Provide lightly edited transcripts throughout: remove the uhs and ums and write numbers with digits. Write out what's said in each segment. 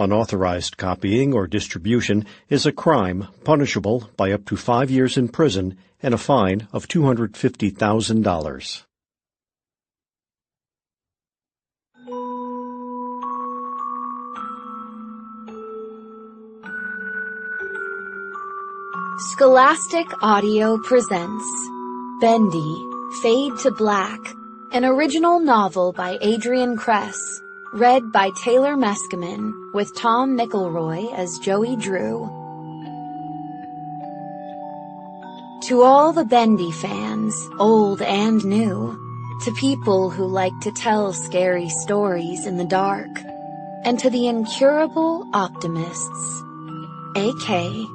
Unauthorized copying or distribution is a crime punishable by up to 5 years in prison and a fine of $250,000. Scholastic Audio presents Bendy, Fade to Black, an original novel by Adrienne Kress, read by Taylor Meskimen, with Tom McElroy as Joey Drew. To all the Bendy fans, old and new, to people who like to tell scary stories in the dark, and to the incurable optimists, A.K.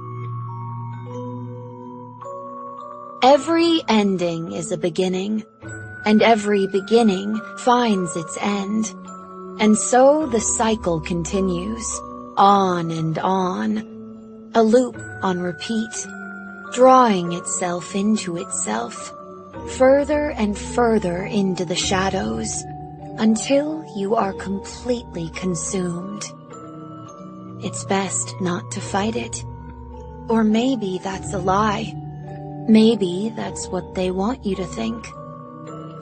Every ending is a beginning, and every beginning finds its end. And so the cycle continues, on and on, a loop on repeat, drawing itself into itself, further and further into the shadows, until you are completely consumed. It's best not to fight it. Or maybe that's a lie. Maybe that's what they want you to think.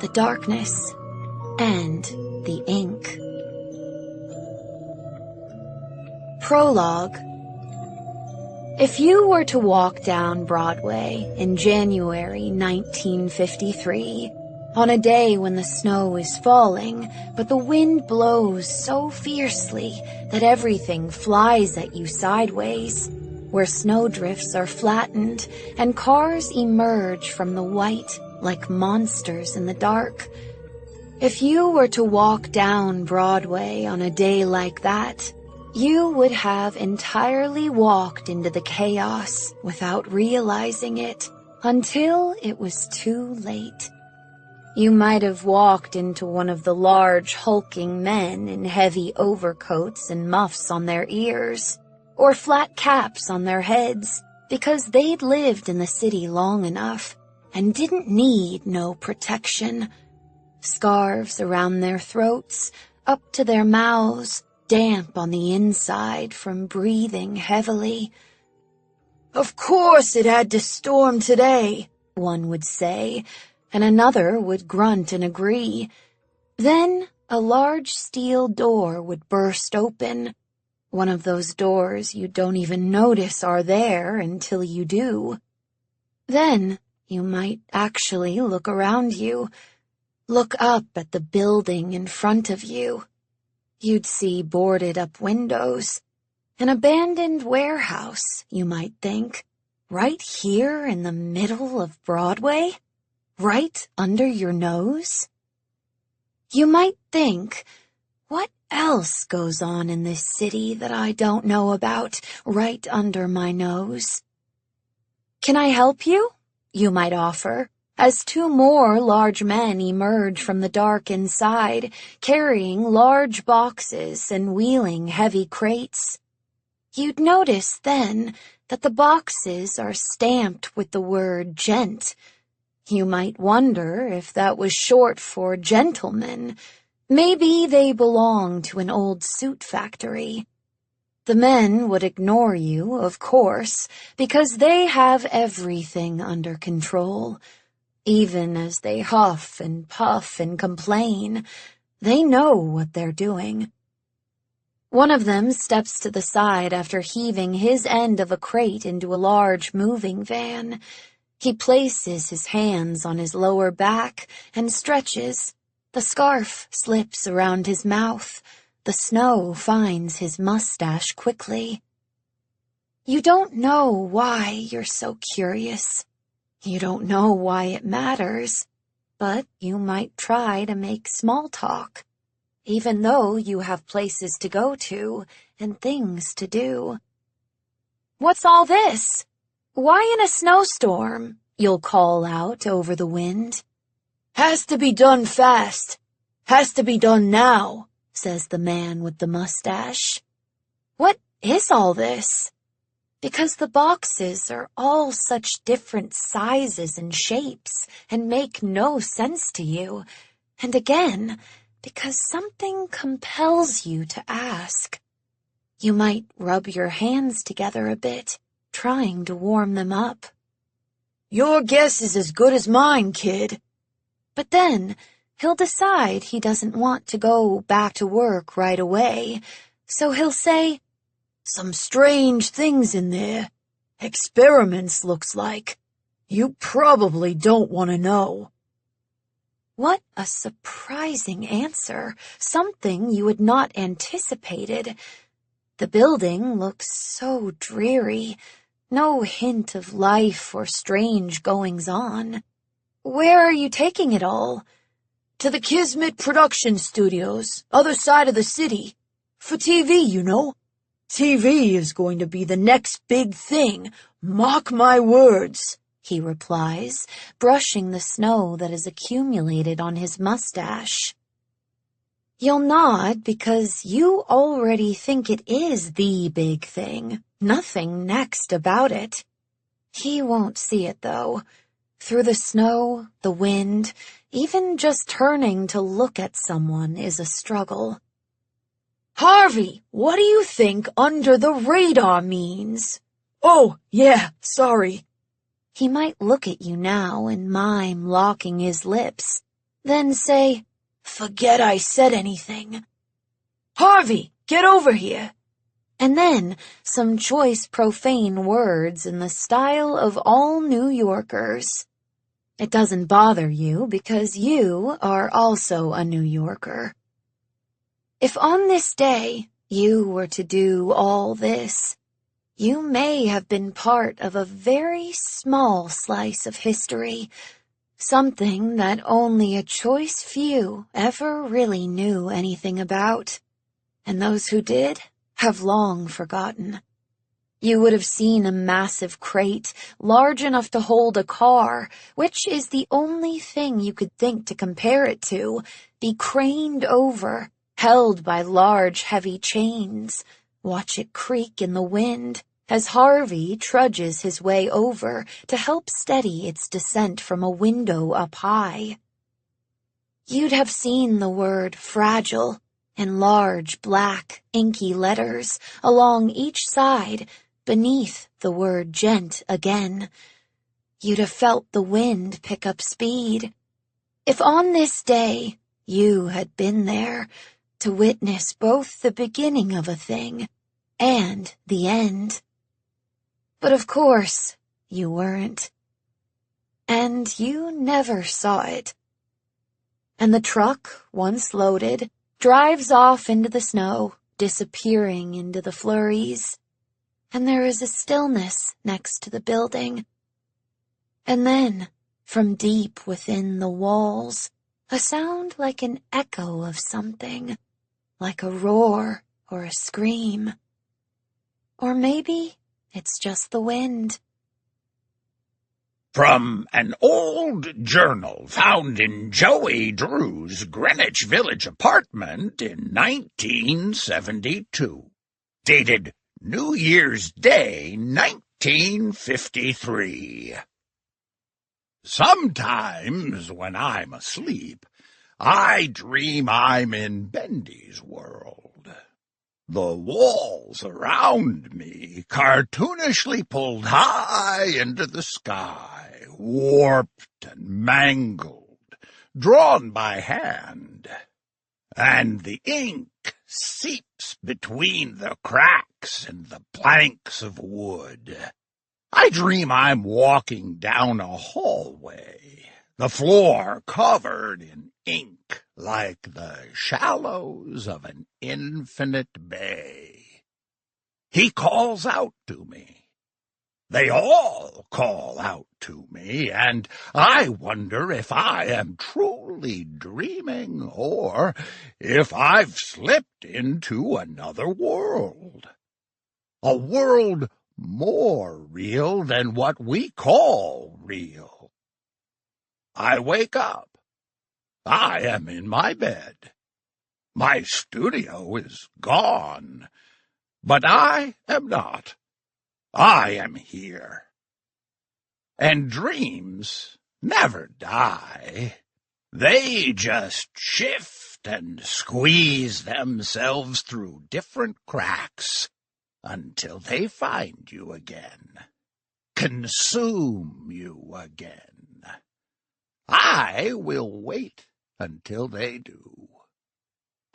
The darkness and the ink. Prologue. If you were to walk down Broadway in January 1953, on a day when the snow is falling, but the wind blows so fiercely that everything flies at you sideways, where snowdrifts are flattened and cars emerge from the white like monsters in the dark. If you were to walk down Broadway on a day like that, you would have entirely walked into the chaos without realizing it until it was too late. You might have walked into one of the large hulking men in heavy overcoats and muffs on their ears, or flat caps on their heads, because they'd lived in the city long enough and didn't need no protection. Scarves around their throats, up to their mouths, damp on the inside from breathing heavily. "Of course it had to storm today," one would say, and another would grunt and agree. Then a large steel door would burst open, one of those doors you don't even notice are there until you do. Then you might actually look around you, look up at the building in front of you. You'd see boarded-up windows, an abandoned warehouse, you might think, right here in the middle of Broadway, right under your nose. You might think, what else goes on in this city that I don't know about, right under my nose? "Can I help you?" you might offer, as two more large men emerge from the dark inside, carrying large boxes and wheeling heavy crates. You'd notice then that the boxes are stamped with the word gent. You might wonder if that was short for gentleman. Maybe they belong to an old suit factory. The men would ignore you, of course, because they have everything under control. Even as they huff and puff and complain, they know what they're doing. One of them steps to the side after heaving his end of a crate into a large moving van. He places his hands on his lower back and stretches. The scarf slips around his mouth. The snow finds his mustache quickly. You don't know why you're so curious. You don't know why it matters, but you might try to make small talk, even though you have places to go to and things to do. "What's all this? Why in a snowstorm?" you'll call out over the wind. "Has to be done fast. Has to be done now," says the man with the mustache. "What is all this?" Because the boxes are all such different sizes and shapes and make no sense to you. And again, because something compels you to ask. You might rub your hands together a bit, trying to warm them up. Your guess is as good as mine, kid. But then he'll decide he doesn't want to go back to work right away, so he'll say, Some strange things in there. Experiments, looks like. You probably don't want to know. What a surprising answer, something you had not anticipated. The building looks so dreary, no hint of life or strange goings-on. Where are you taking it all? To the Kismet Production Studios, other side of the city. For TV, you know. TV is going to be the next big thing, mark my words, he replies, brushing the snow that has accumulated on his mustache. You'll nod because you already think it is the big thing. Nothing next about it. He won't see it, though. Through the snow, the wind, even just turning to look at someone is a struggle. Harvey, what do you think under the radar means? Oh, yeah, sorry. He might look at you now and mime locking his lips, then say, Forget I said anything. Harvey, get over here. And then some choice profane words in the style of all New Yorkers. It doesn't bother you because you are also a New Yorker. If on this day you were to do all this, you may have been part of a very small slice of history, something that only a choice few ever really knew anything about, and those who did have long forgotten. You would have seen a massive crate, large enough to hold a car, which is the only thing you could think to compare it to, be craned over, held by large heavy chains. Watch it creak in the wind as Harvey trudges his way over to help steady its descent from a window up high. You'd have seen the word fragile in large black inky letters along each side beneath the word gent again. You'd have felt the wind pick up speed. If on this day you had been there to witness both the beginning of a thing and the end. But of course, you weren't. And you never saw it. And the truck, once loaded, drives off into the snow, disappearing into the flurries. And there is a stillness next to the building. And then, from deep within the walls, a sound like an echo of something, like a roar or a scream. Or maybe it's just the wind. From an old journal found in Joey Drew's Greenwich Village apartment in 1972, dated New Year's Day, 1953. Sometimes when I'm asleep, I dream I'm in Bendy's world. The walls around me cartoonishly pulled high into the sky, warped and mangled, drawn by hand, and the ink seeps between the cracks in the planks of wood. I dream I'm walking down a hallway, the floor covered in ink like the shallows of an infinite bay. He calls out to me. They all call out to me, and I wonder if I am truly dreaming or if I've slipped into another world. A world more real than what we call real. I wake up. I am in my bed. My studio is gone, but I am not. I am here. And dreams never die. They just shift and squeeze themselves through different cracks until they find you again, consume you again. I will wait until they do.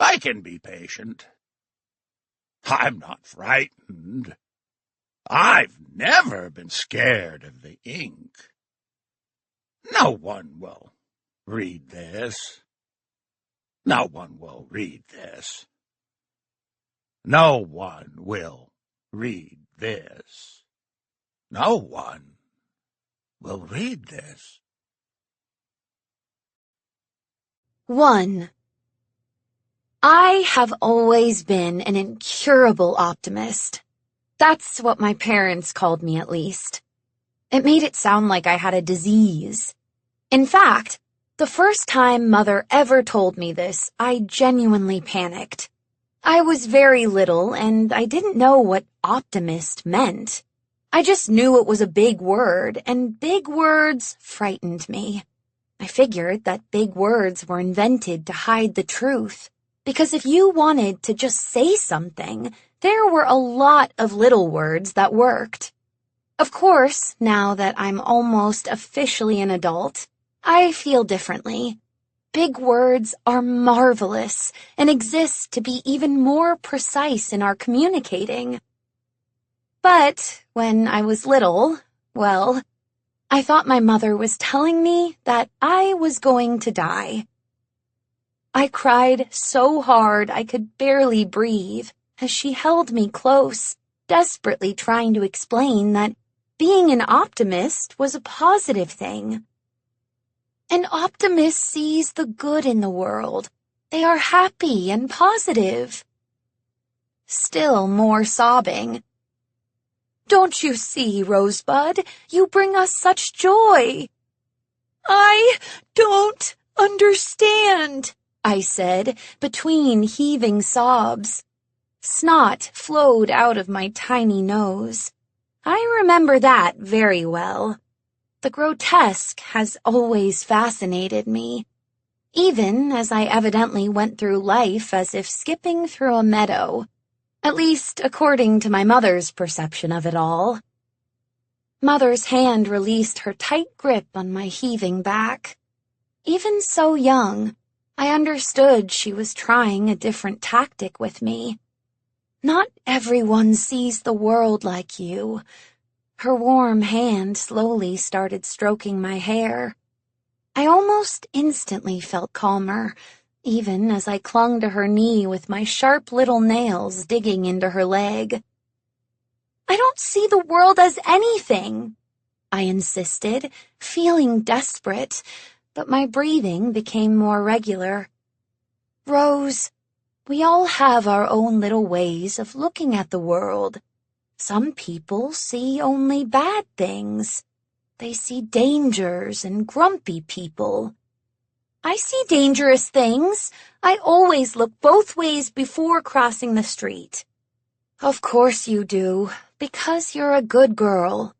I can be patient. I'm not frightened. I've never been scared of the ink. No one will read this. No one will read this. No one will read this. No one will read this. 1. I have always been an incurable optimist. That's what my parents called me, at least. It made it sound like I had a disease. In fact, the first time Mother ever told me this, I genuinely panicked. I was very little, and I didn't know what optimist meant. I just knew it was a big word, and big words frightened me. I figured that big words were invented to hide the truth, because if you wanted to just say something, there were a lot of little words that worked. Of course, now that I'm almost officially an adult, I feel differently. Big words are marvelous and exist to be even more precise in our communicating. But when I was little, well, I thought my mother was telling me that I was going to die. I cried so hard I could barely breathe as she held me close, desperately trying to explain that being an optimist was a positive thing. An optimist sees the good in the world. They are happy and positive. Still more sobbing. Don't you see, Rosebud? You bring us such joy. I don't understand, I said, between heaving sobs. Snot flowed out of my tiny nose. I remember that very well. The grotesque has always fascinated me, even as I evidently went through life as if skipping through a meadow, at least according to my mother's perception of it all. Mother's hand released her tight grip on my heaving back. Even so young, I understood she was trying a different tactic with me. Not everyone sees the world like you. Her warm hand slowly started stroking my hair. I almost instantly felt calmer, even as I clung to her knee with my sharp little nails digging into her leg. I don't see the world as anything, I insisted, feeling desperate, but my breathing became more regular. Rose, we all have our own little ways of looking at the world. Some people see only bad things. They see dangers and grumpy people. I see dangerous things. I always look both ways before crossing the street. Of course you do, because you're a good girl.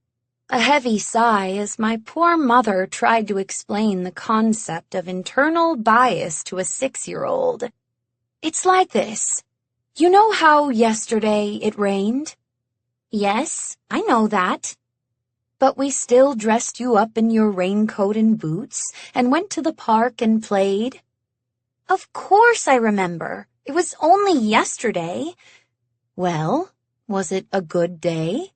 A heavy sigh as my poor mother tried to explain the concept of internal bias to a 6-year-old. It's like this. You know how yesterday it rained? Yes, I know that. But we still dressed you up in your raincoat and boots and went to the park and played. Of course I remember. It was only yesterday. Well, was it a good day?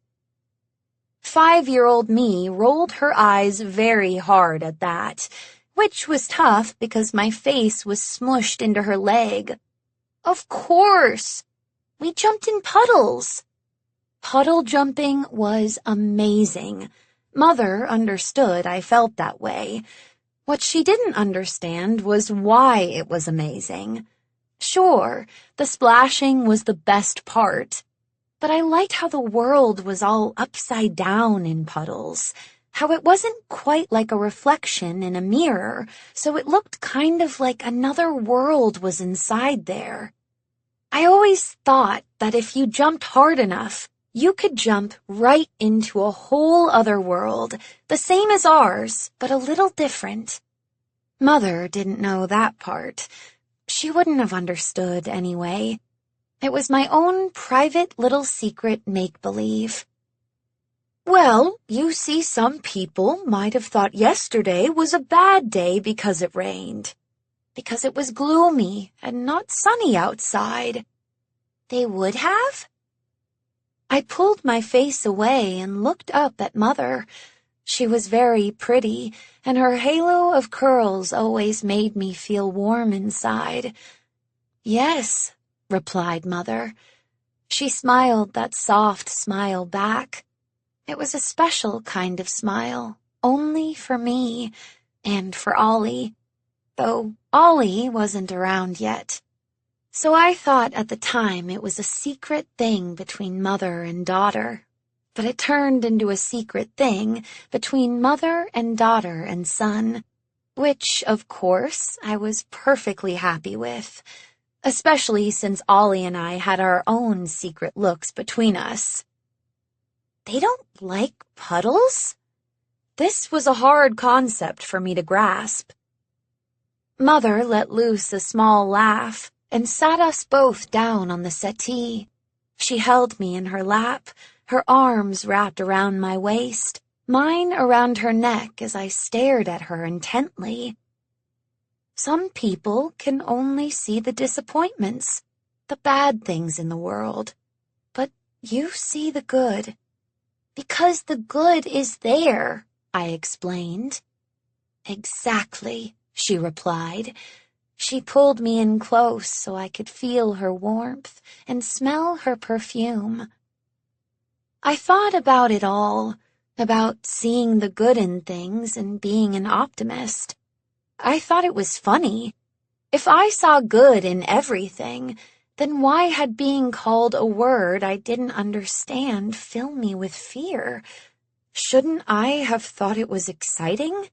5-year-old me rolled her eyes very hard at that, which was tough because my face was smushed into her leg. Of course. We jumped in puddles. Puddle jumping was amazing. Mother understood I felt that way. What she didn't understand was why it was amazing. Sure, the splashing was the best part, but I liked how the world was all upside down in puddles, how it wasn't quite like a reflection in a mirror, so it looked kind of like another world was inside there. I always thought that if you jumped hard enough, you could jump right into a whole other world, the same as ours, but a little different. Mother didn't know that part. She wouldn't have understood anyway. It was my own private little secret make-believe. Well, you see, some people might have thought yesterday was a bad day because it rained. Because it was gloomy and not sunny outside. They would have? I pulled my face away and looked up at Mother. She was very pretty, and her halo of curls always made me feel warm inside. Yes, replied Mother. She smiled that soft smile back. It was a special kind of smile, only for me, and for Ollie, though Ollie wasn't around yet. So I thought at the time it was a secret thing between mother and daughter, but it turned into a secret thing between mother and daughter and son, which, of course, I was perfectly happy with, especially since Ollie and I had our own secret looks between us. They don't like puddles? This was a hard concept for me to grasp. Mother let loose a small laugh and sat us both down on the settee. She held me in her lap, her arms wrapped around my waist, mine around her neck as I stared at her intently. Some people can only see the disappointments, the bad things in the world, but you see the good. Because the good is there, I explained. Exactly, she replied. She pulled me in close so I could feel her warmth and smell her perfume. I thought about it all, about seeing the good in things and being an optimist. I thought it was funny. If I saw good in everything, then why had being called a word I didn't understand fill me with fear? Shouldn't I have thought it was exciting?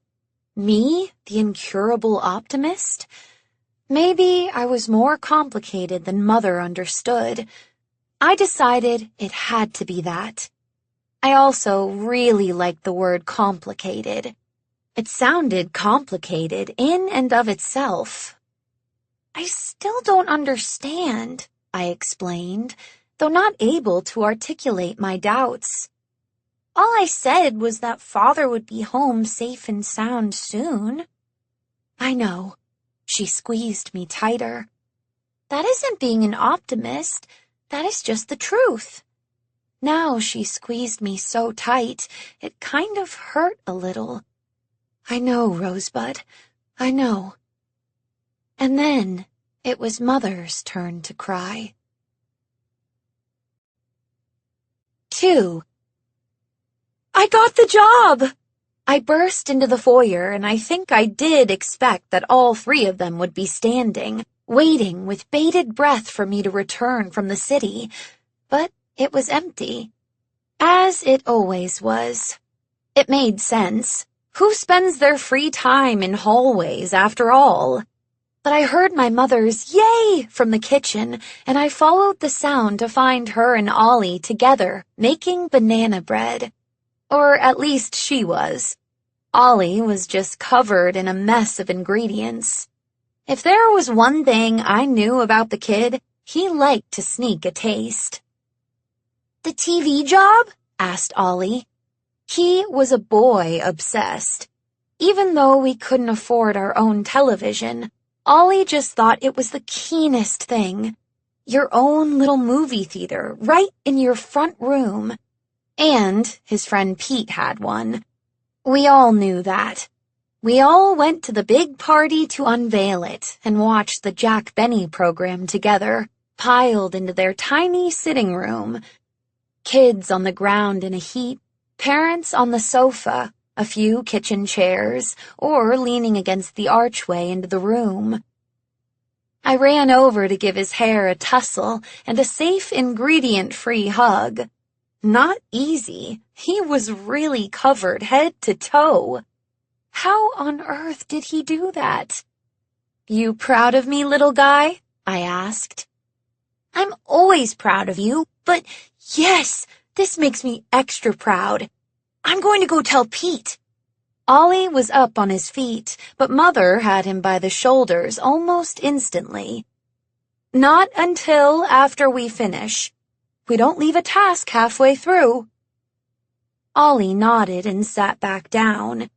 Me, the incurable optimist? Maybe I was more complicated than Mother understood. I decided it had to be that. I also really liked the word complicated. It sounded complicated in and of itself. I still don't understand, I explained, though not able to articulate my doubts. All I said was that Father would be home safe and sound soon. I know. She squeezed me tighter. That isn't being an optimist. That is just the truth. Now she squeezed me so tight, it kind of hurt a little. I know, Rosebud. I know. And then it was Mother's turn to cry. 2. I got the job! I burst into the foyer, and I think I did expect that all three of them would be standing, waiting with bated breath for me to return from the city, but it was empty. As it always was. It made sense. Who spends their free time in hallways, after all? But I heard my mother's yay from the kitchen, and I followed the sound to find her and Ollie together, making banana bread. Or at least she was. Ollie was just covered in a mess of ingredients. If there was one thing I knew about the kid, he liked to sneak a taste. The TV job? Asked Ollie. He was a boy obsessed. Even though we couldn't afford our own television, Ollie just thought it was the keenest thing. Your own little movie theater, right in your front room. And his friend Pete had one. We all knew that. We all went to the big party to unveil it and watched the Jack Benny program together, piled into their tiny sitting room. Kids on the ground in a heap, parents on the sofa, a few kitchen chairs, or leaning against the archway into the room. I ran over to give his hair a tussle and a safe ingredient-free hug. Not easy. He was really covered head to toe. How on earth did he do that? You proud of me, little guy? I asked. I'm always proud of you, but yes, this makes me extra proud. I'm going to go tell Pete. Ollie was up on his feet, but Mother had him by the shoulders almost instantly. Not until after we finish. We don't leave a task halfway through. Ollie nodded and sat back down.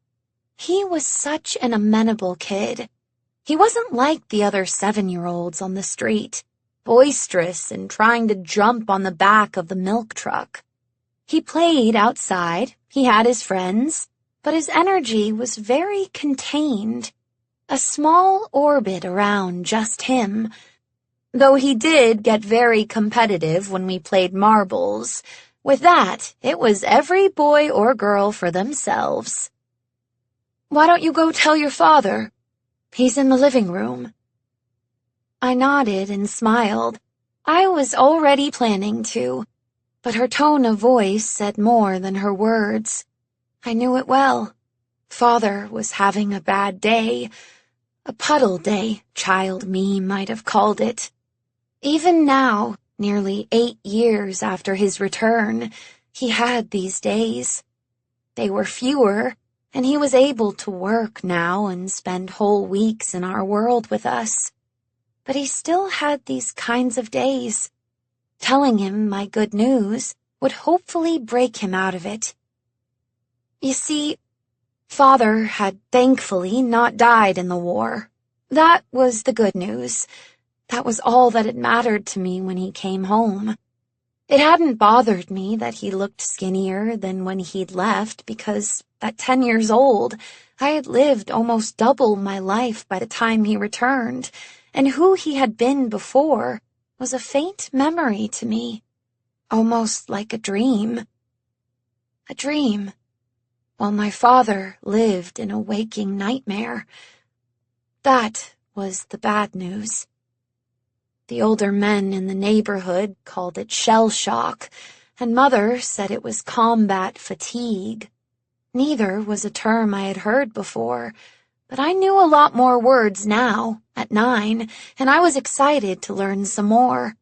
He was such an amenable kid. He wasn't like the other 7-year-olds on the street, boisterous and trying to jump on the back of the milk truck. He played outside, he had his friends, but his energy was very contained, a small orbit around just him. Though he did get very competitive when we played marbles. With that, it was every boy or girl for themselves. "Why don't you go tell your father? He's in the living room." I nodded and smiled. I was already planning to, but her tone of voice said more than her words. I knew it well. Father was having a bad day. A puddle day, child me might have called it. Even now, nearly 8 years after his return, he had these days. They were fewer, and he was able to work now and spend whole weeks in our world with us. But he still had these kinds of days. Telling him my good news would hopefully break him out of it. You see, Father had thankfully not died in the war. That was the good news. That was all that had mattered to me when he came home. It hadn't bothered me that he looked skinnier than when he'd left because, at 10 years old, I had lived almost double my life by the time he returned, and who he had been before was a faint memory to me, almost like a dream. A dream, while my father lived in a waking nightmare. That was the bad news. The older men in the neighborhood called it shell shock, and Mother said it was combat fatigue. Neither was a term I had heard before, but I knew a lot more words now, at 9, and I was excited to learn some more.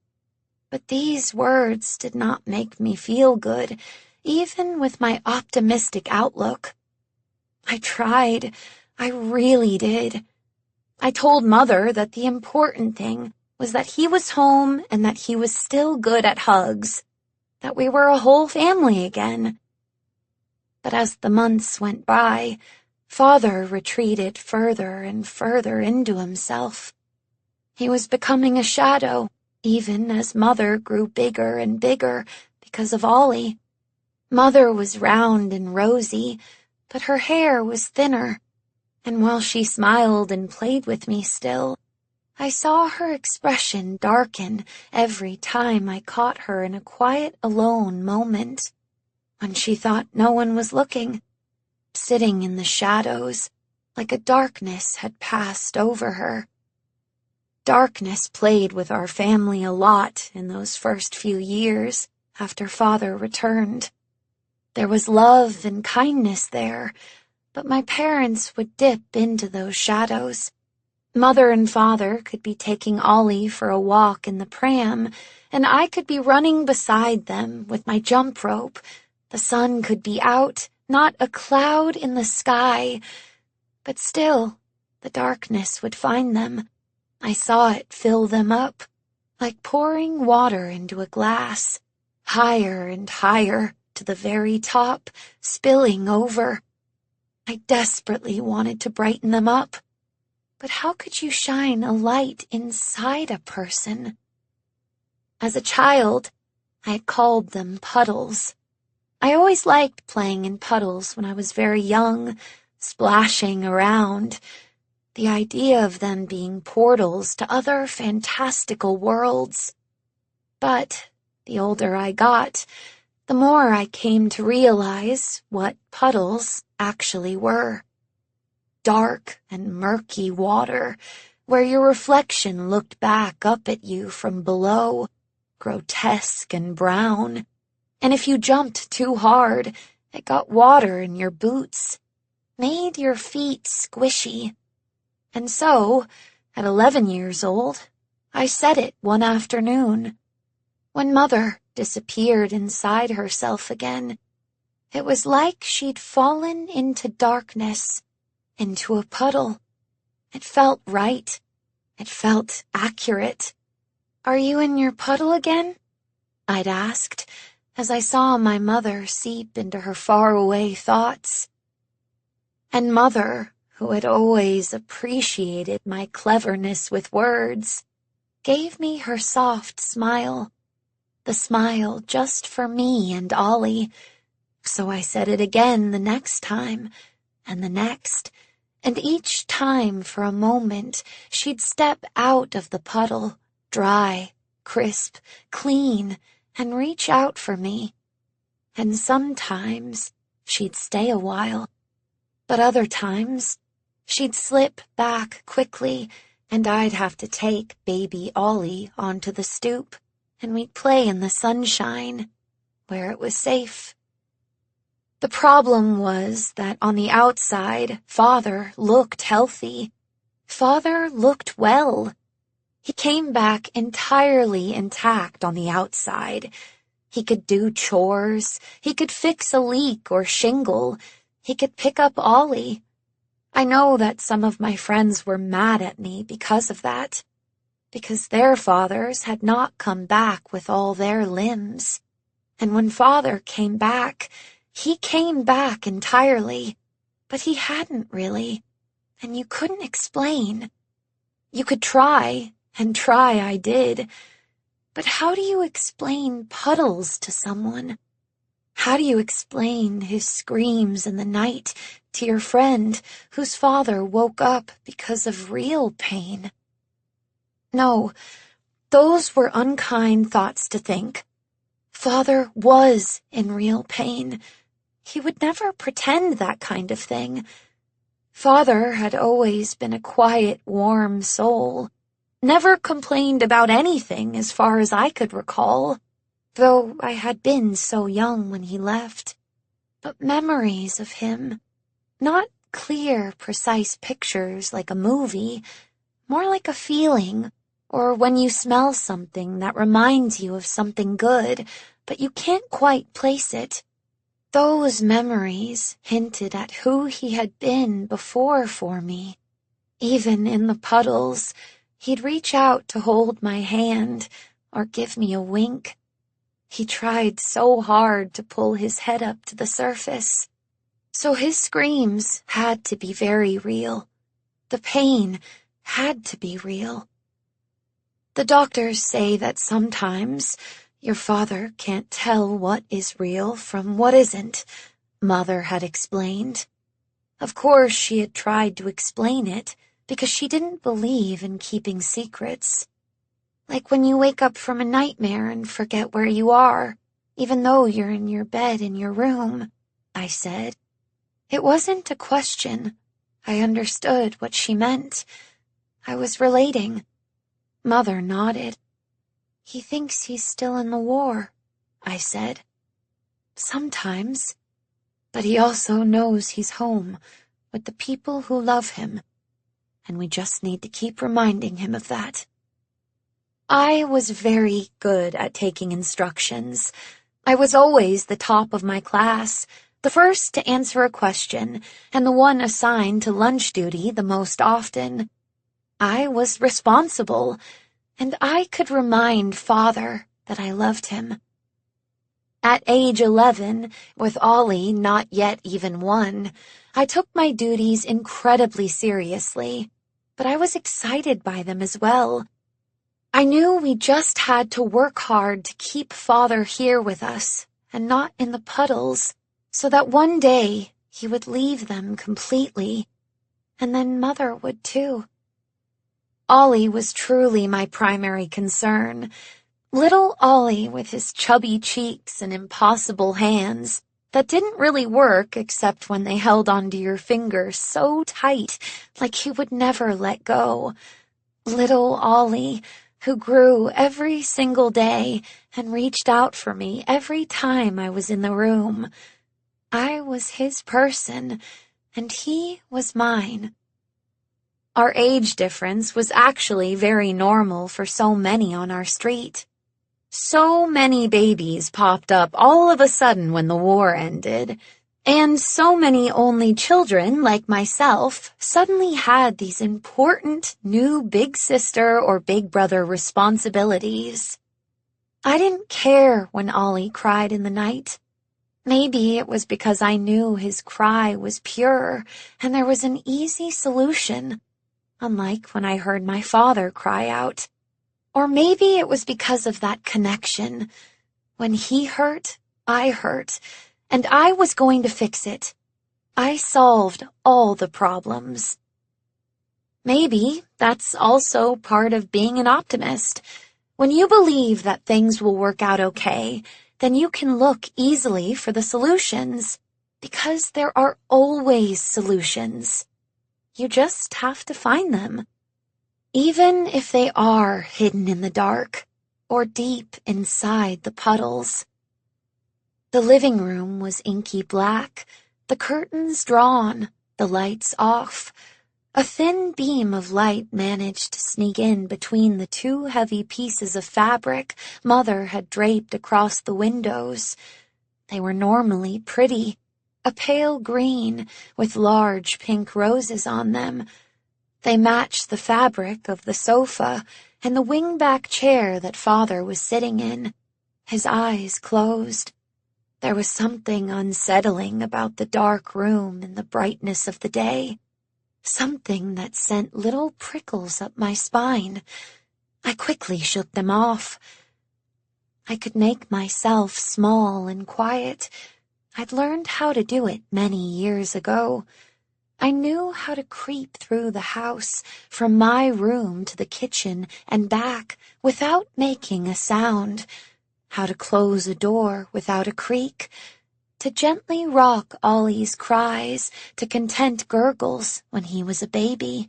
But these words did not make me feel good, even with my optimistic outlook. I tried. I really did. I told Mother that the important thing was that he was home and that he was still good at hugs, that we were a whole family again. But as the months went by, Father retreated further and further into himself. He was becoming a shadow, even as Mother grew bigger and bigger because of Ollie. Mother was round and rosy, but her hair was thinner, and while she smiled and played with me still, I saw her expression darken every time I caught her in a quiet, alone moment, when she thought no one was looking, sitting in the shadows, like a darkness had passed over her. Darkness played with our family a lot in those first few years after Father returned. There was love and kindness there, but my parents would dip into those shadows. Mother and Father could be taking Ollie for a walk in the pram, and I could be running beside them with my jump rope. The sun could be out, not a cloud in the sky, but still, the darkness would find them. I saw it fill them up, like pouring water into a glass, higher and higher to the very top, spilling over. I desperately wanted to brighten them up. But how could you shine a light inside a person? As a child, I had called them puddles. I always liked playing in puddles when I was very young, splashing around. The idea of them being portals to other fantastical worlds. But the older I got, the more I came to realize what puddles actually were. Dark and murky water, where your reflection looked back up at you from below, grotesque and brown. And if you jumped too hard, it got water in your boots, made your feet squishy. And so, at 11 years old, I said it one afternoon. When Mother disappeared inside herself again, it was like she'd fallen into darkness, into a puddle. It felt right. It felt accurate. "Are you in your puddle again?" I'd asked, as I saw my mother seep into her faraway thoughts. And Mother, who had always appreciated my cleverness with words, gave me her soft smile, the smile just for me and Ollie. So I said it again the next time, and the next, and each time for a moment she'd step out of the puddle, dry, crisp, clean, and reach out for me. And sometimes she'd stay a while, but other times she'd slip back quickly, and I'd have to take baby Ollie onto the stoop, and we'd play in the sunshine, where it was safe. The problem was that on the outside, Father looked healthy. Father looked well. He came back entirely intact on the outside. He could do chores, he could fix a leak or shingle, he could pick up Ollie. I know that some of my friends were mad at me because of that, because their fathers had not come back with all their limbs. And when Father came back, he came back entirely, but he hadn't really, and you couldn't explain. You could try, and try I did, but how do you explain puddles to someone? How do you explain his screams in the night to your friend whose father woke up because of real pain? No, those were unkind thoughts to think. Father was in real pain. He would never pretend that kind of thing. Father had always been a quiet, warm soul, never complained about anything as far as I could recall, though I had been so young when he left. But memories of him, not clear, precise pictures like a movie, more like a feeling, or when you smell something that reminds you of something good, but you can't quite place it. Those memories hinted at who he had been before for me. Even in the puddles, he'd reach out to hold my hand or give me a wink. He tried so hard to pull his head up to the surface. So his screams had to be very real. The pain had to be real. The doctors say that sometimes your father can't tell what is real from what isn't, Mother had explained. Of course, she had tried to explain it because she didn't believe in keeping secrets. Like when you wake up from a nightmare and forget where you are, even though you're in your bed in your room, I said. It wasn't a question. I understood what she meant. I was relating. Mother nodded. He thinks he's still in the war, I said. Sometimes. But he also knows he's home with the people who love him, and we just need to keep reminding him of that. I was very good at taking instructions. I was always the top of my class, the first to answer a question, and the one assigned to lunch duty the most often. I was responsible, and I could remind Father that I loved him. At age 11, with Ollie not yet even 1, I took my duties incredibly seriously, but I was excited by them as well. I knew we just had to work hard to keep Father here with us, and not in the puddles, so that one day he would leave them completely, and then Mother would too. Ollie was truly my primary concern. Little Ollie with his chubby cheeks and impossible hands that didn't really work except when they held onto your fingers so tight, like he would never let go. Little Ollie, who grew every single day and reached out for me every time I was in the room. I was his person, and he was mine. Our age difference was actually very normal for so many on our street. So many babies popped up all of a sudden when the war ended. And so many only children, like myself, suddenly had these important new big sister or big brother responsibilities. I didn't care when Ollie cried in the night. Maybe it was because I knew his cry was pure and there was an easy solution, unlike when I heard my father cry out. Or maybe it was because of that connection. When he hurt, I hurt, and I was going to fix it. I solved all the problems. Maybe that's also part of being an optimist. When you believe that things will work out okay, then you can look easily for the solutions, because there are always solutions. You just have to find them, even if they are hidden in the dark or deep inside the puddles. The living room was inky black, the curtains drawn, the lights off. A thin beam of light managed to sneak in between the two heavy pieces of fabric Mother had draped across the windows. They were normally pretty, a pale green with large pink roses on them. They matched the fabric of the sofa and the wingback chair that Father was sitting in, his eyes closed. There was something unsettling about the dark room in the brightness of the day. Something that sent little prickles up my spine. I quickly shook them off. I could make myself small and quiet. I'd learned how to do it many years ago. I knew how to creep through the house, from my room to the kitchen and back, without making a sound. How to close a door without a creak. To gently rock Ollie's cries to content gurgles when he was a baby.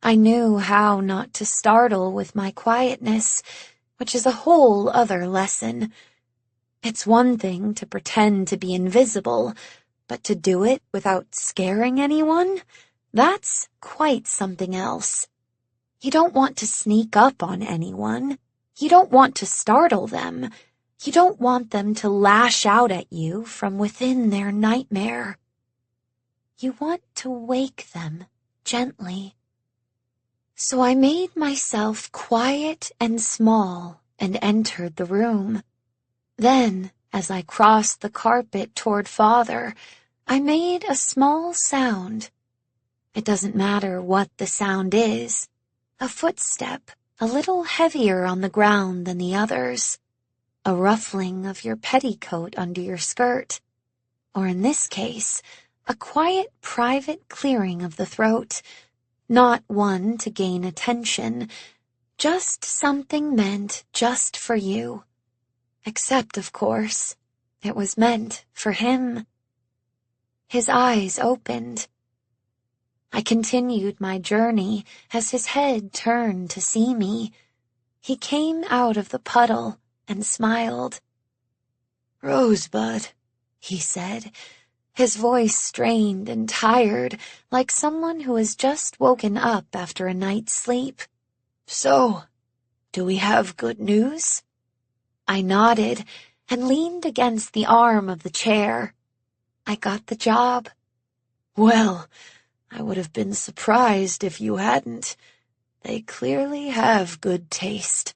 I knew how not to startle with my quietness, which is a whole other lesson. It's one thing to pretend to be invisible, but to do it without scaring anyone, that's quite something else. You don't want to sneak up on anyone. You don't want to startle them. You don't want them to lash out at you from within their nightmare. You want to wake them gently. So I made myself quiet and small and entered the room. Then, as I crossed the carpet toward Father, I made a small sound. It doesn't matter what the sound is. A footstep, a little heavier on the ground than the others. A ruffling of your petticoat under your skirt, or in this case, a quiet private clearing of the throat, not one to gain attention, just something meant just for you. Except, of course, it was meant for him. His eyes opened. I continued my journey as his head turned to see me. He came out of the puddle and smiled. "Rosebud," he said, his voice strained and tired, like someone who has just woken up after a night's sleep. "So, do we have good news?" I nodded and leaned against the arm of the chair. "I got the job." "Well, I would have been surprised if you hadn't. They clearly have good taste."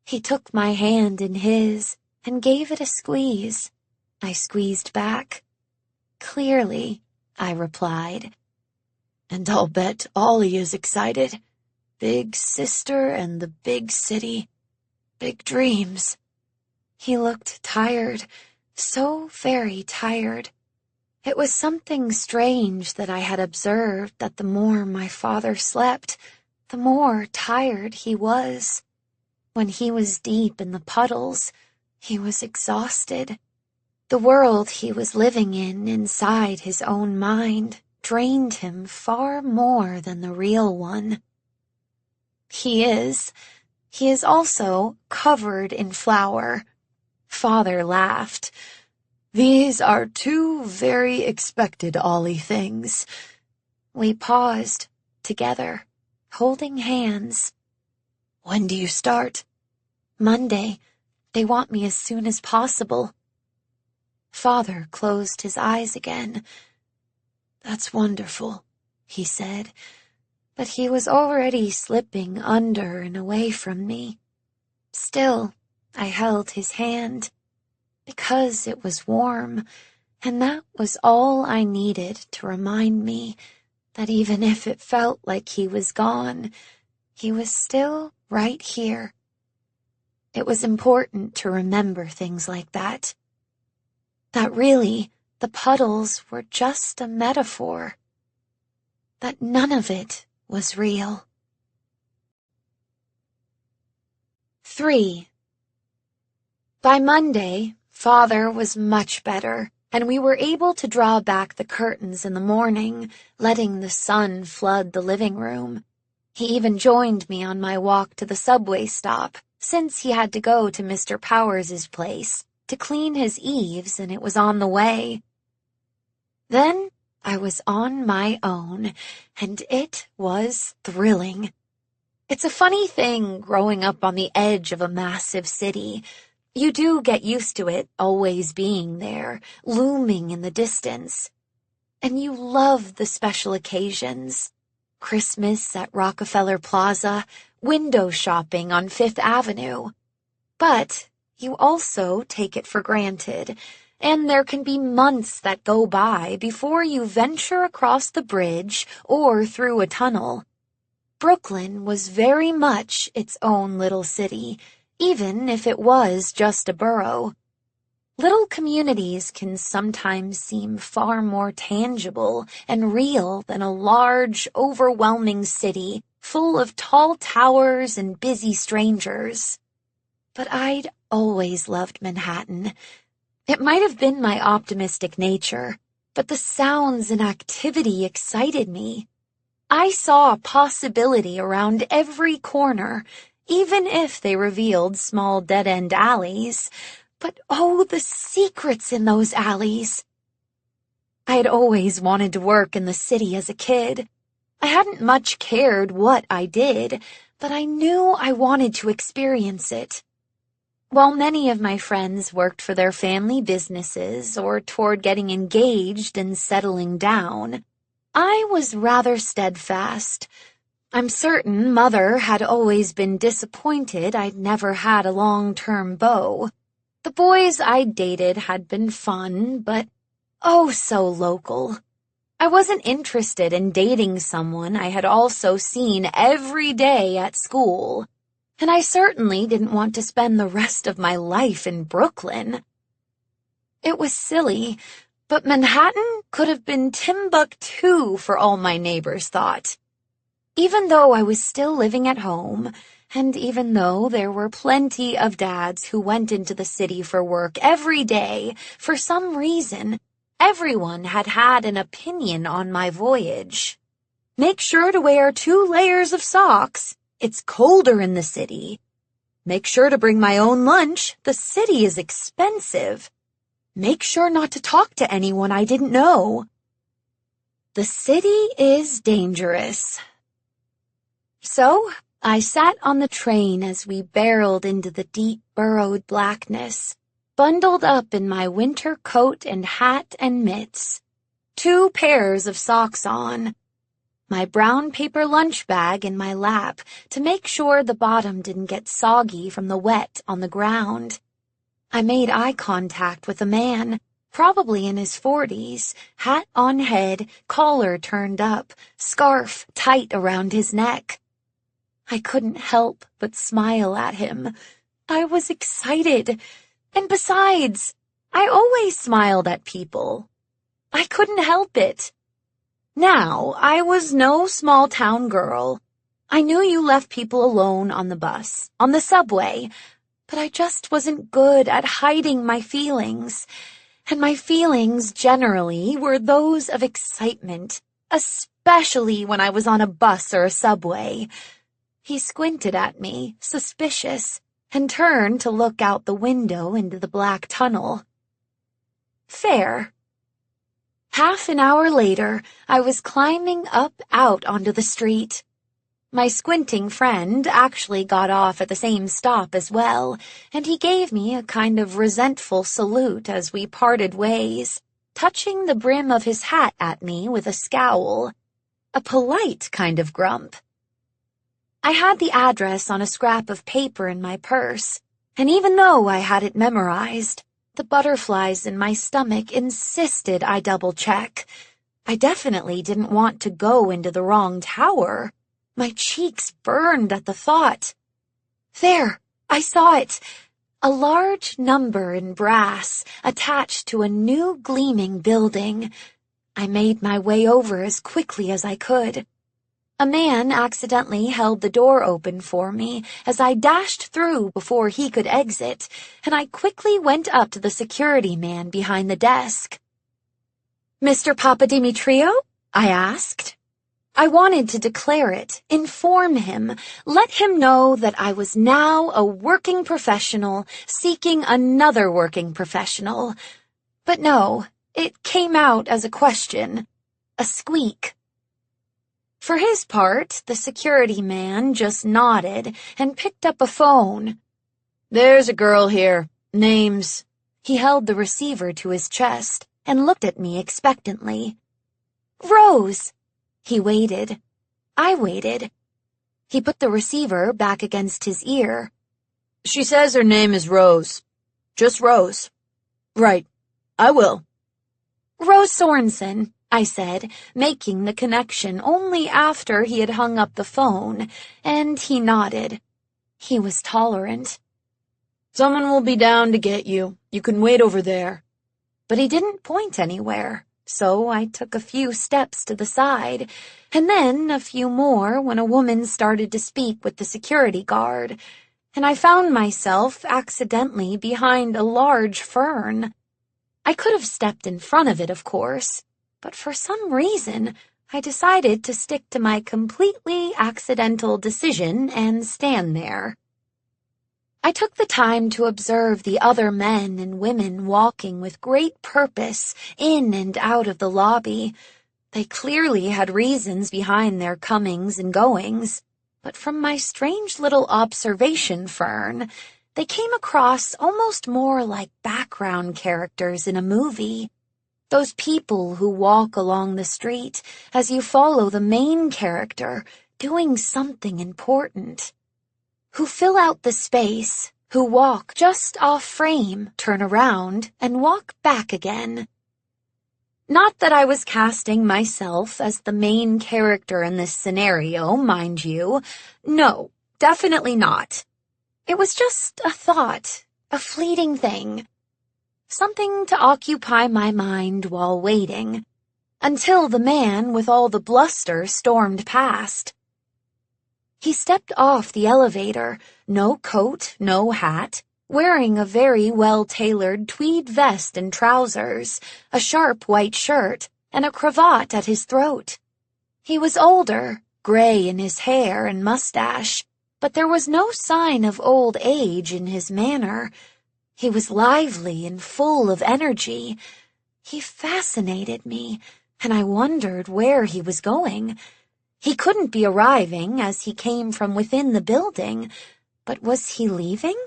He took my hand in his and gave it a squeeze. I squeezed back. "Clearly," I replied. "And I'll bet Ollie is excited. Big sister and the big city. Big dreams." He looked tired, so very tired. It was something strange that I had observed that the more my father slept, the more tired he was. When he was deep in the puddles, he was exhausted. The world he was living in inside his own mind drained him far more than the real one. He is also covered in flour. Father laughed. "These are two very expected Ollie things." We paused, together, holding hands. "When do you start?" "Monday. They want me as soon as possible." Father closed his eyes again. "That's wonderful," he said, but he was already slipping under and away from me. Still, I held his hand, because it was warm, and that was all I needed to remind me that even if it felt like he was gone, he was still right here. It was important to remember things like that. That really, the puddles were just a metaphor. That none of it was real. 3. By Monday, Father was much better, and we were able to draw back the curtains in the morning, letting the sun flood the living room. He even joined me on my walk to the subway stop, since he had to go to Mr. Powers's place to clean his eaves, and it was on the way. Then I was on my own, and it was thrilling. It's a funny thing growing up on the edge of a massive city. You do get used to it always being there, looming in the distance. And you love the special occasions. Christmas at Rockefeller Plaza, window shopping on Fifth Avenue. But you also take it for granted, and there can be months that go by before you venture across the bridge or through a tunnel. Brooklyn was very much its own little city, even if it was just a borough. Little communities can sometimes seem far more tangible and real than a large, overwhelming city full of tall towers and busy strangers. But I'd always loved Manhattan. It might have been my optimistic nature, but the sounds and activity excited me. I saw possibility around every corner, even if they revealed small dead-end alleys. But oh, the secrets in those alleys! I had always wanted to work in the city as a kid. I hadn't much cared what I did, but I knew I wanted to experience it. While many of my friends worked for their family businesses or toward getting engaged and settling down, I was rather steadfast. I'm certain Mother had always been disappointed I'd never had a long-term beau. The boys I'd dated had been fun, but oh so local. I wasn't interested in dating someone I had also seen every day at school, and I certainly didn't want to spend the rest of my life in Brooklyn. It was silly, but Manhattan could have been Timbuktu for all my neighbors thought. Even though I was still living at home, and even though there were plenty of dads who went into the city for work every day, for some reason, everyone had had an opinion on my voyage. Make sure to wear 2 layers of socks. It's colder in the city. Make sure to bring my own lunch. The city is expensive. Make sure not to talk to anyone I didn't know. The city is dangerous. So, I sat on the train as we barreled into the deep burrowed blackness, bundled up in my winter coat and hat and mitts, 2 pairs of socks on, my brown paper lunch bag in my lap to make sure the bottom didn't get soggy from the wet on the ground. I made eye contact with a man, probably in his 40s, hat on head, collar turned up, scarf tight around his neck. I couldn't help but smile at him. I was excited. And besides, I always smiled at people. I couldn't help it. Now, I was no small-town girl. I knew you left people alone on the bus, on the subway, but I just wasn't good at hiding my feelings. And my feelings generally were those of excitement, especially when I was on a bus or a subway. He squinted at me, suspicious, and turned to look out the window into the black tunnel. Fair. Half an hour later, I was climbing up out onto the street. My squinting friend actually got off at the same stop as well, and he gave me a kind of resentful salute as we parted ways, touching the brim of his hat at me with a scowl. A polite kind of grump. I had the address on a scrap of paper in my purse, and even though I had it memorized, the butterflies in my stomach insisted I double-check. I definitely didn't want to go into the wrong tower. My cheeks burned at the thought. There, I saw it. A large number in brass attached to a new gleaming building. I made my way over as quickly as I could. A man accidentally held the door open for me as I dashed through before he could exit, and I quickly went up to the security man behind the desk. "Mr. Papadimitriou?" I asked. I wanted to declare it, inform him, let him know that I was now a working professional seeking another working professional. But no, it came out as a question, a squeak. For his part, the security man just nodded and picked up a phone. "There's a girl here. Name's—" He held the receiver to his chest and looked at me expectantly. "Rose." He waited. I waited. He put the receiver back against his ear. "She says her name is Rose. Just Rose." "Right. I will." "Rose Sorensen," I said, making the connection only after he had hung up the phone, and he nodded. He was tolerant. "Someone will be down to get you. You can wait over there." But he didn't point anywhere, so I took a few steps to the side, and then a few more when a woman started to speak with the security guard, and I found myself accidentally behind a large fern. I could have stepped in front of it, of course, but for some reason, I decided to stick to my completely accidental decision and stand there. I took the time to observe the other men and women walking with great purpose in and out of the lobby. They clearly had reasons behind their comings and goings, but from my strange little observation fern, they came across almost more like background characters in a movie. Those people who walk along the street as you follow the main character doing something important. Who fill out the space, who walk just off frame, turn around, and walk back again. Not that I was casting myself as the main character in this scenario, mind you. No, definitely not. It was just a thought, a fleeting thing. Something to occupy my mind while waiting, until the man with all the bluster stormed past. He stepped off the elevator, no coat, no hat, wearing a very well-tailored tweed vest and trousers, a sharp white shirt, and a cravat at his throat. He was older, gray in his hair and mustache, but there was no sign of old age in his manner. He was lively and full of energy. He fascinated me, and I wondered where he was going. He couldn't be arriving as he came from within the building, but was he leaving?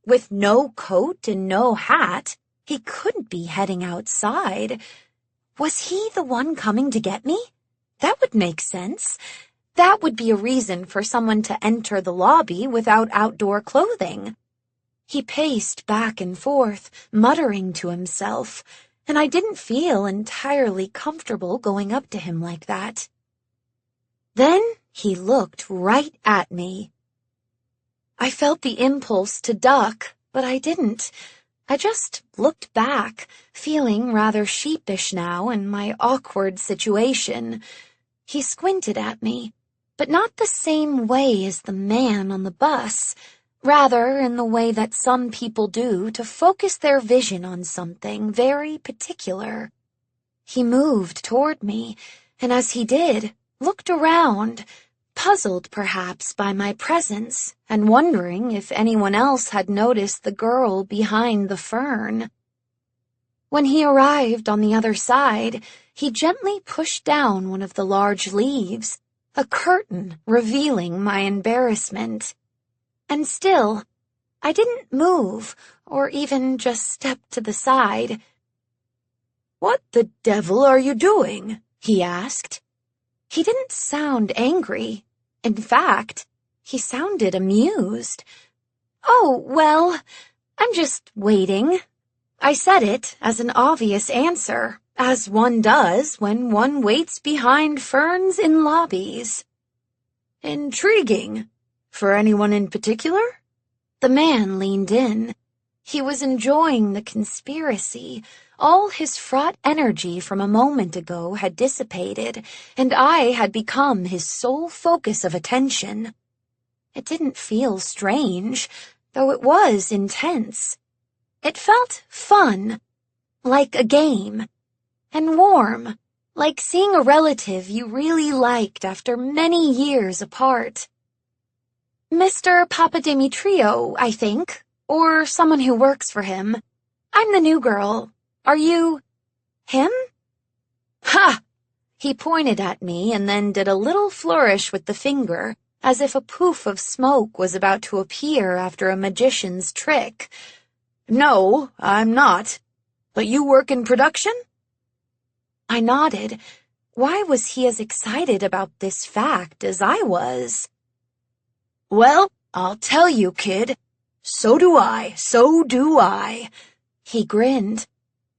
With no coat and no hat, he couldn't be heading outside. Was he the one coming to get me? That would make sense. That would be a reason for someone to enter the lobby without outdoor clothing. He paced back and forth, muttering to himself, and I didn't feel entirely comfortable going up to him like that. Then he looked right at me. I felt the impulse to duck, but I didn't. I just looked back, feeling rather sheepish now in my awkward situation. He squinted at me, but not the same way as the man on the bus. Rather in the way that some people do to focus their vision on something very particular. He moved toward me, and as he did, looked around, puzzled perhaps by my presence, and wondering if anyone else had noticed the girl behind the fern. When he arrived on the other side, he gently pushed down one of the large leaves, a curtain revealing my embarrassment. And still, I didn't move or even just step to the side. "What the devil are you doing?" he asked. He didn't sound angry. In fact, he sounded amused. "Oh, well, I'm just waiting." I said it as an obvious answer, as one does when one waits behind ferns in lobbies. "Intriguing. For anyone in particular?" The man leaned in. He was enjoying the conspiracy. All his fraught energy from a moment ago had dissipated, and I had become his sole focus of attention. It didn't feel strange, though it was intense. It felt fun, like a game, and warm, like seeing a relative you really liked after many years apart. "Mr. Papadimitriou, I think, or someone who works for him. I'm the new girl. Are you him?" "Ha!" He pointed at me and then did a little flourish with the finger, as if a poof of smoke was about to appear after a magician's trick. "No, I'm not. But you work in production?" I nodded. Why was he as excited about this fact as I was? "Well, I'll tell you, kid. So do I. He grinned.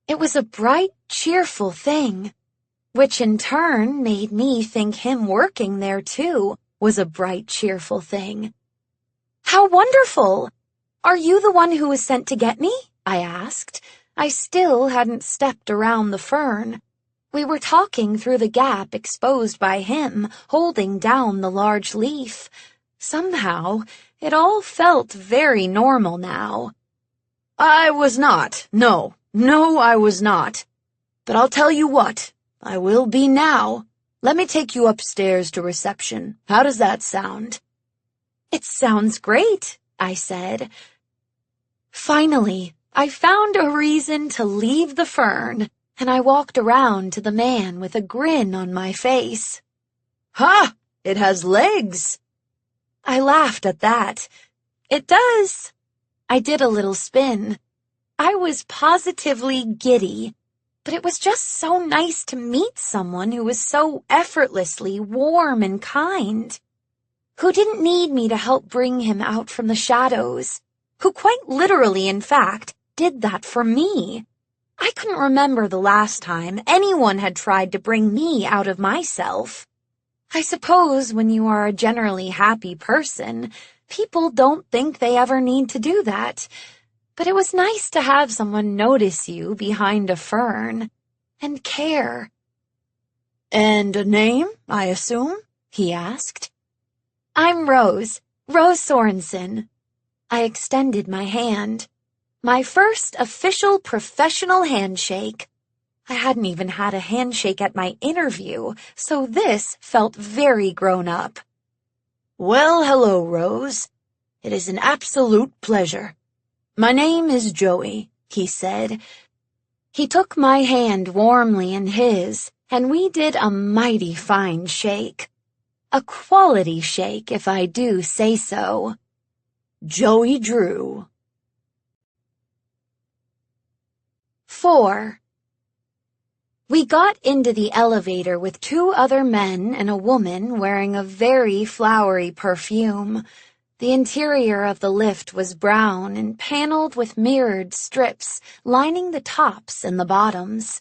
It was a bright, cheerful thing, which in turn made me think him working there too was a bright, cheerful thing. "How wonderful! Are you the one who was sent to get me?" I asked. I still hadn't stepped around the fern. We were talking through the gap exposed by him, holding down the large leaf. Somehow, it all felt very normal now. "I was not. No, I was not. But I'll tell you what, I will be now. Let me take you upstairs to reception. How does that sound?" "It sounds great," I said. Finally, I found a reason to leave the fern, and I walked around to the man with a grin on my face. "Ha! It has legs!" I laughed at that. "It does." I did a little spin. I was positively giddy, but it was just so nice to meet someone who was so effortlessly warm and kind, who didn't need me to help bring him out from the shadows, who quite literally, in fact, did that for me. I couldn't remember the last time anyone had tried to bring me out of myself. I suppose when you are a generally happy person, people don't think they ever need to do that. But it was nice to have someone notice you behind a fern and care. "And a name, I assume?" he asked. "I'm Rose Sorensen." I extended my hand. My first official professional handshake. I hadn't even had a handshake at my interview, so this felt very grown up. "Well, hello, Rose. It is an absolute pleasure. My name is Joey," he said. He took my hand warmly in his, and we did a mighty fine shake. A quality shake, if I do say so. "Joey Drew." 4. We got into the elevator with 2 other men and a woman wearing a very flowery perfume. The interior of the lift was brown and paneled with mirrored strips lining the tops and the bottoms.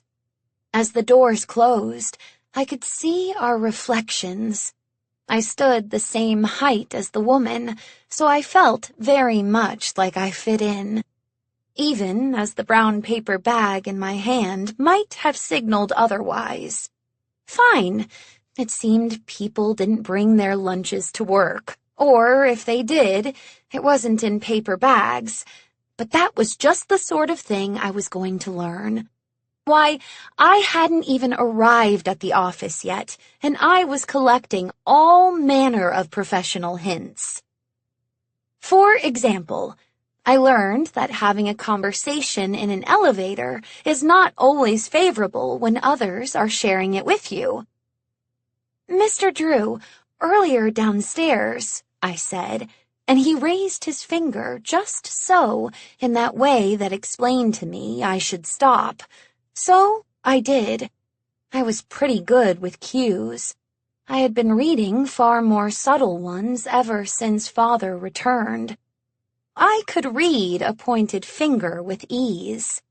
As the doors closed, I could see our reflections. I stood the same height as the woman, so I felt very much like I fit in, even as the brown paper bag in my hand might have signaled otherwise. Fine. It seemed people didn't bring their lunches to work, or if they did, it wasn't in paper bags. But that was just the sort of thing I was going to learn. Why, I hadn't even arrived at the office yet, and I was collecting all manner of professional hints. For example, I learned that having a conversation in an elevator is not always favorable when others are sharing it with you. "Mr. Drew, Earlier downstairs, I said, and he raised his finger just so, in that way that explained to me I should stop. So I did. I was pretty good with cues. I had been reading far more subtle ones ever since Father returned. I could read a pointed finger with ease.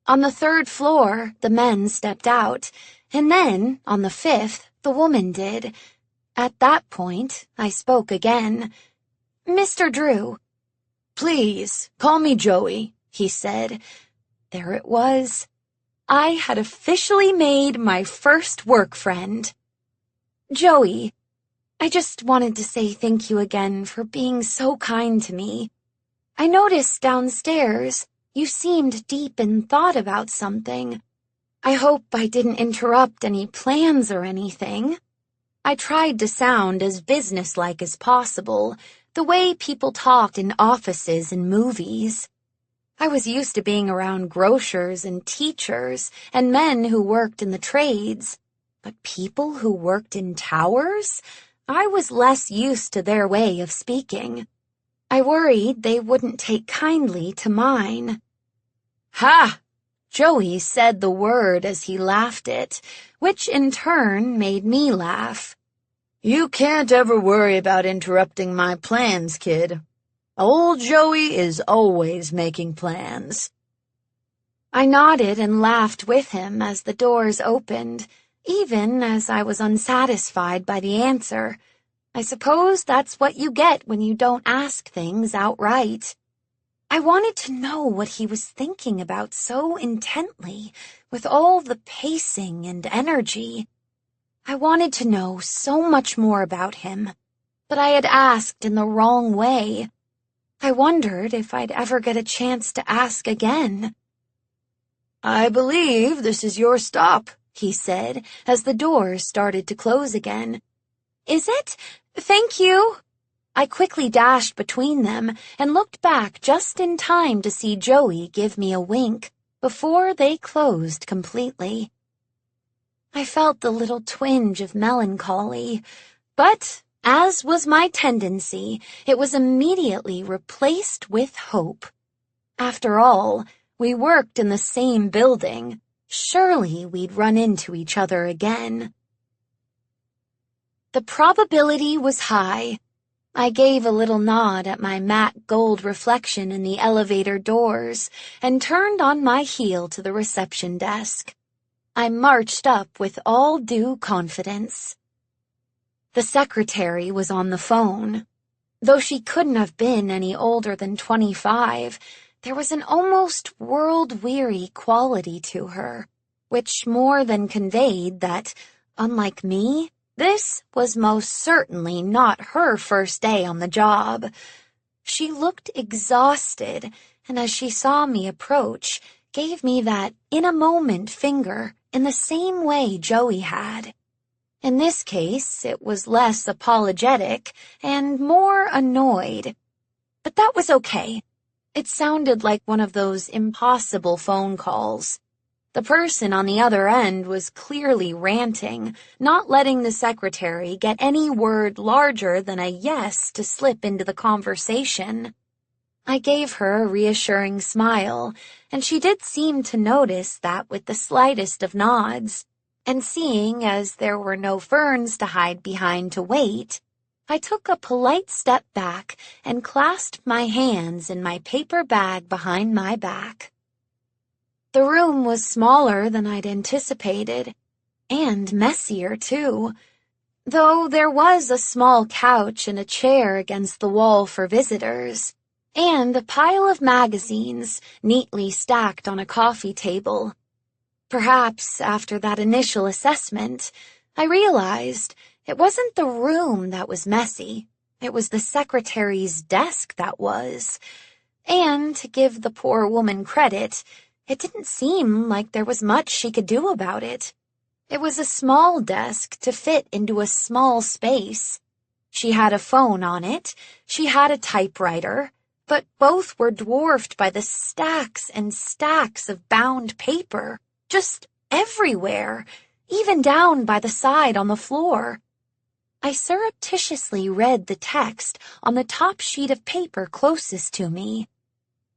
On the 3rd floor, the men stepped out, and then, on the 5th, the woman did. At that point, I spoke again. "Mr. Drew." "Please, call me Joey," he said. There it was. I had officially made my first work friend. "Joey, I just wanted to say thank you again for being so kind to me. I noticed downstairs you seemed deep in thought about something. I hope I didn't interrupt any plans or anything." I tried to sound as businesslike as possible, the way people talked in offices and movies. I was used to being around grocers and teachers and men who worked in the trades, but people who worked in towers? I was less used to their way of speaking. I worried they wouldn't take kindly to mine. "Ha!" Joey said the word as he laughed it, which in turn made me laugh. "You can't ever worry about interrupting my plans, kid. Old Joey is always making plans." I nodded and laughed with him as the doors opened, even as I was unsatisfied by the answer. I suppose that's what you get when you don't ask things outright. I wanted to know what he was thinking about so intently, with all the pacing and energy. I wanted to know so much more about him, but I had asked in the wrong way. I wondered if I'd ever get a chance to ask again. "I believe this is your stop," he said as the doors started to close again. "Is it? Thank you." I quickly dashed between them and looked back just in time to see Joey give me a wink before they closed completely. I felt the little twinge of melancholy, but, as was my tendency, it was immediately replaced with hope. After all, we worked in the same building. Surely we'd run into each other again. The probability was high. I gave a little nod at my matte gold reflection in the elevator doors and turned on my heel to the reception desk. I marched up with all due confidence. The secretary was on the phone. Though she couldn't have been any older than 25, there was an almost world-weary quality to her, which more than conveyed that, unlike me, this was most certainly not her first day on the job. She looked exhausted, and as she saw me approach, gave me that in-a-moment finger in the same way Joey had. In this case, it was less apologetic and more annoyed. But that was okay. It sounded like one of those impossible phone calls. The person on the other end was clearly ranting, not letting the secretary get any word larger than a yes to slip into the conversation. I gave her a reassuring smile, and she did seem to notice that with the slightest of nods. And seeing as there were no ferns to hide behind to wait, I took a polite step back and clasped my hands in my paper bag behind my back. The room was smaller than I'd anticipated, and messier, too. Though there was a small couch and a chair against the wall for visitors, and a pile of magazines neatly stacked on a coffee table. Perhaps after that initial assessment, I realized it wasn't the room that was messy. It was the secretary's desk that was. And to give the poor woman credit, it didn't seem like there was much she could do about it. It was a small desk to fit into a small space. She had a phone on it, she had a typewriter, but both were dwarfed by the stacks and stacks of bound paper, just everywhere, even down by the side on the floor. I surreptitiously read the text on the top sheet of paper closest to me.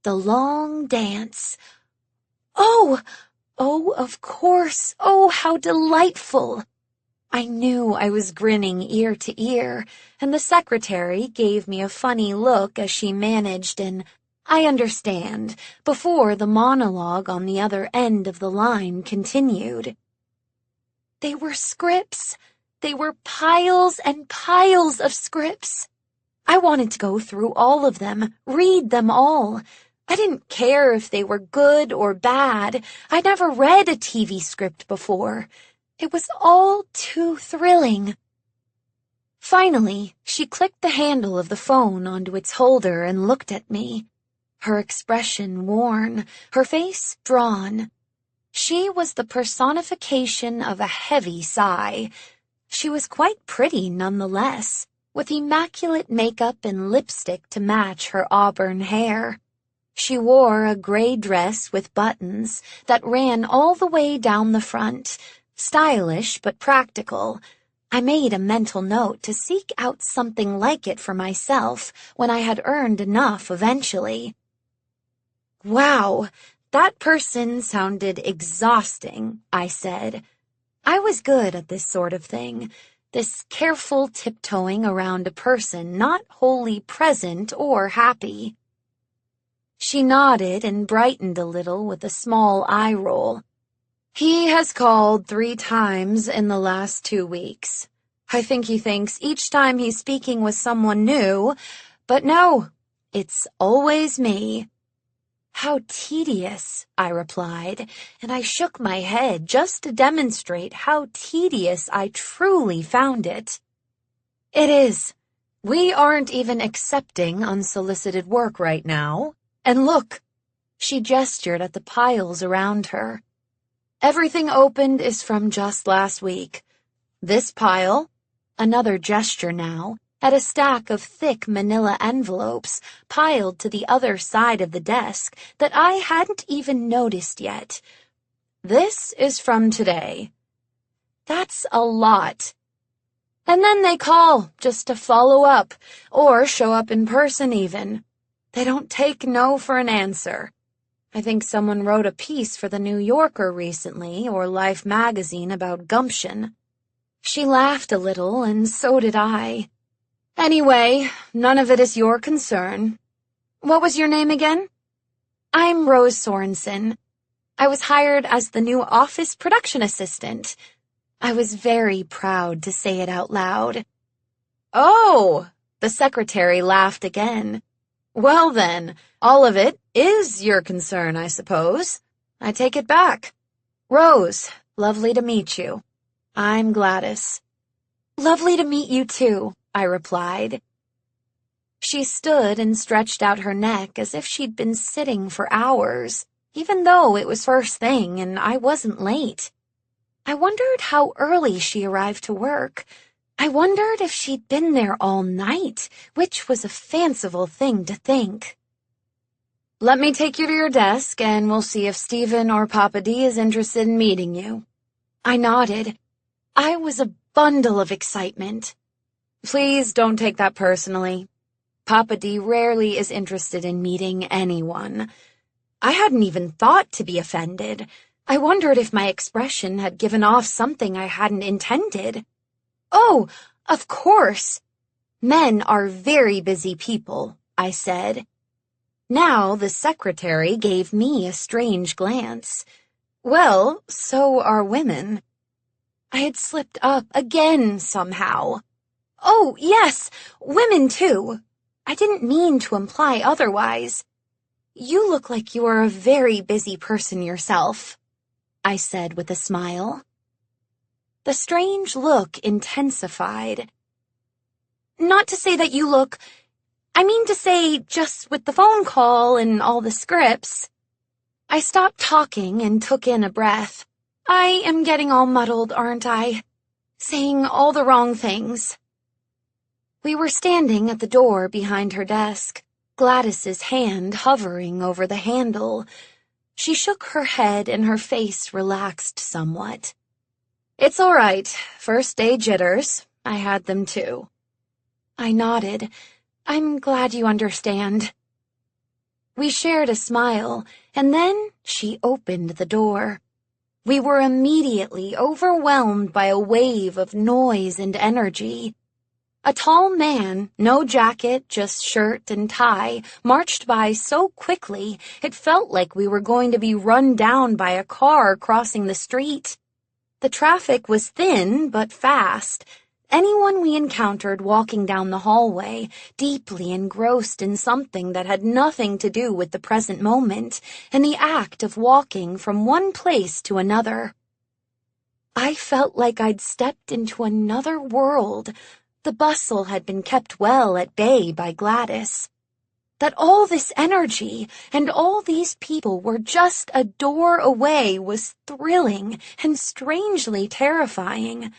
The long dance. Oh, of course. Oh, how delightful. I knew I was grinning ear to ear, and the secretary gave me a funny look as she managed an "I understand" before the monologue on the other end of the line continued. They were scripts. They were piles and piles of scripts. I wanted to go through all of them, read them all. I didn't care if they were good or bad. I'd never read a TV script before. It was all too thrilling. Finally, she clicked the handle of the phone onto its holder and looked at me. Her expression worn, her face drawn. She was the personification of a heavy sigh. She was quite pretty nonetheless, with immaculate makeup and lipstick to match her auburn hair. She wore a gray dress with buttons that ran all the way down the front, stylish but practical. I made a mental note to seek out something like it for myself when I had earned enough eventually. Wow, that person sounded exhausting, I said. I was good at this sort of thing, this careful tiptoeing around a person not wholly present or happy. She nodded and brightened a little with a small eye roll. He has called 3 times in the last 2 weeks. I think he thinks each time he's speaking with someone new, but no, it's always me. How tedious, I replied, and I shook my head just to demonstrate how tedious I truly found it. It is. We aren't even accepting unsolicited work right now. And look, she gestured at the piles around her. Everything opened is from just last week. This pile, another gesture now, at a stack of thick manila envelopes piled to the other side of the desk that I hadn't even noticed yet. This is from today. That's a lot. And then they call just to follow up, or show up in person even. They don't take no for an answer. I think someone wrote a piece for the New Yorker recently, or Life magazine, about gumption. She laughed a little, and so did I. Anyway, none of it is your concern. What was your name again? I'm Rose Sorensen. I was hired as the new office production assistant. I was very proud to say it out loud. Oh, the secretary laughed again. Well then, all of it is your concern, I suppose. I take it back. Rose, lovely to meet you. I'm Gladys. Lovely to meet you too, I replied. She stood and stretched out her neck as if she'd been sitting for hours, even though it was first thing and I wasn't late. I wondered how early she arrived to work. I wondered if she'd been there all night, which was a fanciful thing to think. Let me take you to your desk, and we'll see if Stephen or Papa D is interested in meeting you. I nodded. I was a bundle of excitement. Please don't take that personally. Papa D rarely is interested in meeting anyone. I hadn't even thought to be offended. I wondered if my expression had given off something I hadn't intended. Oh, of course. Men are very busy people, I said. Now the secretary gave me a strange glance. Well, so are women. I had slipped up again somehow. Oh, yes, women too. I didn't mean to imply otherwise. You look like you are a very busy person yourself, I said with a smile. The strange look intensified. Not to say that you look... I mean to say, just with the phone call and all the scripts. I stopped talking and took in a breath. I am getting all muddled, aren't I? Saying all the wrong things. We were standing at the door behind her desk, Gladys's hand hovering over the handle. She shook her head and her face relaxed somewhat. It's all right. First day jitters. I had them too. I nodded. I'm glad you understand. We shared a smile, and then she opened the door. We were immediately overwhelmed by a wave of noise and energy. A tall man, no jacket, just shirt and tie, marched by so quickly it felt like we were going to be run down by a car crossing the street. The traffic was thin but fast. Anyone we encountered walking down the hallway, deeply engrossed in something that had nothing to do with the present moment, and the act of walking from one place to another. I felt like I'd stepped into another world. The bustle had been kept well at bay by Gladys. That all this energy and all these people were just a door away was thrilling and strangely terrifying.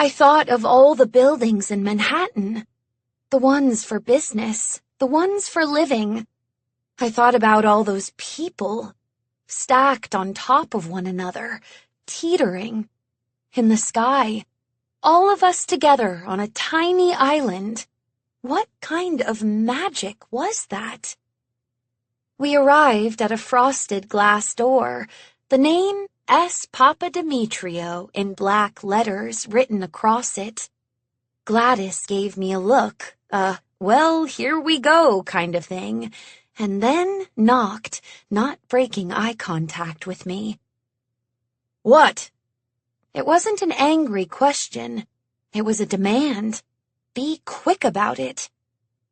I thought of all the buildings in Manhattan, the ones for business, the ones for living. I thought about all those people, stacked on top of one another, teetering. In the sky, all of us together on a tiny island. What kind of magic was that? We arrived at a frosted glass door, the name S. Papa Demetrio in black letters written across it. Gladys gave me a look, well, here we go kind of thing, and then knocked, not breaking eye contact with me. What? It wasn't an angry question. It was a demand. Be quick about it.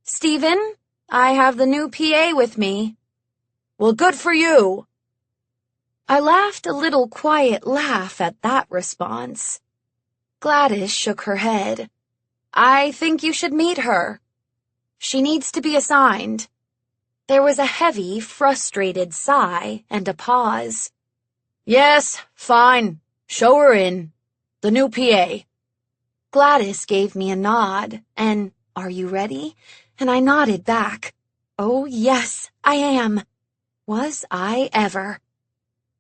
Stephen, I have the new PA with me. Well, good for you. I laughed a little quiet laugh at that response. Gladys shook her head. I think you should meet her. She needs to be assigned. There was a heavy, frustrated sigh and a pause. Yes, fine. Show her in. The new PA. Gladys gave me a nod, and, are you ready? And I nodded back. Oh, yes, I am. Was I ever?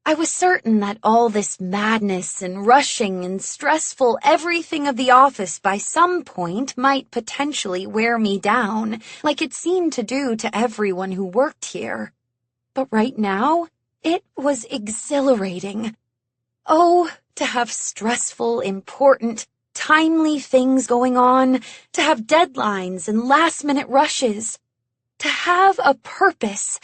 I was certain that all this madness and rushing and stressful everything of the office by some point might potentially wear me down, like it seemed to do to everyone who worked here. But right now, it was exhilarating. Oh, to have stressful, important, timely things going on, to have deadlines and last-minute rushes, to have a purpose.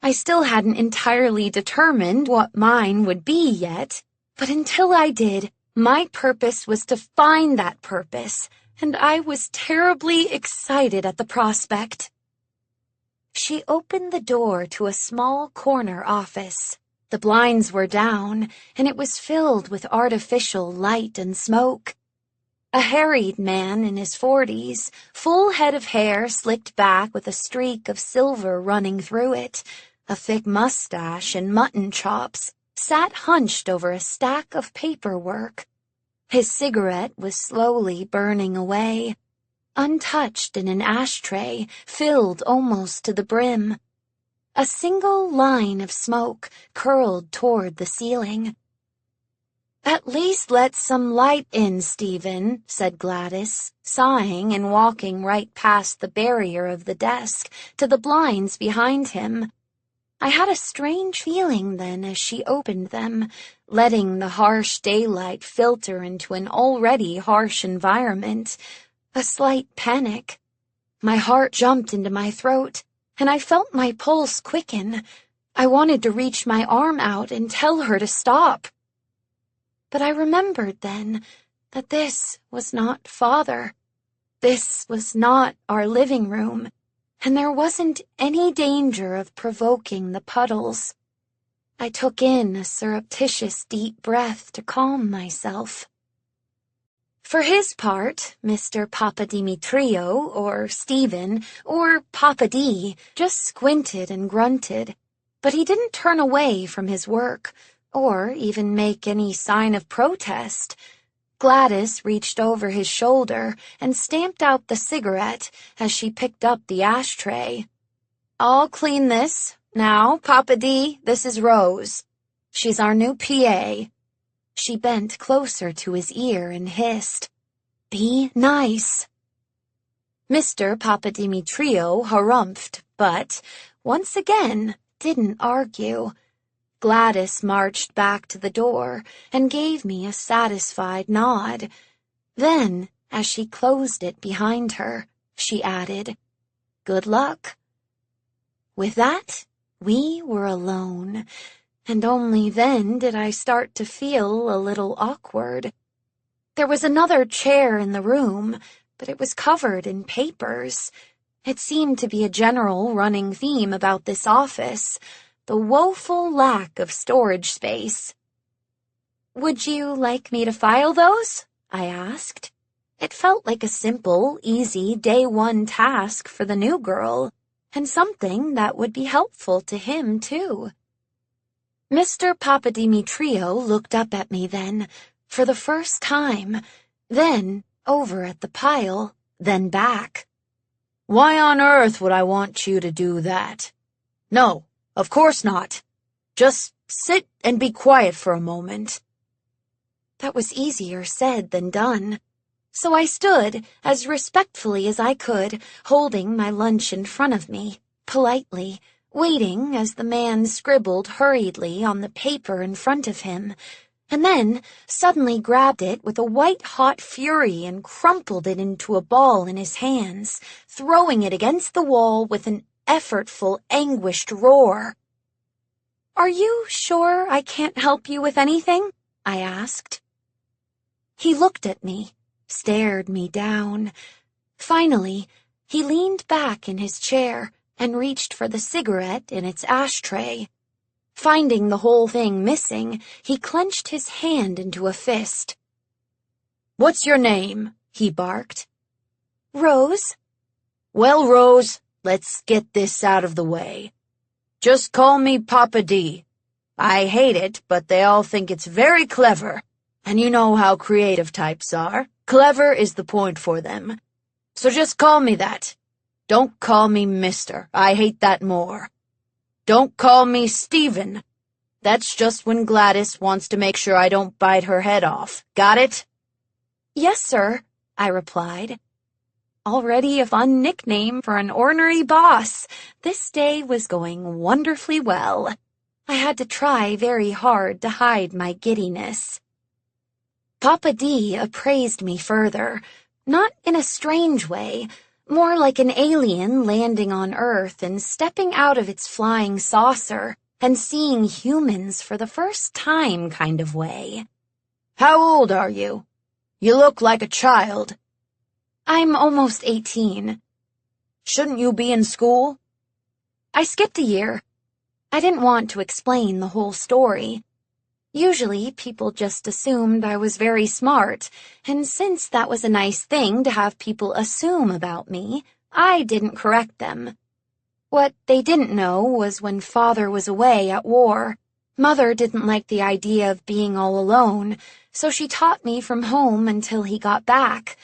I still hadn't entirely determined what mine would be yet, but until I did, my purpose was to find that purpose, and I was terribly excited at the prospect. She opened the door to a small corner office. The blinds were down, and it was filled with artificial light and smoke. A harried man in his 40s, full head of hair slicked back with a streak of silver running through it, a thick mustache and mutton chops, sat hunched over a stack of paperwork. His cigarette was slowly burning away, untouched in an ashtray filled almost to the brim. A single line of smoke curled toward the ceiling. At least let some light in, Stephen, said Gladys, sighing and walking right past the barrier of the desk to the blinds behind him. I had a strange feeling then as she opened them, letting the harsh daylight filter into an already harsh environment. A slight panic. My heart jumped into my throat, and I felt my pulse quicken. I wanted to reach my arm out and tell her to stop. But I remembered then that this was not Father. This was not our living room, and there wasn't any danger of provoking the puddles. I took in a surreptitious deep breath to calm myself. For his part, Mr. Papa Demetrio, or Stephen, or Papa D, just squinted and grunted, but he didn't turn away from his work, or even make any sign of protest. Gladys reached over his shoulder and stamped out the cigarette as she picked up the ashtray. I'll clean this. Now, Papa D, this is Rose. She's our new PA. She bent closer to his ear and hissed. Be nice. Mr. Papadimitriou harumphed, but, once again, didn't argue. Gladys marched back to the door and gave me a satisfied nod. Then, as she closed it behind her, she added, "Good luck." With that, we were alone, and only then did I start to feel a little awkward. There was another chair in the room, but it was covered in papers. It seemed to be a general running theme about this office, the woeful lack of storage space. "Would you like me to file those?" I asked. It felt like a simple, easy day-one task for the new girl, and something that would be helpful to him, too. Mr. Papadimitriou looked up at me then, for the first time, then over at the pile, then back. "Why on earth would I want you to do that? No, of course not. Just sit and be quiet for a moment." That was easier said than done. So I stood as respectfully as I could, holding my lunch in front of me, politely, waiting as the man scribbled hurriedly on the paper in front of him, and then suddenly grabbed it with a white-hot fury and crumpled it into a ball in his hands, throwing it against the wall with an effortful, anguished roar. "Are you sure I can't help you with anything?" I asked. He looked at me, stared me down. Finally, he leaned back in his chair and reached for the cigarette in its ashtray. Finding the whole thing missing, he clenched his hand into a fist. "What's your name?" he barked. "Rose." "Well, Rose, let's get this out of the way. Just call me Papa D. I hate it, but they all think it's very clever. And you know how creative types are. Clever is the point for them. So just call me that. Don't call me Mister. I hate that more. Don't call me Stephen. That's just when Gladys wants to make sure I don't bite her head off. Got it?" "Yes, sir," I replied. Already a fun nickname for an ornery boss. This day was going wonderfully well. I had to try very hard to hide my giddiness. Papa D appraised me further, not in a strange way, more like an alien landing on Earth and stepping out of its flying saucer and seeing humans for the first time kind of way. "How old are you? You look like a child." "I'm almost 18. "Shouldn't you be in school?" "I skipped a year. I didn't want to explain the whole story. Usually, people just assumed I was very smart, and since that was a nice thing to have people assume about me, I didn't correct them. What they didn't know was when Father was away at war, Mother didn't like the idea of being all alone, so she taught me from home until he got back.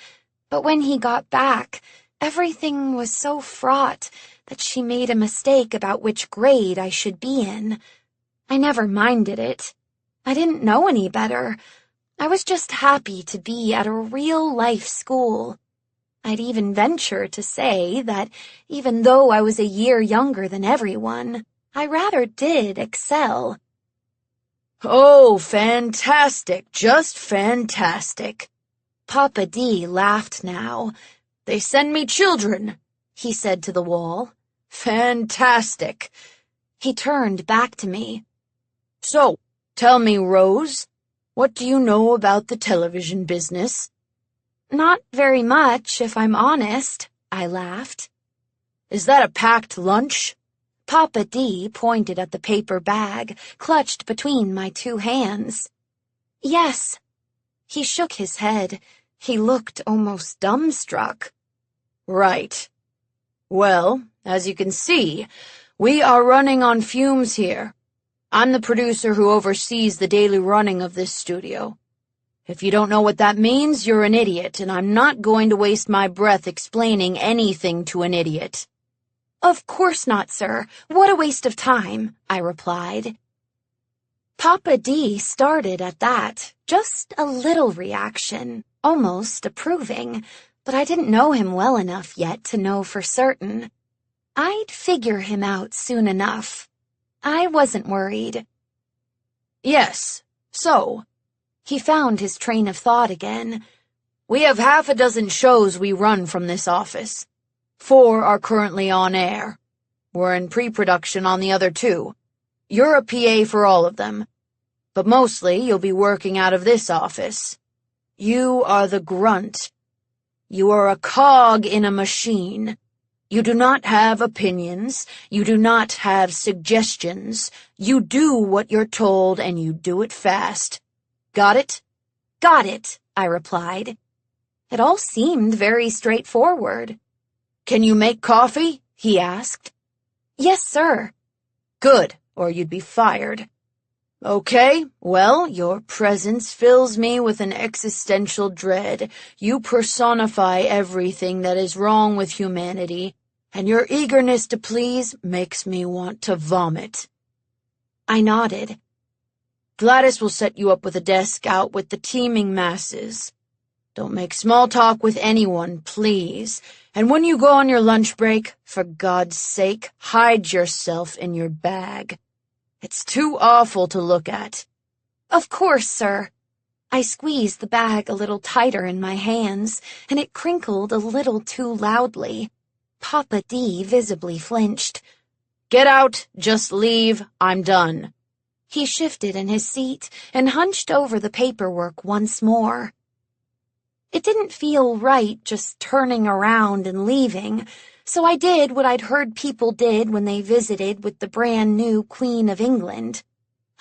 But when he got back, everything was so fraught that she made a mistake about which grade I should be in. I never minded it. I didn't know any better. I was just happy to be at a real-life school. I'd even venture to say that even though I was a year younger than everyone, I rather did excel. "Oh, fantastic, just fantastic." Papa D laughed now. "They send me children," he said to the wall. "Fantastic." He turned back to me. "So, tell me, Rose, what do you know about the television business?" "Not very much, if I'm honest," I laughed. "Is that a packed lunch?" Papa D pointed at the paper bag, clutched between my two hands. "Yes." He shook his head. He looked almost dumbstruck. "Right. Well, as you can see, we are running on fumes here. I'm the producer who oversees the daily running of this studio. If you don't know what that means, you're an idiot, and I'm not going to waste my breath explaining anything to an idiot." "Of course not, sir. What a waste of time," I replied. Papa D started at that, just a little reaction, almost approving, but I didn't know him well enough yet to know for certain. I'd figure him out soon enough. I wasn't worried. Yes, so, he found his train of thought again. We have half a dozen shows we run from this office. 4 are currently on air. We're in pre-production on the other 2. You're a PA for all of them. But mostly you'll be working out of this office. You are the grunt. You are a cog in a machine. You do not have opinions. You do not have suggestions. You do what you're told and you do it fast. Got it? Got it, I replied. It all seemed very straightforward. Can you make coffee? He asked. Yes, sir. Good, or you'd be fired. Okay, well, your presence fills me with an existential dread. You personify everything that is wrong with humanity, and your eagerness to please makes me want to vomit. I nodded. Gladys will set you up with a desk out with the teeming masses. Don't make small talk with anyone, please. And when you go on your lunch break, for God's sake, hide yourself in your bag. It's too awful to look at. Of course, sir. I squeezed the bag a little tighter in my hands, and it crinkled a little too loudly. Papa D visibly flinched. Get out, just leave, I'm done. He shifted in his seat and hunched over the paperwork once more. It didn't feel right just turning around and leaving, so I did what I'd heard people did when they visited with the brand new Queen of England.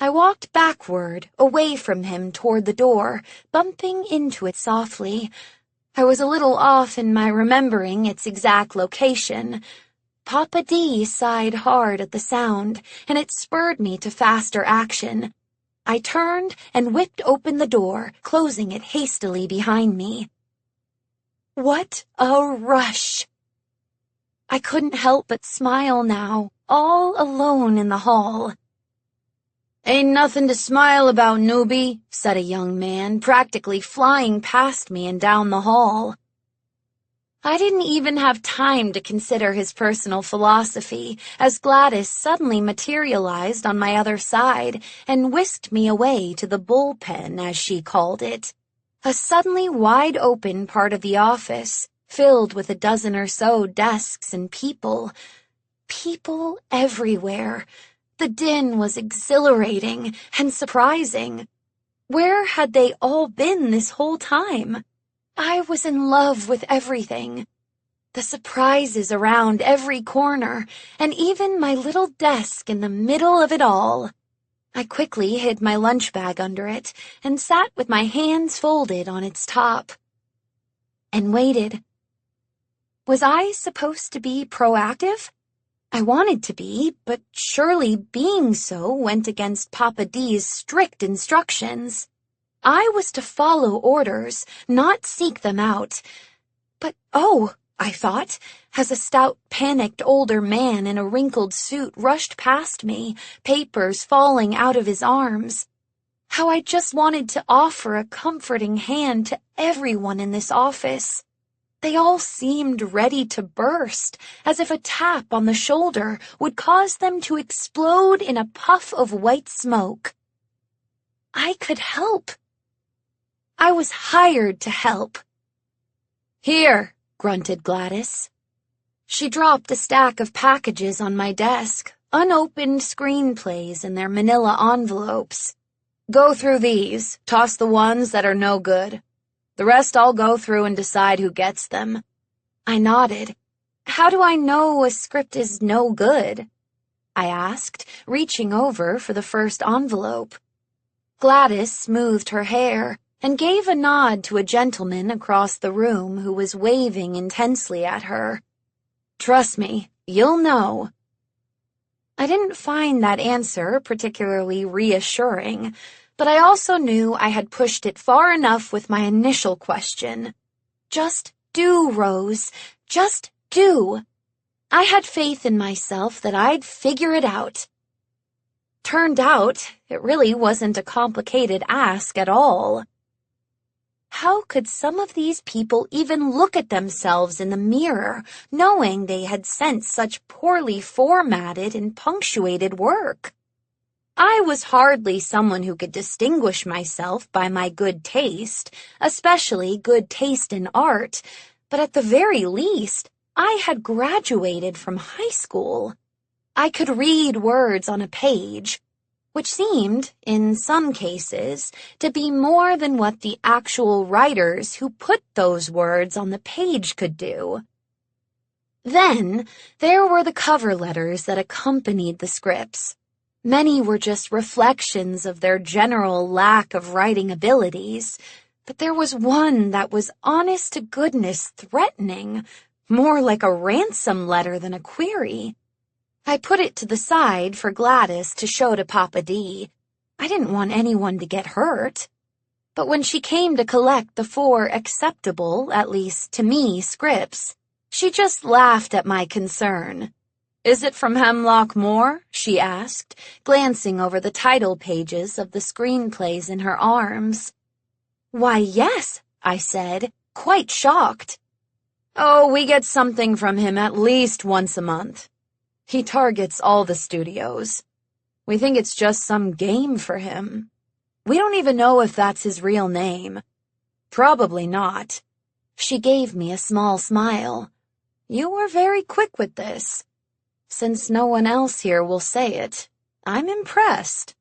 I walked backward, away from him toward the door, bumping into it softly. I was a little off in my remembering its exact location. Papa D sighed hard at the sound, and it spurred me to faster action. I turned and whipped open the door, closing it hastily behind me. What a rush! I couldn't help but smile now, all alone in the hall. Ain't nothing to smile about, newbie, said a young man, practically flying past me and down the hall. I didn't even have time to consider his personal philosophy, as Gladys suddenly materialized on my other side and whisked me away to the bullpen, as she called it, a suddenly wide-open part of the office, filled with a dozen or so desks and people. People everywhere. The din was exhilarating and surprising. Where had they all been this whole time? I was in love with everything. The surprises around every corner, and even my little desk in the middle of it all. I quickly hid my lunch bag under it and sat with my hands folded on its top. And waited. Was I supposed to be proactive? I wanted to be, but surely being so went against Papa D's strict instructions. I was to follow orders, not seek them out. But, oh, I thought, as a stout, panicked older man in a wrinkled suit rushed past me, papers falling out of his arms. How I just wanted to offer a comforting hand to everyone in this office. They all seemed ready to burst, as if a tap on the shoulder would cause them to explode in a puff of white smoke. I could help. I was hired to help. Here, grunted Gladys. She dropped a stack of packages on my desk, unopened screenplays in their manila envelopes. Go through these, toss the ones that are no good. The rest I'll go through and decide who gets them. I nodded. How do I know a script is no good? I asked, reaching over for the first envelope. Gladys smoothed her hair and gave a nod to a gentleman across the room who was waving intensely at her. Trust me, you'll know. I didn't find that answer particularly reassuring, but I also knew I had pushed it far enough with my initial question. Just do, Rose. Just do. I had faith in myself that I'd figure it out. Turned out, it really wasn't a complicated ask at all. How could some of these people even look at themselves in the mirror, knowing they had sent such poorly formatted and punctuated work? I was hardly someone who could distinguish myself by my good taste, especially good taste in art, but at the very least, I had graduated from high school. I could read words on a page, which seemed, in some cases, to be more than what the actual writers who put those words on the page could do. Then, there were the cover letters that accompanied the scripts. Many were just reflections of their general lack of writing abilities, but there was one that was honest to goodness threatening, more like a ransom letter than a query. I put it to the side for Gladys to show to Papa D. I didn't want anyone to get hurt. But when she came to collect the 4 acceptable, at least to me, scripts, she just laughed at my concern. "Is it from Hemlock Moor?" she asked, glancing over the title pages of the screenplays in her arms. "Why, yes," I said, quite shocked. "Oh, we get something from him at least once a month. He targets all the studios. We think it's just some game for him. We don't even know if that's his real name. Probably not." She gave me a small smile. "You were very quick with this. Since no one else here will say it, I'm impressed."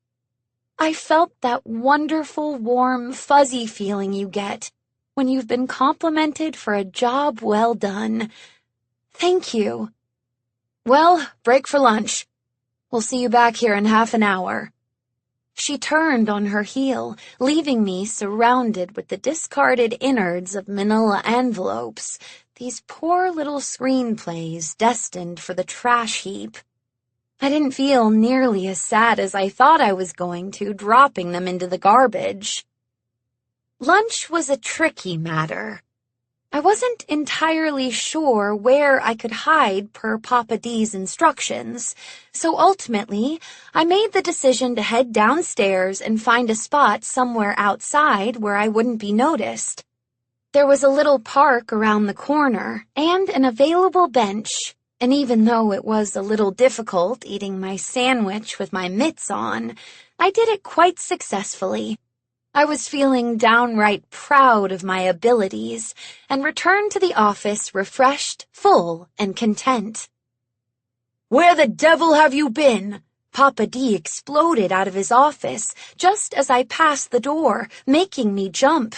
I felt that wonderful, warm, fuzzy feeling you get when you've been complimented for a job well done. Thank you. "Well, break for lunch. We'll see you back here in half an hour." She turned on her heel, leaving me surrounded with the discarded innards of manila envelopes, these poor little screenplays destined for the trash heap. I didn't feel nearly as sad as I thought I was going to, dropping them into the garbage. Lunch was a tricky matter. I wasn't entirely sure where I could hide per Papa D's instructions, so ultimately I made the decision to head downstairs and find a spot somewhere outside where I wouldn't be noticed. There was a little park around the corner and an available bench, and even though it was a little difficult eating my sandwich with my mitts on, I did it quite successfully. I was feeling downright proud of my abilities and returned to the office refreshed, full, and content. "Where the devil have you been?" Papa D exploded out of his office just as I passed the door, making me jump.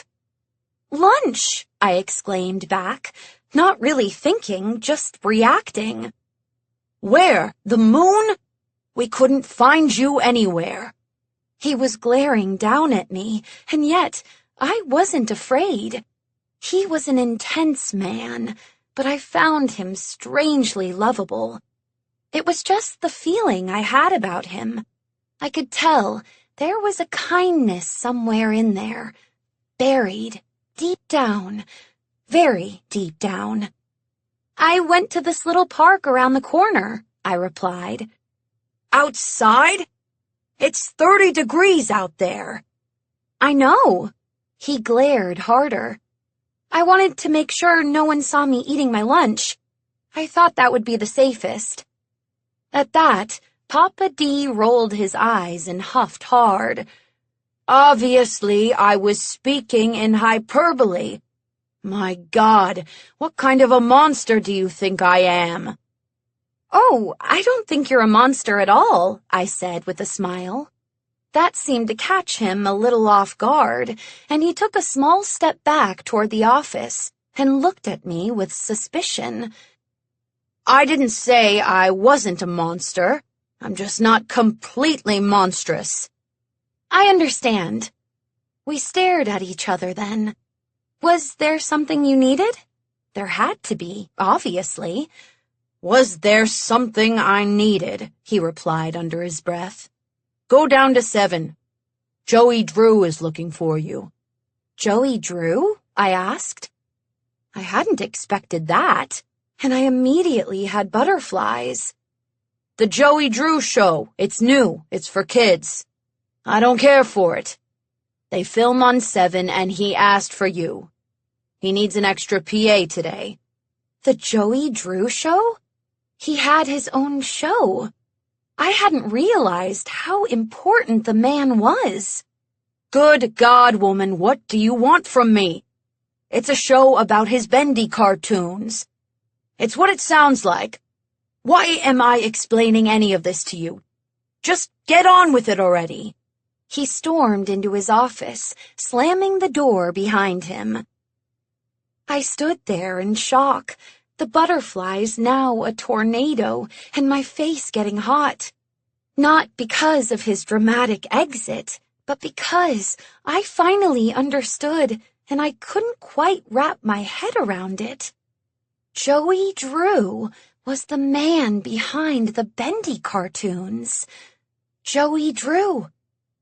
"Lunch!" I exclaimed back, not really thinking, just reacting. "Where? The moon? We couldn't find you anywhere." He was glaring down at me, and yet I wasn't afraid. He was an intense man, but I found him strangely lovable. It was just the feeling I had about him. I could tell there was a kindness somewhere in there, buried, deep down, very deep down. "I went to this little park around the corner," I replied. "Outside? It's 30 degrees out there." "I know." He glared harder. "I wanted to make sure no one saw me eating my lunch. I thought that would be the safest." At that, Papa D rolled his eyes and huffed hard. "Obviously, I was speaking in hyperbole. My God, what kind of a monster do you think I am?" "Oh, I don't think you're a monster at all," I said with a smile. That seemed to catch him a little off guard, and he took a small step back toward the office and looked at me with suspicion. "I didn't say I wasn't a monster. I'm just not completely monstrous." "I understand." We stared at each other then. Was there something you needed? There had to be, obviously. "Was there something I needed?" he replied under his breath. "Go down to 7. Joey Drew is looking for you." "Joey Drew?" I asked. I hadn't expected that, and I immediately had butterflies. The Joey Drew Show. It's new. It's for kids. I don't care for it. They film on 7 and he asked for you. He needs an extra PA today. The Joey Drew Show? He had his own show. I hadn't realized how important the man was. Good God, woman, what do you want from me? It's a show about his Bendy cartoons. It's what it sounds like. Why am I explaining any of this to you? Just get on with it already. He stormed into his office, slamming the door behind him. I stood there in shock, the butterflies now a tornado, and my face getting hot. Not because of his dramatic exit, but because I finally understood, and I couldn't quite wrap my head around it. Joey Drew was the man behind the Bendy cartoons. Joey Drew,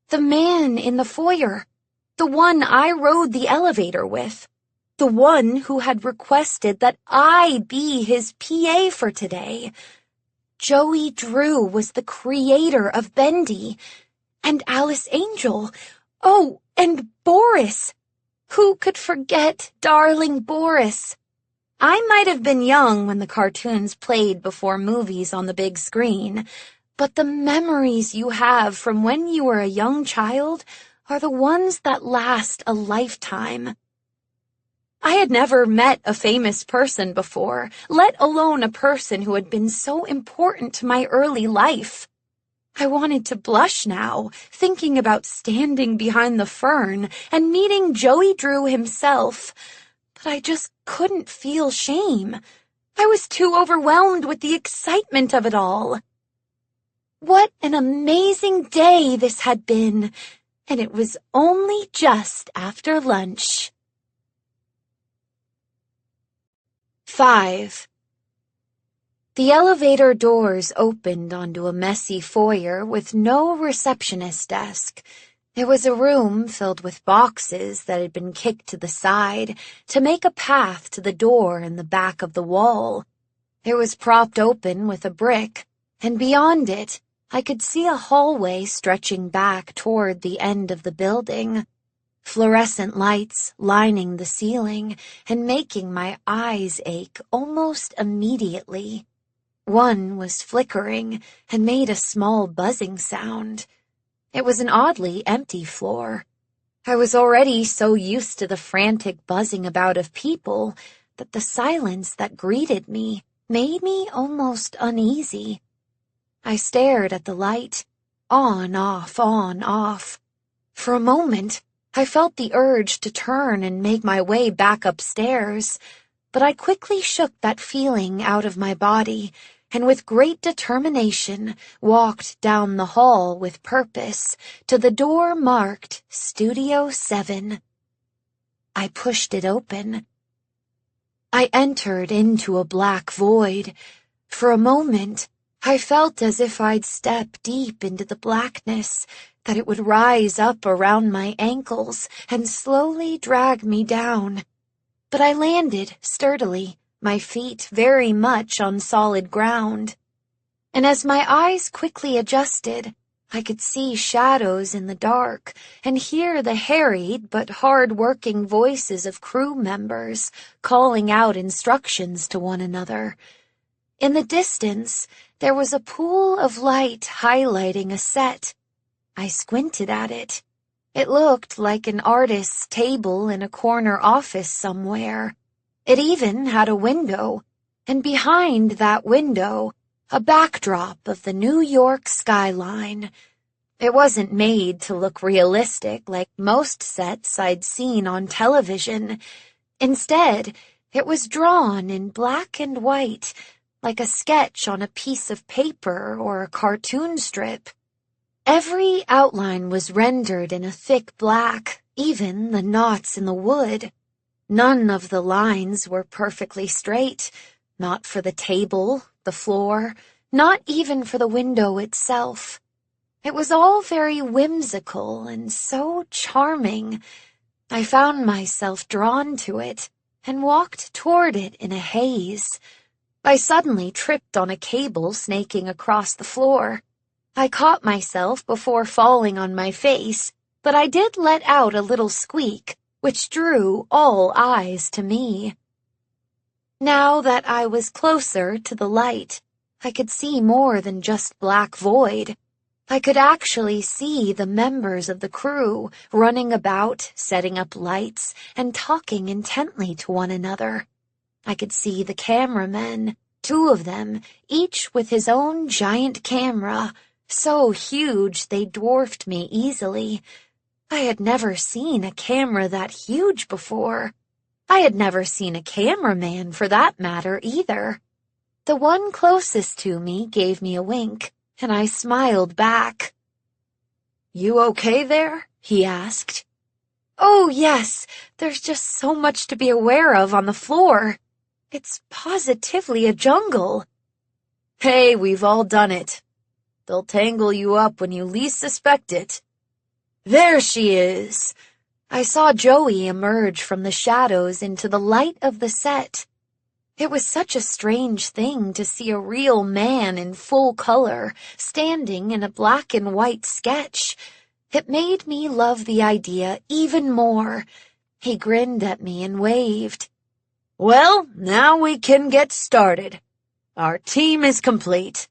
the man in the foyer, the one I rode the elevator with, the one who had requested that I be his PA for today. Joey Drew was the creator of Bendy, and Alice Angel. Oh, and Boris. Who could forget darling Boris? I might have been young when the cartoons played before movies on the big screen, but the memories you have from when you were a young child are the ones that last a lifetime. I had never met a famous person before, let alone a person who had been so important to my early life. I wanted to blush now, thinking about standing behind the fern and meeting Joey Drew himself, but I just couldn't feel shame. I was too overwhelmed with the excitement of it all. What an amazing day this had been, and it was only just after lunch. 5. The elevator doors opened onto a messy foyer with no receptionist desk. There was a room filled with boxes that had been kicked to the side to make a path to the door in the back of the wall. It was propped open with a brick, and beyond it, I could see a hallway stretching back toward the end of the building. Fluorescent lights lining the ceiling and making my eyes ache almost immediately. One was flickering and made a small buzzing sound. It was an oddly empty floor. I was already so used to the frantic buzzing about of people that the silence that greeted me made me almost uneasy. I stared at the light, on, off. For a moment, I felt the urge to turn and make my way back upstairs, but I quickly shook that feeling out of my body and with great determination walked down the hall with purpose to the door marked Studio 7. I pushed it open. I entered into a black void. For a moment, I felt as if I'd step deep into the blackness, that it would rise up around my ankles and slowly drag me down. But I landed sturdily, my feet very much on solid ground. And as my eyes quickly adjusted, I could see shadows in the dark and hear the harried but hard-working voices of crew members calling out instructions to one another. In the distance, there was a pool of light highlighting a set. I squinted at it. It looked like an artist's table in a corner office somewhere. It even had a window, and behind that window, a backdrop of the New York skyline. It wasn't made to look realistic like most sets I'd seen on television. Instead, it was drawn in black and white, like a sketch on a piece of paper or a cartoon strip. Every outline was rendered in a thick black, even the knots in the wood. None of the lines were perfectly straight, not for the table, the floor, not even for the window itself. It was all very whimsical and so charming. I found myself drawn to it and walked toward it in a haze. I suddenly tripped on a cable snaking across the floor. I caught myself before falling on my face, but I did let out a little squeak, which drew all eyes to me. Now that I was closer to the light, I could see more than just black void. I could actually see the members of the crew running about, setting up lights, and talking intently to one another. I could see the cameramen, 2 of them, each with his own giant camera, so huge they dwarfed me easily. I had never seen a camera that huge before. I had never seen a cameraman for that matter either. The one closest to me gave me a wink, and I smiled back. "You okay there?" he asked. "Oh, yes, there's just so much to be aware of on the floor. It's positively a jungle." "Hey, we've all done it. They'll tangle you up when you least suspect it." "There she is!" I saw Joey emerge from the shadows into the light of the set. It was such a strange thing to see a real man in full color standing in a black and white sketch. It made me love the idea even more. He grinned at me and waved. "Well, now we can get started. Our team is complete."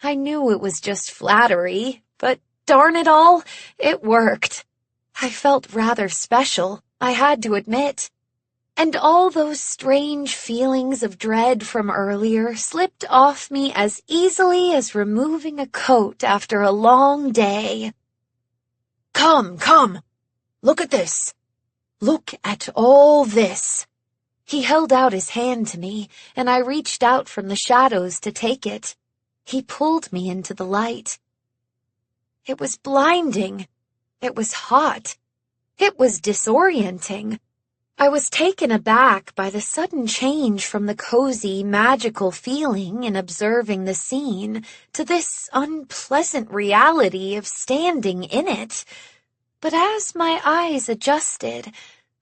I knew it was just flattery, but darn it all, it worked. I felt rather special, I had to admit. And all those strange feelings of dread from earlier slipped off me as easily as removing a coat after a long day. Come, look at this. Look at all this." He held out his hand to me, and I reached out from the shadows to take it. He pulled me into the light. It was blinding. It was hot. It was disorienting. I was taken aback by the sudden change from the cozy, magical feeling in observing the scene to this unpleasant reality of standing in it. But as my eyes adjusted,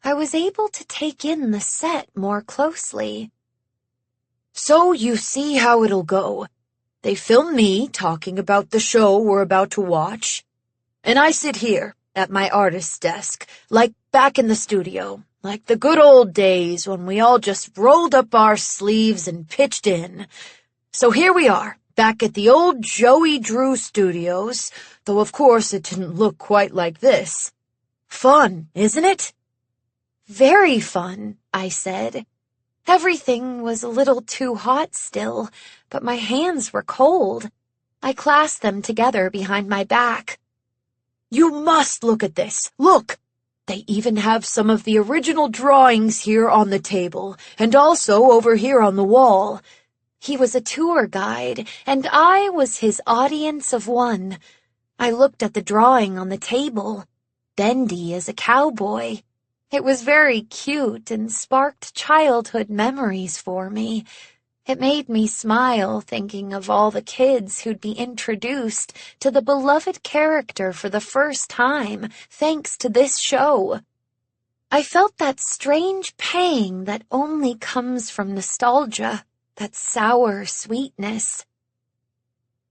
I was able to take in the set more closely. "So you see how it'll go. They film me talking about the show we're about to watch, and I sit here at my artist's desk, like back in the studio, like the good old days when we all just rolled up our sleeves and pitched in. So here we are, back at the old Joey Drew studios, though of course it didn't look quite like this. Fun, isn't it?" "Very fun," I said. Everything was a little too hot still, but my hands were cold. I clasped them together behind my back. "You must look at this. Look! They even have some of the original drawings here on the table, and also over here on the wall." He was a tour guide, and I was his audience of one. I looked at the drawing on the table. Bendy as a cowboy. It was very cute and sparked childhood memories for me. It made me smile thinking of all the kids who'd be introduced to the beloved character for the first time, thanks to this show. I felt that strange pang that only comes from nostalgia, that sour sweetness.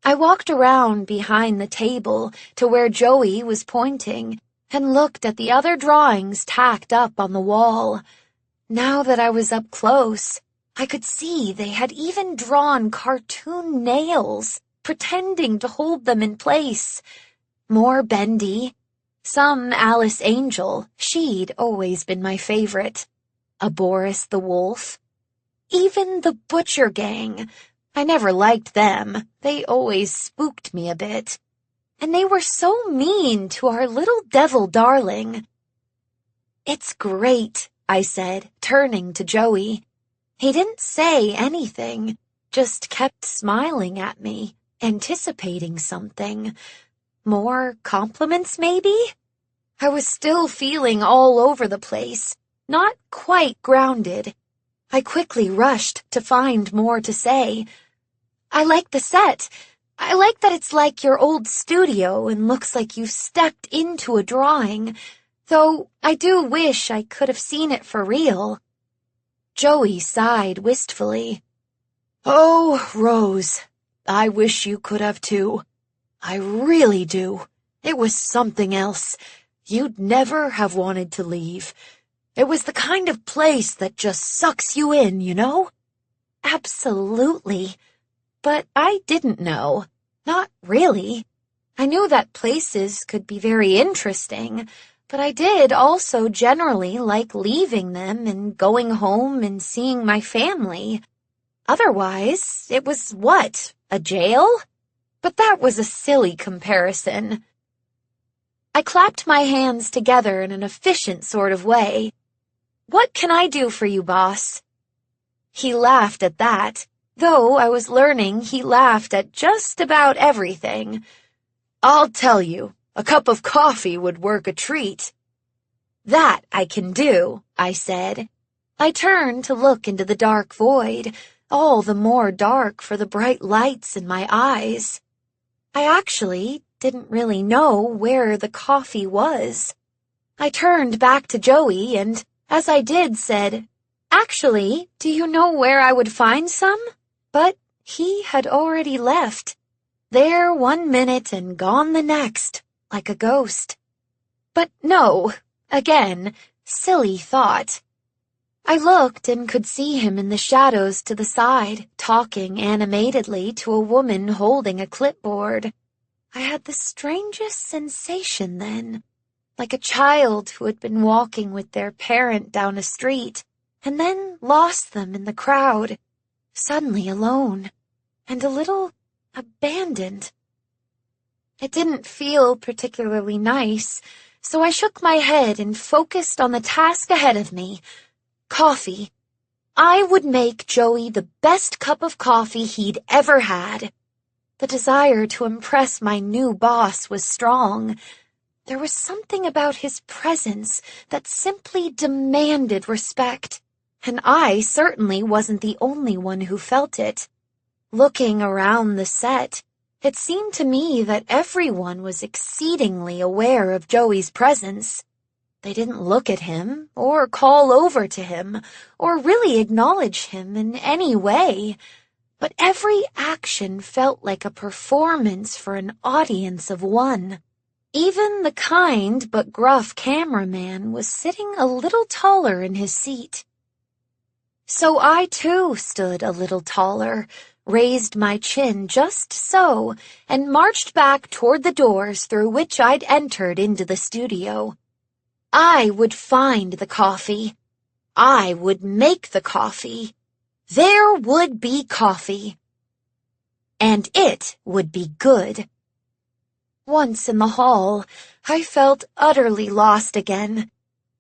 I walked around behind the table to where Joey was pointing and looked at the other drawings tacked up on the wall. Now that I was up close, I could see they had even drawn cartoon nails, pretending to hold them in place. More Bendy. Some Alice Angel, she'd always been my favorite. A Boris the Wolf. Even the Butcher Gang. I never liked them. They always spooked me a bit. And they were so mean to our little devil darling. "It's great," I said, turning to Joey. He didn't say anything, just kept smiling at me, anticipating something. More compliments, maybe? I was still feeling all over the place, not quite grounded. I quickly rushed to find more to say. "I like the set. I like that it's like your old studio and looks like you stepped into a drawing, though I do wish I could have seen it for real." Joey sighed wistfully. Oh, Rose, I wish you could have too. I really do. It was something else. You'd never have wanted to leave. It was the kind of place that just sucks you in, you know? Absolutely. But I didn't know. Not really. I knew that places could be very interesting, but I did also generally like leaving them and going home and seeing my family. Otherwise, it was what? A jail? But that was a silly comparison. I clapped my hands together in an efficient sort of way. What can I do for you, boss? He laughed at that, though I was learning he laughed at just about everything. I'll tell you, a cup of coffee would work a treat. That I can do, I said. I turned to look into the dark void, all the more dark for the bright lights in my eyes. I actually didn't really know where the coffee was. I turned back to Joey and, as I did, said, "Actually, do you know where I would find some?" But he had already left. There 1 minute and gone the next, like a ghost. But no, again, silly thought. I looked and could see him in the shadows to the side, talking animatedly to a woman holding a clipboard. I had the strangest sensation then, like a child who had been walking with their parent down a street and then lost them in the crowd, suddenly alone, and a little abandoned. It didn't feel particularly nice, so I shook my head and focused on the task ahead of me. Coffee. I would make Joey the best cup of coffee he'd ever had. The desire to impress my new boss was strong. There was something about his presence that simply demanded respect, and I certainly wasn't the only one who felt it. Looking around the set, it seemed to me that everyone was exceedingly aware of Joey's presence. They didn't look at him, or call over to him, or really acknowledge him in any way, but every action felt like a performance for an audience of one. Even the kind but gruff cameraman was sitting a little taller in his seat. So I too stood a little taller, raised my chin just so, and marched back toward the doors through which I'd entered into the studio. I would find the coffee. I would make the coffee. There would be coffee. And it would be good. Once in the hall, I felt utterly lost again.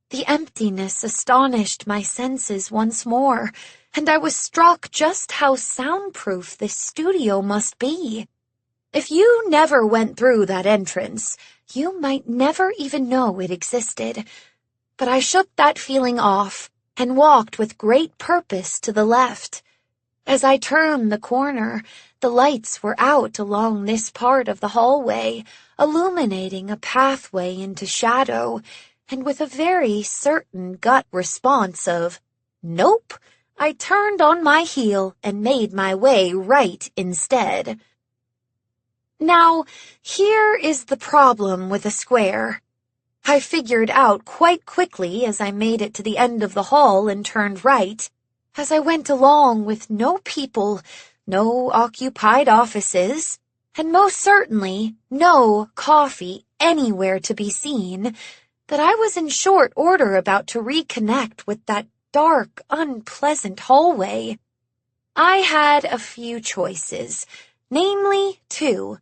The emptiness astonished my senses once more, and I was struck just how soundproof this studio must be. If you never went through that entrance, you might never even know it existed. But I shook that feeling off and walked with great purpose to the left. As I turned the corner, the lights were out along this part of the hallway, illuminating a pathway into shadow, and with a very certain gut response of, "Nope," I turned on my heel and made my way right instead. Now, here is the problem with a square. I figured out quite quickly as I made it to the end of the hall and turned right, as I went along with no people, no occupied offices, and most certainly no coffee anywhere to be seen, that I was in short order about to reconnect with that dark, unpleasant hallway. I had a few choices, namely two.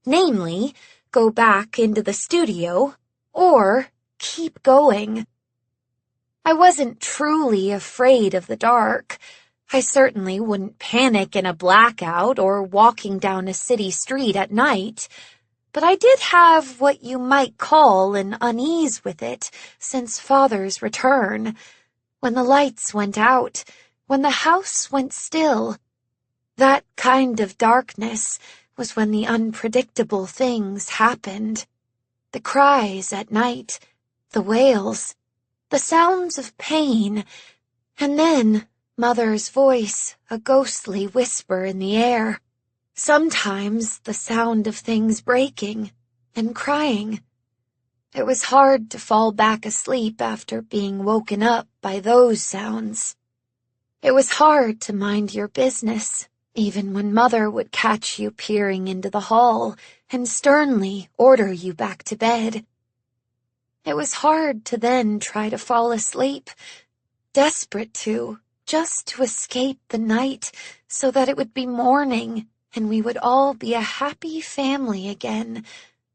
Namely, go back into the studio, or keep going. I wasn't truly afraid of the dark. I certainly wouldn't panic in a blackout or walking down a city street at night, but I did have what you might call an unease with it since Father's return. When the lights went out, when the house went still, that kind of darkness was when the unpredictable things happened. The cries at night, the wails, the sounds of pain, and then Mother's voice, a ghostly whisper in the air. Sometimes the sound of things breaking and crying. It was hard to fall back asleep after being woken up by those sounds. It was hard to mind your business, even when Mother would catch you peering into the hall and sternly order you back to bed. It was hard to then try to fall asleep, desperate to, just to escape the night so that it would be morning and we would all be a happy family again,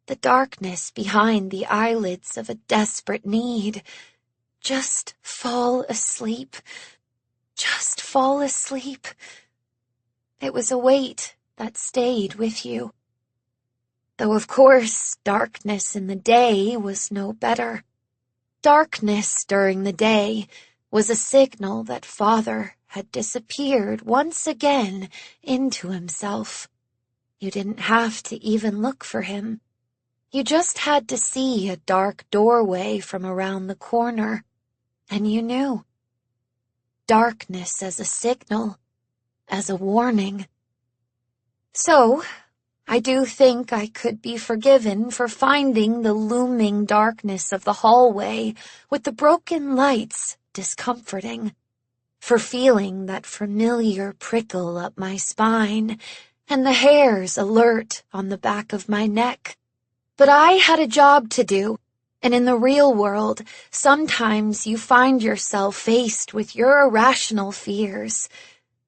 the darkness behind the eyelids of a desperate need. Just fall asleep. Just fall asleep. It was a weight that stayed with you. Though of course darkness in the day was no better. Darkness during the day was a signal that Father had disappeared once again into himself. You didn't have to even look for him. You just had to see a dark doorway from around the corner, and you knew. Darkness as a signal, as a warning. So, I do think I could be forgiven for finding the looming darkness of the hallway with the broken lights discomforting, for feeling that familiar prickle up my spine and the hairs alert on the back of my neck. But I had a job to do, and in the real world, sometimes you find yourself faced with your irrational fears.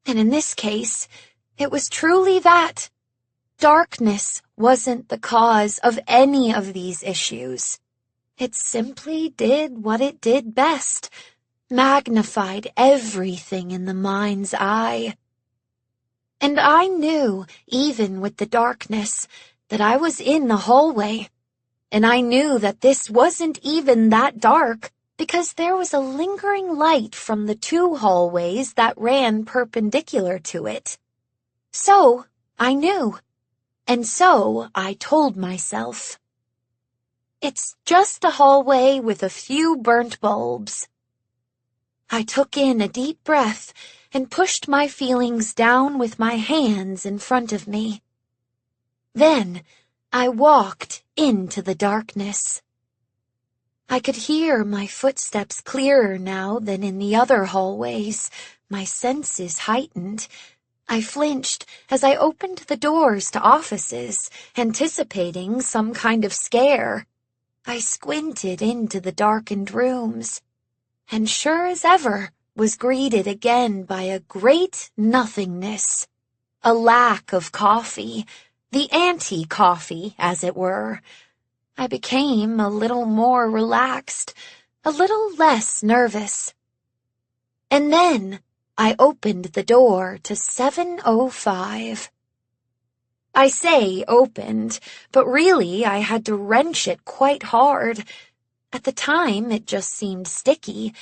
And in this case, it was truly that. Darkness wasn't the cause of any of these issues. It simply did what it did best, magnified everything in the mind's eye. And I knew, even with the darkness, that I was in the hallway. And I knew that this wasn't even that dark, because there was a lingering light from the two hallways that ran perpendicular to it. So, I knew. And so, I told myself. It's just a hallway with a few burnt bulbs. I took in a deep breath and pushed my feelings down with my hands in front of me. Then, I walked into the darkness. I could hear my footsteps clearer now than in the other hallways, my senses heightened. I flinched as I opened the doors to offices, anticipating some kind of scare. I squinted into the darkened rooms, and sure as ever was greeted again by a great nothingness, a lack of coffee, the anti-coffee, as it were. I became a little more relaxed, a little less nervous. And then I opened the door to 705. I say opened, but really I had to wrench it quite hard. At the time it just seemed sticky,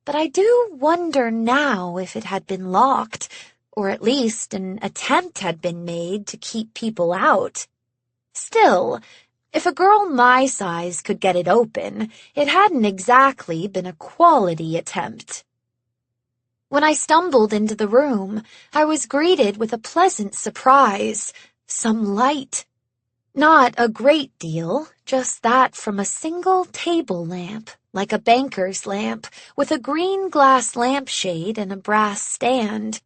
but I do wonder now if it had been locked, or at least an attempt had been made to keep people out. Still, if a girl my size could get it open, it hadn't exactly been a quality attempt. When I stumbled into the room, I was greeted with a pleasant surprise, some light. Not a great deal, just that from a single table lamp, like a banker's lamp, with a green glass lampshade and a brass stand.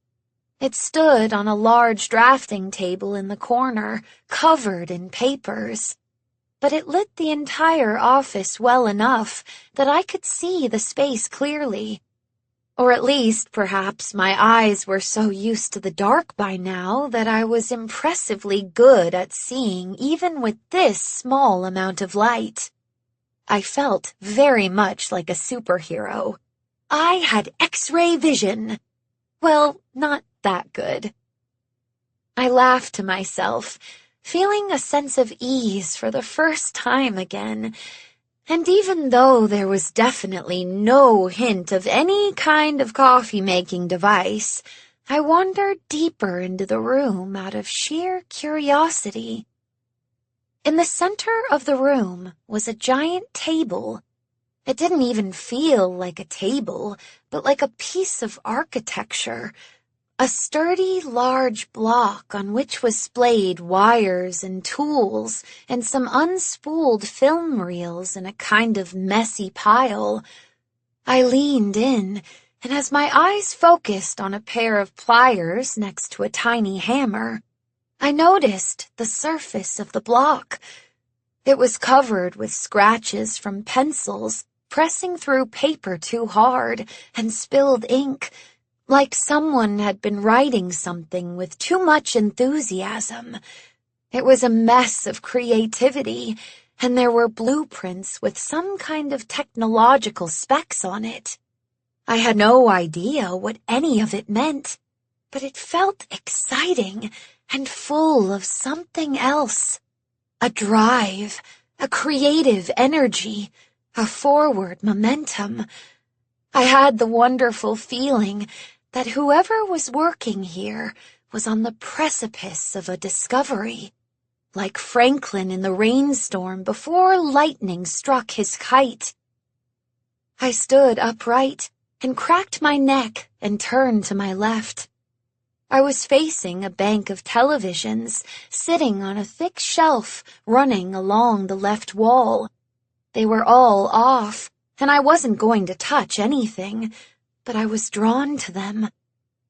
It stood on a large drafting table in the corner, covered in papers. But it lit the entire office well enough that I could see the space clearly. Or at least, perhaps, my eyes were so used to the dark by now that I was impressively good at seeing even with this small amount of light. I felt very much like a superhero. I had X-ray vision. Well, not that good. I laughed to myself, feeling a sense of ease for the first time again. And even though there was definitely no hint of any kind of coffee-making device, I wandered deeper into the room out of sheer curiosity. In the center of the room was a giant table, It didn't even feel like a table, but like a piece of architecture. A sturdy, large block on which was splayed wires and tools and some unspooled film reels in a kind of messy pile. I leaned in, and as my eyes focused on a pair of pliers next to a tiny hammer, I noticed the surface of the block. It was covered with scratches from pencils pressing through paper too hard and spilled ink, like someone had been writing something with too much enthusiasm. It was a mess of creativity, and there were blueprints with some kind of technological specs on it. I had no idea what any of it meant, but it felt exciting and full of something else. A drive, a creative energy, a forward momentum. I had the wonderful feeling that whoever was working here was on the precipice of a discovery, like Franklin in the rainstorm before lightning struck his kite. I stood upright and cracked my neck and turned to my left. I was facing a bank of televisions sitting on a thick shelf running along the left wall. They were all off, and I wasn't going to touch anything, but I was drawn to them.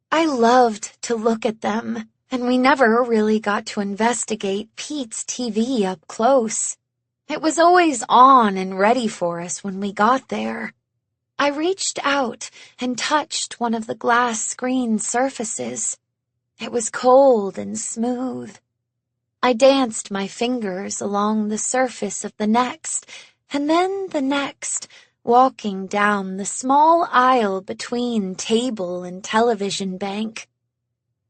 I loved to look at them, and we never really got to investigate Pete's TV up close. It was always on and ready for us when we got there. I reached out and touched one of the glass screen surfaces. It was cold and smooth. I danced my fingers along the surface of the next, and then the next, walking down the small aisle between table and television bank.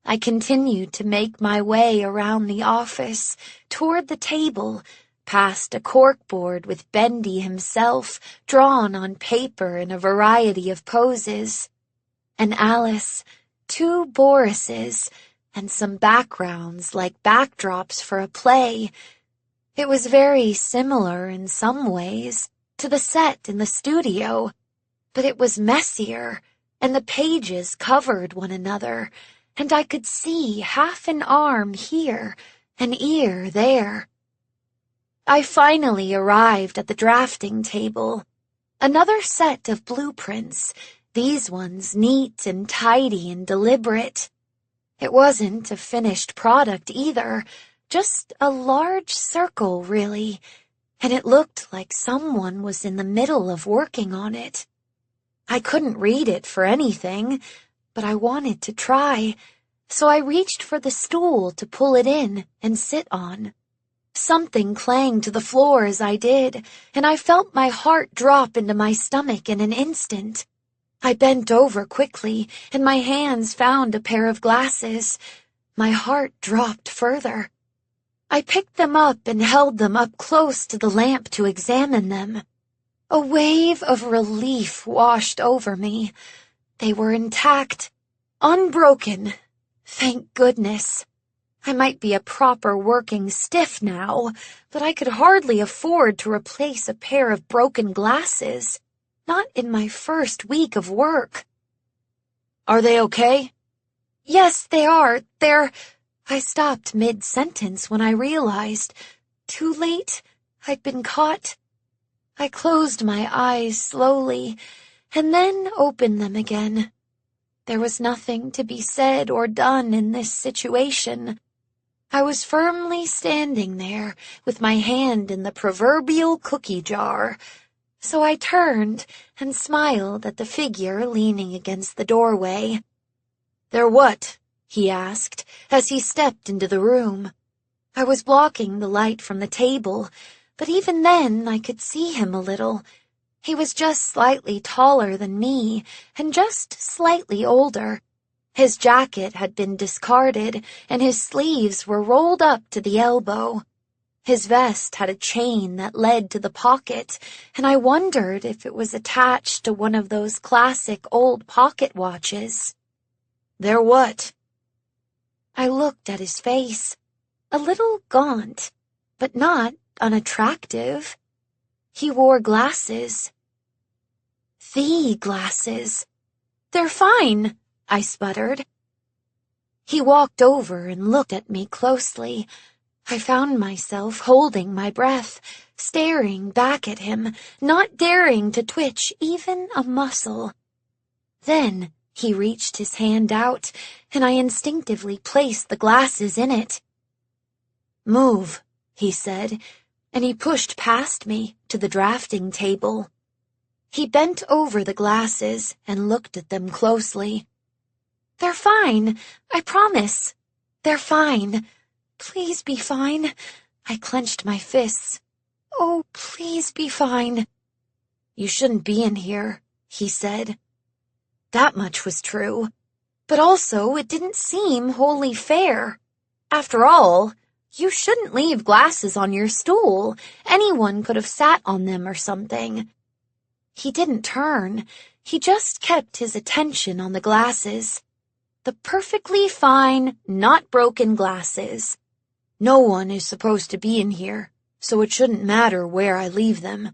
I continued to make my way around the office, toward the table, past a corkboard with Bendy himself drawn on paper in a variety of poses, an Alice, 2 Borises, and some backgrounds like backdrops for a play. It was very similar in some ways to the set in the studio, but it was messier, and the pages covered one another, and I could see half an arm here, an ear there. I finally arrived at the drafting table. Another set of blueprints, these ones neat and tidy and deliberate. It wasn't a finished product either, just a large circle, really, and it looked like someone was in the middle of working on it. I couldn't read it for anything, but I wanted to try, so I reached for the stool to pull it in and sit on. Something clanged to the floor as I did, and I felt my heart drop into my stomach in an instant. I bent over quickly, and my hands found a pair of glasses. My heart dropped further. I picked them up and held them up close to the lamp to examine them. A wave of relief washed over me. They were intact, unbroken. Thank goodness. I might be a proper working stiff now, but I could hardly afford to replace a pair of broken glasses. Not in my first week of work. Are they okay? Yes, they are. I stopped mid-sentence when I realized, too late, I'd been caught. I closed my eyes slowly, and then opened them again. There was nothing to be said or done in this situation. I was firmly standing there, with my hand in the proverbial cookie jar, so I turned and smiled at the figure leaning against the doorway. "They're what?" he asked, as he stepped into the room. I was blocking the light from the table, but even then I could see him a little. He was just slightly taller than me, and just slightly older. His jacket had been discarded, and his sleeves were rolled up to the elbow. His vest had a chain that led to the pocket, and I wondered if it was attached to one of those classic old pocket watches. "They're what?" I looked at his face, a little gaunt, but not unattractive. He wore glasses. The glasses. They're fine, I sputtered. He walked over and looked at me closely. I found myself holding my breath, staring back at him, not daring to twitch even a muscle. Then he reached his hand out, and I instinctively placed the glasses in it. "Move," he said, and he pushed past me to the drafting table. He bent over the glasses and looked at them closely. "They're fine, I promise. They're fine. Please be fine." I clenched my fists. "Oh, please be fine." "You shouldn't be in here," he said. That much was true, but also it didn't seem wholly fair. After all, you shouldn't leave glasses on your stool. Anyone could have sat on them or something. He didn't turn. He just kept his attention on the glasses. The perfectly fine, not broken glasses. No one is supposed to be in here, so it shouldn't matter where I leave them.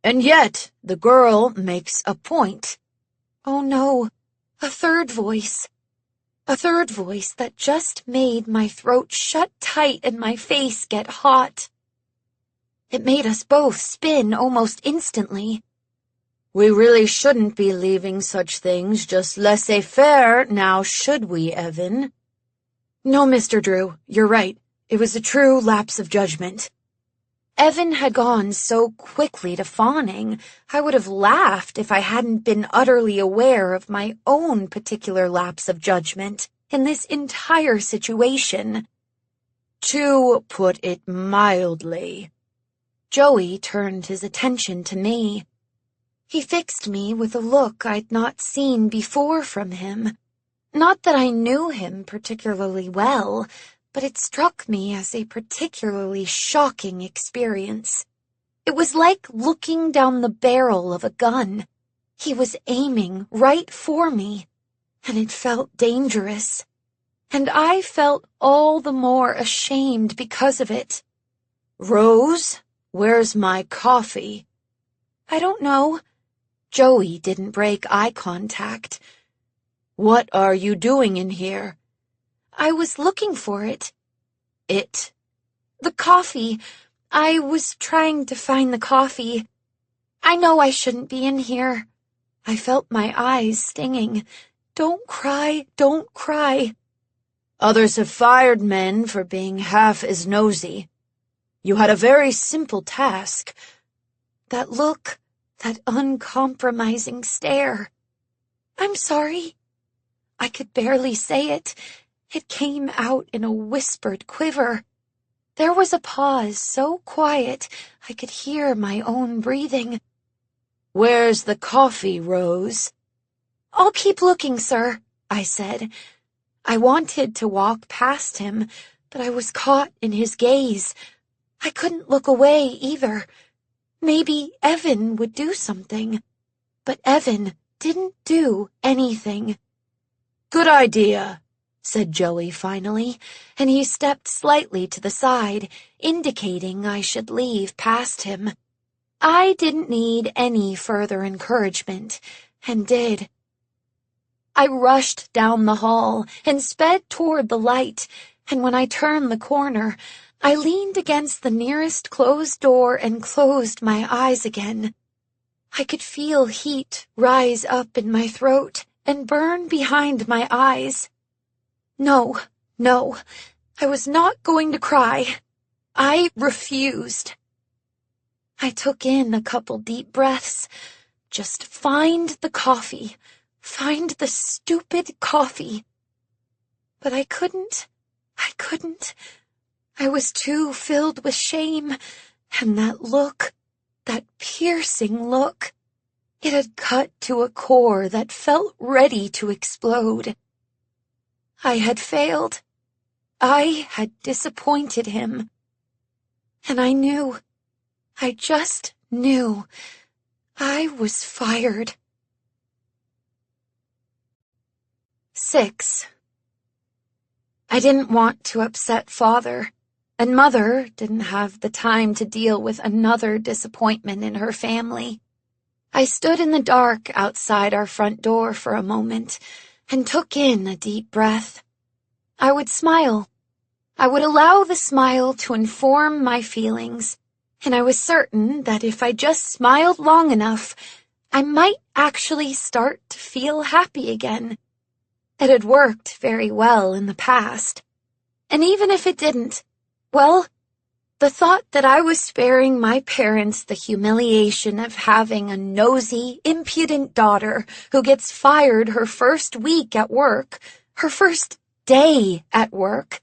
And yet, the girl makes a point. Oh no, a third voice. A third voice that just made my throat shut tight and my face get hot. It made us both spin almost instantly. "We really shouldn't be leaving such things just laissez-faire, now should we, Evan?" "No, Mr. Drew, you're right. It was a true lapse of judgment." Evan had gone so quickly to fawning, I would have laughed if I hadn't been utterly aware of my own particular lapse of judgment in this entire situation. "To put it mildly." Joey turned his attention to me. He fixed me with a look I'd not seen before from him. Not that I knew him particularly well, but it struck me as a particularly shocking experience. It was like looking down the barrel of a gun. He was aiming right for me, and it felt dangerous. And I felt all the more ashamed because of it. "Rose, where's my coffee?" "I don't know." Joey didn't break eye contact. "What are you doing in here?" "I was looking for it." "It?" "The coffee. I was trying to find the coffee. I know I shouldn't be in here." I felt my eyes stinging. "Don't cry, don't cry." "Others have fired men for being half as nosy. You had a very simple task." That look, that uncompromising stare. "I'm sorry." I could barely say it. It came out in a whispered quiver. There was a pause so quiet I could hear my own breathing. "Where's the coffee, Rose?" "I'll keep looking, sir," I said. I wanted to walk past him, but I was caught in his gaze. I couldn't look away either. Maybe Evan would do something. But Evan didn't do anything. "Good idea," said Joey finally, and he stepped slightly to the side, indicating I should leave past him. I didn't need any further encouragement, and did. I rushed down the hall and sped toward the light, and when I turned the corner, I leaned against the nearest closed door and closed my eyes again. I could feel heat rise up in my throat and burn behind my eyes. No, I was not going to cry. I refused. I took in a couple deep breaths. Just find the coffee. Find the stupid coffee. But I couldn't. I was too filled with shame, and that look, that piercing look, it had cut to a core that felt ready to explode. I had failed. I had disappointed him. And I knew, I just knew, I was fired. 6. I didn't want to upset Father, and Mother didn't have the time to deal with another disappointment in her family. I stood in the dark outside our front door for a moment and took in a deep breath. I would smile. I would allow the smile to inform my feelings, and I was certain that if I just smiled long enough, I might actually start to feel happy again. It had worked very well in the past. And even if it didn't, well, the thought that I was sparing my parents the humiliation of having a nosy, impudent daughter who gets fired her first week at work, her first day at work,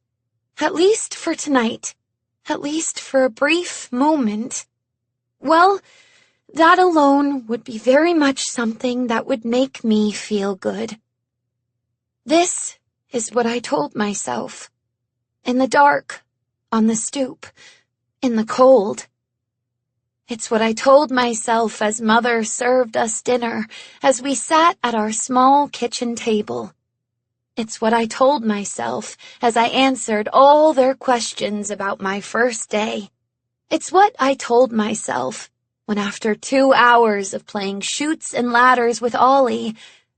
at least for tonight, at least for a brief moment, well, that alone would be very much something that would make me feel good. This is what I told myself. In the dark, on the stoop, in the cold. It's what I told myself as Mother served us dinner as we sat at our small kitchen table. It's what I told myself as I answered all their questions about my first day. It's what I told myself when after 2 hours of playing chutes and ladders with Ollie,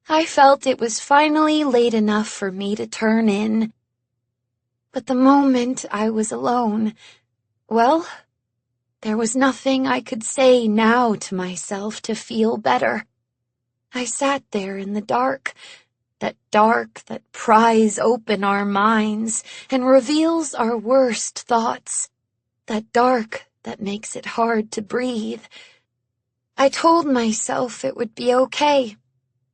I felt it was finally late enough for me to turn in. But the moment I was alone, well, there was nothing I could say now to myself to feel better. I sat there in the dark that pries open our minds and reveals our worst thoughts, that dark that makes it hard to breathe. I told myself it would be okay.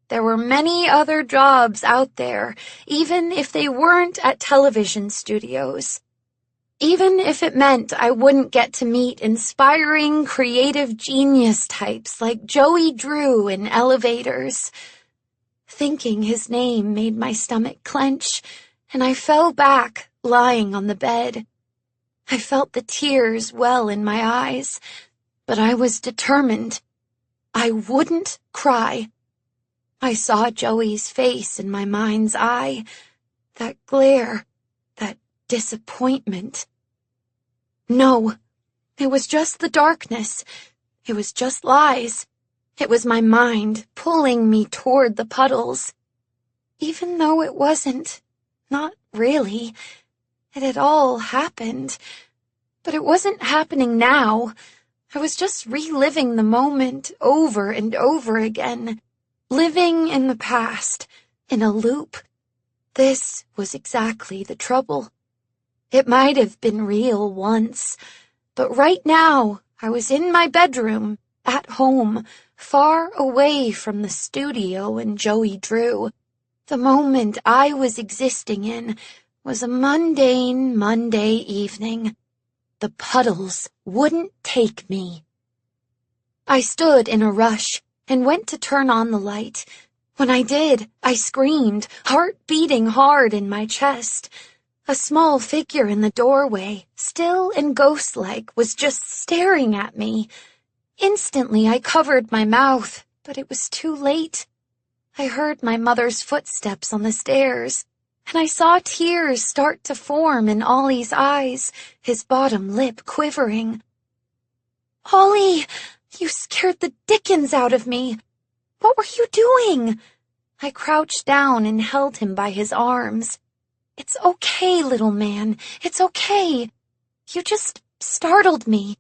There were many other jobs out there, even if they weren't at television studios. Even if it meant I wouldn't get to meet inspiring, creative genius types like Joey Drew in elevators. Thinking his name made my stomach clench, and I fell back, lying on the bed. I felt the tears well in my eyes, but I was determined. I wouldn't cry. I saw Joey's face in my mind's eye, that glare, that disappointment. No, it was just the darkness. It was just lies. It was my mind pulling me toward the puddles. Even though it wasn't, not really. It had all happened. But it wasn't happening now. I was just reliving the moment over and over again, living in the past, in a loop. This was exactly the trouble. It might have been real once, but right now I was in my bedroom, at home, far away from the studio and Joey Drew. The moment I was existing in was a mundane Monday evening. The puddles wouldn't take me. I stood in a rush and went to turn on the light. When I did, I screamed, heart beating hard in my chest. A small figure in the doorway, still and ghost-like, was just staring at me. Instantly, I covered my mouth, but it was too late. I heard my mother's footsteps on the stairs, and I saw tears start to form in Ollie's eyes, his bottom lip quivering. "Ollie, you scared the dickens out of me. What were you doing?" I crouched down and held him by his arms. "It's okay, little man. It's okay. You just startled me."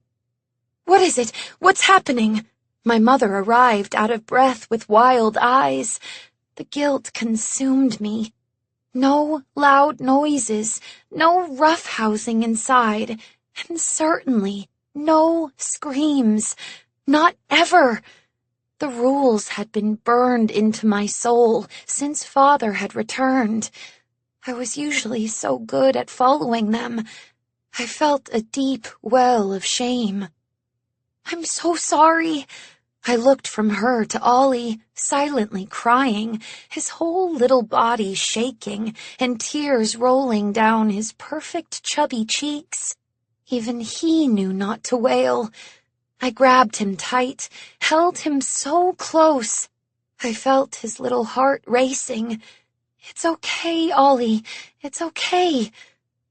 "What is it? What's happening?" My mother arrived out of breath with wild eyes. The guilt consumed me. No loud noises, no roughhousing inside, and certainly no screams. Not ever. The rules had been burned into my soul since Father had returned. I was usually so good at following them. I felt a deep well of shame. "I'm so sorry." I looked from her to Ollie, silently crying, his whole little body shaking, and tears rolling down his perfect chubby cheeks. Even he knew not to wail. I grabbed him tight, held him so close. I felt his little heart racing. "It's okay, Ollie. It's okay."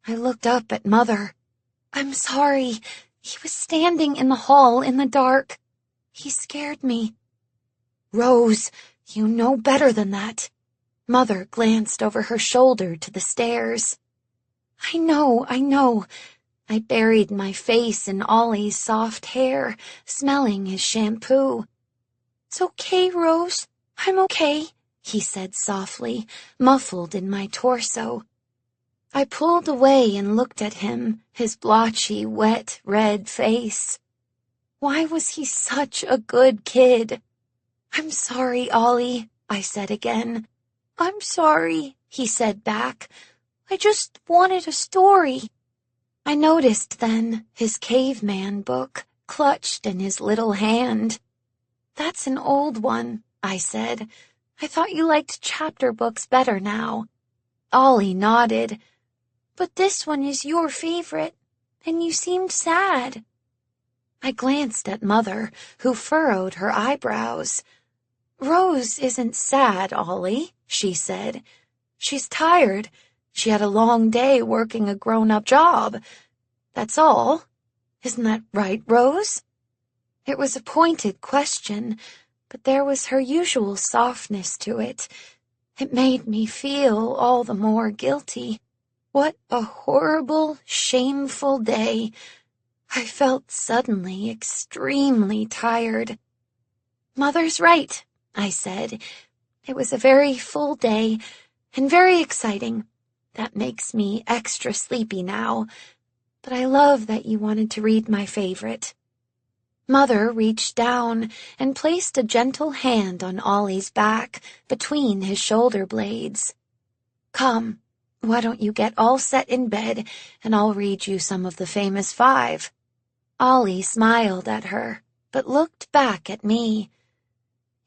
I looked up at Mother. "I'm sorry. He was standing in the hall in the dark. He scared me. Rose, you know better than that. Mother glanced over her shoulder to the stairs. I know. I buried my face in Ollie's soft hair, smelling his shampoo. It's okay, Rose. I'm okay, he said softly, muffled in my torso. I pulled away and looked at him, his blotchy, wet, red face. Why was he such a good kid? I'm sorry, Ollie, I said again. I'm sorry, he said back. I just wanted a story. I noticed then his caveman book clutched in his little hand. That's an old one, I said. I thought you liked chapter books better now. Ollie nodded. But this one is your favorite, and you seemed sad. I glanced at Mother, who furrowed her eyebrows. Rose isn't sad, Ollie, she said. She's tired. She had a long day working a grown-up job. That's all. Isn't that right, Rose? It was a pointed question, but there was her usual softness to it. It made me feel all the more guilty. What a horrible, shameful day. I felt suddenly extremely tired. Mother's right, I said. It was a very full day and very exciting. That makes me extra sleepy now, but I love that you wanted to read my favorite. Mother reached down and placed a gentle hand on Ollie's back between his shoulder blades. Come, why don't you get all set in bed and I'll read you some of the famous 5. Ollie smiled at her, but looked back at me.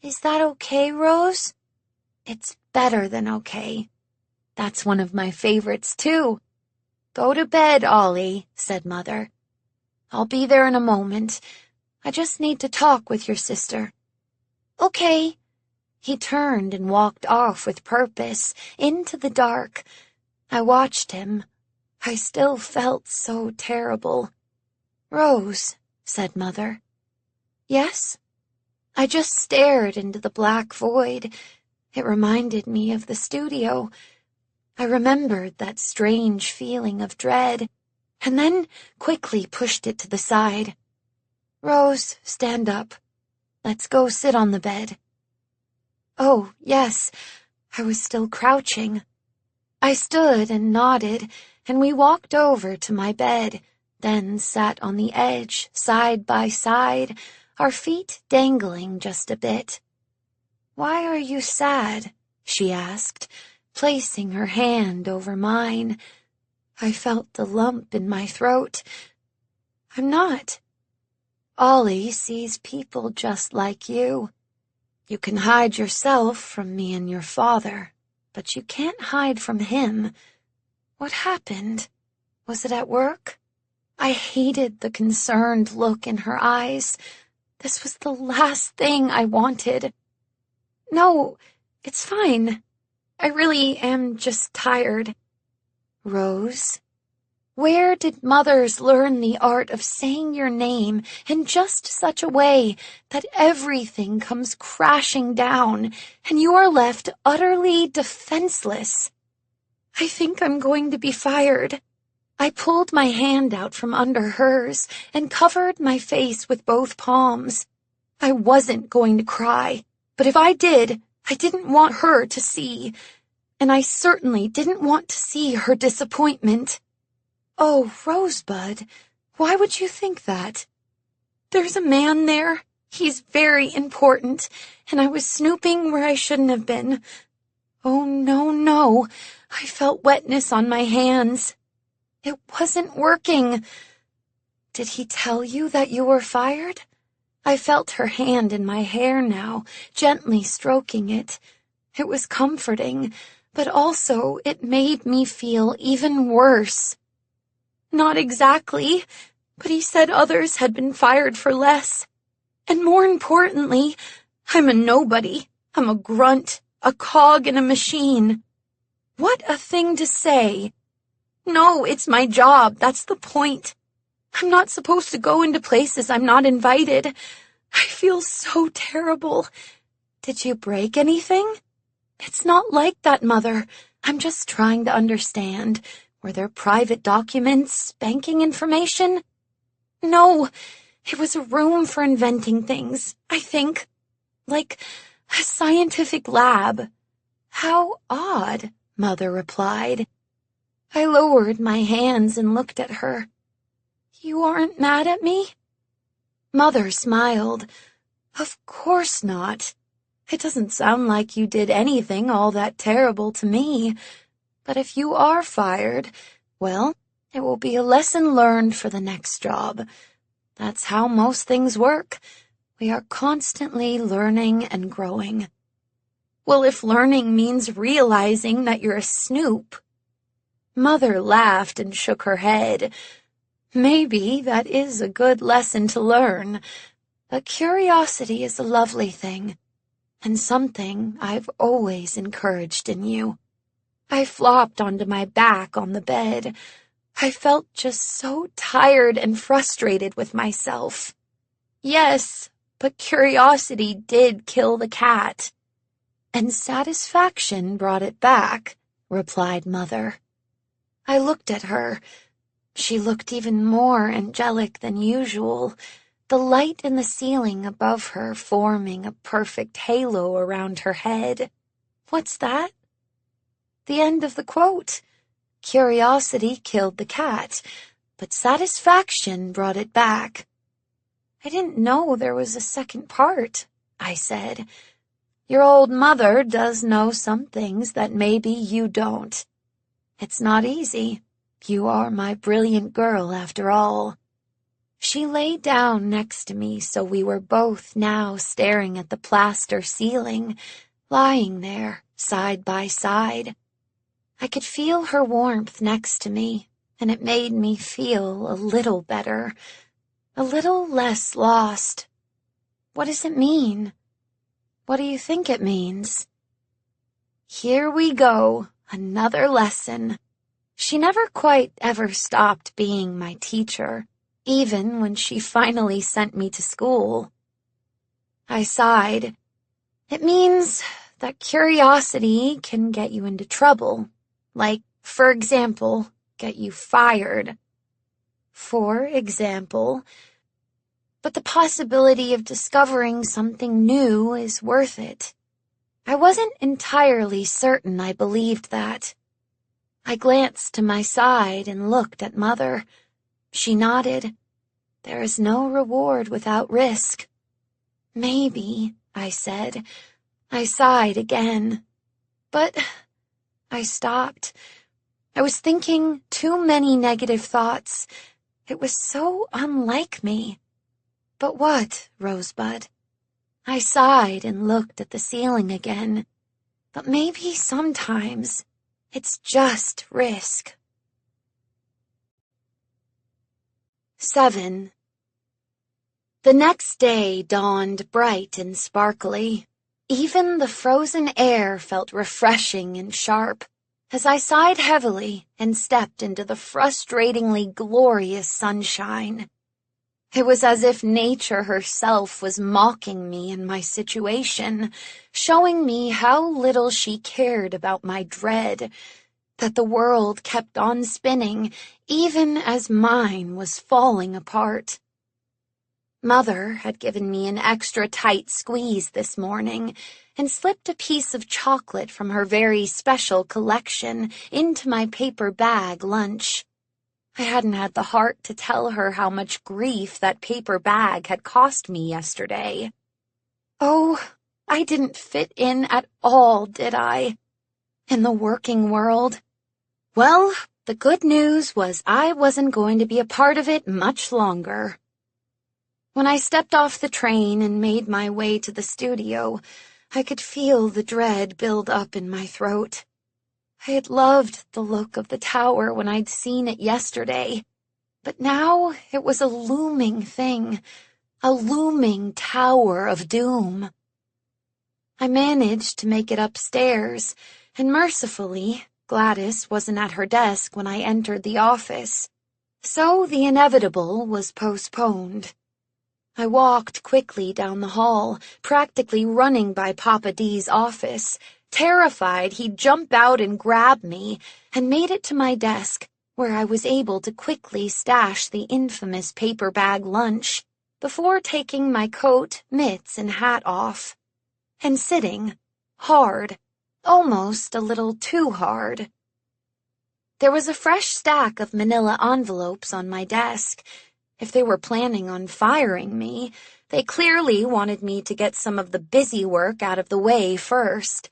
Is that okay, Rose? It's better than okay. That's one of my favorites, too. Go to bed, Ollie, said Mother. I'll be there in a moment. I just need to talk with your sister. Okay. He turned and walked off with purpose, into the dark. I watched him. I still felt so terrible. Rose, said Mother. Yes? I just stared into the black void. It reminded me of the studio. I remembered that strange feeling of dread, and then quickly pushed it to the side. Rose, stand up. Let's go sit on the bed. Oh, yes, I was still crouching. I stood and nodded, and we walked over to my bed, then sat on the edge, side by side, our feet dangling just a bit. Why are you sad? She asked, placing her hand over mine. I felt the lump in my throat. I'm not. Ollie sees people just like you. You can hide yourself from me and your father, but you can't hide from him. What happened? Was it at work? I hated the concerned look in her eyes. This was the last thing I wanted. No, it's fine. I really am just tired. Rose, where did mothers learn the art of saying your name in just such a way that everything comes crashing down and you are left utterly defenseless? I think I'm going to be fired. I pulled my hand out from under hers and covered my face with both palms. I wasn't going to cry, but if I did, I didn't want her to see, and I certainly didn't want to see her disappointment. Oh, Rosebud, why would you think that? There's a man there. He's very important, and I was snooping where I shouldn't have been. Oh, no. I felt wetness on my hands. It wasn't working. Did he tell you that you were fired? I felt her hand in my hair now, gently stroking it. It was comforting, but also it made me feel even worse. Not exactly, but he said others had been fired for less. And more importantly, I'm a nobody. I'm a grunt, a cog in a machine. What a thing to say. No, it's my job, that's the point. I'm not supposed to go into places I'm not invited. I feel so terrible. Did you break anything? It's not like that, Mother. I'm just trying to understand. Were there private documents, banking information? No, it was a room for inventing things, I think. Like a scientific lab. How odd, Mother replied. I lowered my hands and looked at her. You aren't mad at me? Mother smiled. Of course not. It doesn't sound like you did anything all that terrible to me. But if you are fired, well, it will be a lesson learned for the next job. That's how most things work. We are constantly learning and growing. Well, if learning means realizing that you're a snoop. Mother laughed and shook her head. Maybe that is a good lesson to learn, but curiosity is a lovely thing, and something I've always encouraged in you. I flopped onto my back on the bed. I felt just so tired and frustrated with myself. Yes, but curiosity did kill the cat. And satisfaction brought it back, replied Mother. I looked at her. She looked even more angelic than usual, the light in the ceiling above her forming a perfect halo around her head. What's that? The end of the quote. Curiosity killed the cat, but satisfaction brought it back. I didn't know there was a second part, I said. Your old mother does know some things that maybe you don't. It's not easy. You are my brilliant girl, after all. She lay down next to me, so we were both now staring at the plaster ceiling, lying there, side by side. I could feel her warmth next to me, and it made me feel a little better, a little less lost. What does it mean? What do you think it means? Here we go, another lesson. She never quite ever stopped being my teacher, even when she finally sent me to school. I sighed. It means that curiosity can get you into trouble, like, for example, get you fired. For example, but the possibility of discovering something new is worth it. I wasn't entirely certain I believed that. I glanced to my side and looked at Mother. She nodded. There is no reward without risk. Maybe, I said. I sighed again. But I stopped. I was thinking too many negative thoughts. It was so unlike me. But what, Rosebud? I sighed and looked at the ceiling again. But maybe sometimes it's just risk. 7. The next day dawned bright and sparkly. Even the frozen air felt refreshing and sharp as I sighed heavily and stepped into the frustratingly glorious sunshine. It was as if nature herself was mocking me in my situation, showing me how little she cared about my dread, that the world kept on spinning even as mine was falling apart. Mother had given me an extra tight squeeze this morning and slipped a piece of chocolate from her very special collection into my paper bag lunch. I hadn't had the heart to tell her how much grief that paper bag had cost me yesterday. Oh, I didn't fit in at all, did I? In the working world. Well, the good news was I wasn't going to be a part of it much longer. When I stepped off the train and made my way to the studio, I could feel the dread build up in my throat. I had loved the look of the tower when I'd seen it yesterday, but now it was a looming thing, a looming tower of doom. I managed to make it upstairs, and mercifully, Gladys wasn't at her desk when I entered the office, so the inevitable was postponed. I walked quickly down the hall, practically running by Papa D's office, terrified he'd jump out and grab me, and made it to my desk, where I was able to quickly stash the infamous paper bag lunch before taking my coat, mitts, and hat off, and sitting, hard, almost a little too hard. There was a fresh stack of manila envelopes on my desk. If they were planning on firing me, they clearly wanted me to get some of the busy work out of the way first.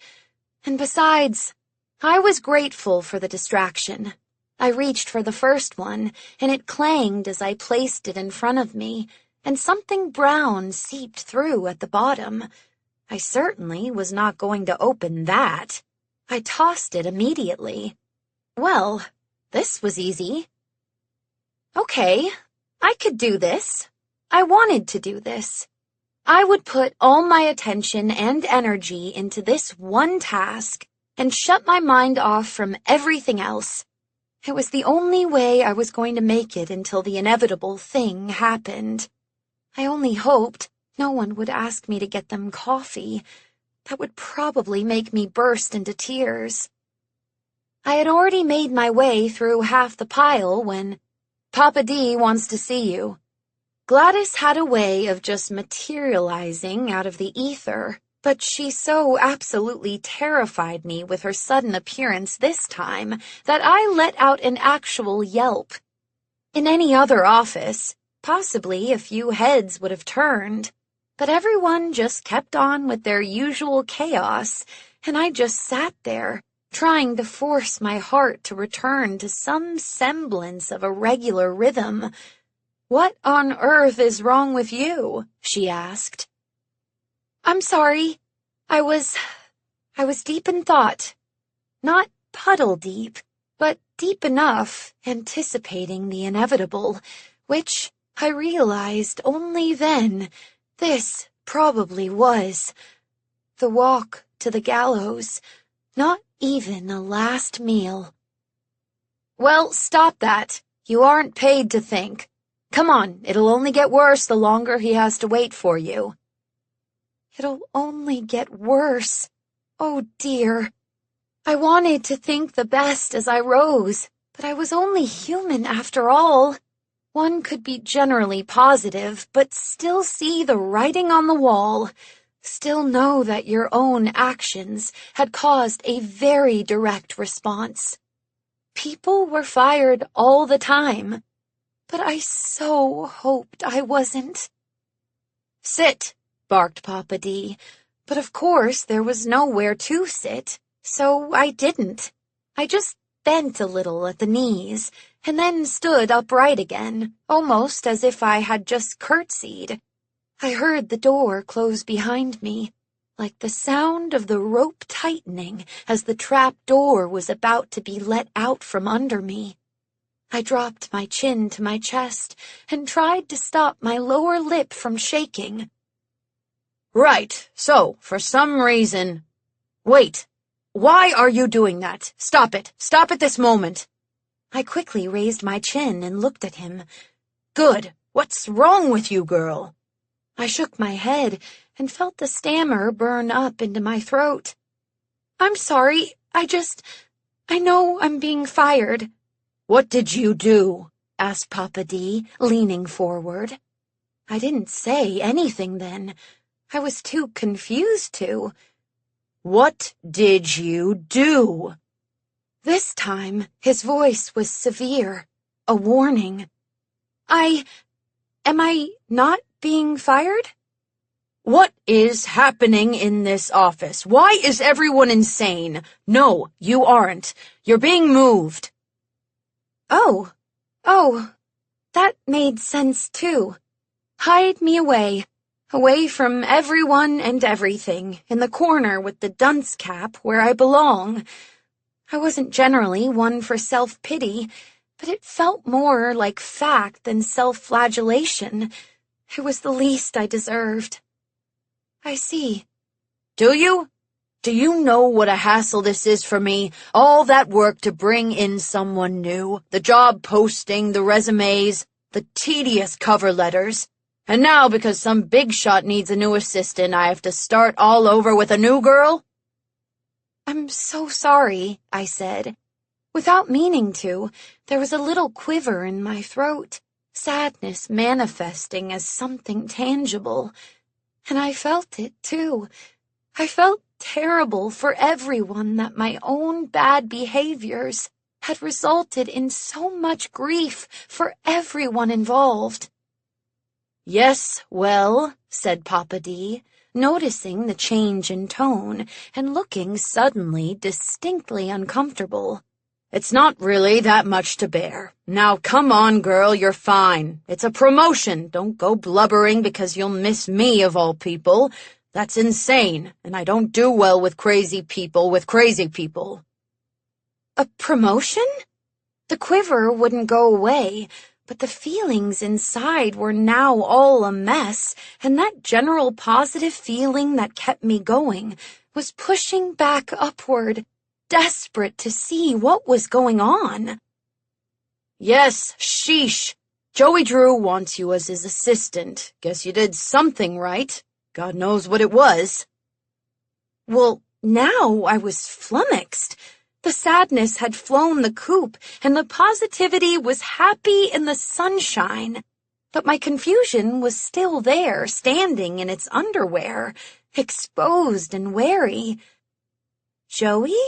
And besides, I was grateful for the distraction. I reached for the first one, and it clanged as I placed it in front of me, and something brown seeped through at the bottom. I certainly was not going to open that. I tossed it immediately. Well, this was easy. Okay, I could do this. I wanted to do this. I would put all my attention and energy into this one task and shut my mind off from everything else. It was the only way I was going to make it until the inevitable thing happened. I only hoped no one would ask me to get them coffee. That would probably make me burst into tears. I had already made my way through half the pile when Papa D wants to see you. Gladys had a way of just materializing out of the ether, but she so absolutely terrified me with her sudden appearance this time that I let out an actual yelp. In any other office, possibly a few heads would have turned, but everyone just kept on with their usual chaos, and I just sat there, trying to force my heart to return to some semblance of a regular rhythm. "What on earth is wrong with you?" she asked. "I'm sorry. I was deep in thought. Not puddle deep, but deep enough, anticipating the inevitable, which I realized only then this probably was. The walk to the gallows, not even a last meal." "Well, stop that. You aren't paid to think. Come on, it'll only get worse the longer he has to wait for you." It'll only get worse. Oh dear. I wanted to think the best as I rose, but I was only human after all. One could be generally positive, but still see the writing on the wall. Still know that your own actions had caused a very direct response. People were fired all the time, but I so hoped I wasn't. "Sit," barked Papa D, but of course there was nowhere to sit, so I didn't. I just bent a little at the knees, and then stood upright again, almost as if I had just curtsied. I heard the door close behind me, like the sound of the rope tightening as the trap door was about to be let out from under me. I dropped my chin to my chest and tried to stop my lower lip from shaking. "Right, so, for some reason— Wait, why are you doing that? Stop it this moment." I quickly raised my chin and looked at him. "Good, what's wrong with you, girl?" I shook my head and felt the stammer burn up into my throat. "I'm sorry, I know I'm being fired." "What did you do?" asked Papa D, leaning forward. I didn't say anything then. I was too confused to. "What did you do?" This time, his voice was severe, a warning. Am I not being fired?" "What is happening in this office? Why is everyone insane? No, you aren't. You're being moved." Oh, that made sense too. Hide me away from everyone and everything, in the corner with the dunce cap where I belong. I wasn't generally one for self-pity, but it felt more like fact than self-flagellation. It was the least I deserved. "I see." "Do you? Do you know what a hassle this is for me? All that work to bring in someone new, the job posting, the resumes, the tedious cover letters. And now, because some big shot needs a new assistant, I have to start all over with a new girl? I'm so sorry, I said. Without meaning to, there was a little quiver in my throat, sadness manifesting as something tangible. And I felt it, too. I felt terrible for everyone that my own bad behaviors had resulted in so much grief for everyone involved. Yes, well, said Papa D, noticing the change in tone and looking suddenly distinctly uncomfortable. it's not really that much to bear. Now, come on, girl, you're fine. It's a promotion. Don't go blubbering because you'll miss me, of all people. That's insane, and I don't do well with crazy people with crazy people. A promotion? The quiver wouldn't go away, but the feelings inside were now all a mess, and that general positive feeling that kept me going was pushing back upward, desperate to see what was going on. Yes, sheesh. Joey Drew wants you as his assistant. Guess you did something right. God knows what it was. Well, now I was flummoxed. The sadness had flown the coop, and the positivity was happy in the sunshine. But my confusion was still there, standing in its underwear, exposed and wary. "Joey?"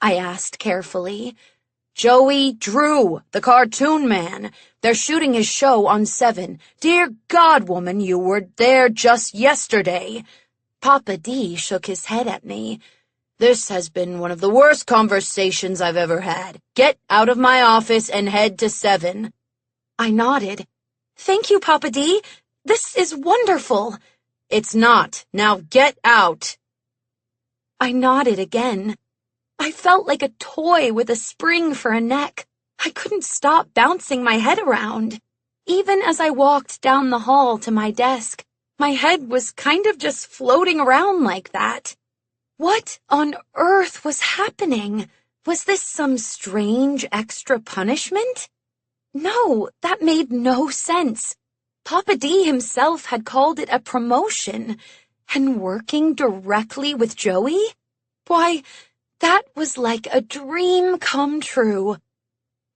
I asked carefully. Joey Drew, the cartoon man. They're shooting his show on 7. Dear God, woman, you were there just yesterday. Papa D shook his head at me. This has been one of the worst conversations I've ever had. Get out of my office and head to 7. I nodded. "Thank you, Papa D. This is wonderful." "It's not. Now get out." I nodded again. I felt like a toy with a spring for a neck. I couldn't stop bouncing my head around. Even as I walked down the hall to my desk, my head was kind of just floating around like that. What on earth was happening? Was this some strange extra punishment? No, that made no sense. Papa D himself had called it a promotion. And working directly with Joey? Why, that was like a dream come true.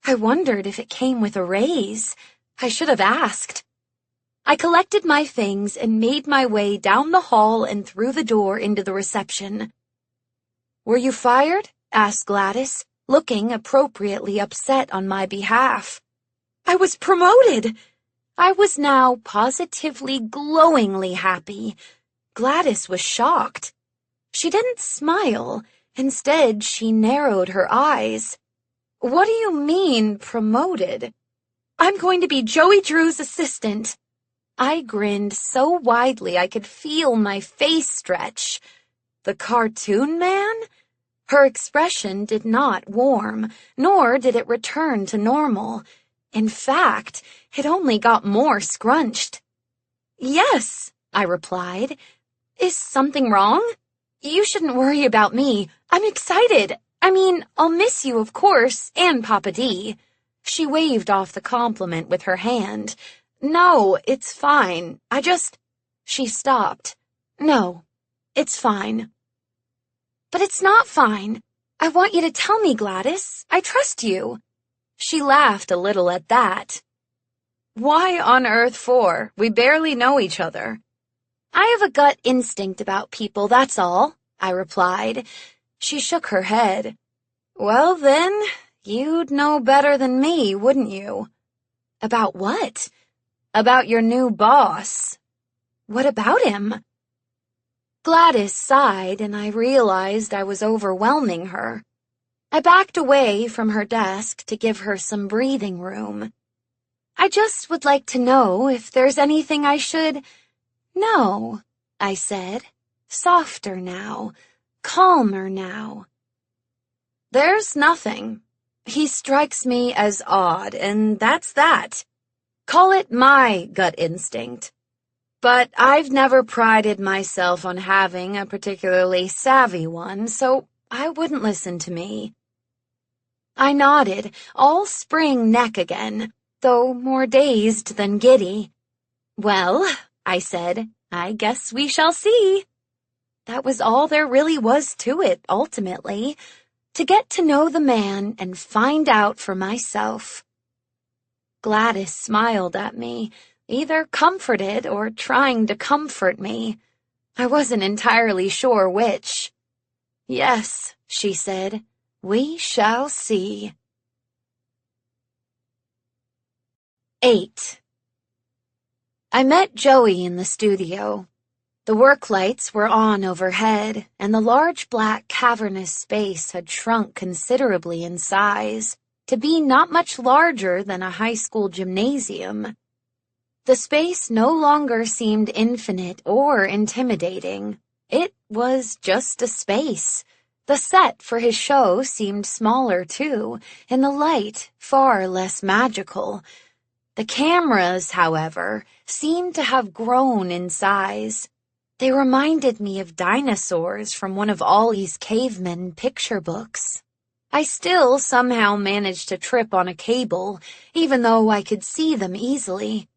I wondered if it came with a raise. I should have asked. I collected my things and made my way down the hall and through the door into the reception. "Were you fired?" asked Gladys, looking appropriately upset on my behalf. I was promoted! I was now positively glowingly happy. Gladys was shocked. She didn't smile. Instead, she narrowed her eyes. "What do you mean, promoted?" "I'm going to be Joey Drew's assistant." I grinned so widely I could feel my face stretch. The cartoon man? Her expression did not warm, nor did it return to normal. In fact, it only got more scrunched. "Yes," I replied. "Is something wrong?" "You shouldn't worry about me. I'm excited. I mean, I'll miss you, of course, and Papa D." She waved off the compliment with her hand. "No, it's fine. She stopped. "No, it's fine." "But it's not fine. I want you to tell me, Gladys. I trust you." She laughed a little at that. "Why on earth for? We barely know each other." "I have a gut instinct about people, that's all," I replied. She shook her head. "Well, then, you'd know better than me, wouldn't you?" "About what?" "About your new boss." "What about him?" Gladys sighed, and I realized I was overwhelming her. I backed away from her desk to give her some breathing room. "I just would like to know if there's anything I should..." "No," I said, softer now, calmer now. "There's nothing. He strikes me as odd, and that's that. Call it my gut instinct. But I've never prided myself on having a particularly savvy one, so I wouldn't listen to me." I nodded, all spring neck again, though more dazed than giddy. Well, I said, I guess we shall see. That was all there really was to it, ultimately, to get to know the man and find out for myself. Gladys smiled at me, either comforted or trying to comfort me. I wasn't entirely sure which. Yes, she said, we shall see. 8. I met Joey in the studio. The work lights were on overhead, and the large black cavernous space had shrunk considerably in size to be not much larger than a high school gymnasium. The space no longer seemed infinite or intimidating. It was just a space. The set for his show seemed smaller, too, and the light far less magical. The cameras, however, seemed to have grown in size. They reminded me of dinosaurs from one of Ollie's caveman picture books. I still somehow managed to trip on a cable, even though I could see them easily.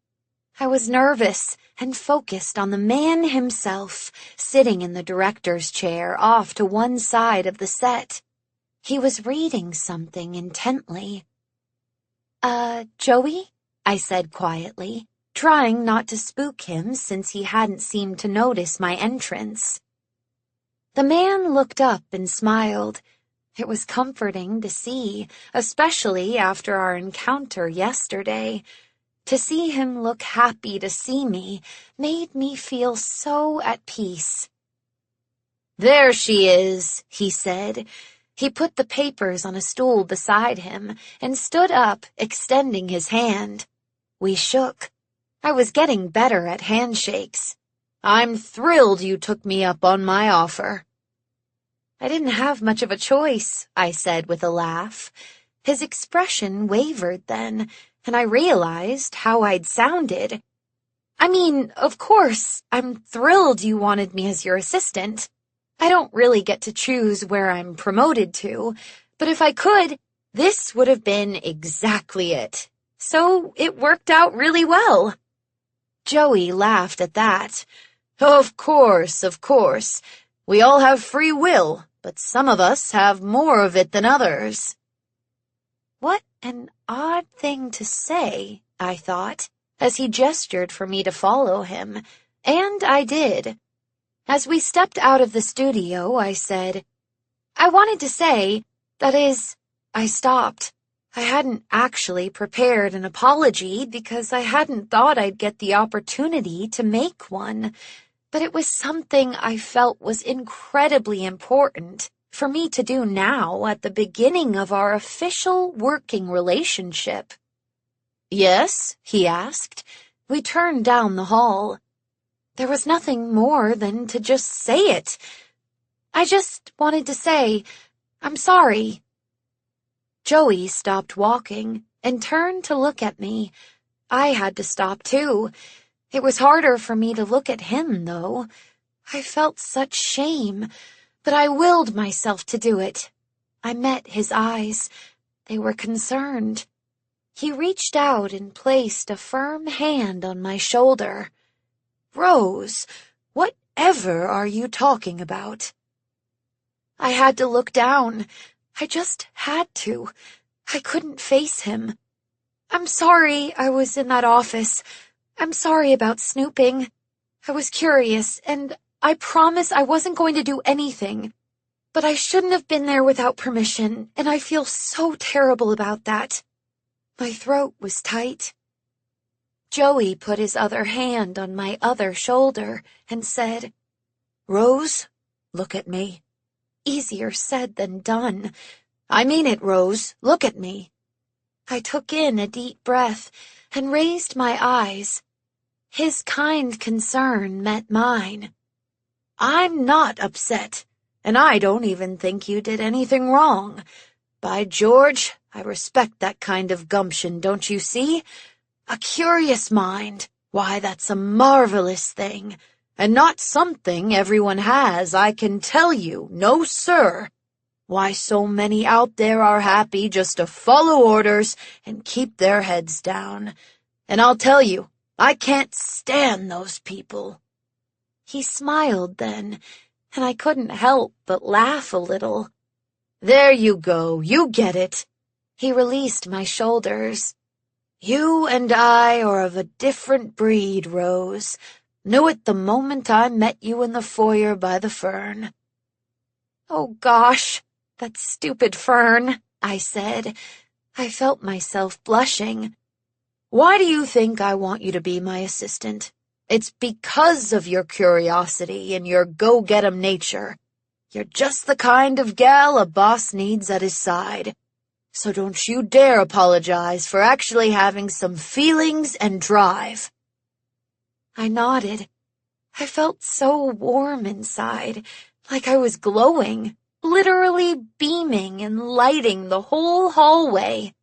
I was nervous and focused on the man himself, sitting in the director's chair off to one side of the set. He was reading something intently. Joey? I said quietly, trying not to spook him since he hadn't seemed to notice my entrance. The man looked up and smiled. It was comforting to see, especially after our encounter yesterday. To see him look happy to see me made me feel so at peace. There she is, he said. He put the papers on a stool beside him and stood up, extending his hand. We shook. I was getting better at handshakes. I'm thrilled you took me up on my offer. I didn't have much of a choice, I said with a laugh. His expression wavered then, and I realized how I'd sounded. I mean, of course, I'm thrilled you wanted me as your assistant. I don't really get to choose where I'm promoted to, but if I could, this would have been exactly it. So it worked out really well. Joey laughed at that. Of course. We all have free will, but some of us have more of it than others. What an odd thing to say, I thought, as he gestured for me to follow him, and I did. As we stepped out of the studio, I said, I wanted to say, that is, I stopped. I hadn't actually prepared an apology because I hadn't thought I'd get the opportunity to make one, but it was something I felt was incredibly important for me to do now at the beginning of our official working relationship. Yes? He asked. We turned down the hall. There was nothing more than to just say it. I just wanted to say, I'm sorry. Joey stopped walking and turned to look at me. I had to stop too. It was harder for me to look at him, though. I felt such shame, but I willed myself to do it. I met his eyes. They were concerned. He reached out and placed a firm hand on my shoulder. Rose, whatever are you talking about? I had to look down. I just had to. I couldn't face him. I'm sorry I was in that office. I'm sorry about snooping. I was curious, and I promise I wasn't going to do anything. But I shouldn't have been there without permission, and I feel so terrible about that. My throat was tight. Joey put his other hand on my other shoulder and said, Rose, look at me. Easier said than done. I mean it, Rose. Look at me. I took in a deep breath and raised my eyes. His kind concern met mine. I'm not upset, and I don't even think you did anything wrong. By George, I respect that kind of gumption, don't you see? A curious mind. Why, that's a marvelous thing. And not something everyone has, I can tell you. No, sir. Why, so many out there are happy just to follow orders and keep their heads down. And I'll tell you, I can't stand those people." He smiled then, and I couldn't help but laugh a little. "There you go, you get it." He released my shoulders. "You and I are of a different breed, Rose. Knew it the moment I met you in the foyer by the fern." "Oh gosh, that stupid fern," I said. I felt myself blushing. "Why do you think I want you to be my assistant? It's because of your curiosity and your go-get-'em nature. You're just the kind of gal a boss needs at his side. So don't you dare apologize for actually having some feelings and drive." I nodded. I felt so warm inside, like I was glowing, literally beaming and lighting the whole hallway.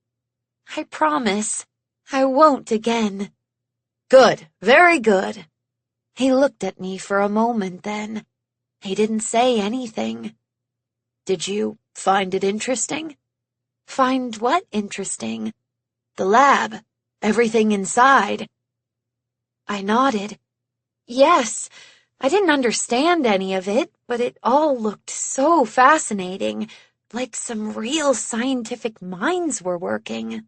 "I promise, I won't again." "Good, very good." He looked at me for a moment then. He didn't say anything. "Did you find it interesting?" "Find what interesting?" "The lab. Everything inside." I nodded. Yes, I didn't understand any of it, but it all looked so fascinating, like some real scientific minds were working.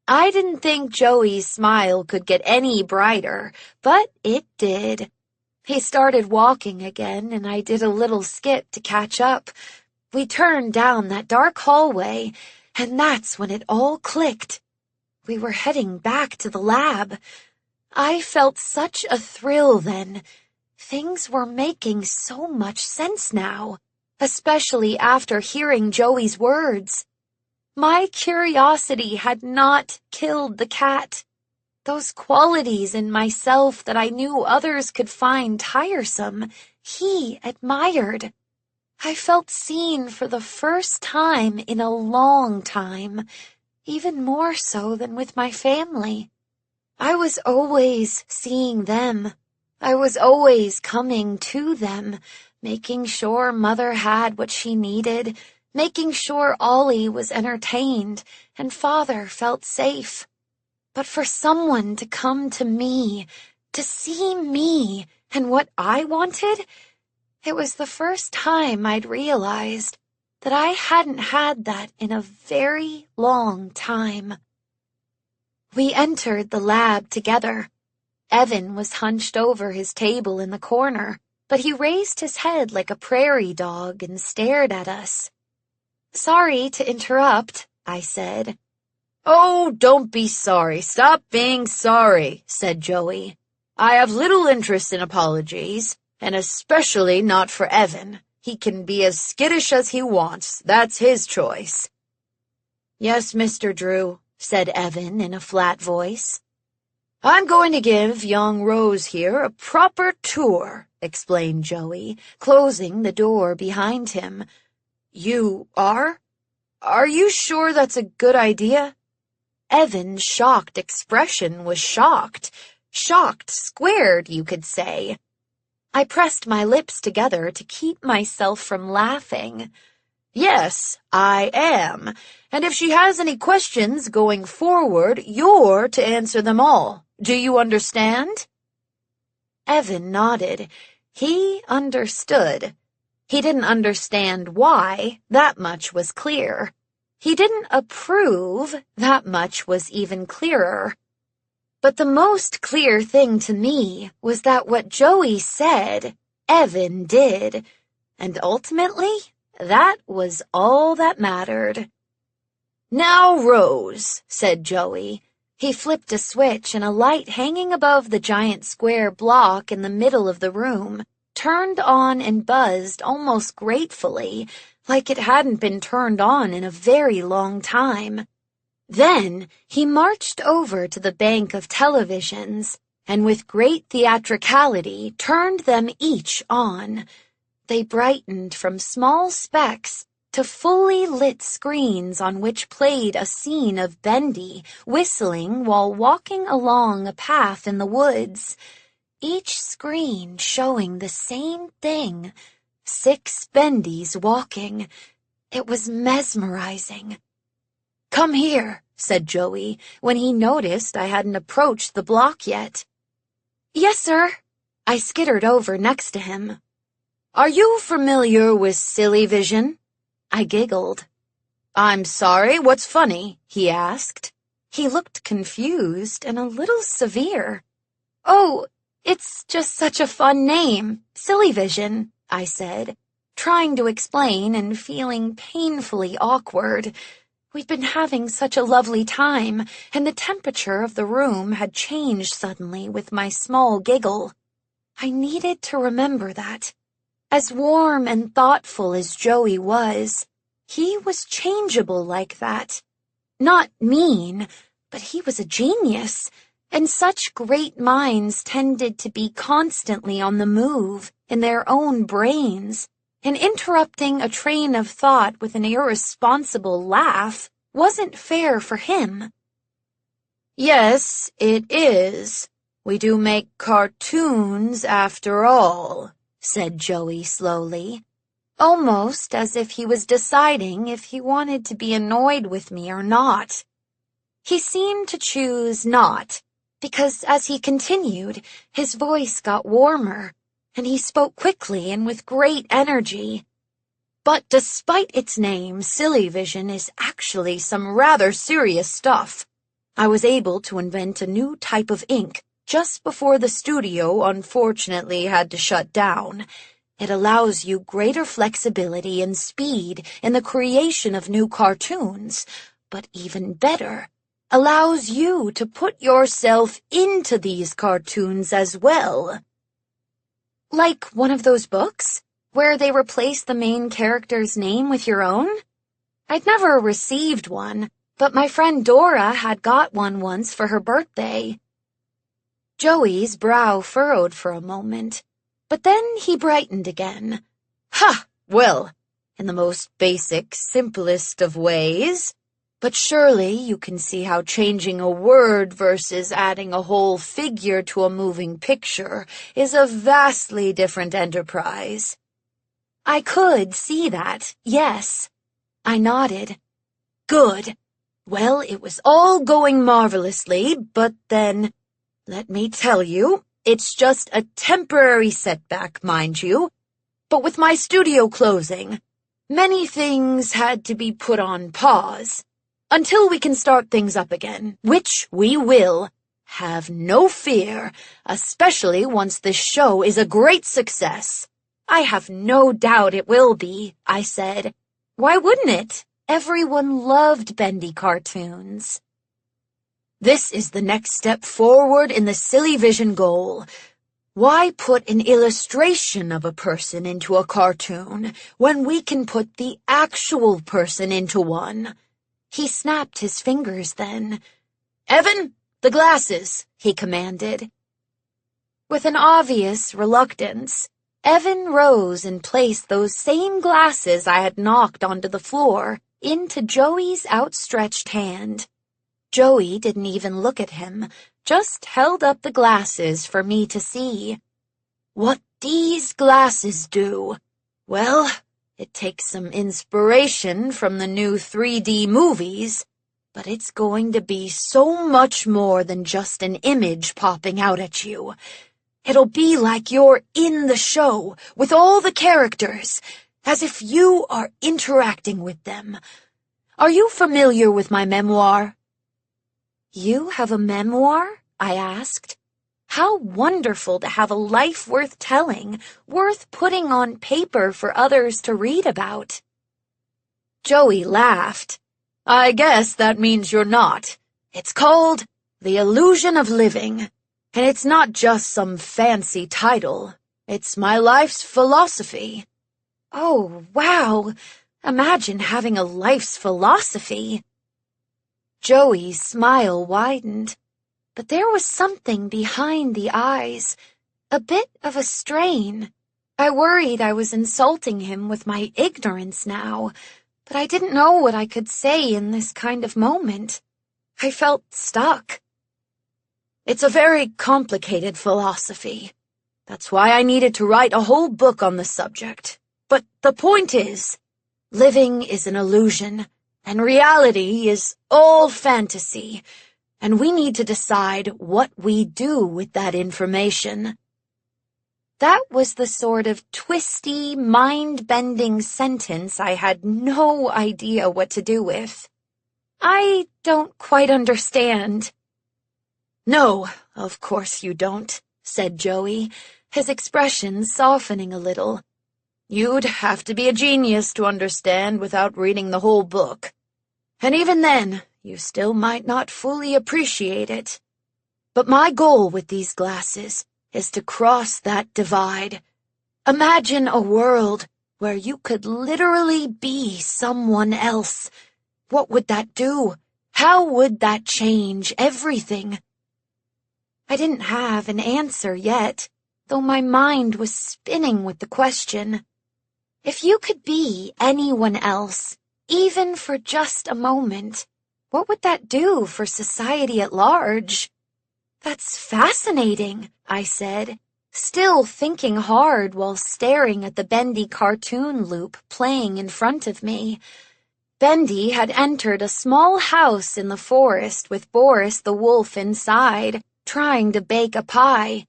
I didn't think Joey's smile could get any brighter, but it did. He started walking again, and I did a little skip to catch up. We turned down that dark hallway, and that's when it all clicked. We were heading back to the lab. I felt such a thrill then. Things were making so much sense now, especially after hearing Joey's words. My curiosity had not killed the cat. Those qualities in myself that I knew others could find tiresome, he admired. I felt seen for the first time in a long time, even more so than with my family. I was always seeing them. I was always coming to them, making sure Mother had what she needed, making sure Ollie was entertained and Father felt safe. But for someone to come to me, to see me and what I wanted, it was the first time I'd realized that I hadn't had that in a very long time. We entered the lab together. Evan was hunched over his table in the corner, but he raised his head like a prairie dog and stared at us. "Sorry to interrupt," I said. "Oh, don't be sorry. Stop being sorry," said Joey. "I have little interest in apologies, and especially not for Evan. He can be as skittish as he wants. That's his choice." "Yes, Mr. Drew," said Evan in a flat voice. "I'm going to give young Rose here a proper tour," explained Joey, closing the door behind him. "You are? Are you sure that's a good idea?" Evan's shocked expression was shocked. Shocked squared, you could say. I pressed my lips together to keep myself from laughing. "Yes, I am. And if she has any questions going forward, you're to answer them all. Do you understand?" Evan nodded. He understood. He didn't understand why, that much was clear. He didn't approve, that much was even clearer. But the most clear thing to me was that what Joey said, Evan did, and ultimately, that was all that mattered. "Now, Rose," said Joey. He flipped a switch and a light hanging above the giant square block in the middle of the room turned on and buzzed almost gratefully, like it hadn't been turned on in a very long time. Then he marched over to the bank of televisions and with great theatricality turned them each on. They brightened from small specks to fully lit screens on which played a scene of Bendy whistling while walking along a path in the woods, each screen showing the same thing, 6 Bendys walking. It was mesmerizing. "Come here," said Joey, when he noticed I hadn't approached the block yet. Yes, sir. I skittered over next to him. Are you familiar with Silly Vision? I giggled. I'm sorry, what's funny? He asked. He looked confused and a little severe. Oh, it's just such a fun name, Silly Vision, I said, trying to explain and feeling painfully awkward. We'd been having such a lovely time, and the temperature of the room had changed suddenly with my small giggle. I needed to remember that. As warm and thoughtful as Joey was, he was changeable like that. Not mean, but he was a genius, and such great minds tended to be constantly on the move in their own brains, and interrupting a train of thought with an irresponsible laugh wasn't fair for him. Yes, it is. We do make cartoons after all, said Joey slowly, almost as if he was deciding if he wanted to be annoyed with me or not. He seemed to choose not, because as he continued, his voice got warmer, and he spoke quickly and with great energy. But despite its name, Silly Vision is actually some rather serious stuff. I was able to invent a new type of ink just before the studio unfortunately had to shut down. It allows you greater flexibility and speed in the creation of new cartoons, but even better, allows you to put yourself into these cartoons as well. Like one of those books, where they replace the main character's name with your own? I'd never received one, but my friend Dora had got one once for her birthday. Joey's brow furrowed for a moment, but then he brightened again. Ha! Well, in the most basic, simplest of ways. But surely you can see how changing a word versus adding a whole figure to a moving picture is a vastly different enterprise. I could see that, yes. I nodded. Good. Well, it was all going marvelously, but then, let me tell you, it's just a temporary setback, mind you. But with my studio closing, many things had to be put on pause. Until we can start things up again, which we will. Have no fear, especially once this show is a great success. I have no doubt it will be, I said. Why wouldn't it? Everyone loved Bendy cartoons. This is the next step forward in the Silly Vision goal. Why put an illustration of a person into a cartoon when we can put the actual person into one? He snapped his fingers then. Evan, the glasses, he commanded. With an obvious reluctance, Evan rose and placed those same glasses I had knocked onto the floor into Joey's outstretched hand. Joey didn't even look at him, just held up the glasses for me to see. What these glasses do? Well, it takes some inspiration from the new 3D movies, but it's going to be so much more than just an image popping out at you. It'll be like you're in the show with all the characters, as if you are interacting with them. Are you familiar with my memoir? You have a memoir? I asked. How wonderful to have a life worth telling, worth putting on paper for others to read about. Joey laughed. I guess that means you're not. It's called The Illusion of Living, and it's not just some fancy title. It's my life's philosophy. Oh, wow. Imagine having a life's philosophy. Joey's smile widened. But there was something behind the eyes, a bit of a strain. I worried I was insulting him with my ignorance now, but I didn't know what I could say in this kind of moment. I felt stuck. It's a very complicated philosophy. That's why I needed to write a whole book on the subject. But the point is, living is an illusion, and reality is all fantasy, and we need to decide what we do with that information." That was the sort of twisty, mind-bending sentence I had no idea what to do with. "I don't quite understand." "No, of course you don't," said Joey, his expression softening a little. "You'd have to be a genius to understand without reading the whole book. And even then, you still might not fully appreciate it. But my goal with these glasses is to cross that divide. Imagine a world where you could literally be someone else. What would that do? How would that change everything?" I didn't have an answer yet, though my mind was spinning with the question. If you could be anyone else, even for just a moment, what would that do for society at large? "That's fascinating," I said, still thinking hard while staring at the Bendy cartoon loop playing in front of me. Bendy had entered a small house in the forest with Boris the wolf inside, trying to bake a pie.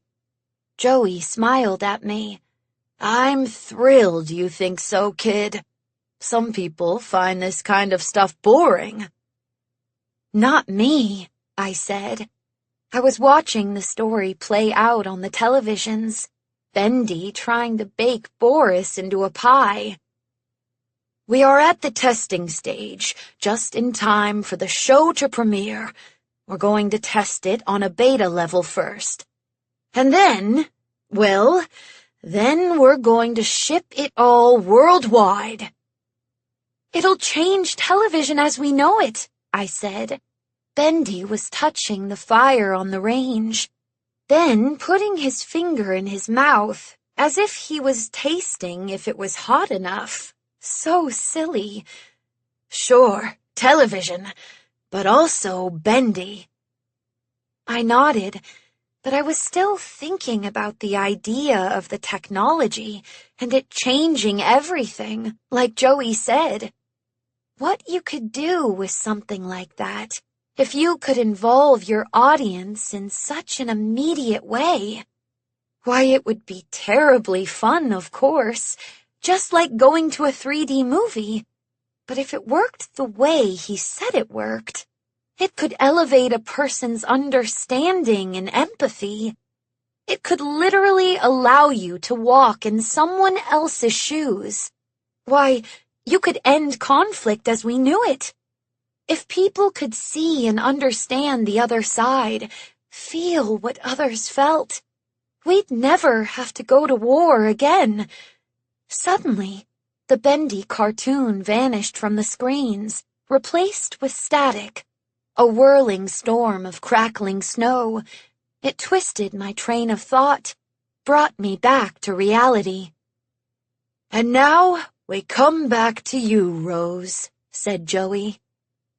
Joey smiled at me. "I'm thrilled you think so, kid. Some people find this kind of stuff boring." "Not me," I said. I was watching the story play out on the televisions, Bendy trying to bake Boris into a pie. "We are at the testing stage, just in time for the show to premiere. We're going to test it on a beta level first. And then, well, then we're going to ship it all worldwide." "It'll change television as we know it," I said. Bendy was touching the fire on the range, then putting his finger in his mouth, as if he was tasting if it was hot enough. So silly. "Sure, television, but also Bendy." I nodded, but I was still thinking about the idea of the technology and it changing everything, like Joey said. What you could do with something like that, if you could involve your audience in such an immediate way. Why, it would be terribly fun, of course, just like going to a 3D movie. But if it worked the way he said it worked, it could elevate a person's understanding and empathy. It could literally allow you to walk in someone else's shoes. Why, you could end conflict as we knew it. If people could see and understand the other side, feel what others felt, we'd never have to go to war again. Suddenly, the Bendy cartoon vanished from the screens, replaced with static. A whirling storm of crackling snow. It twisted my train of thought, brought me back to reality. "And now we come back to you, Rose," said Joey.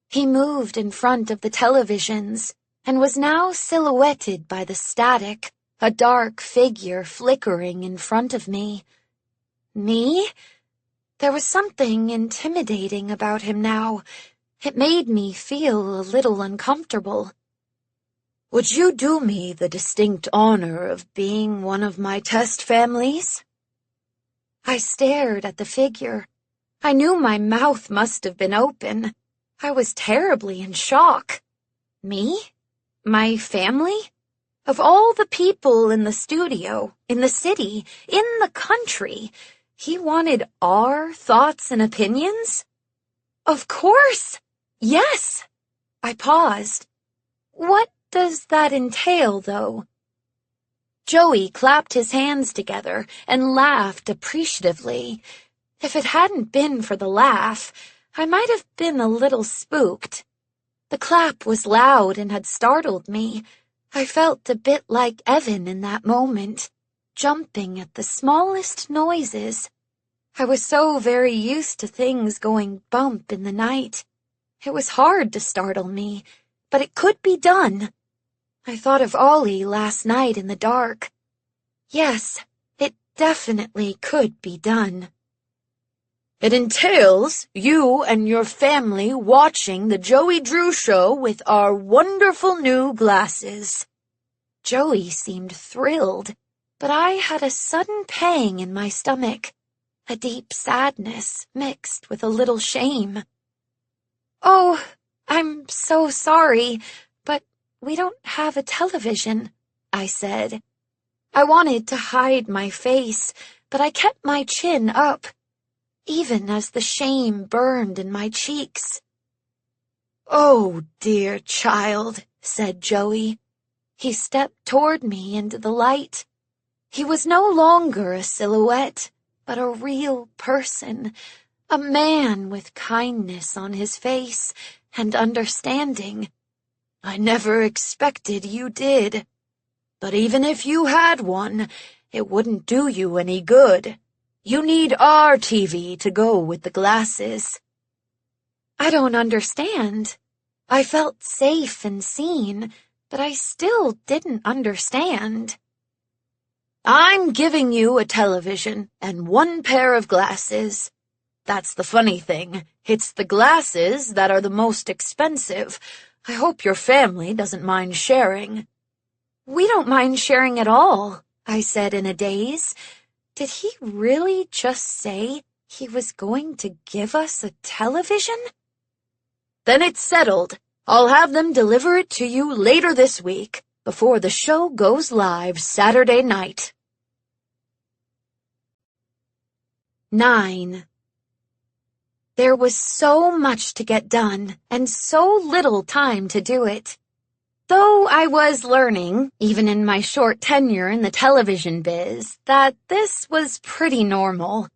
He moved in front of the televisions and was now silhouetted by the static, a dark figure flickering in front of me. Me? There was something intimidating about him now. It made me feel a little uncomfortable. "Would you do me the distinct honor of being one of my test families?" I stared at the figure. I knew my mouth must have been open. I was terribly in shock. Me? My family? Of all the people in the studio, in the city, in the country, he wanted our thoughts and opinions? Of course! Yes! I paused. What does that entail, though? Joey clapped his hands together and laughed appreciatively. If it hadn't been for the laugh, I might have been a little spooked. The clap was loud and had startled me. I felt a bit like Evan in that moment, jumping at the smallest noises. I was so very used to things going bump in the night. It was hard to startle me, but it could be done. I thought of Ollie last night in the dark. Yes, it definitely could be done. It entails you and your family watching the Joey Drew show with our wonderful new glasses." Joey seemed thrilled, but I had a sudden pang in my stomach, a deep sadness mixed with a little shame. "Oh, I'm so sorry, but we don't have a television," I said. I wanted to hide my face, but I kept my chin up, even as the shame burned in my cheeks. "Oh, dear child," said Joey. He stepped toward me into the light. He was no longer a silhouette, but a real person, a man with kindness on his face and understanding. "I never expected you did. But even if you had one, it wouldn't do you any good. You need our TV to go with the glasses." "I don't understand." I felt safe and seen, but I still didn't understand. "I'm giving you a television and one pair of glasses. That's the funny thing. It's the glasses that are the most expensive. I hope your family doesn't mind sharing." "We don't mind sharing at all," I said in a daze. Did he really just say he was going to give us a television? "Then it's settled. I'll have them deliver it to you later this week, before the show goes live Saturday night." 9. There was so much to get done, and so little time to do it. Though I was learning, even in my short tenure in the television biz, that this was pretty normal.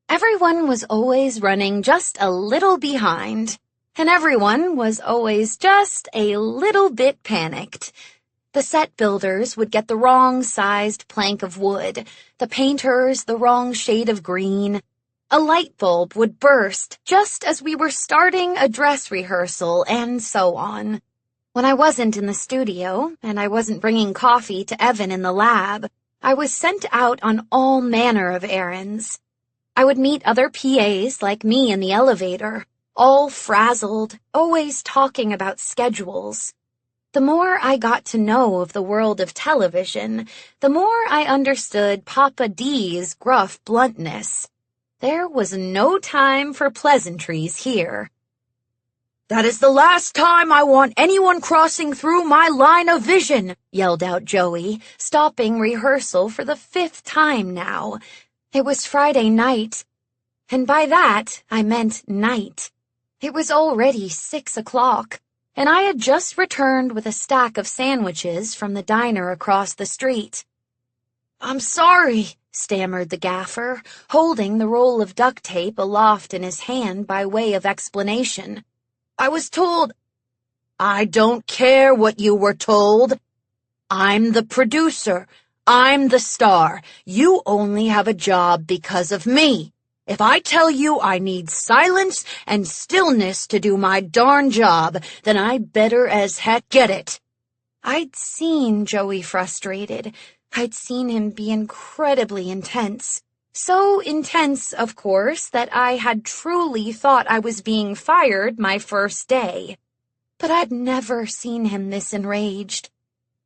Everyone was always running just a little behind, and everyone was always just a little bit panicked. The set builders would get the wrong-sized plank of wood, the painters the wrong shade of green. A light bulb would burst just as we were starting a dress rehearsal, and so on. When I wasn't in the studio, and I wasn't bringing coffee to Evan in the lab, I was sent out on all manner of errands. I would meet other PAs like me in the elevator, all frazzled, always talking about schedules. The more I got to know of the world of television, the more I understood Papa D's gruff bluntness. There was no time for pleasantries here. "That is the last time I want anyone crossing through my line of vision," yelled out Joey, stopping rehearsal for the 5th time now. It was Friday night, and by that I meant night. It was already 6 o'clock, and I had just returned with a stack of sandwiches from the diner across the street. "I'm sorry," stammered the gaffer, holding the roll of duct tape aloft in his hand by way of explanation. "I was told—" "I don't care what you were told. I'm the producer. I'm the star. You only have a job because of me. If I tell you I need silence and stillness to do my darn job, then I better as heck get it." I'd seen Joey frustrated. I'd seen him be incredibly intense. So intense, of course, that I had truly thought I was being fired my first day. But I'd never seen him this enraged.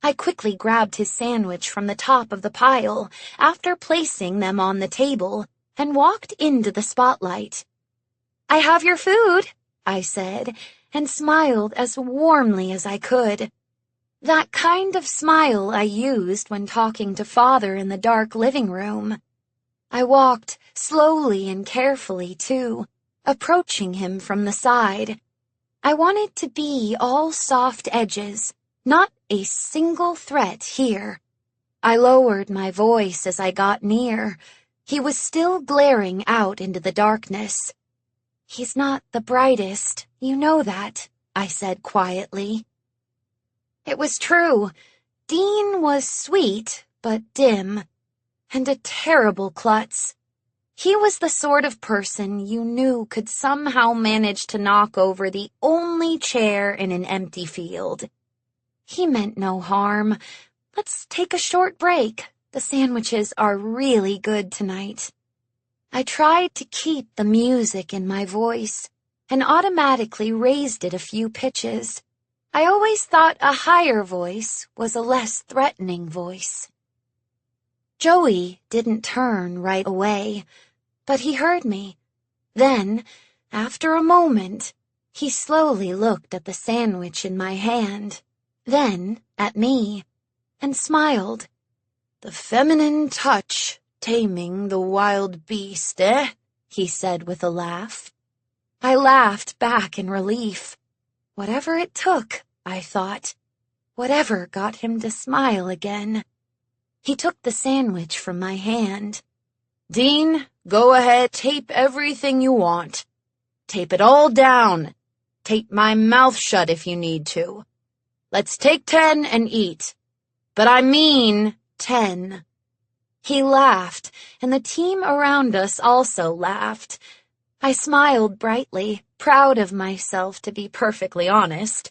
I quickly grabbed his sandwich from the top of the pile, after placing them on the table, and walked into the spotlight. "I have your food," I said, and smiled as warmly as I could. That kind of smile I used when talking to Father in the dark living room. I walked slowly and carefully, too, approaching him from the side. I wanted to be all soft edges, not a single threat here. I lowered my voice as I got near. He was still glaring out into the darkness. "He's not the brightest, you know that," I said quietly. It was true. Dean was sweet, but dim, and a terrible klutz. He was the sort of person you knew could somehow manage to knock over the only chair in an empty field. He meant no harm. "Let's take a short break. The sandwiches are really good tonight." I tried to keep the music in my voice and automatically raised it a few pitches. I always thought a higher voice was a less threatening voice. Joey didn't turn right away, but he heard me. Then, after a moment, he slowly looked at the sandwich in my hand, then at me, and smiled. "The feminine touch, taming the wild beast, eh?" he said with a laugh. I laughed back in relief. Whatever it took, I thought. Whatever got him to smile again. He took the sandwich from my hand. "Dean, go ahead, tape everything you want. Tape it all down. Tape my mouth shut if you need to. Let's take 10 and eat. But I mean 10. He laughed, and the team around us also laughed. I smiled brightly, proud of myself to be perfectly honest.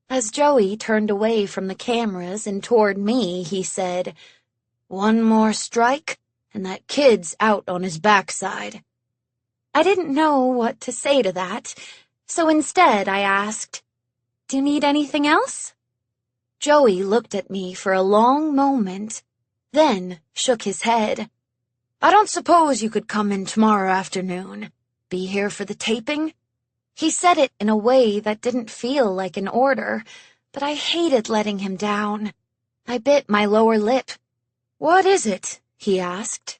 As Joey turned away from the cameras and toward me, he said, "One more strike, and that kid's out on his backside." I didn't know what to say to that, so instead I asked, "Do you need anything else?" Joey looked at me for a long moment, then shook his head. "I don't suppose you could come in tomorrow afternoon? Be here for the taping?" He said it in a way that didn't feel like an order, but I hated letting him down. I bit my lower lip. "What is it?" he asked.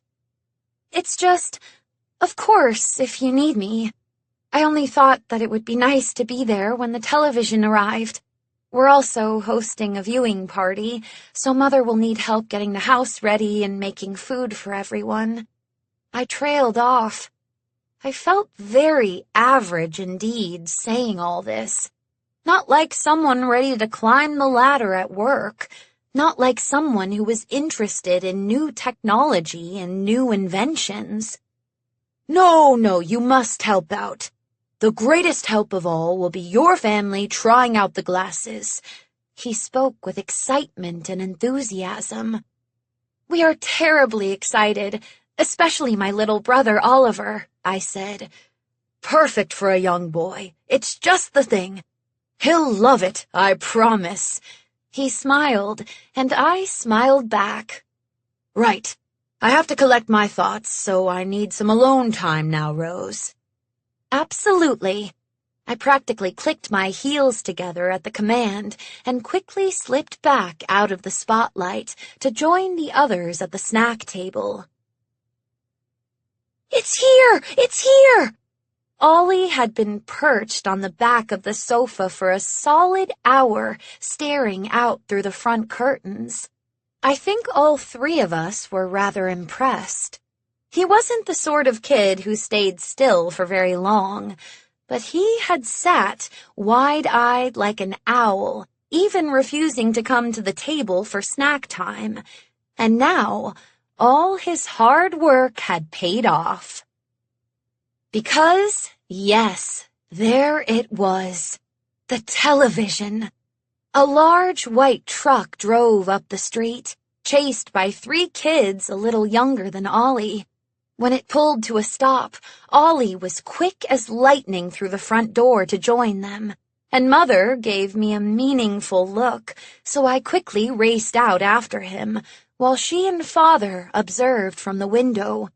"It's just, of course, if you need me. I only thought that it would be nice to be there when the television arrived. We're also hosting a viewing party, so Mother will need help getting the house ready and making food for everyone." I trailed off. I felt very average indeed saying all this. Not like someone ready to climb the ladder at work. Not like someone who was interested in new technology and new inventions. No, you must help out. The greatest help of all will be your family trying out the glasses." He spoke with excitement and enthusiasm. "We are terribly excited, especially my little brother Oliver," I said. "Perfect for a young boy. It's just the thing. He'll love it, I promise." He smiled, and I smiled back. "Right. I have to collect my thoughts, so I need some alone time now, Rose." "Absolutely." I practically clicked my heels together at the command and quickly slipped back out of the spotlight to join the others at the snack table. "It's here! It's here!" Ollie had been perched on the back of the sofa for a solid hour, staring out through the front curtains. I think all three of us were rather impressed. He wasn't the sort of kid who stayed still for very long, but he had sat wide-eyed like an owl, even refusing to come to the table for snack time. And now, all his hard work had paid off. Because, yes, there it was. The television. A large white truck drove up the street, chased by 3 kids a little younger than Ollie. When it pulled to a stop, Ollie was quick as lightning through the front door to join them, and Mother gave me a meaningful look, so I quickly raced out after him, while she and Father observed from the window.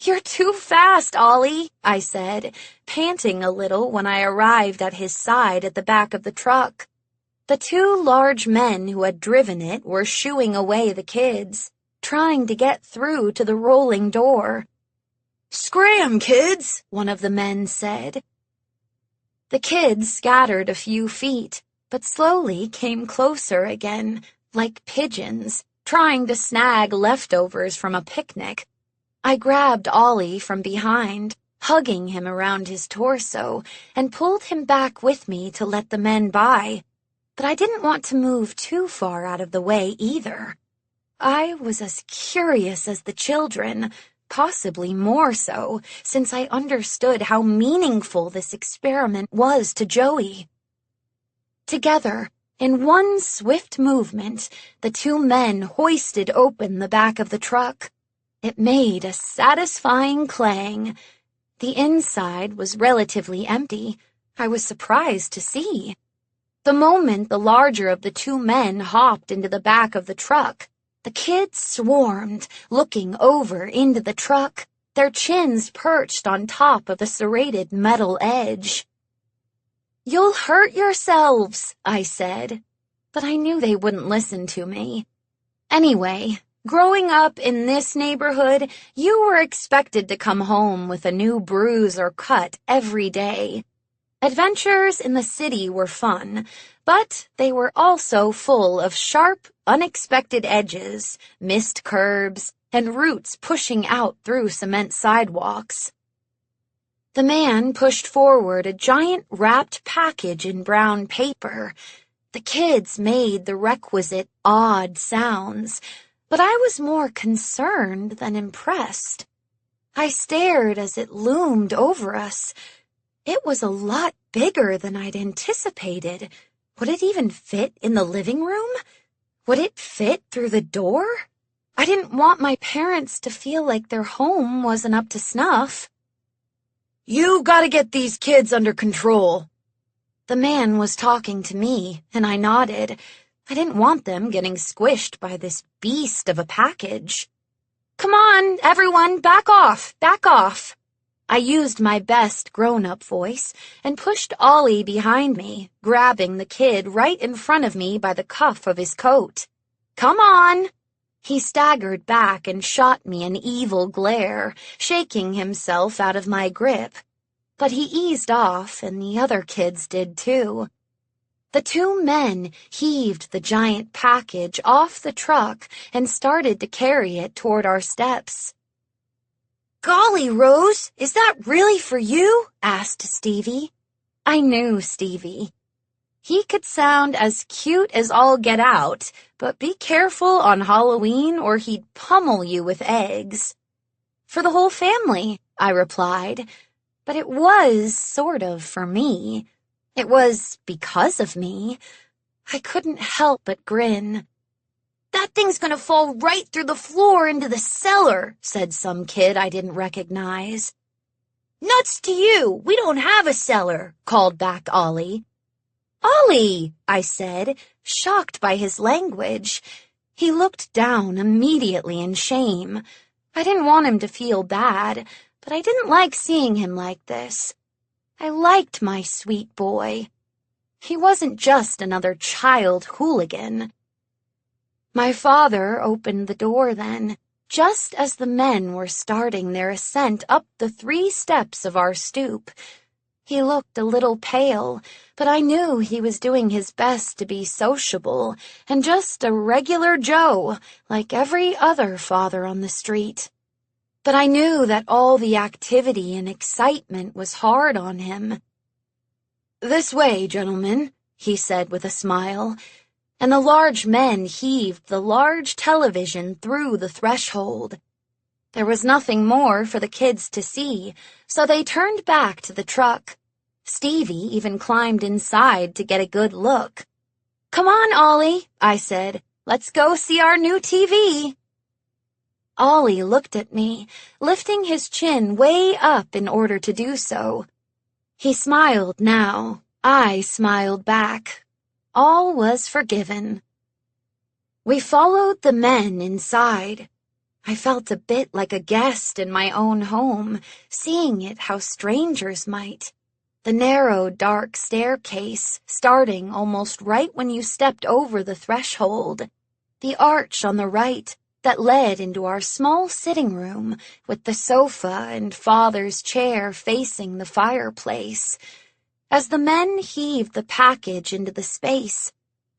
"You're too fast, Ollie," I said, panting a little when I arrived at his side at the back of the truck. The 2 large men who had driven it were shooing away the kids, trying to get through to the rolling door. "Scram, kids," one of the men said. The kids scattered a few feet, but slowly came closer again, like pigeons, trying to snag leftovers from a picnic. I grabbed Ollie from behind, hugging him around his torso, and pulled him back with me to let the men by. But I didn't want to move too far out of the way either. I was as curious as the children, possibly more so, since I understood how meaningful this experiment was to Joey. Together, in one swift movement, the 2 men hoisted open the back of the truck. It made a satisfying clang. The inside was relatively empty. I was surprised to see. The moment the larger of the two men hopped into the back of the truck, the kids swarmed, looking over into the truck, their chins perched on top of the serrated metal edge. "You'll hurt yourselves," I said, but I knew they wouldn't listen to me. Anyway, growing up in this neighborhood, you were expected to come home with a new bruise or cut every day. Adventures in the city were fun, but they were also full of sharp, unexpected edges, missed curbs, and roots pushing out through cement sidewalks. The man pushed forward a giant wrapped package in brown paper. The kids made the requisite odd sounds, but I was more concerned than impressed. I stared as it loomed over us. It was a lot bigger than I'd anticipated. Would it even fit in the living room? Would it fit through the door? I didn't want my parents to feel like their home wasn't up to snuff. "You gotta get these kids under control." The man was talking to me, and I nodded. I didn't want them getting squished by this beast of a package. "Come on, everyone, back off, back off." I used my best grown-up voice and pushed Ollie behind me, grabbing the kid right in front of me by the cuff of his coat. "Come on." He staggered back and shot me an evil glare, shaking himself out of my grip. But he eased off, and the other kids did too. The two men heaved the giant package off the truck and started to carry it toward our steps. "Golly, Rose, is that really for you?" asked Stevie. I knew Stevie. He could sound as cute as all get out, but be careful on Halloween or he'd pummel you with eggs. "For the whole family," I replied, but it was sort of for me. It was because of me. I couldn't help but grin. "That thing's gonna fall right through the floor into the cellar," said some kid I didn't recognize. "Nuts to you! We don't have a cellar," called back Ollie. "Ollie," I said, shocked by his language. He looked down immediately in shame. I didn't want him to feel bad, but I didn't like seeing him like this. I liked my sweet boy. He wasn't just another child hooligan. My father opened the door then, just as the men were starting their ascent up the 3 steps of our stoop. He looked a little pale, but I knew he was doing his best to be sociable and just a regular Joe, like every other father on the street. But I knew that all the activity and excitement was hard on him. "This way, gentlemen," he said with a smile, and the large men heaved the large television through the threshold. There was nothing more for the kids to see, so they turned back to the truck. Stevie even climbed inside to get a good look. "Come on, Ollie," I said. "Let's go see our new TV." Ollie looked at me, lifting his chin way up in order to do so. He smiled now. I smiled back. All was forgiven. We followed the men inside. I felt a bit like a guest in my own home, seeing it how strangers might. The narrow, dark staircase, starting almost right when you stepped over the threshold. The arch on the right that led into our small sitting room, with the sofa and Father's chair facing the fireplace. As the men heaved the package into the space,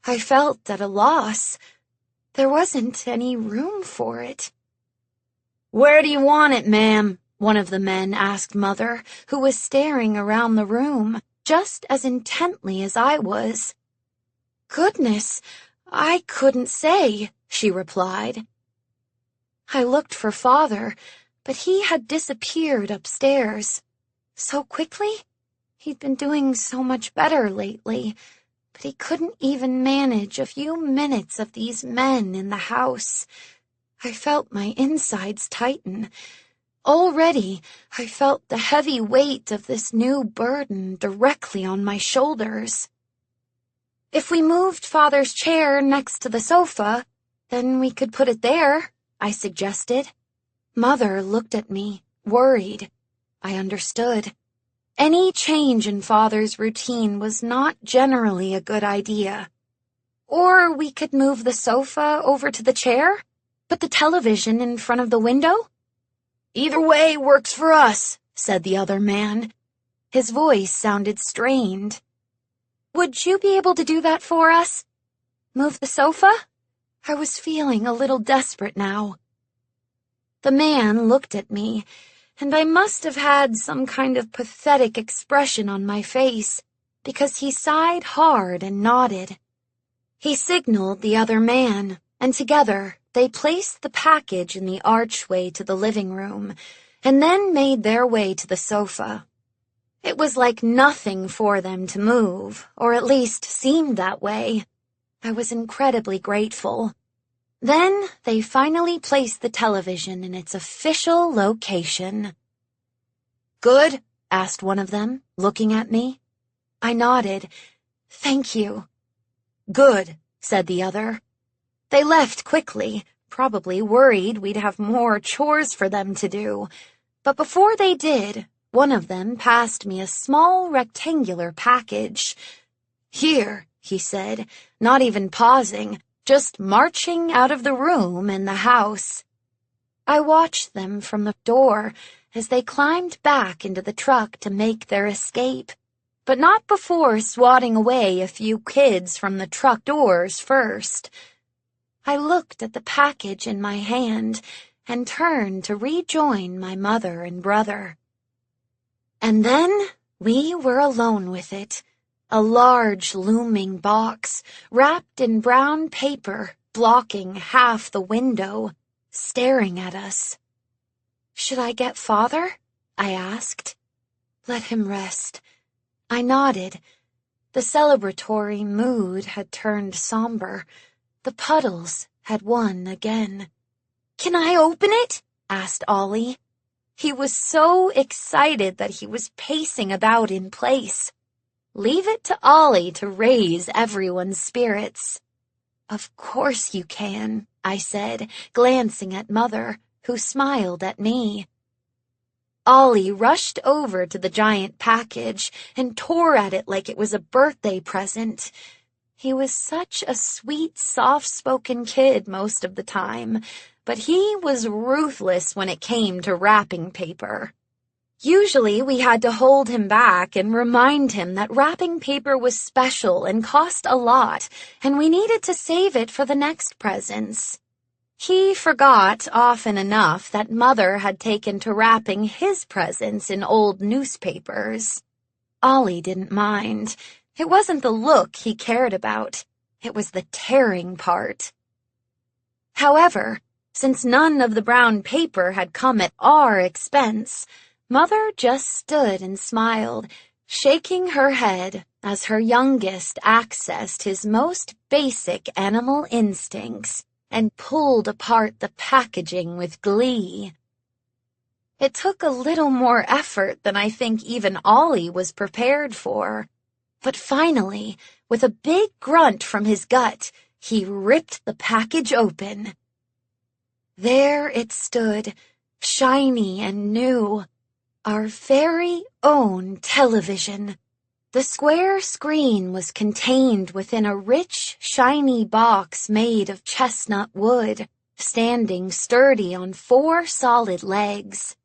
I felt at a loss. There wasn't any room for it. "Where do you want it, ma'am?" one of the men asked Mother, who was staring around the room just as intently as I was. "Goodness, I couldn't say," she replied. I looked for Father, but he had disappeared upstairs. So quickly? He'd been doing so much better lately, but he couldn't even manage a few minutes of these men in the house. I felt my insides tighten. Already, I felt the heavy weight of this new burden directly on my shoulders. If we moved Father's chair next to the sofa, then we could put it there, I suggested. Mother looked at me, worried. I understood. Any change in Father's routine was not generally a good idea. Or we could move the sofa over to the chair, put the television in front of the window. Either way works for us, said the other man. His voice sounded strained. Would you be able to do that for us? Move the sofa? I was feeling a little desperate now. The man looked at me, and I must have had some kind of pathetic expression on my face, because he sighed hard and nodded. He signaled the other man, and together they placed the package in the archway to the living room, and then made their way to the sofa. It was like nothing for them to move, or at least seemed that way. I was incredibly grateful. Then they finally placed the television in its official location. Good? Asked one of them, looking at me. I nodded. Thank you. Good, said the other. They left quickly, probably worried we'd have more chores for them to do. But before they did, one of them passed me a small rectangular package. Here, he said, not even pausing, just marching out of the room and the house. I watched them from the door as they climbed back into the truck to make their escape, but not before swatting away a few kids from the truck doors first. I looked at the package in my hand and turned to rejoin my mother and brother. And then we were alone with it, a large looming box wrapped in brown paper blocking half the window, staring at us. Should I get Father? I asked. Let him rest. I nodded. The celebratory mood had turned somber. The puddles had won again. Can I open it? Asked Ollie. He was so excited that he was pacing about in place. Leave it to Ollie to raise everyone's spirits. Of course you can, I said, glancing at Mother, who smiled at me. Ollie rushed over to the giant package and tore at it like it was a birthday present. He was such a sweet, soft-spoken kid most of the time, but he was ruthless when it came to wrapping paper. Usually we had to hold him back and remind him that wrapping paper was special and cost a lot, and we needed to save it for the next presents. He forgot often enough that Mother had taken to wrapping his presents in old newspapers. Ollie didn't mind. It wasn't the look he cared about. It was the tearing part. However, since none of the brown paper had come at our expense, Mother just stood and smiled, shaking her head as her youngest accessed his most basic animal instincts and pulled apart the packaging with glee. It took a little more effort than I think even Ollie was prepared for, but finally, with a big grunt from his gut, he ripped the package open. There it stood, shiny and new, our very own television. The square screen was contained within a rich, shiny box made of chestnut wood, standing sturdy on 4 solid legs.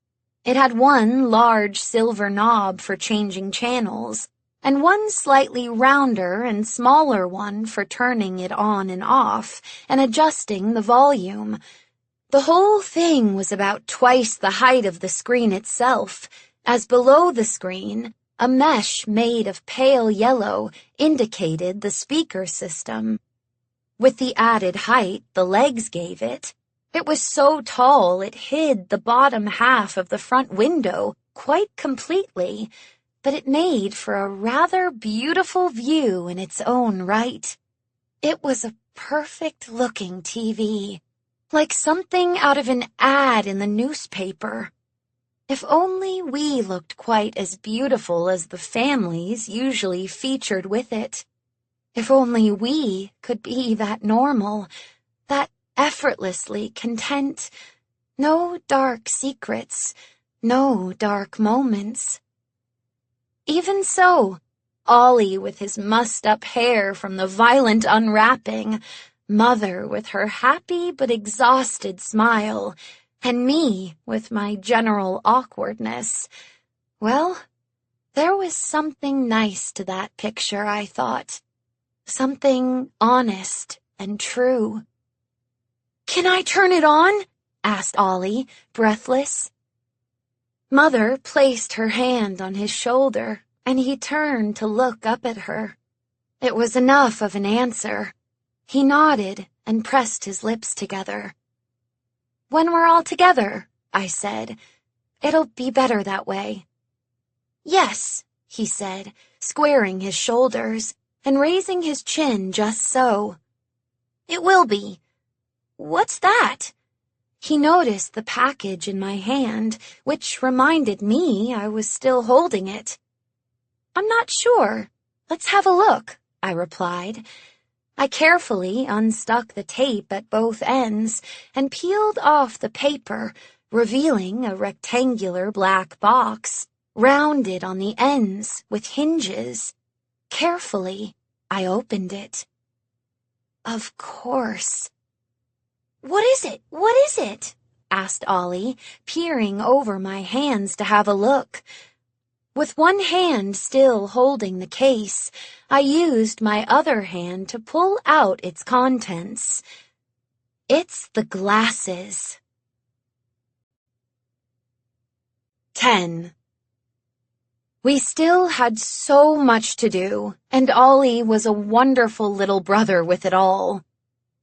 It had one large silver knob for changing channels, and one slightly rounder and smaller one for turning it on and off and adjusting the volume. The whole thing was about twice the height of the screen itself, as below the screen, a mesh made of pale yellow indicated the speaker system. With the added height the legs gave it, it was so tall it hid the bottom half of the front window quite completely, but it made for a rather beautiful view in its own right. It was a perfect-looking TV. like something out of an ad in the newspaper. If only we looked quite as beautiful as the families usually featured with it. If only we could be that normal, that effortlessly content. No dark secrets, no dark moments. Even so, Ollie with his mussed-up hair from the violent unwrapping, Mother with her happy but exhausted smile, and me with my general awkwardness. Well, there was something nice to that picture, I thought. Something honest and true. "Can I turn it on?" asked Ollie, breathless. Mother placed her hand on his shoulder, and he turned to look up at her. It was enough of an answer. He nodded and pressed his lips together. "When we're all together," I said. "It'll be better that way." "Yes," he said, squaring his shoulders and raising his chin just so. "It will be. What's that?" He noticed the package in my hand, which reminded me I was still holding it. "I'm not sure. Let's have a look," I replied. I carefully unstuck the tape at both ends and peeled off the paper, revealing a rectangular black box, rounded on the ends with hinges. Carefully, I opened it. Of course. "What is it? What is it?" asked Ollie, peering over my hands to have a look. With one hand still holding the case, I used my other hand to pull out its contents. It's the glasses. 10. We still had so much to do, and Ollie was a wonderful little brother with it all.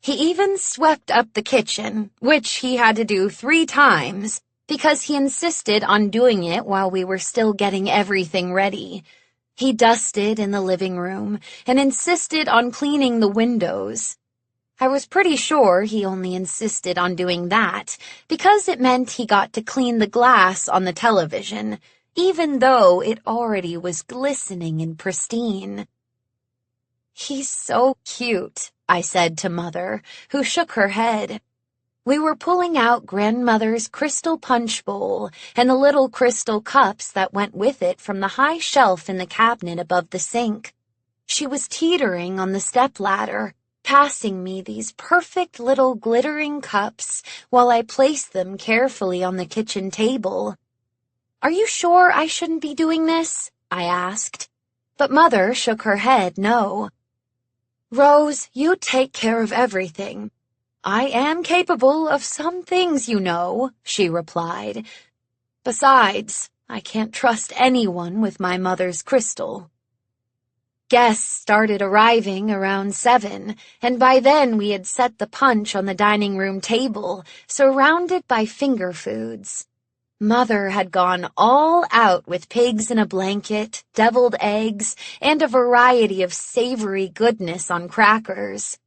He even swept up the kitchen, which he had to do 3 times, because he insisted on doing it while we were still getting everything ready. He dusted in the living room and insisted on cleaning the windows. I was pretty sure he only insisted on doing that because it meant he got to clean the glass on the television, even though it already was glistening and pristine. "He's so cute," I said to Mother, who shook her head. We were pulling out Grandmother's crystal punch bowl and the little crystal cups that went with it from the high shelf in the cabinet above the sink. She was teetering on the stepladder, passing me these perfect little glittering cups while I placed them carefully on the kitchen table. "Are you sure I shouldn't be doing this?" I asked. But Mother shook her head no. "Rose, you take care of everything. I am capable of some things, you know," she replied. "Besides, I can't trust anyone with my mother's crystal." Guests started arriving around 7, and by then we had set the punch on the dining room table, surrounded by finger foods. Mother had gone all out with pigs in a blanket, deviled eggs, and a variety of savory goodness on crackers.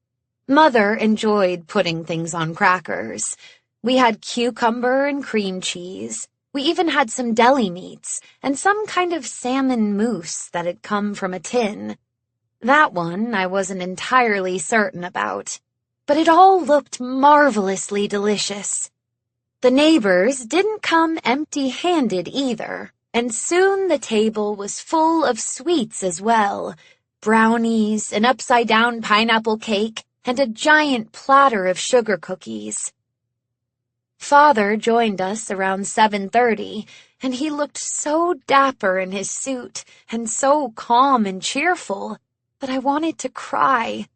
Mother enjoyed putting things on crackers. We had cucumber and cream cheese. We even had some deli meats and some kind of salmon mousse that had come from a tin. That one I wasn't entirely certain about, but it all looked marvelously delicious. The neighbors didn't come empty-handed either, and soon the table was full of sweets as well, brownies, an upside-down pineapple cake, and a giant platter of sugar cookies. Father joined us around 7:30, and he looked so dapper in his suit and so calm and cheerful that I wanted to cry.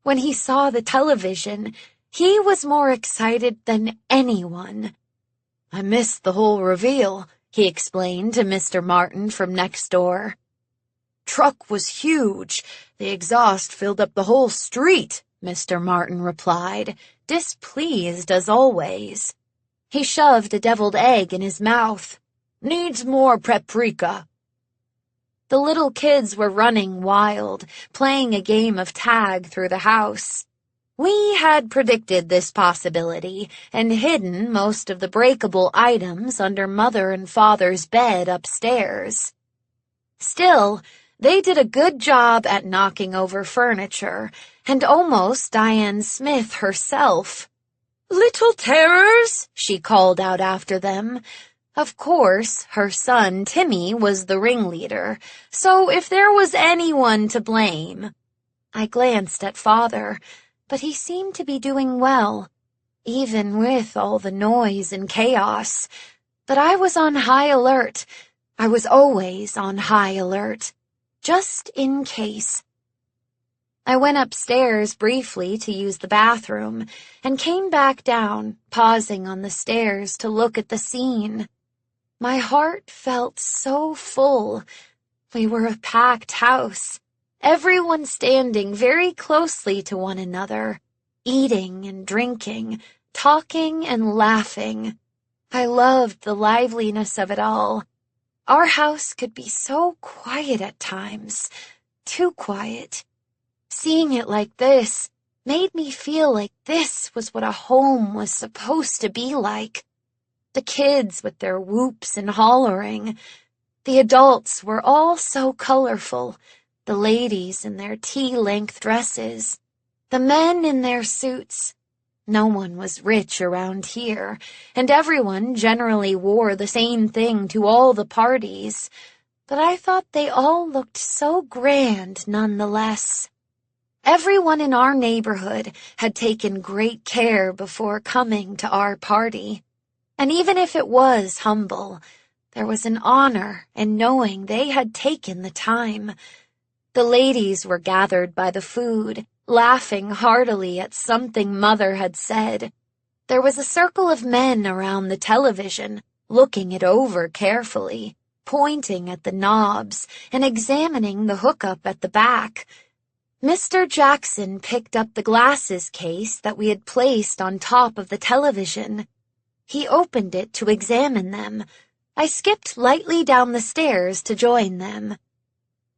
When he saw the television, he was more excited than anyone. "I missed the whole reveal," he explained to Mr. Martin from next door. "Truck was huge. The exhaust filled up the whole street," Mr. Martin replied, displeased as always. He shoved a deviled egg in his mouth. "Needs more paprika." The little kids were running wild, playing a game of tag through the house. We had predicted this possibility and hidden most of the breakable items under Mother and Father's bed upstairs. Still, they did a good job at knocking over furniture, and almost Diane Smith herself. "Little terrors," she called out after them. Of course, her son Timmy was the ringleader, so if there was anyone to blame. I glanced at Father, but he seemed to be doing well, even with all the noise and chaos. But I was on high alert. I was always on high alert, just in case. I went upstairs briefly to use the bathroom and came back down, pausing on the stairs to look at the scene. My heart felt so full. We were a packed house, everyone standing very closely to one another, eating and drinking, talking and laughing. I loved the liveliness of it all. Our house could be so quiet at times, too quiet. Seeing it like this made me feel like this was what a home was supposed to be like. The kids with their whoops and hollering. The adults were all so colorful. The ladies in their tea-length dresses. The men in their suits. No one was rich around here, and everyone generally wore the same thing to all the parties. But I thought they all looked so grand nonetheless. Everyone in our neighborhood had taken great care before coming to our party. And even if it was humble, there was an honor in knowing they had taken the time. The ladies were gathered by the food, laughing heartily at something Mother had said. There was a circle of men around the television, looking it over carefully, pointing at the knobs and examining the hookup at the back. Mr. Jackson picked up the glasses case that we had placed on top of the television. He opened it to examine them. I skipped lightly down the stairs to join them.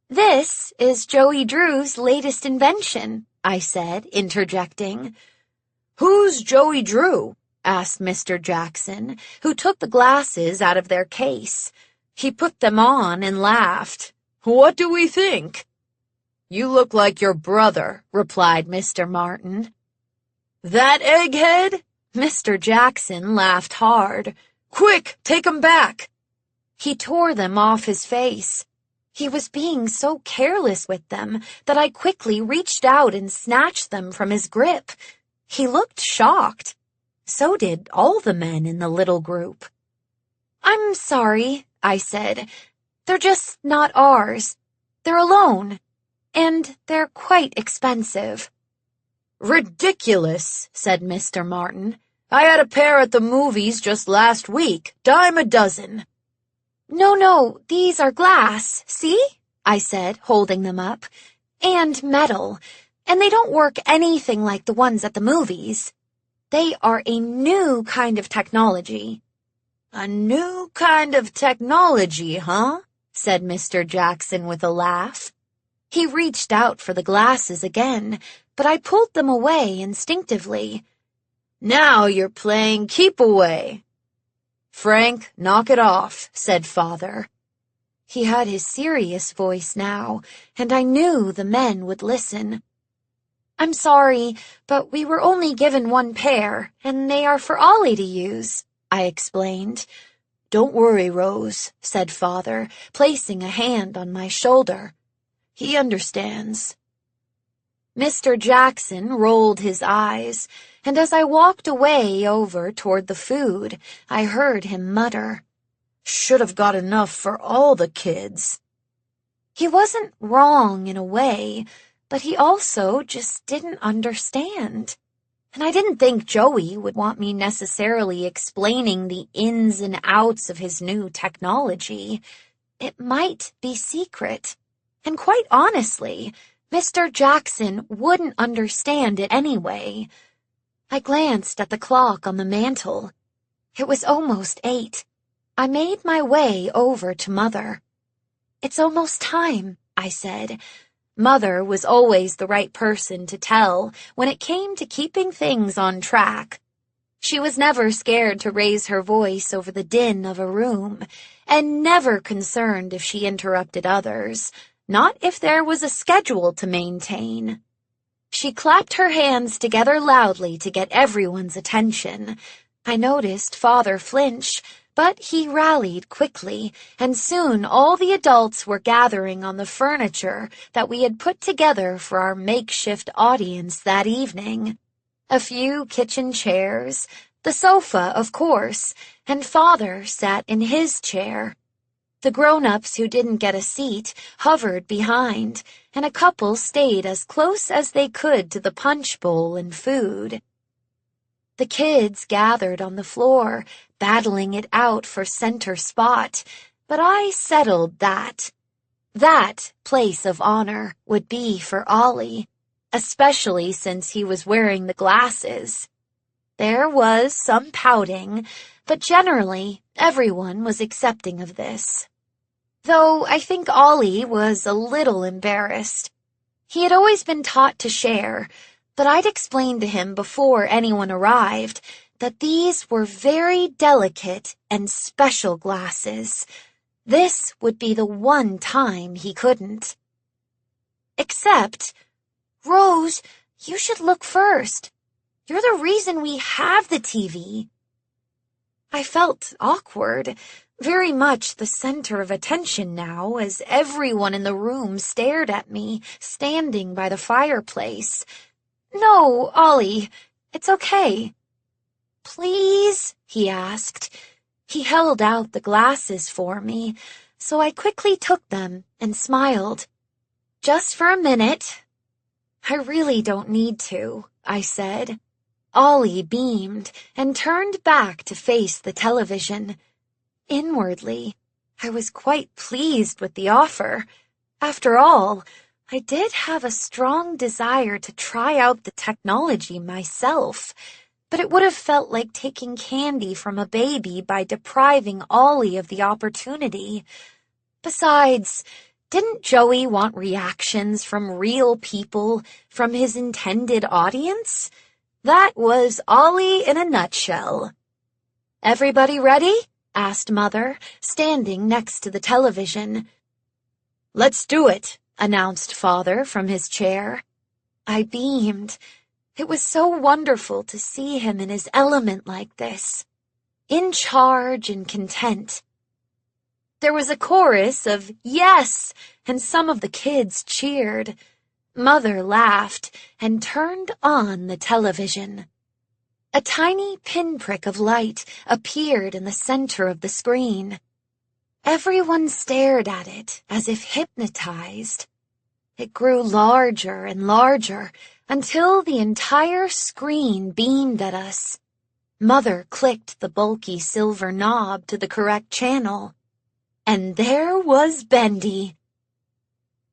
"This is Joey Drew's latest invention," I said, interjecting. "Who's Joey Drew?" asked Mr. Jackson, who took the glasses out of their case. He put them on and laughed. "What do we think?" "You look like your brother," replied Mr. Martin. "That egghead?" Mr. Jackson laughed hard. "Quick, take 'em back." He tore them off his face. He was being so careless with them that I quickly reached out and snatched them from his grip. He looked shocked. So did all the men in the little group. "I'm sorry," I said. "They're just not ours. They're alone. And they're quite expensive." "Ridiculous," said Mr. Martin. "I had a pair at the movies just last week, dime a dozen." No, these are glass, see?" I said, holding them up. "And metal. And they don't work anything like the ones at the movies. They are a new kind of technology." "A new kind of technology, huh?" said Mr. Jackson with a laugh. He reached out for the glasses again, but I pulled them away instinctively. "Now you're playing keep away." "Frank, knock it off," said Father. He had his serious voice now, and I knew the men would listen. "I'm sorry, but we were only given one pair, and they are for Ollie to use," I explained. "Don't worry, Rose," said Father, placing a hand on my shoulder. "He understands." Mr. Jackson rolled his eyes, and as I walked away over toward the food, I heard him mutter, "Should have got enough for all the kids." He wasn't wrong in a way, but he also just didn't understand. And I didn't think Joey would want me necessarily explaining the ins and outs of his new technology. It might be secret. And quite honestly, Mr. Jackson wouldn't understand it anyway. I glanced at the clock on the mantel. It was almost 8. I made my way over to Mother. "It's almost time," I said. Mother was always the right person to tell when it came to keeping things on track. She was never scared to raise her voice over the din of a room, and never concerned if she interrupted others, not if there was a schedule to maintain. She clapped her hands together loudly to get everyone's attention. I noticed Father flinch, but he rallied quickly, and soon all the adults were gathering on the furniture that we had put together for our makeshift audience that evening. A few kitchen chairs, the sofa, of course, and Father sat in his chair. The grown-ups who didn't get a seat hovered behind, and a couple stayed as close as they could to the punch bowl and food. The kids gathered on the floor, battling it out for center spot, but I settled that. That place of honor would be for Ollie, especially since he was wearing the glasses. There was some pouting, but generally everyone was accepting of this. Though I think Ollie was a little embarrassed. He had always been taught to share, but I'd explained to him before anyone arrived that these were very delicate and special glasses. This would be the one time he couldn't. Except, Rose, you should look first. You're the reason we have the TV. I felt awkward, very much the center of attention now, as everyone in the room stared at me, standing by the fireplace. No, Ollie, it's okay. Please, he asked. He held out the glasses for me, so I quickly took them and smiled. Just for a minute. I really don't need to, I said. Ollie beamed and turned back to face the television. Inwardly, I was quite pleased with the offer. After all, I did have a strong desire to try out the technology myself, but it would have felt like taking candy from a baby by depriving Ollie of the opportunity. Besides, didn't Joey want reactions from real people, from his intended audience? That was Ollie in a nutshell. Everybody ready? Asked Mother, standing next to the television. Let's do it, announced Father from his chair. I beamed. It was so wonderful to see him in his element like this, in charge and content. There was a chorus of yes, and some of the kids cheered. Mother laughed and turned on the television. A tiny pinprick of light appeared in the center of the screen. Everyone stared at it as if hypnotized. It grew larger and larger until the entire screen beamed at us. Mother clicked the bulky silver knob to the correct channel. And there was Bendy.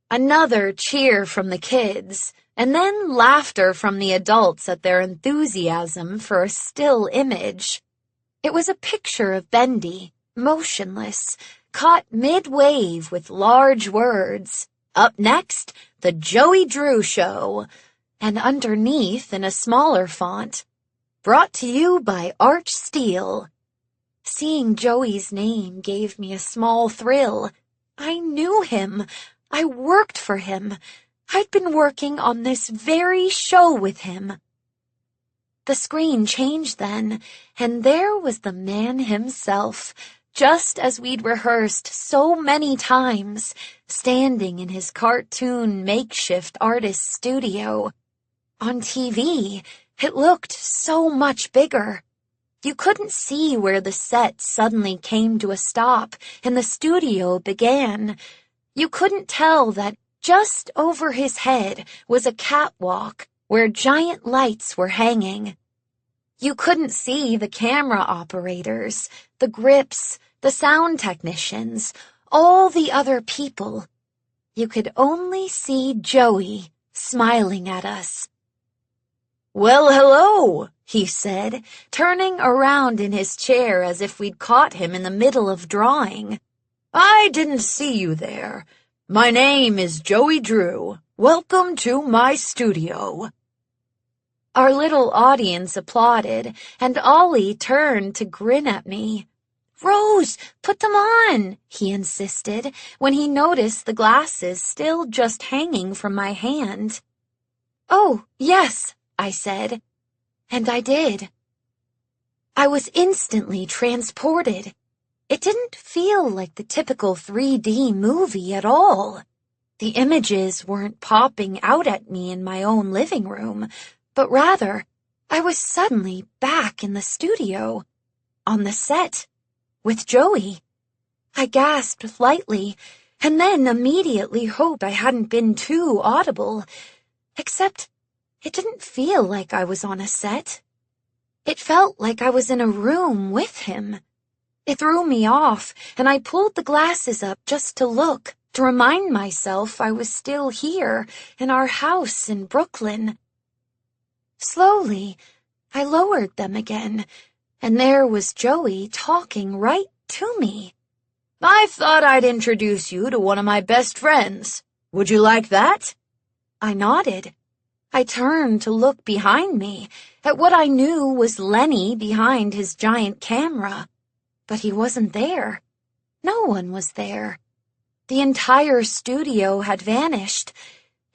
Another cheer from the kids, and then laughter from the adults at their enthusiasm for a still image. It was a picture of Bendy, motionless, caught mid-wave with large words. Up next, the Joey Drew Show. And underneath, in a smaller font, brought to you by Arch Steel. Seeing Joey's name gave me a small thrill. I knew him. I worked for him. I'd been working on this very show with him. The screen changed then, and there was the man himself, just as we'd rehearsed so many times, standing in his cartoon makeshift artist studio. On TV, it looked so much bigger. You couldn't see where the set suddenly came to a stop and the studio began. You couldn't tell that just over his head was a catwalk where giant lights were hanging. You couldn't see the camera operators, the grips, the sound technicians, all the other people. You could only see Joey smiling at us. Well, hello, he said, turning around in his chair as if we'd caught him in the middle of drawing. I didn't see you there. My name is Joey Drew. Welcome to my studio. Our little audience applauded, and Ollie turned to grin at me. "Rose, put them on," he insisted, when he noticed the glasses still just hanging from my hand. "Oh, yes," I said, and I did. I was instantly transported. It didn't feel like the typical 3D movie at all. The images weren't popping out at me in my own living room, but rather, I was suddenly back in the studio, on the set, with Joey. I gasped lightly, and then immediately hoped I hadn't been too audible, except it didn't feel like I was on a set. It felt like I was in a room with him. It threw me off, and I pulled the glasses up just to look, to remind myself I was still here, in our house in Brooklyn. Slowly, I lowered them again, and there was Joey talking right to me. "I thought I'd introduce you to one of my best friends. Would you like that?" I nodded. I turned to look behind me, at what I knew was Lenny behind his giant camera. But he wasn't there. No one was there. The entire studio had vanished.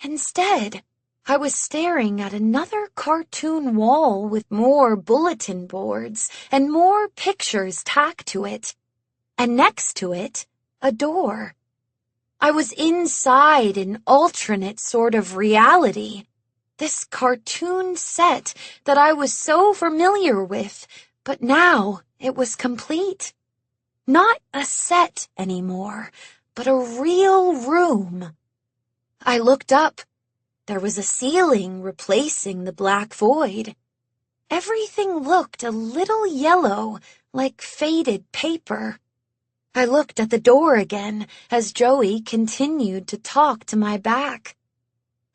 Instead, I was staring at another cartoon wall with more bulletin boards and more pictures tacked to it. And next to it, a door. I was inside an alternate sort of reality. This cartoon set that I was so familiar with, but now it was complete. Not a set anymore, but a real room. I looked up. There was a ceiling replacing the black void. Everything looked a little yellow, like faded paper. I looked at the door again as Joey continued to talk to my back.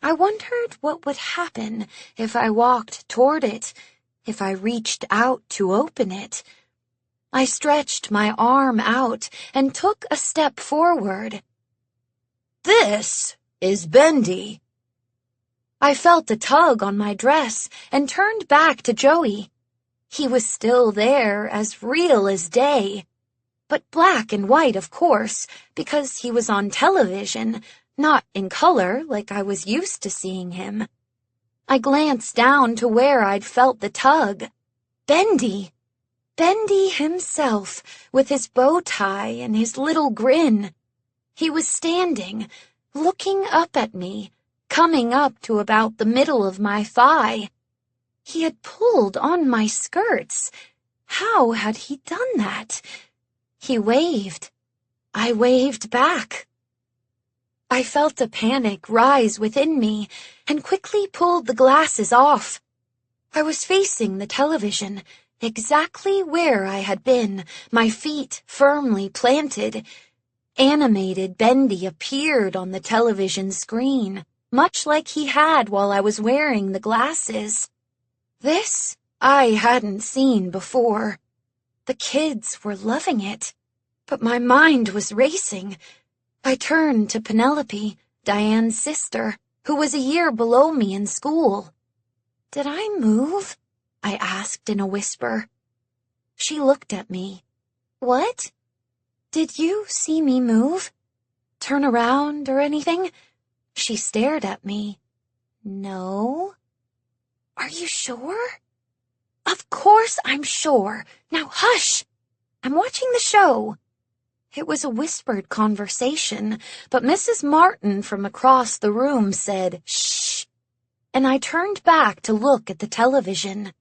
I wondered what would happen if I walked toward it, if I reached out to open it. I stretched my arm out and took a step forward. "This is Bendy." I felt a tug on my dress and turned back to Joey. He was still there, as real as day. But black and white, of course, because he was on television, not in color like I was used to seeing him. I glanced down to where I'd felt the tug. Bendy! Bendy himself, with his bow tie and his little grin. He was standing, looking up at me, coming up to about the middle of my thigh. He had pulled on my skirts. How had he done that? He waved. I waved back. I felt a panic rise within me and quickly pulled the glasses off. I was facing the television, exactly where I had been, my feet firmly planted. Animated Bendy appeared on the television screen, much like he had while I was wearing the glasses. This I hadn't seen before. The kids were loving it, but my mind was racing. I turned to Penelope, Diane's sister, who was a year below me in school. "Did I move?" I asked in a whisper. She looked at me. "What? Did you see me move? Turn around or anything?" She stared at me. "No." "Are you sure?" "Of course I'm sure. Now hush! I'm watching the show." It was a whispered conversation, but Mrs. Martin from across the room said, "Shh," and I turned back to look at the television.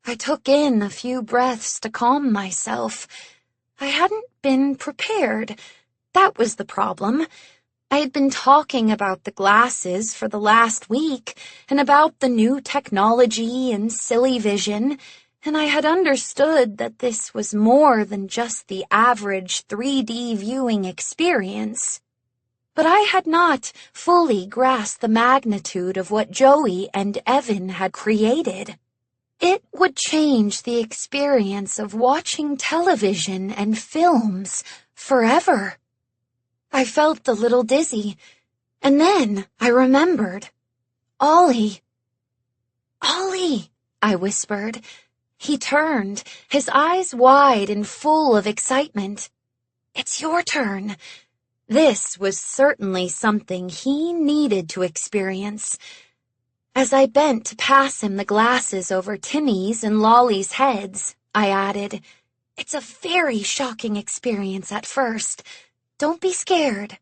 I took in a few breaths to calm myself. I hadn't been prepared. That was the problem. I had been talking about the glasses for the last week, and about the new technology and silly vision, and I had understood that this was more than just the average 3D viewing experience. But I had not fully grasped the magnitude of what Joey and Evan had created. It would change the experience of watching television and films forever. I felt a little dizzy, And then I remembered. Ollie. Ollie, I whispered. He turned, his eyes wide and full of excitement. It's your turn. This was certainly something he needed to experience. As I bent to pass him the glasses over Timmy's and Lolly's heads, I added, It's a very shocking experience at first. Don't be scared.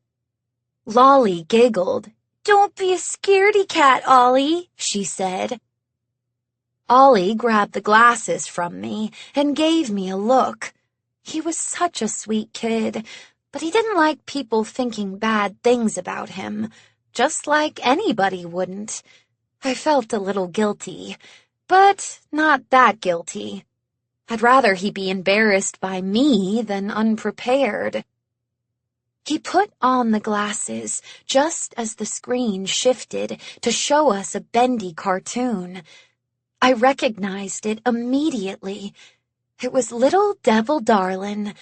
Lolly giggled. Don't be a scaredy cat, Ollie, she said. Ollie grabbed the glasses from me and gave me a look. He was such a sweet kid, but he didn't like people thinking bad things about him, just like anybody wouldn't. I felt a little guilty, but not that guilty. I'd rather he be embarrassed by me than unprepared. He put on the glasses just as the screen shifted to show us a Bendy cartoon. I recognized it immediately. It was Little Devil Darlin'.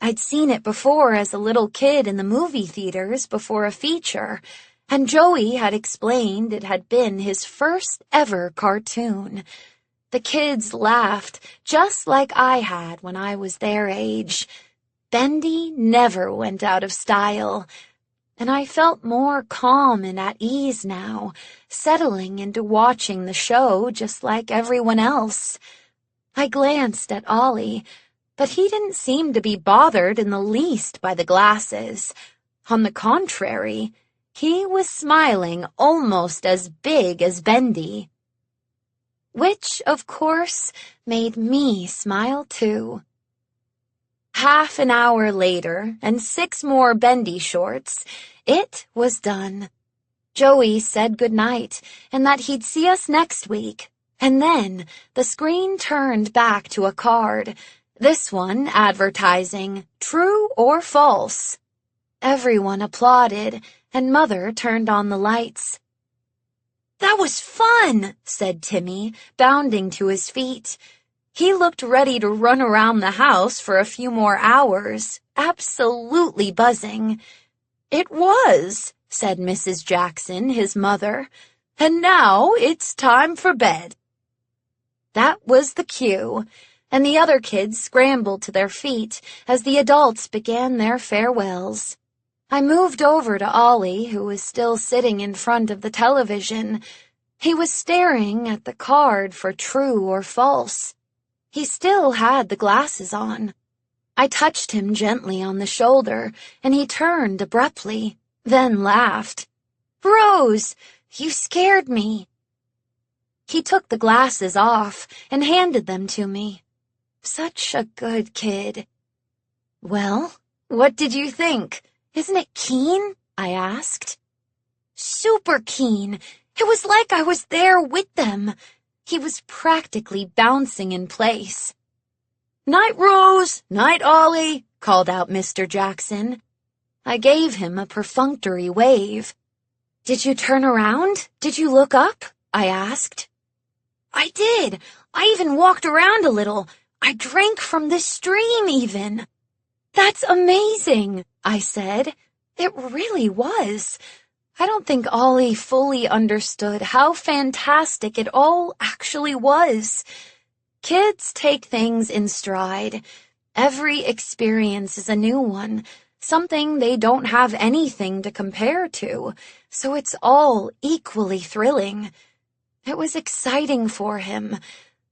I'd seen it before as a little kid in the movie theaters before a feature, and Joey had explained it had been his first ever cartoon. The kids laughed just like I had when I was their age. Bendy never went out of style, and I felt more calm and at ease now, settling into watching the show just like everyone else. I glanced at Ollie, but he didn't seem to be bothered in the least by the glasses. On the contrary, he was smiling almost as big as Bendy. Which, of course, made me smile too. Half an hour later, and 6 more Bendy shorts, it was done. Joey said goodnight, and that he'd see us next week. And then the screen turned back to a card, this one advertising, true or false. Everyone applauded, and Mother turned on the lights. That was fun, said Timmy, bounding to his feet. He looked ready to run around the house for a few more hours, absolutely buzzing. It was, said Mrs. Jackson, his mother. And now it's time for bed. That was the cue, and the other kids scrambled to their feet as the adults began their farewells. I moved over to Ollie, who was still sitting in front of the television. He was staring at the card for true or false. He still had the glasses on. I touched him gently on the shoulder, and he turned abruptly, then laughed. Rose, you scared me. He took the glasses off and handed them to me. Such a good kid. Well, what did you think? Isn't it keen? I asked. Super keen. It was like I was there with them. He was practically bouncing in place. Night, Rose! Night, Ollie! Called out Mr. Jackson. I gave him a perfunctory wave. Did you turn around? Did you look up? I asked. I did. I even walked around a little. I drank from the stream even. That's amazing, I said. It really was. I don't think Ollie fully understood how fantastic it all actually was. Kids take things in stride. Every experience is a new one, something they don't have anything to compare to, so it's all equally thrilling. It was exciting for him,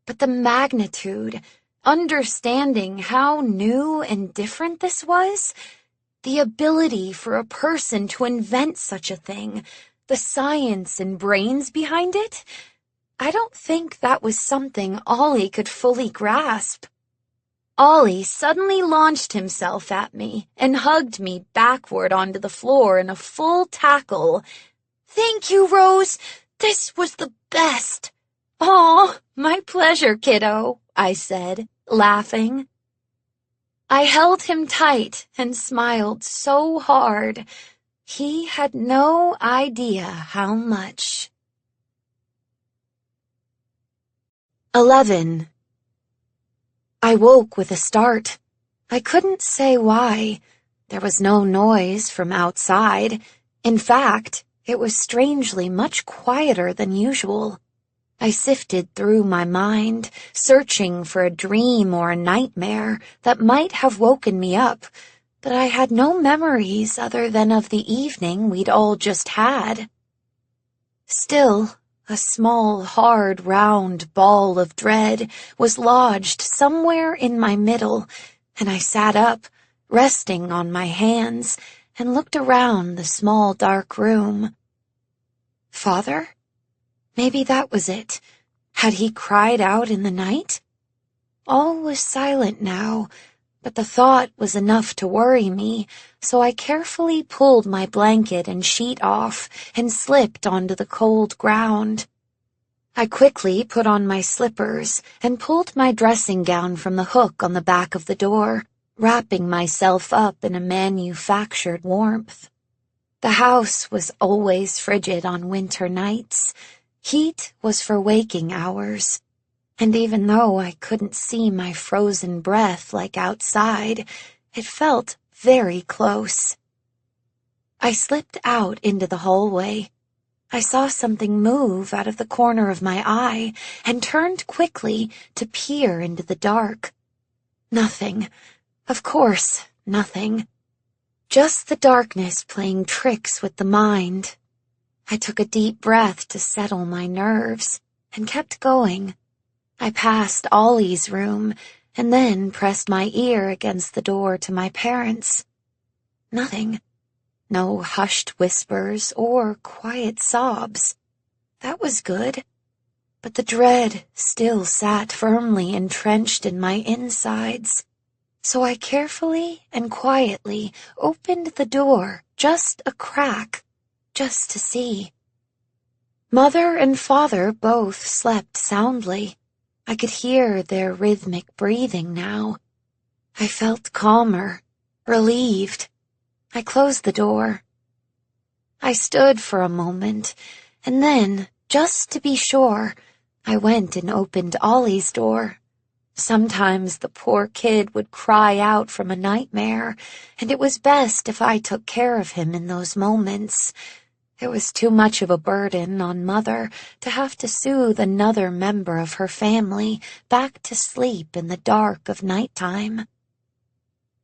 but the magnitude, understanding how new and different this was, the ability for a person to invent such a thing, the science and brains behind it, I don't think that was something Ollie could fully grasp. Ollie suddenly launched himself at me and hugged me backward onto the floor in a full tackle. Thank you, Rose. This was the best. Aw, my pleasure, kiddo, I said, laughing. I held him tight and smiled so hard. He had no idea how much. 11. I woke with a start. I couldn't say why. There was no noise from outside. In fact, It was strangely much quieter than usual. I sifted through my mind, searching for a dream or a nightmare that might have woken me up, but I had no memories other than of the evening we'd all just had. Still, a small, hard, round ball of dread was lodged somewhere in my middle, and I sat up, resting on my hands, and looked around the small, dark room. Father? Maybe that was it. Had he cried out in the night? All was silent now, but the thought was enough to worry me, so I carefully pulled my blanket and sheet off and slipped onto the cold ground. I quickly put on my slippers and pulled my dressing gown from the hook on the back of the door, wrapping myself up in a manufactured warmth. The house was always frigid on winter nights. Heat was for waking hours, and even though I couldn't see my frozen breath like outside, it felt very close. I slipped out into the hallway. I saw something move out of the corner of my eye and turned quickly to peer into the dark. Nothing. Of course, nothing. Just the darkness playing tricks with the mind. I took a deep breath to settle my nerves and kept going. I passed Ollie's room and then pressed my ear against the door to my parents. Nothing. No hushed whispers or quiet sobs. That was good. But the dread still sat firmly entrenched in my insides. So I carefully and quietly opened the door just a crack, just to see. Mother and Father both slept soundly. I could hear their rhythmic breathing now. I felt calmer, relieved. I closed the door. I stood for a moment, and then, just to be sure, I went and opened Ollie's door. Sometimes the poor kid would cry out from a nightmare, and it was best if I took care of him in those moments. It was too much of a burden on Mother to have to soothe another member of her family back to sleep in the dark of nighttime.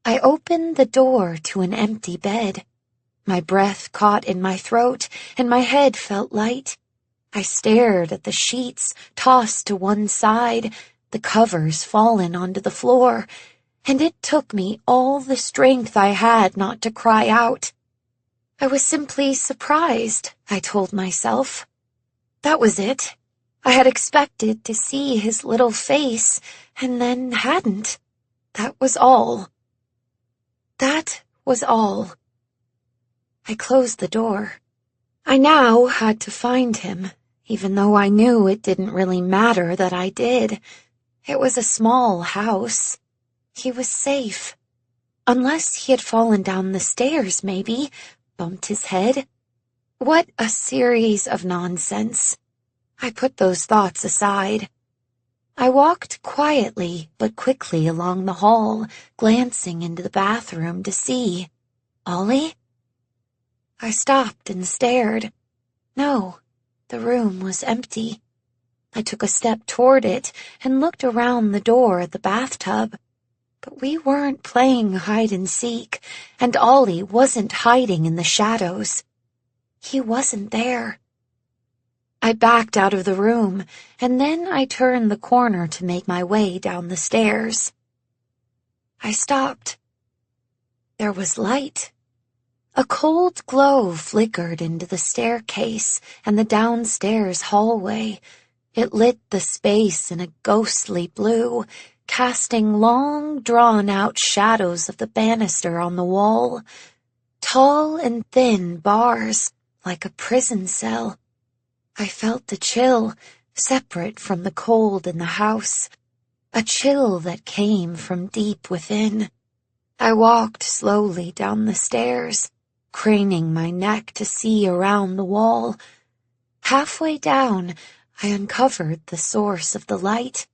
I opened the door to an empty bed. My breath caught in my throat, and my head felt light. I stared at the sheets tossed to one side, the covers fallen onto the floor, and it took me all the strength I had not to cry out. I was simply surprised, I told myself. That was it. I had expected to see his little face, and then hadn't. That was all. That was all. I closed the door. I now had to find him, even though I knew it didn't really matter that I did. It was a small house. He was safe. Unless he had fallen down the stairs, maybe, bumped his head. What a series of nonsense. I put those thoughts aside. I walked quietly but quickly along the hall, glancing into the bathroom to see. Ollie? I stopped and stared. No, the room was empty. I took a step toward it and looked around the door at the bathtub. But we weren't playing hide-and-seek, and Ollie wasn't hiding in the shadows. He wasn't there. I backed out of the room, and then I turned the corner to make my way down the stairs. I stopped. There was light. A cold glow flickered into the staircase and the downstairs hallway. It lit the space in a ghostly blue, casting long, drawn-out shadows of the banister on the wall. Tall and thin bars, like a prison cell. I felt a chill, separate from the cold in the house, a chill that came from deep within. I walked slowly down the stairs, craning my neck to see around the wall. Halfway down, I uncovered the source of the light.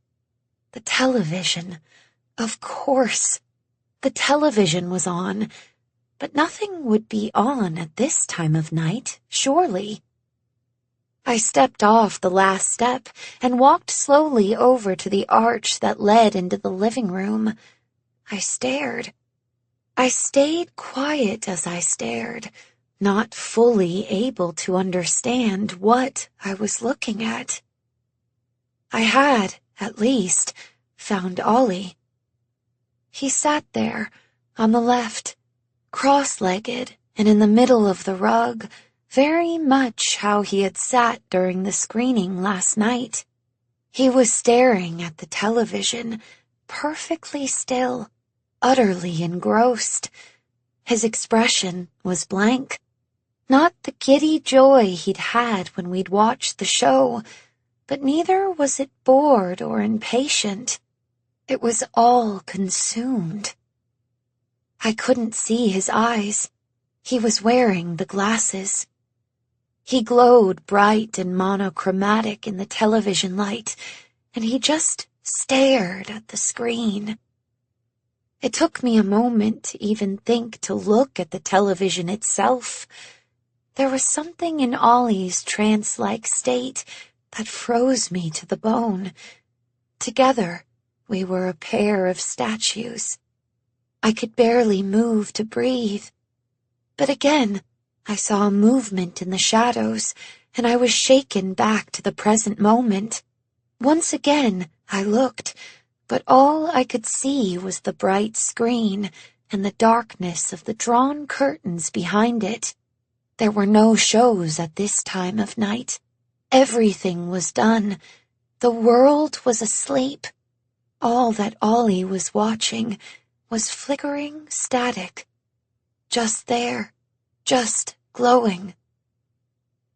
The television. Of course. The television was on. but nothing would be on at this time of night, surely. I stepped off the last step and walked slowly over to the arch that led into the living room. I stared. I stayed quiet as I stared, not fully able to understand what I was looking at. I had, at least, found Ollie. He sat there, on the left, cross-legged and in the middle of the rug, very much how he had sat during the screening last night. He was staring at the television, perfectly still, utterly engrossed. His expression was blank. Not the giddy joy he'd had when we'd watched the show, but neither was it bored or impatient. It was all consumed. I couldn't see his eyes. He was wearing the glasses. He glowed bright and monochromatic in the television light, and he just stared at the screen. It took me a moment to even think to look at the television itself. There was something in Ollie's trance-like state that froze me to the bone. Together, we were a pair of statues. I could barely move to breathe. But again, I saw a movement in the shadows, and I was shaken back to the present moment. Once again, I looked, but all I could see was the bright screen and the darkness of the drawn curtains behind it. There were no shows at this time of night. Everything was done. The world was asleep. All that Ollie was watching was flickering static. Just there, just glowing.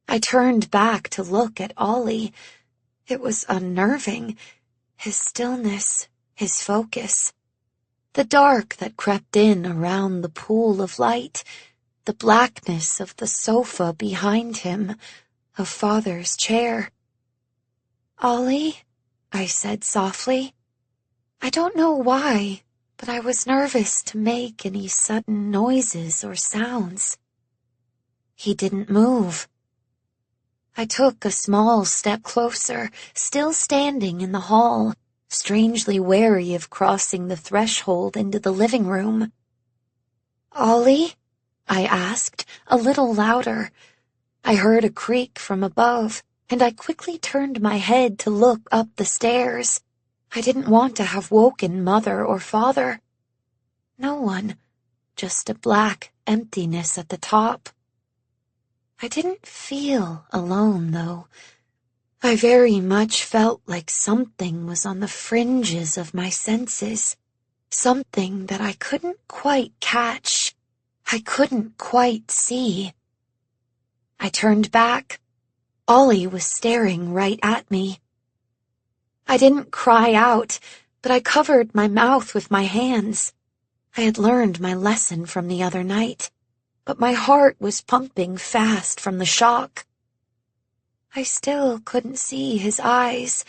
I turned back to look at Ollie. It was unnerving. His stillness, his focus. The dark that crept in around the pool of light, the blackness of the sofa behind him, of Father's chair. "Ollie," I said softly. I don't know why, but I was nervous to make any sudden noises or sounds. He didn't move. I took a small step closer, still standing in the hall, strangely wary of crossing the threshold into the living room. "Ollie?" I asked, a little louder. I heard a creak from above, and I quickly turned my head to look up the stairs. I didn't want to have woken Mother or Father. No one, just a black emptiness at the top. I didn't feel alone, though. I very much felt like something was on the fringes of my senses, something that I couldn't quite catch, I couldn't quite see. I turned back. Ollie was staring right at me. I didn't cry out, but I covered my mouth with my hands. I had learned my lesson from the other night, but my heart was pumping fast from the shock. I still couldn't see his eyes,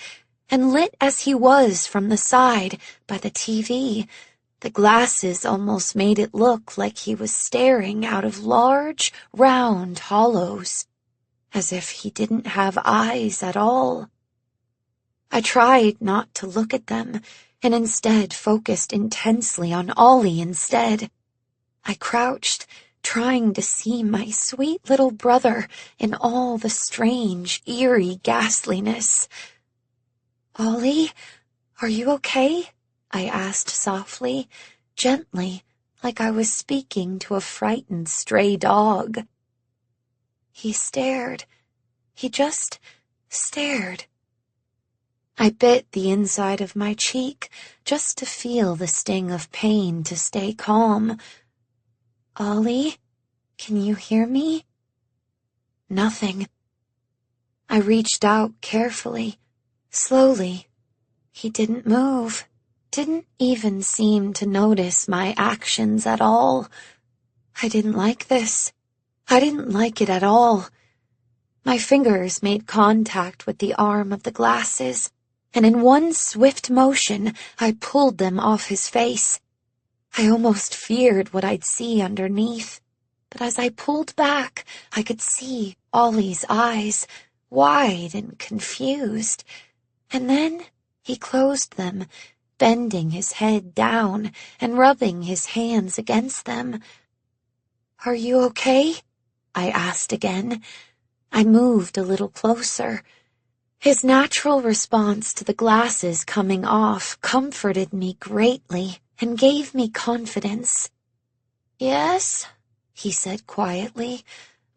and lit as he was from the side by the TV, the glasses almost made it look like he was staring out of large, round hollows, as if he didn't have eyes at all. I tried not to look at them, and instead focused intensely on Ollie instead. I crouched, trying to see my sweet little brother in all the strange, eerie ghastliness. "Ollie, are you okay?" I asked softly, gently, like I was speaking to a frightened stray dog. He stared. He just stared. I bit the inside of my cheek just to feel the sting of pain to stay calm. "Ollie, can you hear me?" Nothing. I reached out carefully, slowly. He didn't move, didn't even seem to notice my actions at all. I didn't like this. I didn't like it at all. My fingers made contact with the arm of the glasses, and in one swift motion I pulled them off his face. I almost feared what I'd see underneath, but as I pulled back, I could see Ollie's eyes, wide and confused, and then he closed them, bending his head down and rubbing his hands against them. "Are you okay?" I asked again. I moved a little closer. His natural response to the glasses coming off comforted me greatly and gave me confidence. "Yes," he said quietly,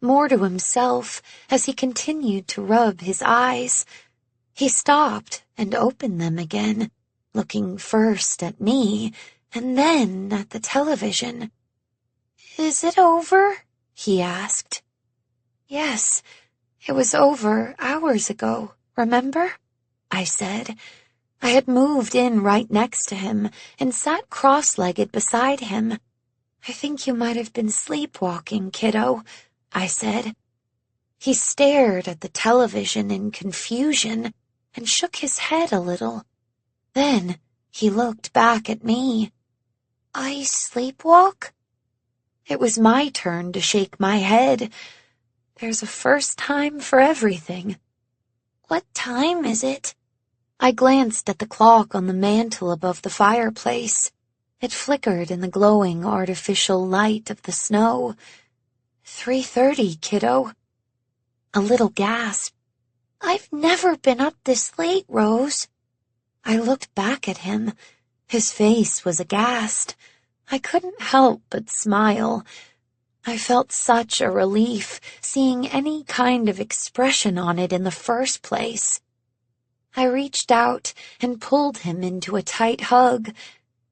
more to himself as he continued to rub his eyes. He stopped and opened them again, looking first at me and then at the television. "Is it over?" he asked. "Yes, it was over hours ago, remember?" I said. I had moved in right next to him and sat cross-legged beside him. "I think you might have been sleepwalking, kiddo," I said. He stared at the television in confusion and shook his head a little. Then he looked back at me. "I sleepwalk?" It was my turn to shake my head. There's a first time for everything. "What time is it?" I glanced at the clock on the mantel above the fireplace. It flickered in the glowing artificial light of the snow. 3:30, kiddo." A little gasp. "I've never been up this late, Rose." I looked back at him. His face was aghast. I couldn't help but smile. I felt such a relief seeing any kind of expression on it in the first place. I reached out and pulled him into a tight hug.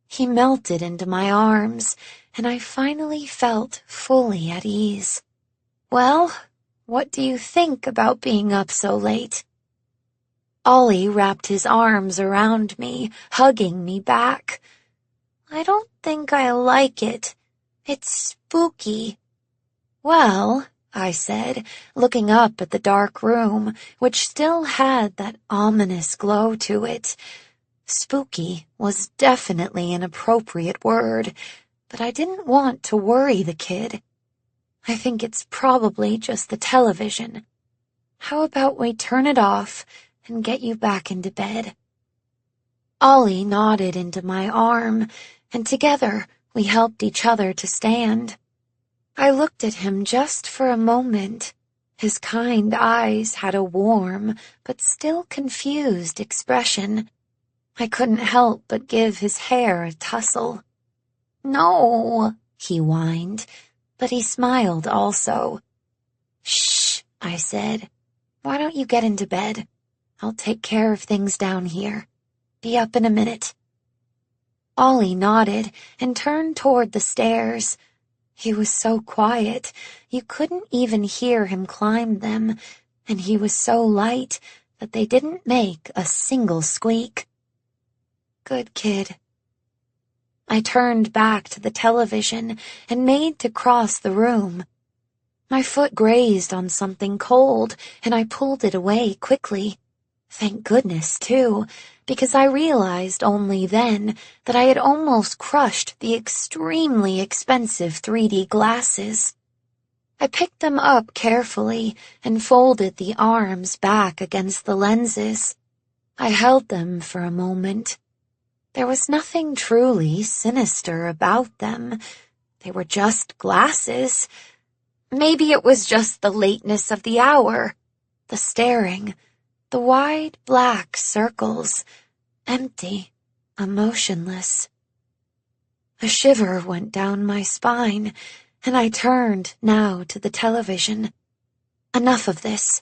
He melted into my arms, and I finally felt fully at ease. "Well, what do you think about being up so late?" Ollie wrapped his arms around me, hugging me back. "I don't think I like it. It's spooky." "Well," I said, looking up at the dark room, which still had that ominous glow to it. Spooky was definitely an appropriate word, but I didn't want to worry the kid. "I think it's probably just the television. How about we turn it off and get you back into bed?" Ollie nodded into my arm, and together we helped each other to stand. I looked at him just for a moment. His kind eyes had a warm but still confused expression. I couldn't help but give his hair a tussle. "No," he whined, but he smiled also. "Shh," I said. "Why don't you get into bed? I'll take care of things down here. Be up in a minute." Ollie nodded and turned toward the stairs. He was so quiet, you couldn't even hear him climb them, and he was so light that they didn't make a single squeak. "Good kid." I turned back to the television and made to cross the room. My foot grazed on something cold, and I pulled it away quickly. Thank goodness, too, because I realized only then that I had almost crushed the extremely expensive 3D glasses. I picked them up carefully and folded the arms back against the lenses. I held them for a moment. There was nothing truly sinister about them. They were just glasses. Maybe it was just the lateness of the hour, the staring, the wide black circles, empty, emotionless. A shiver went down my spine, and I turned now to the television. Enough of this.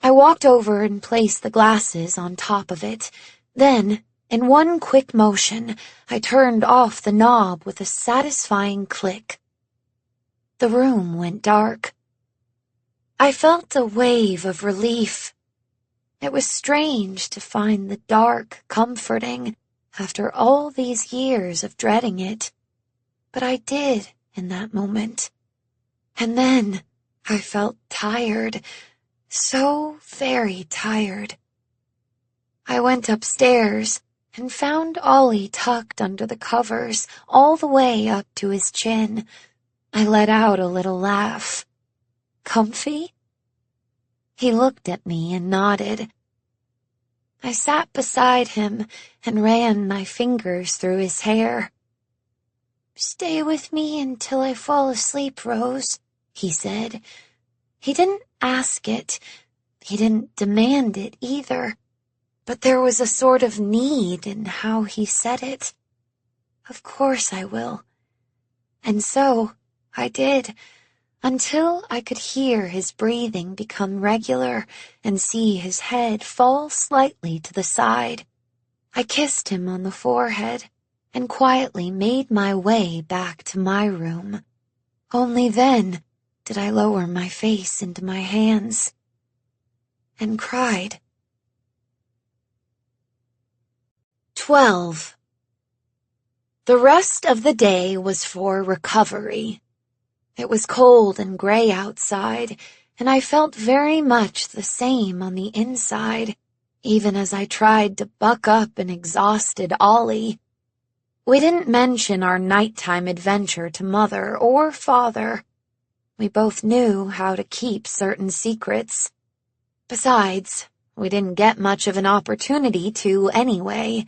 I walked over and placed the glasses on top of it. Then, in one quick motion, I turned off the knob with a satisfying click. The room went dark. I felt a wave of relief. It was strange to find the dark comforting after all these years of dreading it. But I did in that moment. And then I felt tired, so very tired. I went upstairs and found Ollie tucked under the covers all the way up to his chin. I let out a little laugh. "Comfy?" He looked at me and nodded. I sat beside him and ran my fingers through his hair. "Stay with me until I fall asleep, Rose," he said. He didn't ask it. He didn't demand it either. But there was a sort of need in how he said it. "Of course I will." And so I did, until I could hear his breathing become regular and see his head fall slightly to the side. I kissed him on the forehead and quietly made my way back to my room. Only then did I lower my face into my hands and cried. 12. The rest of the day was for recovery. It was cold and gray outside, and I felt very much the same on the inside, even as I tried to buck up an exhausted Ollie. We didn't mention our nighttime adventure to Mother or Father. We both knew how to keep certain secrets. Besides, we didn't get much of an opportunity to anyway.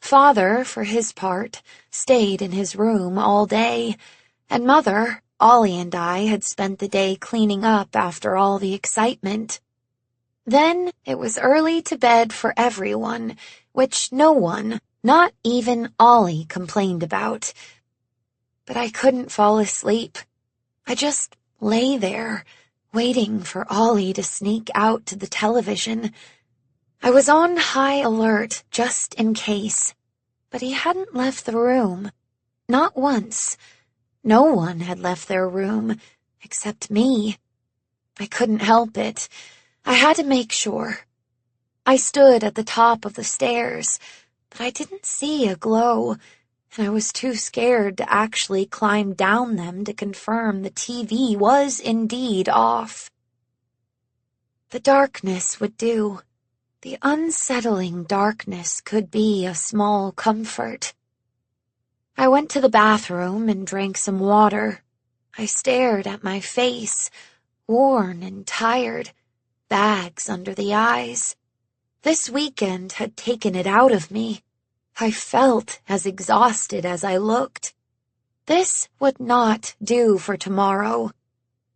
Father, for his part, stayed in his room all day, and Mother, Ollie and I had spent the day cleaning up after all the excitement. Then it was early to bed for everyone, which no one, not even Ollie, complained about. But I couldn't fall asleep. I just lay there, waiting for Ollie to sneak out to the television. I was on high alert just in case, but he hadn't left the room. Not once. No one had left their room, except me. I couldn't help it. I had to make sure. I stood at the top of the stairs, but I didn't see a glow, and I was too scared to actually climb down them to confirm the TV was indeed off. The darkness would do. The unsettling darkness could be a small comfort. I went to the bathroom and drank some water. I stared at my face, worn and tired, bags under the eyes. This weekend had taken it out of me. I felt as exhausted as I looked. This would not do for tomorrow.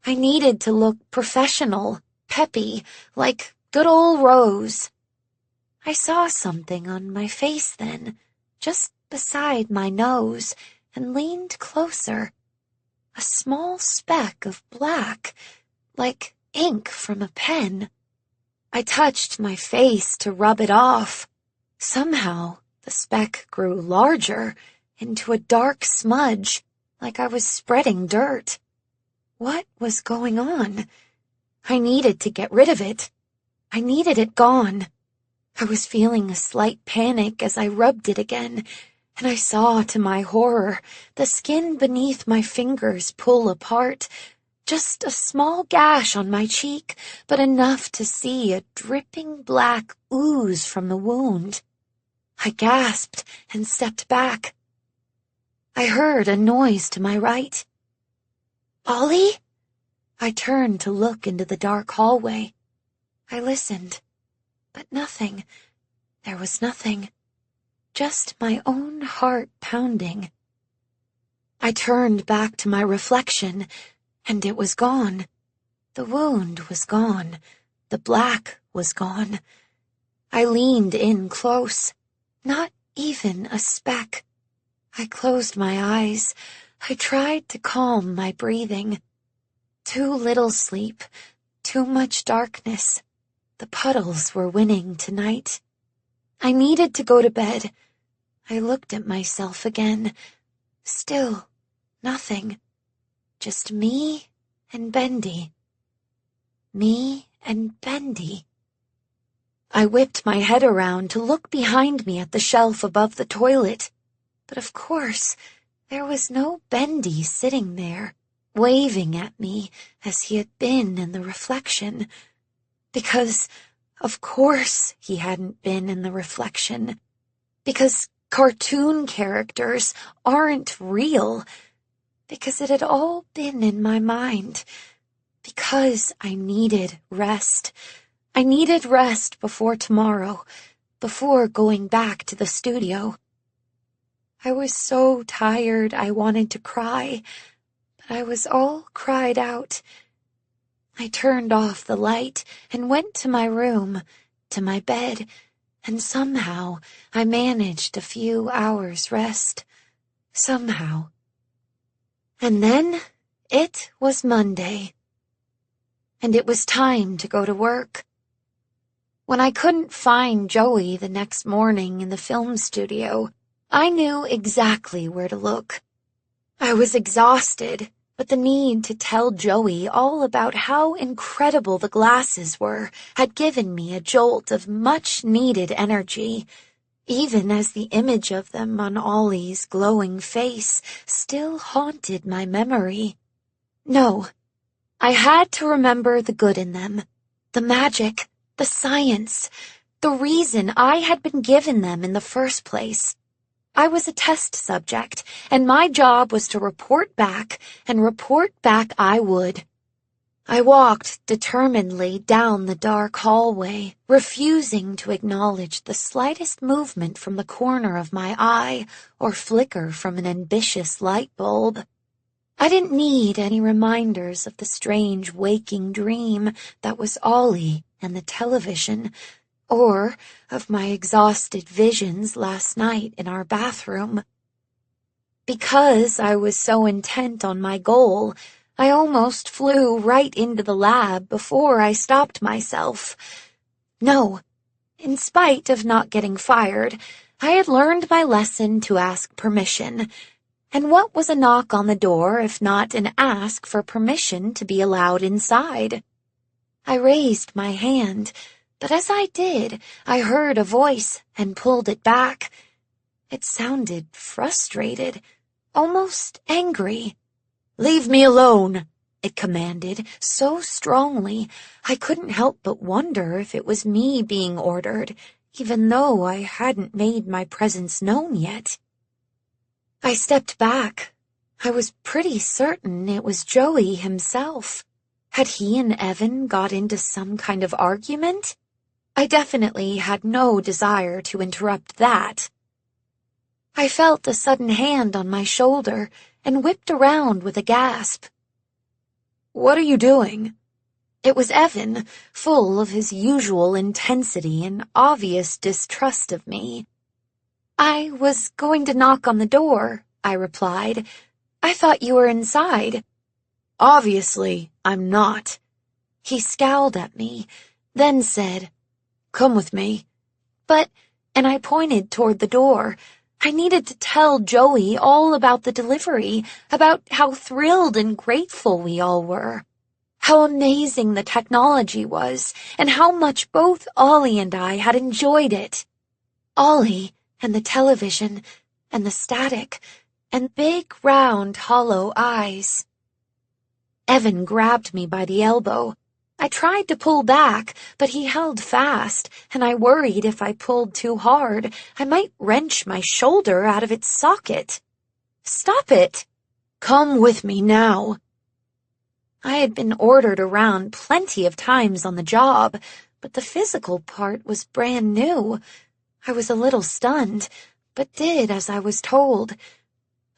I needed to look professional, peppy, like good old Rose. I saw something on my face then, just beside my nose, and leaned closer. A small speck of black, like ink from a pen. I touched my face to rub it off. Somehow, the speck grew larger, into a dark smudge, like I was spreading dirt. What was going on? I needed to get rid of it. I needed it gone. I was feeling a slight panic as I rubbed it again, and I saw, to my horror, the skin beneath my fingers pull apart. Just a small gash on my cheek, but enough to see a dripping black ooze from the wound. I gasped and stepped back. I heard a noise to my right. "Ollie?" I turned to look into the dark hallway. I listened, but nothing. There was nothing. Just my own heart pounding. I turned back to my reflection, and it was gone. The wound was gone. The black was gone. I leaned in close. Not even a speck. I closed my eyes. I tried to calm my breathing. Too little sleep. Too much darkness. The puddles were winning tonight. I needed to go to bed. I looked at myself again. Still nothing. Just me and Bendy. Me and Bendy. I whipped my head around to look behind me at the shelf above the toilet. But of course, there was no Bendy sitting there, waving at me as he had been in the reflection. Because, of course, he hadn't been in the reflection. because cartoon characters aren't real, because it had all been in my mind, because I needed rest. I needed rest before tomorrow, before going back to the studio. I was so tired I wanted to cry, but I was all cried out. I turned off the light and went to my room, to my bed, and somehow I managed a few hours' rest. Somehow. And then it was Monday. And it was time to go to work. When I couldn't find Joey the next morning in the film studio, I knew exactly where to look. I was exhausted, but the need to tell Joey all about how incredible the glasses were had given me a jolt of much-needed energy, even as the image of them on Ollie's glowing face still haunted my memory. No, I had to remember the good in them, the magic, the science, the reason I had been given them in the first place. I was a test subject, and my job was to report back, and report back I would. I walked determinedly down the dark hallway, refusing to acknowledge the slightest movement from the corner of my eye or flicker from an ambitious light bulb. I didn't need any reminders of the strange waking dream that was Ollie and the television, or of my exhausted visions last night in our bathroom. Because I was so intent on my goal, I almost flew right into the lab before I stopped myself. No, in spite of not getting fired, I had learned my lesson to ask permission. And what was a knock on the door if not an ask for permission to be allowed inside? I raised my hand, but as I did, I heard a voice and pulled it back. It sounded frustrated, almost angry. "Leave me alone," it commanded so strongly I couldn't help but wonder if it was me being ordered, even though I hadn't made my presence known yet. I stepped back. I was pretty certain it was Joey himself. Had he and Evan got into some kind of argument? I definitely had no desire to interrupt that. I felt a sudden hand on my shoulder and whipped around with a gasp. "What are you doing?" It was Evan, full of his usual intensity and obvious distrust of me. "I was going to knock on the door," I replied. "I thought you were inside." "Obviously, I'm not." He scowled at me, then said, "Come with me." "But," and I pointed toward the door, I needed to tell Joey all about the delivery, about how thrilled and grateful we all were, how amazing the technology was, and how much both Ollie and I had enjoyed it. Ollie and the television, and the static, and big, round, hollow eyes. Evan grabbed me by the elbow. I tried to pull back, but he held fast, and I worried if I pulled too hard, I might wrench my shoulder out of its socket. "Stop it! Come with me now." I had been ordered around plenty of times on the job, but the physical part was brand new. I was a little stunned, but did as I was told.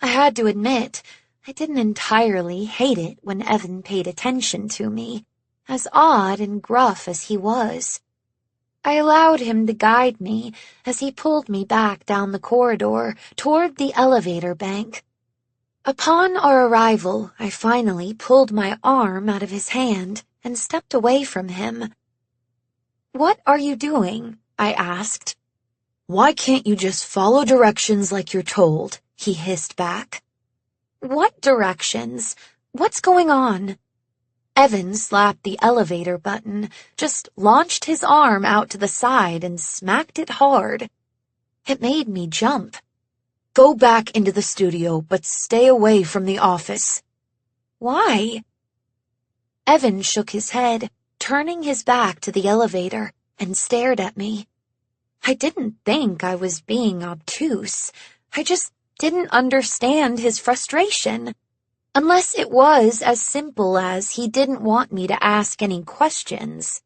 I had to admit, I didn't entirely hate it when Evan paid attention to me, as odd and gruff as he was. I allowed him to guide me as he pulled me back down the corridor toward the elevator bank. Upon our arrival, I finally pulled my arm out of his hand and stepped away from him. "What are you doing?" I asked. "Why can't you just follow directions like you're told?" he hissed back. "What directions? What's going on?" Evan slapped the elevator button, just launched his arm out to the side and smacked it hard. It made me jump. "Go back into the studio, but stay away from the office." "Why?" Evan shook his head, turning his back to the elevator, and stared at me. I didn't think I was being obtuse. I just didn't understand his frustration. Unless it was as simple as he didn't want me to ask any questions.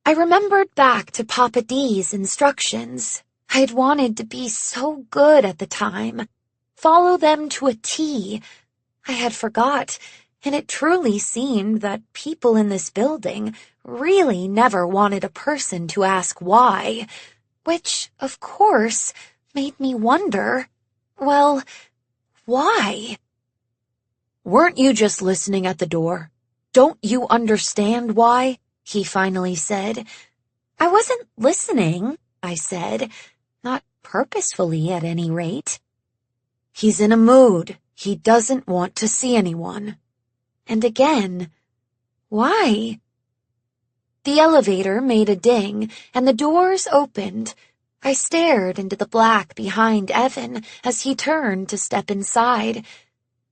I remembered back to Papa D's instructions. I had wanted to be so good at the time. Follow them to a T. I had forgot, and it truly seemed that people in this building really never wanted a person to ask why, which, of course, made me wonder, well, why? Weren't you just listening at the door? Don't you understand why? He finally said. I wasn't listening, I said, not purposefully at any rate. He's in a mood. He doesn't want to see anyone. And again, why? The elevator made a ding, and the doors opened. I stared into the black behind Evan as he turned to step inside.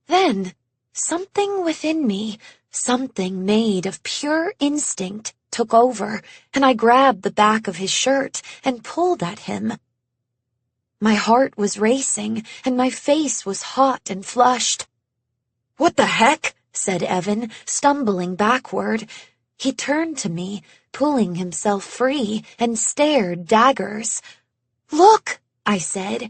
Then, something within me, something made of pure instinct, took over, and I grabbed the back of his shirt and pulled at him. My heart was racing, and my face was hot and flushed. "What the heck?" said Evan, stumbling backward. He turned to me, pulling himself free, and stared daggers. "Look," I said.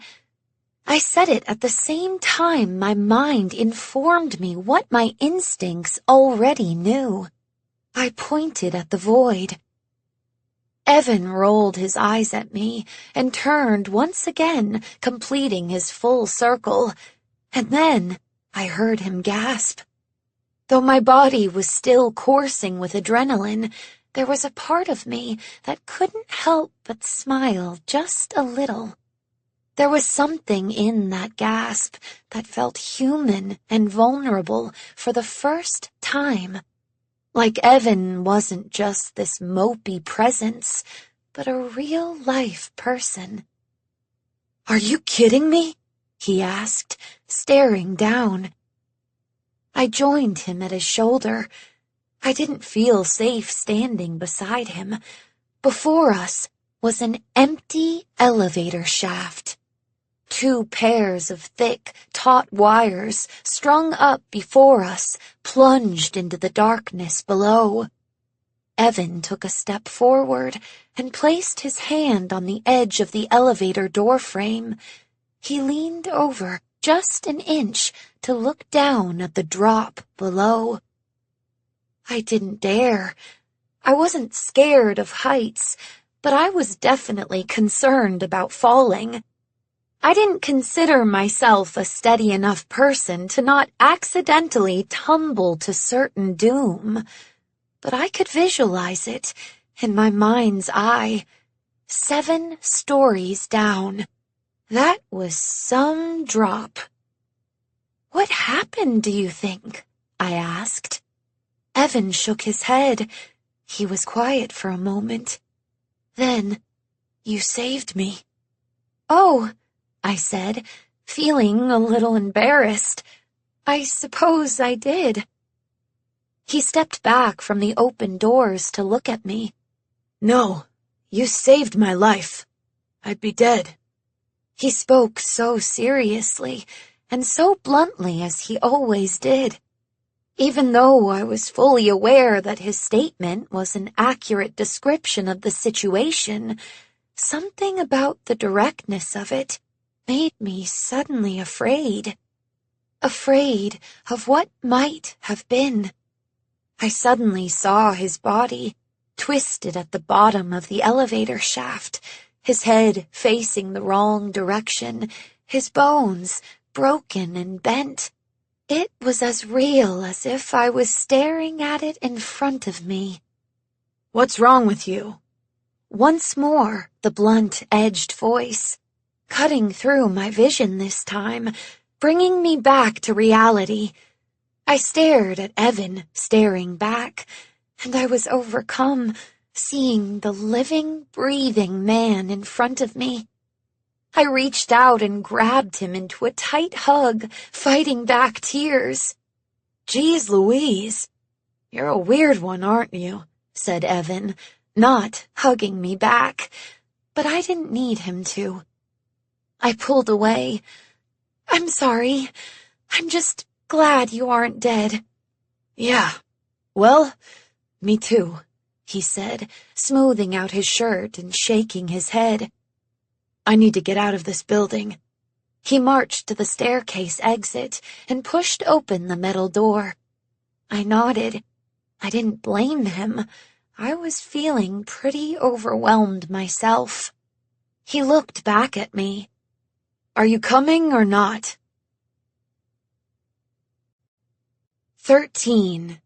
I said it at the same time my mind informed me what my instincts already knew. I pointed at the void. Evan rolled his eyes at me and turned once again, completing his full circle. And then I heard him gasp. Though my body was still coursing with adrenaline, there was a part of me that couldn't help but smile just a little. There was something in that gasp that felt human and vulnerable for the first time. Like Evan wasn't just this mopey presence, but a real-life person. "Are you kidding me?" he asked, staring down. I joined him at his shoulder. I didn't feel safe standing beside him. Before us was an empty elevator shaft. 2 pairs of thick, taut wires, strung up before us, plunged into the darkness below. Evan took a step forward and placed his hand on the edge of the elevator doorframe. He leaned over just an inch to look down at the drop below. I didn't dare. I wasn't scared of heights, but I was definitely concerned about falling. I didn't consider myself a steady enough person to not accidentally tumble to certain doom, but I could visualize it in my mind's eye. 7 stories down. That was some drop. "What happened, do you think?" I asked. Evan shook his head. He was quiet for a moment. Then, "You saved me." "Oh," I said, feeling a little embarrassed. "I suppose I did." He stepped back from the open doors to look at me. "No, you saved my life. I'd be dead." He spoke so seriously and so bluntly as he always did. Even though I was fully aware that his statement was an accurate description of the situation, something about the directness of it made me suddenly afraid. Afraid of what might have been. I suddenly saw his body, twisted at the bottom of the elevator shaft, his head facing the wrong direction, his bones broken and bent. It was as real as if I was staring at it in front of me. "What's wrong with you?" Once more, the blunt-edged voice, cutting through my vision this time, bringing me back to reality. I stared at Evan, staring back, and I was overcome, seeing the living, breathing man in front of me. I reached out and grabbed him into a tight hug, fighting back tears. "Geez Louise, you're a weird one, aren't you?" said Evan, not hugging me back. but I didn't need him to. I pulled away. I'm sorry. I'm just glad you aren't dead. Yeah, well, me too, he said, smoothing out his shirt and shaking his head. I need to get out of this building. He marched to the staircase exit and pushed open the metal door. I nodded. I didn't blame him. I was feeling pretty overwhelmed myself. He looked back at me. Are you coming or not? 13.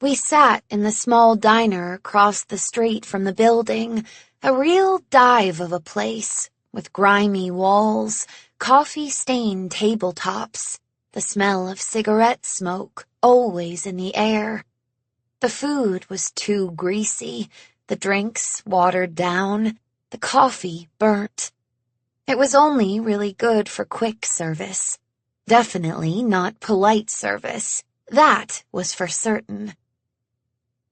We sat in the small diner across the street from the building, a real dive of a place, with grimy walls, coffee-stained tabletops, the smell of cigarette smoke always in the air. The food was too greasy, the drinks watered down, the coffee burnt. It was only really good for quick service. Definitely not polite service. That was for certain.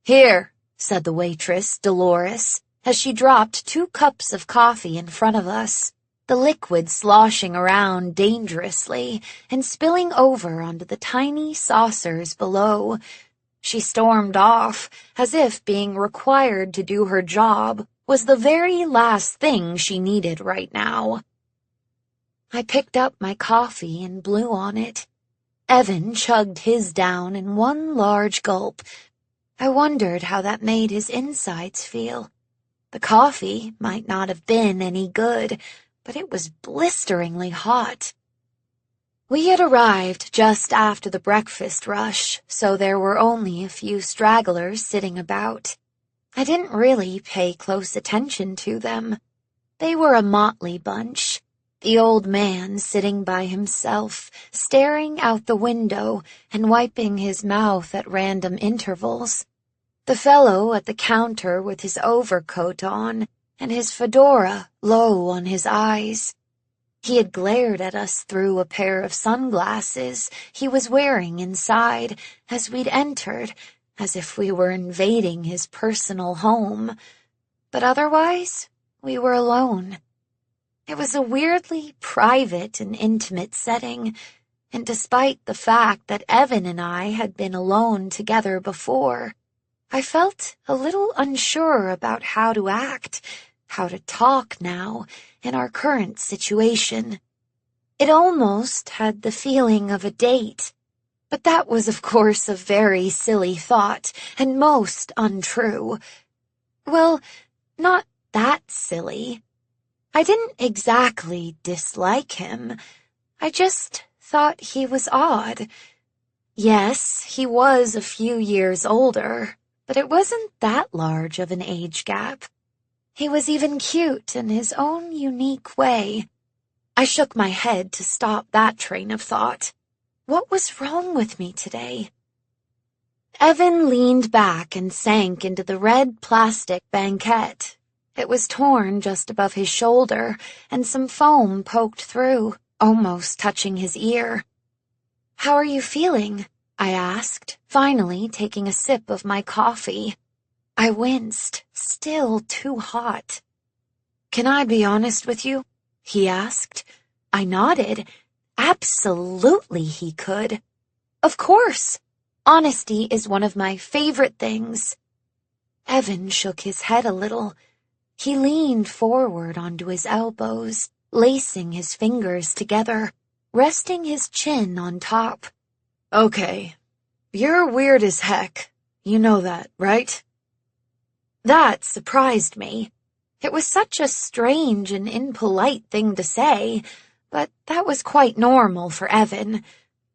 Here, said the waitress, Dolores, as she dropped 2 cups of coffee in front of us, the liquid sloshing around dangerously and spilling over onto the tiny saucers below. She stormed off, as if being required to do her job was the very last thing she needed right now. I picked up my coffee and blew on it. Evan chugged his down in one large gulp. I wondered how that made his insides feel. The coffee might not have been any good, but it was blisteringly hot. We had arrived just after the breakfast rush, so there were only a few stragglers sitting about. I didn't really pay close attention to them. They were a motley bunch. The old man sitting by himself, staring out the window and wiping his mouth at random intervals. The fellow at the counter with his overcoat on and his fedora low on his eyes. He had glared at us through a pair of sunglasses he was wearing inside as we'd entered, as if we were invading his personal home. But otherwise, we were alone. It was a weirdly private and intimate setting, and despite the fact that Evan and I had been alone together before, I felt a little unsure about how to act, how to talk now in our current situation. It almost had the feeling of a date, but that was of course a very silly thought and most untrue. Well, not that silly. I didn't exactly dislike him. I just thought he was odd. Yes, he was a few years older, but it wasn't that large of an age gap. He was even cute in his own unique way. I shook my head to stop that train of thought. What was wrong with me today? Evan leaned back and sank into the red plastic banquette. It was torn just above his shoulder, and some foam poked through, almost touching his ear. "How are you feeling?" I asked, finally taking a sip of my coffee. I winced, still too hot. "Can I be honest with you?" he asked. I nodded. Absolutely he could. Of course. Honesty is one of my favorite things. Evan shook his head a little. He leaned forward onto his elbows, lacing his fingers together, resting his chin on top. "Okay, you're weird as heck. You know that, right?" That surprised me. It was such a strange and impolite thing to say, but that was quite normal for Evan.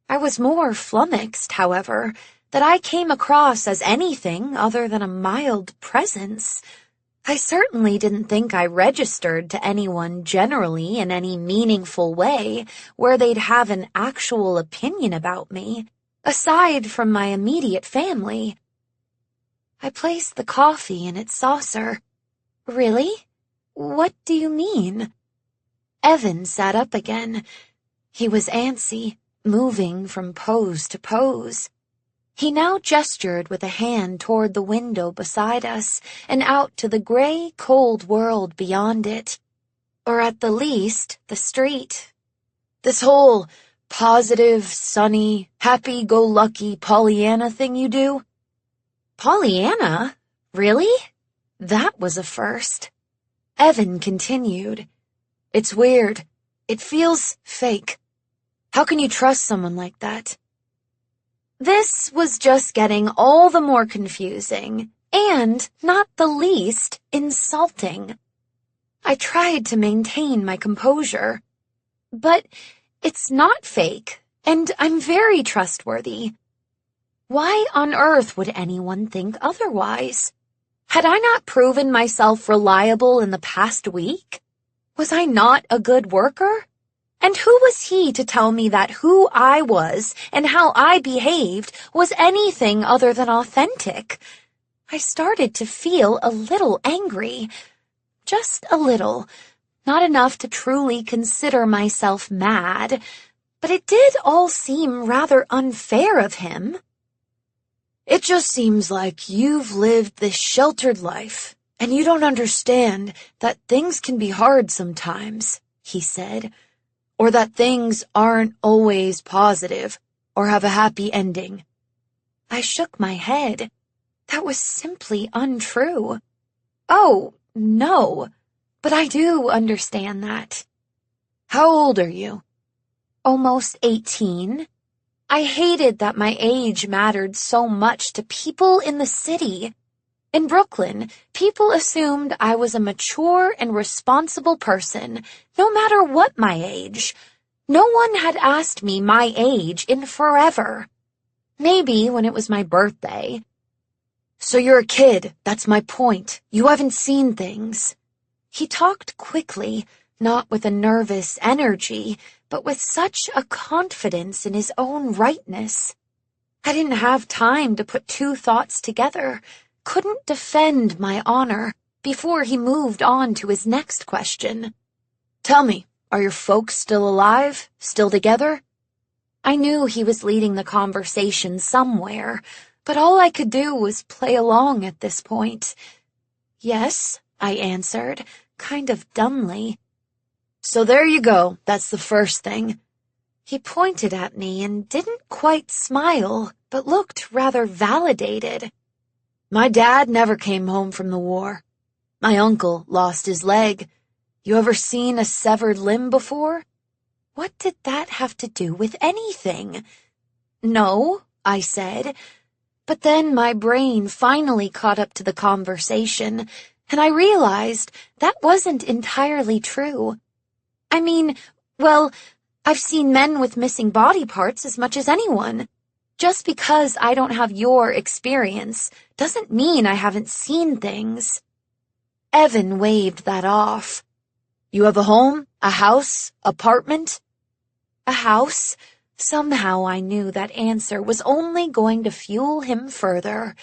I was more flummoxed, however, that I came across as anything other than a mild presence. I certainly didn't think I registered to anyone generally in any meaningful way where they'd have an actual opinion about me, aside from my immediate family. I placed the coffee in its saucer. "Really? What do you mean?" Evan sat up again. He was antsy, moving from pose to pose. He now gestured with a hand toward the window beside us and out to the gray, cold world beyond it. Or at the least, the street. This whole positive, sunny, happy-go-lucky Pollyanna thing you do? Pollyanna? Really? That was a first. Evan continued. It's weird. It feels fake. How can you trust someone like that? This was just getting all the more confusing, and, not the least, insulting. I tried to maintain my composure. But it's not fake, and I'm very trustworthy. Why on earth would anyone think otherwise? Had I not proven myself reliable in the past week? Was I not a good worker? And who was he to tell me that who I was and how I behaved was anything other than authentic? I started to feel a little angry. Just a little. Not enough to truly consider myself mad, but it did all seem rather unfair of him. It just seems like you've lived this sheltered life, and you don't understand that things can be hard sometimes, he said. Or that things aren't always positive or have a happy ending. I shook my head. That was simply untrue. Oh, no, but I do understand that. How old are you? Almost 18. I hated that my age mattered so much to people in the city. In Brooklyn, people assumed I was a mature and responsible person, no matter what my age. No one had asked me my age in forever. Maybe when it was my birthday. So you're a kid, that's my point. You haven't seen things. He talked quickly, not with a nervous energy, but with such a confidence in his own rightness. I didn't have time to put two thoughts together. Couldn't defend my honor before he moved on to his next question. Tell me, are your folks still alive? Still together? I knew he was leading the conversation somewhere, but all I could do was play along at this point. Yes, I answered, kind of dumbly. So there you go, that's the first thing. He pointed at me and didn't quite smile, but looked rather validated. My dad never came home from the war. My uncle lost his leg. You ever seen a severed limb before? What did that have to do with anything? No, I said. But then my brain finally caught up to the conversation, and I realized that wasn't entirely true. I mean, well, I've seen men with missing body parts as much as anyone. Just because I don't have your experience doesn't mean I haven't seen things. Evan waved that off. You have a home, a house, apartment? A house? Somehow I knew that answer was only going to fuel him further,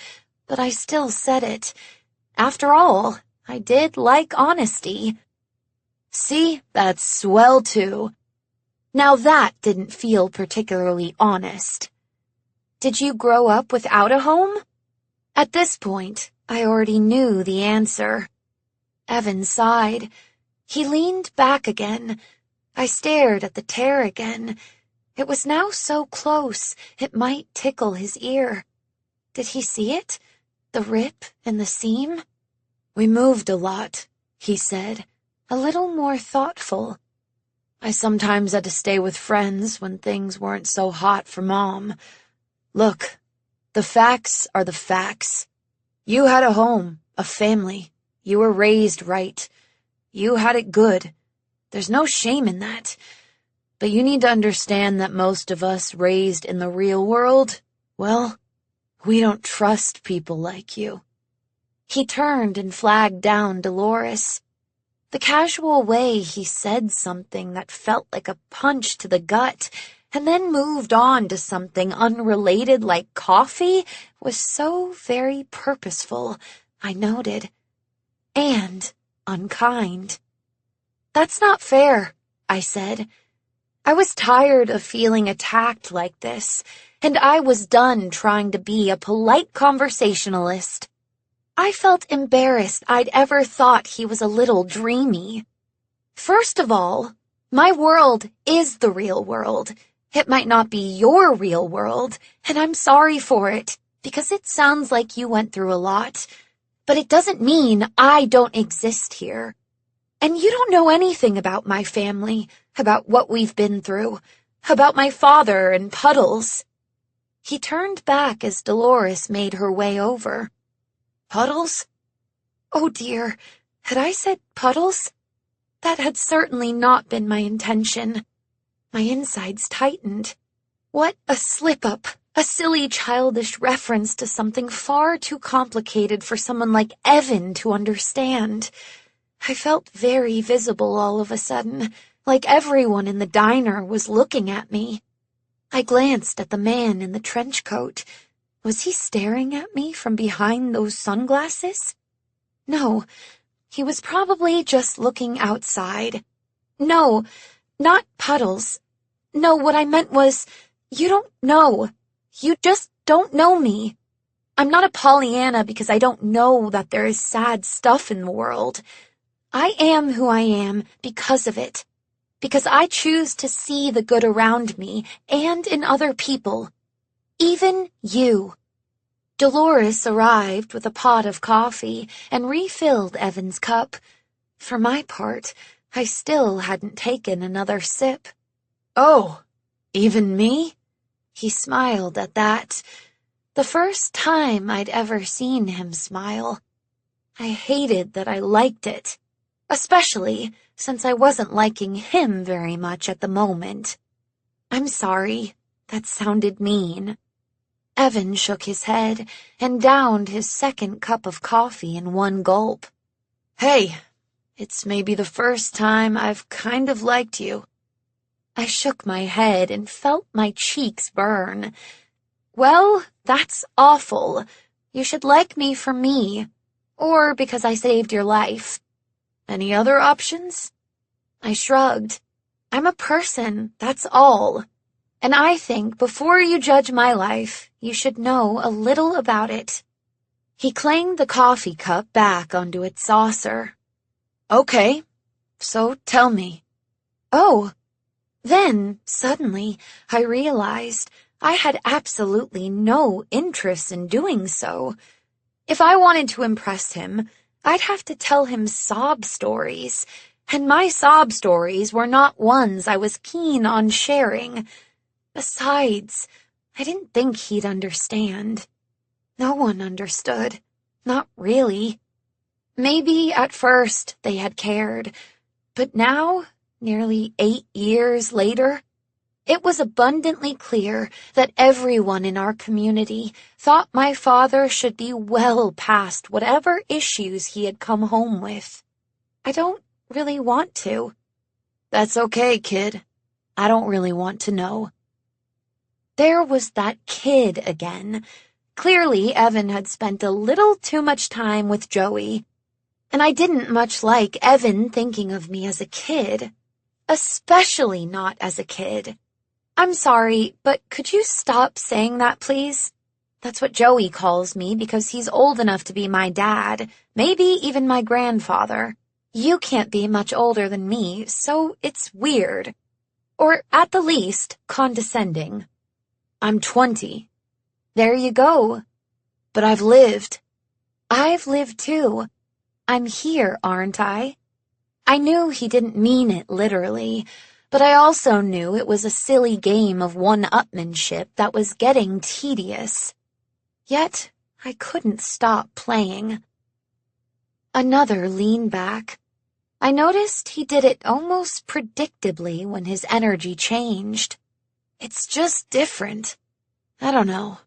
but I still said it. After all, I did like honesty. See, that's swell too. Now that didn't feel particularly honest. Did you grow up without a home? At this point, I already knew the answer. Evan sighed. He leaned back again. I stared at the tear again. It was now so close, it might tickle his ear. Did he see it? The rip in the seam? We moved a lot, he said, a little more thoughtful. I sometimes had to stay with friends when things weren't so hot for Mom. Look, the facts are the facts. You had a home, a family. You were raised right. You had it good. There's no shame in that. But you need to understand that most of us raised in the real world, well, we don't trust people like you. He turned and flagged down Dolores. The casual way he said something that felt like a punch to the gut and then moved on to something unrelated like coffee was so very purposeful, I noted. And unkind. That's not fair, I said. I was tired of feeling attacked like this, and I was done trying to be a polite conversationalist. I felt embarrassed I'd ever thought he was a little dreamy. First of all, my world is the real world. It might not be your real world, and I'm sorry for it, because it sounds like you went through a lot. But it doesn't mean I don't exist here. And you don't know anything about my family, about what we've been through, about my father and Puddles. He turned back as Dolores made her way over. Puddles? Oh dear, had I said Puddles? That had certainly not been my intention. My insides tightened. What a slip-up, a silly childish reference to something far too complicated for someone like Evan to understand. I felt very visible all of a sudden, like everyone in the diner was looking at me. I glanced at the man in the trench coat. Was he staring at me from behind those sunglasses? No, he was probably just looking outside. No, not Puddles. No, what I meant was, you don't know. You just don't know me. I'm not a Pollyanna because I don't know that there is sad stuff in the world. I am who I am because of it. Because I choose to see the good around me and in other people. Even you. Dolores arrived with a pot of coffee and refilled Evan's cup. For my part, I still hadn't taken another sip. Oh, even me? He smiled at that. The first time I'd ever seen him smile. I hated that I liked it. Especially since I wasn't liking him very much at the moment. I'm sorry, that sounded mean. Evan shook his head and downed his second cup of coffee in one gulp. Hey, it's maybe the first time I've kind of liked you. I shook my head and felt my cheeks burn. Well, that's awful. You should like me for me, or because I saved your life. Any other options? I shrugged. I'm a person, that's all. And I think before you judge my life, you should know a little about it. He clanged the coffee cup back onto its saucer. Okay, so tell me. Oh, then, suddenly, I realized I had absolutely no interest in doing so. If I wanted to impress him, I'd have to tell him sob stories, and my sob stories were not ones I was keen on sharing. Besides, I didn't think he'd understand. No one understood. Not really. Maybe at first they had cared, but now, nearly 8 years later, it was abundantly clear that everyone in our community thought my father should be well past whatever issues he had come home with. I don't really want to. That's okay, kid. I don't really want to know. There was that kid again. Clearly, Evan had spent a little too much time with Joey, and I didn't much like Evan thinking of me as a kid, especially not as a kid. I'm sorry, but could you stop saying that, please? That's what Joey calls me because he's old enough to be my dad, maybe even my grandfather. You can't be much older than me, so it's weird. Or, at the least, condescending. I'm 20. There you go. But I've lived. I've lived too. I'm here, aren't I? I knew he didn't mean it literally, but I also knew it was a silly game of one-upmanship that was getting tedious. Yet, I couldn't stop playing. Another lean back. I noticed he did it almost predictably when his energy changed. It's just different. I don't know.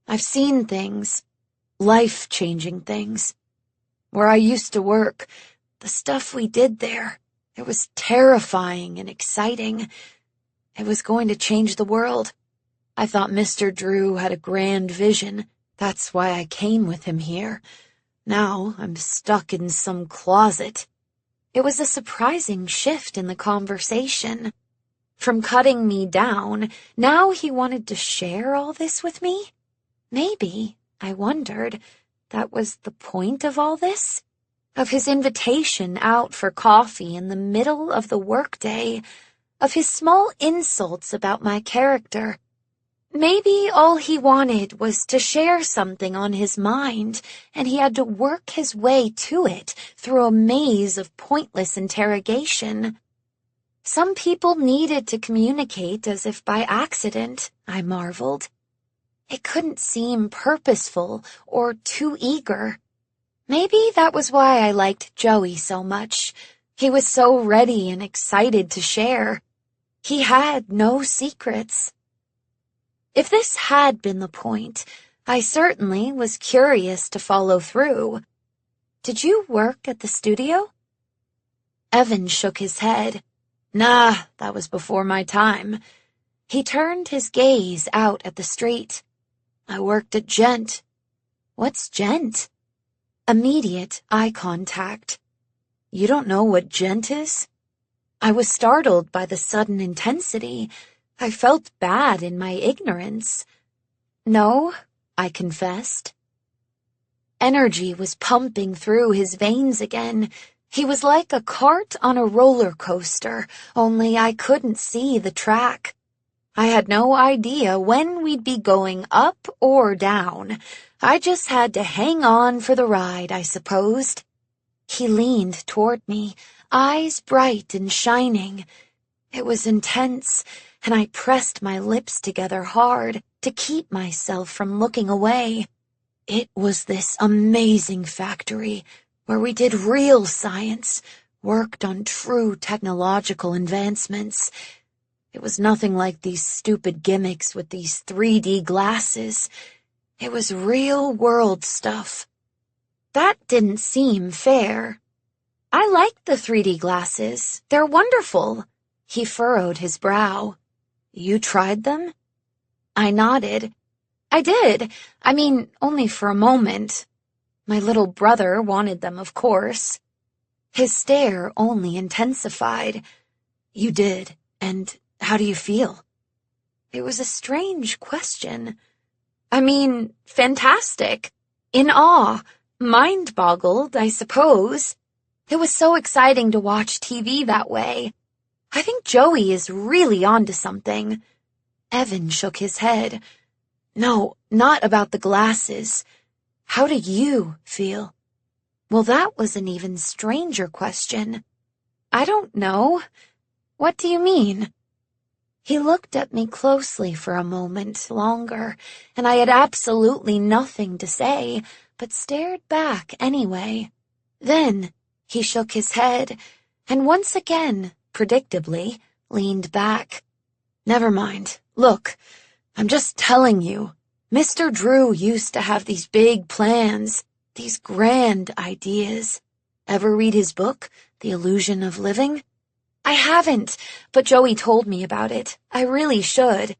I've seen things, life-changing things. Where I used to work, the stuff we did there, it was terrifying and exciting. It was going to change the world. I thought Mr. Drew had a grand vision. That's why I came with him here. Now I'm stuck in some closet. It was a surprising shift in the conversation. From cutting me down, now he wanted to share all this with me? Maybe, I wondered, that was the point of all this? Of his invitation out for coffee in the middle of the workday, of his small insults about my character. Maybe all he wanted was to share something on his mind, and he had to work his way to it through a maze of pointless interrogation. Some people needed to communicate as if by accident, I marveled. It couldn't seem purposeful or too eager. Maybe that was why I liked Joey so much. He was so ready and excited to share. He had no secrets. If this had been the point, I certainly was curious to follow through. Did you work at the studio? Evan shook his head. Nah, that was before my time. He turned his gaze out at the street. I worked at Gent. What's Gent? Immediate eye contact. You don't know what Gent is? I was startled by the sudden intensity. I felt bad in my ignorance. No, I confessed. Energy was pumping through his veins again. He was like a cart on a roller coaster, only I couldn't see the track. I had no idea when we'd be going up or down. I just had to hang on for the ride, I supposed. He leaned toward me, eyes bright and shining. It was intense, and I pressed my lips together hard to keep myself from looking away. It was this amazing factory where we did real science, worked on true technological advancements. It was nothing like these stupid gimmicks with these 3D glasses. It was real-world stuff. That didn't seem fair. I like the 3D glasses. They're wonderful. He furrowed his brow. You tried them? I nodded. I did. I mean, only for a moment. My little brother wanted them, of course. His stare only intensified. You did, and how do you feel? It was a strange question. I mean, fantastic. In awe. Mind-boggled, I suppose. It was so exciting to watch TV that way. I think Joey is really onto something. Evan shook his head. No, not about the glasses. How do you feel? Well, that was an even stranger question. I don't know. What do you mean? He looked at me closely for a moment longer, and I had absolutely nothing to say, but stared back anyway. Then he shook his head, and once again, predictably, leaned back. Never mind. Look, I'm just telling you. Mr. Drew used to have these big plans, these grand ideas. Ever read his book, The Illusion of Living? I haven't, but Joey told me about it. I really should.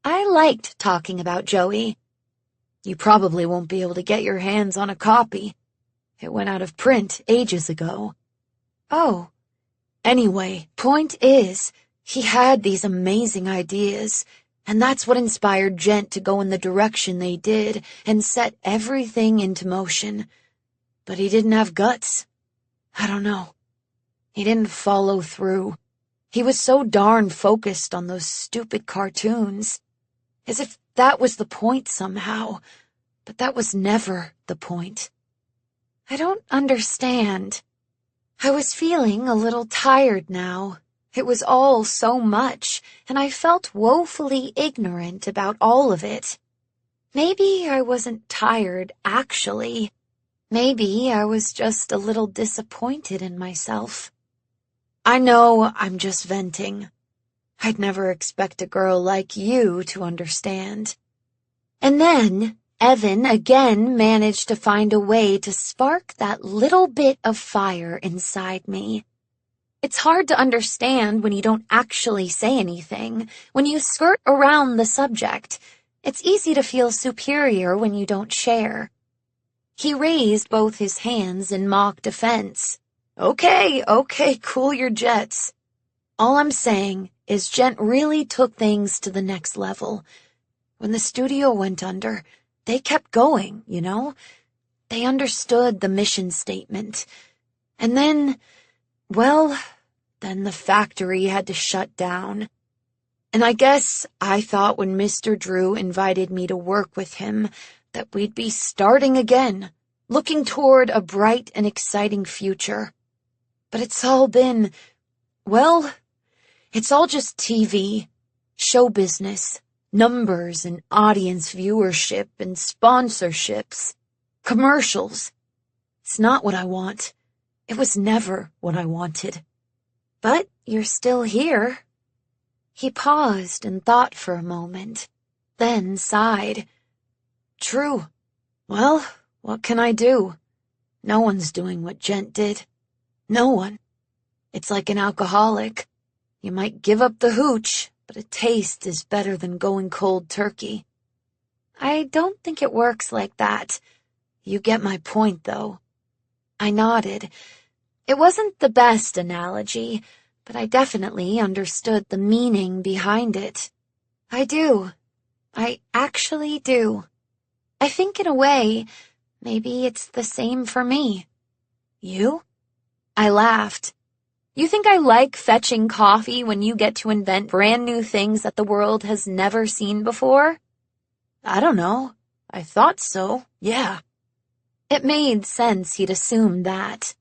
I liked talking about Joey. You probably won't be able to get your hands on a copy. It went out of print ages ago. Oh. Anyway, point is, he had these amazing ideas, and that's what inspired Gent to go in the direction they did and set everything into motion. But he didn't have guts. I don't know. He didn't follow through. He was so darn focused on those stupid cartoons. As if that was the point somehow. But that was never the point. I don't understand. I was feeling a little tired now. It was all so much, and I felt woefully ignorant about all of it. Maybe I wasn't tired, actually. Maybe I was just a little disappointed in myself. I know I'm just venting. I'd never expect a girl like you to understand. And then Evan again managed to find a way to spark that little bit of fire inside me. It's hard to understand when you don't actually say anything, when you skirt around the subject. It's easy to feel superior when you don't share. He raised both his hands in mock defense. Okay, cool your jets. All I'm saying is Gent really took things to the next level. When the studio went under, they kept going, you know? They understood the mission statement. And then, well, then the factory had to shut down. And I guess I thought when Mr. Drew invited me to work with him that we'd be starting again, looking toward a bright and exciting future. But it's all been, well, it's all just TV, show business, numbers and audience viewership and sponsorships, commercials. It's not what I want. It was never what I wanted. But you're still here. He paused and thought for a moment, then sighed. True. Well, what can I do? No one's doing what Gent did. No one. It's like an alcoholic. You might give up the hooch, but a taste is better than going cold turkey. I don't think it works like that. You get my point, though. I nodded. It wasn't the best analogy, but I definitely understood the meaning behind it. I do. I actually do. I think in a way, maybe it's the same for me. You? I laughed. You think I like fetching coffee when you get to invent brand new things that the world has never seen before? I don't know. I thought so, yeah. It made sense he'd assumed that.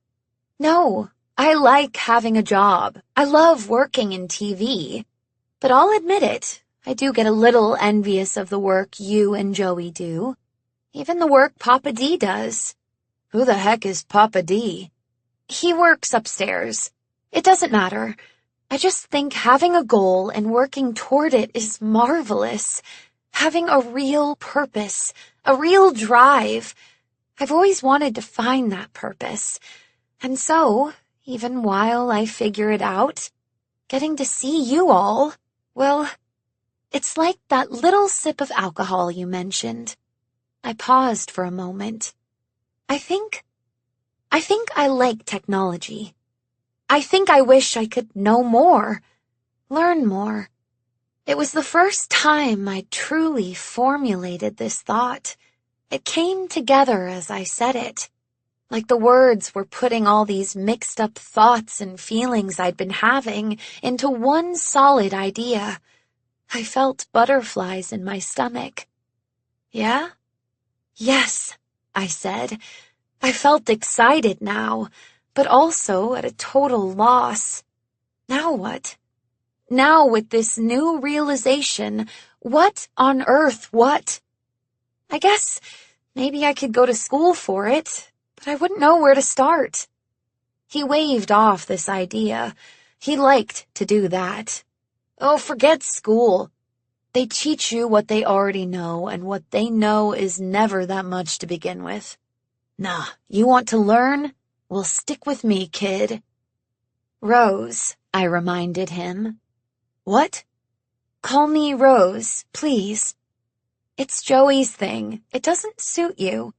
No, I like having a job. I love working in TV. But I'll admit it, I do get a little envious of the work you and Joey do. Even the work Papa D does. Who the heck is Papa D? He works upstairs. It doesn't matter. I just think having a goal and working toward it is marvelous. Having a real purpose, a real drive. I've always wanted to find that purpose. And so, even while I figure it out, getting to see you all, well, it's like that little sip of alcohol you mentioned. I paused for a moment. I think I like technology. I think I wish I could know more, learn more. It was the first time I truly formulated this thought. It came together as I said it, like the words were putting all these mixed up thoughts and feelings I'd been having into one solid idea. I felt butterflies in my stomach. Yeah? Yes, I said. I felt excited now, but also at a total loss. Now what? Now with this new realization, what on earth, what? I guess maybe I could go to school for it, but I wouldn't know where to start. He waved off this idea. He liked to do that. Oh, forget school. They teach you what they already know, and what they know is never that much to begin with. Nah, you want to learn? Well, stick with me, kid. Rose, I reminded him. What? Call me Rose, please. It's Joey's thing. It doesn't suit you.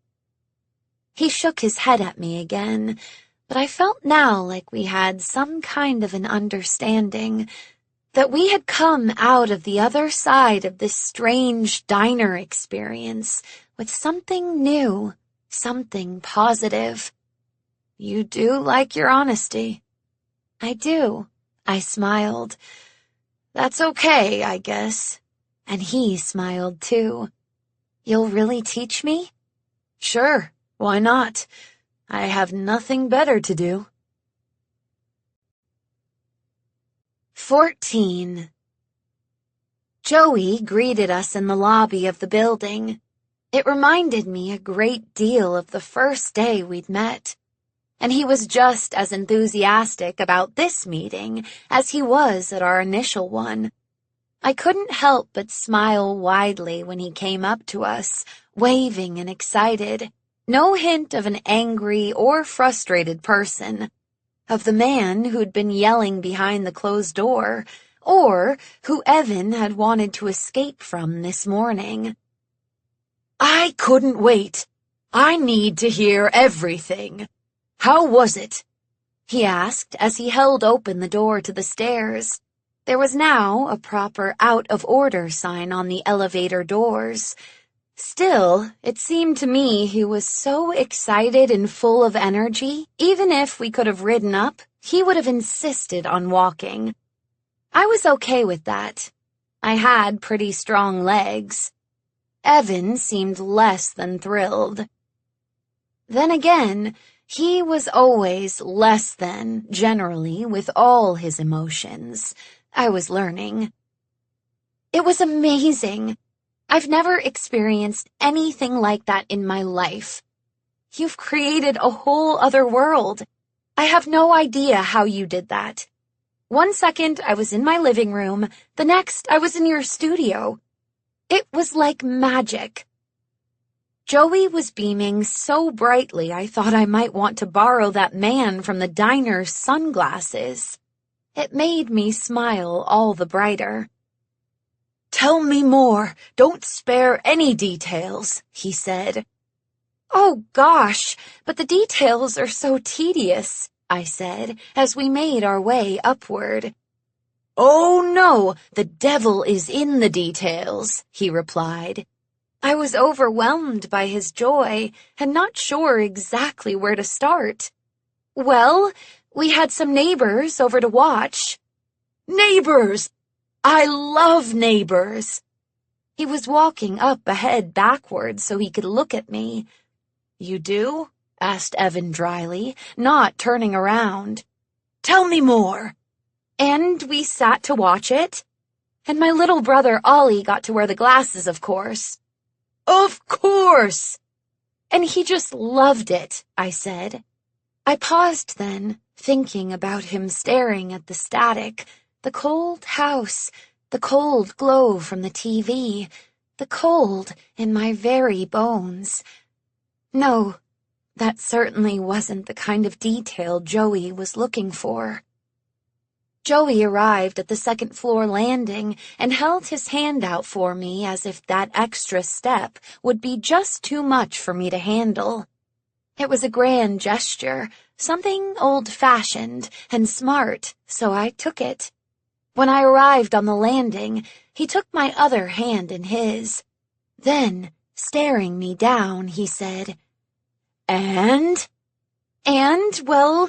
He shook his head at me again, but I felt now like we had some kind of an understanding, that we had come out of the other side of this strange diner experience with something new, something positive. You do like your honesty. I do, I smiled. That's okay, I guess. And he smiled too. You'll really teach me? Sure, why not? I have nothing better to do. 14. Joey greeted us in the lobby of the building. It reminded me a great deal of the first day we'd met. And he was just as enthusiastic about this meeting as he was at our initial one. I couldn't help but smile widely when he came up to us, waving and excited. No hint of an angry or frustrated person. Of the man who'd been yelling behind the closed door, or who Evan had wanted to escape from this morning. I couldn't wait. I need to hear everything. How was it? He asked as he held open the door to the stairs. There was now a proper out-of-order sign on the elevator doors. Still, it seemed to me he was so excited and full of energy, even if we could have ridden up, he would have insisted on walking. I was okay with that. I had pretty strong legs. Evan seemed less than thrilled. Then again, he was always less than, generally, with all his emotions. I was learning. It was amazing. I've never experienced anything like that in my life. You've created a whole other world. I have no idea how you did that. One second I was in my living room, the next I was in your studio. It was like magic. Joey was beaming so brightly I thought I might want to borrow that man from the diner's sunglasses. It made me smile all the brighter. "Tell me more. Don't spare any details," he said. "Oh, gosh, but the details are so tedious," I said, as we made our way upward. "Oh, no, the devil is in the details," he replied. I was overwhelmed by his joy and not sure exactly where to start. "Well, we had some neighbors over to watch." "Neighbors! I love neighbors!" He was walking up ahead backwards so he could look at me. "You do?" asked Evan dryly, not turning around. "Tell me more." "And we sat to watch it. And my little brother Ollie got to wear the glasses, of course." "Of course!" "And he just loved it," I said. I paused then, thinking about him staring at the static, the cold house, the cold glow from the TV, the cold in my very bones. No, that certainly wasn't the kind of detail Joey was looking for. Joey arrived at the second-floor landing and held his hand out for me as if that extra step would be just too much for me to handle. It was a grand gesture, something old-fashioned and smart, so I took it. When I arrived on the landing, he took my other hand in his. Then, staring me down, he said, "And?" "And, well,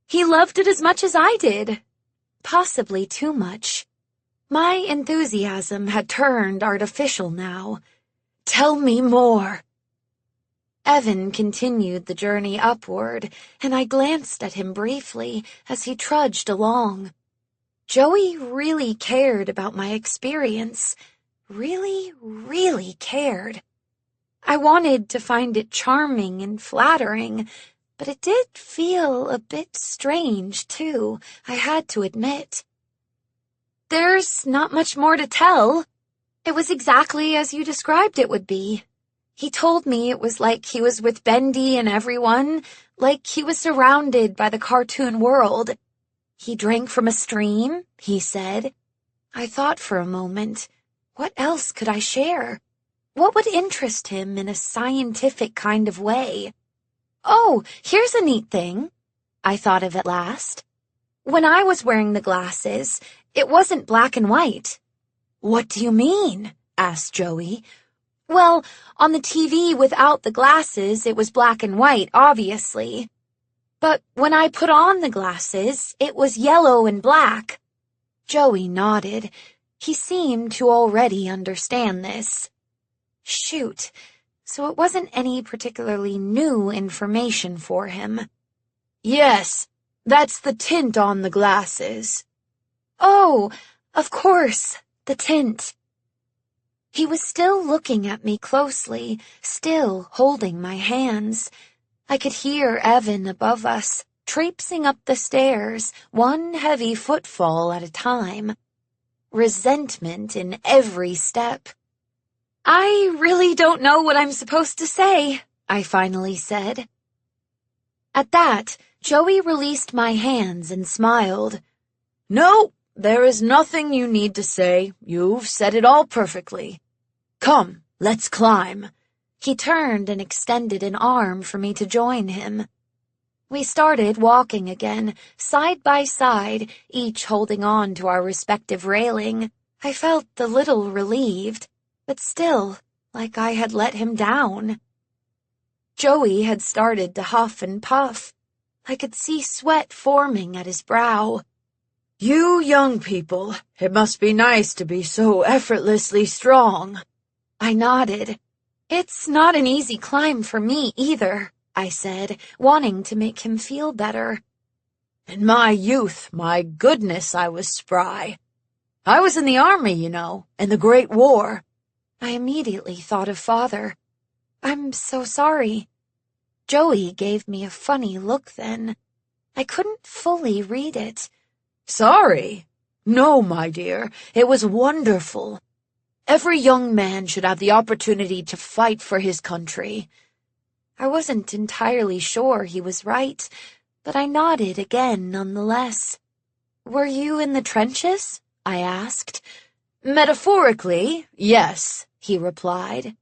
he loved it as much as I did. Possibly too much. My enthusiasm had turned artificial now. "Tell me more." Evan continued the journey upward, and I glanced at him briefly as he trudged along. Joey really cared about my experience. Really, really cared. I wanted to find it charming and flattering, but it did feel a bit strange, too, I had to admit. "There's not much more to tell. It was exactly as you described it would be. He told me it was like he was with Bendy and everyone, like he was surrounded by the cartoon world. He drank from a stream, he said." I thought for a moment, what else could I share? What would interest him in a scientific kind of way? "Oh, here's a neat thing," I thought of at last. "When I was wearing the glasses, it wasn't black and white." "What do you mean?" asked Joey. "Well, on the TV without the glasses, it was black and white, obviously. But when I put on the glasses, it was yellow and black." Joey nodded. He seemed to already understand this. Shoot, so it wasn't any particularly new information for him. "Yes, that's the tint on the glasses." "Oh, of course, the tint." He was still looking at me closely, still holding my hands. I could hear Evan above us, traipsing up the stairs, one heavy footfall at a time. Resentment in every step. "I really don't know what I'm supposed to say," I finally said. At that, Joey released my hands and smiled. "No, there is nothing you need to say. You've said it all perfectly. Come, let's climb." He turned and extended an arm for me to join him. We started walking again, side by side, each holding on to our respective railing. I felt a little relieved, but still, like I had let him down. Joey had started to huff and puff. I could see sweat forming at his brow. You young people, it must be nice to be so effortlessly strong. I nodded. It's not an easy climb for me either, I said, wanting to make him feel better. In my youth, my goodness, I was spry. I was in the army, you know, in the Great War. I immediately thought of Father. I'm so sorry. Joey gave me a funny look then. I couldn't fully read it. Sorry? No, my dear, it was wonderful. Every young man should have the opportunity to fight for his country. I wasn't entirely sure he was right, but I nodded again nonetheless. Were you in the trenches? I asked. Metaphorically, yes, he replied.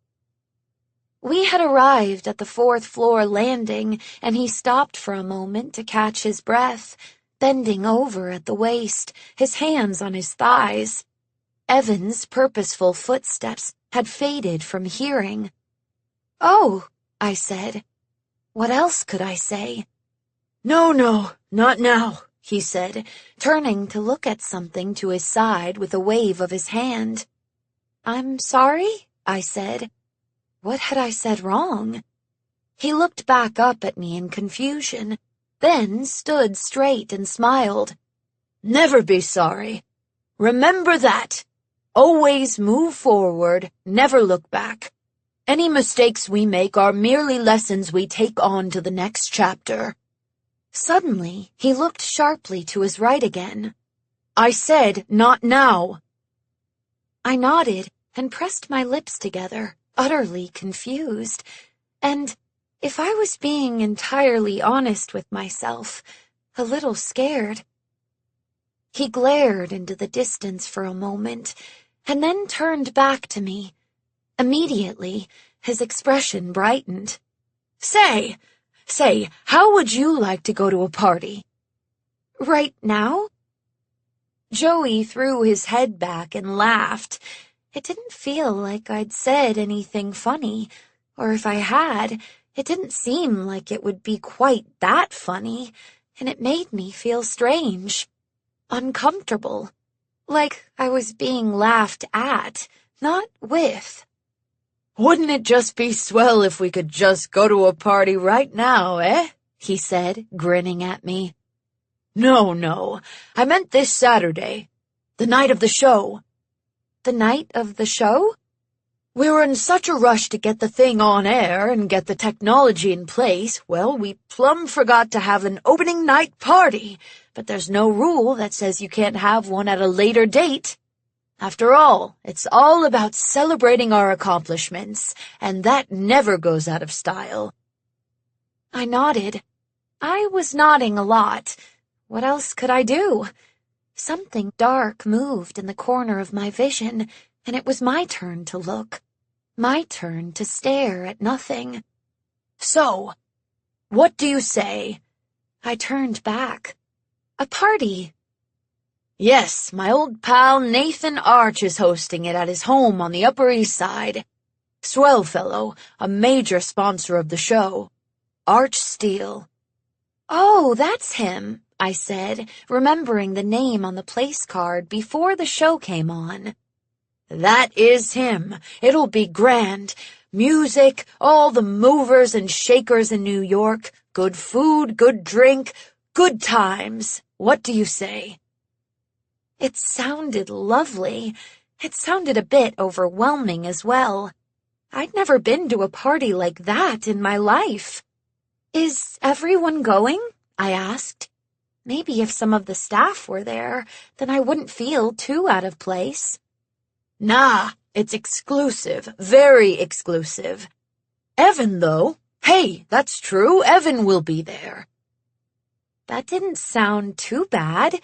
We had arrived at the 4th floor landing, and he stopped for a moment to catch his breath, bending over at the waist, his hands on his thighs. Evan's purposeful footsteps had faded from hearing. "Oh," I said. What else could I say? No, not now, he said, turning to look at something to his side with a wave of his hand. "I'm sorry," I said. What had I said wrong? He looked back up at me in confusion, then stood straight and smiled. Never be sorry. Remember that. Always move forward, never look back. Any mistakes we make are merely lessons we take on to the next chapter. Suddenly, he looked sharply to his right again. I said, not now. I nodded and pressed my lips together, utterly confused, and, if I was being entirely honest with myself, a little scared. He glared into the distance for a moment, and then turned back to me. Immediately, his expression brightened. Say, how would you like to go to a party? Right now? Joey threw his head back and laughed. It didn't feel like I'd said anything funny, or if I had, it didn't seem like it would be quite that funny, and it made me feel strange, uncomfortable, like I was being laughed at, not with. Wouldn't it just be swell if we could just go to a party right now, eh? He said, grinning at me. No, I meant this Saturday, the night of the show. The night of the show? We were in such a rush to get the thing on air and get the technology in place, well, we plumb forgot to have an opening night party, but there's no rule that says you can't have one at a later date. After all, it's all about celebrating our accomplishments, and that never goes out of style. I nodded. I was nodding a lot. What else could I do? Something dark moved in the corner of my vision, and it was my turn to look. My turn to stare at nothing. So, what do you say? I turned back. A party. Yes, my old pal Nathan Arch is hosting it at his home on the Upper East Side. Swell fellow, a major sponsor of the show. Arch Steele. Oh, that's him, I said, remembering the name on the place card before the show came on. That is him. It'll be grand. Music, all the movers and shakers in New York, good food, good drink, good times. What do you say? It sounded lovely. It sounded a bit overwhelming as well. I'd never been to a party like that in my life. Is everyone going? I asked. Maybe if some of the staff were there, then I wouldn't feel too out of place. Nah, it's exclusive, very exclusive. Evan, though, hey, that's true, Evan will be there. That didn't sound too bad.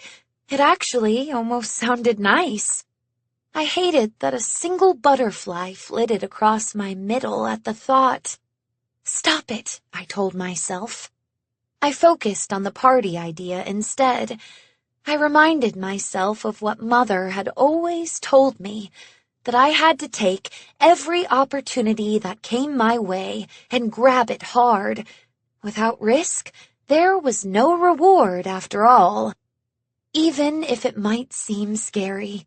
It actually almost sounded nice. I hated that a single butterfly flitted across my middle at the thought. Stop it, I told myself. I focused on the party idea instead. I reminded myself of what Mother had always told me, that I had to take every opportunity that came my way and grab it hard. Without risk, there was no reward after all, even if it might seem scary.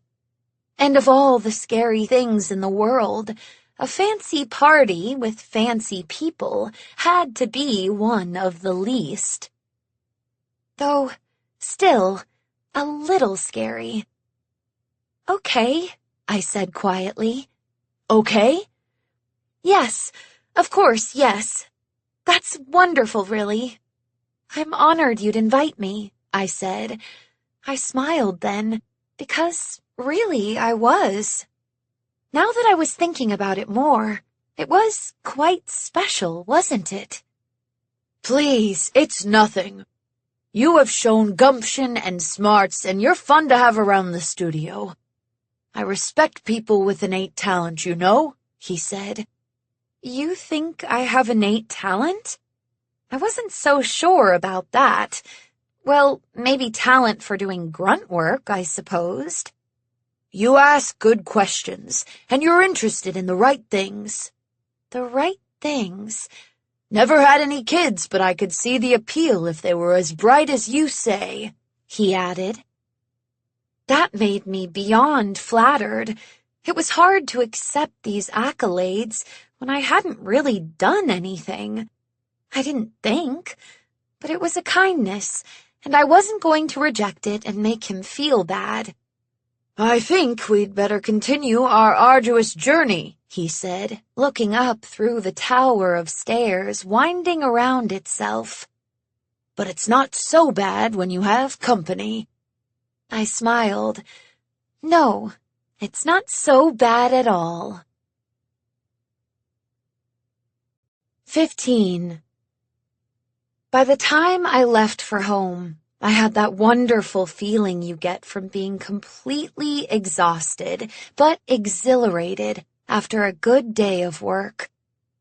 And of all the scary things in the world, a fancy party with fancy people had to be one of the least. Though, still, a little scary. "Okay," I said quietly. "Okay?" "Yes, of course, yes. That's wonderful, really. I'm honored you'd invite me," I said. I smiled then, because really I was. Now that I was thinking about it more, it was quite special, wasn't it? "Please, it's nothing. You have shown gumption and smarts, and you're fun to have around the studio. I respect people with innate talent, you know," he said. "You think I have innate talent?" I wasn't so sure about that. Well, maybe talent for doing grunt work, I supposed. "You ask good questions, and you're interested in the right things." The right things? "Never had any kids, but I could see the appeal if they were as bright as you say," he added. That made me beyond flattered. It was hard to accept these accolades when I hadn't really done anything. I didn't think, but it was a kindness, and I wasn't going to reject it and make him feel bad. "I think we'd better continue our arduous journey," he said, looking up through the tower of stairs winding around itself. "But it's not so bad when you have company." I smiled. No, it's not so bad at all. 15. By the time I left for home, I had that wonderful feeling you get from being completely exhausted, but exhilarated after a good day of work.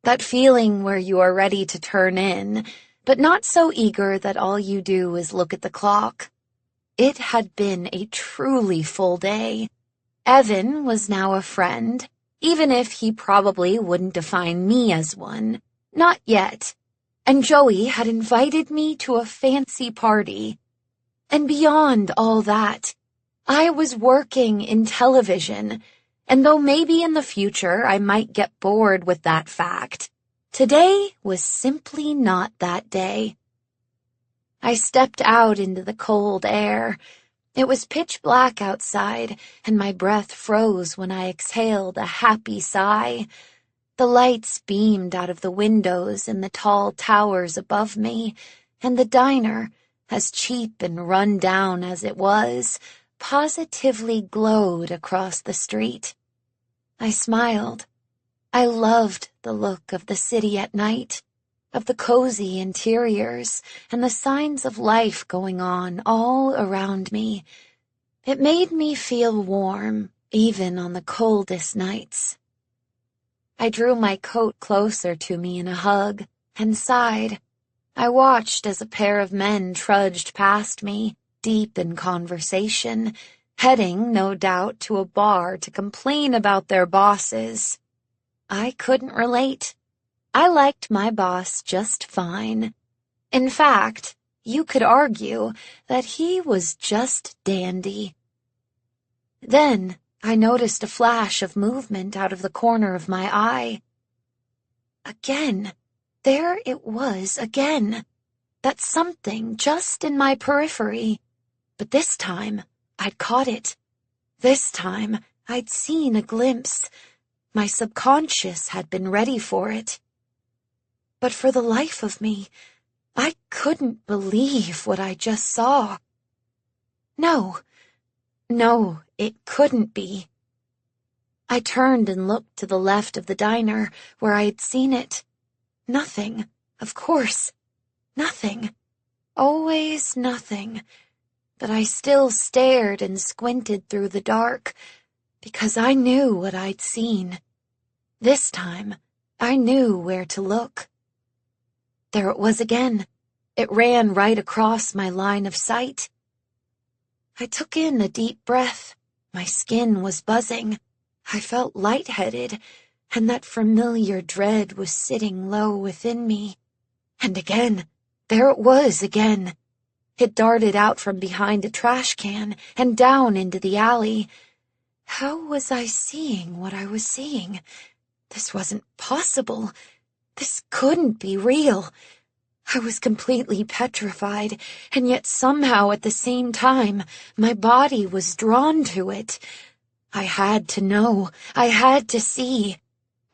That feeling where you are ready to turn in, but not so eager that all you do is look at the clock. It had been a truly full day. Evan was now a friend, even if he probably wouldn't define me as one. Not yet. And Joey had invited me to a fancy party. And beyond all that, I was working in television, and though maybe in the future I might get bored with that fact, today was simply not that day. I stepped out into the cold air. It was pitch black outside, and my breath froze when I exhaled a happy sigh. The lights beamed out of the windows in the tall towers above me, and the diner, as cheap and run down as it was, positively glowed across the street. I smiled. I loved the look of the city at night, of the cozy interiors and the signs of life going on all around me. It made me feel warm, even on the coldest nights. I drew my coat closer to me in a hug and sighed. I watched as a pair of men trudged past me, deep in conversation, heading, no doubt, to a bar to complain about their bosses. I couldn't relate. I liked my boss just fine. In fact, you could argue that he was just dandy. Then I noticed a flash of movement out of the corner of my eye. Again. There it was again. That something just in my periphery. But this time, I'd caught it. This time, I'd seen a glimpse. My subconscious had been ready for it. But for the life of me, I couldn't believe what I just saw. No, it couldn't be. I turned and looked to the left of the diner where I had seen it. Nothing, of course, nothing. Always nothing. But I still stared and squinted through the dark, because I knew what I'd seen. This time, I knew where to look. There it was again, It ran right across my line of sight. I took in a deep breath. My skin was buzzing. I felt lightheaded, and that familiar dread was sitting low within me. And again, there it was again. It darted out from behind a trash can and down into the alley. How was I seeing what I was seeing? This wasn't possible. This couldn't be real. I was completely petrified, and yet somehow at the same time, my body was drawn to it. I had to know. I had to see.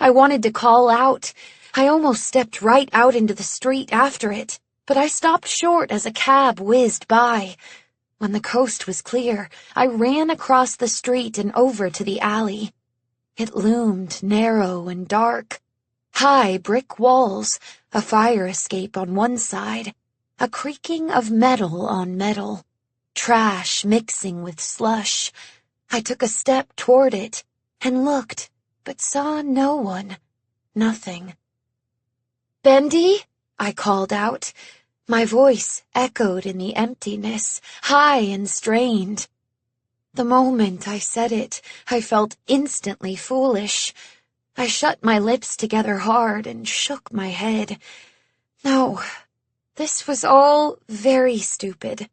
I wanted to call out. I almost stepped right out into the street after it, but I stopped short as a cab whizzed by. When the coast was clear, I ran across the street and over to the alley. It loomed narrow and dark. High brick walls, a fire escape on one side, a creaking of metal on metal, trash mixing with slush. I took a step toward it and looked, but saw no one, nothing. "Bendy?" I called out. My voice echoed in the emptiness, high and strained. The moment I said it, I felt instantly foolish. I shut my lips together hard and shook my head. No, this was all very stupid.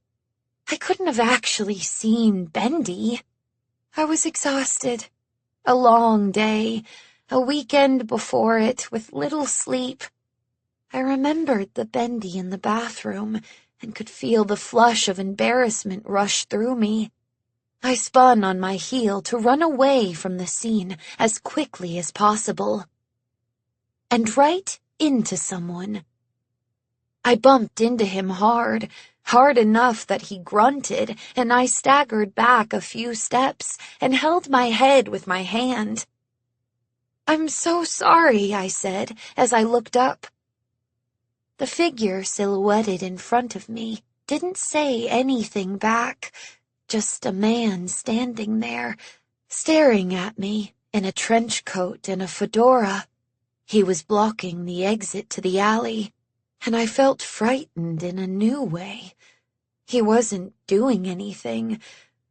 I couldn't have actually seen Bendy. I was exhausted. A long day, a weekend before it with little sleep. I remembered the Bendy in the bathroom and could feel the flush of embarrassment rush through me. I spun on my heel to run away from the scene as quickly as possible. And right into someone. I bumped into him hard enough that he grunted, and I staggered back a few steps and held my head with my hand. "I'm so sorry," I said as I looked up. The figure silhouetted in front of me didn't say anything back. Just a man standing there, staring at me in a trench coat and a fedora. He was blocking the exit to the alley, and I felt frightened in a new way. He wasn't doing anything,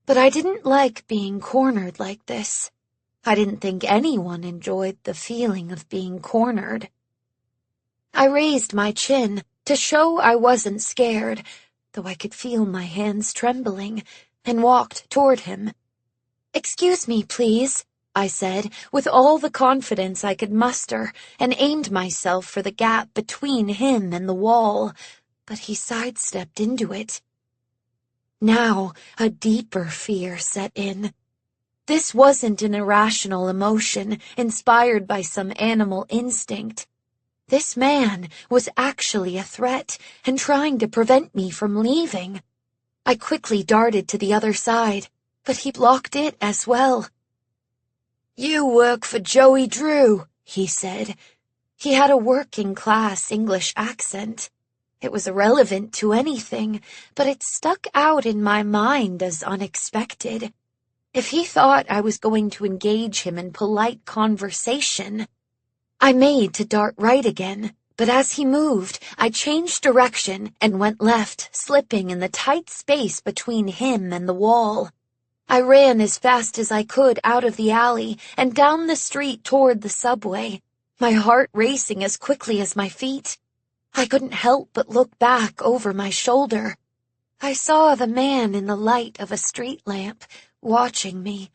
but I didn't like being cornered like this. I didn't think anyone enjoyed the feeling of being cornered. I raised my chin to show I wasn't scared, though I could feel my hands trembling, and walked toward him. "Excuse me, please," I said, with all the confidence I could muster, and aimed myself for the gap between him and the wall, but he sidestepped into it. Now a deeper fear set in. This wasn't an irrational emotion inspired by some animal instinct. This man was actually a threat and trying to prevent me from leaving. I quickly darted to the other side, but he blocked it as well. "You work for Joey Drew," he said. He had a working-class English accent. It was irrelevant to anything, but it stuck out in my mind as unexpected. If he thought I was going to engage him in polite conversation, I made to dart right again. But as he moved, I changed direction and went left, slipping in the tight space between him and the wall. I ran as fast as I could out of the alley and down the street toward the subway, my heart racing as quickly as my feet. I couldn't help but look back over my shoulder. I saw the man in the light of a street lamp, watching me.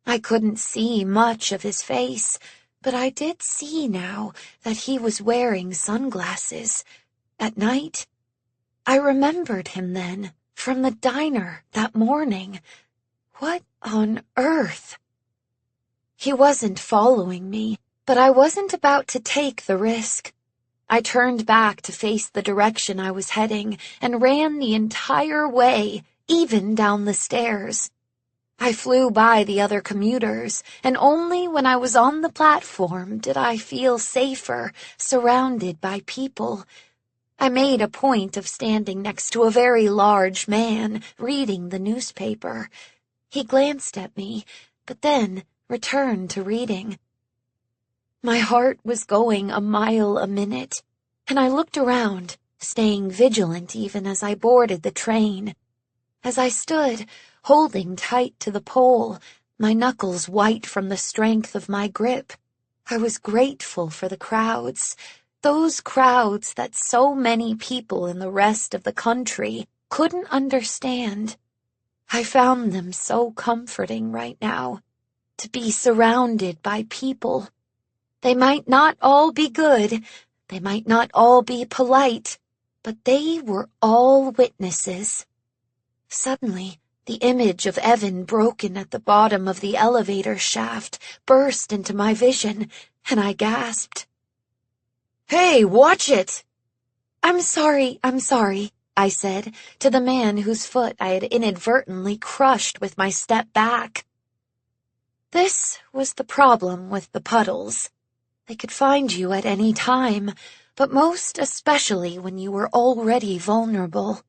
I couldn't see much of his face, but I did see now that he was wearing sunglasses. At night, I remembered him then, from the diner that morning. What on earth? He wasn't following me, but I wasn't about to take the risk. I turned back to face the direction I was heading and ran the entire way, even down the stairs. I flew by the other commuters, and only when I was on the platform did I feel safer, surrounded by people. I made a point of standing next to a very large man, reading the newspaper. He glanced at me, but then returned to reading. My heart was going a mile a minute, and I looked around, staying vigilant even as I boarded the train. As I stood, holding tight to the pole, my knuckles white from the strength of my grip, I was grateful for the crowds, those crowds that so many people in the rest of the country couldn't understand. I found them so comforting right now, to be surrounded by people. They might not all be good, they might not all be polite, but they were all witnesses. Suddenly, the image of Evan broken at the bottom of the elevator shaft burst into my vision, and I gasped. "Hey, watch it!" I'm sorry, I said to the man whose foot I had inadvertently crushed with my step back. This was the problem with the puddles. They could find you at any time, but most especially when you were already vulnerable.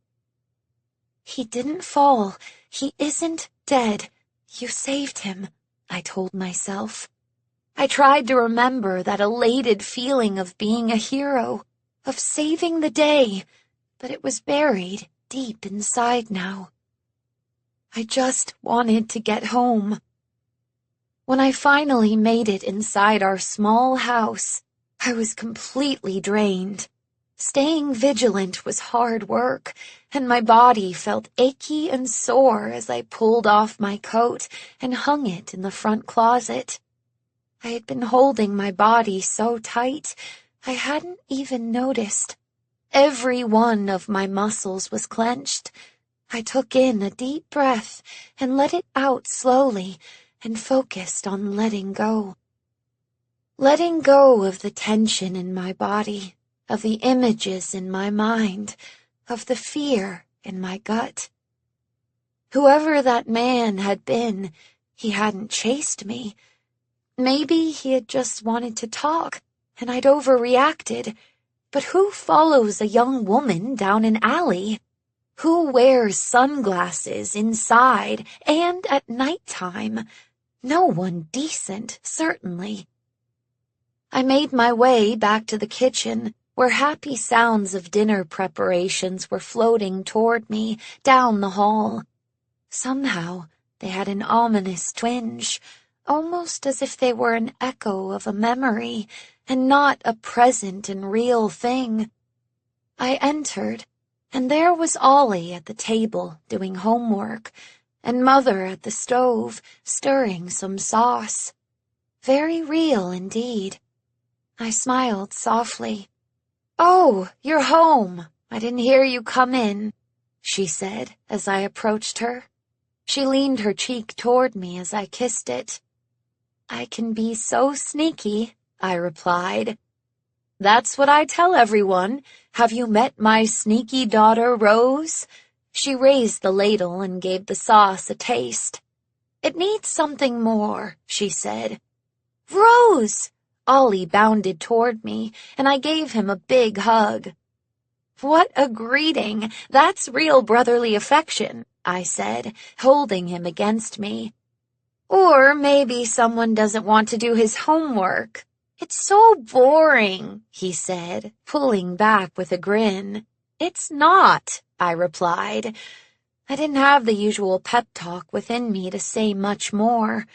He didn't fall. He isn't dead. You saved him, I told myself. I tried to remember that elated feeling of being a hero, of saving the day, but it was buried deep inside now. I just wanted to get home. When I finally made it inside our small house, I was completely drained. Staying vigilant was hard work, and my body felt achy and sore as I pulled off my coat and hung it in the front closet. I had been holding my body so tight, I hadn't even noticed. Every one of my muscles was clenched. I took in a deep breath and let it out slowly and focused on letting go. Letting go of the tension in my body, of the images in my mind, of the fear in my gut. Whoever that man had been, he hadn't chased me. Maybe he had just wanted to talk, and I'd overreacted. But who follows a young woman down an alley? Who wears sunglasses inside and at nighttime? No one decent, certainly. I made my way back to the kitchen, where happy sounds of dinner preparations were floating toward me down the hall. Somehow, they had an ominous twinge, almost as if they were an echo of a memory, and not a present and real thing. I entered, and there was Ollie at the table doing homework, and Mother at the stove stirring some sauce. Very real indeed. I smiled softly. "Oh, you're home. I didn't hear you come in," she said as I approached her. She leaned her cheek toward me as I kissed it. "I can be so sneaky," I replied. "That's what I tell everyone. Have you met my sneaky daughter, Rose?" She raised the ladle and gave the sauce a taste. "It needs something more," she said. "Rose!" Ollie bounded toward me, and I gave him a big hug. "What a greeting! That's real brotherly affection," I said, holding him against me. "Or maybe someone doesn't want to do his homework. It's so boring," he said, pulling back with a grin. "It's not," I replied. I didn't have the usual pep talk within me to say much more.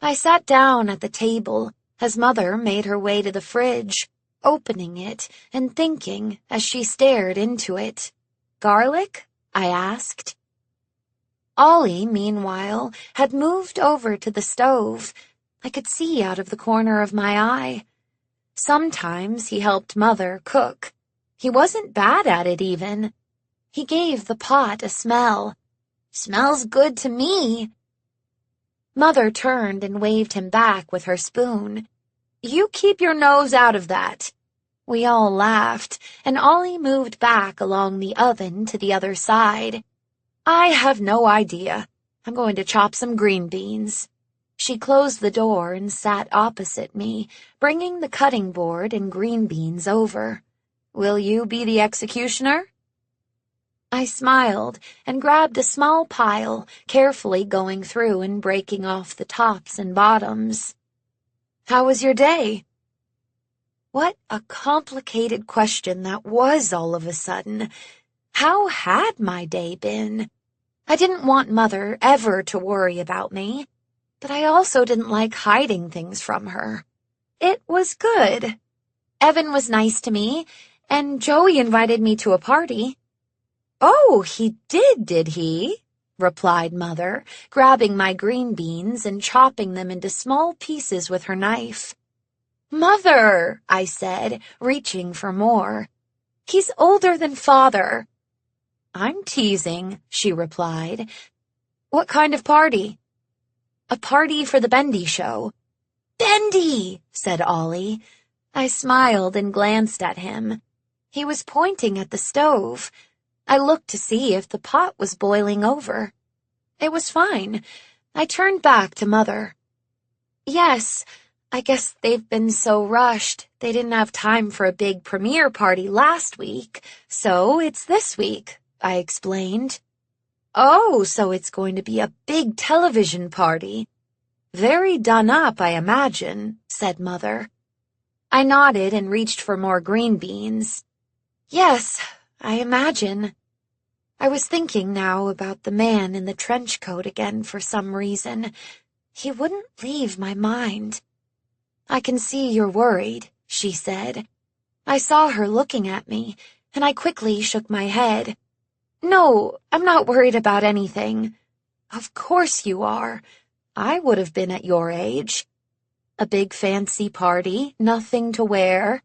I sat down at the table as Mother made her way to the fridge, opening it and thinking as she stared into it. "Garlic?" I asked. Ollie, meanwhile, had moved over to the stove. I could see out of the corner of my eye. Sometimes he helped Mother cook. He wasn't bad at it, even. He gave the pot a smell. "Smells good to me." Mother turned and waved him back with her spoon. "You keep your nose out of that." We all laughed, and Ollie moved back along the oven to the other side. "I have no idea. I'm going to chop some green beans." She closed the door and sat opposite me, bringing the cutting board and green beans over. "Will you be the executioner?" I smiled and grabbed a small pile, carefully going through and breaking off the tops and bottoms. "How was your day?" What a complicated question that was all of a sudden. How had my day been? I didn't want Mother ever to worry about me, but I also didn't like hiding things from her. It was good. Evan was nice to me, and Joey invited me to a party. "Oh, he did he?" replied Mother, grabbing my green beans and chopping them into small pieces with her knife. "Mother," I said, reaching for more. "He's older than Father." "I'm teasing," she replied. "What kind of party?" "A party for the Bendy show." "Bendy!" said Ollie. I smiled and glanced at him. He was pointing at the stove. I looked to see if the pot was boiling over. It was fine. I turned back to Mother. "Yes, I guess they've been so rushed. They didn't have time for a big premiere party last week, so it's this week," I explained. "Oh, so it's going to be a big television party. Very done up, I imagine," said Mother. I nodded and reached for more green beans. "Yes, I imagine." I was thinking now about the man in the trench coat again for some reason. He wouldn't leave my mind. "I can see you're worried," she said. I saw her looking at me, and I quickly shook my head. "No, I'm not worried about anything." "Of course you are. I would have been at your age. A big fancy party, nothing to wear,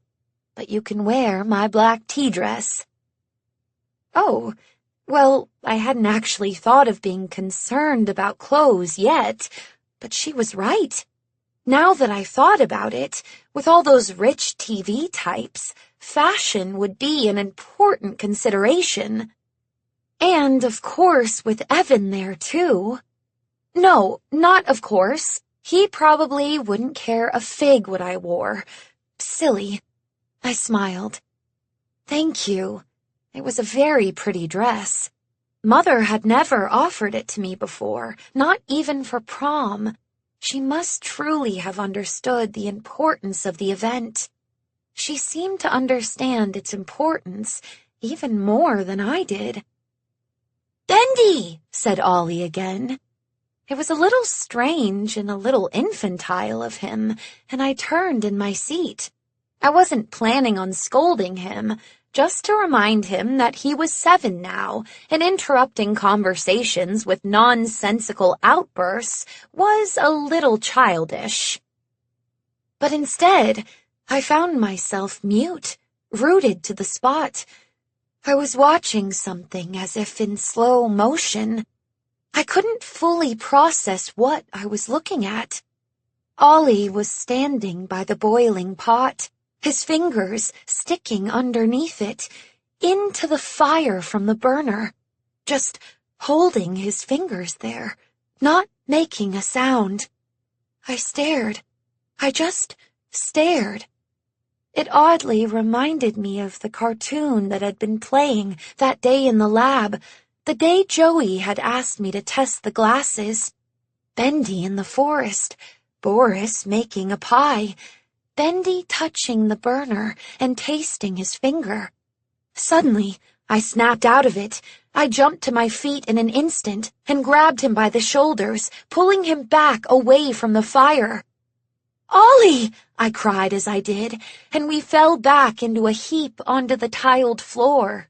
but you can wear my black tea dress." "Oh, well, I hadn't actually thought of being concerned about clothes yet, but she was right. Now that I thought about it, with all those rich TV types, fashion would be an important consideration. And, of course, with Evan there, too. No, not of course. He probably wouldn't care a fig what I wore. Silly. I smiled. "Thank you. It was a very pretty dress. Mother had never offered it to me before, not even for prom. She must truly have understood the importance of the event. She seemed to understand its importance even more than I did." "Bendy!" said Ollie again. It was a little strange and a little infantile of him, and I turned in my seat. I wasn't planning on scolding him, just to remind him that he was 7 now, and interrupting conversations with nonsensical outbursts was a little childish. But instead, I found myself mute, rooted to the spot. I was watching something as if in slow motion. I couldn't fully process what I was looking at. Ollie was standing by the boiling pot, his fingers sticking underneath it, into the fire from the burner, just holding his fingers there, not making a sound. I stared. I just stared. It oddly reminded me of the cartoon that had been playing that day in the lab, the day Joey had asked me to test the glasses. Bendy in the forest, Boris making a pie, Bendy touching the burner and tasting his finger. Suddenly, I snapped out of it. I jumped to my feet in an instant and grabbed him by the shoulders, pulling him back away from the fire. "Ollie!" I cried as I did, and we fell back into a heap onto the tiled floor.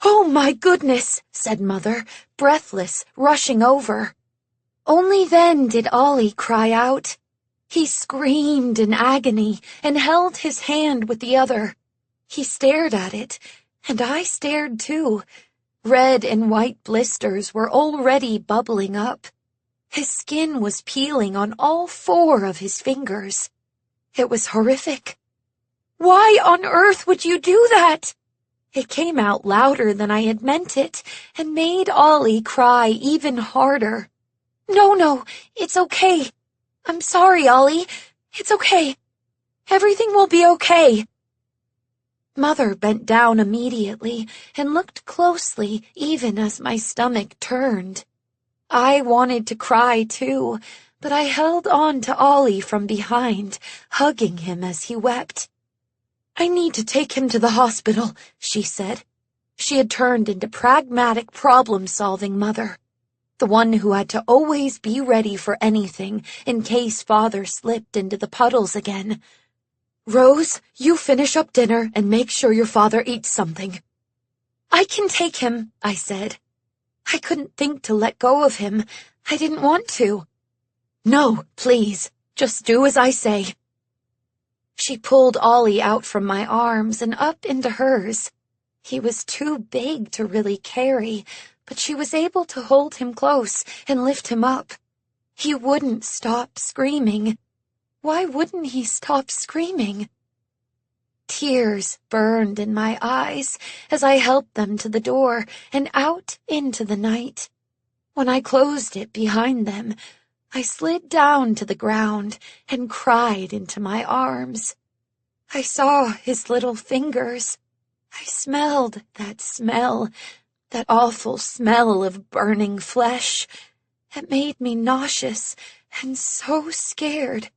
"Oh, my goodness," said Mother, breathless, rushing over. Only then did Ollie cry out. He screamed in agony and held his hand with the other. He stared at it, and I stared too. Red and white blisters were already bubbling up. His skin was peeling on all 4 of his fingers. It was horrific. "Why on earth would you do that?" It came out louder than I had meant it, and made Ollie cry even harder. No, it's okay. I'm sorry, Ollie. It's okay. Everything will be okay." Mother bent down immediately and looked closely even as my stomach turned. I wanted to cry too, but I held on to Ollie from behind, hugging him as he wept. I need to take him to the hospital, she said. She had turned into pragmatic problem-solving mother, the one who had to always be ready for anything in case father slipped into the puddles again. Rose, you finish up dinner and make sure your father eats something. I can take him, I said. I couldn't think to let go of him. I didn't want to. No, please, just do as I say. She pulled Ollie out from my arms and up into hers. He was too big to really carry, but she was able to hold him close and lift him up. He wouldn't stop screaming. Why wouldn't he stop screaming? Tears burned in my eyes as I helped them to the door and out into the night. When I closed it behind them, I slid down to the ground and cried into my arms. I saw his little fingers. I smelled that smell, that awful smell of burning flesh. It made me nauseous and so scared.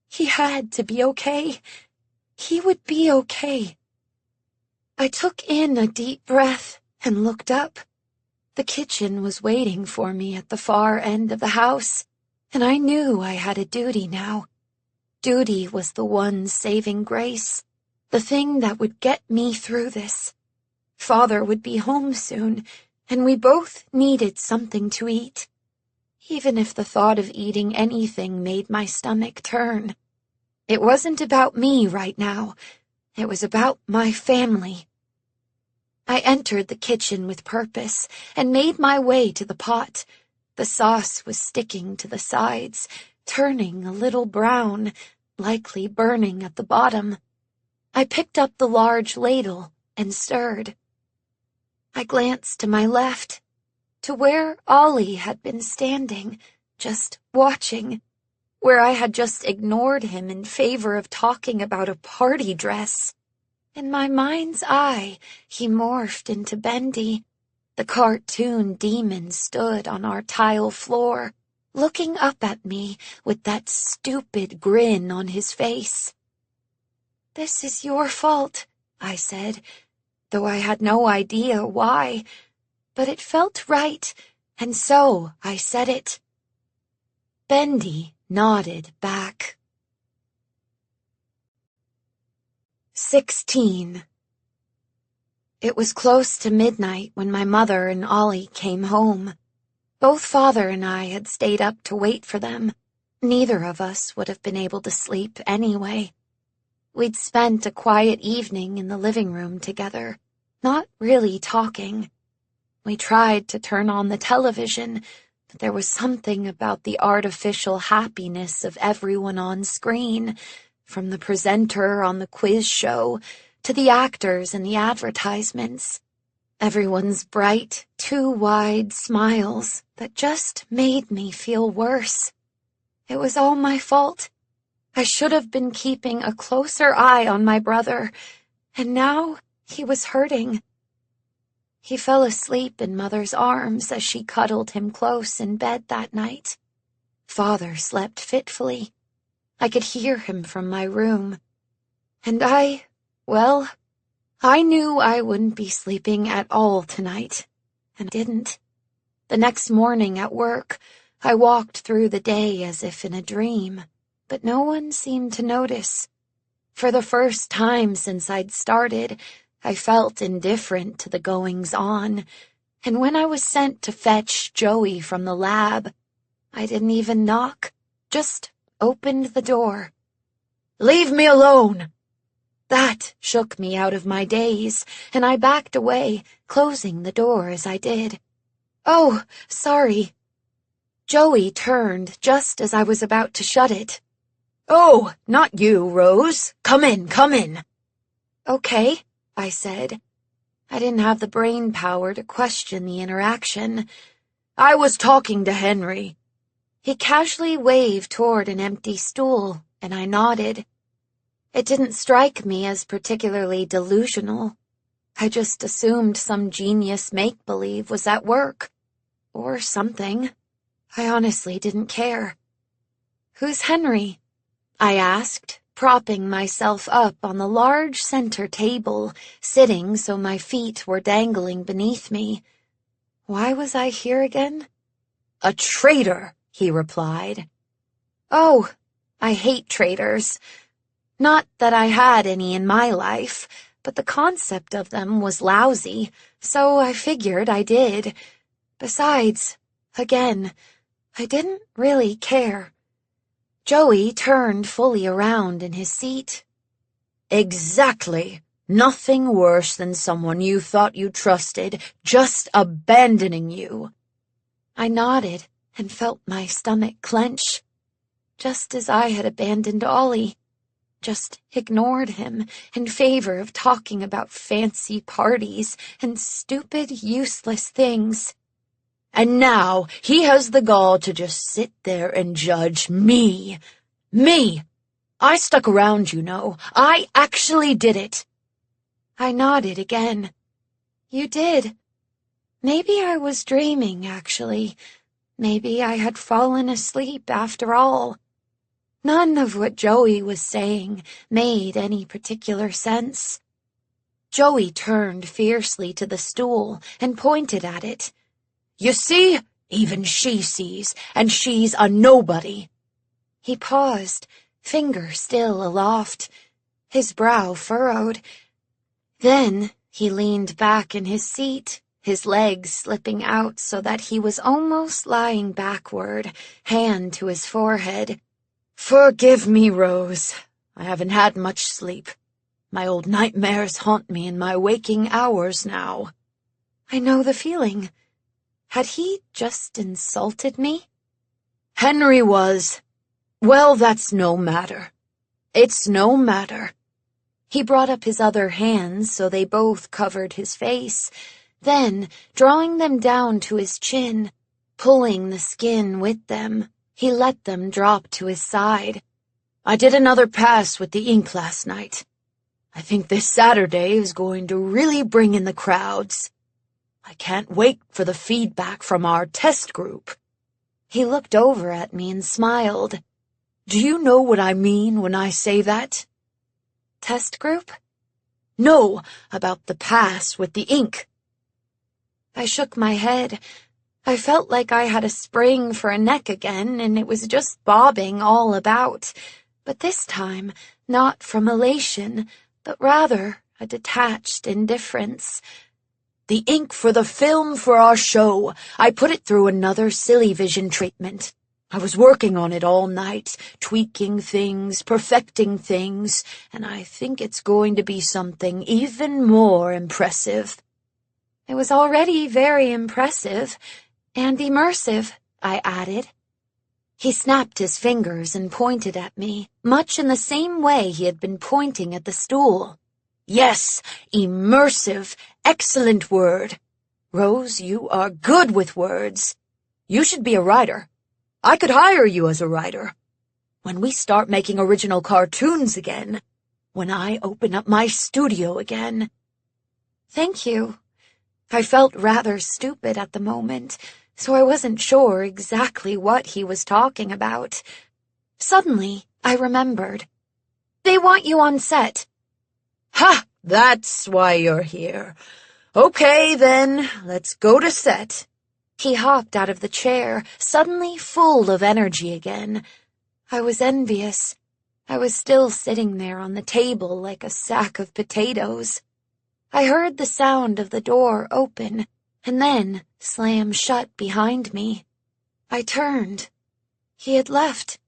He had to be okay. He would be okay. I took in a deep breath and looked up. The kitchen was waiting for me at the far end of the house, and I knew I had a duty now. Duty was the one saving grace, the thing that would get me through this. Father would be home soon, and we both needed something to eat. Even if the thought of eating anything made my stomach turn. It wasn't about me right now. It was about my family. I entered the kitchen with purpose and made my way to the pot. The sauce was sticking to the sides, turning a little brown, likely burning at the bottom. I picked up the large ladle and stirred. I glanced to my left, to where Ollie had been standing, just watching, where I had just ignored him in favor of talking about a party dress. In my mind's eye, he morphed into Bendy. The cartoon demon stood on our tile floor, looking up at me with that stupid grin on his face. "This is your fault," I said, though I had no idea why, but it felt right, and so I said it. Bendy nodded back. 16. It was close to midnight when my mother and Ollie came home. Both father and I had stayed up to wait for them. Neither of us would have been able to sleep anyway. We'd spent a quiet evening in the living room together, not really talking. We tried to turn on the television, but there was something about the artificial happiness of everyone on screen, from the presenter on the quiz show to the actors in the advertisements. Everyone's bright, too wide smiles that just made me feel worse. It was all my fault. I should have been keeping a closer eye on my brother, and now he was hurting. He fell asleep in Mother's arms as she cuddled him close in bed that night. Father slept fitfully. I could hear him from my room. And I knew I wouldn't be sleeping at all tonight, and didn't. The next morning at work, I walked through the day as if in a dream, but no one seemed to notice. For the first time since I'd started, I felt indifferent to the goings-on, and when I was sent to fetch Joey from the lab, I didn't even knock, just opened the door. "Leave me alone!" That shook me out of my daze, and I backed away, closing the door as I did. "Oh, sorry." Joey turned just as I was about to shut it. "Oh, not you, Rose. Come in, come in." "Okay," I said. I didn't have the brain power to question the interaction. "I was talking to Henry." He casually waved toward an empty stool, and I nodded. It didn't strike me as particularly delusional. I just assumed some genius make-believe was at work. Or something. I honestly didn't care. "Who's Henry?" I asked, propping myself up on the large center table, sitting so my feet were dangling beneath me. Why was I here again? "A traitor," he replied. Oh, I hate traitors. Not that I had any in my life, but the concept of them was lousy, so I figured I did. Besides, again, I didn't really care. Joey turned fully around in his seat. "Exactly. Nothing worse than someone you thought you trusted just abandoning you." I nodded and felt my stomach clench, just as I had abandoned Ollie. Just ignored him in favor of talking about fancy parties and stupid, useless things. And now he has the gall to just sit there and judge me. Me! I stuck around, you know. I actually did it. I nodded again. You did. Maybe I was dreaming, actually. Maybe I had fallen asleep after all. None of what Joey was saying made any particular sense. Joey turned fiercely to the stool and pointed at it. "You see? Even she sees, and she's a nobody." He paused, finger still aloft, his brow furrowed. Then he leaned back in his seat, his legs slipping out so that he was almost lying backward, hand to his forehead. "Forgive me, Rose. I haven't had much sleep. My old nightmares haunt me in my waking hours now." I know the feeling. Had he just insulted me? "Henry was. Well, that's no matter. It's no matter." He brought up his other hands so they both covered his face, then, drawing them down to his chin, pulling the skin with them, he let them drop to his side. "I did another pass with the ink last night. I think this Saturday is going to really bring in the crowds. I can't wait for the feedback from our test group." He looked over at me and smiled. "Do you know what I mean when I say that?" Test group? "No, about the pass with the ink." I shook my head. I felt like I had a spring for a neck again, and it was just bobbing all about. But this time, not from elation, but rather a detached indifference. "The ink for the film for our show. I put it through another silly vision treatment. I was working on it all night, tweaking things, perfecting things, and I think it's going to be something even more impressive." It was already very impressive, and immersive, I added. He snapped his fingers and pointed at me, much in the same way he had been pointing at the stool. "Yes, immersive. Excellent word. Rose, you are good with words. You should be a writer. I could hire you as a writer. When we start making original cartoons again. When I open up my studio again." Thank you. I felt rather stupid at the moment, so I wasn't sure exactly what he was talking about. Suddenly, I remembered. They want you on set. "Ha! That's why you're here. Okay, then, let's go to set." He hopped out of the chair, suddenly full of energy again. I was envious. I was still sitting there on the table like a sack of potatoes. I heard the sound of the door open, and then slam shut behind me. I turned. He had left,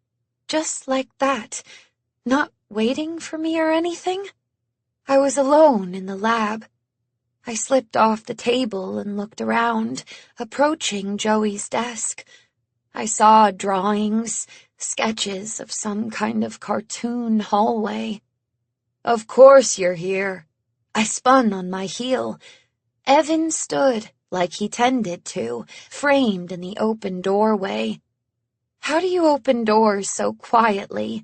just like that, not waiting for me or anything. I was alone in the lab. I slipped off the table and looked around, approaching Joey's desk. I saw drawings, sketches of some kind of cartoon hallway. "Of course you're here." I spun on my heel. Evan stood, like he tended to, framed in the open doorway. How do you open doors so quietly?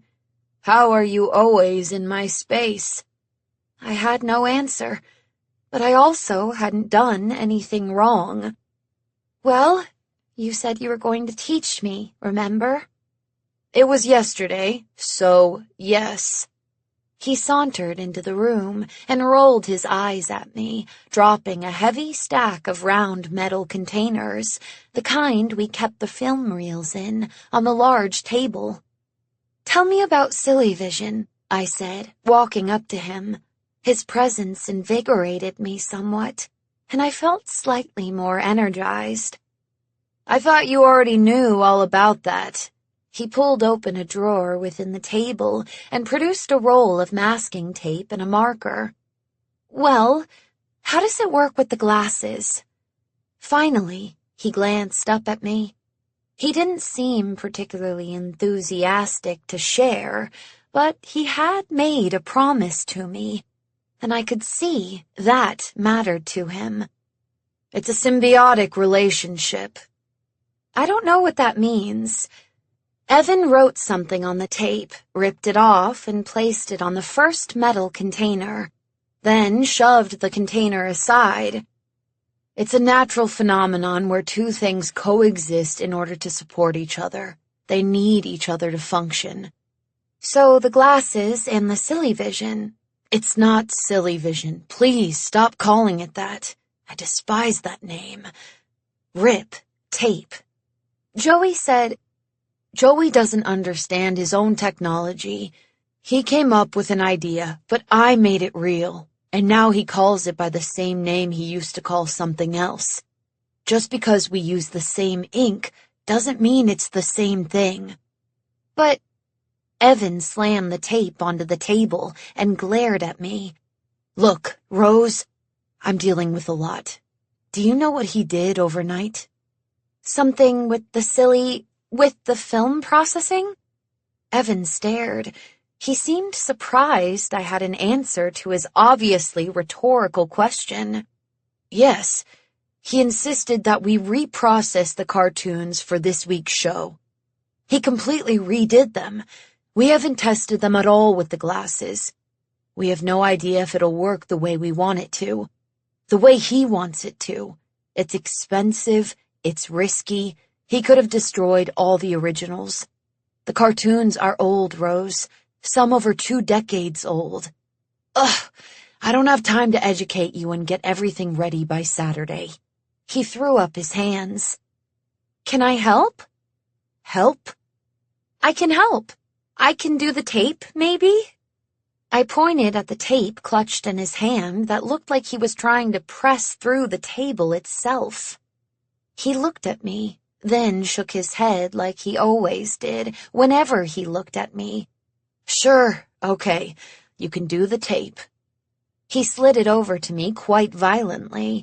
"How are you always in my space?" I had no answer, but I also hadn't done anything wrong. Well, you said you were going to teach me, remember? "It was yesterday, so yes." He sauntered into the room and rolled his eyes at me, dropping a heavy stack of round metal containers, the kind we kept the film reels in, on the large table. "Tell me about Silly Vision," I said, walking up to him. His presence invigorated me somewhat, and I felt slightly more energized. "I thought you already knew all about that." He pulled open a drawer within the table and produced a roll of masking tape and a marker. "Well, how does it work with the glasses?" Finally, he glanced up at me. He didn't seem particularly enthusiastic to share, but he had made a promise to me, and I could see that mattered to him. "It's a symbiotic relationship." "I don't know what that means." Evan wrote something on the tape, ripped it off, and placed it on the first metal container, then shoved the container aside. "It's a natural phenomenon where two things coexist in order to support each other. They need each other to function." "So the glasses and the Silly Vision." "It's not Silly Vision. Please stop calling it that. I despise that name. Rip tape." Joey doesn't understand his own technology. He came up with an idea, but I made it real, and now he calls it by the same name he used to call something else. Just because we use the same ink doesn't mean it's the same thing." "But—" Evan slammed the tape onto the table and glared at me. "Look, Rose, I'm dealing with a lot. Do you know what he did overnight?" "Something with the film processing?" Evan stared. He seemed surprised I had an answer to his obviously rhetorical question. "Yes, he insisted that we reprocess the cartoons for this week's show. He completely redid them. We haven't tested them at all with the glasses. We have no idea if it'll work the way we want it to. The way he wants it to. It's expensive, it's risky. He could have destroyed all the originals. The cartoons are old, Rose. Some over 2 decades old. Ugh, I don't have time to educate you and get everything ready by Saturday." He threw up his hands. "Can I help?" "Help?" "I can help. I can do the tape, maybe?" I pointed at the tape clutched in his hand that looked like he was trying to press through the table itself. He looked at me, then shook his head like he always did whenever he looked at me. "Sure, okay, you can do the tape." He slid it over to me quite violently,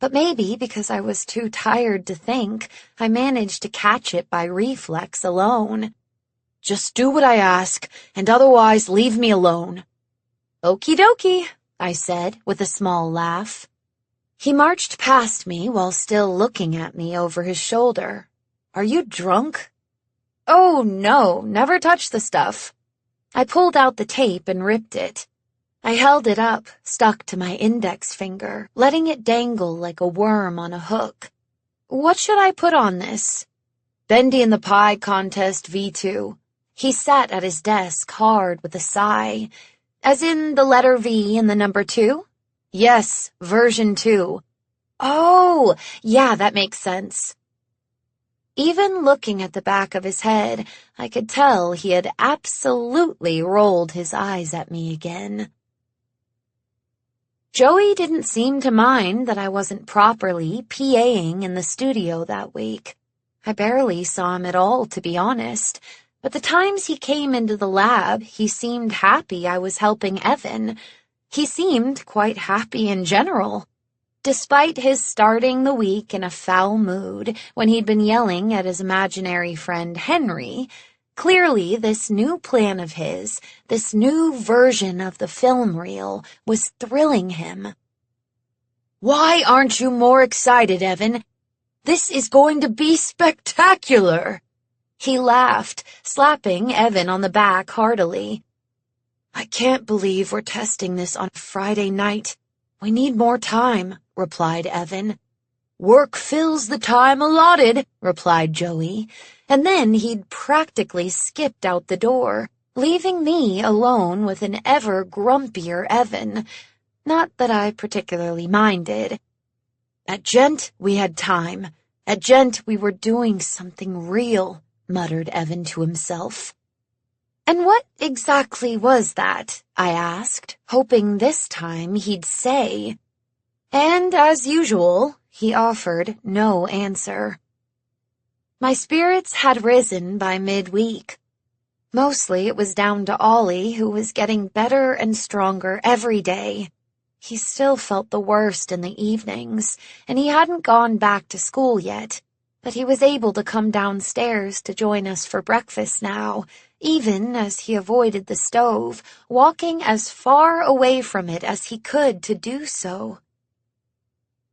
but maybe because I was too tired to think, I managed to catch it by reflex alone. "Just do what I ask, and otherwise leave me alone." "Okie dokie," I said with a small laugh. He marched past me while still looking at me over his shoulder. "Are you drunk?" "Oh, no, never touch the stuff." I pulled out the tape and ripped it. I held it up, stuck to my index finger, letting it dangle like a worm on a hook. "What should I put on this?" "Bendy in the Pie Contest V2. He sat at his desk hard with a sigh. "As in the letter V and the number 2? "Yes, version 2. "Oh, yeah, that makes sense." Even looking at the back of his head, I could tell he had absolutely rolled his eyes at me again. Joey didn't seem to mind that I wasn't properly PAing in the studio that week. I barely saw him at all, to be honest, but the times he came into the lab, he seemed happy I was helping Evan. He seemed quite happy in general. Despite his starting the week in a foul mood when he'd been yelling at his imaginary friend Henry, clearly this new plan of his, this new version of the film reel, was thrilling him. "Why aren't you more excited, Evan? This is going to be spectacular!" He laughed, slapping Evan on the back heartily. "I can't believe we're testing this on Friday night. We need more time," replied Evan. "Work fills the time allotted," replied Joey, and then he'd practically skipped out the door, leaving me alone with an ever grumpier Evan. Not that I particularly minded. At Gent, we had time. At Gent, we were doing something real, muttered Evan to himself. And what exactly was that? I asked, hoping this time he'd say. And as usual, he offered no answer. My spirits had risen by midweek. Mostly it was down to Ollie, who was getting better and stronger every day. He still felt the worst in the evenings, and he hadn't gone back to school yet, but he was able to come downstairs to join us for breakfast now, even as he avoided the stove, walking as far away from it as he could to do so.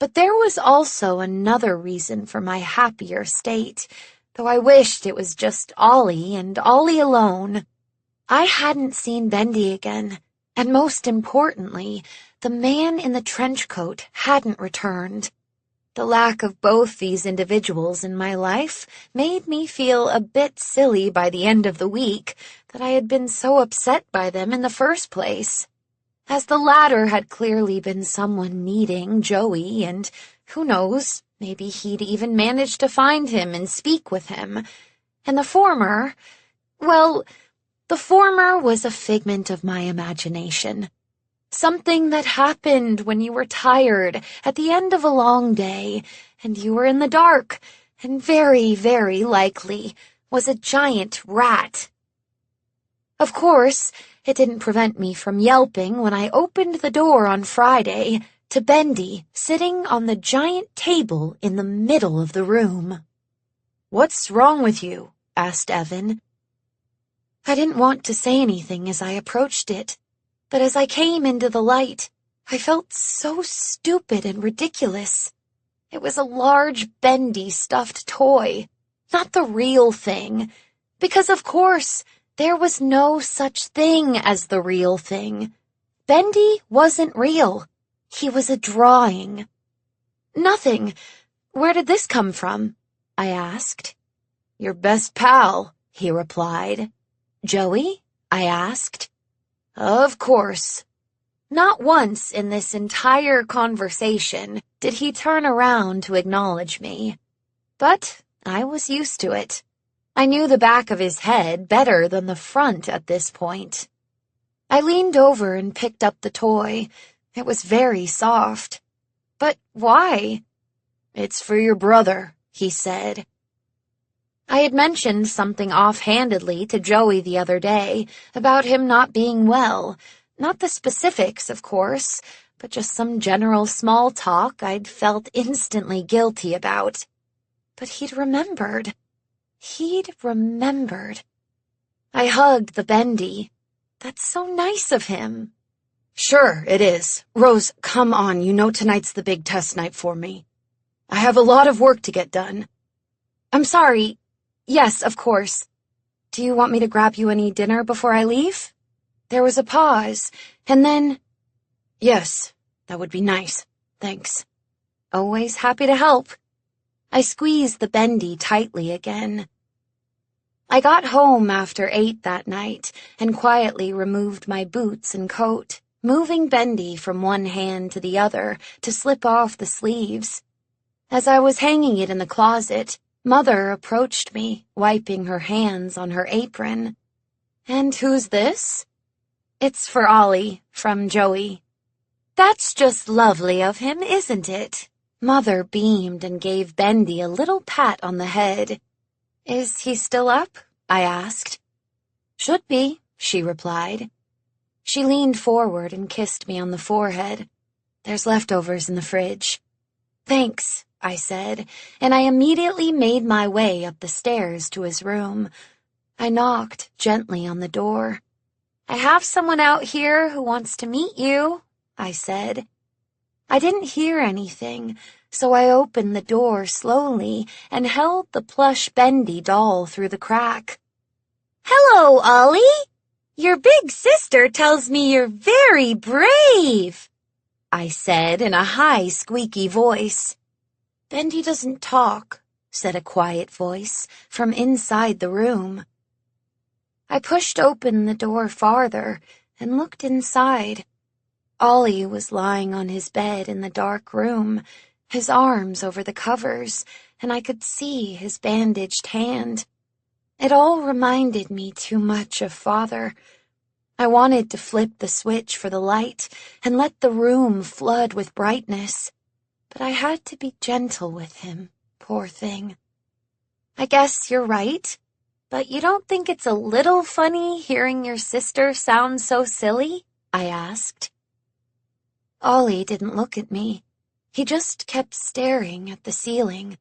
But there was also another reason for my happier state, though I wished it was just Ollie and Ollie alone. I hadn't seen Bendy again, and most importantly, the man in the trench coat hadn't returned. The lack of both these individuals in my life made me feel a bit silly by the end of the week that I had been so upset by them in the first place, as the latter had clearly been someone needing Joey, and who knows, maybe he'd even managed to find him and speak with him. And the former, well, the former was a figment of my imagination. Something that happened when you were tired at the end of a long day, and you were in the dark, and very, very likely was a giant rat. Of course, it didn't prevent me from yelping when I opened the door on Friday to Bendy sitting on the giant table in the middle of the room. "What's wrong with you?" asked Evan. I didn't want to say anything as I approached it, but as I came into the light, I felt so stupid and ridiculous. It was a large Bendy stuffed toy, not the real thing, because of course there was no such thing as the real thing. Bendy wasn't real. He was a drawing. Nothing. Where did this come from? I asked. Your best pal, he replied. Joey? I asked. Of course. Not once in this entire conversation did he turn around to acknowledge me. But I was used to it. I knew the back of his head better than the front at this point. I leaned over and picked up the toy. It was very soft. But why? It's for your brother, he said. I had mentioned something offhandedly to Joey the other day about him not being well. Not the specifics, of course, but just some general small talk I'd felt instantly guilty about. But he'd remembered. He'd remembered. I hugged the Bendy. That's so nice of him. Sure, it is. Rose, come on, you know tonight's the big test night for me. I have a lot of work to get done. I'm sorry. Yes, of course. Do you want me to grab you any dinner before I leave? There was a pause, and then... Yes, that would be nice. Thanks. Always happy to help. I squeezed the Bendy tightly again. I got home after 8 that night and quietly removed my boots and coat, moving Bendy from one hand to the other to slip off the sleeves. As I was hanging it in the closet, Mother approached me, wiping her hands on her apron. And who's this? It's for Ollie, from Joey. That's just lovely of him, isn't it? Mother beamed and gave Bendy a little pat on the head. Is he still up? I asked. Should be, she replied. She leaned forward and kissed me on the forehead. There's leftovers in the fridge. Thanks, I said, and I immediately made my way up the stairs to his room. I knocked gently on the door. I have someone out here who wants to meet you, I said. I didn't hear anything, so I opened the door slowly and held the plush Bendy doll through the crack. Hello, Ollie. Your big sister tells me you're very brave, I said in a high, squeaky voice. Bendy doesn't talk, said a quiet voice from inside the room. I pushed open the door farther and looked inside. Ollie was lying on his bed in the dark room, his arms over the covers, and I could see his bandaged hand. It all reminded me too much of Father. I wanted to flip the switch for the light and let the room flood with brightness, but I had to be gentle with him, poor thing. I guess you're right, but you don't think it's a little funny hearing your sister sound so silly? I asked. Ollie didn't look at me. He just kept staring at the ceiling.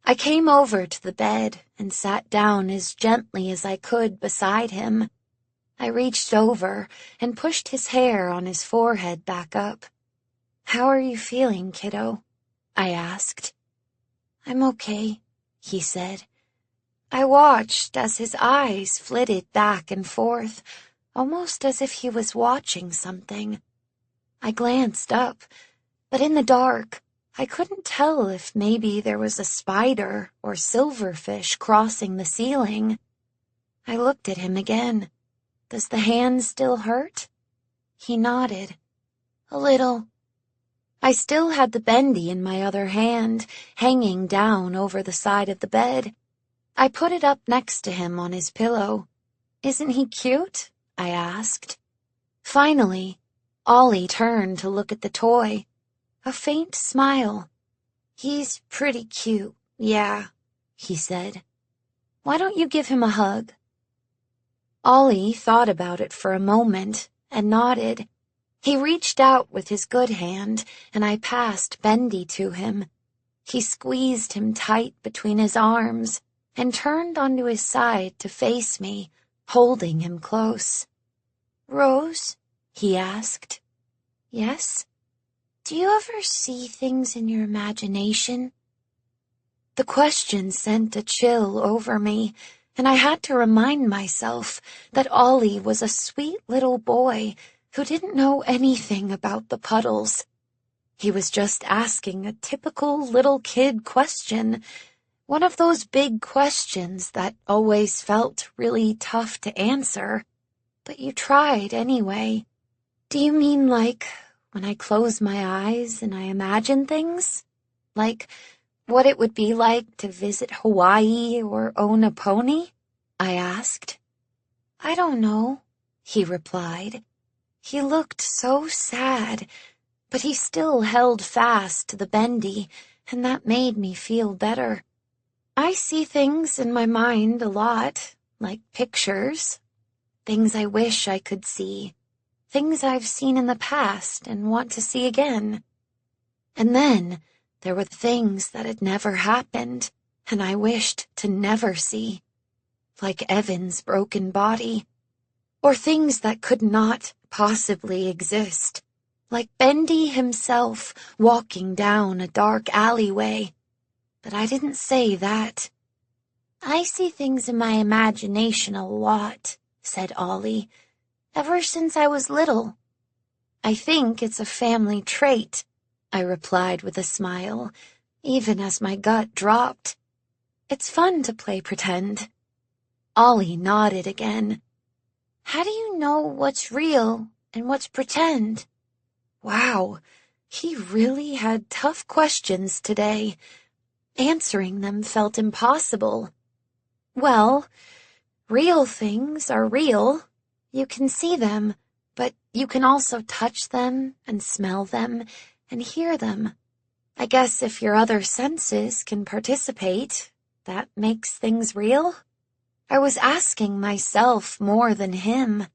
I came over to the bed and sat down as gently as I could beside him. I reached over and pushed his hair on his forehead back up. "How are you feeling, kiddo?" I asked. "I'm okay," he said. I watched as his eyes flitted back and forth, almost as if he was watching something. I glanced up, but in the dark, I couldn't tell if maybe there was a spider or silverfish crossing the ceiling. I looked at him again. "Does the hand still hurt?" He nodded. "A little." I still had the Bendy in my other hand, hanging down over the side of the bed. I put it up next to him on his pillow. "Isn't he cute?" I asked. Finally, Ollie turned to look at the toy. A faint smile. "He's pretty cute, yeah," he said. "Why don't you give him a hug?" Ollie thought about it for a moment and nodded. He reached out with his good hand, and I passed Bendy to him. He squeezed him tight between his arms and turned onto his side to face me, holding him close. "Rose?" he asked. "Yes?" "Do you ever see things in your imagination?" The question sent a chill over me, and I had to remind myself that Ollie was a sweet little boy who didn't know anything about the puddles. He was just asking a typical little kid question, one of those big questions that always felt really tough to answer, but you tried anyway. "Do you mean like when I close my eyes and I imagine things? Like what it would be like to visit Hawaii or own a pony?" I asked. "I don't know," he replied. He looked so sad, but he still held fast to the Bendy, and that made me feel better. "I see things in my mind a lot, like pictures, things I wish I could see, things I've seen in the past and want to see again. And then there were things that had never happened, and I wished to never see, like Evan's broken body, or things that could not possibly exist, like Bendy himself walking down a dark alleyway. But I didn't say that." "I see things in my imagination a lot," said Ollie, "ever since I was little." "I think it's a family trait," I replied with a smile, even as my gut dropped. "It's fun to play pretend." Ollie nodded again. "How do you know what's real and what's pretend?" Wow, he really had tough questions today. Answering them felt impossible. "Well, real things are real. You can see them, but you can also touch them and smell them and hear them. I guess if your other senses can participate, that makes things real." I was asking myself more than him.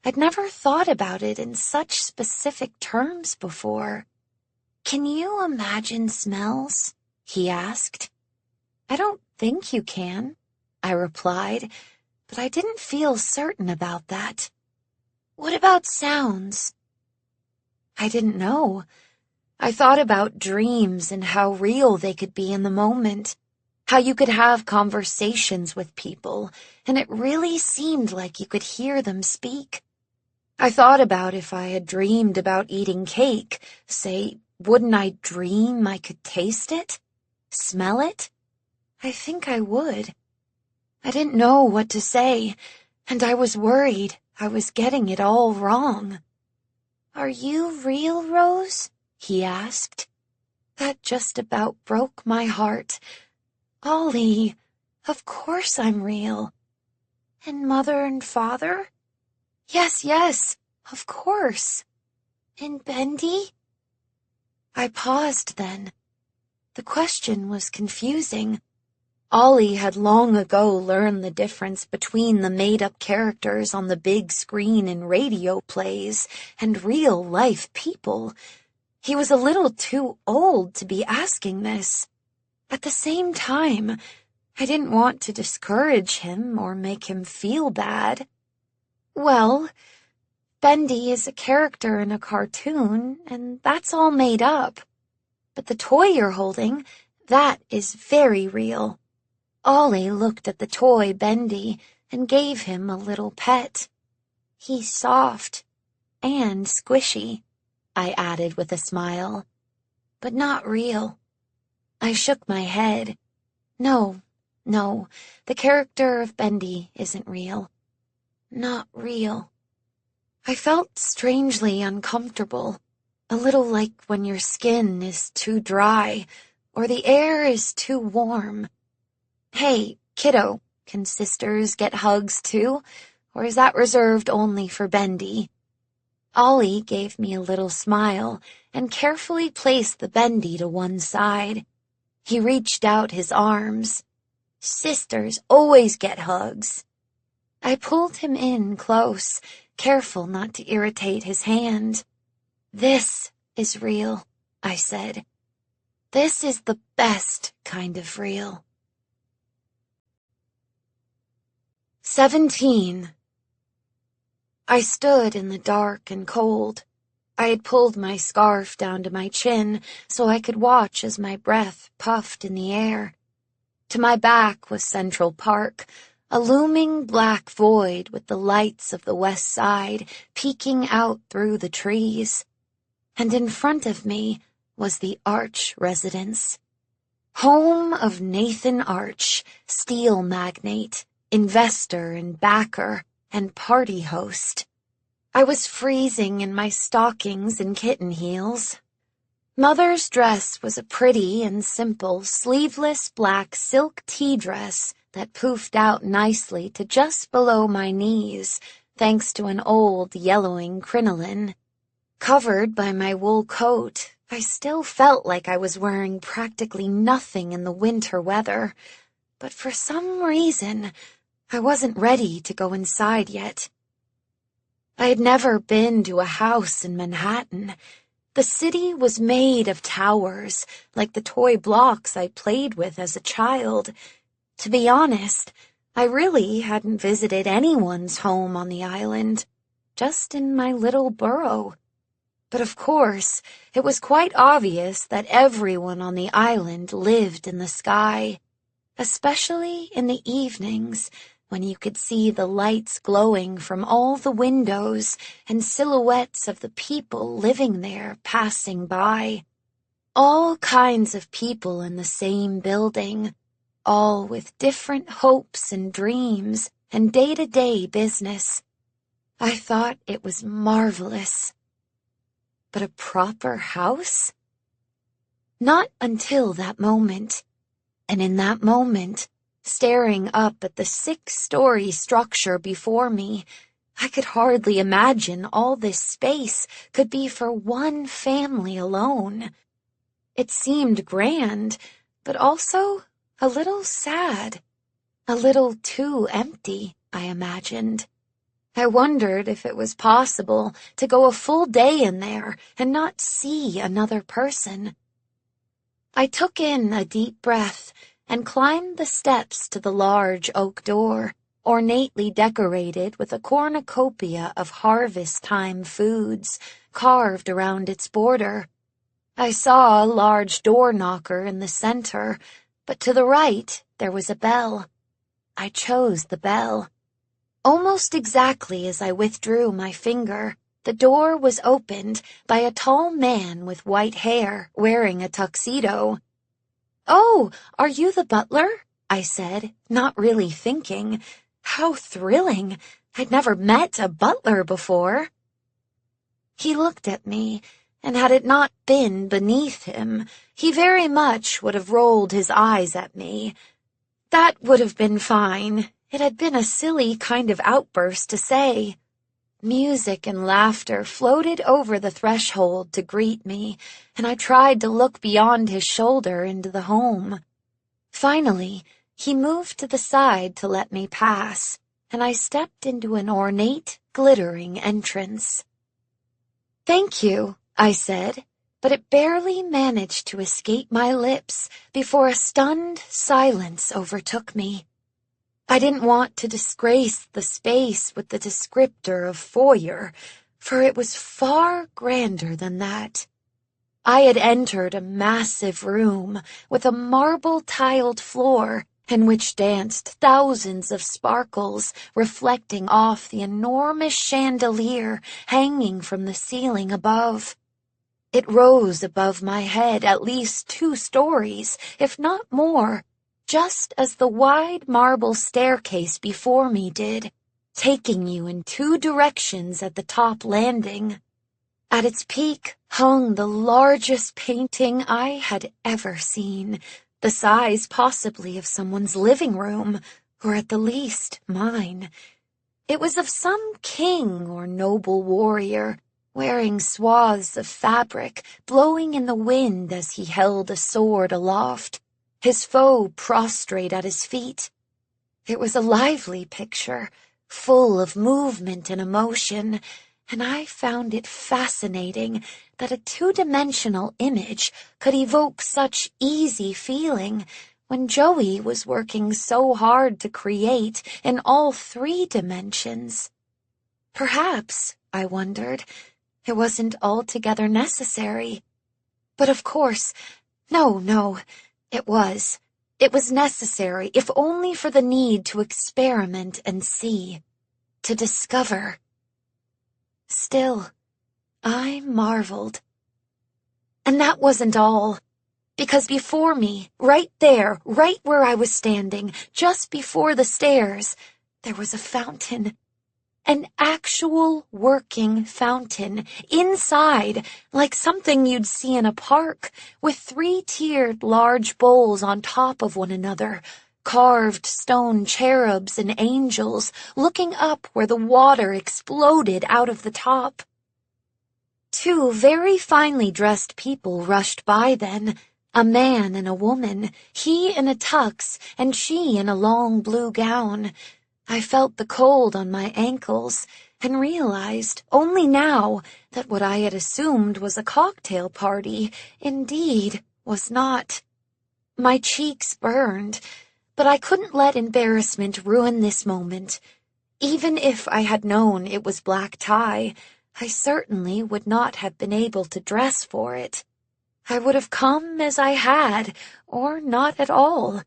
I'd never thought about it in such specific terms before. "Can you imagine smells?" he asked. "I don't think you can," I replied, but I didn't feel certain about that. "What about sounds?" I didn't know. I thought about dreams and how real they could be in the moment, how you could have conversations with people, and it really seemed like you could hear them speak. I thought about if I had dreamed about eating cake, say, wouldn't I dream I could taste it? Smell it? I think I would. I didn't know what to say, and I was worried I was getting it all wrong. "Are you real, Rose?" he asked. That just about broke my heart. "Ollie, of course I'm real." "And Mother and Father?" Yes, of course." "And Bendy?" I paused then. The question was confusing. Ollie had long ago learned the difference between the made-up characters on the big screen in radio plays and real-life people. He was a little too old to be asking this. At the same time, I didn't want to discourage him or make him feel bad. "Well, Bendy is a character in a cartoon, and that's all made up. But the toy you're holding, that is very real." Ollie looked at the toy Bendy and gave him a little pet. "He's soft and squishy," I added with a smile. "But not real." I shook my head. No, the character of Bendy isn't real. Not real. I felt strangely uncomfortable, a little like when your skin is too dry or the air is too warm. "Hey, kiddo, can sisters get hugs too, or is that reserved only for Bendy?" Ollie gave me a little smile and carefully placed the Bendy to one side. He reached out his arms. "Sisters always get hugs." I pulled him in close, careful not to irritate his hand. "This is real," I said. "This is the best kind of real." 17. I stood in the dark and cold. I had pulled my scarf down to my chin so I could watch as my breath puffed in the air. To my back was Central Park, a looming black void with the lights of the West Side peeking out through the trees. And in front of me was the Arch residence, home of Nathan Arch, steel magnate, investor and backer, and party host. I was freezing in my stockings and kitten heels. Mother's dress was a pretty and simple sleeveless black silk tea dress that poofed out nicely to just below my knees, thanks to an old yellowing crinoline. Covered by my wool coat, I still felt like I was wearing practically nothing in the winter weather, but for some reason, I wasn't ready to go inside yet. I had never been to a house in Manhattan. The city was made of towers, like the toy blocks I played with as a child. To be honest, I really hadn't visited anyone's home on the island, just in my little borough. But of course, it was quite obvious that everyone on the island lived in the sky, especially in the evenings, when you could see the lights glowing from all the windows and silhouettes of the people living there passing by. All kinds of people in the same building, all with different hopes and dreams and day-to-day business. I thought it was marvelous. But a proper house? Not until that moment. And in that moment, staring up at the 6-story structure before me, I could hardly imagine all this space could be for one family alone. It seemed grand, but also a little sad, a little too empty, I imagined. I wondered if it was possible to go a full day in there and not see another person. I took in a deep breath and climbed the steps to the large oak door, ornately decorated with a cornucopia of harvest-time foods carved around its border. I saw a large door knocker in the center, but to the right there was a bell. I chose the bell. Almost exactly as I withdrew my finger, the door was opened by a tall man with white hair wearing a tuxedo. "Oh, are you the butler?" I said, not really thinking. How thrilling! I'd never met a butler before. He looked at me, and had it not been beneath him, he very much would have rolled his eyes at me. That would have been fine. It had been a silly kind of outburst to say. Music and laughter floated over the threshold to greet me, and I tried to look beyond his shoulder into the home. Finally, he moved to the side to let me pass, and I stepped into an ornate, glittering entrance. "Thank you," I said, but it barely managed to escape my lips before a stunned silence overtook me. I didn't want to disgrace the space with the descriptor of foyer, for it was far grander than that. I had entered a massive room with a marble-tiled floor in which danced thousands of sparkles reflecting off the enormous chandelier hanging from the ceiling above. It rose above my head at least 2 stories, if not more, just as the wide marble staircase before me did, taking you in 2 directions at the top landing. At its peak hung the largest painting I had ever seen, the size possibly of someone's living room, or at the least mine. It was of some king or noble warrior, wearing swaths of fabric, blowing in the wind as he held a sword aloft, his foe prostrate at his feet. It was a lively picture, full of movement and emotion, and I found it fascinating that a 2-dimensional image could evoke such easy feeling when Joey was working so hard to create in all 3 dimensions. Perhaps, I wondered, it wasn't altogether necessary. But of course, no, it was. It was necessary, if only for the need to experiment and see, to discover. Still, I marveled. And that wasn't all, because before me, right there, right where I was standing, just before the stairs, there was a fountain. An actual working fountain, inside, like something you'd see in a park, with 3-tiered large bowls on top of one another, carved stone cherubs and angels looking up where the water exploded out of the top. 2 very finely dressed people rushed by then, a man and a woman, he in a tux and she in a long blue gown. I felt the cold on my ankles and realized only now that what I had assumed was a cocktail party indeed was not. My cheeks burned, but I couldn't let embarrassment ruin this moment. Even if I had known it was black tie, I certainly would not have been able to dress for it. I would have come as I had, or not at all.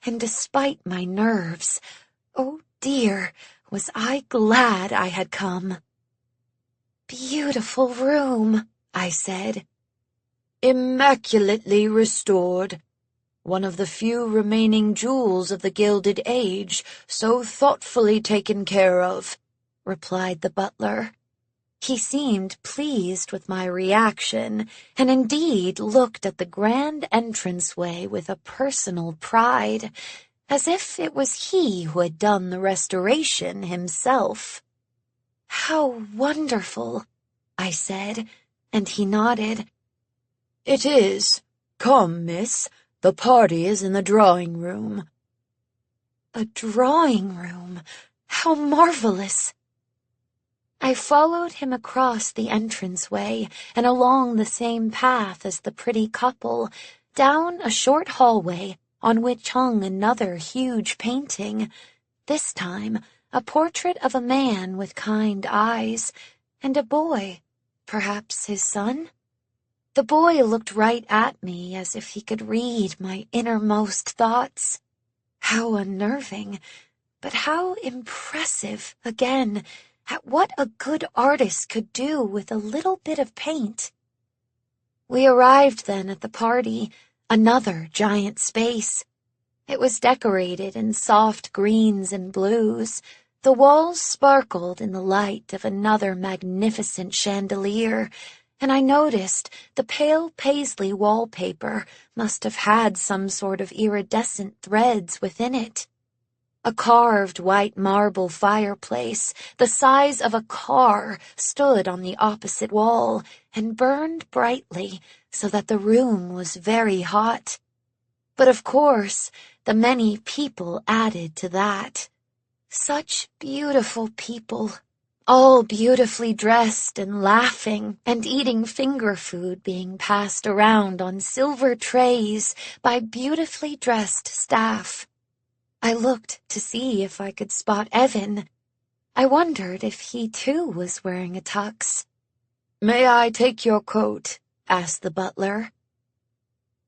And despite my nerves, oh dear, was I glad I had come. "Beautiful room," I said. "Immaculately restored. One of the few remaining jewels of the Gilded Age, so thoughtfully taken care of," replied the butler. He seemed pleased with my reaction, and indeed looked at the grand entranceway with a personal pride, as if it was he who had done the restoration himself. "How wonderful," I said, and he nodded. "It is. Come, miss, the party is in the drawing-room." A drawing-room! How marvelous! I followed him across the entranceway and along the same path as the pretty couple, down a short hallway on which hung another huge painting, this time a portrait of a man with kind eyes, and a boy, perhaps his son? The boy looked right at me as if he could read my innermost thoughts. How unnerving, but how impressive, again, at what a good artist could do with a little bit of paint. We arrived then at the party, another giant space. It was decorated in soft greens and blues. The walls sparkled in the light of another magnificent chandelier, and I noticed the pale paisley wallpaper must have had some sort of iridescent threads within it. A carved white marble fireplace, the size of a car, stood on the opposite wall and burned brightly so that the room was very hot. But of course, the many people added to that. Such beautiful people, all beautifully dressed and laughing and eating finger food being passed around on silver trays by beautifully dressed staff. I looked to see if I could spot Evan. I wondered if he too was wearing a tux. "May I take your coat?" asked the butler.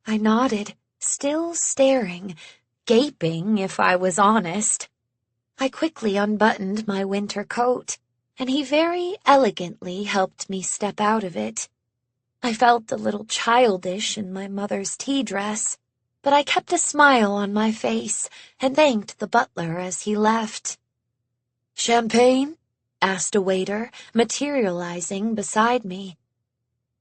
I nodded, still staring, gaping if I was honest. I quickly unbuttoned my winter coat, and he very elegantly helped me step out of it. I felt a little childish in my mother's tea dress, but I kept a smile on my face and thanked the butler as he left. "Champagne?" asked a waiter, materializing beside me.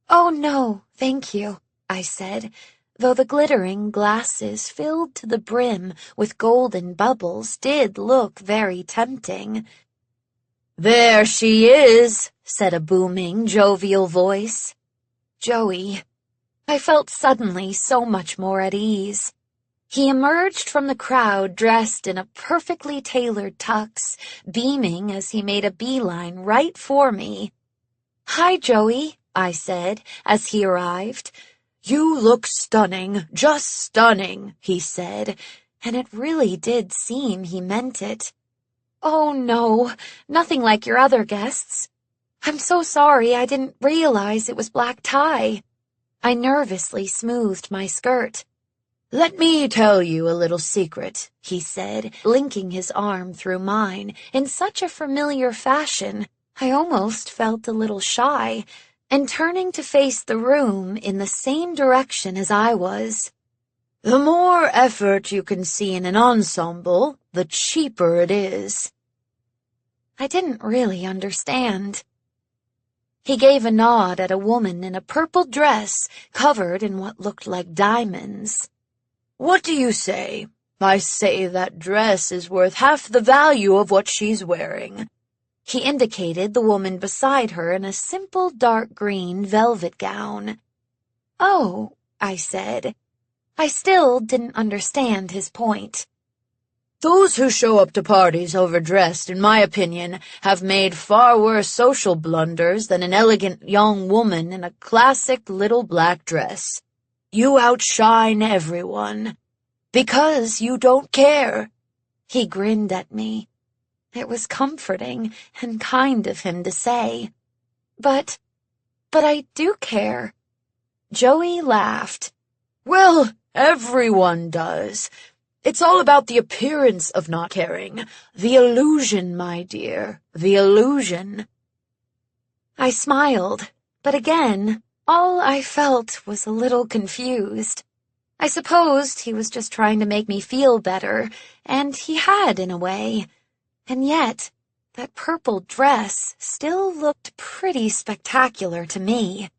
"Oh, no, thank you," I said, though the glittering glasses filled to the brim with golden bubbles did look very tempting. "There she is," said a booming, jovial voice. Joey. I felt suddenly so much more at ease. He emerged from the crowd dressed in a perfectly tailored tux, beaming as he made a beeline right for me. "Hi, Joey," I said as he arrived. "You look stunning, just stunning," he said, and it really did seem he meant it. "Oh, no, nothing like your other guests. I'm so sorry I didn't realize it was black tie." I nervously smoothed my skirt. "Let me tell you a little secret," he said, linking his arm through mine in such a familiar fashion I almost felt a little shy, and turning to face the room in the same direction as I was. "The more effort you can see in an ensemble, the cheaper it is." I didn't really understand. He gave a nod at a woman in a purple dress covered in what looked like diamonds. "What do you say? I say that dress is worth half the value of what she's wearing." He indicated the woman beside her in a simple dark green velvet gown. "Oh," I said. I still didn't understand his point. "Those who show up to parties overdressed, in my opinion, have made far worse social blunders than an elegant young woman in a classic little black dress. You outshine everyone. Because you don't care." He grinned at me. It was comforting and kind of him to say. But I do care." Joey laughed. "Well, everyone does. It's all about the appearance of not caring. The illusion, my dear, the illusion." I smiled, but again, all I felt was a little confused. I supposed he was just trying to make me feel better, and he had in a way. And yet, that purple dress still looked pretty spectacular to me.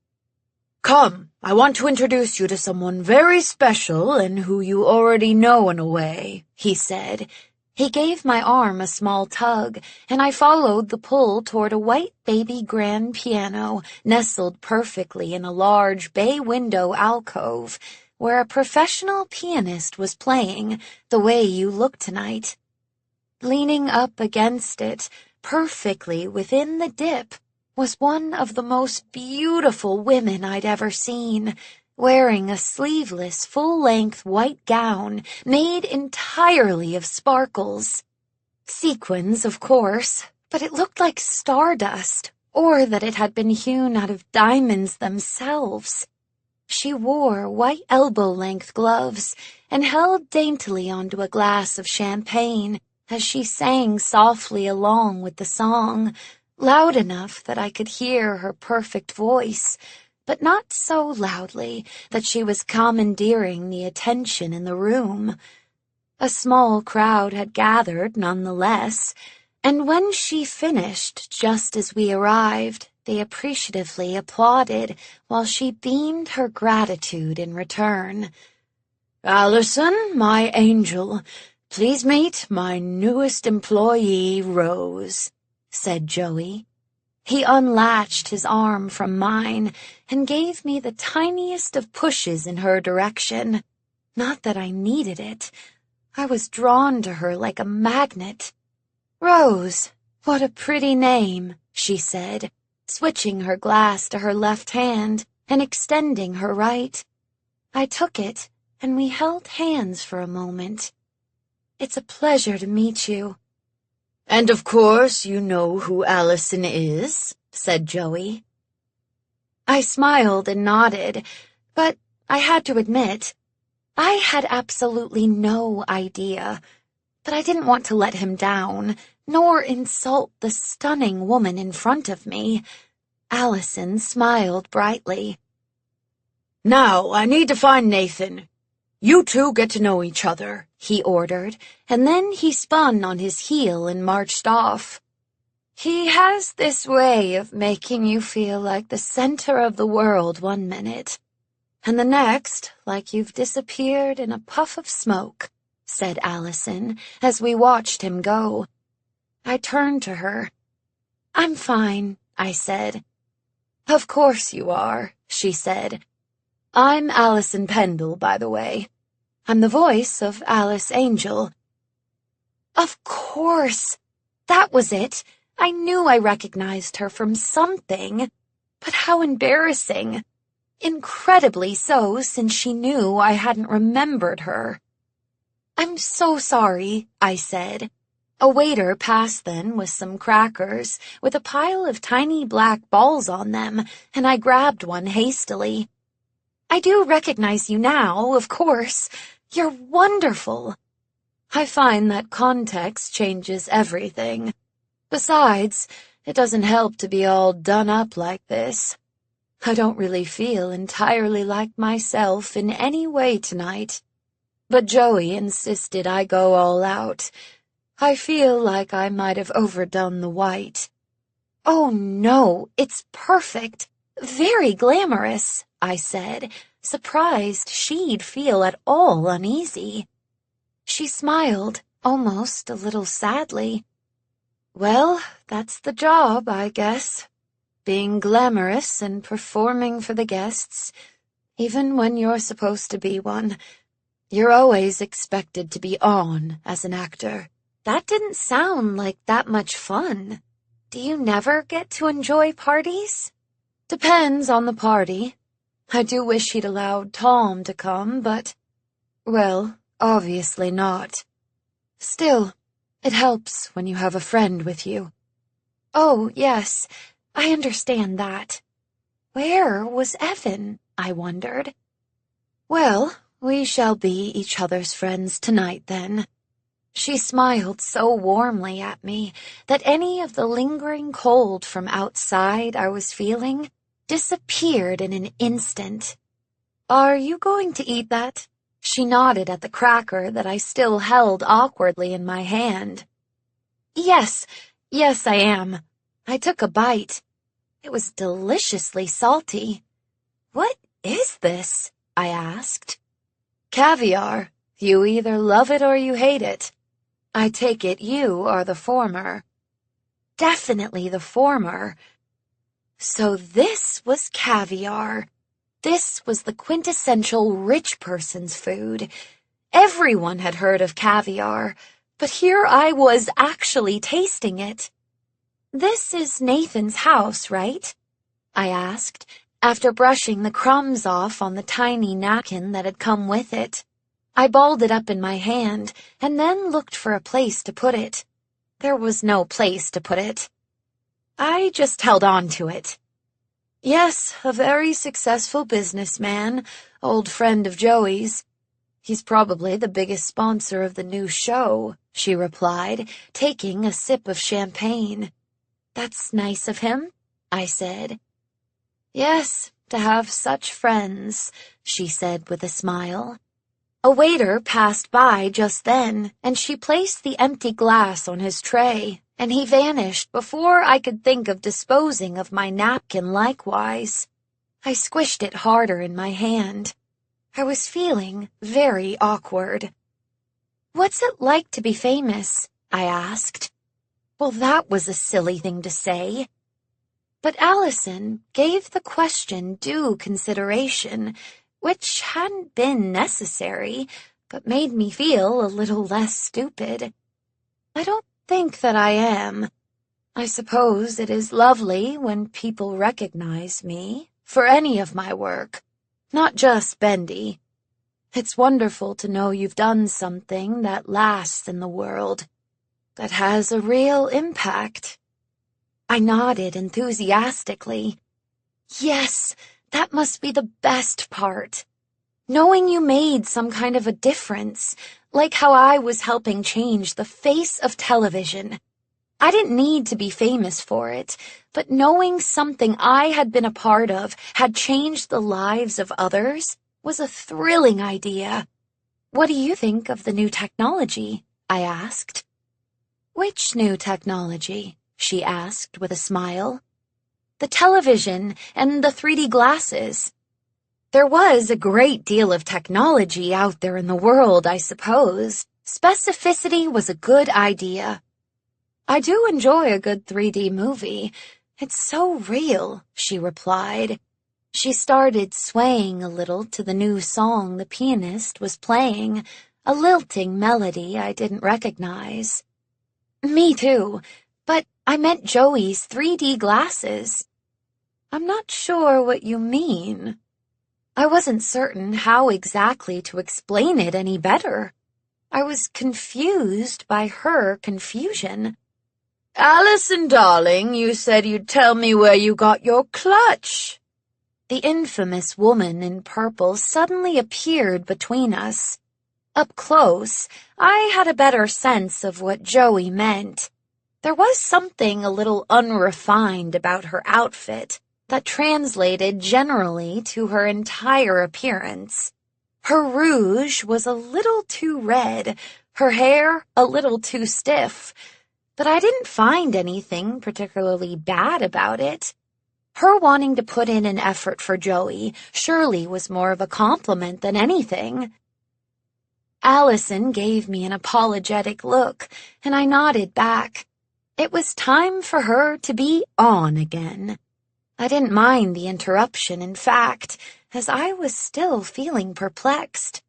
"Come, I want to introduce you to someone very special and who you already know in a way," he said. He gave my arm a small tug, and I followed the pull toward a white baby grand piano nestled perfectly in a large bay window alcove, where a professional pianist was playing the way you look tonight. Leaning up against it, perfectly within the dip, was one of the most beautiful women I'd ever seen, wearing a sleeveless, full-length white gown made entirely of sparkles. Sequins, of course, but it looked like stardust, or that it had been hewn out of diamonds themselves. She wore white elbow-length gloves and held daintily onto a glass of champagne as she sang softly along with the song, loud enough that I could hear her perfect voice, but not so loudly that she was commandeering the attention in the room. A small crowd had gathered nonetheless, and when she finished just as we arrived, they appreciatively applauded while she beamed her gratitude in return. "Allison, my angel, please meet my newest employee, Rose," said Joey. He unlatched his arm from mine and gave me the tiniest of pushes in her direction. Not that I needed it. I was drawn to her like a magnet. "Rose, what a pretty name," she said, switching her glass to her left hand and extending her right. I took it, and we held hands for a moment. "It's a pleasure to meet you." "And of course you know who Allison is," said Joey. I smiled and nodded, but I had to admit, I had absolutely no idea. But I didn't want to let him down, nor insult the stunning woman in front of me. Allison smiled brightly. "Now I need to find Nathan. You two get to know each other," he ordered, and then he spun on his heel and marched off. He has this way of making you feel like the center of the world one minute, and the next, like you've disappeared in a puff of smoke, said Allison as we watched him go. I turned to her. "I'm fine," I said. "Of course you are," she said. "I'm Allison Pendle, by the way. I'm the voice of Alice Angel." Of course! That was it. I knew I recognized her from something. But how embarrassing. Incredibly so, since she knew I hadn't remembered her. "I'm so sorry," I said. A waiter passed then with some crackers, with a pile of tiny black balls on them, and I grabbed one hastily. "I do recognize you now, of course. You're wonderful." I find that context changes everything. Besides, it doesn't help to be all done up like this. I don't really feel entirely like myself in any way tonight. But Joey insisted I go all out. I feel like I might have overdone the white. "Oh, no, it's perfect. Very glamorous," I said, surprised she'd feel at all uneasy. She smiled, almost a little sadly. "Well, that's the job, I guess. Being glamorous and performing for the guests, even when you're supposed to be one. You're always expected to be on as an actor." That didn't sound like that much fun. Do you never get to enjoy parties? Depends on the party. I do wish he'd allowed Tom to come, but, well, obviously not. Still, it helps when you have a friend with you. Oh, yes, I understand that. Where was Evan? I wondered. Well, we shall be each other's friends tonight, then. She smiled so warmly at me that any of the lingering cold from outside I was feeling disappeared in an instant. "Are you going to eat that?" She nodded at the cracker that I still held awkwardly in my hand. Yes, I am." I took a bite. It was deliciously salty. "What is this?" I asked. "Caviar. You either love it or you hate it. I take it you are the former." Definitely the former. So this was caviar. This was the quintessential rich person's food. Everyone had heard of caviar, but here I was actually tasting it. "This is Nathan's house, right?" I asked, after brushing the crumbs off on the tiny napkin that had come with it. I balled it up in my hand, and then looked for a place to put it. There was no place to put it. I just held on to it. "Yes, a very successful businessman, old friend of Joey's. He's probably the biggest sponsor of the new show," she replied, taking a sip of champagne. "That's nice of him," I said. "Yes, to have such friends," she said with a smile. A waiter passed by just then, and she placed the empty glass on his tray, and he vanished before I could think of disposing of my napkin likewise. I squished it harder in my hand. I was feeling very awkward. "What's it like to be famous?" I asked. Well, that was a silly thing to say. But Allison gave the question due consideration, which hadn't been necessary, but made me feel a little less stupid. "I don't think that I am. I suppose it is lovely when people recognize me for any of my work, not just Bendy. It's wonderful to know you've done something that lasts in the world, that has a real impact." I nodded enthusiastically. Yes, that must be the best part. Knowing you made some kind of a difference, like how I was helping change the face of television. I didn't need to be famous for it, but knowing something I had been a part of had changed the lives of others was a thrilling idea. "What do you think of the new technology?" I asked. "Which new technology?" she asked with a smile. "The television and the 3D glasses." There was a great deal of technology out there in the world, I suppose. Specificity was a good idea. "I do enjoy a good 3D movie. It's so real," she replied. She started swaying a little to the new song the pianist was playing, a lilting melody I didn't recognize. "Me too, but I meant Joey's 3D glasses." "I'm not sure what you mean." I wasn't certain how exactly to explain it any better. I was confused by her confusion. "Allison, darling, you said you'd tell me where you got your clutch." The infamous woman in purple suddenly appeared between us. Up close, I had a better sense of what Joey meant. There was something a little unrefined about her outfit that translated generally to her entire appearance. Her rouge was a little too red, her hair a little too stiff, but I didn't find anything particularly bad about it. Her wanting to put in an effort for Joey surely was more of a compliment than anything. Allison gave me an apologetic look, and I nodded back. It was time for her to be on again. I didn't mind the interruption, in fact, as I was still feeling perplexed.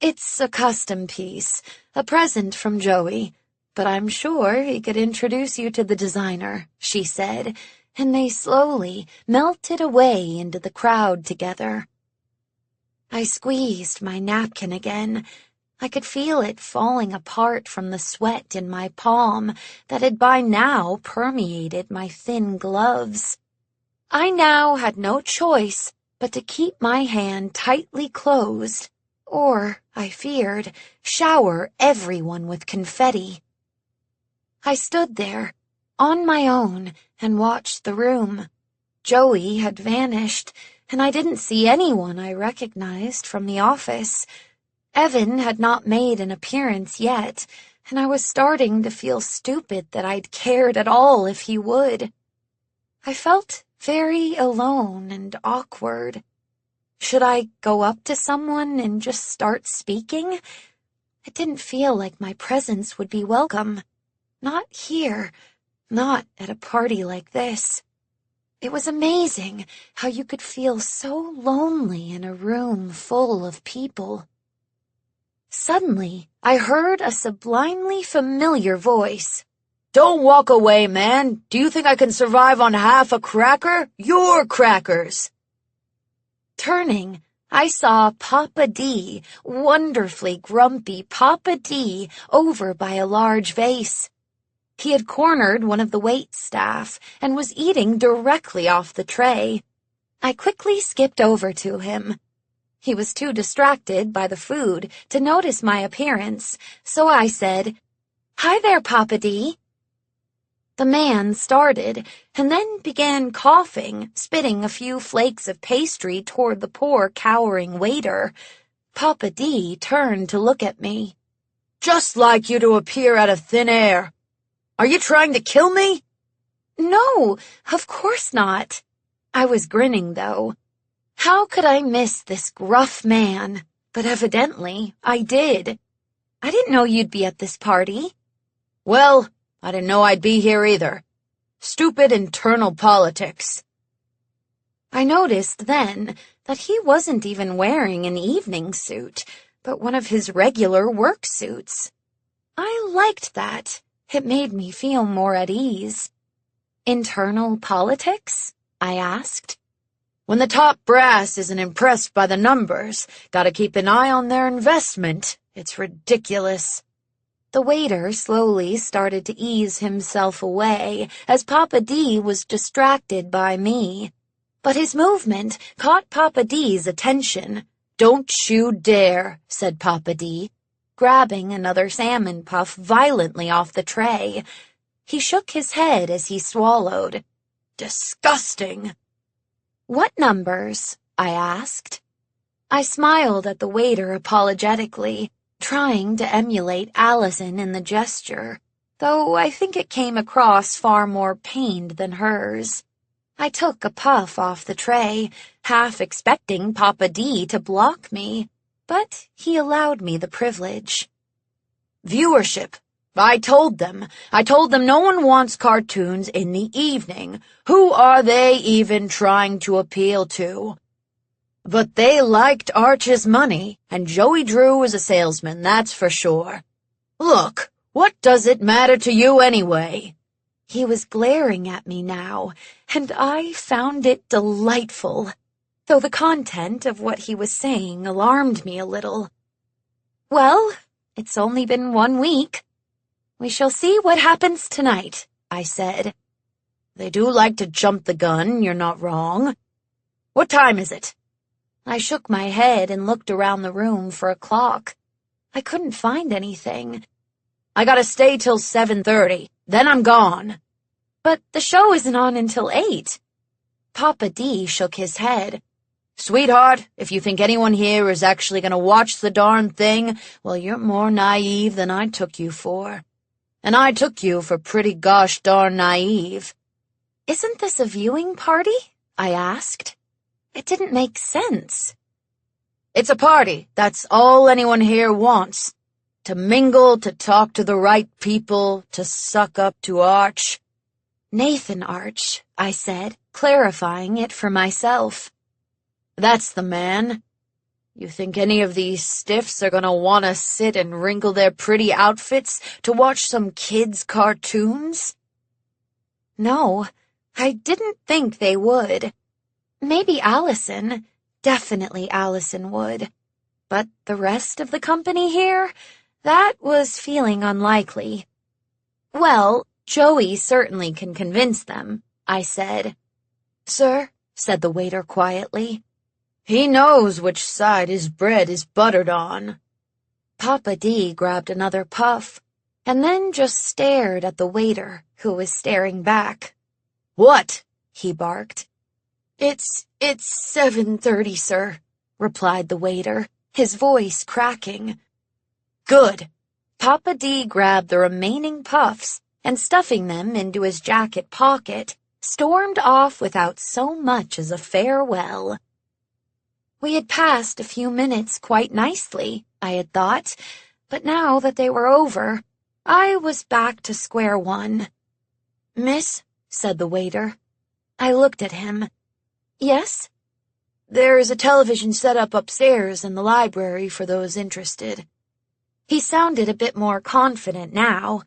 "It's a custom piece, a present from Joey, but I'm sure he could introduce you to the designer," she said, and they slowly melted away into the crowd together. I squeezed my napkin again. I could feel it falling apart from the sweat in my palm that had by now permeated my thin gloves. I now had no choice but to keep my hand tightly closed, or, I feared, shower everyone with confetti. I stood there, on my own, and watched the room. Joey had vanished, and I didn't see anyone I recognized from the office. Evan had not made an appearance yet, and I was starting to feel stupid that I'd cared at all if he would. I felt very alone and awkward. Should I go up to someone and just start speaking? It didn't feel like my presence would be welcome. Not here, not at a party like this. It was amazing how you could feel so lonely in a room full of people. Suddenly, I heard a sublimely familiar voice. "Don't walk away, man. Do you think I can survive on half a cracker? Your crackers." Turning, I saw Papa D, wonderfully grumpy Papa D, over by a large vase. He had cornered one of the wait staff and was eating directly off the tray. I quickly skipped over to him. He was too distracted by the food to notice my appearance, so I said, "Hi there, Papa D." The man started, and then began coughing, spitting a few flakes of pastry toward the poor, cowering waiter. Papa D turned to look at me. Just like you to appear out of thin air. Are you trying to kill me? No, of course not. I was grinning, though. How could I miss this gruff man? But evidently, I did. I didn't know you'd be at this party. Well, I didn't know I'd be here either. Stupid internal politics. I noticed then that he wasn't even wearing an evening suit, but one of his regular work suits. I liked that. It made me feel more at ease. Internal politics? I asked. When the top brass isn't impressed by the numbers, gotta keep an eye on their investment. It's ridiculous. The waiter slowly started to ease himself away as Papa D was distracted by me. But his movement caught Papa D's attention. Don't you dare, said Papa D, grabbing another salmon puff violently off the tray. He shook his head as he swallowed. Disgusting. What numbers? I asked. I smiled at the waiter apologetically, trying to emulate Allison in the gesture, though I think it came across far more pained than hers. I took a puff off the tray, half expecting Papa D to block me, but he allowed me the privilege. Viewership. I told them no one wants cartoons in the evening. Who are they even trying to appeal to? But they liked Arch's money, and Joey Drew is a salesman, that's for sure. Look, what does it matter to you anyway? He was glaring at me now, and I found it delightful, though the content of what he was saying alarmed me a little. Well, it's only been 1 week. We shall see what happens tonight, I said. They do like to jump the gun, you're not wrong. What time is it? I shook my head and looked around the room for a clock. I couldn't find anything. I gotta stay till 7:30, then I'm gone. But the show isn't on until 8. Papa D shook his head. Sweetheart, if you think anyone here is actually gonna watch the darn thing, well, you're more naive than I took you for. And I took you for pretty gosh darn naive. Isn't this a viewing party? I asked. It didn't make sense. It's a party, that's all anyone here wants. To mingle, to talk to the right people, to suck up to Arch. Nathan Arch, I said, clarifying it for myself. That's the man. You think any of these stiffs are gonna wanna sit and wrinkle their pretty outfits to watch some kids' cartoons? No, I didn't think they would. Maybe Allison, definitely Allison would. But the rest of the company here, that was feeling unlikely. Well, Joey certainly can convince them, I said. Sir, said the waiter quietly. He knows which side his bread is buttered on. Papa D grabbed another puff, and then just stared at the waiter, who was staring back. What? He barked. It's 7:30, sir, replied the waiter, his voice cracking. Good. Papa D grabbed the remaining puffs and, stuffing them into his jacket pocket, stormed off without so much as a farewell. We had passed a few minutes quite nicely, I had thought, but now that they were over, I was back to square one. Miss, said the waiter. I looked at him. Yes? There's a television set up upstairs in the library for those interested. He sounded a bit more confident now,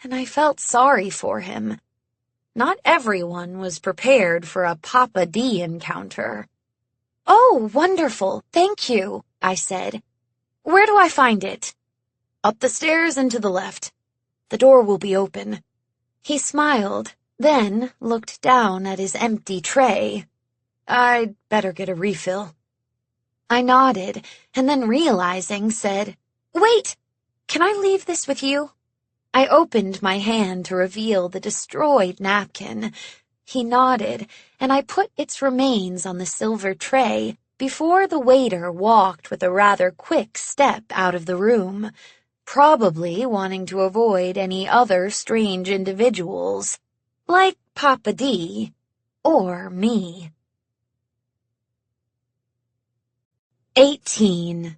and I felt sorry for him. Not everyone was prepared for a Papa D encounter. Oh, wonderful, thank you, I said. Where do I find it? Up the stairs and to the left. The door will be open. He smiled, then looked down at his empty tray. I'd better get a refill. I nodded, and then realizing, said, Wait! Can I leave this with you? I opened my hand to reveal the destroyed napkin. He nodded, and I put its remains on the silver tray before the waiter walked with a rather quick step out of the room, probably wanting to avoid any other strange individuals, like Papa D or me. 18.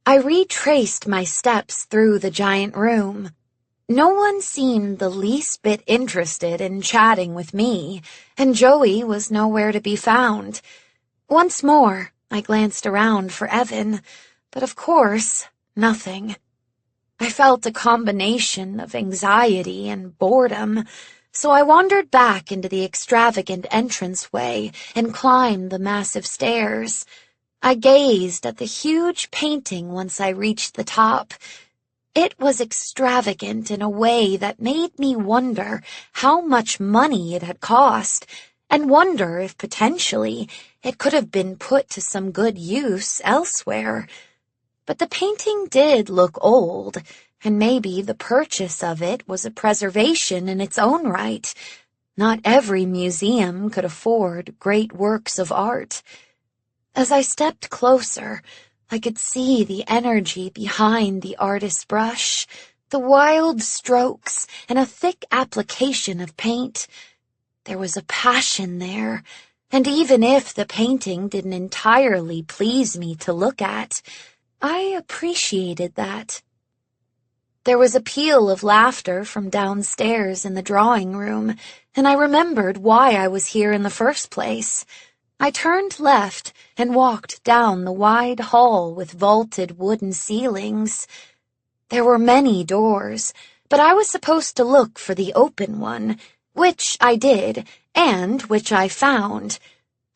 I retraced my steps through the giant room. No one seemed the least bit interested in chatting with me, and Joey was nowhere to be found. Once more, I glanced around for Evan, but of course, nothing. I felt a combination of anxiety and boredom, so I wandered back into the extravagant entranceway and climbed the massive stairs. I gazed at the huge painting once I reached the top. It was extravagant in a way that made me wonder how much money it had cost, and wonder if potentially it could have been put to some good use elsewhere. But the painting did look old, and maybe the purchase of it was a preservation in its own right. Not every museum could afford great works of art. As I stepped closer, I could see the energy behind the artist's brush, the wild strokes, and a thick application of paint. There was a passion there, and even if the painting didn't entirely please me to look at, I appreciated that. There was a peal of laughter from downstairs in the drawing room, and I remembered why I was here in the first place. I turned left and walked down the wide hall with vaulted wooden ceilings. There were many doors, but I was supposed to look for the open one, which I did, and which I found.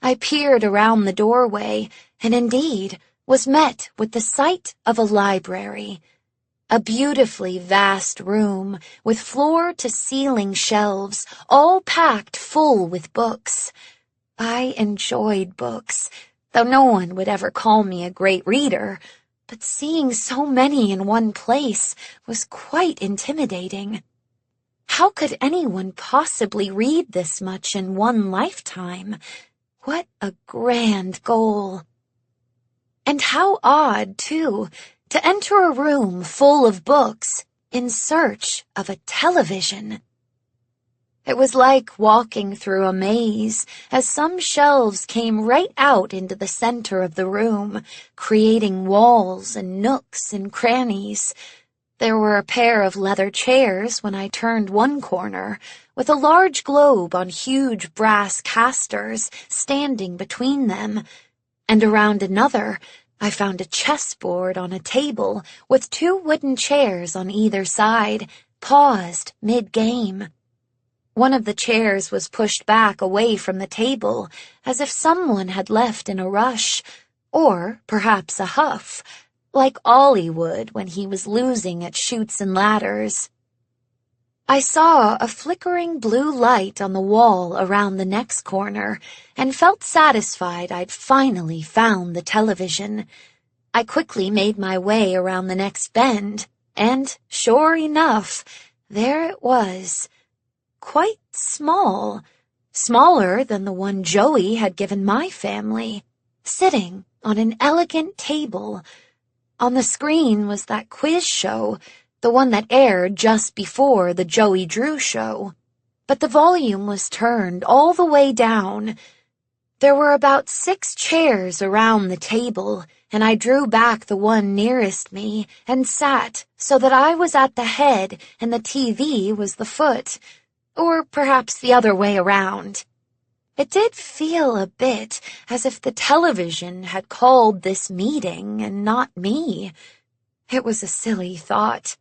I peered around the doorway, and indeed was met with the sight of a library. A beautifully vast room with floor-to-ceiling shelves, all packed full with books. I enjoyed books, though no one would ever call me a great reader, but seeing so many in one place was quite intimidating. How could anyone possibly read this much in one lifetime? What a grand goal. And how odd, too, to enter a room full of books in search of a television. It was like walking through a maze, as some shelves came right out into the center of the room, creating walls and nooks and crannies. There were a pair of leather chairs when I turned one corner, with a large globe on huge brass casters standing between them, and around another I found a chessboard on a table with 2 wooden chairs on either side, paused mid-game. One of the chairs was pushed back away from the table, as if someone had left in a rush, or perhaps a huff, like Ollie would when he was losing at Chutes and Ladders. I saw a flickering blue light on the wall around the next corner, and felt satisfied I'd finally found the television. I quickly made my way around the next bend, and, sure enough, there it was. Quite small, smaller than the one Joey had given my family, sitting on an elegant table. On the screen was that quiz show, the one that aired just before the Joey Drew show, but the volume was turned all the way down. There were about 6 chairs around the table, and I drew back the one nearest me and sat so that I was at the head and the TV was the foot. Or perhaps the other way around. It did feel a bit as if the television had called this meeting and not me. It was a silly thought.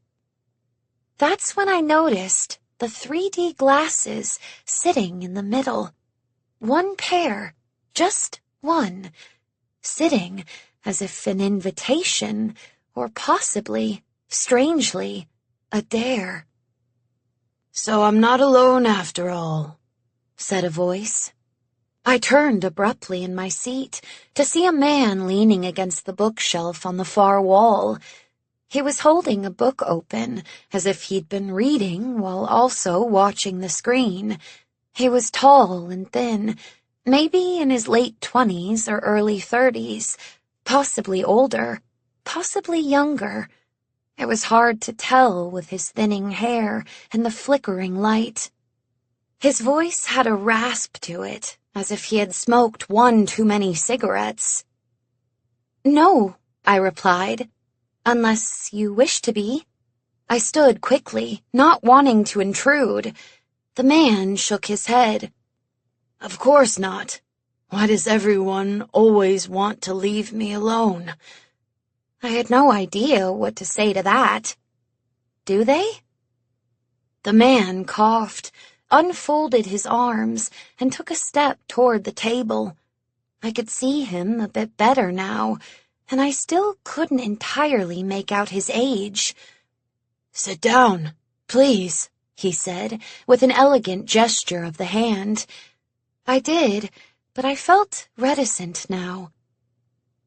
That's when I noticed the 3D glasses sitting in the middle. One pair, just one, sitting as if an invitation, or possibly, strangely, a dare. "So I'm not alone after all," said a voice. I turned abruptly in my seat to see a man leaning against the bookshelf on the far wall. He was holding a book open, as if he'd been reading while also watching the screen. He was tall and thin, Maybe in his late 20s or early 30s, possibly older, possibly younger. It was hard to tell with his thinning hair and the flickering light. His voice had a rasp to it, as if he had smoked one too many cigarettes. "No," I replied, "unless you wish to be." I stood quickly, not wanting to intrude. The man shook his head. "Of course not. Why does everyone always want to leave me alone?" I had no idea what to say to that. Do they? The man coughed, unfolded his arms, and took a step toward the table. I could see him a bit better now, and I still couldn't entirely make out his age. "Sit down, please," he said, with an elegant gesture of the hand. I did, but I felt reticent now.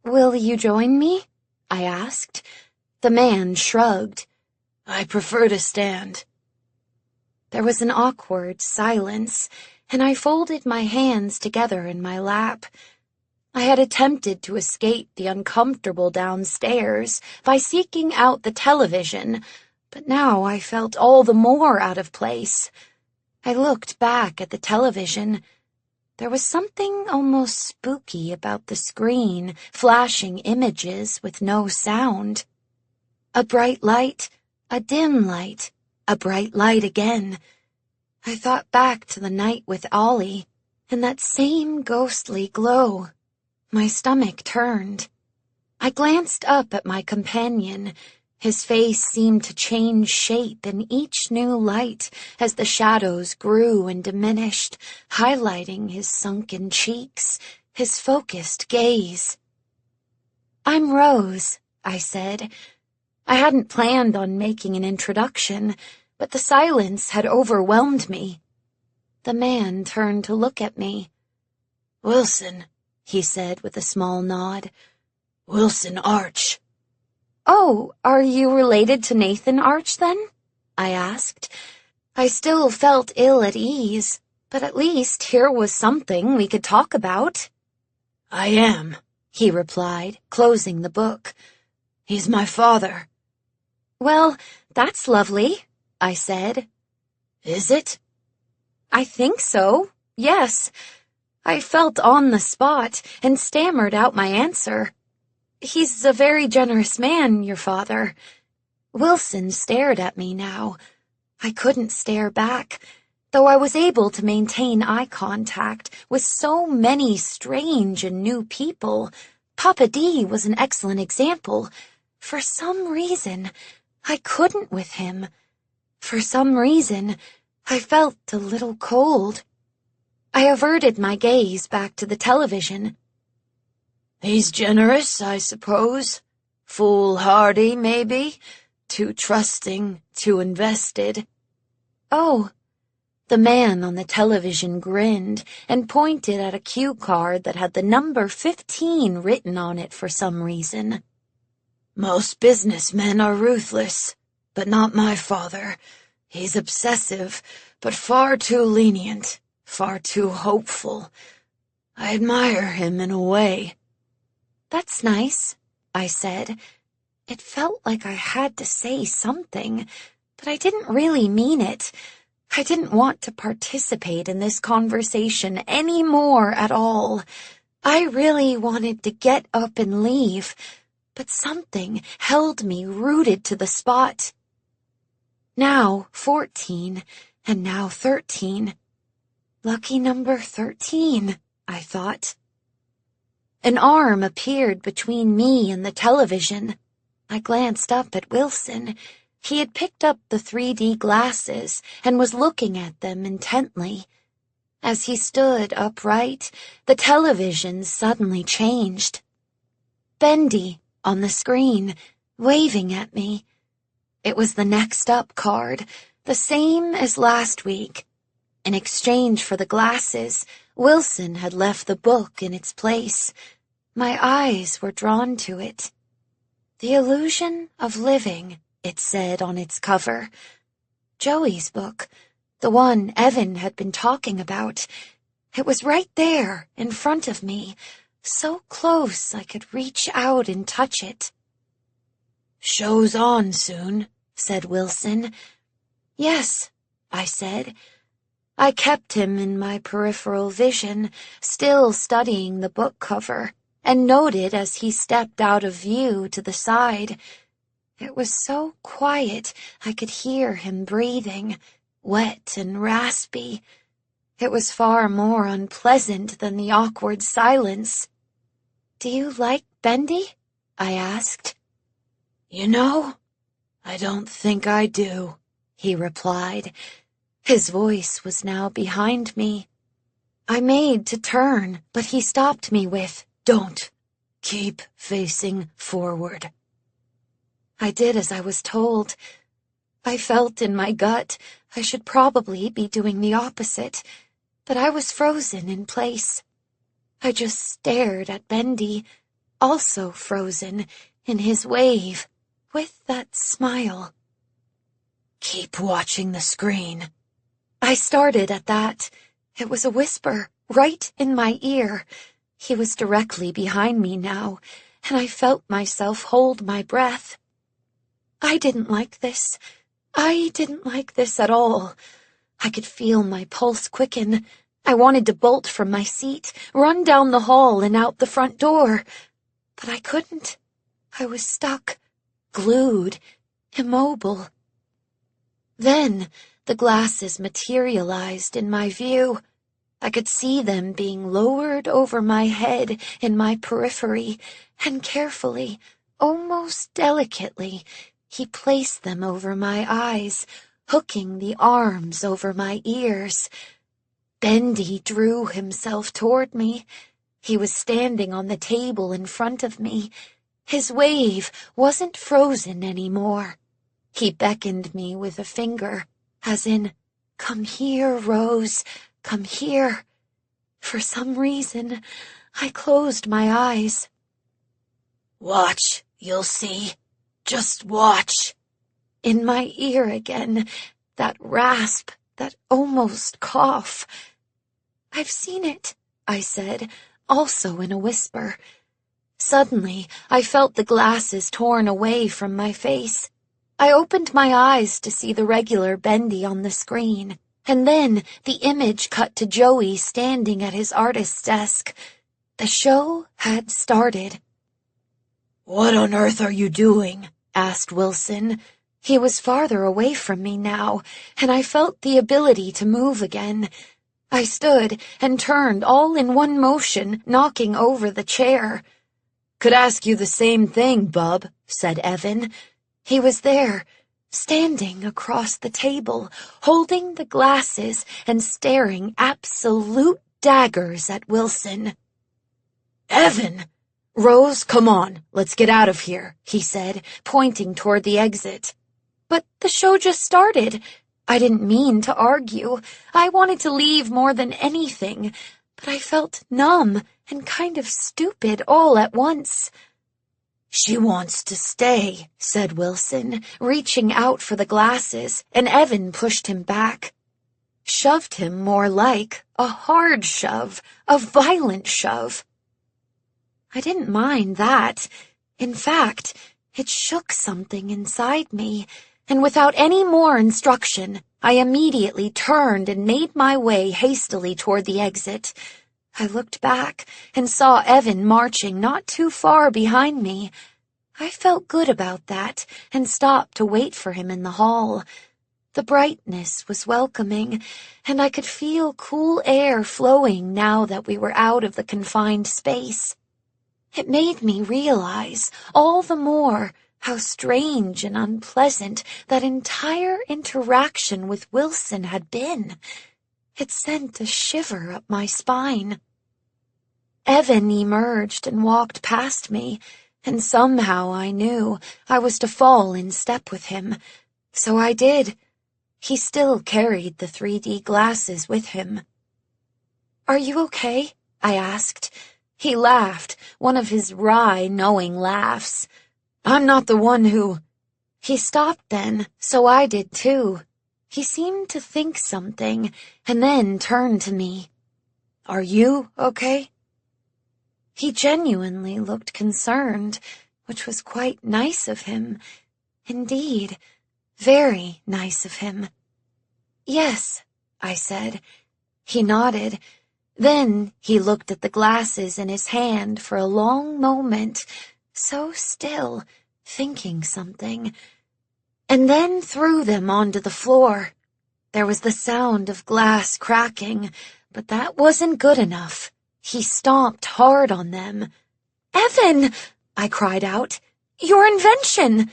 "Will you join me?" I asked. The man shrugged. "I prefer to stand." There was an awkward silence, and I folded my hands together in my lap. I had attempted to escape the uncomfortable downstairs by seeking out the television, but now I felt all the more out of place. I looked back at the television. There was something almost spooky about the screen, flashing images with no sound. A bright light, a dim light, a bright light again. I thought back to the night with Ollie, and that same ghostly glow. My stomach turned. I glanced up at my companion. His face seemed to change shape in each new light as the shadows grew and diminished, highlighting his sunken cheeks, his focused gaze. "I'm Rose," I said. I hadn't planned on making an introduction, but the silence had overwhelmed me. The man turned to look at me. "Wilson," he said with a small nod. "Wilson Arch." "Oh, are you related to Nathan Arch, then?" I asked. I still felt ill at ease, but at least here was something we could talk about. "I am," he replied, closing the book. "He's my father." "Well, that's lovely," I said. "Is it?" "I think so, yes." I felt on the spot and stammered out my answer. "He's a very generous man, your father." Wilson stared at me now. I couldn't stare back, though I was able to maintain eye contact with so many strange and new people. Papa D was an excellent example. For some reason, I couldn't with him. For some reason, I felt a little cold. I averted my gaze back to the television. "He's generous, I suppose. Foolhardy, maybe. Too trusting, too invested." "Oh." The man on the television grinned and pointed at a cue card that had the number 15 written on it for some reason. "Most businessmen are ruthless, but not my father. He's obsessive, but far too lenient, far too hopeful. I admire him in a way." "That's nice," I said. It felt like I had to say something, but I didn't really mean it. I didn't want to participate in this conversation any more at all. I really wanted to get up and leave, but something held me rooted to the spot. Now 14, and now 13. Lucky number 13, I thought. An arm appeared between me and the television. I glanced up at Wilson. He had picked up the 3D glasses and was looking at them intently. As he stood upright, the television suddenly changed. Bendy on the screen, waving at me. It was the next up card, the same as last week. In exchange for the glasses, Wilson had left the book in its place. My eyes were drawn to it. "The Illusion of Living," it said on its cover. Joey's book, the one Evan had been talking about. It was right there, in front of me, so close I could reach out and touch it. "Show's on soon," said Wilson. "Yes," I said. I kept him in my peripheral vision, still studying the book cover, and noted as he stepped out of view to the side. It was so quiet I could hear him breathing, wet and raspy. It was far more unpleasant than the awkward silence. "Do you like Bendy?" I asked. "You know, I don't think I do," he replied. His voice was now behind me. I made to turn, but he stopped me with, "Don't. Keep facing forward." I did as I was told. I felt in my gut I should probably be doing the opposite, but I was frozen in place. I just stared at Bendy, also frozen in his wave, with that smile. "Keep watching the screen." I started at that. It was a whisper, right in my ear. He was directly behind me now, and I felt myself hold my breath. I didn't like this. I didn't like this at all. I could feel my pulse quicken. I wanted to bolt from my seat, run down the hall and out the front door. But I couldn't. I was stuck, glued, immobile. Then the glasses materialized in my view. I could see them being lowered over my head in my periphery, and carefully, almost delicately, he placed them over my eyes, hooking the arms over my ears. Bendy drew himself toward me. He was standing on the table in front of me. His wave wasn't frozen anymore. He beckoned me with a finger, as in, "Come here, Rose, come here." For some reason, I closed my eyes. "Watch, you'll see. Just watch." In my ear again, that rasp, that almost cough. "I've seen it," I said, also in a whisper. Suddenly, I felt the glasses torn away from my face. I opened my eyes to see the regular Bendy on the screen, and then the image cut to Joey standing at his artist's desk. The show had started. "What on earth are you doing?" asked Wilson. He was farther away from me now, and I felt the ability to move again. I stood and turned all in one motion, knocking over the chair. "Could ask you the same thing, bub," said Evan. He was there, standing across the table, holding the glasses and staring absolute daggers at Wilson. "Evan! Rose, come on, let's get out of here," he said, pointing toward the exit. "But the show just started." I didn't mean to argue. I wanted to leave more than anything, but I felt numb and kind of stupid all at once. "She wants to stay," said Wilson, reaching out for the glasses, and Evan pushed him back. Shoved him more like a hard shove, a violent shove. I didn't mind that. In fact, it shook something inside me, and without any more instruction, I immediately turned and made my way hastily toward the exit. I looked back and saw Evan marching not too far behind me. I felt good about that and stopped to wait for him in the hall. The brightness was welcoming, and I could feel cool air flowing now that we were out of the confined space. It made me realize all the more how strange and unpleasant that entire interaction with Wilson had been. It sent a shiver up my spine. Evan emerged and walked past me, and somehow I knew I was to fall in step with him. So I did. He still carried the 3D glasses with him. "Are you okay?" I asked. He laughed, one of his wry, knowing laughs. "I'm not the one who—" He stopped then, so I did too. He seemed to think something, and then turned to me. Are you okay?" He genuinely looked concerned, which was quite nice of him. Indeed, very nice of him. "Yes," I said. He nodded. Then he looked at the glasses in his hand for a long moment, so still, thinking something, and then threw them onto the floor. There was the sound of glass cracking, but that wasn't good enough. He stomped hard on them. "Evan!" I cried out. "Your invention!"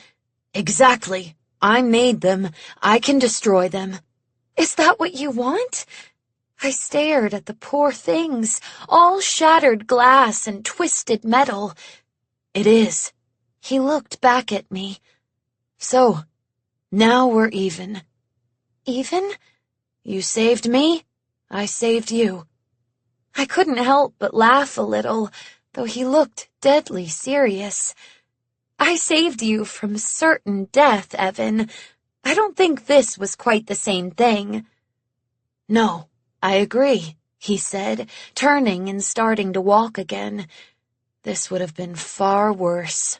"Exactly. I made them. I can destroy them." "Is that what you want?" I stared at the poor things, all shattered glass and twisted metal. "It is." He looked back at me. "So, now we're even." "Even?" "You saved me, I saved you." I couldn't help but laugh a little, though he looked deadly serious. "I saved you from certain death, Evan. I don't think this was quite the same thing." "No, I agree," he said, turning and starting to walk again. "This would have been far worse."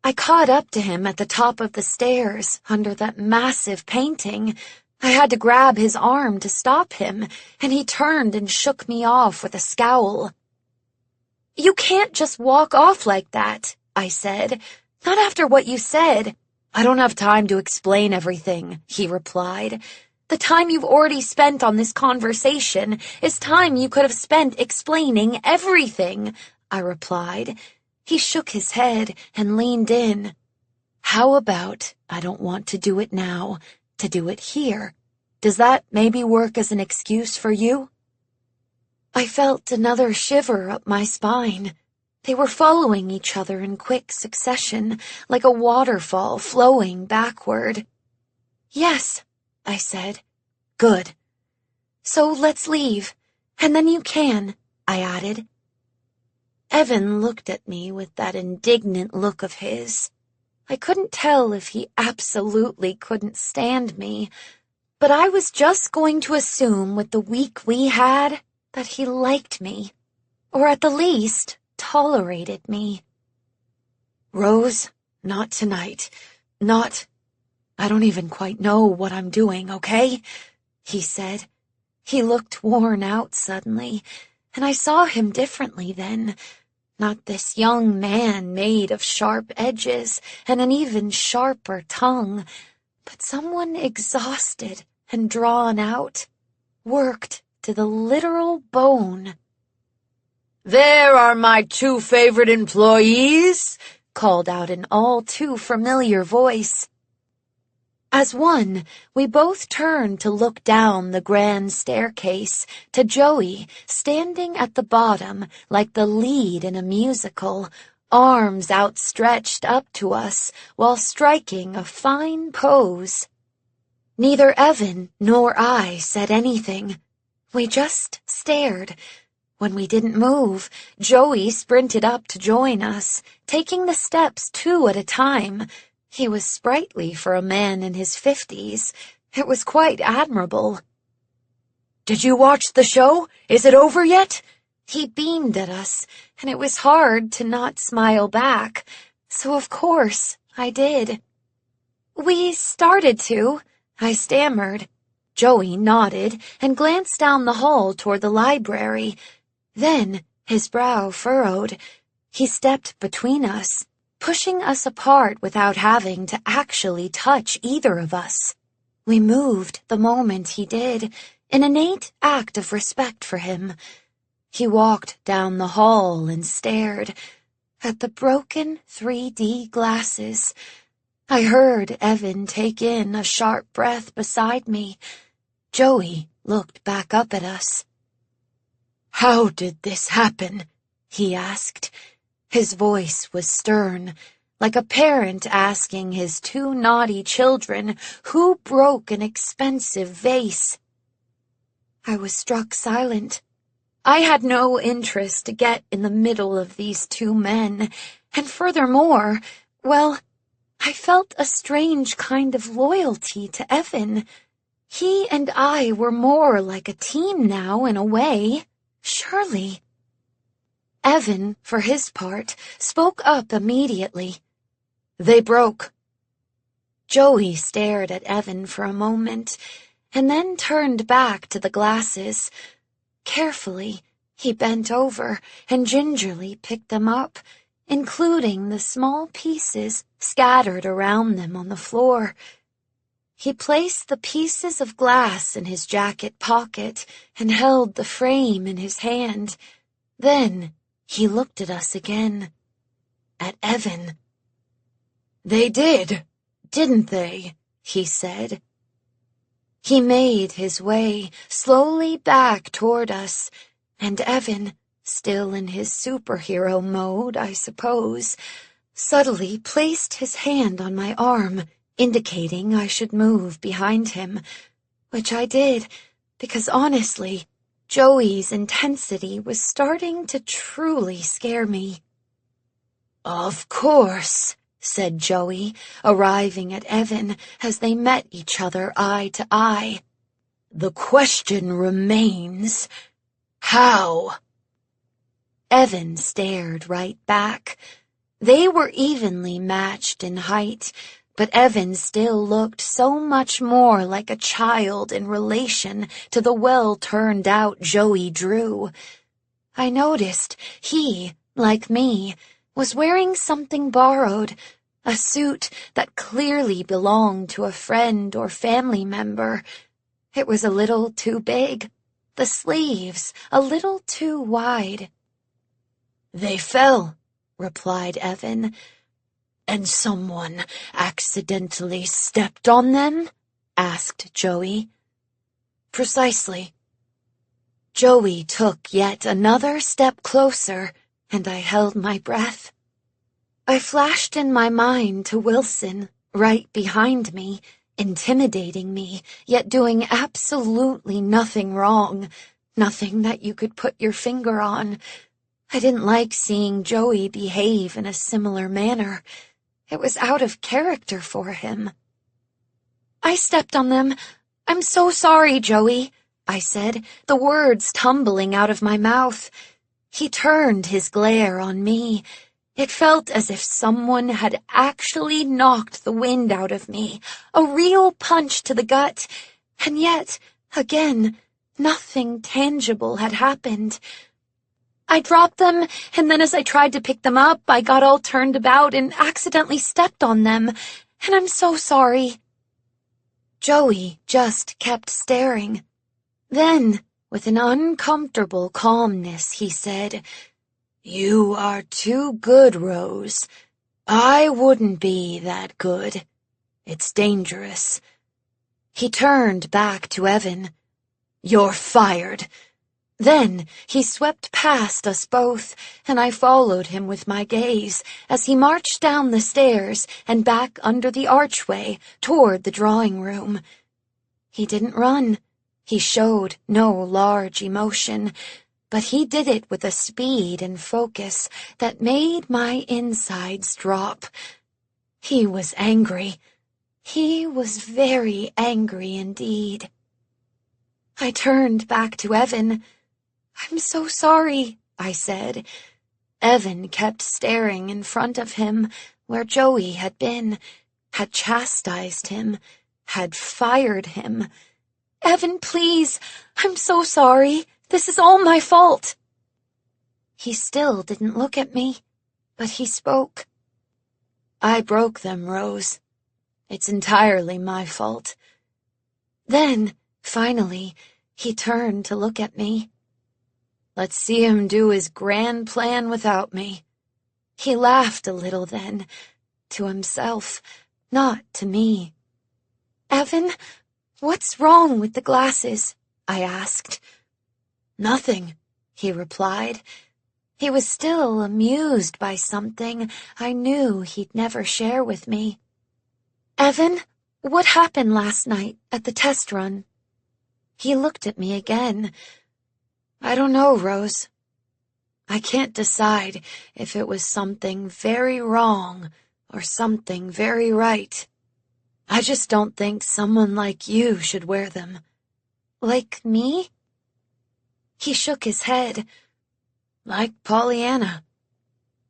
I caught up to him at the top of the stairs, under that massive painting. I had to grab his arm to stop him, and he turned and shook me off with a scowl. "You can't just walk off like that," I said. "Not after what you said." "I don't have time to explain everything," he replied. "The time you've already spent on this conversation is time you could have spent explaining everything," I replied. He shook his head and leaned in. "How about I don't want to do it now, to do it here? Does that maybe work as an excuse for you?" I felt another shiver up my spine. They were following each other in quick succession, like a waterfall flowing backward. "Yes," I said. "Good. So let's leave, and then you can," I added. Evan looked at me with that indignant look of his. I couldn't tell if he absolutely couldn't stand me, but I was just going to assume with the week we had that he liked me, or at the least tolerated me. "Rose, not tonight. I don't even quite know what I'm doing, okay?" he said. He looked worn out suddenly, and I saw him differently then. Not this young man made of sharp edges and an even sharper tongue, but someone exhausted and drawn out, worked to the literal bone. "There are my two favorite employees," called out an all too familiar voice. As one, we both turned to look down the grand staircase to Joey standing at the bottom like the lead in a musical, arms outstretched up to us while striking a fine pose. Neither Evan nor I said anything. We just stared. When we didn't move, Joey sprinted up to join us, taking the steps 2 at a time. He was sprightly for a man in his 50s. It was quite admirable. "Did you watch the show? Is it over yet?" He beamed at us, and it was hard to not smile back, so of course I did. "We started to," I stammered. Joey nodded and glanced down the hall toward the library. Then his brow furrowed. He stepped between us, pushing us apart without having to actually touch either of us. We moved the moment he did, an innate act of respect for him. He walked down the hall and stared at the broken 3D glasses. I heard Evan take in a sharp breath beside me. Joey looked back up at us. "How did this happen?" he asked. His voice was stern, like a parent asking his 2 naughty children who broke an expensive vase. I was struck silent. I had no interest to get in the middle of these 2 men, and furthermore, well, I felt a strange kind of loyalty to Evan. He and I were more like a team now, in a way, surely. Evan, for his part, spoke up immediately. They broke. Joey stared at Evan for a moment, and then turned back to the glasses. Carefully, he bent over and gingerly picked them up, including the small pieces scattered around them on the floor. He placed the pieces of glass in his jacket pocket and held the frame in his hand. Then he looked at us again. At Evan. They did, didn't they? He said. He made his way slowly back toward us, and Evan, still in his superhero mode, I suppose, subtly placed his hand on my arm, indicating I should move behind him, which I did, because honestly, Joey's intensity was starting to truly scare me. Of course, said Joey, arriving at Evan as they met each other eye to eye. The question remains, how? Evan stared right back. They were evenly matched in height, but Evan still looked so much more like a child in relation to the well-turned-out Joey Drew. I noticed he, like me, was wearing something borrowed, a suit that clearly belonged to a friend or family member. It was a little too big, the sleeves a little too wide. They fell, replied Evan. And someone accidentally stepped on them? Asked Joey. Precisely. Joey took yet another step closer, and I held my breath. I flashed in my mind to Wilson, right behind me, intimidating me, yet doing absolutely nothing wrong, nothing that you could put your finger on. I didn't like seeing Joey behave in a similar manner. It was out of character for him. I stepped on them. I'm so sorry, Joey, I said, the words tumbling out of my mouth. He turned his glare on me. It felt as if someone had actually knocked the wind out of me, a real punch to the gut, and yet, again, nothing tangible had happened. I dropped them, and then as I tried to pick them up, I got all turned about and accidentally stepped on them, and I'm so sorry. Joey just kept staring. Then, with an uncomfortable calmness, he said, You are too good, Rose. I wouldn't be that good. It's dangerous. He turned back to Evan. You're fired. Then he swept past us both, and I followed him with my gaze as he marched down the stairs and back under the archway toward the drawing room. He didn't run. He showed no large emotion, but he did it with a speed and focus that made my insides drop. He was angry. He was very angry indeed. I turned back to Evan. I'm so sorry, I said. Evan kept staring in front of him, where Joey had been, had chastised him, had fired him. Evan, please, I'm so sorry. This is all my fault. He still didn't look at me, but he spoke. I broke them, Rose. It's entirely my fault. Then, finally, he turned to look at me. Let's see him do his grand plan without me. He laughed a little then, to himself, not to me. Evan, what's wrong with the glasses? I asked. Nothing, he replied. He was still amused by something I knew he'd never share with me. Evan, what happened last night at the test run? He looked at me again. I don't know, Rose. I can't decide if it was something very wrong or something very right. I just don't think someone like you should wear them. Like me? He shook his head. Like Pollyanna.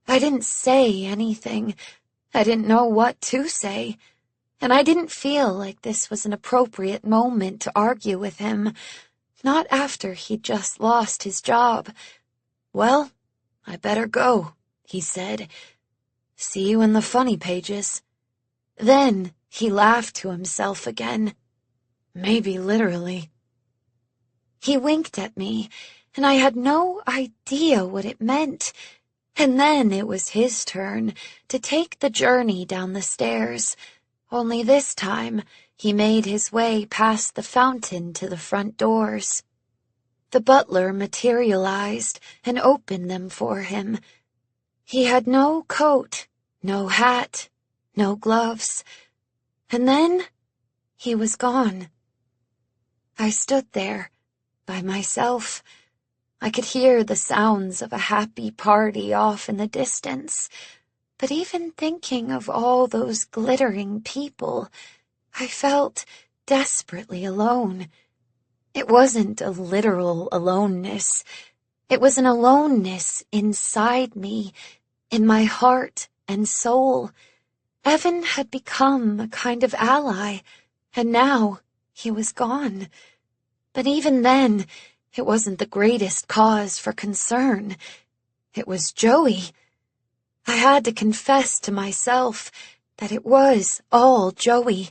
I didn't say anything. I didn't know what to say. And I didn't feel like this was an appropriate moment to argue with him. Not after he'd just lost his job. Well, I better go, he said. See you in the funny pages. Then he laughed to himself again. Maybe literally. He winked at me, and I had no idea what it meant. And then it was his turn to take the journey down the stairs. Only this time, he made his way past the fountain to the front doors. The butler materialized and opened them for him. He had no coat, no hat, no gloves. And then he was gone. I stood there, by myself. I could hear the sounds of a happy party off in the distance. But even thinking of all those glittering people, I felt desperately alone. It wasn't a literal aloneness. It was an aloneness inside me, in my heart and soul. Evan had become a kind of ally, and now he was gone. But even then, it wasn't the greatest cause for concern. It was Joey. I had to confess to myself that it was all Joey.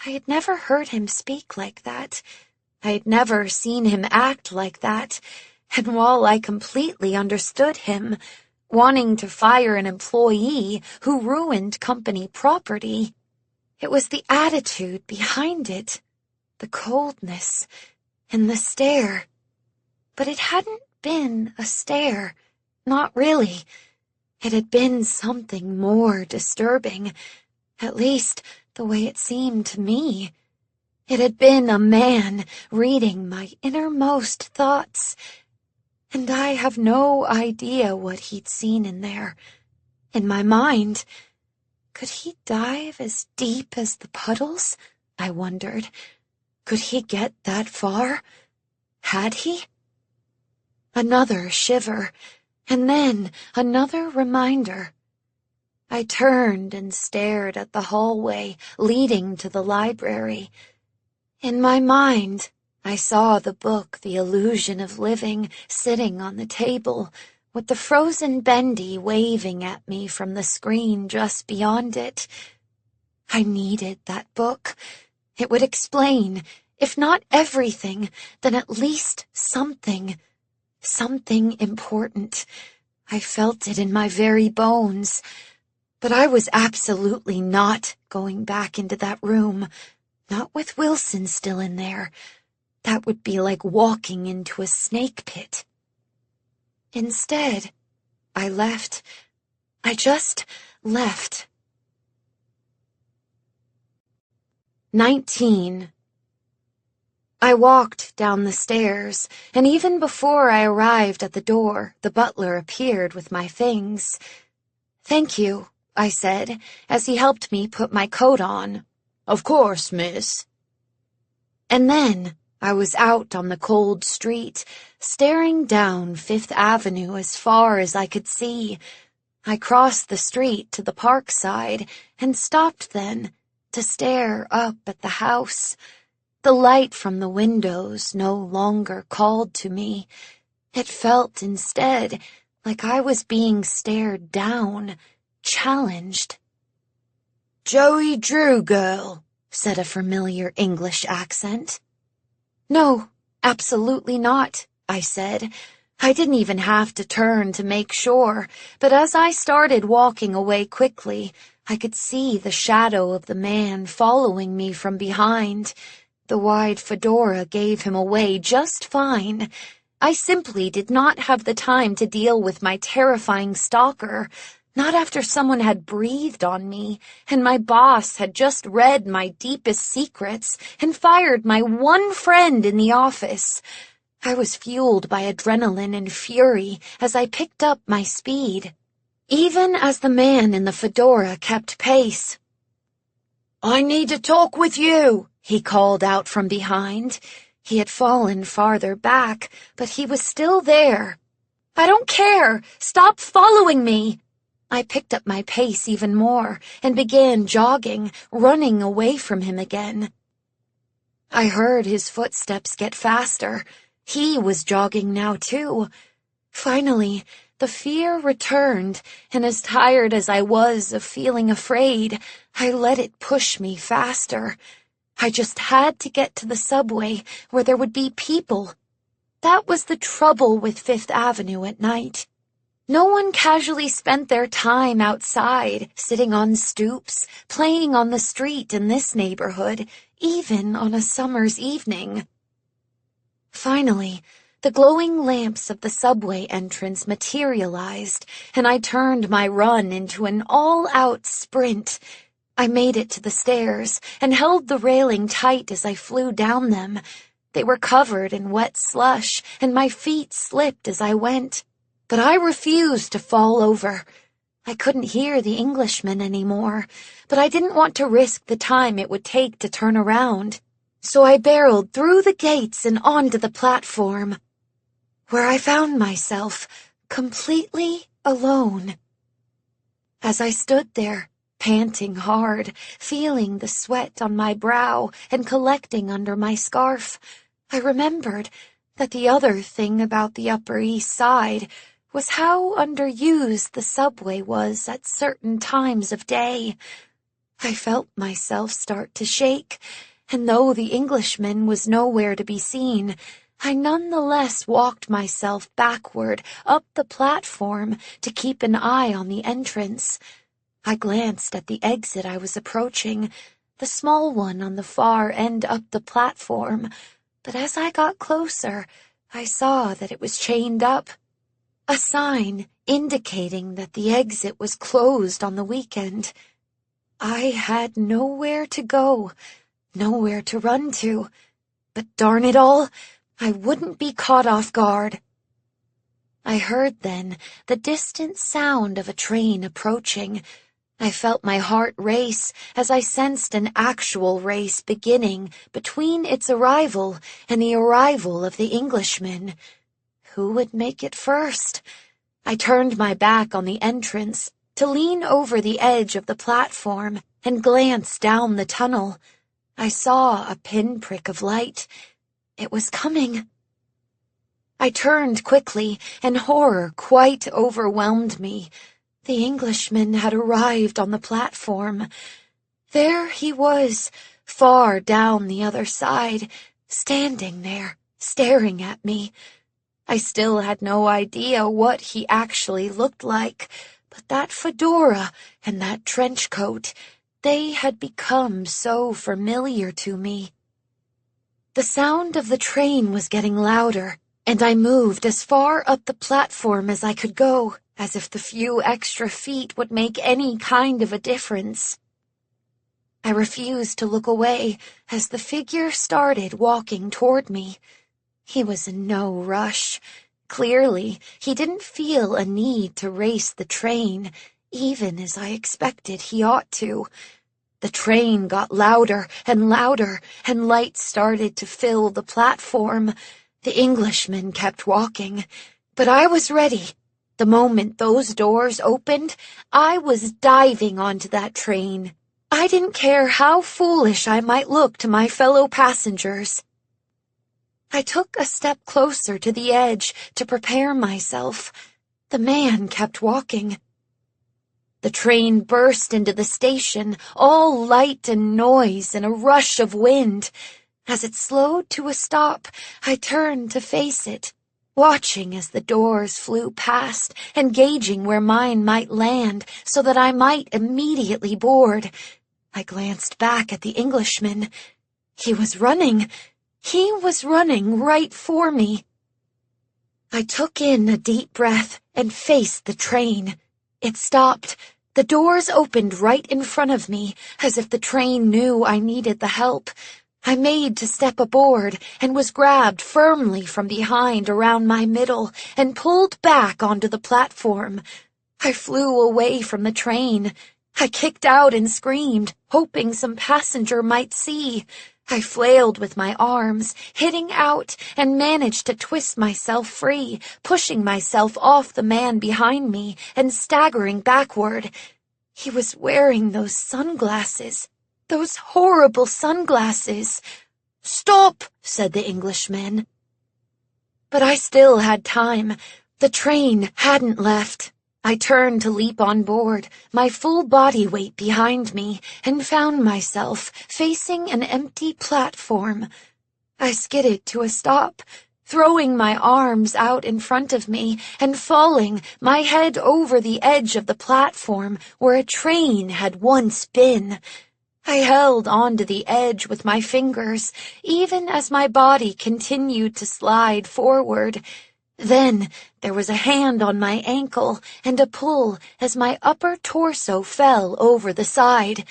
I had never heard him speak like that. I had never seen him act like that. And while I completely understood him, wanting to fire an employee who ruined company property, it was the attitude behind it, the coldness, and the stare. But it hadn't been a stare, not really. It had been something more disturbing, at least the way it seemed to me. It had been a man reading my innermost thoughts, and I have no idea what he'd seen in there. In my mind, could he dive as deep as the puddles? I wondered. Could he get that far? Had he? Another shiver, and then another reminder. I turned and stared at the hallway leading to the library. In my mind, I saw the book The Illusion of Living sitting on the table, with the frozen Bendy waving at me from the screen just beyond it. I needed that book. It would explain, if not everything, then at least something. Something important. I felt it in my very bones. But I was absolutely not going back into that room. Not with Wilson still in there. That would be like walking into a snake pit. Instead, I left. I just left. 19. I walked down the stairs, and even before I arrived at the door, the butler appeared with my things. "Thank you," I said, as he helped me put my coat on. "Of course, miss." And then I was out on the cold street, staring down Fifth Avenue as far as I could see. I crossed the street to the park side and stopped then to stare up at the house. The light from the windows no longer called to me. It felt instead like I was being stared down, challenged. "Joey Drew girl," said a familiar English accent. "No, absolutely not," I said. I didn't even have to turn to make sure, but as I started walking away quickly, I could see the shadow of the man following me from behind. The wide fedora gave him away just fine. I simply did not have the time to deal with my terrifying stalker, not after someone had breathed on me, and my boss had just read my deepest secrets and fired my one friend in the office. I was fueled by adrenaline and fury as I picked up my speed, even as the man in the fedora kept pace. I need to talk with you, he called out from behind. He had fallen farther back, but he was still there. I don't care! Stop following me! I picked up my pace even more and began jogging, running away from him again. I heard his footsteps get faster. He was jogging now, too. Finally, the fear returned, and as tired as I was of feeling afraid, I let it push me faster. I just had to get to the subway where there would be people. That was the trouble with Fifth Avenue at night. No one casually spent their time outside, sitting on stoops, playing on the street in this neighborhood, even on a summer's evening. Finally, the glowing lamps of the subway entrance materialized, and I turned my run into an all-out sprint. I made it to the stairs and held the railing tight as I flew down them. They were covered in wet slush, and my feet slipped as I went. But I refused to fall over. I couldn't hear the Englishman anymore, but I didn't want to risk the time it would take to turn around. So I barreled through the gates and onto the platform, where I found myself completely alone. As I stood there, panting hard, feeling the sweat on my brow and collecting under my scarf, I remembered that the other thing about the Upper East Side was how underused the subway was at certain times of day. I felt myself start to shake, and though the Englishman was nowhere to be seen, I nonetheless walked myself backward up the platform to keep an eye on the entrance. I glanced at the exit I was approaching, the small one on the far end up the platform, but as I got closer, I saw that it was chained up. A sign indicating that the exit was closed on the weekend. I had nowhere to go, nowhere to run to, but darn it all, I wouldn't be caught off guard. I heard then the distant sound of a train approaching. I felt my heart race as I sensed an actual race beginning between its arrival and the arrival of the Englishman. Who would make it first? I turned my back on the entrance to lean over the edge of the platform and glance down the tunnel. I saw a pinprick of light. It was coming. I turned quickly, and horror quite overwhelmed me. The Englishman had arrived on the platform. There he was, far down the other side, standing there, staring at me. I still had no idea what he actually looked like, but that fedora and that trench coat, they had become so familiar to me. The sound of the train was getting louder, and I moved as far up the platform as I could go, as if the few extra feet would make any kind of a difference. I refused to look away as the figure started walking toward me. He was in no rush. Clearly, he didn't feel a need to race the train, even as I expected he ought to. The train got louder, and lights started to fill the platform. The Englishman kept walking, but I was ready. The moment those doors opened, I was diving onto that train. I didn't care how foolish I might look to my fellow passengers. I took a step closer to the edge to prepare myself. The man kept walking. The train burst into the station, all light and noise and a rush of wind. As it slowed to a stop, I turned to face it, watching as the doors flew past and gauging where mine might land so that I might immediately board. I glanced back at the Englishman. He was running. He was running right for me. I took in a deep breath and faced the train. It stopped. The doors opened right in front of me, as if the train knew I needed the help. I made to step aboard and was grabbed firmly from behind around my middle and pulled back onto the platform. I flew away from the train. I kicked out and screamed, hoping some passenger might see. I flailed with my arms, hitting out, and managed to twist myself free, pushing myself off the man behind me and staggering backward. He was wearing those sunglasses, those horrible sunglasses. "Stop," said the Englishman. But I still had time. The train hadn't left. I turned to leap on board, my full body weight behind me, and found myself facing an empty platform. I skidded to a stop, throwing my arms out in front of me and falling, my head over the edge of the platform where a train had once been. I held onto the edge with my fingers, even as my body continued to slide forward. Then there was a hand on my ankle and a pull as my upper torso fell over the side.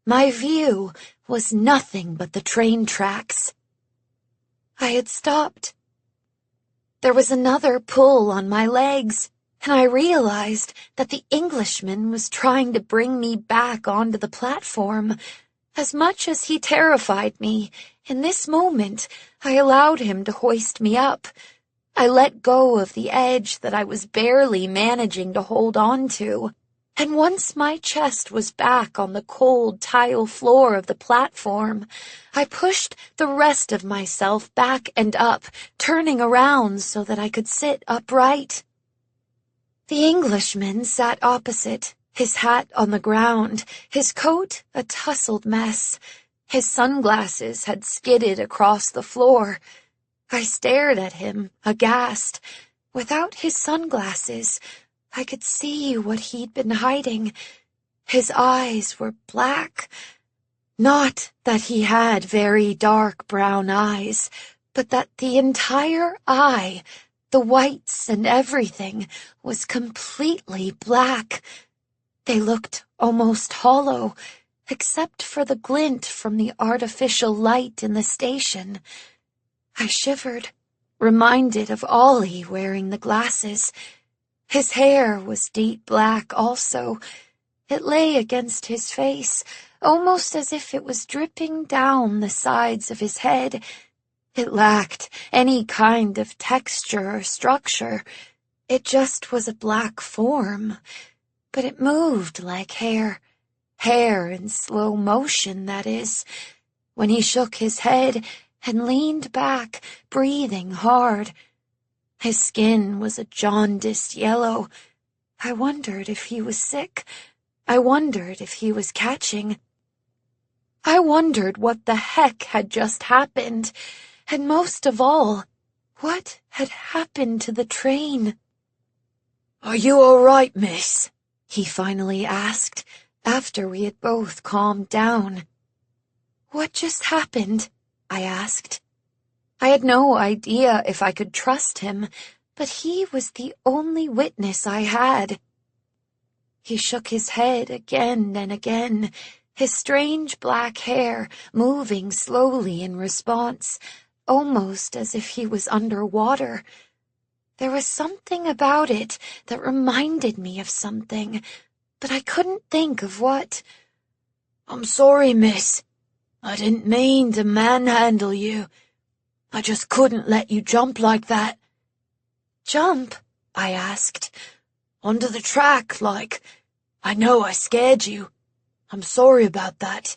My view was nothing but the train tracks. I had stopped. There was another pull on my legs, and I realized that the Englishman was trying to bring me back onto the platform. As much as he terrified me, in this moment I allowed him to hoist me up. I let go of the edge that I was barely managing to hold on to, and once my chest was back on the cold tile floor of the platform, I pushed the rest of myself back and up, turning around so that I could sit upright. The Englishman sat opposite, his hat on the ground, his coat a tousled mess. His sunglasses had skidded across the floor. I stared at him, aghast. Without his sunglasses, I could see what he'd been hiding. His eyes were black. Not that he had very dark brown eyes, but that the entire eye, the whites and everything, was completely black. They looked almost hollow, except for the glint from the artificial light in the station. I shivered, reminded of Ollie wearing the glasses. His hair was deep black also. It lay against his face, almost as if it was dripping down the sides of his head. It lacked any kind of texture or structure. It just was a black form, but it moved like hair. Hair in slow motion, that is. When he shook his head and leaned back, breathing hard. His skin was a jaundiced yellow. I wondered if he was sick. I wondered if he was catching. I wondered what the heck had just happened, and most of all, what had happened to the train. "Are you all right, miss?" he finally asked, after we had both calmed down. "What just happened?" I asked. I had no idea if I could trust him, but he was the only witness I had. He shook his head again and again, his strange black hair moving slowly in response, almost as if he was under water. There was something about it that reminded me of something, but I couldn't think of what. "I'm sorry, miss. I didn't mean to manhandle you. I just couldn't let you jump like that." "Jump?" I asked. "Onto the track, like. I know I scared you. I'm sorry about that.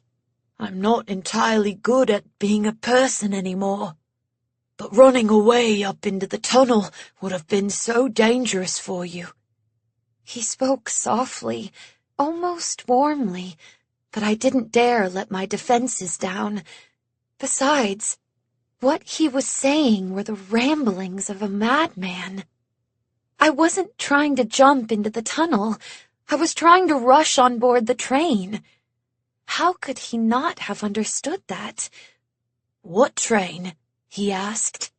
I'm not entirely good at being a person anymore. But running away up into the tunnel would have been so dangerous for you." He spoke softly, almost warmly, but I didn't dare let my defenses down. Besides, what he was saying were the ramblings of a madman. I wasn't trying to jump into the tunnel. I was trying to rush on board the train. How could he not have understood that? "What train?" he asked.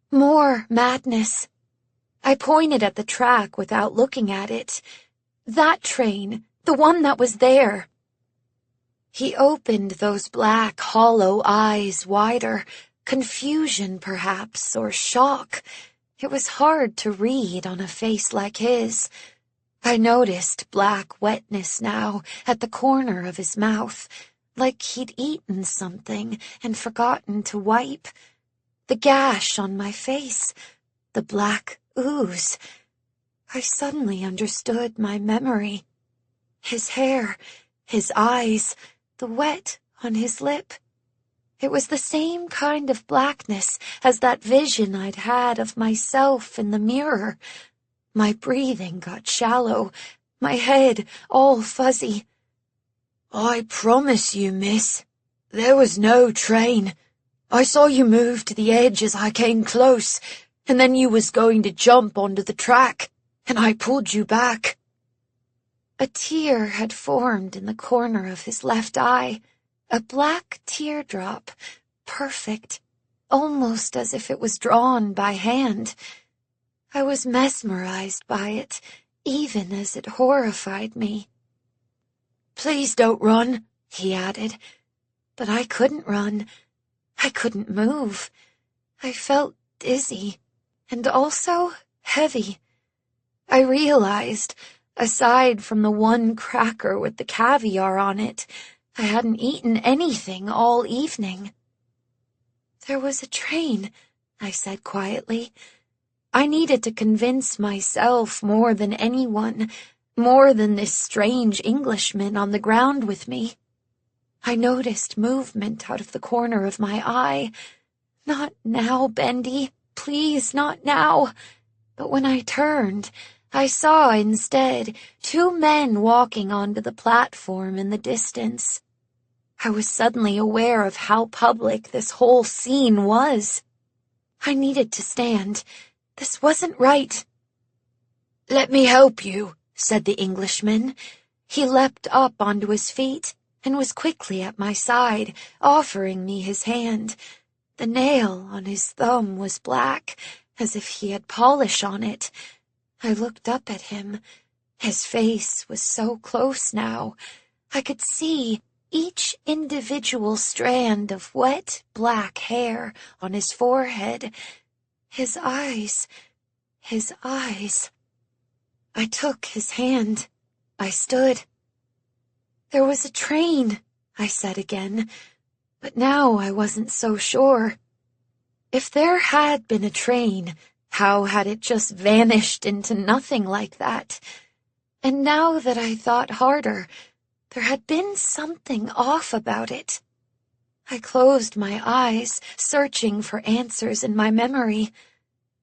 More madness. I pointed at the track without looking at it. That train, the one that was there. He opened those black, hollow eyes wider, confusion perhaps, or shock. It was hard to read on a face like his. I noticed black wetness now at the corner of his mouth, like he'd eaten something and forgotten to wipe. The gash on my face, the black ooze. I suddenly understood my memory. His hair, his eyes, the wet on his lip. It was the same kind of blackness as that vision I'd had of myself in the mirror. My breathing got shallow, my head all fuzzy. I promise you, miss, there was no train. I saw you move to the edge as I came close, and then you was going to jump onto the track, and I pulled you back. A tear had formed in the corner of his left eye, a black teardrop, perfect, almost as if it was drawn by hand. I was mesmerized by it, even as it horrified me. Please don't run, he added. But I couldn't run. I couldn't move. I felt dizzy, and also heavy. I realized, aside from the one cracker with the caviar on it, I hadn't eaten anything all evening. There was a train, I said quietly. I needed to convince myself more than anyone, more than this strange Englishman on the ground with me. I noticed movement out of the corner of my eye. Not now, Bendy. Please, not now. But when I turned, I saw instead 2 men walking onto the platform in the distance. I was suddenly aware of how public this whole scene was. I needed to stand. This wasn't right. Let me help you, said the Englishman. He leapt up onto his feet and was quickly at my side, offering me his hand. The nail on his thumb was black, as if he had polish on it. I looked up at him. His face was so close now. I could see each individual strand of wet black hair on his forehead. His eyes. I took his hand. I stood. There was a train, I said again, but now I wasn't so sure. If there had been a train, how had it just vanished into nothing like that? And now that I thought harder, there had been something off about it. I closed my eyes, searching for answers in my memory.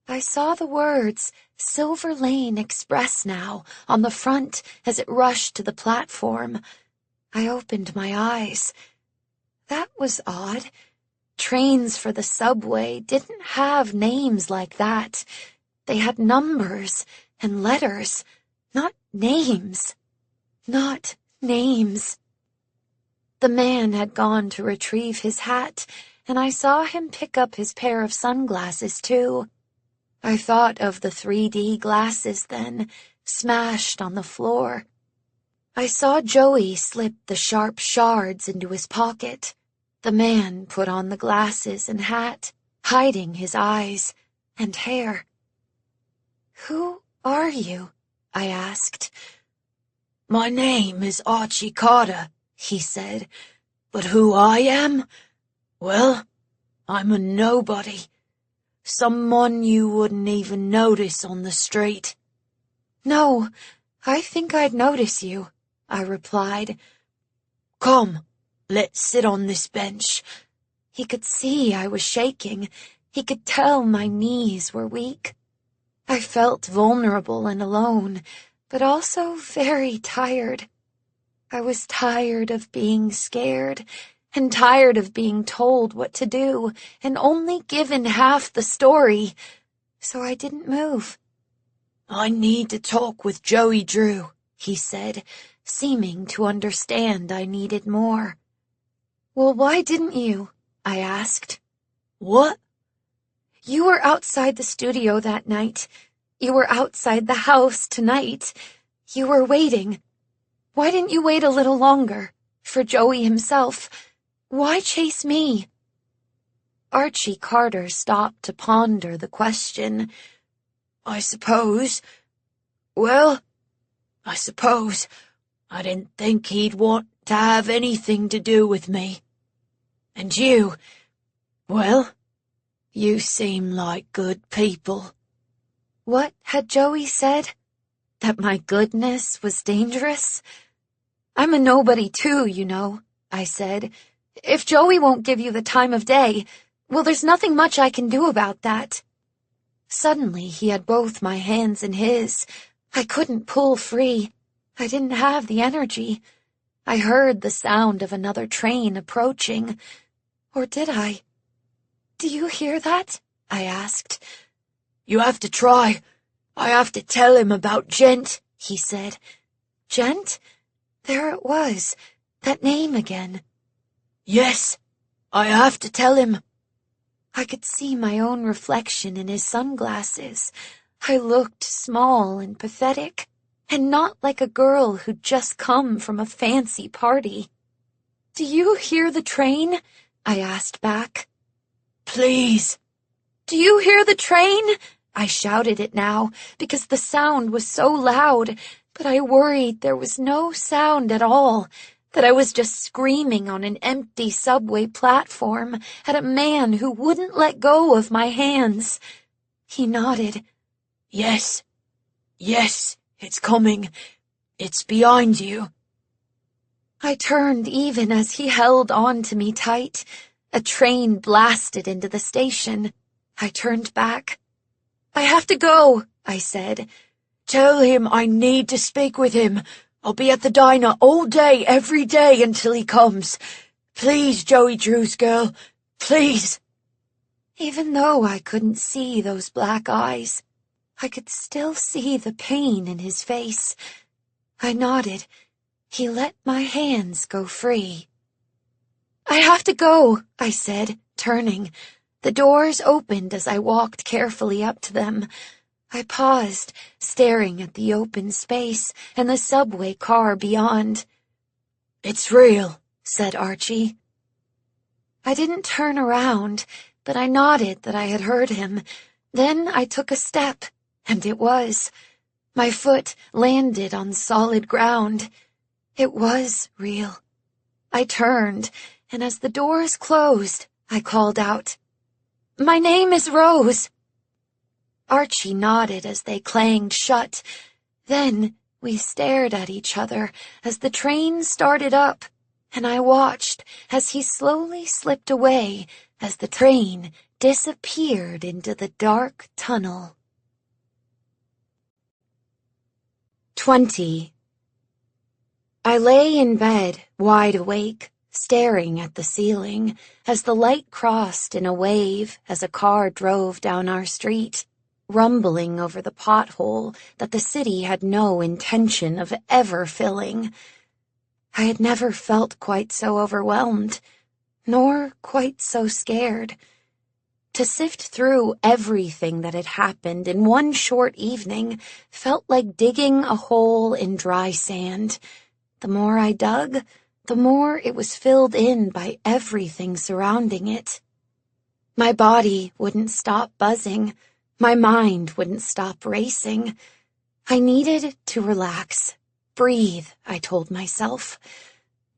I saw the words Silver Lane Express now on the front as it rushed to the platform. I opened my eyes. That was odd. Trains for the subway didn't have names like that. They had numbers and letters, not names. Not names. The man had gone to retrieve his hat, and I saw him pick up his pair of sunglasses, too. I thought of the 3D glasses then, smashed on the floor. I saw Joey slip the sharp shards into his pocket. The man put on the glasses and hat, hiding his eyes and hair. "Who are you?" I asked. My name is Archie Carter, he said, but who I am? Well, I'm a nobody. Someone you wouldn't even notice on the street. No, I think I'd notice you, I replied. Come, let's sit on this bench. He could see I was shaking. He could tell my knees were weak. I felt vulnerable and alone, but also very tired. I was tired of being scared, and tired of being told what to do, and only given half the story, so I didn't move. I need to talk with Joey Drew, he said, seeming to understand I needed more. Well, why didn't you? I asked. What? You were outside the studio that night. You were outside the house tonight. You were waiting. Why didn't you wait a little longer? For Joey himself. Why chase me? Archie Carter stopped to ponder the question. I suppose. Well, I suppose I didn't think he'd want to have anything to do with me. And you, well, you seem like good people." What had Joey said? That my goodness was dangerous? "I'm a nobody too, you know," I said. "If Joey won't give you the time of day, well, there's nothing much I can do about that." Suddenly he had both my hands in his. I couldn't pull free. I didn't have the energy. I heard the sound of another train approaching. Or did I? "Do you hear that?" I asked. "You have to try. I have to tell him about Gent," he said. Gent? There it was. That name again. "Yes, I have to tell him." I could see my own reflection in his sunglasses. I looked small and pathetic, and not like a girl who'd just come from a fancy party. "Do you hear the train?" I asked back. "Please." "Do you hear the train?" I shouted it now, because the sound was so loud, but I worried there was no sound at all, that I was just screaming on an empty subway platform at a man who wouldn't let go of my hands. He nodded. "Yes, yes, it's coming. It's behind you." I turned even as he held on to me tight. A train blasted into the station. I turned back. "I have to go," I said. "Tell him I need to speak with him. I'll be at the diner all day, every day until he comes. Please, Joey Drew's girl, please." Even though I couldn't see those black eyes, I could still see the pain in his face. I nodded. He let my hands go free. "I have to go," I said, turning. The doors opened as I walked carefully up to them. I paused, staring at the open space and the subway car beyond. "It's real," said Archie. I didn't turn around, but I nodded that I had heard him. Then I took a step, and it was. My foot landed on solid ground. It was real. I turned, and as the doors closed, I called out, "My name is Rose." Archie nodded as they clanged shut. Then we stared at each other as the train started up, and I watched as he slowly slipped away as the train disappeared into the dark tunnel. 20. I lay in bed, wide awake, staring at the ceiling as the light crossed in a wave as a car drove down our street, rumbling over the pothole that the city had no intention of ever filling. I had never felt quite so overwhelmed, nor quite so scared. To sift through everything that had happened in one short evening felt like digging a hole in dry sand. The more I dug, the more it was filled in by everything surrounding it. My body wouldn't stop buzzing. My mind wouldn't stop racing. I needed to relax. Breathe, I told myself.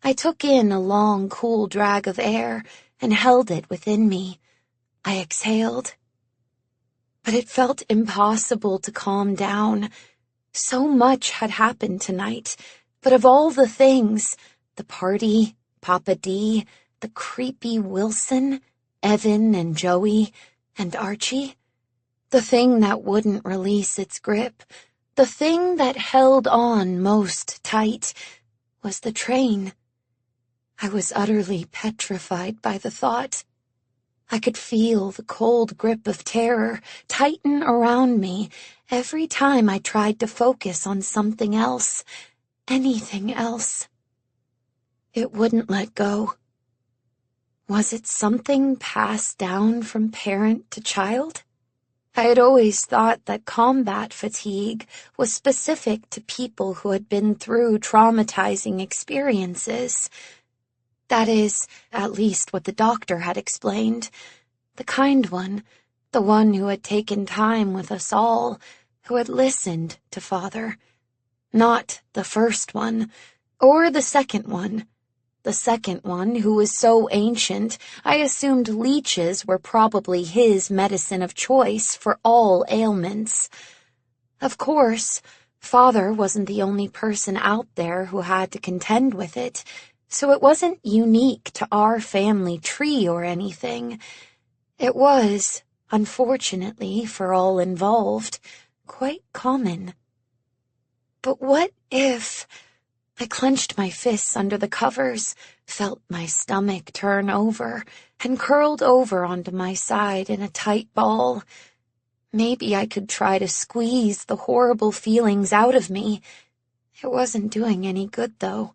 I took in a long, cool drag of air and held it within me. I exhaled. But it felt impossible to calm down. So much had happened tonight, but of all the things, the party, Papa D, the creepy Wilson, Evan and Joey, and Archie, the thing that wouldn't release its grip, the thing that held on most tight, was the train. I was utterly petrified by the thought. I could feel the cold grip of terror tighten around me every time I tried to focus on something else, anything else. It wouldn't let go. Was it something passed down from parent to child? I had always thought that combat fatigue was specific to people who had been through traumatizing experiences. That is, at least what the doctor had explained. The kind one, the one who had taken time with us all, who had listened to Father. Not the first one, or the second one. The second one, who was so ancient, I assumed leeches were probably his medicine of choice for all ailments. Of course, Father wasn't the only person out there who had to contend with it, so it wasn't unique to our family tree or anything. It was, unfortunately for all involved, quite common. But what if... I clenched my fists under the covers, felt my stomach turn over, and curled over onto my side in a tight ball. Maybe I could try to squeeze the horrible feelings out of me. It wasn't doing any good, though.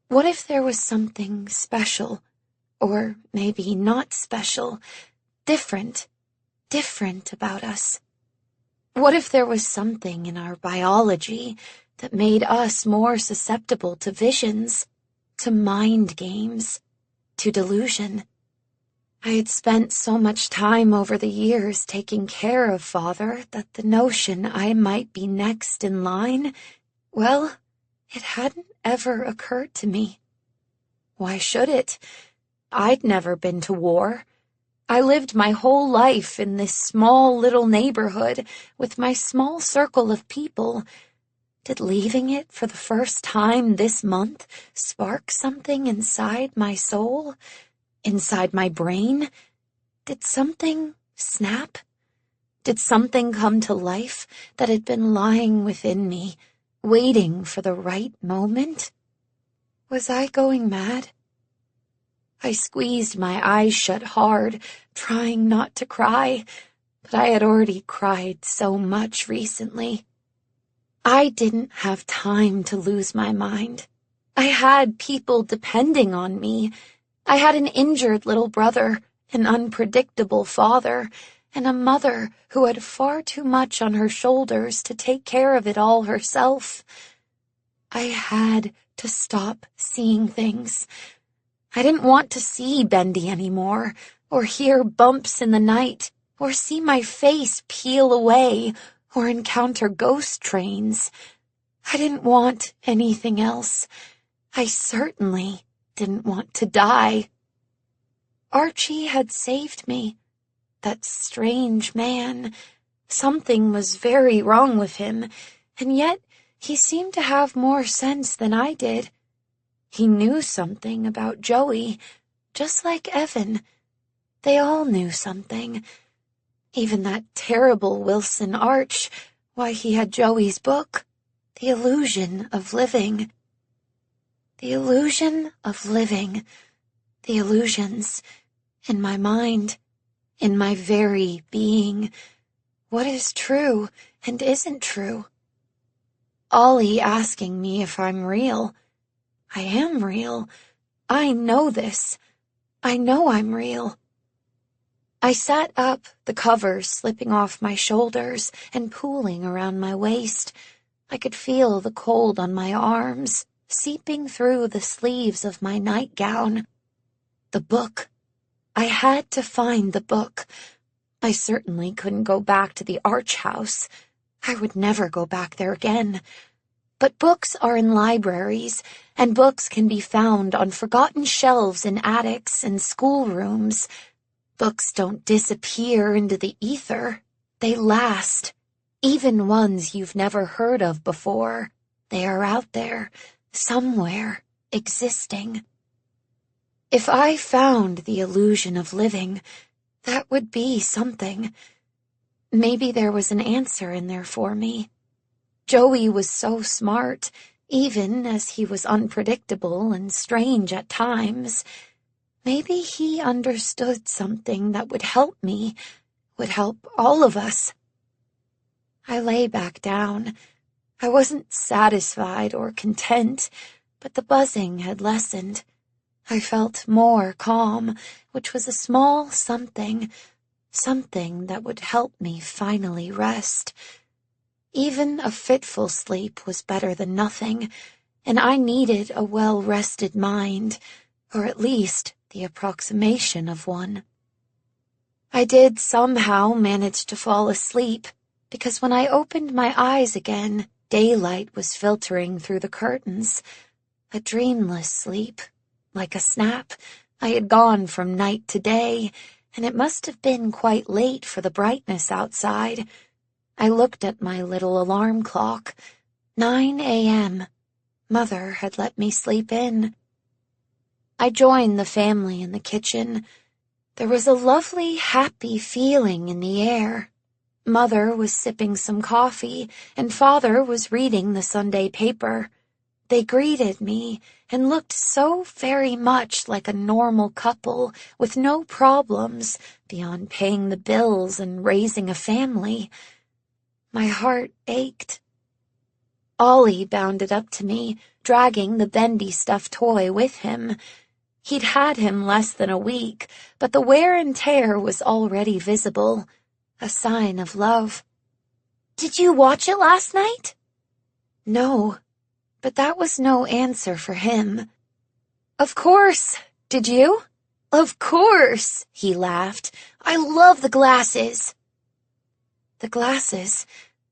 What if there was something special, or maybe not special, different about us? What if there was something in our biology that made us more susceptible to visions, to mind games, to delusion? I had spent so much time over the years taking care of Father that the notion I might be next in line, well, it hadn't ever occurred to me. Why should it? I'd never been to war. I lived my whole life in this small little neighborhood with my small circle of people. Did leaving it for the first time this month spark something inside my soul, inside my brain? Did something snap? Did something come to life that had been lying within me, waiting for the right moment? Was I going mad? I squeezed my eyes shut hard, trying not to cry, but I had already cried so much recently. I didn't have time to lose my mind. I had people depending on me. I had an injured little brother, an unpredictable father, and a mother who had far too much on her shoulders to take care of it all herself. I had to stop seeing things. I didn't want to see Bendy anymore, or hear bumps in the night, or see my face peel away, or encounter ghost trains. I didn't want anything else. I certainly didn't want to die. Archie had saved me. That strange man. Something was very wrong with him, and yet he seemed to have more sense than I did. He knew something about Joey, just like Evan. They all knew something. Even that terrible Wilson Arch, why he had Joey's book, The Illusion of Living. The illusion of living. The illusions. In my mind. In my very being. What is true and isn't true? Ollie asking me if I'm real. I am real. I know this. I know I'm real. I sat up, the covers slipping off my shoulders and pooling around my waist. I could feel the cold on my arms, seeping through the sleeves of my nightgown. The book. I had to find the book. I certainly couldn't go back to the Arch House. I would never go back there again. But books are in libraries, and books can be found on forgotten shelves in attics and schoolrooms. Books don't disappear into the ether. They last. Even ones you've never heard of before. They are out there, somewhere, existing. If I found the illusion of living, that would be something. Maybe there was an answer in there for me. Joey was so smart, even as he was unpredictable and strange at times. Maybe he understood something that would help me, would help all of us. I lay back down. I wasn't satisfied or content, but the buzzing had lessened. I felt more calm, which was a small something that would help me finally rest. Even a fitful sleep was better than nothing, and I needed a well-rested mind, or at least the approximation of one. I did somehow manage to fall asleep, because when I opened my eyes again, Daylight was filtering through the curtains. A dreamless sleep. Like a snap, I had gone from night to day, and it must have been quite late for the brightness outside. I looked at my little alarm clock. 9 a.m. Mother had let me sleep in. I joined the family in the kitchen. There was a lovely, happy feeling in the air. Mother was sipping some coffee, and Father was reading the Sunday paper. They greeted me and looked so very much like a normal couple with no problems beyond paying the bills and raising a family. My heart ached. Ollie bounded up to me, dragging the Bendy stuffed toy with him. He'd had him less than a week, but the wear and tear was already visible, a sign of love. "Did you watch it last night?" "No," but that was no answer for him. "Of course. Did you?" "Of course," he laughed. "I love the glasses." The glasses,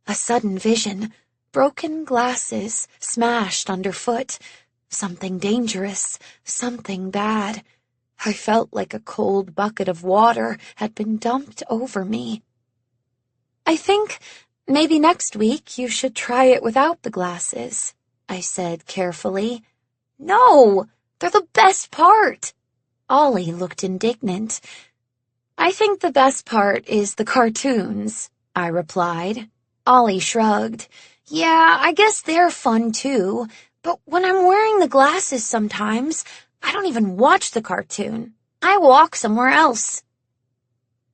a sudden vision, broken glasses smashed underfoot. Something dangerous, something bad. I felt like a cold bucket of water had been dumped over me. "I think maybe next week you should try it without the glasses," I said carefully. "No, they're the best part." Ollie looked indignant. "I think the best part is the cartoons," I replied. Ollie shrugged. "Yeah, I guess they're fun too, but when I'm wearing the glasses sometimes, I don't even watch the cartoon. I walk somewhere else."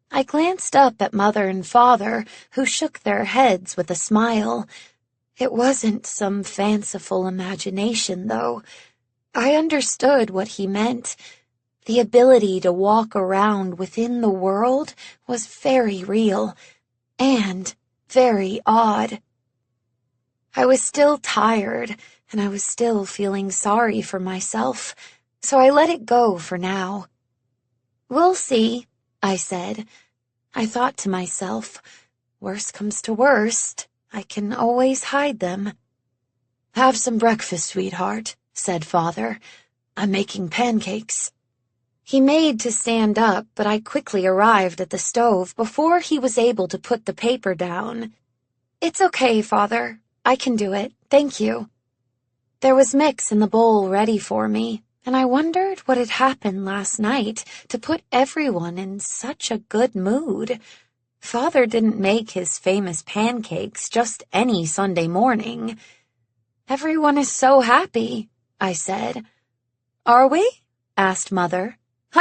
I glanced up at Mother and Father, who shook their heads with a smile. It wasn't some fanciful imagination, though. I understood what he meant. The ability to walk around within the world was very real, and very odd. I was still tired, and I was still feeling sorry for myself, so I let it go for now. "We'll see," I said. I thought to myself, worst comes to worst, I can always hide them. "Have some breakfast, sweetheart," said Father. "I'm making pancakes." He made to stand up, but I quickly arrived at the stove before he was able to put the paper down. "It's okay, Father. I can do it. Thank you." There was mix in the bowl ready for me, and I wondered what had happened last night to put everyone in such a good mood. Father didn't make his famous pancakes just any Sunday morning. "Everyone is so happy," I said. "Are we?" asked Mother.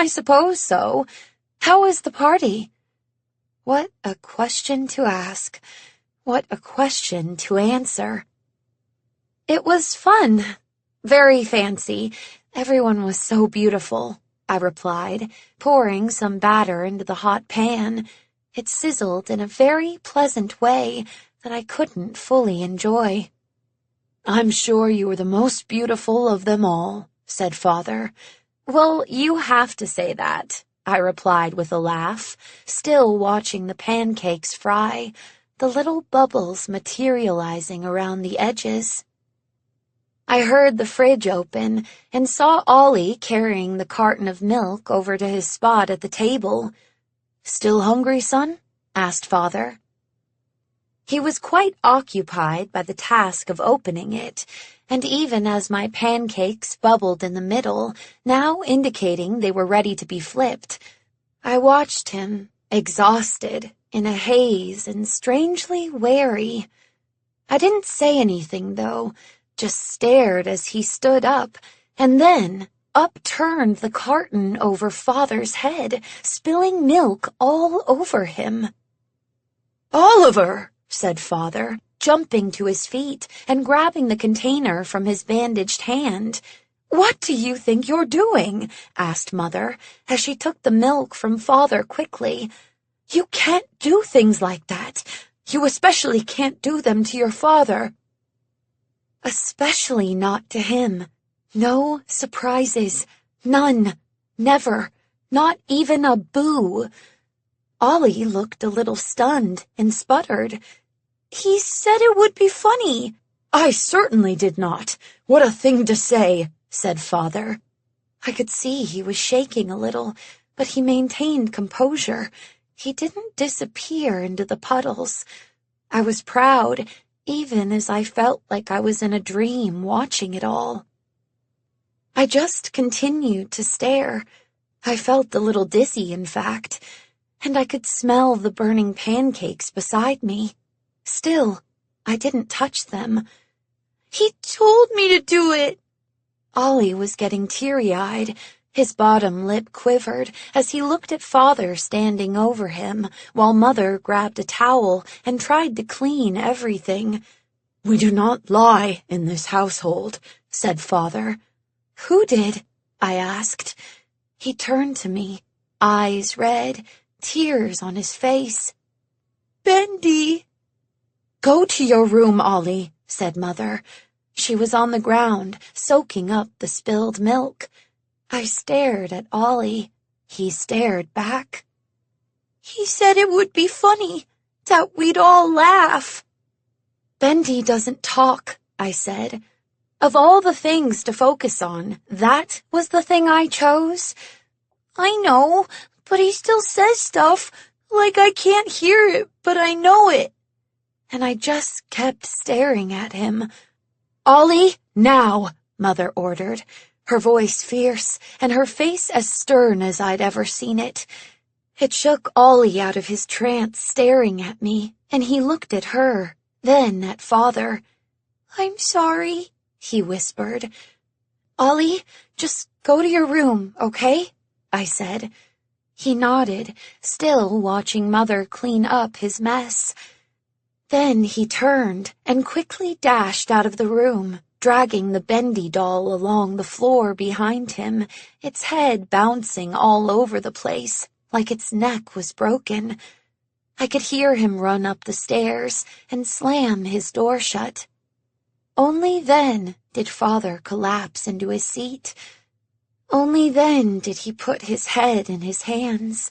"I suppose so. How was the party?" What a question to ask. What a question to answer. "It was fun. Very fancy. Everyone was so beautiful," I replied, pouring some batter into the hot pan. It sizzled in a very pleasant way that I couldn't fully enjoy. "I'm sure you were the most beautiful of them all," said Father. "Well, you have to say that," I replied with a laugh, still watching the pancakes fry, the little bubbles materializing around the edges. I heard the fridge open and saw Ollie carrying the carton of milk over to his spot at the table. "Still hungry, son?" asked Father. He was quite occupied by the task of opening it, and even as my pancakes bubbled in the middle, now indicating they were ready to be flipped, I watched him, exhausted, in a haze and strangely wary. I didn't say anything, though, just stared as he stood up, and then upturned the carton over Father's head, spilling milk all over him. "Oliver!" said Father, jumping to his feet and grabbing the container from his bandaged hand. "What do you think you're doing?" asked Mother, as she took the milk from Father quickly. "You can't do things like that. You especially can't do them to your father." "Especially not to him. No surprises. None. Never. Not even a boo." Ollie looked a little stunned and sputtered. "He said it would be funny." I certainly did not. What a thing to say, said Father. I could see he was shaking a little, but he maintained composure. He didn't disappear into the puddles. I was proud, even as I felt like I was in a dream watching it all. I just continued to stare. I felt a little dizzy, in fact, and I could smell the burning pancakes beside me. Still, I didn't touch them. He told me to do it. Ollie was getting teary-eyed. His bottom lip quivered as he looked at Father standing over him, while Mother grabbed a towel and tried to clean everything. We do not lie in this household, said Father. Who did? I asked. He turned to me, eyes red, tears on his face. Bendy. Go to your room, Ollie, said Mother. She was on the ground, soaking up the spilled milk. I stared at Ollie. He stared back. He said it would be funny, that we'd all laugh. Bendy doesn't talk, I said. Of all the things to focus on, that was the thing I chose. I know, but he still says stuff, like I can't hear it, but I know it. And I just kept staring at him. Ollie, now, Mother ordered, her voice fierce and her face as stern as I'd ever seen it. It shook Ollie out of his trance staring at me, and he looked at her, then at Father. I'm sorry, he whispered. Ollie, just go to your room, okay? I said. He nodded, still watching Mother clean up his mess. Then he turned and quickly dashed out of the room, dragging the Bendy doll along the floor behind him, its head bouncing all over the place, like its neck was broken. I could hear him run up the stairs and slam his door shut. Only then did Father collapse into his seat. Only then did he put his head in his hands.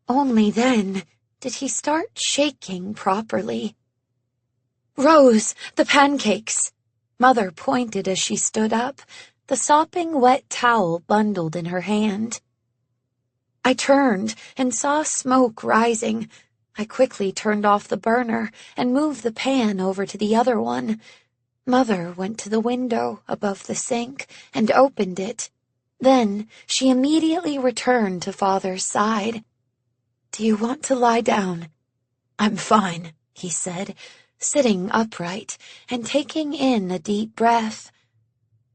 Only then did he start shaking properly. Rose, the pancakes! Mother pointed as she stood up, the sopping wet towel bundled in her hand. I turned and saw smoke rising. I quickly turned off the burner and moved the pan over to the other one. Mother went to the window above the sink and opened it. Then she immediately returned to Father's side. Do you want to lie down? I'm fine, he said, sitting upright and taking in a deep breath.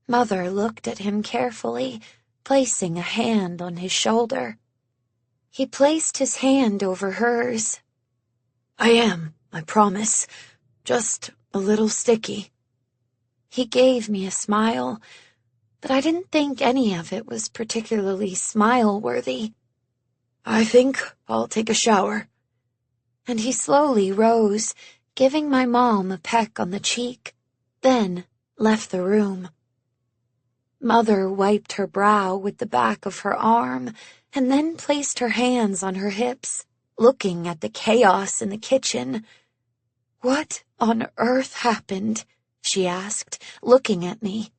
Mother looked at him carefully, placing a hand on his shoulder. He placed his hand over hers. I am, I promise, just a little sticky. He gave me a smile, but I didn't think any of it was particularly smile-worthy. I think I'll take a shower. And he slowly rose, giving my mom a peck on the cheek, then left the room. Mother wiped her brow with the back of her arm and then placed her hands on her hips, looking at the chaos in the kitchen. What on earth happened? She asked, looking at me.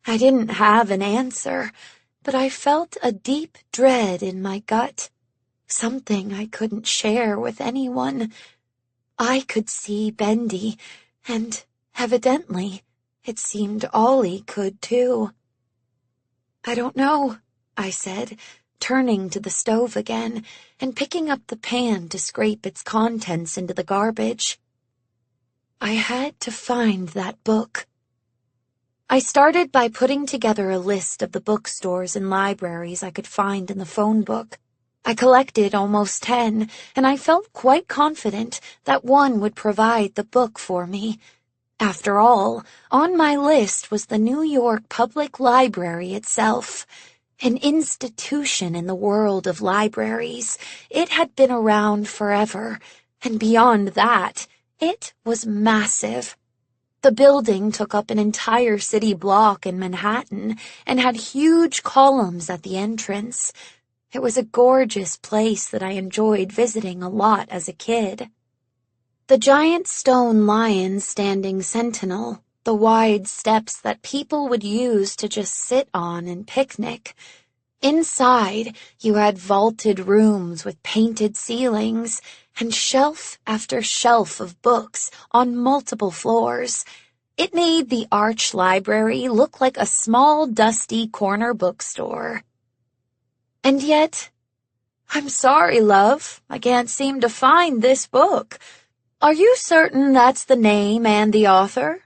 I didn't have an answer, but I felt a deep dread in my gut, something I couldn't share with anyone. I could see Bendy, and evidently, it seemed Ollie could too. I don't know, I said, turning to the stove again and picking up the pan to scrape its contents into the garbage. I had to find that book. I started by putting together a list of the bookstores and libraries I could find in the phone book. I collected almost 10, and I felt quite confident that one would provide the book for me. After all, on my list was the New York Public Library itself. An institution in the world of libraries. It had been around forever, and beyond that, it was massive. The building took up an entire city block in Manhattan and had huge columns at the entrance. It was a gorgeous place that I enjoyed visiting a lot as a kid. The giant stone lions standing sentinel, the wide steps that people would use to just sit on and picnic. Inside, you had vaulted rooms with painted ceilings and shelf after shelf of books on multiple floors. It made the Arch Library look like a small, dusty corner bookstore. And yet, I'm sorry, love, I can't seem to find this book. Are you certain that's the name and the author?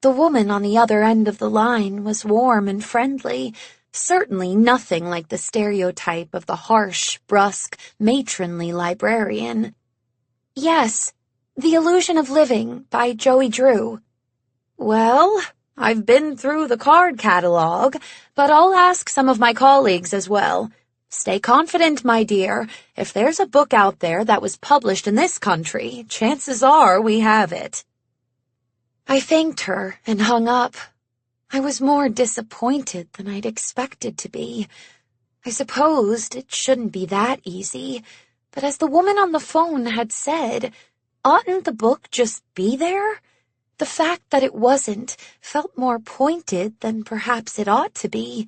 The woman on the other end of the line was warm and friendly, certainly nothing like the stereotype of the harsh, brusque, matronly librarian. Yes, The Illusion of Living by Joey Drew. Well, I've been through the card catalog, but I'll ask some of my colleagues as well. Stay confident, my dear. If there's a book out there that was published in this country, chances are we have it. I thanked her and hung up. I was more disappointed than I'd expected to be. I supposed it shouldn't be that easy, but as the woman on the phone had said, oughtn't the book just be there? The fact that it wasn't felt more pointed than perhaps it ought to be,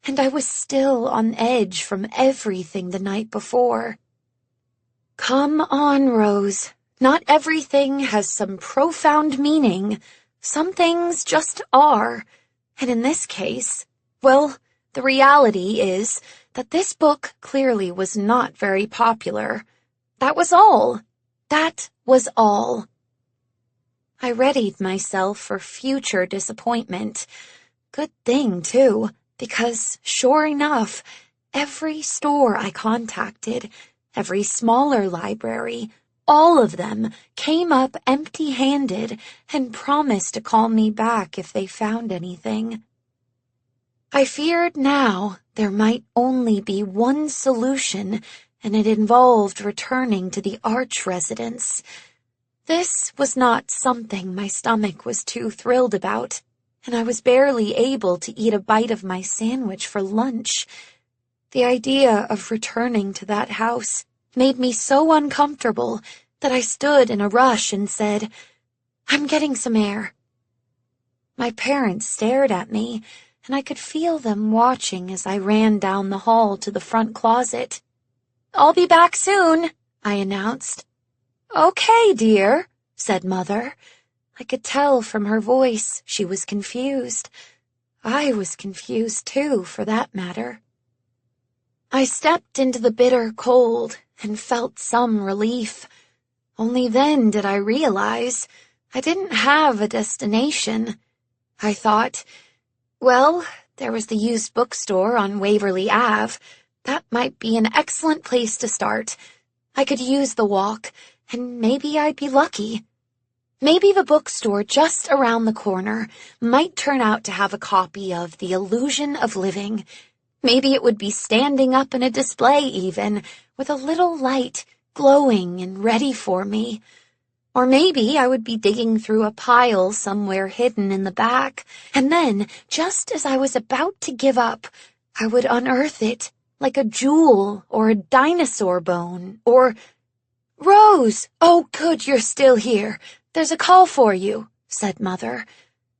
and I was still on edge from everything the night before. Come on, Rose. Not everything has some profound meaning. Some things just are. And in this case, well, the reality is that this book clearly was not very popular. That was all. That was all. I readied myself for future disappointment. Good thing, too, because, sure enough, every store I contacted, every smaller library, all of them came up empty-handed and promised to call me back if they found anything. I feared now there might only be one solution, and it involved returning to the Arch residence. This was not something my stomach was too thrilled about, and I was barely able to eat a bite of my sandwich for lunch. The idea of returning to that house made me so uncomfortable that I stood in a rush and said, "I'm getting some air." My parents stared at me, and I could feel them watching as I ran down the hall to the front closet. "I'll be back soon," I announced. "Okay, dear," said Mother. I could tell from her voice she was confused. I was confused, too, for that matter. I stepped into the bitter cold and felt some relief. Only then did I realize I didn't have a destination. I thought, well, there was the used bookstore on Waverly Ave. That might be an excellent place to start. I could use the walk, and maybe I'd be lucky. Maybe the bookstore just around the corner might turn out to have a copy of The Illusion of Living. Maybe it would be standing up in a display even, with a little light glowing and ready for me. Or maybe I would be digging through a pile somewhere hidden in the back, and then, just as I was about to give up, I would unearth it, like a jewel or a dinosaur bone, or... "Rose! Oh, good, you're still here. There's a call for you," said Mother.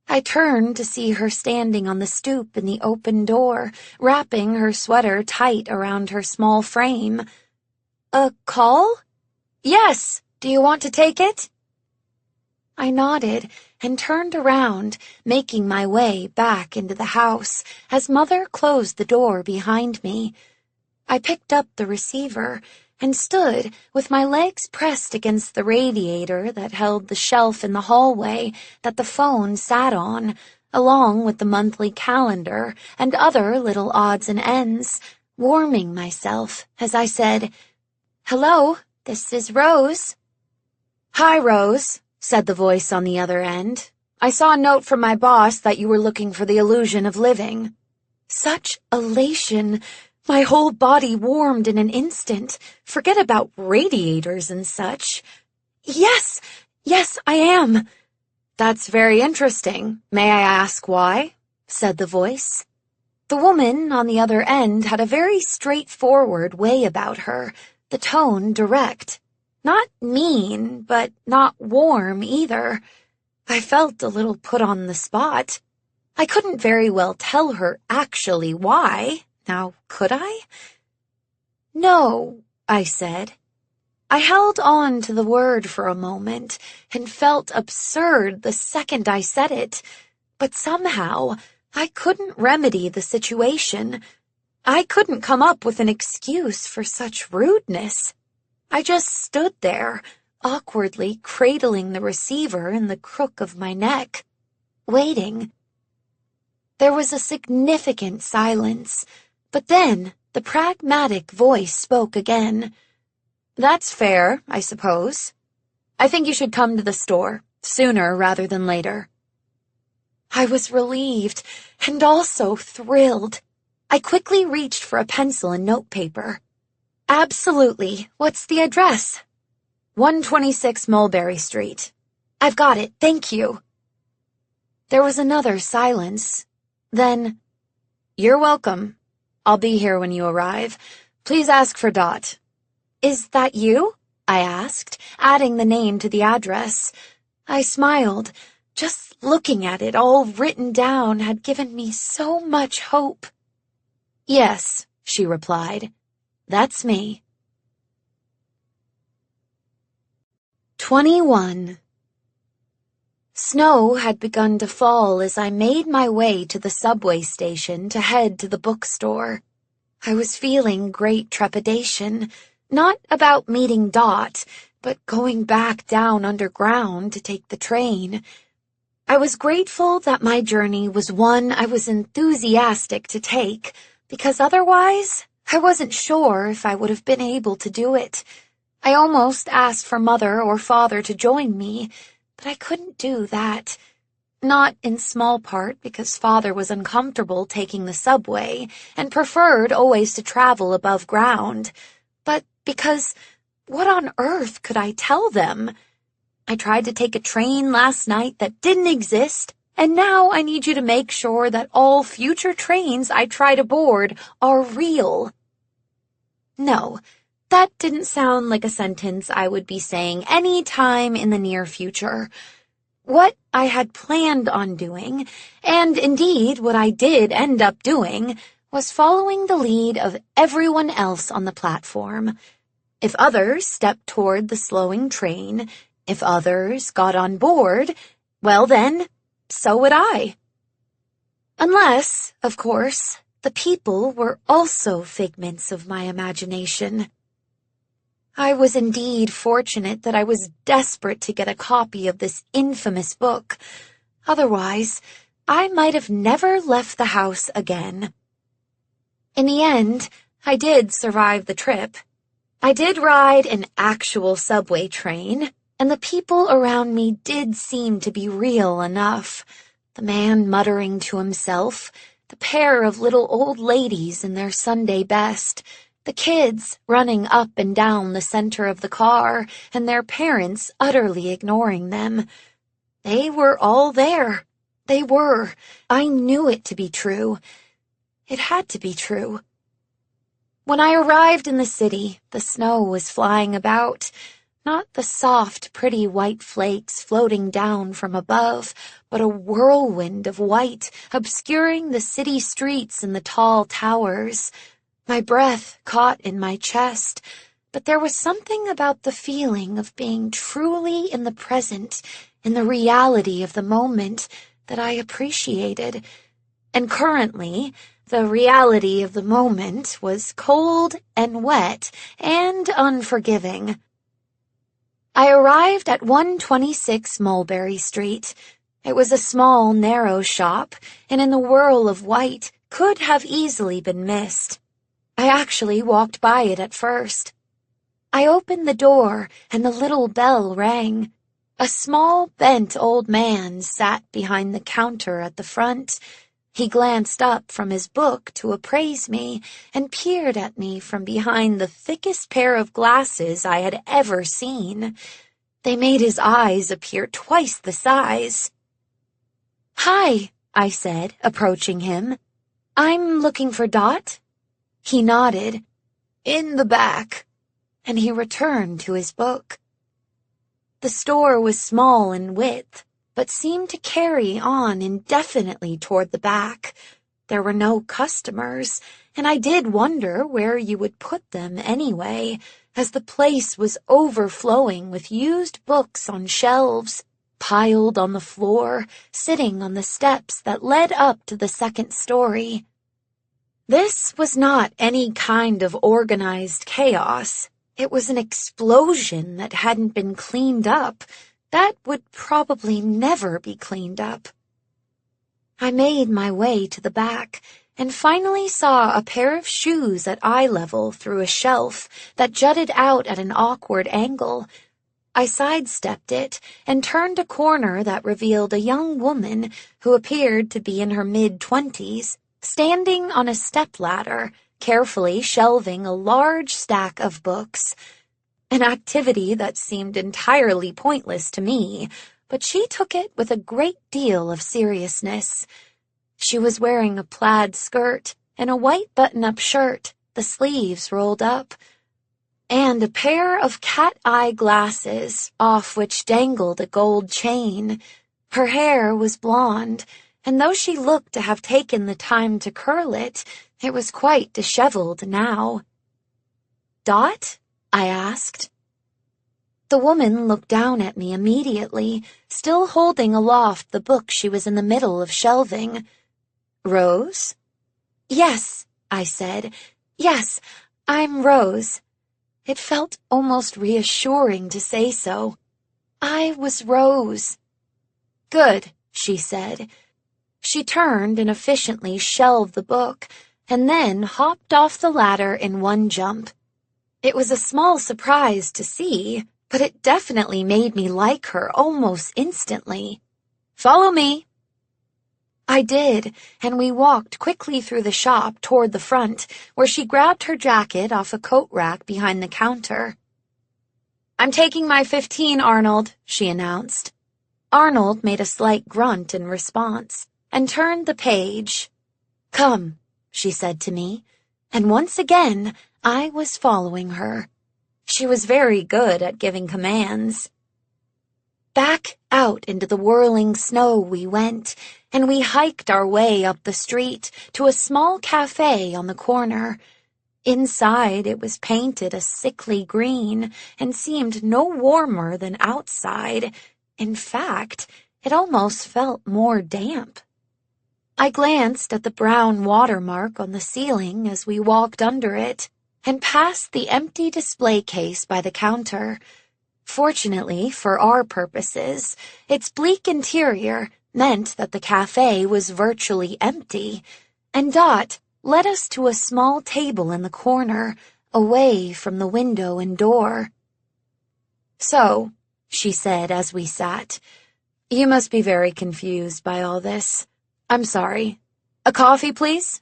I turned to see her standing on the stoop in the open door, wrapping her sweater tight around her small frame. "A call?" "Yes. Do you want to take it?" I nodded and turned around, making my way back into the house as Mother closed the door behind me. I picked up the receiver and stood with my legs pressed against the radiator that held the shelf in the hallway that the phone sat on, along with the monthly calendar and other little odds and ends, warming myself as I said, "Hello, this is Rose." "Hi, Rose," said the voice on the other end. "I saw a note from my boss that you were looking for The Illusion of Living." Such elation! My whole body warmed in an instant. Forget about radiators and such. Yes, I am." "That's very interesting. May I ask why?" said the voice. The woman on the other end had a very straightforward way about her, the tone direct. Not mean, but not warm either. I felt a little put on the spot. I couldn't very well tell her actually why. Now, could I? No, I said. I held on to the word for a moment and felt absurd the second I said it, but somehow I couldn't remedy the situation. I couldn't come up with an excuse for such rudeness. I just stood there, awkwardly cradling the receiver in the crook of my neck, waiting. There was a significant silence, but then the pragmatic voice spoke again. That's fair, I suppose. I think you should come to the store, sooner rather than later. I was relieved and also thrilled. I quickly reached for a pencil and notepaper. Absolutely. What's the address? 126 Mulberry Street. I've got it, thank you. There was another silence. Then, you're welcome. I'll be here when you arrive. Please ask for Dot. Is that you? I asked, adding the name to the address. I smiled. Just looking at it all written down had given me so much hope. Yes, she replied. That's me. 21. Snow had begun to fall as I made my way to the subway station to head to the bookstore. I was feeling great trepidation, not about meeting Dot, but going back down underground to take the train. I was grateful that my journey was one I was enthusiastic to take, because otherwise I wasn't sure if I would have been able to do it. I almost asked for Mother or Father to join me, but I couldn't do that. Not in small part because Father was uncomfortable taking the subway and preferred always to travel above ground, but because what on earth could I tell them? I tried to take a train last night that didn't exist, and now I need you to make sure that all future trains I try to board are real. No, that didn't sound like a sentence I would be saying any time in the near future. What I had planned on doing, and indeed what I did end up doing, was following the lead of everyone else on the platform. If others stepped toward the slowing train, if others got on board, well then, so would I. Unless, of course, the people were also figments of my imagination. I was indeed fortunate that I was desperate to get a copy of this infamous book. Otherwise, I might have never left the house again. In the end, I did survive the trip. I did ride an actual subway train, and the people around me did seem to be real enough. The man muttering to himself, the pair of little old ladies in their Sunday best, the kids running up and down the center of the car, and their parents utterly ignoring them. They were all there. They were. I knew it to be true. It had to be true. When I arrived in the city, the snow was flying about. Not the soft, pretty white flakes floating down from above, but a whirlwind of white obscuring the city streets and the tall towers. My breath caught in my chest, but there was something about the feeling of being truly in the present, in the reality of the moment, that I appreciated. And currently, the reality of the moment was cold and wet and unforgiving. I arrived at 126 Mulberry Street. It was a small, narrow shop, and in the whirl of white could have easily been missed. I actually walked by it at first. I opened the door, and the little bell rang. A small, bent old man sat behind the counter at the front. He glanced up from his book to appraise me and peered at me from behind the thickest pair of glasses I had ever seen. They made his eyes appear twice the size. "Hi," I said, approaching him. "I'm looking for Dot." He nodded. "In the back." and he returned to his book. The store was small in width, but seemed to carry on indefinitely toward the back. There were no customers, and I did wonder where you would put them anyway, as the place was overflowing with used books on shelves, piled on the floor, sitting on the steps that led up to the second story. This was not any kind of organized chaos. It was an explosion that hadn't been cleaned up, that would probably never be cleaned up. I made my way to the back and finally saw a pair of shoes at eye level through a shelf that jutted out at an awkward angle. I sidestepped it and turned a corner that revealed a young woman who appeared to be in her mid-20s, standing on a stepladder, carefully shelving a large stack of books. An activity that seemed entirely pointless to me, but she took it with a great deal of seriousness. She was wearing a plaid skirt and a white button-up shirt, the sleeves rolled up, and a pair of cat-eye glasses, off which dangled a gold chain. Her hair was blonde, and though she looked to have taken the time to curl it, it was quite disheveled now. "Dot?" I asked. The woman looked down at me immediately, still holding aloft the book she was in the middle of shelving. "Rose?" "Yes," I said. "Yes, I'm Rose." It felt almost reassuring to say so. I was Rose. "Good," she said. She turned and efficiently shelved the book, and then hopped off the ladder in one jump. It was a small surprise to see, but it definitely made me like her almost instantly. "Follow me." I did, and we walked quickly through the shop toward the front, where she grabbed her jacket off a coat rack behind the counter. "I'm taking my 15, Arnold," she announced. Arnold made a slight grunt in response and turned the page. "Come," she said to me, and once again I was following her. She was very good at giving commands. Back out into the whirling snow we went, and we hiked our way up the street to a small cafe on the corner. Inside it was painted a sickly green and seemed no warmer than outside. In fact, it almost felt more damp. I glanced at the brown watermark on the ceiling as we walked under it, and past the empty display case by the counter. Fortunately, for our purposes, its bleak interior meant that the cafe was virtually empty, and Dot led us to a small table in the corner, away from the window and door. "So," she said as we sat, "you must be very confused by all this. I'm sorry. A coffee, please?"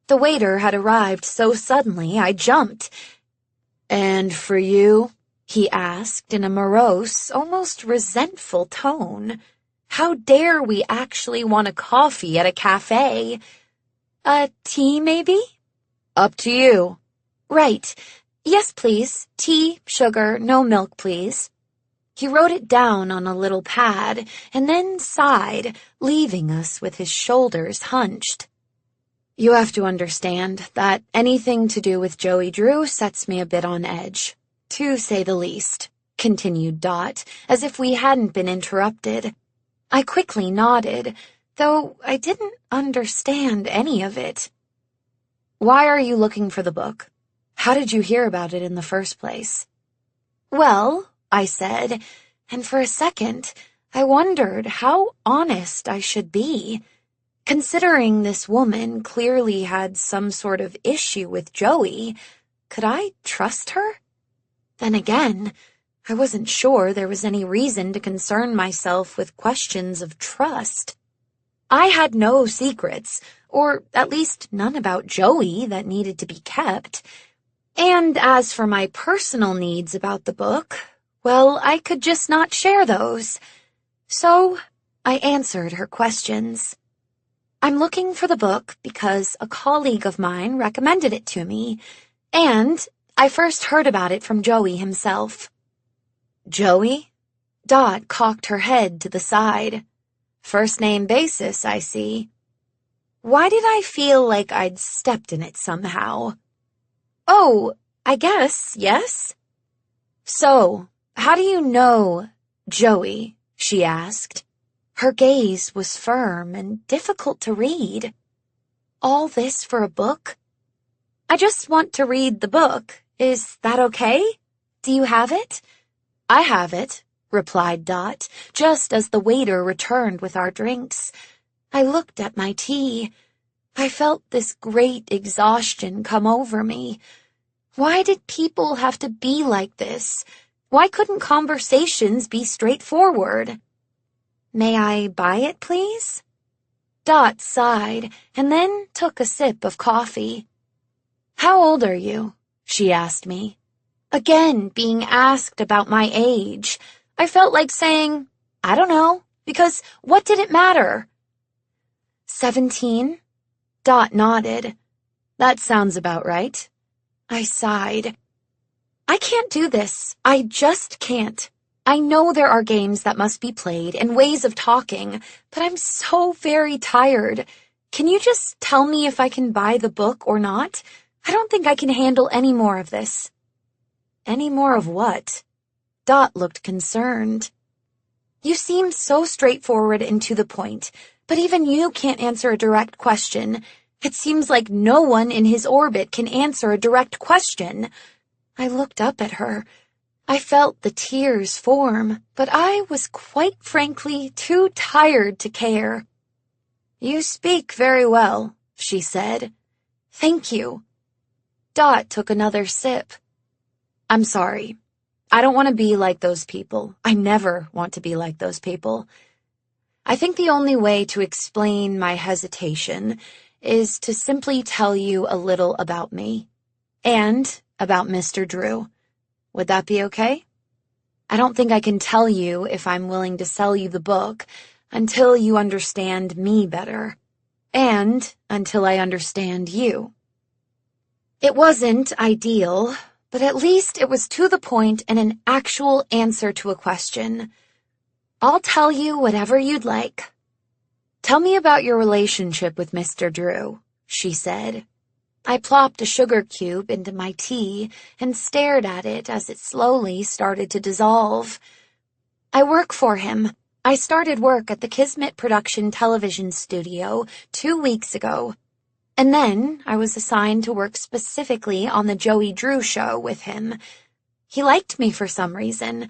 The waiter had arrived so suddenly I jumped. "And for you?" he asked in a morose, almost resentful tone. How dare we actually want a coffee at a cafe? "A tea, maybe?" "Up to you." "Right. Yes, please. Tea, sugar, no milk, please." He wrote it down on a little pad and then sighed, leaving us with his shoulders hunched. "You have to understand that anything to do with Joey Drew sets me a bit on edge, to say the least," continued Dot, as if we hadn't been interrupted. I quickly nodded, though I didn't understand any of it. "Why are you looking for the book? How did you hear about it in the first place?" "Well," I said, and for a second I wondered how honest I should be. Considering this woman clearly had some sort of issue with Joey, could I trust her? Then again, I wasn't sure there was any reason to concern myself with questions of trust. I had no secrets, or at least none about Joey that needed to be kept. And as for my personal needs about the book, well, I could just not share those. So I answered her questions. "I'm looking for the book because a colleague of mine recommended it to me, and I first heard about it from Joey himself. Joey? Dot cocked her head to the side. First name basis, I see. Why did I feel like I'd stepped in it somehow? Oh, I guess, yes? So, how do you know Joey? She asked. Her gaze was firm and difficult to read. All this for a book? I just want to read the book. Is that okay? Do you have it? I have it, replied Dot, just as the waiter returned with our drinks. I looked at my tea. I felt this great exhaustion come over me. Why did people have to be like this? Why couldn't conversations be straightforward? May I buy it, please? Dot sighed and then took a sip of coffee. How old are you? She asked me. Again, being asked about my age. I felt like saying, I don't know, because what did it matter? 17? Dot nodded. That sounds about right. I sighed. I can't do this. I just can't. I know there are games that must be played and ways of talking, but I'm so very tired. Can you just tell me if I can buy the book or not? I don't think I can handle any more of this. Any more of what? Dot looked concerned. You seem so straightforward and to the point, but even you can't answer a direct question. It seems like no one in his orbit can answer a direct question. I looked up at her. I felt the tears form, but I was quite frankly too tired to care. You speak very well, she said. Thank you. Dot took another sip. I'm sorry. I don't want to be like those people. I never want to be like those people. I think the only way to explain my hesitation is to simply tell you a little about me. And about Mr. Drew. Would that be okay? I don't think I can tell you if I'm willing to sell you the book until you understand me better. And until I understand you. It wasn't ideal, but at least it was to the point and an actual answer to a question. I'll tell you whatever you'd like. Tell me about your relationship with Mr. Drew, she said. I plopped a sugar cube into my tea and stared at it as it slowly started to dissolve. I work for him. I started work at the Kismet Production television studio 2 weeks ago. And then I was assigned to work specifically on the Joey Drew show with him. He liked me for some reason.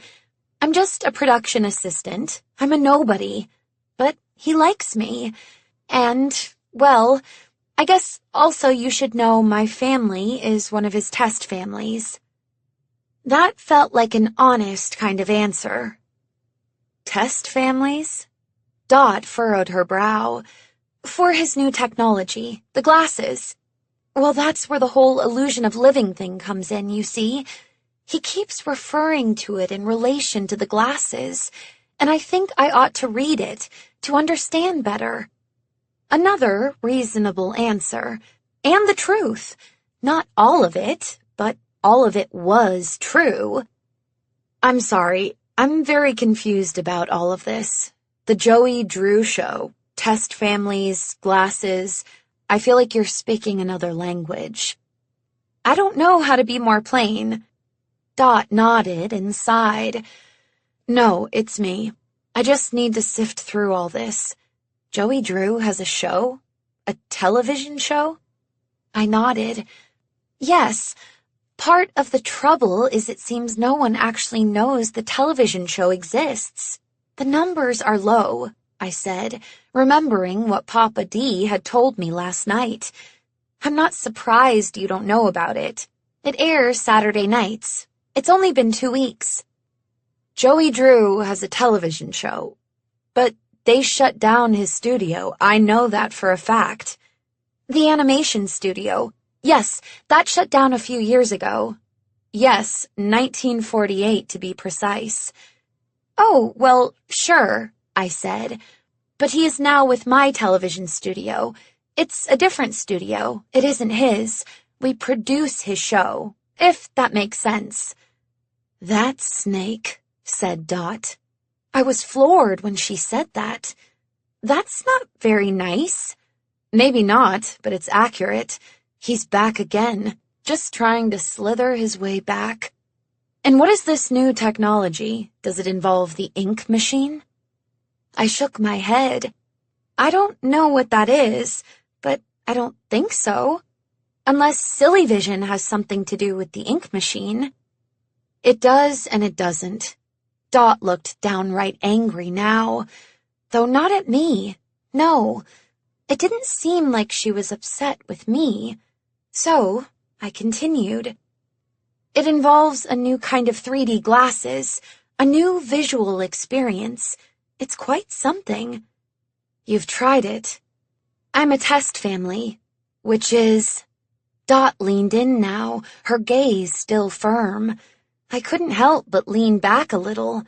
I'm just a production assistant. I'm a nobody. But he likes me. And, well, I guess also you should know my family is one of his test families. That felt like an honest kind of answer. Test families? Dot furrowed her brow. For his new technology, the glasses. Well, that's where the whole illusion of living thing comes in, you see. He keeps referring to it in relation to the glasses, and I think I ought to read it to understand better. Another reasonable answer, and the truth. Not all of it, but all of it was true. I'm sorry, I'm very confused about all of this. The Joey Drew show, test families, glasses. I feel like you're speaking another language. I don't know how to be more plain. Dot nodded and sighed. No, it's me. I just need to sift through all this. Joey Drew has a show? A television show? I nodded. Yes. Part of the trouble is it seems no one actually knows the television show exists. The numbers are low, I said, remembering what Papa D had told me last night. I'm not surprised you don't know about it. It airs Saturday nights. It's only been 2 weeks. Joey Drew has a television show. But they shut down his studio. I know that for a fact. The animation studio. Yes, that shut down a few years ago. Yes, 1948 to be precise. Oh, well, sure, I said. But he is now with my television studio. It's a different studio. It isn't his. We produce his show. if that makes sense. That snake, said Dot. I was floored when she said that. That's not very nice. Maybe not, but it's accurate. He's back again, just trying to slither his way back. And what is this new technology? Does it involve the ink machine? I shook my head. I don't know what that is, but I don't think so. Unless Silly Vision has something to do with the ink machine. It does and it doesn't. Dot looked downright angry now, though not at me. No, it didn't seem like she was upset with me. So, I continued. It involves a new kind of 3D glasses, a new visual experience. It's quite something. You've tried it. I'm a test family, which is... Dot leaned in now, her gaze still firm. I couldn't help but lean back a little.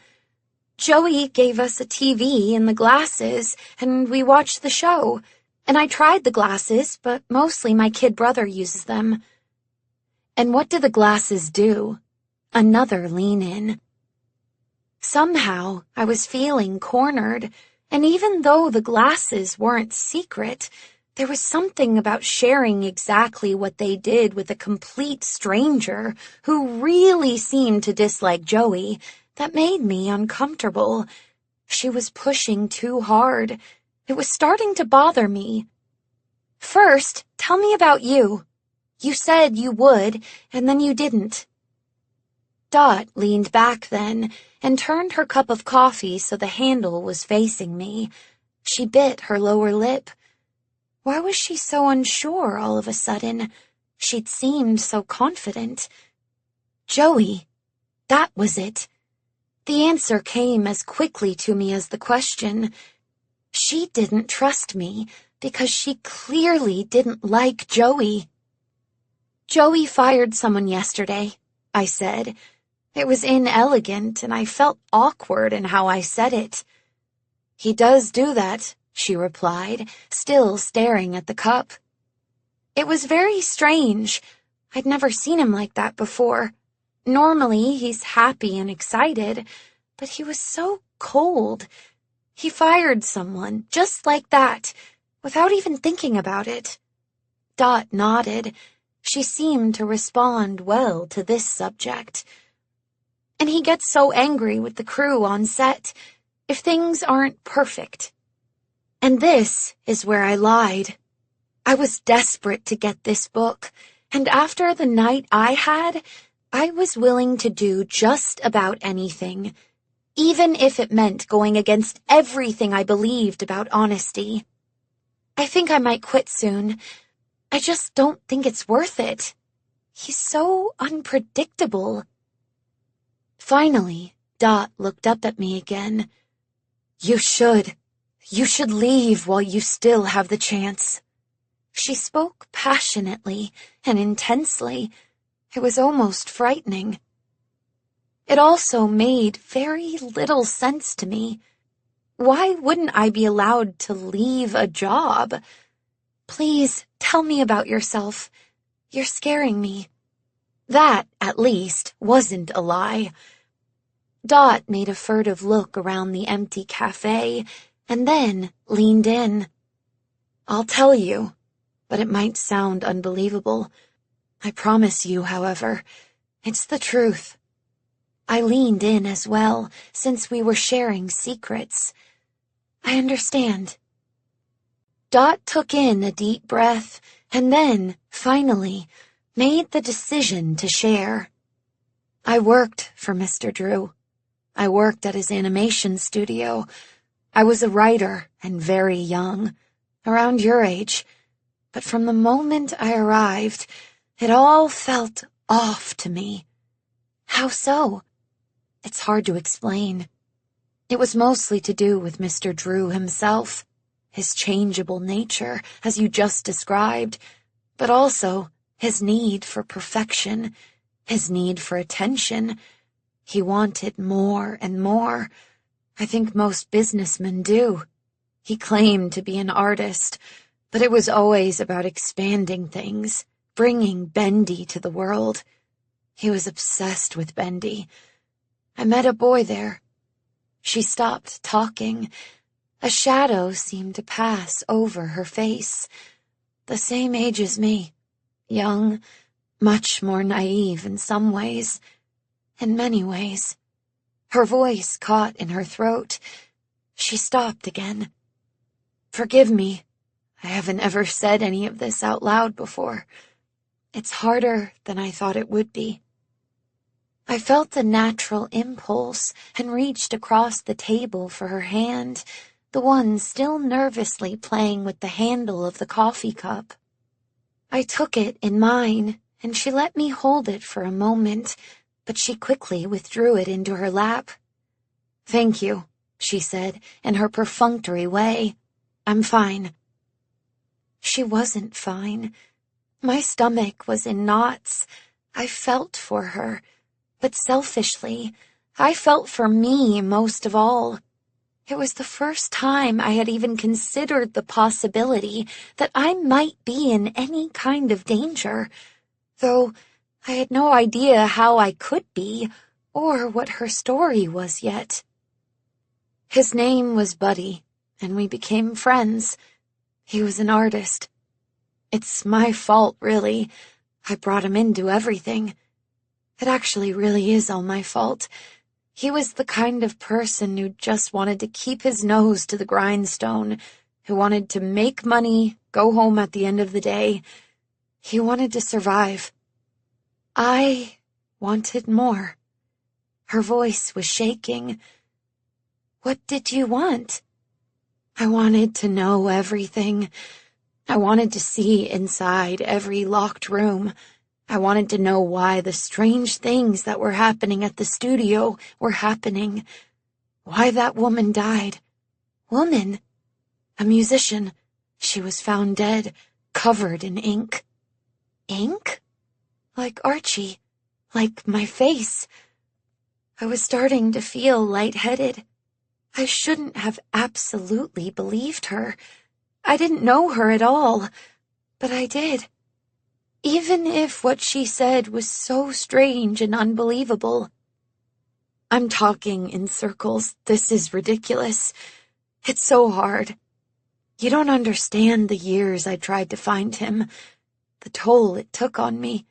Joey gave us a TV and the glasses, and we watched the show. And I tried the glasses, but mostly my kid brother uses them. And what do the glasses do? Another lean in. Somehow, I was feeling cornered, and even though the glasses weren't secret, there was something about sharing exactly what they did with a complete stranger who really seemed to dislike Joey that made me uncomfortable. She was pushing too hard. It was starting to bother me. First, tell me about you. You said you would, and then you didn't. Dot leaned back then and turned her cup of coffee so the handle was facing me. She bit her lower lip. Why was she so unsure all of a sudden? She'd seemed so confident. Joey. That was it. The answer came as quickly to me as the question. She didn't trust me because she clearly didn't like Joey. Joey fired someone yesterday, I said. It was inelegant, and I felt awkward in how I said it. He does do that, she replied, still staring at the cup. It was very strange. I'd never seen him like that before. Normally, he's happy and excited, but he was so cold. He fired someone, just like that, without even thinking about it. Dot nodded. She seemed to respond well to this subject. And he gets so angry with the crew on set if things aren't perfect. And this is where I lied. I was desperate to get this book, and after the night I had, I was willing to do just about anything, even if it meant going against everything I believed about honesty. I think I might quit soon. I just don't think it's worth it. He's so unpredictable. Finally, Dot looked up at me again. You should leave while you still have the chance. She spoke passionately and intensely. It was almost frightening. It also made very little sense to me. Why wouldn't I be allowed to leave a job? Please tell me about yourself. You're scaring me. That, at least, wasn't a lie. Dot made a furtive look around the empty cafe and then leaned in. I'll tell you, but it might sound unbelievable. I promise you, however, it's the truth. I leaned in as well, since we were sharing secrets. I understand. Dot took in a deep breath and then, finally, made the decision to share. I worked for Mr. Drew. I worked at his animation studio. I was a writer and very young, around your age. But from the moment I arrived, it all felt off to me. How so? It's hard to explain. It was mostly to do with Mr. Drew himself, his changeable nature, as you just described, but also his need for perfection, his need for attention. He wanted more and more. I think most businessmen do. He claimed to be an artist, but it was always about expanding things, bringing Bendy to the world. He was obsessed with Bendy. I met a boy there. She stopped talking. A shadow seemed to pass over her face. The same age as me. Young, much more naive in some ways. In many ways. Her voice caught in her throat. She stopped again. Forgive me. I haven't ever said any of this out loud before. It's harder than I thought it would be. I felt the natural impulse and reached across the table for her hand, the one still nervously playing with the handle of the coffee cup. I took it in mine, and she let me hold it for a moment, but she quickly withdrew it into her lap. "Thank you," she said, in her perfunctory way. "I'm fine." She wasn't fine. My stomach was in knots. I felt for her, but selfishly, I felt for me most of all. It was the first time I had even considered the possibility that I might be in any kind of danger, though I had no idea how I could be or what her story was yet. His name was Buddy, and we became friends. He was an artist. It's my fault, really. I brought him into everything. It actually really is all my fault. He was the kind of person who just wanted to keep his nose to the grindstone, who wanted to make money, go home at the end of the day. He wanted to survive. I wanted more. Her voice was shaking. What did you want? I wanted to know everything. I wanted to see inside every locked room. I wanted to know why the strange things that were happening at the studio were happening. Why that woman died. Woman? A musician. She was found dead, covered in ink. Ink? Like Archie. Like my face. I was starting to feel lightheaded. I shouldn't have absolutely believed her. I didn't know her at all, but I did. Even if what she said was so strange and unbelievable. I'm talking in circles. This is ridiculous. It's so hard. You don't understand the years I tried to find him, the toll it took on me,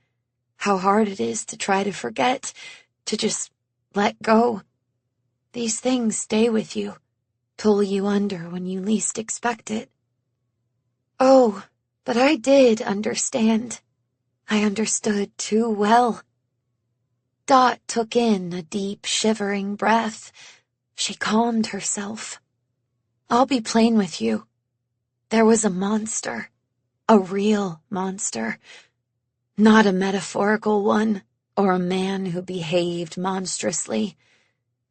how hard it is to try to forget, to just let go. These things stay with you, pull you under when you least expect it. Oh, but I did understand. I understood too well. Dot took in a deep, shivering breath. She calmed herself. I'll be plain with you. There was a monster. A real monster. Not a metaphorical one, or a man who behaved monstrously,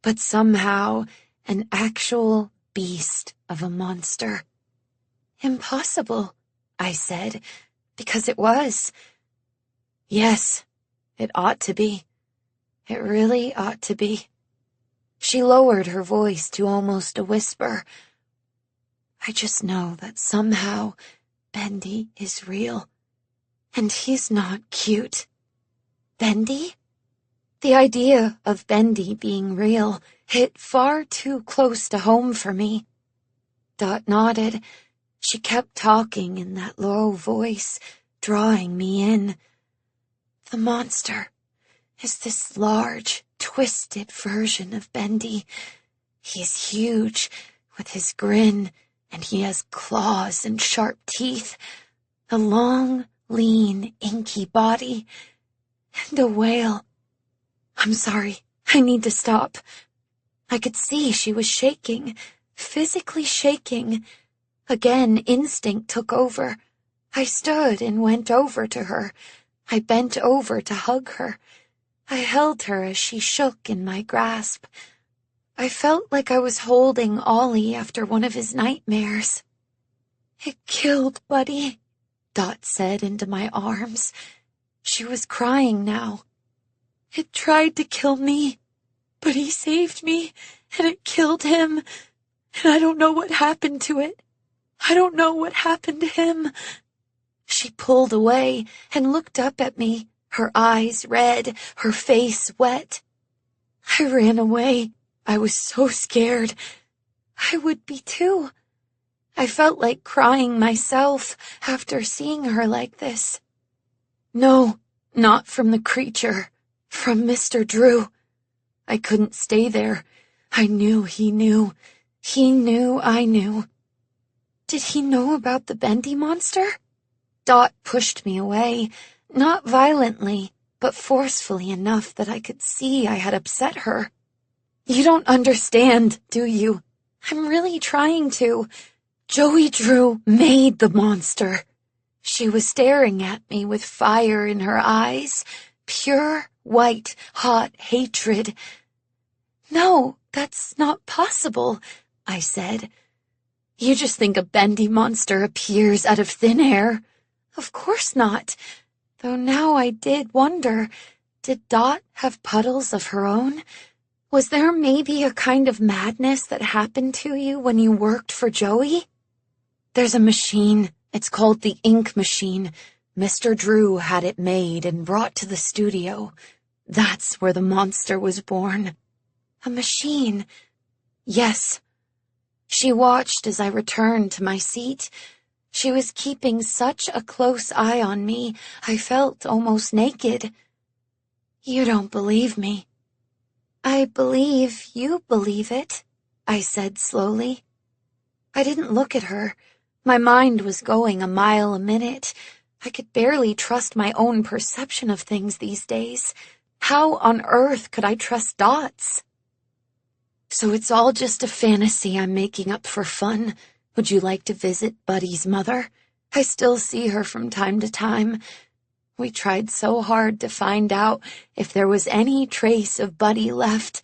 but somehow an actual beast of a monster. Impossible, I said, because it was. Yes, it ought to be. It really ought to be. She lowered her voice to almost a whisper. I just know that somehow Bendy is real. And he's not cute. Bendy? The idea of Bendy being real hit far too close to home for me. Dot nodded. She kept talking in that low voice, drawing me in. The monster is this large, twisted version of Bendy. He's huge, with his grin, and he has claws and sharp teeth, a long, lean, inky body, and a wail. I'm sorry, I need to stop. I could see she was shaking, physically shaking. Again, instinct took over. I stood and went over to her. I bent over to hug her. I held her as she shook in my grasp. I felt like I was holding Ollie after one of his nightmares. It killed Buddy, Dot said into my arms. She was crying now. It tried to kill me, but he saved me, and it killed him, and I don't know what happened to it. I don't know what happened to him. She pulled away and looked up at me, her eyes red, her face wet. I ran away. I was so scared. I would be too. I felt like crying myself after seeing her like this. No, not from the creature, from Mr. Drew. I couldn't stay there. I knew he knew. He knew I knew. Did he know about the Bendy monster? Dot pushed me away, not violently, but forcefully enough that I could see I had upset her. You don't understand, do you? I'm really trying to. Joey Drew made the monster. She was staring at me with fire in her eyes, pure, white, hot hatred. No, that's not possible, I said. You just think a Bendy monster appears out of thin air. Of course not. Though now I did wonder, did Dot have puddles of her own? Was there maybe a kind of madness that happened to you when you worked for Joey? There's a machine. It's called the ink machine. Mr. Drew had it made and brought to the studio. That's where the monster was born. A machine. Yes. She watched as I returned to my seat. She was keeping such a close eye on me, I felt almost naked. You don't believe me. I believe you believe it, I said slowly. I didn't look at her. My mind was going a mile a minute. I could barely trust my own perception of things these days. How on earth could I trust Dot's? So it's all just a fantasy I'm making up for fun. Would you like to visit Buddy's mother? I still see her from time to time. We tried so hard to find out if there was any trace of Buddy left.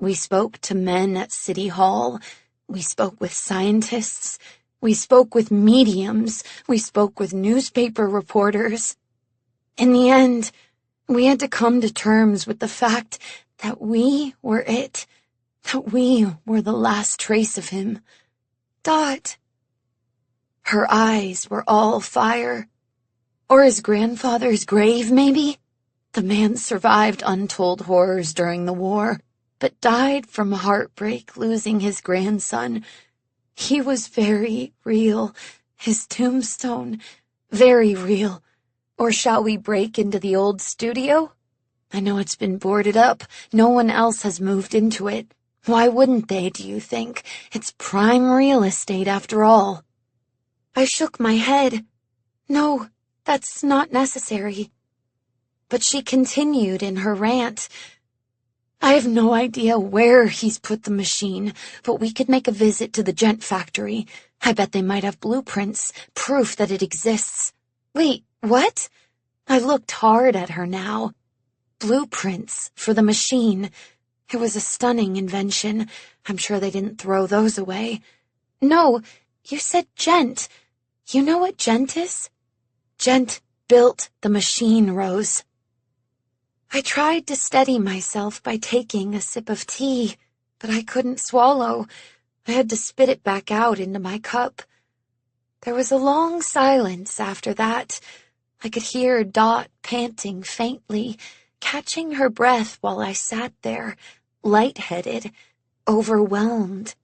We spoke to men at City Hall. We spoke with scientists. We spoke with mediums. We spoke with newspaper reporters. In the end, we had to come to terms with the fact that we were it, that we were the last trace of him. Dot. Her eyes were all fire. Or his grandfather's grave, maybe? The man survived untold horrors during the war, but died from heartbreak losing his grandson. He was very real. His tombstone, very real. Or shall we break into the old studio? I know it's been boarded up. No one else has moved into it. Why wouldn't they, do you think? It's prime real estate after all. I shook my head. No, that's not necessary. But she continued in her rant. I have no idea where he's put the machine, but we could make a visit to the Gent factory. I bet they might have blueprints, proof that it exists. Wait, what? I looked hard at her now. Blueprints for the machine. It was a stunning invention. I'm sure they didn't throw those away. No, you said Gent. You know what Gent is? Gent built the machine, Rose. I tried to steady myself by taking a sip of tea, but I couldn't swallow. I had to spit it back out into my cup. There was a long silence after that. I could hear Dot panting faintly, catching her breath while I sat there, lightheaded, overwhelmed.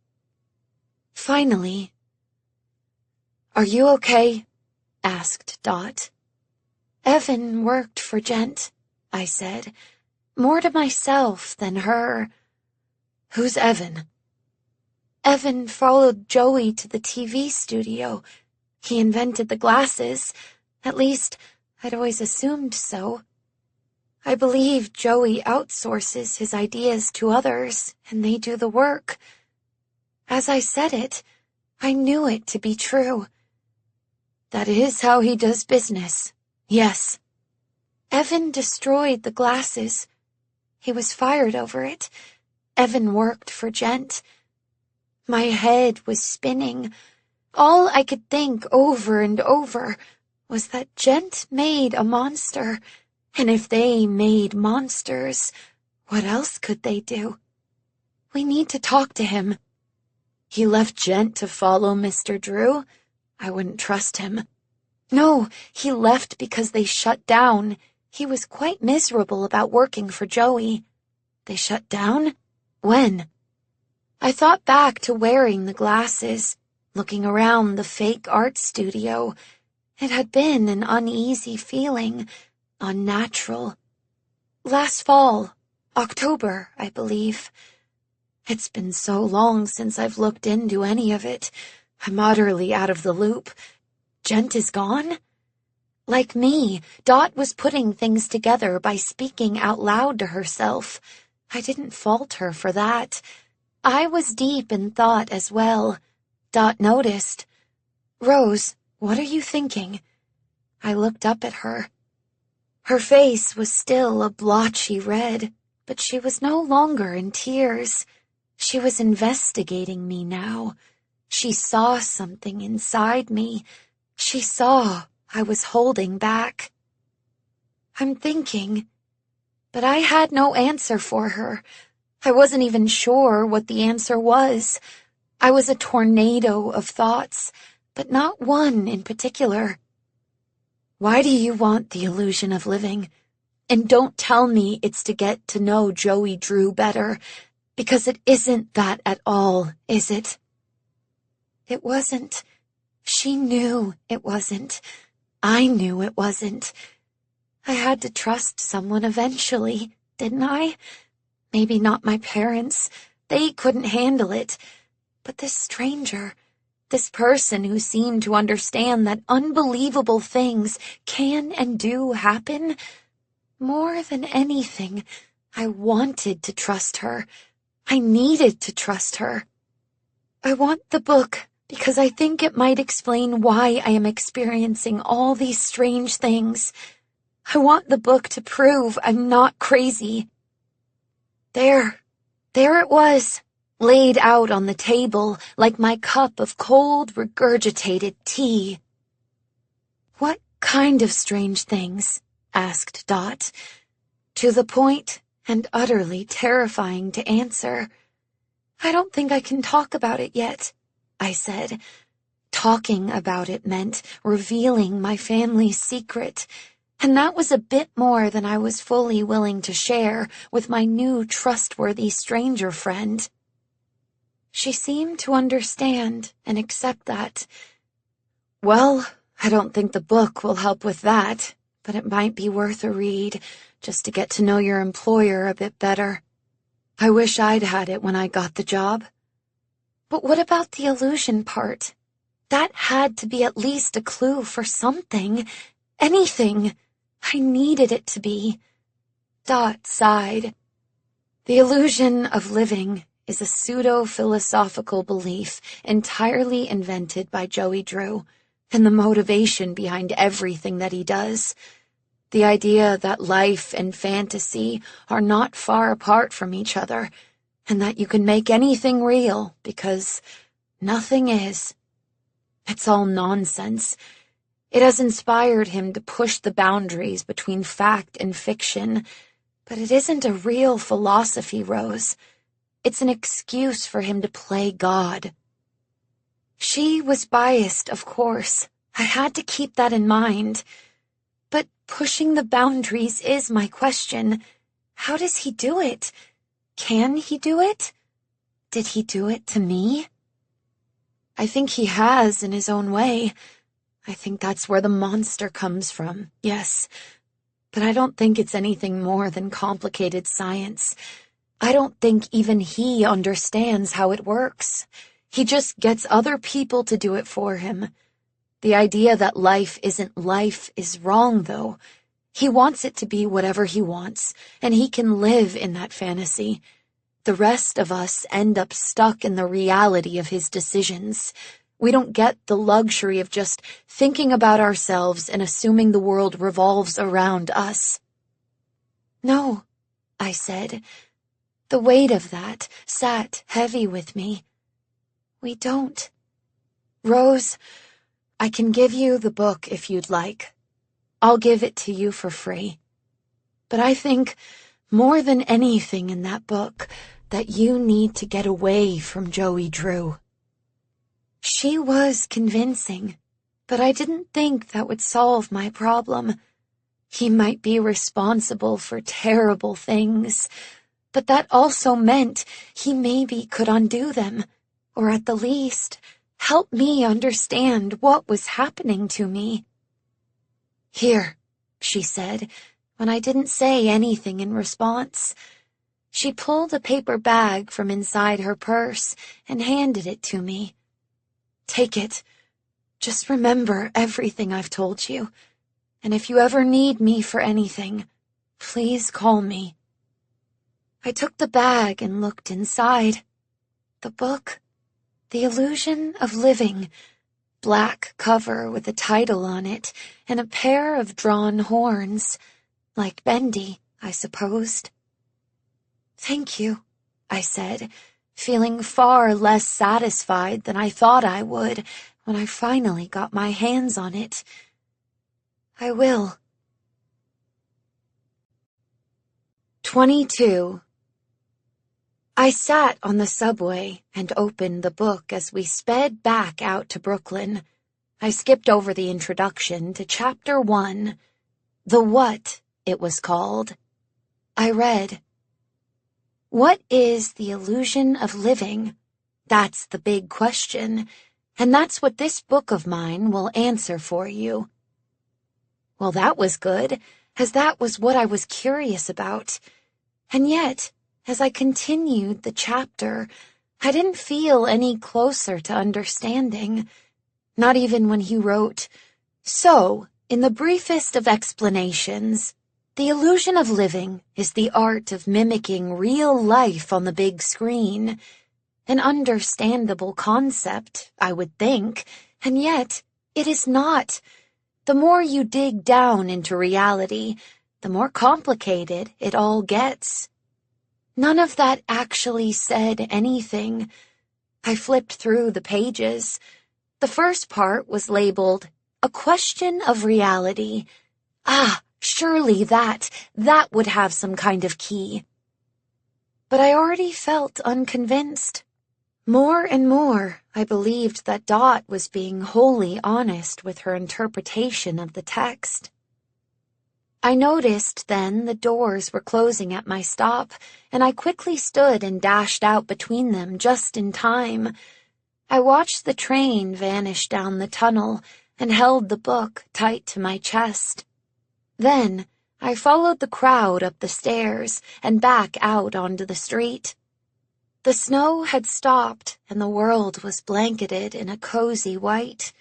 Finally, "Are you okay?" asked Dot. Evan worked for Gent, I said, more to myself than her. Who's Evan? Evan followed Joey to the TV studio. He invented the glasses. At least, I'd always assumed so. I believe Joey outsources his ideas to others, and they do the work. As I said it, I knew it to be true. That is how he does business, yes. Evan destroyed the glasses. He was fired over it. Evan worked for Gent. My head was spinning. All I could think over and over was that Gent made a monster, and if they made monsters, what else could they do? We need to talk to him. He left Gent to follow Mr. Drew. I wouldn't trust him. No, he left because they shut down. He was quite miserable about working for Joey. They shut down? When? I thought back to wearing the glasses, looking around the fake art studio. It had been an uneasy feeling, unnatural. Last fall, October, I believe. It's been so long since I've looked into any of it. I'm utterly out of the loop. Gent is gone? Like me, Dot was putting things together by speaking out loud to herself. I didn't fault her for that. I was deep in thought as well. Dot noticed. "Rose, what are you thinking?" I looked up at her. Her face was still a blotchy red, but she was no longer in tears. She was investigating me now. She saw something inside me. She saw I was holding back. I'm thinking, but I had no answer for her. I wasn't even sure what the answer was. I was a tornado of thoughts, but not one in particular. Why do you want the illusion of living? And don't tell me it's to get to know Joey Drew better, because it isn't that at all, is it? It wasn't. She knew it wasn't. I knew it wasn't. I had to trust someone eventually, didn't I? Maybe not my parents. They couldn't handle it. But this stranger, this person who seemed to understand that unbelievable things can and do happen, more than anything, I wanted to trust her. I needed to trust her. I want the book because I think it might explain why I am experiencing all these strange things. I want the book to prove I'm not crazy. There it was, laid out on the table like my cup of cold, regurgitated tea. "What kind of strange things?" asked Dot. To the point and utterly terrifying to answer. "I don't think I can talk about it yet," I said. Talking about it meant revealing my family's secret, and that was a bit more than I was fully willing to share with my new trustworthy stranger friend. She seemed to understand and accept that. "Well, I don't think the book will help with that, but it might be worth a read, just to get to know your employer a bit better. I wish I'd had it when I got the job." "But what about the illusion part? That had to be at least a clue for something. Anything. I needed it to be." Dot sighed. "The illusion of living is a pseudo-philosophical belief entirely invented by Joey Drew, and the motivation behind everything that he does. The idea that life and fantasy are not far apart from each other, and that you can make anything real because nothing is. It's all nonsense. It has inspired him to push the boundaries between fact and fiction, but it isn't a real philosophy, Rose. It's an excuse for him to play God." She was biased, of course. I had to keep that in mind. But pushing the boundaries is my question. How does he do it? Can he do it? Did he do it to me? I think he has in his own way. I think that's where the monster comes from, yes. But I don't think it's anything more than complicated science. I don't think even he understands how it works. He just gets other people to do it for him. The idea that life isn't life is wrong, though. He wants it to be whatever he wants, and he can live in that fantasy. The rest of us end up stuck in the reality of his decisions. We don't get the luxury of just thinking about ourselves and assuming the world revolves around us. "No," I said. The weight of that sat heavy with me. "We don't. Rose, I can give you the book if you'd like. I'll give it to you for free. But I think, more than anything in that book, that you need to get away from Joey Drew." She was convincing, but I didn't think that would solve my problem. He might be responsible for terrible things, but that also meant he maybe could undo them, or at the least, help me understand what was happening to me. "Here," she said, when I didn't say anything in response. She pulled a paper bag from inside her purse and handed it to me. "Take it. Just remember everything I've told you, and if you ever need me for anything, please call me." I took the bag and looked inside. The book, The Illusion of Living, black cover with a title on it and a pair of drawn horns, like Bendy, I supposed. "Thank you," I said, feeling far less satisfied than I thought I would when I finally got my hands on it. "I will." 22. I sat on the subway and opened the book as we sped back out to Brooklyn. I skipped over the introduction to Chapter 1. The What, it was called. I read, "What is the illusion of living? That's the big question, and that's what this book of mine will answer for you." Well, that was good, as that was what I was curious about. And yet, as I continued the chapter, I didn't feel any closer to understanding. Not even when he wrote, "So, in the briefest of explanations, the illusion of living is the art of mimicking real life on the big screen." An understandable concept, I would think, and yet it is not. The more you dig down into reality, the more complicated it all gets. None of that actually said anything. I flipped through the pages. The first part was labeled, "A Question of Reality." Surely that would have some kind of key. But I already felt unconvinced. More and more, I believed that Dot was being wholly honest with her interpretation of the text. I noticed then the doors were closing at my stop, and I quickly stood and dashed out between them just in time. I watched the train vanish down the tunnel and held the book tight to my chest. Then I followed the crowd up the stairs and back out onto the street. The snow had stopped and the world was blanketed in a cozy white.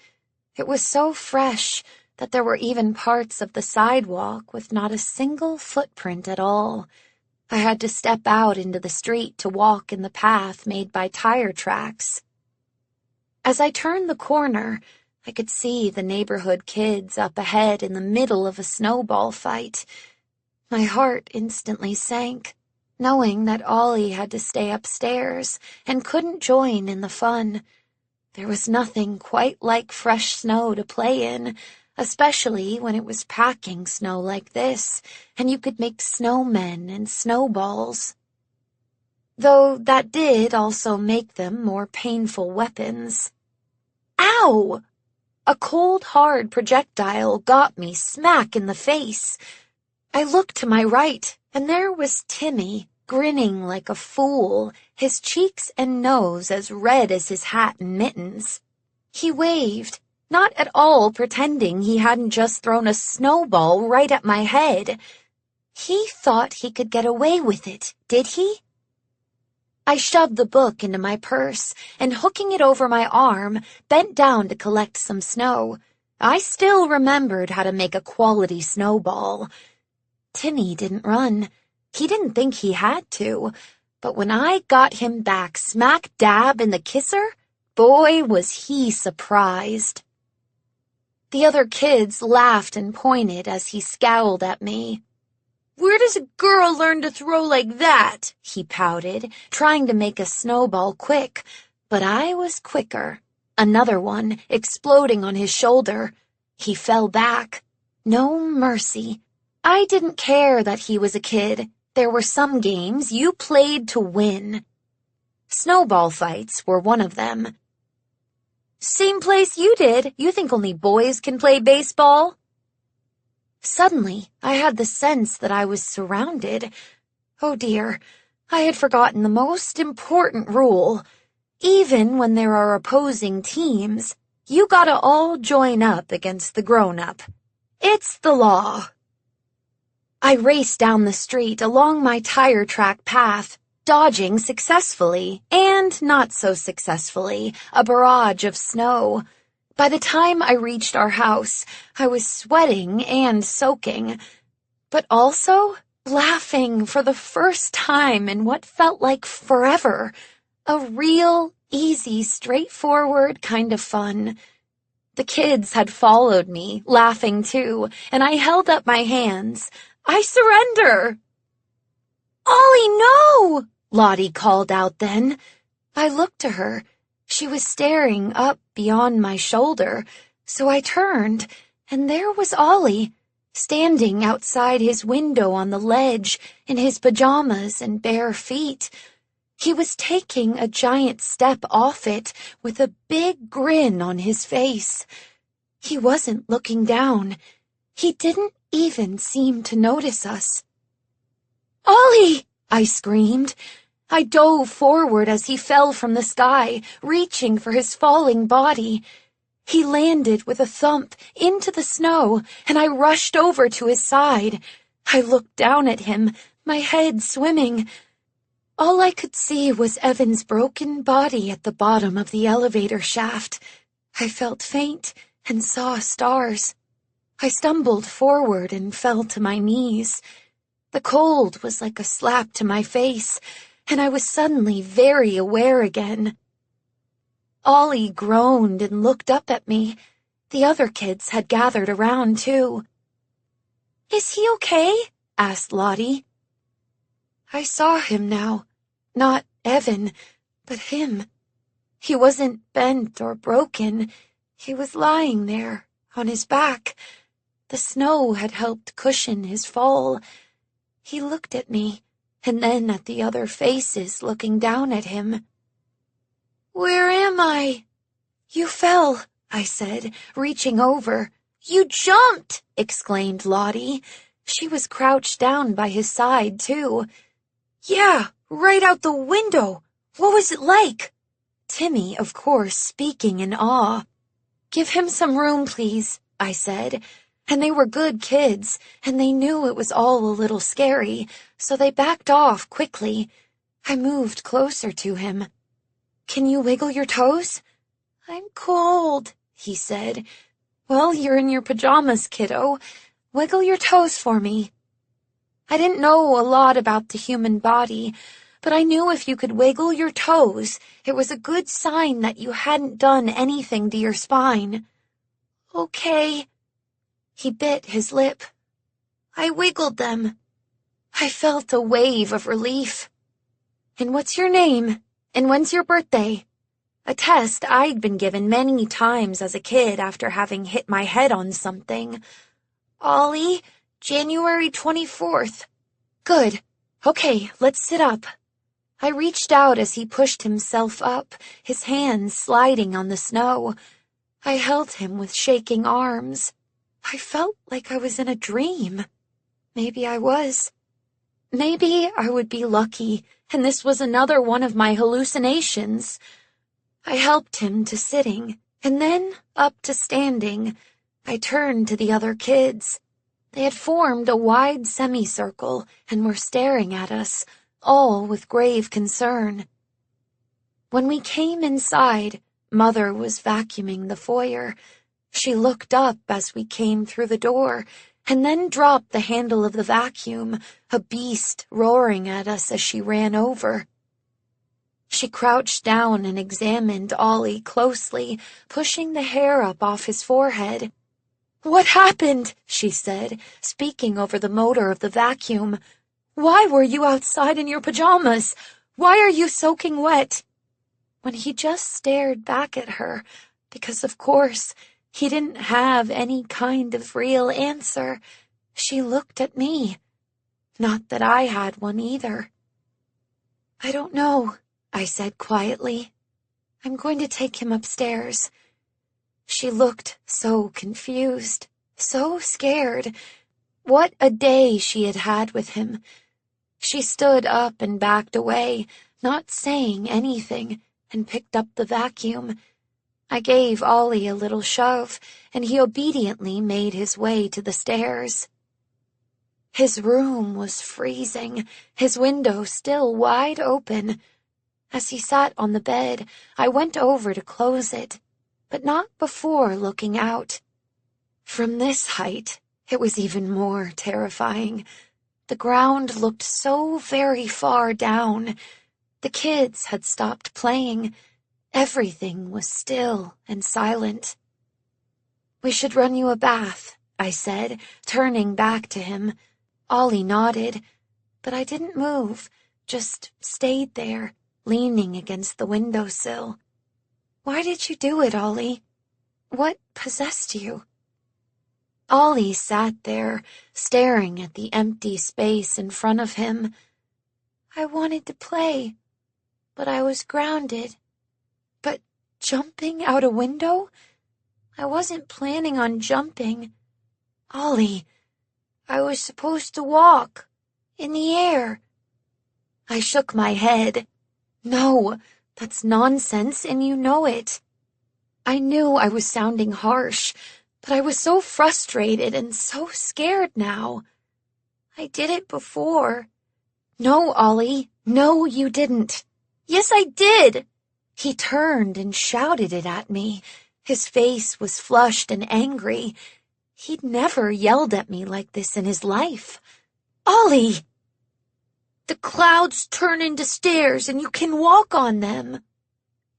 It was so fresh that there were even parts of the sidewalk with not a single footprint at all. I had to step out into the street to walk in the path made by tire tracks. As I turned the corner, I could see the neighborhood kids up ahead in the middle of a snowball fight. My heart instantly sank, knowing that Ollie had to stay upstairs and couldn't join in the fun. There was nothing quite like fresh snow to play in, especially when it was packing snow like this, and you could make snowmen and snowballs. Though that did also make them more painful weapons. Ow! A cold, hard projectile got me smack in the face. I looked to my right, and there was Timmy, grinning like a fool, his cheeks and nose as red as his hat and mittens. He waved, not at all pretending he hadn't just thrown a snowball right at my head. He thought he could get away with it, did he? I shoved the book into my purse and, hooking it over my arm, bent down to collect some snow. I still remembered how to make a quality snowball. Timmy didn't run. He didn't think he had to, but when I got him back smack dab in the kisser, boy was he surprised. The other kids laughed and pointed as he scowled at me. "Where does a girl learn to throw like that?" he pouted, trying to make a snowball quick, but I was quicker. Another one exploding on his shoulder. He fell back. No mercy. I didn't care that he was a kid. There were some games you played to win. Snowball fights were one of them. "Same place you did. You think only boys can play baseball?" Suddenly, I had the sense that I was surrounded. Oh dear, I had forgotten the most important rule. Even when there are opposing teams, you gotta all join up against the grown-up. It's the law. I raced down the street along my tire track path, dodging successfully and not so successfully a barrage of snow. By the time I reached our house, I was sweating and soaking, but also laughing for the first time in what felt like forever. A real, easy, straightforward kind of fun. The kids had followed me, laughing too, and I held up my hands. I surrender! Ollie, no! Lottie called out then. I looked to her. She was staring up beyond my shoulder, so I turned, and there was Ollie, standing outside his window on the ledge in his pajamas and bare feet. He was taking a giant step off it with a big grin on his face. He wasn't looking down. He didn't even seem to notice us. Ollie! I screamed. I dove forward as he fell from the sky, reaching for his falling body. He landed with a thump into the snow, and I rushed over to his side. I looked down at him, my head swimming. All I could see was Evan's broken body at the bottom of the elevator shaft. I felt faint and saw stars. I stumbled forward and fell to my knees. The cold was like a slap to my face, and I was suddenly very aware again. Ollie groaned and looked up at me. The other kids had gathered around, too. Is he okay? Asked Lottie. I saw him now. Not Evan, but him. He wasn't bent or broken. He was lying there, on his back. The snow had helped cushion his fall. He looked at me, and then at the other faces looking down at him. Where am I? You fell, I said, reaching over. You jumped, exclaimed Lottie. She was crouched down by his side, too. Yeah, right out the window. What was it like? Timmy, of course, speaking in awe. Give him some room, please, I said. And they were good kids, and they knew it was all a little scary, so they backed off quickly. I moved closer to him. Can you wiggle your toes? I'm cold, he said. Well, you're in your pajamas, kiddo. Wiggle your toes for me. I didn't know a lot about the human body, but I knew if you could wiggle your toes, it was a good sign that you hadn't done anything to your spine. Okay. He bit his lip. I wiggled them. I felt a wave of relief. And what's your name? And when's your birthday? A test I'd been given many times as a kid after having hit my head on something. Ollie, January 24th. Good. Okay, let's sit up. I reached out as he pushed himself up, his hands sliding on the snow. I held him with shaking arms. I felt like I was in a dream. Maybe I was. Maybe I would be lucky, and this was another one of my hallucinations. I helped him to sitting, and then up to standing. I turned to the other kids. They had formed a wide semicircle and were staring at us, all with grave concern. When we came inside, Mother was vacuuming the foyer. She looked up as we came through the door, and then dropped the handle of the vacuum, a beast roaring at us as she ran over. She crouched down and examined Ollie closely, pushing the hair up off his forehead. What happened? She said, speaking over the motor of the vacuum. Why were you outside in your pajamas? Why are you soaking wet? When he just stared back at her, because of course, he didn't have any kind of real answer, she looked at me. Not that I had one either. I don't know, I said quietly. I'm going to take him upstairs. She looked so confused, so scared, What a day she had had with him. She stood up and backed away, not saying anything, and picked up the vacuum. I gave Ollie a little shove, and he obediently made his way to the stairs. His room was freezing, his window still wide open. As he sat on the bed, I went over to close it, but not before looking out. From this height, it was even more terrifying. The ground looked so very far down. The kids had stopped playing. Everything was still and silent. "We should run you a bath," I said, turning back to him. Ollie nodded, but I didn't move, just stayed there, leaning against the windowsill. "Why did you do it, Ollie? What possessed you?" Ollie sat there, staring at the empty space in front of him. "I wanted to play, but I was grounded. But jumping out a window? I wasn't planning on jumping. Ollie, I was supposed to walk, in the air." I shook my head. "No, that's nonsense, and you know it." I knew I was sounding harsh, but I was so frustrated and so scared now. "I did it before." "No, Ollie, no, you didn't." "Yes, I did." He turned and shouted it at me. His face was flushed and angry. He'd never yelled at me like this in his life. "Ollie! The clouds turn into stairs and you can walk on them."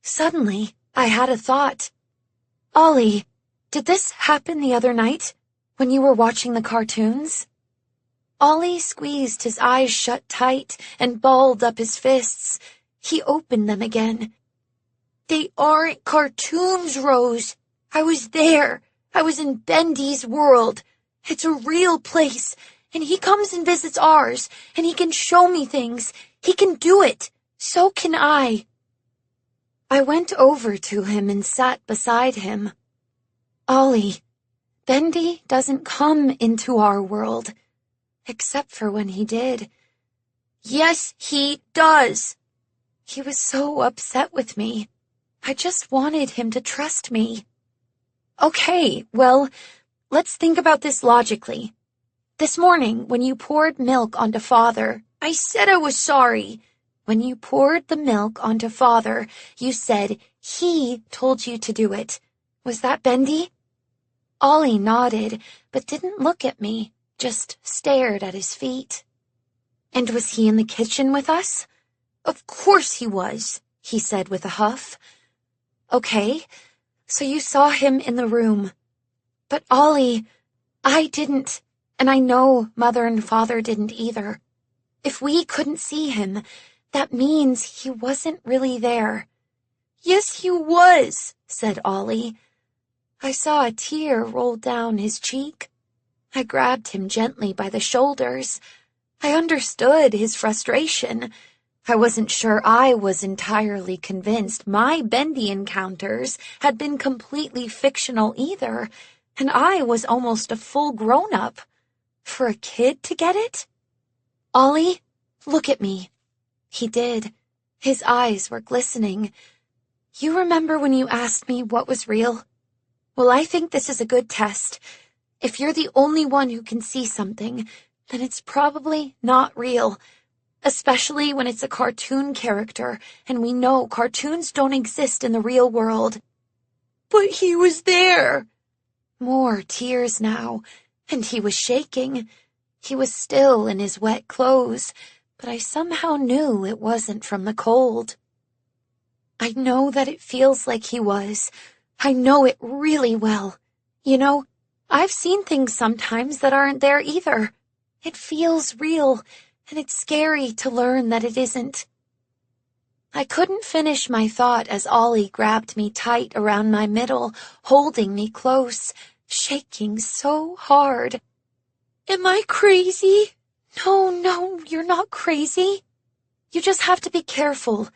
Suddenly, I had a thought. "Ollie, did this happen the other night, when you were watching the cartoons?" Ollie squeezed his eyes shut tight and balled up his fists. He opened them again. "They aren't cartoons, Rose. I was there. I was in Bendy's world. It's a real place, and he comes and visits ours, and he can show me things. He can do it. So can I." I went over to him and sat beside him. "Ollie, Bendy doesn't come into our world, except for when he did." "Yes, he does." He was so upset with me. I just wanted him to trust me. "Okay, well, let's think about this logically. This morning, when you poured milk onto Father, I said I was sorry. When you poured the milk onto Father, you said he told you to do it. Was that Bendy?" Ollie nodded, but didn't look at me, just stared at his feet. "And was he in the kitchen with us?" "Of course he was," he said with a huff. "Okay, so you saw him in the room. But Ollie, I didn't, and I know Mother and Father didn't either. If we couldn't see him, that means he wasn't really there." "Yes, he was," said Ollie. I saw a tear roll down his cheek. I grabbed him gently by the shoulders. I understood his frustration. I wasn't sure I was entirely convinced my Bendy encounters had been completely fictional either, and I was almost a full grown-up. For a kid to get it? "Ollie, look at me." He did. His eyes were glistening. "You remember when you asked me what was real? Well, I think this is a good test. If you're the only one who can see something, then it's probably not real. Especially when it's a cartoon character, and we know cartoons don't exist in the real world." "But he was there." More tears now, and he was shaking. He was still in his wet clothes, but I somehow knew it wasn't from the cold. "I know that it feels like he was. I know it really well. You know, I've seen things sometimes that aren't there either. It feels real, and it's scary to learn that it isn't." I couldn't finish my thought as Ollie grabbed me tight around my middle, holding me close, shaking so hard. "Am I crazy?" No, you're not crazy. You just have to be careful,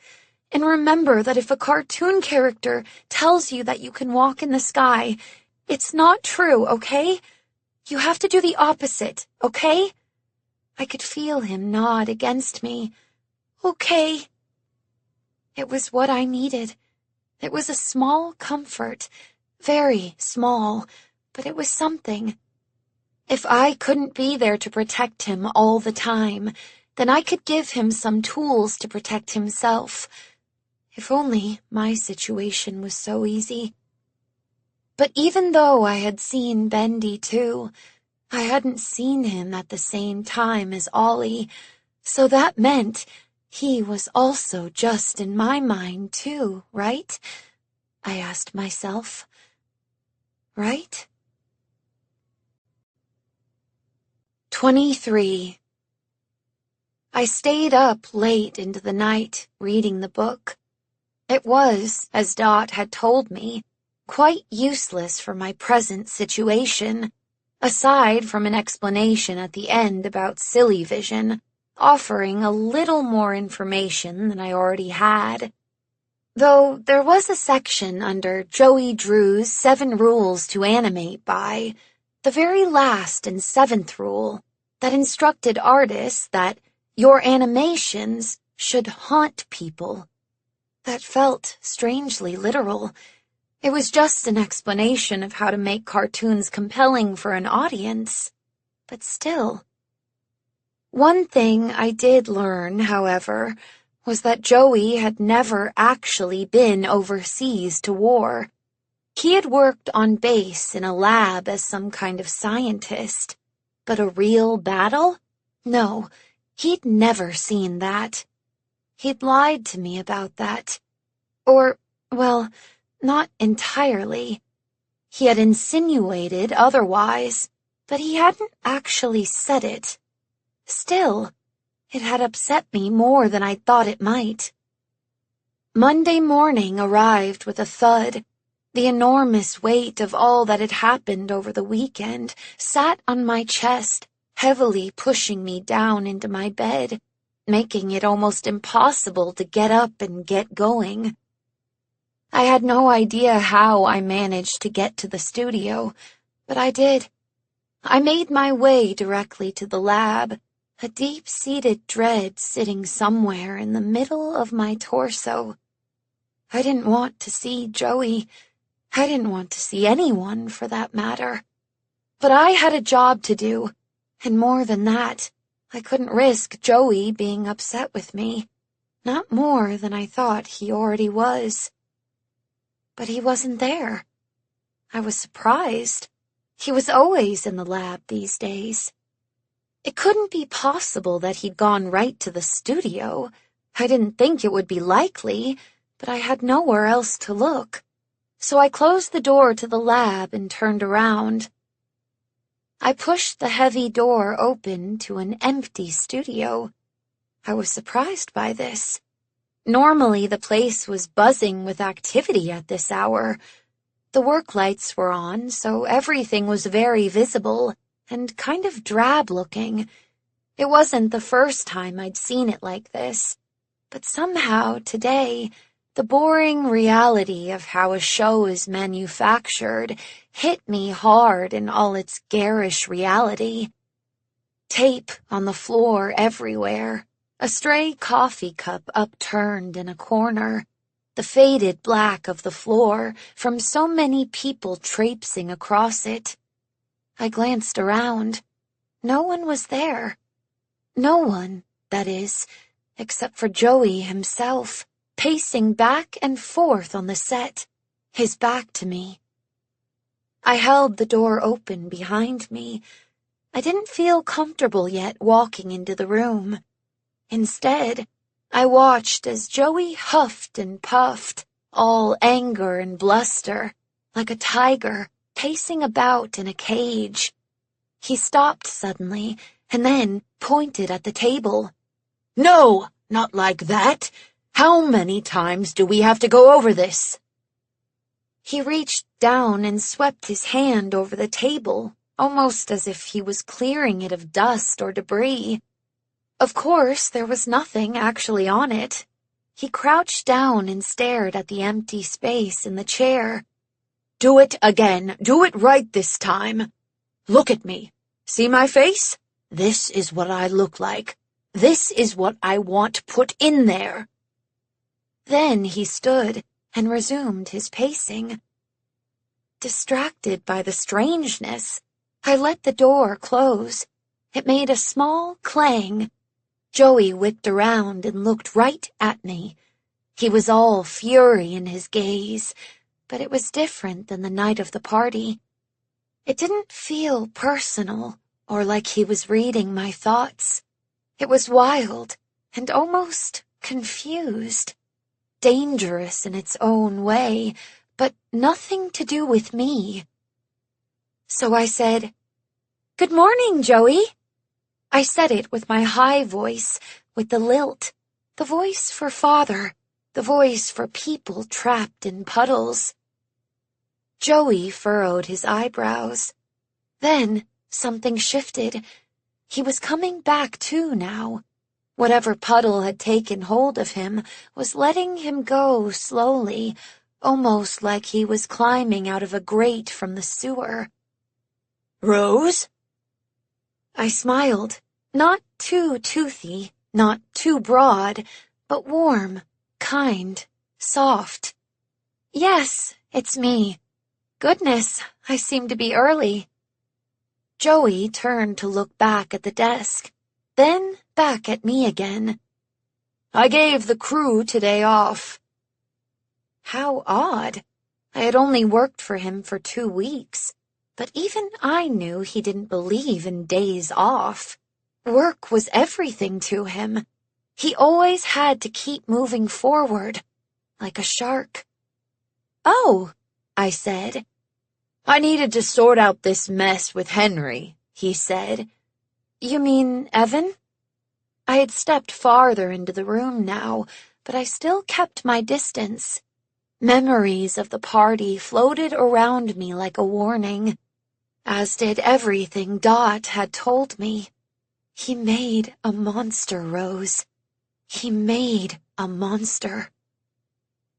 and remember that if a cartoon character tells you that you can walk in the sky, it's not true, okay? You have to do the opposite, okay? I could feel him nod against me. Okay. It was what I needed. It was a small comfort, very small, but it was something. If I couldn't be there to protect him all the time, then I could give him some tools to protect himself. If only my situation was so easy. But even though I had seen Bendy too, I hadn't seen him at the same time as Ollie, so that meant he was also just in my mind too, right? I asked myself. Right? 23. I stayed up late into the night, reading the book. It was, as Dot had told me, quite useless for my present situation, aside from an explanation at the end about silly vision, offering a little more information than I already had. Though there was a section under Joey Drew's 7 Rules to Animate By, the very last and 7th rule, that instructed artists that your animations should haunt people. That felt strangely literal. It was just an explanation of how to make cartoons compelling for an audience. But still. One thing I did learn, however, was that Joey had never actually been overseas to war. He had worked on base in a lab as some kind of scientist. But a real battle? No, he'd never seen that. He'd lied to me about that. Or, well, not entirely. He had insinuated otherwise, but he hadn't actually said it. Still, it had upset me more than I thought it might. Monday morning arrived with a thud. The enormous weight of all that had happened over the weekend sat on my chest, heavily pushing me down into my bed, making it almost impossible to get up and get going. I had no idea how I managed to get to the studio, but I did. I made my way directly to the lab, a deep-seated dread sitting somewhere in the middle of my torso. I didn't want to see Joey. I didn't want to see anyone, for that matter. But I had a job to do, and more than that, I couldn't risk Joey being upset with me. Not more than I thought he already was. But he wasn't there. I was surprised. He was always in the lab these days. It couldn't be possible that he'd gone right to the studio. I didn't think it would be likely, but I had nowhere else to look. So I closed the door to the lab and turned around. I pushed the heavy door open to an empty studio. I was surprised by this. Normally the place was buzzing with activity at this hour. The work lights were on, so everything was very visible and kind of drab-looking. It wasn't the first time I'd seen it like this, but somehow today, the boring reality of how a show is manufactured hit me hard in all its garish reality. Tape on the floor everywhere, a stray coffee cup upturned in a corner, the faded black of the floor from so many people traipsing across it. I glanced around. No one was there. No one, that is, except for Joey himself, pacing back and forth on the set, his back to me. I held the door open behind me. I didn't feel comfortable yet walking into the room. Instead, I watched as Joey huffed and puffed, all anger and bluster, like a tiger pacing about in a cage. He stopped suddenly and then pointed at the table. "No, not like that. How many times do we have to go over this?" He reached down and swept his hand over the table, almost as if he was clearing it of dust or debris. Of course, there was nothing actually on it. He crouched down and stared at the empty space in the chair. "Do it again. Do it right this time." Look at me. See my face? This is what I look like. This is what I want put in there." Then he stood and resumed his pacing. Distracted by the strangeness, I let the door close. It made a small clang. Joey whipped around and looked right at me. He was all fury in his gaze, but it was different than the night of the party. It didn't feel personal or like he was reading my thoughts. It was wild and almost confused, dangerous in its own way, but nothing to do with me. So I said, "Good morning, Joey." I said it with my high voice, with the lilt, the voice for father, the voice for people trapped in puddles. Joey furrowed his eyebrows. Then something shifted. He was coming back to now. Whatever puddle had taken hold of him was letting him go slowly, almost like he was climbing out of a grate from the sewer. "Rose?" I smiled, not too toothy, not too broad, but warm, kind, soft. "Yes, it's me. Goodness, I seem to be early." Joey turned to look back at the desk, then back at me again. "I gave the crew today off." How odd. I had only worked for him for 2 weeks, but even I knew he didn't believe in days off. Work was everything to him. He always had to keep moving forward, like a shark. "Oh," I said. "I needed to sort out this mess with Henry," he said. "You mean Evan?" I had stepped farther into the room now, but I still kept my distance. Memories of the party floated around me like a warning, as did everything Dot had told me. He made a monster, Rose. He made a monster.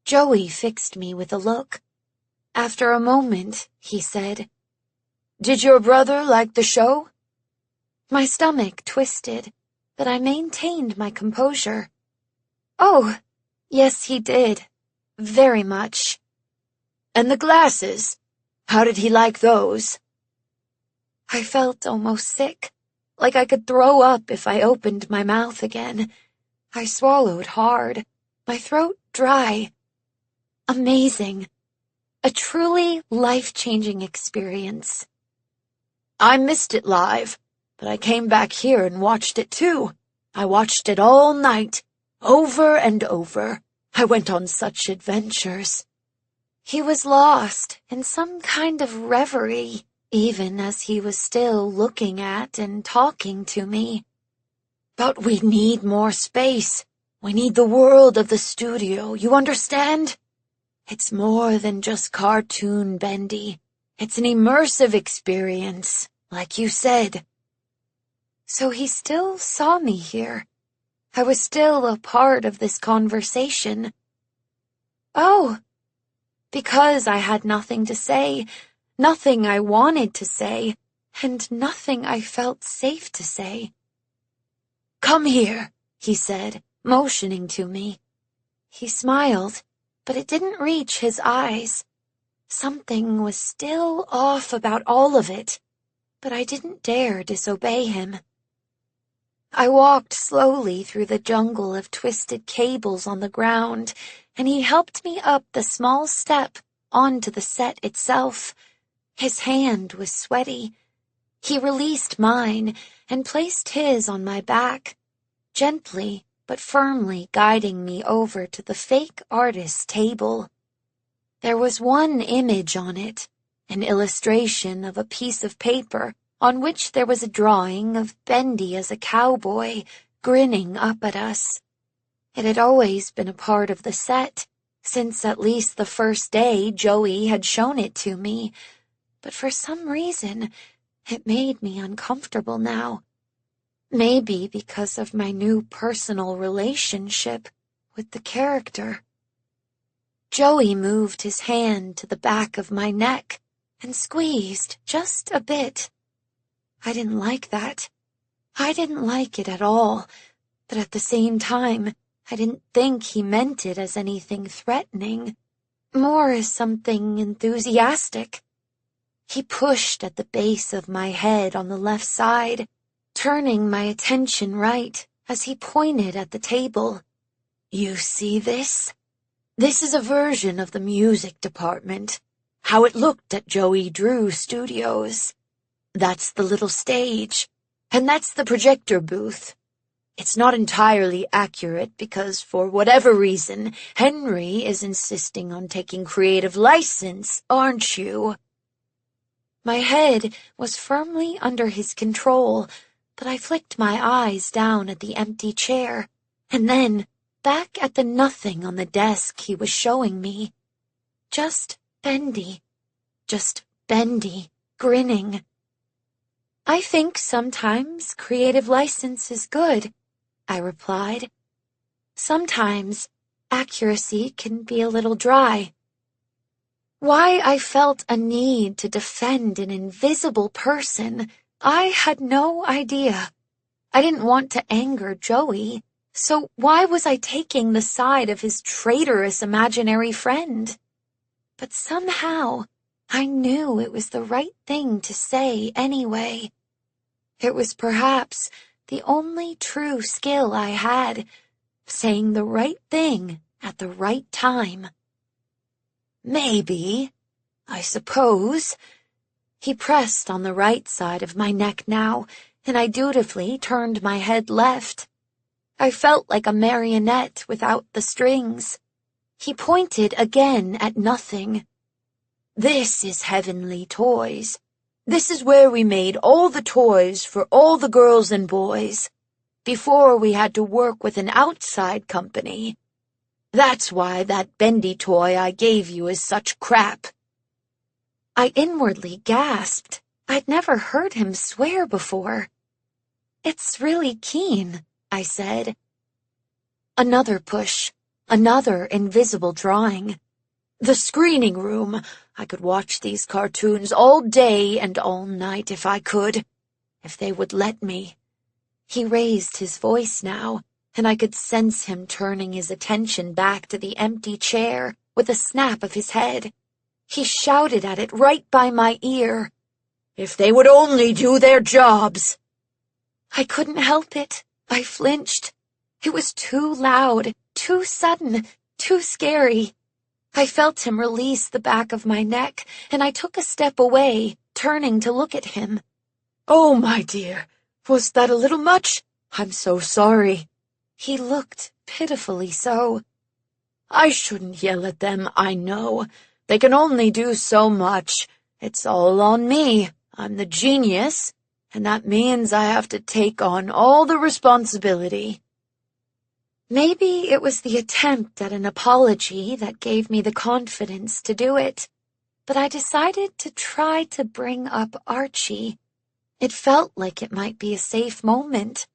Joey fixed me with a look. After a moment, he said, "Did your brother like the show?" My stomach twisted, but I maintained my composure. "Oh, yes, he did. Very much." "And the glasses? How did he like those?" I felt almost sick, like I could throw up if I opened my mouth again. I swallowed hard, my throat dry. Amazing. A truly life-changing experience. "I missed it live, but I came back here and watched it too. I watched it all night, over and over. I went on such adventures." He was lost in some kind of reverie, even as he was still looking at and talking to me. "But we need more space. We need the world of the studio, you understand? It's more than just cartoon, Bendy. It's an immersive experience, like you said." So he still saw me here. I was still a part of this conversation. Oh, because I had nothing to say, nothing I wanted to say, and nothing I felt safe to say. "Come here," he said, motioning to me. He smiled, but it didn't reach his eyes. Something was still off about all of it, but I didn't dare disobey him. I walked slowly through the jungle of twisted cables on the ground, and he helped me up the small step onto the set itself. His hand was sweaty. He released mine and placed his on my back, gently but firmly guiding me over to the fake artist's table. There was one image on it, an illustration of a piece of paper on which there was a drawing of Bendy as a cowboy, grinning up at us. It had always been a part of the set, since at least the first day Joey had shown it to me, but for some reason it made me uncomfortable now. Maybe because of my new personal relationship with the character. Joey moved his hand to the back of my neck and squeezed just a bit. I didn't like that. I didn't like it at all, but at the same time, I didn't think he meant it as anything threatening, more as something enthusiastic. He pushed at the base of my head on the left side, turning my attention right as he pointed at the table. You see this? This is a version of the music department, how it looked at Joey Drew Studios. That's the little stage, and that's the projector booth. It's not entirely accurate because, for whatever reason, Henry is insisting on taking creative license, aren't you? My head was firmly under his control, but I flicked my eyes down at the empty chair, and then back at the nothing on the desk he was showing me. Just Bendy, grinning. I think sometimes creative license is good, I replied. Sometimes accuracy can be a little dry. Why I felt a need to defend an invisible person, I had no idea. I didn't want to anger Joey, so why was I taking the side of his traitorous imaginary friend? But somehow, I knew it was the right thing to say anyway. It was perhaps the only true skill I had, saying the right thing at the right time. Maybe, I suppose. He pressed on the right side of my neck now, and I dutifully turned my head left. I felt like a marionette without the strings. He pointed again at nothing. This is Heavenly Toys. This is where we made all the toys for all the girls and boys, before we had to work with an outside company. That's why that Bendy toy I gave you is such crap. I inwardly gasped. I'd never heard him swear before. It's really keen, I said. Another push, another invisible drawing. The screening room. I could watch these cartoons all day and all night if I could, if they would let me. He raised his voice now, and I could sense him turning his attention back to the empty chair with a snap of his head. He shouted at it right by my ear. If they would only do their jobs! I couldn't help it. I flinched. It was too loud, too sudden, too scary. I felt him release the back of my neck, and I took a step away, turning to look at him. Oh, my dear, was that a little much? I'm so sorry. He looked pitifully so. I shouldn't yell at them, I know. They can only do so much. It's all on me. I'm the genius, and that means I have to take on all the responsibility. Maybe it was the attempt at an apology that gave me the confidence to do it, but I decided to try to bring up Archie. It felt like it might be a safe moment,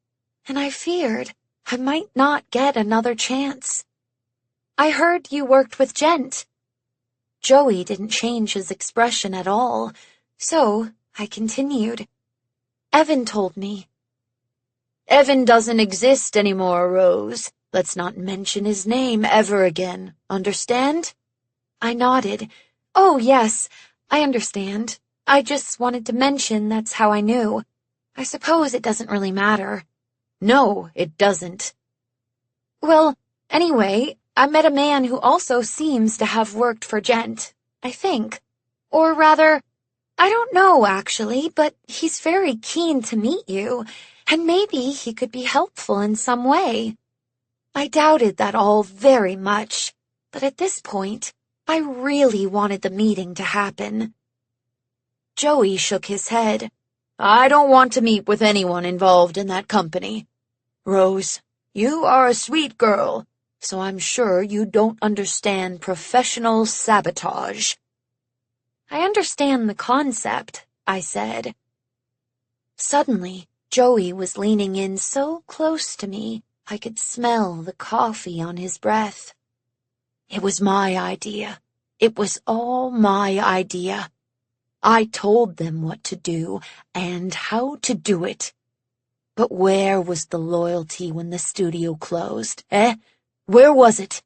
and I feared I might not get another chance. I heard you worked with Gent. Joey didn't change his expression at all, so I continued. Evan told me. Evan doesn't exist anymore, Rose. Let's not mention his name ever again, understand? I nodded. Oh, yes, I understand. I just wanted to mention that's how I knew. I suppose it doesn't really matter. No, it doesn't. Well, anyway, I met a man who also seems to have worked for Gent, I think. Or rather, I don't know, actually, but he's very keen to meet you, and maybe he could be helpful in some way. I doubted that all very much, but at this point, I really wanted the meeting to happen. Joey shook his head. I don't want to meet with anyone involved in that company. Rose, you are a sweet girl, so I'm sure you don't understand professional sabotage. I understand the concept, I said. Suddenly, Joey was leaning in so close to me, I could smell the coffee on his breath. It was my idea. It was all my idea. I told them what to do and how to do it. But where was the loyalty when the studio closed, eh? Where was it?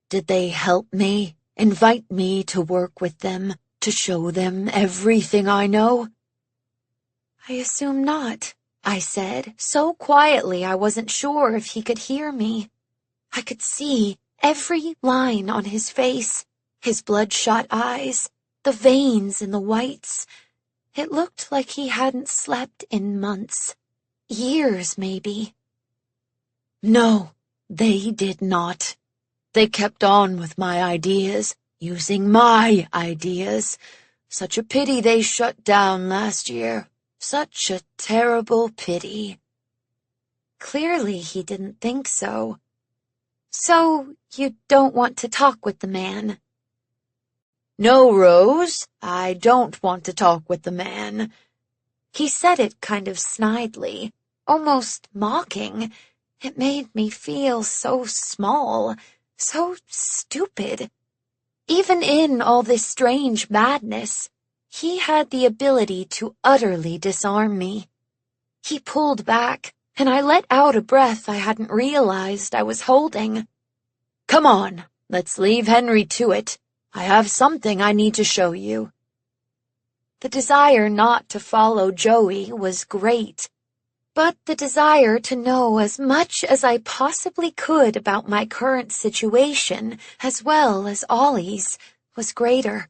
Did they help me, invite me to work with them, to show them everything I know? I assume not, I said, so quietly I wasn't sure if he could hear me. I could see every line on his face, his bloodshot eyes, the veins in the whites. It looked like he hadn't slept in months. Years, maybe. No, they did not. They kept on with my ideas, using my ideas. Such a pity they shut down last year. Such a terrible pity. Clearly he didn't think so. So, you don't want to talk with the man? No, Rose, I don't want to talk with the man. He said it kind of snidely, almost mocking. It made me feel so small, so stupid. Even in all this strange madness, he had the ability to utterly disarm me. He pulled back, and I let out a breath I hadn't realized I was holding. Come on, let's leave Henry to it. I have something I need to show you. The desire not to follow Joey was great, but the desire to know as much as I possibly could about my current situation, as well as Ollie's, was greater.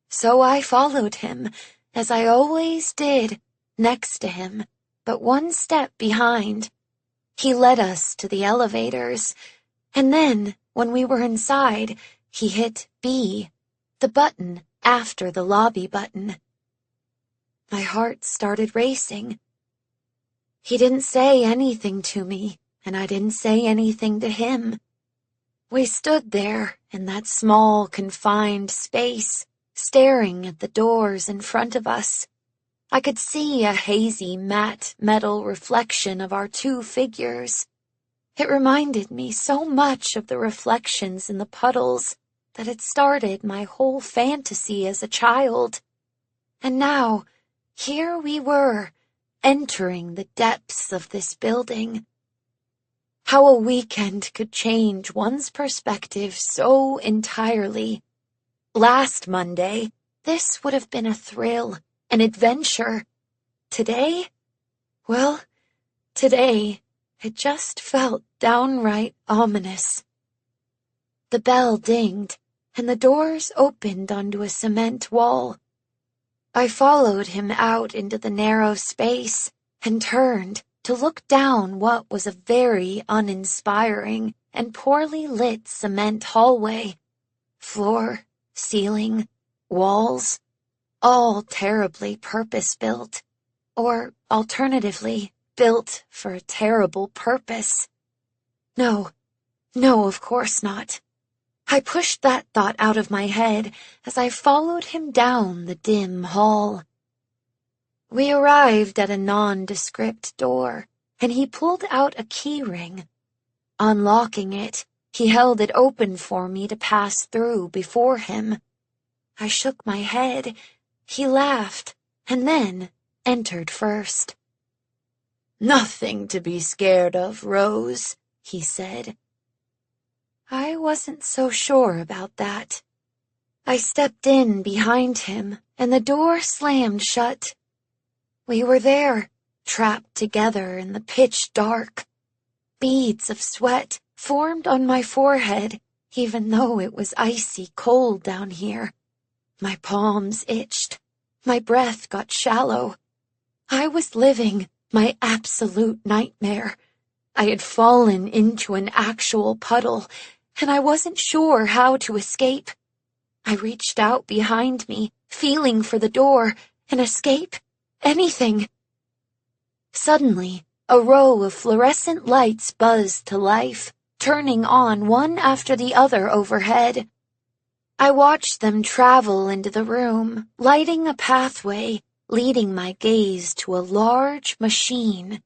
So I followed him, as I always did, next to him, but one step behind. He led us to the elevators, and then, when we were inside, he hit B, the button after the lobby button. My heart started racing. He didn't say anything to me, and I didn't say anything to him. We stood there in that small, confined space, staring at the doors in front of us. I could see a hazy, matte metal reflection of our two figures. It reminded me so much of the reflections in the puddles that it started my whole fantasy as a child. And now, here we were, entering the depths of this building. How a weekend could change one's perspective so entirely. Last Monday, this would have been a thrill, an adventure. Today? Well, today, it just felt downright ominous. The bell dinged, and the doors opened onto a cement wall. I followed him out into the narrow space and turned to look down what was a very uninspiring and poorly lit cement hallway. Floor, ceiling, walls, all terribly purpose-built, or alternatively, built for a terrible purpose. No, of course not. I pushed that thought out of my head as I followed him down the dim hall. We arrived at a nondescript door, and he pulled out a key ring. Unlocking it, he held it open for me to pass through before him. I shook my head. He laughed, and then entered first. Nothing to be scared of, Rose, he said. I wasn't so sure about that. I stepped in behind him, and the door slammed shut. We were there, trapped together in the pitch dark. Beads of sweat formed on my forehead, even though it was icy cold down here. My palms itched. My breath got shallow. I was living my absolute nightmare. I had fallen into an actual puddle, and I wasn't sure how to escape. I reached out behind me, feeling for the door, an escape, anything. Suddenly, a row of fluorescent lights buzzed to life, turning on one after the other overhead. I watched them travel into the room, lighting a pathway, leading my gaze to a large machine.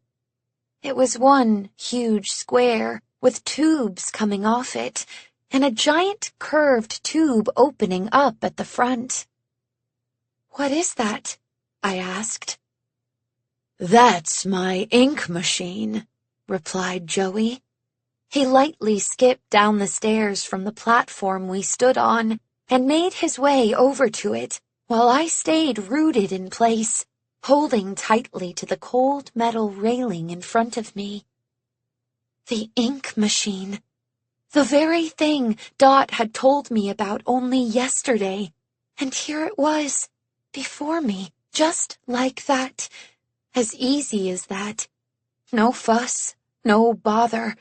It was one huge square, with tubes coming off it, and a giant curved tube opening up at the front. "What is that?" I asked. "That's my ink machine," replied Joey. He lightly skipped down the stairs from the platform we stood on and made his way over to it, while I stayed rooted in place, holding tightly to the cold metal railing in front of me. The ink machine. The very thing Dot had told me about only yesterday. And here it was, before me, just like that. As easy as that. No fuss, no bother,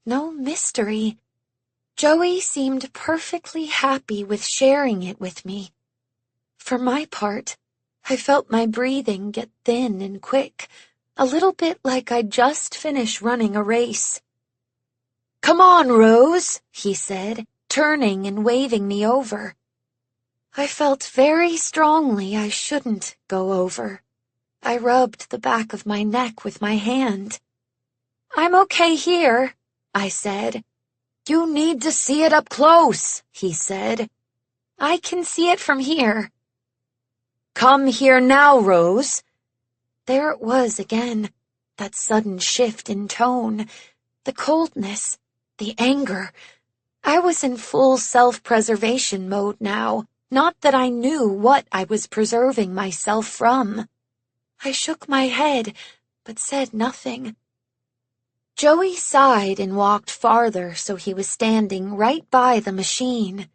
no mystery. Joey seemed perfectly happy with sharing it with me. For my part, I felt my breathing get thin and quick, a little bit like I'd just finished running a race. "Come on, Rose," he said, turning and waving me over. I felt very strongly I shouldn't go over. I rubbed the back of my neck with my hand. "I'm okay here," I said. "You need to see it up close," he said. "I can see it from here." "Come here now, Rose." There it was again, that sudden shift in tone, the coldness, the anger. I was in full self-preservation mode now, not that I knew what I was preserving myself from. I shook my head, but said nothing. Joey sighed and walked farther so he was standing right by the machine.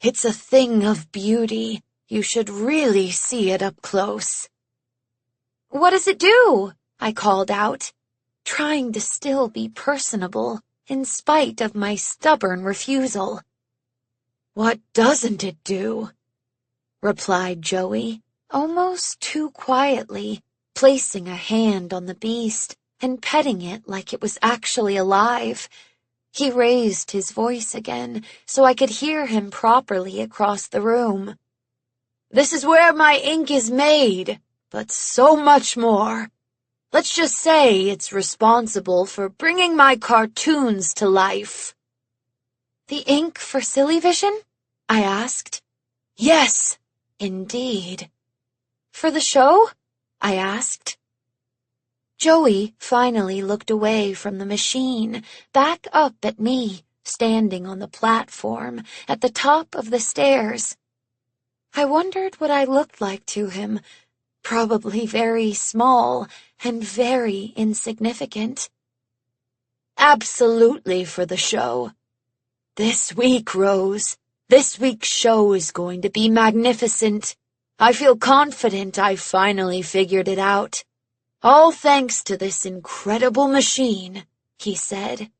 "It's a thing of beauty. You should really see it up close." "What does it do?" I called out, trying to still be personable in spite of my stubborn refusal. "What doesn't it do?" replied Joey, almost too quietly, placing a hand on the beast and petting it like it was actually alive. He raised his voice again so I could hear him properly across the room. "This is where my ink is made, but so much more. Let's just say it's responsible for bringing my cartoons to life." "The ink for Sillyvision?" I asked. "Yes, indeed." "For the show?" I asked. Joey finally looked away from the machine, back up at me, standing on the platform at the top of the stairs. I wondered what I looked like to him, probably very small and very insignificant. "Absolutely for the show. This week, Rose, this week's show is going to be magnificent. I feel confident I finally figured it out. All thanks to this incredible machine," he said.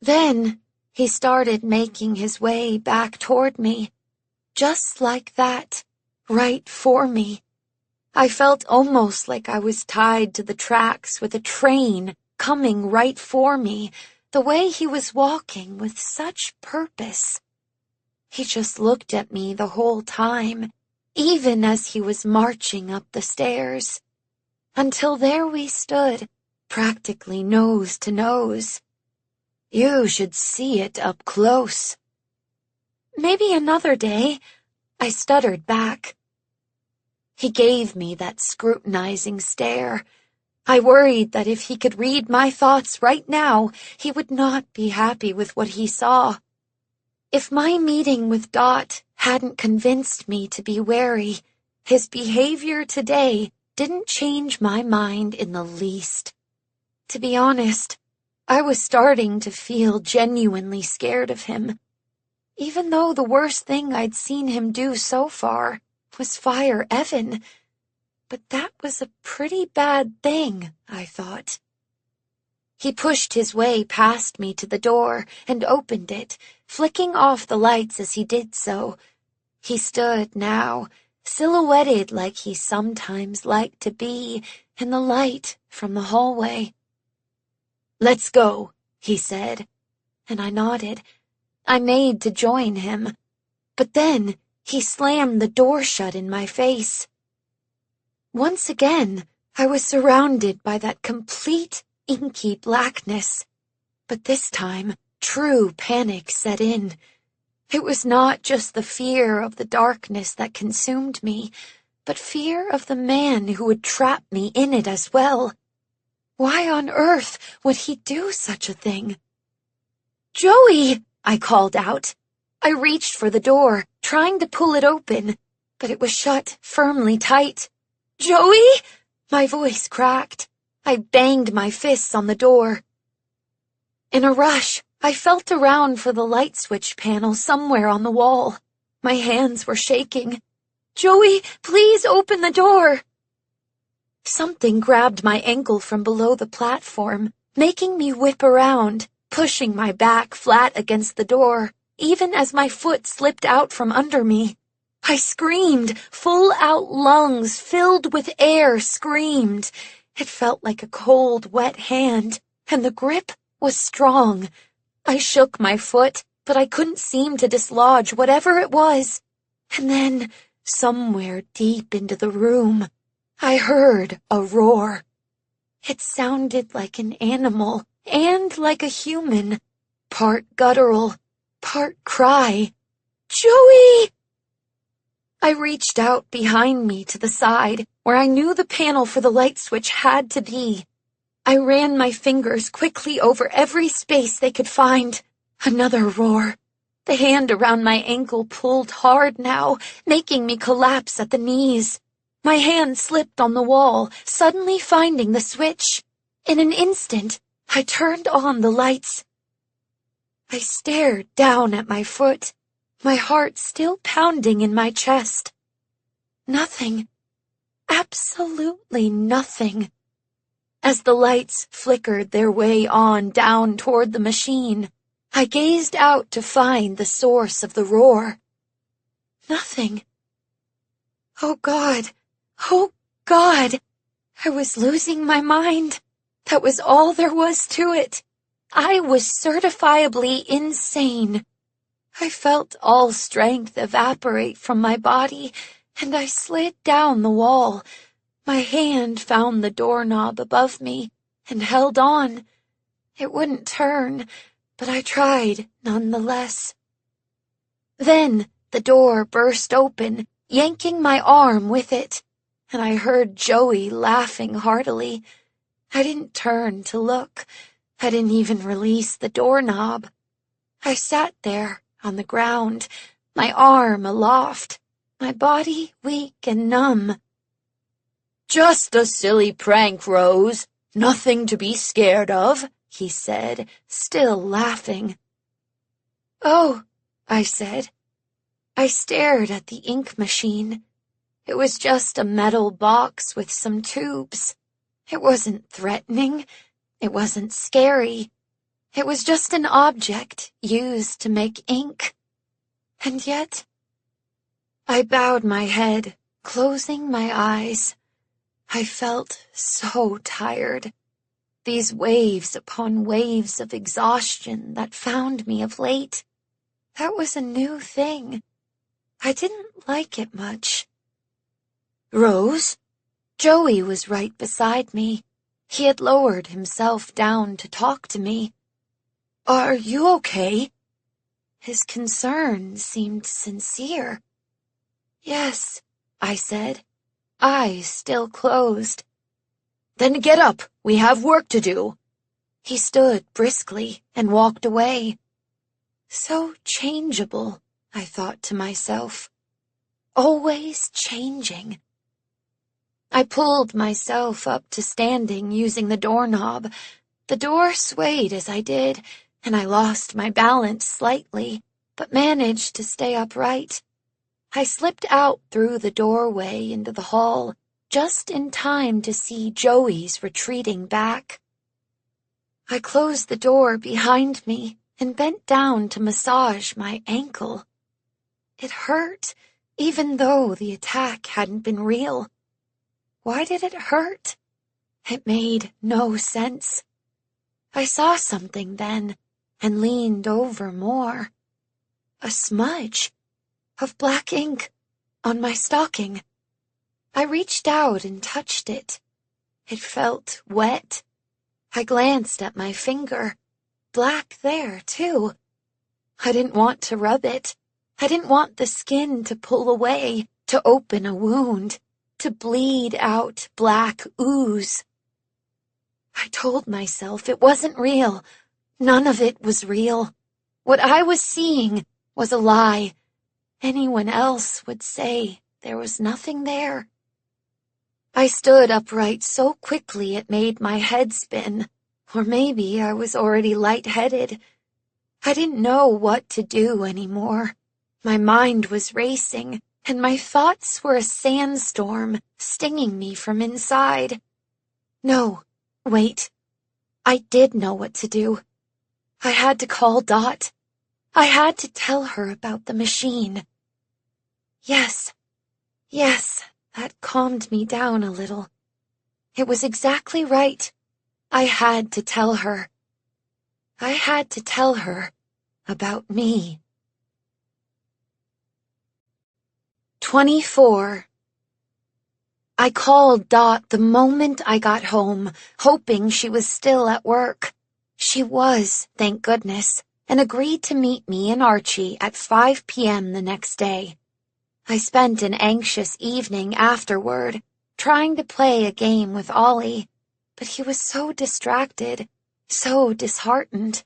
Then he started making his way back toward me, just like that, right for me. I felt almost like I was tied to the tracks with a train coming right for me, the way he was walking with such purpose. He just looked at me the whole time, even as he was marching up the stairs, until there we stood, practically nose to nose. "You should see it up close." "Maybe another day," I stuttered back. He gave me that scrutinizing stare. I worried that if he could read my thoughts right now, he would not be happy with what he saw. If my meeting with Dot hadn't convinced me to be wary, his behavior today didn't change my mind in the least. To be honest, I was starting to feel genuinely scared of him, even though the worst thing I'd seen him do so far was fire Evan. But that was a pretty bad thing, I thought. He pushed his way past me to the door and opened it, flicking off the lights as he did so. He stood now, silhouetted like he sometimes liked to be, in the light from the hallway. "Let's go," he said, and I nodded. I made to join him, but then he slammed the door shut in my face. Once again, I was surrounded by that complete, inky blackness, but this time, true panic set in. It was not just the fear of the darkness that consumed me, but fear of the man who would trap me in it as well. Why on earth would he do such a thing? "Joey!" I called out. I reached for the door, trying to pull it open, but it was shut firmly tight. "Joey!" My voice cracked. I banged my fists on the door. In a rush, I felt around for the light switch panel somewhere on the wall. My hands were shaking. "Joey, please open the door!" Something grabbed my ankle from below the platform, making me whip around, pushing my back flat against the door, even as my foot slipped out from under me. I screamed, full-out lungs filled with air screamed. It felt like a cold, wet hand, and the grip was strong. I shook my foot, but I couldn't seem to dislodge whatever it was. And then, somewhere deep into the room, I heard a roar. It sounded like an animal and like a human, part guttural, part cry. "Joey!" I reached out behind me to the side, where I knew the panel for the light switch had to be. I ran my fingers quickly over every space they could find. Another roar. The hand around my ankle pulled hard now, making me collapse at the knees. My hand slipped on the wall, suddenly finding the switch. In an instant, I turned on the lights. I stared down at my foot, my heart still pounding in my chest. Nothing. Absolutely nothing. As the lights flickered their way on down toward the machine, I gazed out to find the source of the roar. Nothing. Oh God! Oh God! I was losing my mind. That was all there was to it. I was certifiably insane. I felt all strength evaporate from my body, and I slid down the wall. My hand found the doorknob above me and held on. It wouldn't turn, but I tried nonetheless. Then the door burst open, yanking my arm with it, and I heard Joey laughing heartily. I didn't turn to look. I didn't even release the doorknob. I sat there on the ground, my arm aloft, my body weak and numb. "Just a silly prank, Rose. Nothing to be scared of," he said, still laughing. "Oh," I said. I stared at the ink machine. It was just a metal box with some tubes. It wasn't threatening. It wasn't scary. It was just an object used to make ink. And yet, I bowed my head, closing my eyes. I felt so tired. These waves upon waves of exhaustion that found me of late. That was a new thing. I didn't like it much. "Rose?" Joey was right beside me. He had lowered himself down to talk to me. "Are you okay?" His concern seemed sincere. "Yes," I said, eyes still closed. "Then get up. We have work to do." He stood briskly and walked away. So changeable, I thought to myself. Always changing. I pulled myself up to standing using the doorknob. The door swayed as I did, and I lost my balance slightly, but managed to stay upright. I slipped out through the doorway into the hall, just in time to see Joey's retreating back. I closed the door behind me and bent down to massage my ankle. It hurt, even though the attack hadn't been real. Why did it hurt? It made no sense. I saw something then, and leaned over more. A smudge of black ink on my stocking. I reached out and touched it. It felt wet. I glanced at my finger. Black there, too. I didn't want to rub it. I didn't want the skin to pull away, to open a wound. to bleed out black ooze. I told myself it wasn't real. None of it was real. What I was seeing was a lie. Anyone else would say there was nothing there. I stood upright so quickly it made my head spin, or maybe I was already lightheaded. I didn't know what to do anymore. My mind was racing, and my thoughts were a sandstorm stinging me from inside. No, wait. I did know what to do. I had to call Dot. I had to tell her about the machine. Yes, that calmed me down a little. It was exactly right. I had to tell her. I had to tell her about me. 24. I called Dot the moment I got home, hoping she was still at work. She was, thank goodness, and agreed to meet me and Archie at 5 p.m. the next day. I spent an anxious evening afterward, trying to play a game with Ollie, but he was so distracted, so disheartened.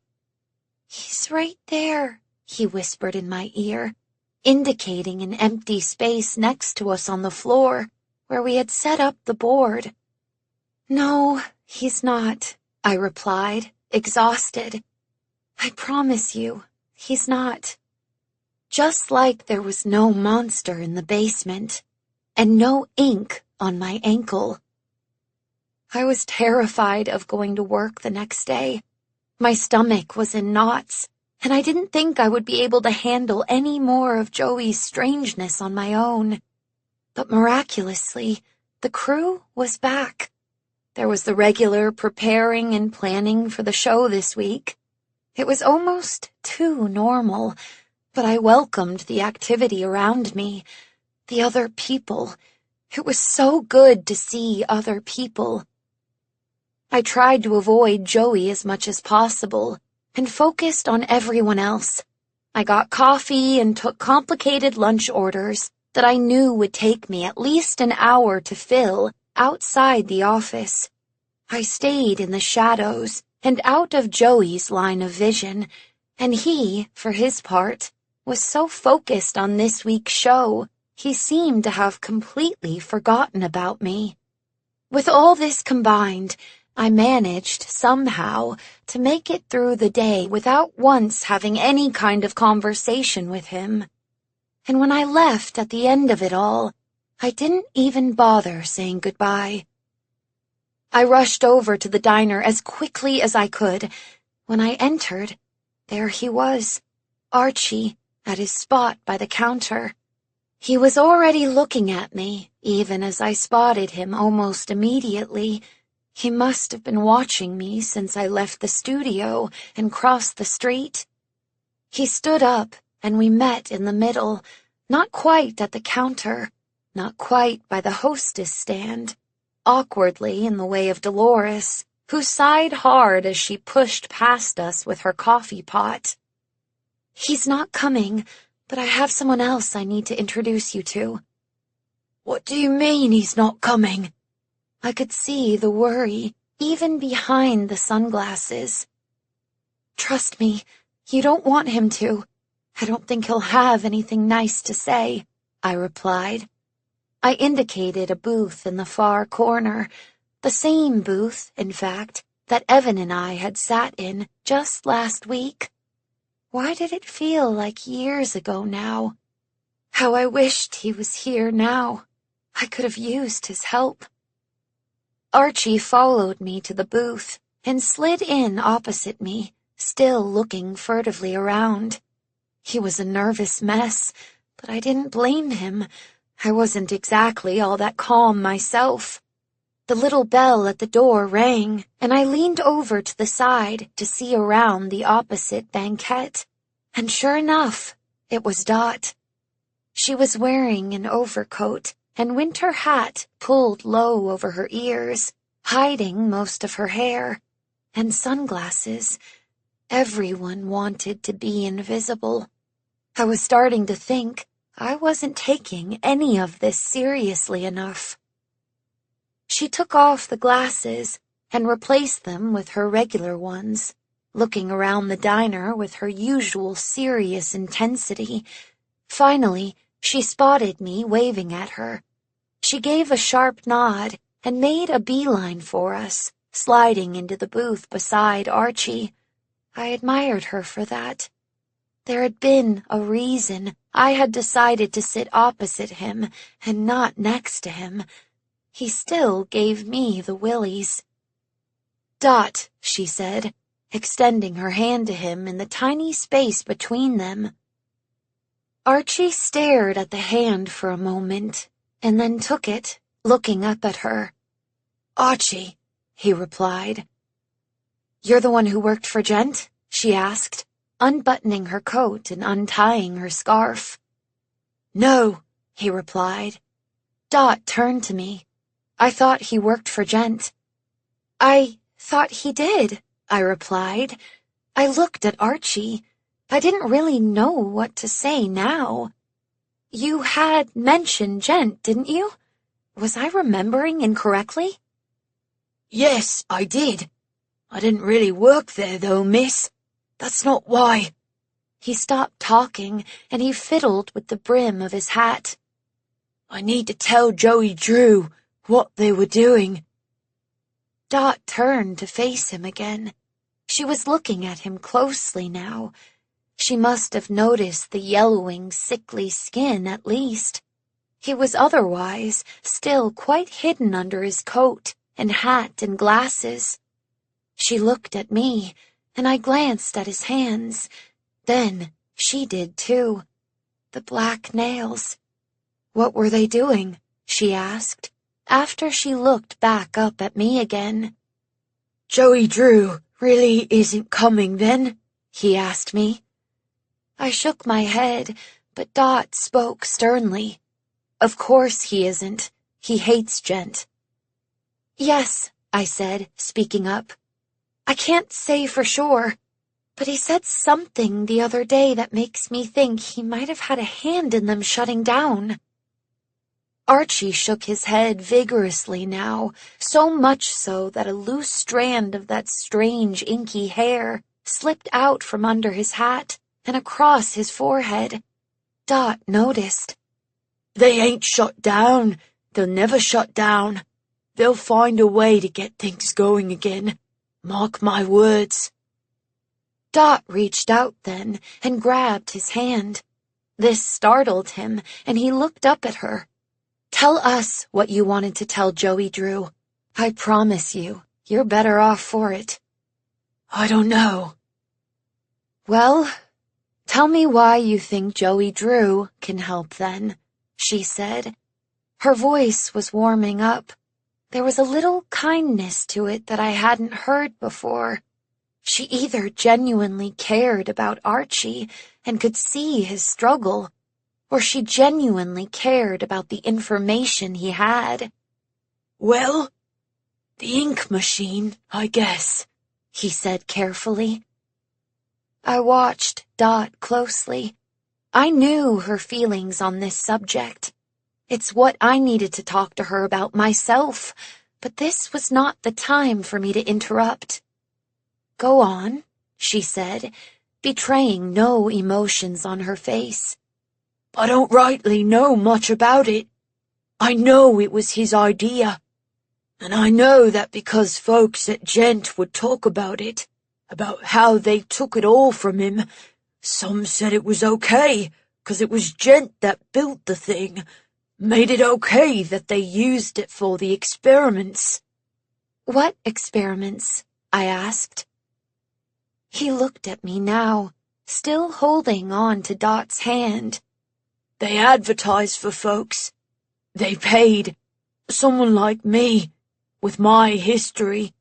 "He's right there," he whispered in my ear, indicating an empty space next to us on the floor, where we had set up the board. "No, he's not," I replied, exhausted. "I promise you, he's not." Just like there was no monster in the basement, and no ink on my ankle. I was terrified of going to work the next day. My stomach was in knots, and I didn't think I would be able to handle any more of Joey's strangeness on my own. But miraculously, the crew was back. There was the regular preparing and planning for the show this week. It was almost too normal, but I welcomed the activity around me, the other people. It was so good to see other people. I tried to avoid Joey as much as possible and focused on everyone else. I got coffee and took complicated lunch orders that I knew would take me at least an hour to fill outside the office. I stayed in the shadows and out of Joey's line of vision, and he, for his part, was so focused on this week's show, he seemed to have completely forgotten about me. With all this combined, I managed, somehow, to make it through the day without once having any kind of conversation with him. And when I left at the end of it all, I didn't even bother saying goodbye. I rushed over to the diner as quickly as I could. When I entered, there he was, Archie, at his spot by the counter. He was already looking at me, even as I spotted him almost immediately. He must have been watching me since I left the studio and crossed the street. He stood up, and we met in the middle, not quite at the counter, not quite by the hostess stand, awkwardly in the way of Dolores, who sighed hard as she pushed past us with her coffee pot. "He's not coming, but I have someone else I need to introduce you to." "What do you mean he's not coming?" I could see the worry, even behind the sunglasses. "Trust me, you don't want him to. I don't think he'll have anything nice to say," I replied. I indicated a booth in the far corner, the same booth, in fact, that Evan and I had sat in just last week. Why did it feel like years ago now? How I wished he was here now. I could have used his help. Archie followed me to the booth and slid in opposite me, still looking furtively around. He was a nervous mess, but I didn't blame him. I wasn't exactly all that calm myself. The little bell at the door rang, and I leaned over to the side to see around the opposite banquette. And sure enough, it was Dot. She was wearing an overcoat and winter hat pulled low over her ears, hiding most of her hair, and sunglasses. Everyone wanted to be invisible. I was starting to think I wasn't taking any of this seriously enough. She took off the glasses and replaced them with her regular ones, looking around the diner with her usual serious intensity. Finally, she spotted me waving at her. She gave a sharp nod and made a beeline for us, sliding into the booth beside Archie. I admired her for that. There had been a reason I had decided to sit opposite him and not next to him. He still gave me the willies. "Dot," she said, extending her hand to him in the tiny space between them. Archie stared at the hand for a moment, and then took it, looking up at her. "Archie," he replied. "You're the one who worked for Gent?" she asked, unbuttoning her coat and untying her scarf. "No," he replied. Dot turned to me. "I thought he worked for Gent." "I thought he did," I replied. I looked at Archie. I didn't really know what to say now. "You had mentioned Gent, didn't you? Was I remembering incorrectly?" "Yes, I did. I didn't really work there, though, miss. That's not why." He stopped talking, and he fiddled with the brim of his hat. "I need to tell Joey Drew what they were doing." Dot turned to face him again. She was looking at him closely now. She must have noticed the yellowing, sickly skin at least. He was otherwise still quite hidden under his coat and hat and glasses. She looked at me, and I glanced at his hands. Then she did too. The black nails. "What were they doing?" she asked, after she looked back up at me again. "Joey Drew really isn't coming, then?" he asked me. I shook my head, but Dot spoke sternly. "Of course he isn't. He hates Gent." "Yes," I said, speaking up. "I can't say for sure, but he said something the other day that makes me think he might have had a hand in them shutting down." Archie shook his head vigorously now, so much so that a loose strand of that strange inky hair slipped out from under his hat and across his forehead. Dot noticed. "They ain't shut down. They'll never shut down. They'll find a way to get things going again. Mark my words." Dot reached out then and grabbed his hand. This startled him, and he looked up at her. "Tell us what you wanted to tell Joey Drew. I promise you're better off for it." "I don't know." "Well, tell me why you think Joey Drew can help then," she said. Her voice was warming up. There was a little kindness to it that I hadn't heard before. She either genuinely cared about Archie and could see his struggle, or she genuinely cared about the information he had. "Well, the ink machine, I guess," he said carefully. I watched Dot closely. I knew her feelings on this subject. It's what I needed to talk to her about myself, but this was not the time for me to interrupt. "Go on," she said, betraying no emotions on her face. "I don't rightly know much about it. I know it was his idea. And I know that because folks at Gent would talk about it, about how they took it all from him, some said it was okay, 'cause it was Gent that built the thing, made it okay that they used it for the experiments." "What experiments?" I asked. He looked at me now, still holding on to Dot's hand. "They advertised for folks. They paid. Someone like me, with my history.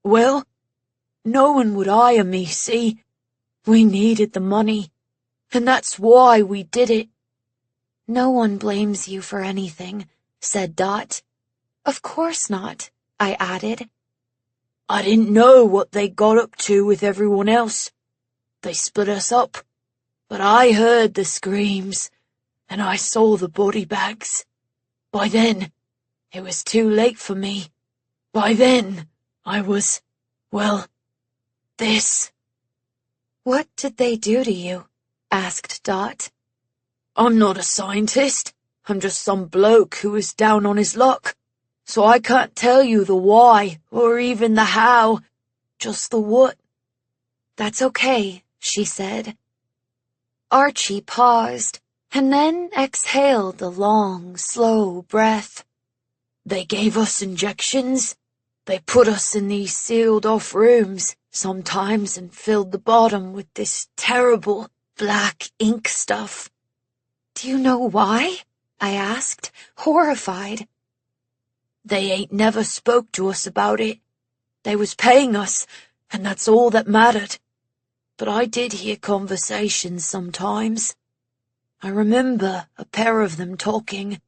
Well, no one would hire me, see? We needed the money, and that's why we did it." "No one blames you for anything," said Dot. "Of course not," I added. "I didn't know what they got up to with everyone else. They split us up, but I heard the screams, and I saw the body bags. By then, it was too late for me. By then, I was, well, this. What did they do to you? Asked Dot. I'm not a scientist. I'm just some bloke who is down on his luck. So I can't tell you the why or even the how, just the what. That's okay, she said. Archie paused and then exhaled a long, slow breath. They gave us injections. They put us in these sealed-off rooms sometimes and filled the bottom with this terrible black ink stuff. Do you know why? I asked, horrified. They ain't never spoke to us about it. They was paying us, and that's all that mattered. But I did hear conversations sometimes. I remember a pair of them talking.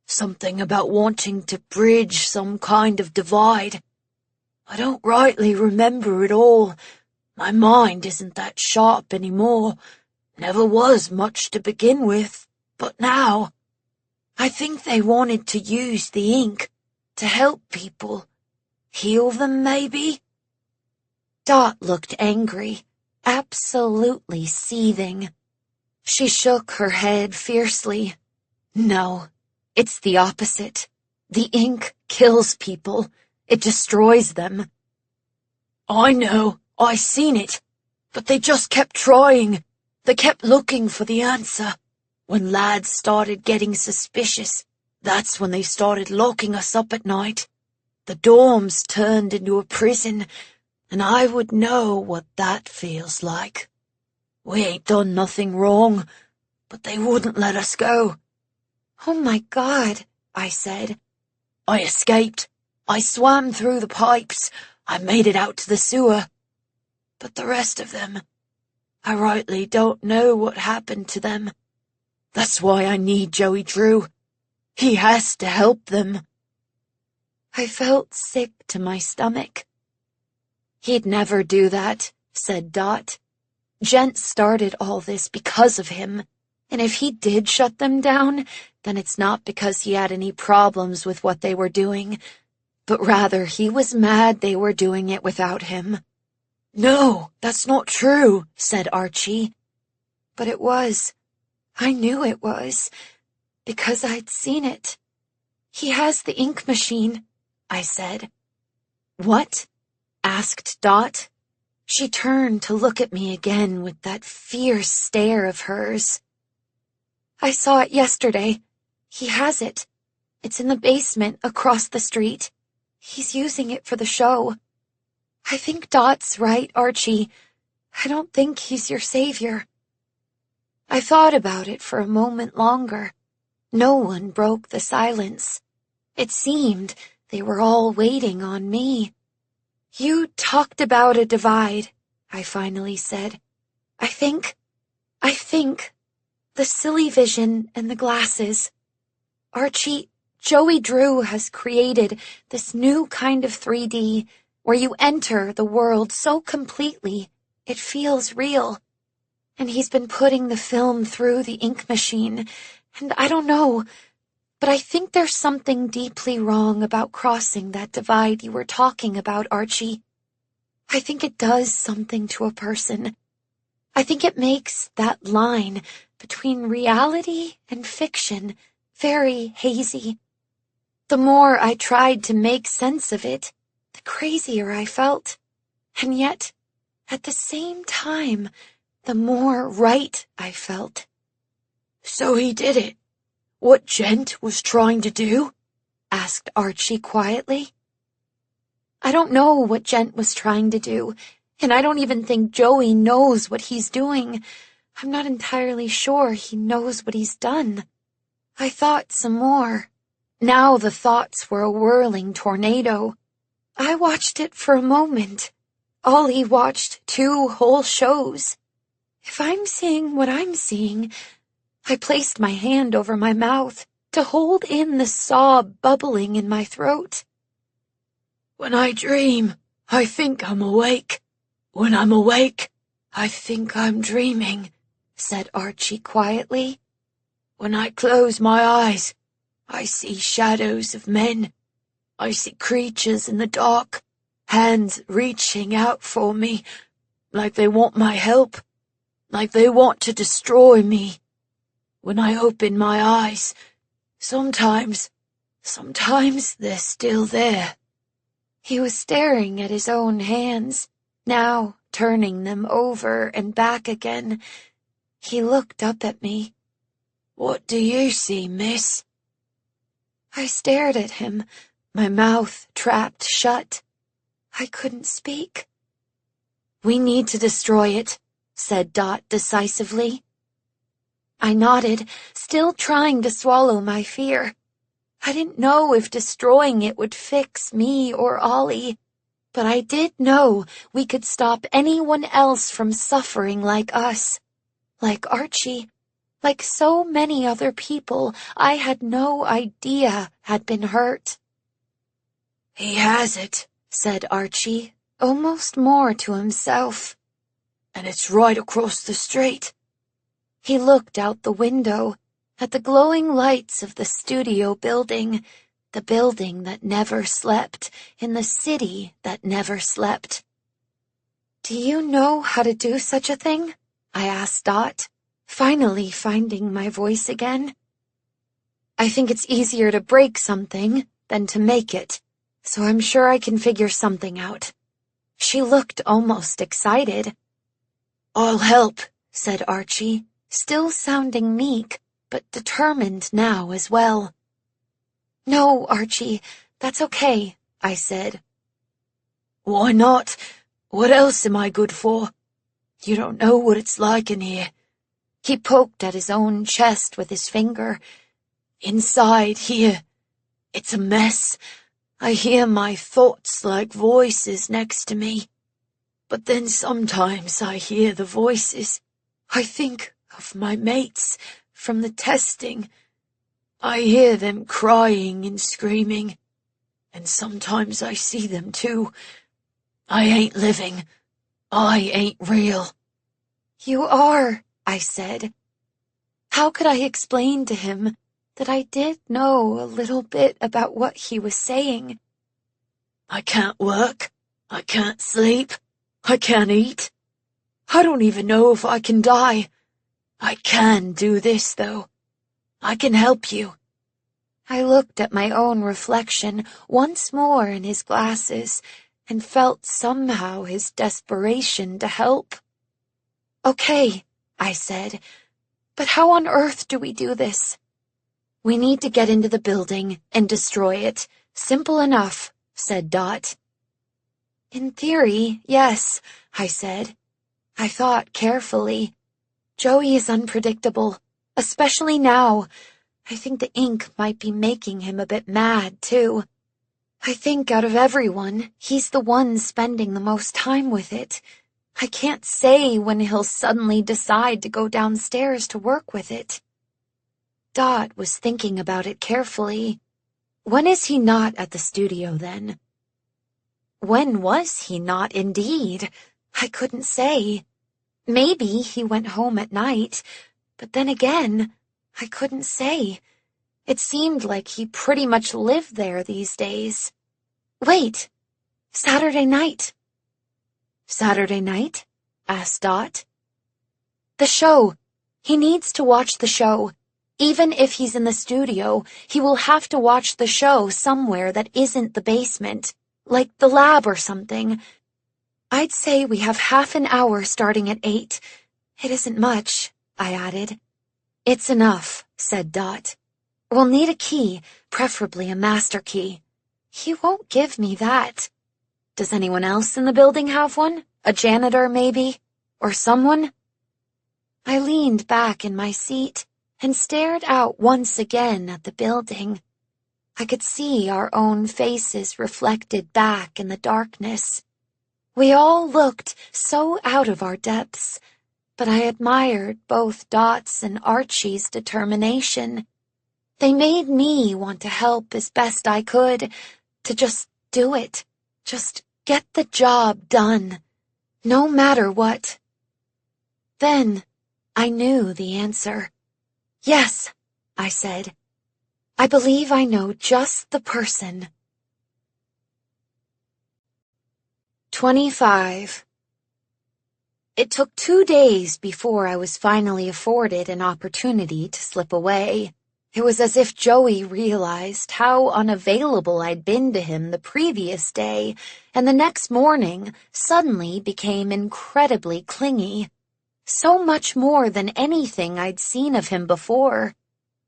Something about wanting to bridge some kind of divide. I don't rightly remember it all. My mind isn't that sharp anymore. Never was much to begin with. But now, I think they wanted to use the ink to help people. Heal them, maybe? Dot looked angry, absolutely seething. She shook her head fiercely. No, it's the opposite. The ink kills people. It destroys them. I know, I seen it. But they just kept trying. They kept looking for the answer. When lads started getting suspicious, that's when they started locking us up at night. The dorms turned into a prison, and I would know what that feels like. We ain't done nothing wrong, but they wouldn't let us go. Oh my God, I said. I escaped. I swam through the pipes. I made it out to the sewer. But the rest of them, I rightly don't know what happened to them. That's why I need Joey Drew. He has to help them. I felt sick to my stomach. He'd never do that, said Dot. Gent started all this because of him, and if he did shut them down, then it's not because he had any problems with what they were doing, but rather he was mad they were doing it without him. No, that's not true, said Archie. But it was. I knew it was, because I'd seen it. He has the ink machine, I said. What? Asked Dot. She turned to look at me again with that fierce stare of hers. I saw it yesterday. He has it. It's in the basement across the street. He's using it for the show. I think Dot's right, Archie. I don't think he's your savior. I thought about it for a moment longer. No one broke the silence. It seemed they were all waiting on me. You talked about a divide, I finally said. I think the silly vision and the glasses. Archie, Joey Drew has created this new kind of 3D where you enter the world so completely it feels real. And he's been putting the film through the ink machine, and I don't know, but I think there's something deeply wrong about crossing that divide you were talking about, Archie. I think it does something to a person. I think it makes that line between reality and fiction very hazy. The more I tried to make sense of it, the crazier I felt. And yet, at the same time, the more right I felt. So he did it. What Gent was trying to do? Asked Archie quietly. I don't know what Gent was trying to do, and I don't even think Joey knows what he's doing. I'm not entirely sure he knows what he's done. I thought some more. Now the thoughts were a whirling tornado. I watched it for a moment. Ollie watched 2 whole shows. If I'm seeing what I'm seeing, I placed my hand over my mouth to hold in the sob bubbling in my throat. When I dream, I think I'm awake. When I'm awake, I think I'm dreaming, said Archie quietly. When I close my eyes, I see shadows of men. I see creatures in the dark, hands reaching out for me, like they want my help, like they want to destroy me. When I open my eyes, sometimes they're still there." He was staring at his own hands, now turning them over and back again. He looked up at me. "What do you see, miss?" I stared at him, my mouth trapped shut. I couldn't speak. "We need to destroy it," said Dot decisively. I nodded, still trying to swallow my fear. I didn't know if destroying it would fix me or Ollie, but I did know we could stop anyone else from suffering like us, like Archie, like so many other people I had no idea had been hurt. "He has it," said Archie, almost more to himself. "And it's right across the street." He looked out the window at the glowing lights of the studio building, the building that never slept, in the city that never slept. "Do you know how to do such a thing?" I asked Dot, finally finding my voice again. "I think it's easier to break something than to make it, so I'm sure I can figure something out." She looked almost excited. "I'll help," said Archie, still sounding meek, but determined now as well. "No, Archie, that's okay," I said. "Why not? What else am I good for? You don't know what it's like in here." He poked at his own chest with his finger. "Inside here, it's a mess. I hear my thoughts like voices next to me. But then sometimes I hear the voices. I think of my mates from the testing. I hear them crying and screaming. And sometimes I see them too. I ain't living. I ain't real." "You are," I said. How could I explain to him that I did know a little bit about what he was saying? "I can't work. I can't sleep. I can't eat. I don't even know if I can die. I can do this, though. I can help you." I looked at my own reflection once more in his glasses and felt somehow his desperation to help. "Okay," I said, "but how on earth do we do this?" "We need to get into the building and destroy it. Simple enough," said Dot. "In theory, yes," I said. I thought carefully. Joey is unpredictable, especially now. I think the ink might be making him a bit mad, too. I think out of everyone, he's the one spending the most time with it. I can't say when he'll suddenly decide to go downstairs to work with it. Dot was thinking about it carefully. When is he not at the studio, then? When was he not, indeed? I couldn't say. Maybe he went home at night, but then again, I couldn't say. It seemed like he pretty much lived there these days. Wait, Saturday night. Saturday night? Asked Dot. The show. He needs to watch the show. Even if he's in the studio, he will have to watch the show somewhere that isn't the basement, like the lab or something. I'd say we have half an hour starting at 8. It isn't much, I added. It's enough, said Dot. We'll need a key, preferably a master key. He won't give me that. Does anyone else in the building have one? A janitor, maybe? Or someone? I leaned back in my seat and stared out once again at the building. I could see our own faces reflected back in the darkness. We all looked so out of our depths, but I admired both Dot's and Archie's determination. They made me want to help as best I could, to just do it, just get the job done, no matter what. Then I knew the answer. Yes, I said. I believe I know just the person. 25. It took 2 days before I was finally afforded an opportunity to slip away. It was as if Joey realized how unavailable I'd been to him the previous day, and the next morning suddenly became incredibly clingy. So much more than anything I'd seen of him before.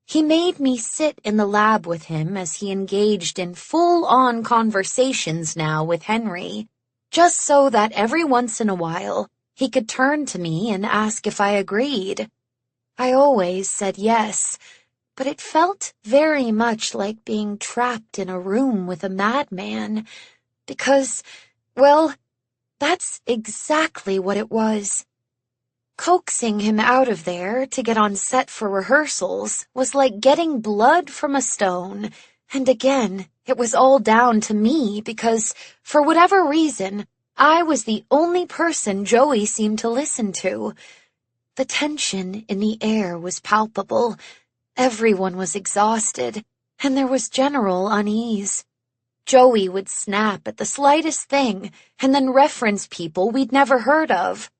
He made me sit in the lab with him as he engaged in full-on conversations now with Henry, just so that every once in a while he could turn to me and ask if I agreed. I always said yes, but it felt very much like being trapped in a room with a madman, because, well, that's exactly what it was. Coaxing him out of there to get on set for rehearsals was like getting blood from a stone, and again, it was all down to me because, for whatever reason, I was the only person Joey seemed to listen to. The tension in the air was palpable. Everyone was exhausted, and there was general unease. Joey would snap at the slightest thing and then reference people we'd never heard of.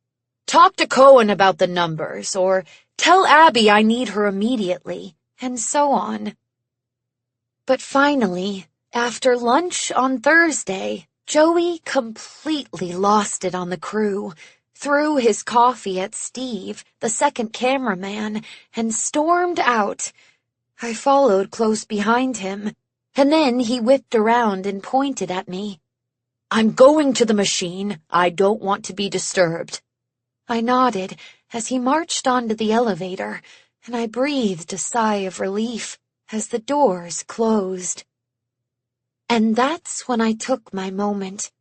Talk to Cohen about the numbers, or tell Abby I need her immediately, and so on. But finally, after lunch on Thursday, Joey completely lost it on the crew, threw his coffee at Steve, the second cameraman, and stormed out. I followed close behind him, and then he whipped around and pointed at me. "I'm going to the machine. I don't want to be disturbed." I nodded as he marched onto the elevator, and I breathed a sigh of relief as the doors closed. And that's when I took my moment.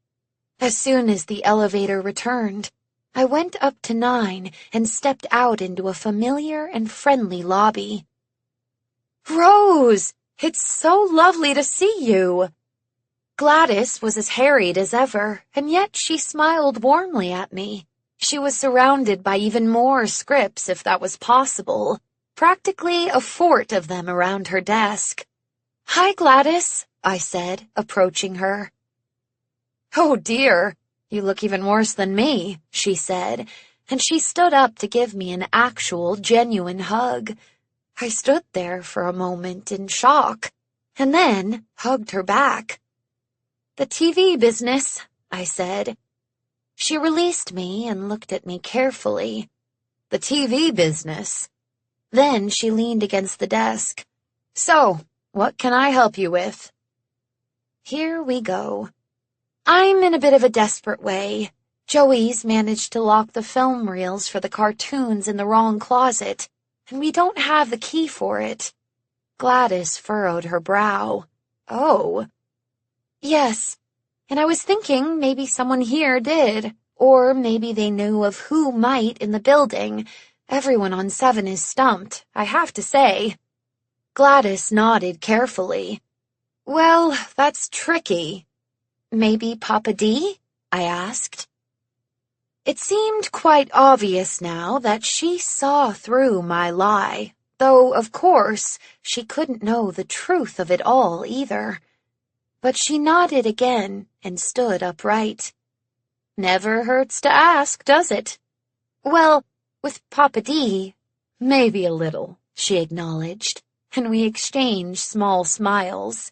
As soon as the elevator returned, I went up to 9 and stepped out into a familiar and friendly lobby. "Rose, it's so lovely to see you." Gladys was as harried as ever, and yet she smiled warmly at me. She was surrounded by even more scripts, if that was possible, practically a fort of them around her desk. "Hi, Gladys," I said, approaching her. "Oh dear, you look even worse than me," she said, and she stood up to give me an actual, genuine hug. I stood there for a moment in shock, and then hugged her back. "The TV business," I said. She released me and looked at me carefully. "The TV business?" Then she leaned against the desk. "So, what can I help you with?" Here we go. I'm in a bit of a desperate way. Joey's managed to lock the film reels for the cartoons in the wrong closet, and we don't have the key for it. Gladys furrowed her brow. "Oh." "Yes, and I was thinking maybe someone here did, or maybe they knew of who might in the building. Everyone on 7 is stumped, I have to say." Gladys nodded carefully. "Well, that's tricky." "Maybe Papa D?" I asked. It seemed quite obvious now that she saw through my lie, though, of course, she couldn't know the truth of it all either. But she nodded again and stood upright. "Never hurts to ask, does it?" "Well, with Papa D, maybe a little," she acknowledged, and we exchanged small smiles.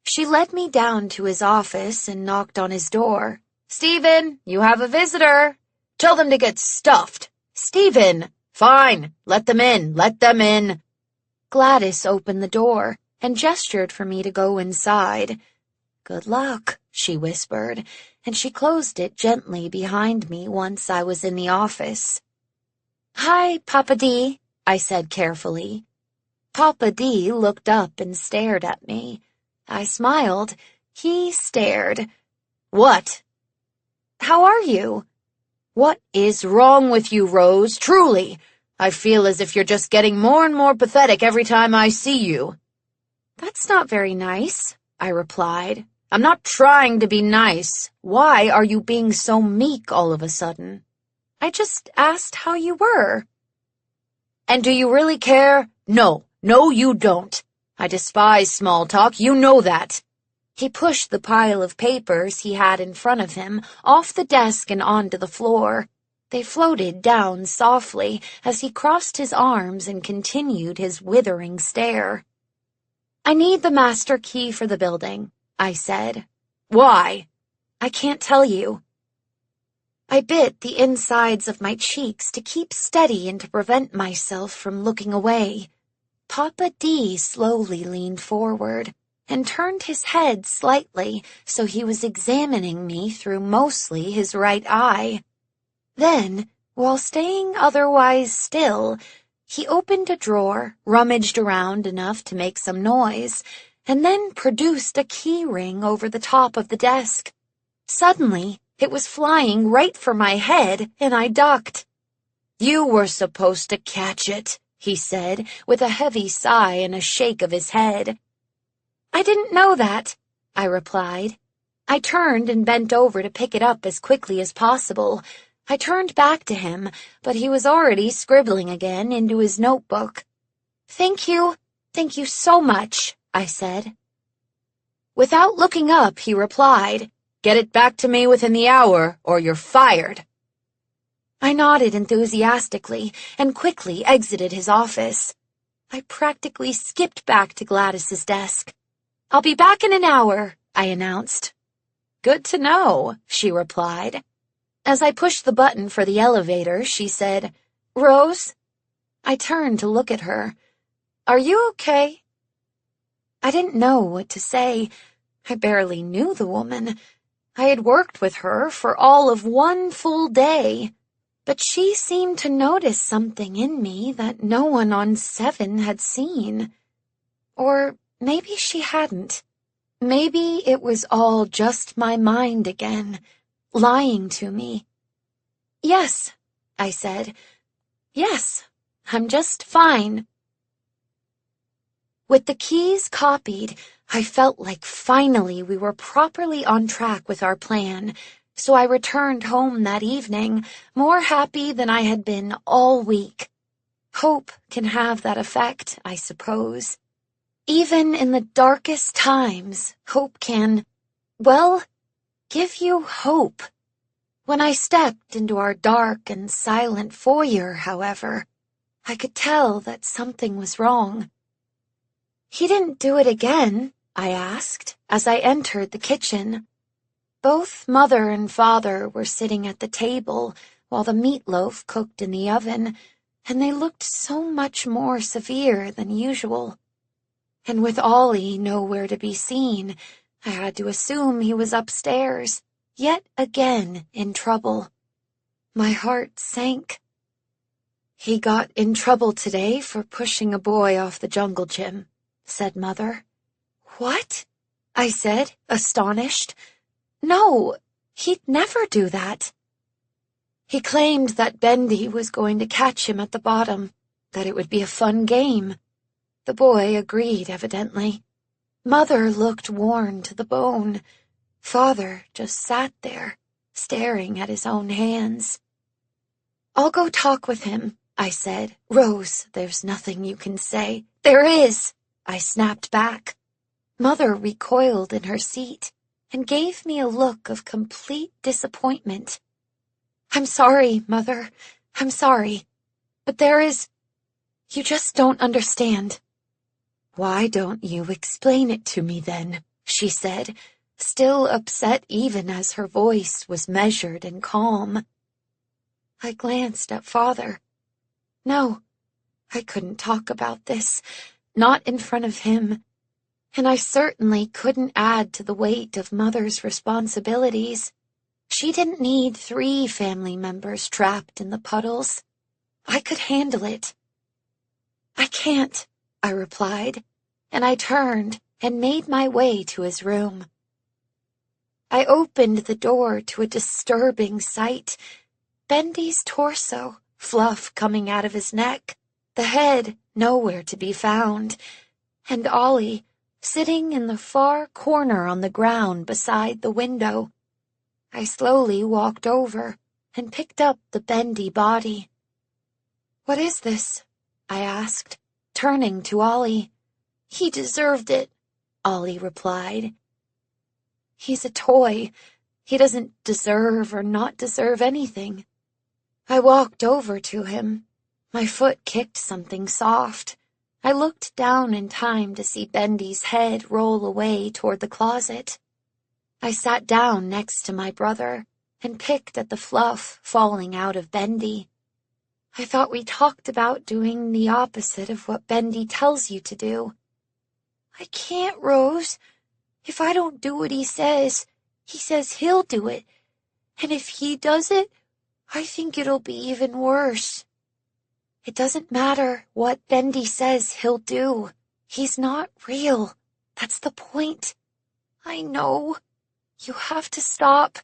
She led me down to his office and knocked on his door. "Stephen, you have a visitor. Tell them to get stuffed." "Stephen!" "Fine, let them in, let them in." Gladys opened the door and gestured for me to go inside. "Good luck," she whispered, and she closed it gently behind me once I was in the office. "Hi, Papa D," I said carefully. Papa D looked up and stared at me. I smiled. He stared. "What?" "How are you?" "What is wrong with you, Rose? Truly, I feel as if you're just getting more and more pathetic every time I see you." "That's not very nice," I replied. "I'm not trying to be nice. Why are you being so meek all of a sudden?" "I just asked how you were." "And do you really care?" No, you don't. I despise small talk, you know that. He pushed the pile of papers he had in front of him off the desk and onto the floor. They floated down softly as he crossed his arms and continued his withering stare. I need the master key for the building, I said. Why? I can't tell you. I bit the insides of my cheeks to keep steady and to prevent myself from looking away. Papa D slowly leaned forward and turned his head slightly so he was examining me through mostly his right eye. Then, while staying otherwise still, he opened a drawer, rummaged around enough to make some noise, and then produced a key ring over the top of the desk. Suddenly, it was flying right for my head, and I ducked. You were supposed to catch it, he said, with a heavy sigh and a shake of his head. I didn't know that, I replied. I turned and bent over to pick it up as quickly as possible. I turned back to him, but he was already scribbling again into his notebook. Thank you so much, I said. Without looking up, he replied, Get it back to me within the hour, or you're fired. I nodded enthusiastically and quickly exited his office. I practically skipped back to Gladys's desk. I'll be back in an hour, I announced. Good to know, she replied. As I pushed the button for the elevator, she said, Rose? I turned to look at her. Are you okay? I didn't know what to say. I barely knew the woman. I had worked with her for all of one full day, but she seemed to notice something in me that no one on 7 had seen. Or maybe she hadn't. Maybe it was all just my mind again, lying to me. Yes, I said. Yes, I'm just fine. With the keys copied, I felt like finally we were properly on track with our plan, so I returned home that evening, more happy than I had been all week. Hope can have that effect, I suppose. Even in the darkest times, hope can, well, give you hope. When I stepped into our dark and silent foyer, however, I could tell that something was wrong. He didn't do it again, I asked, as I entered the kitchen. Both Mother and Father were sitting at the table while the meatloaf cooked in the oven, and they looked so much more severe than usual. And with Ollie nowhere to be seen, I had to assume he was upstairs, yet again in trouble. My heart sank. He got in trouble today for pushing a boy off the jungle gym, said Mother. What? I said, astonished. No, he'd never do that. He claimed that Bendy was going to catch him at the bottom, that it would be a fun game. The boy agreed, evidently. Mother looked worn to the bone. Father just sat there, staring at his own hands. I'll go talk with him, I said. Rose, there's nothing you can say. There is, I snapped back. Mother recoiled in her seat and gave me a look of complete disappointment. I'm sorry, Mother. I'm sorry. But you just don't understand. Why don't you explain it to me then? She said, still upset even as her voice was measured and calm. I glanced at Father. No, I couldn't talk about this, not in front of him, and I certainly couldn't add to the weight of Mother's responsibilities. She didn't need 3 family members trapped in the puddles. I could handle it. I can't, I replied, and I turned and made my way to his room. I opened the door to a disturbing sight. Bendy's torso, fluff coming out of his neck, the head nowhere to be found, and Ollie sitting in the far corner on the ground beside the window. I slowly walked over and picked up the Bendy body. What is this? I asked, turning to Ollie. He deserved it, Ollie replied. He's a toy. He doesn't deserve or not deserve anything. I walked over to him. My foot kicked something soft. I looked down in time to see Bendy's head roll away toward the closet. I sat down next to my brother and picked at the fluff falling out of Bendy. I thought we talked about doing the opposite of what Bendy tells you to do. I can't, Rose. If I don't do what he says he'll do it. And if he does it, I think it'll be even worse. It doesn't matter what Bendy says he'll do. He's not real. That's the point. I know. You have to stop.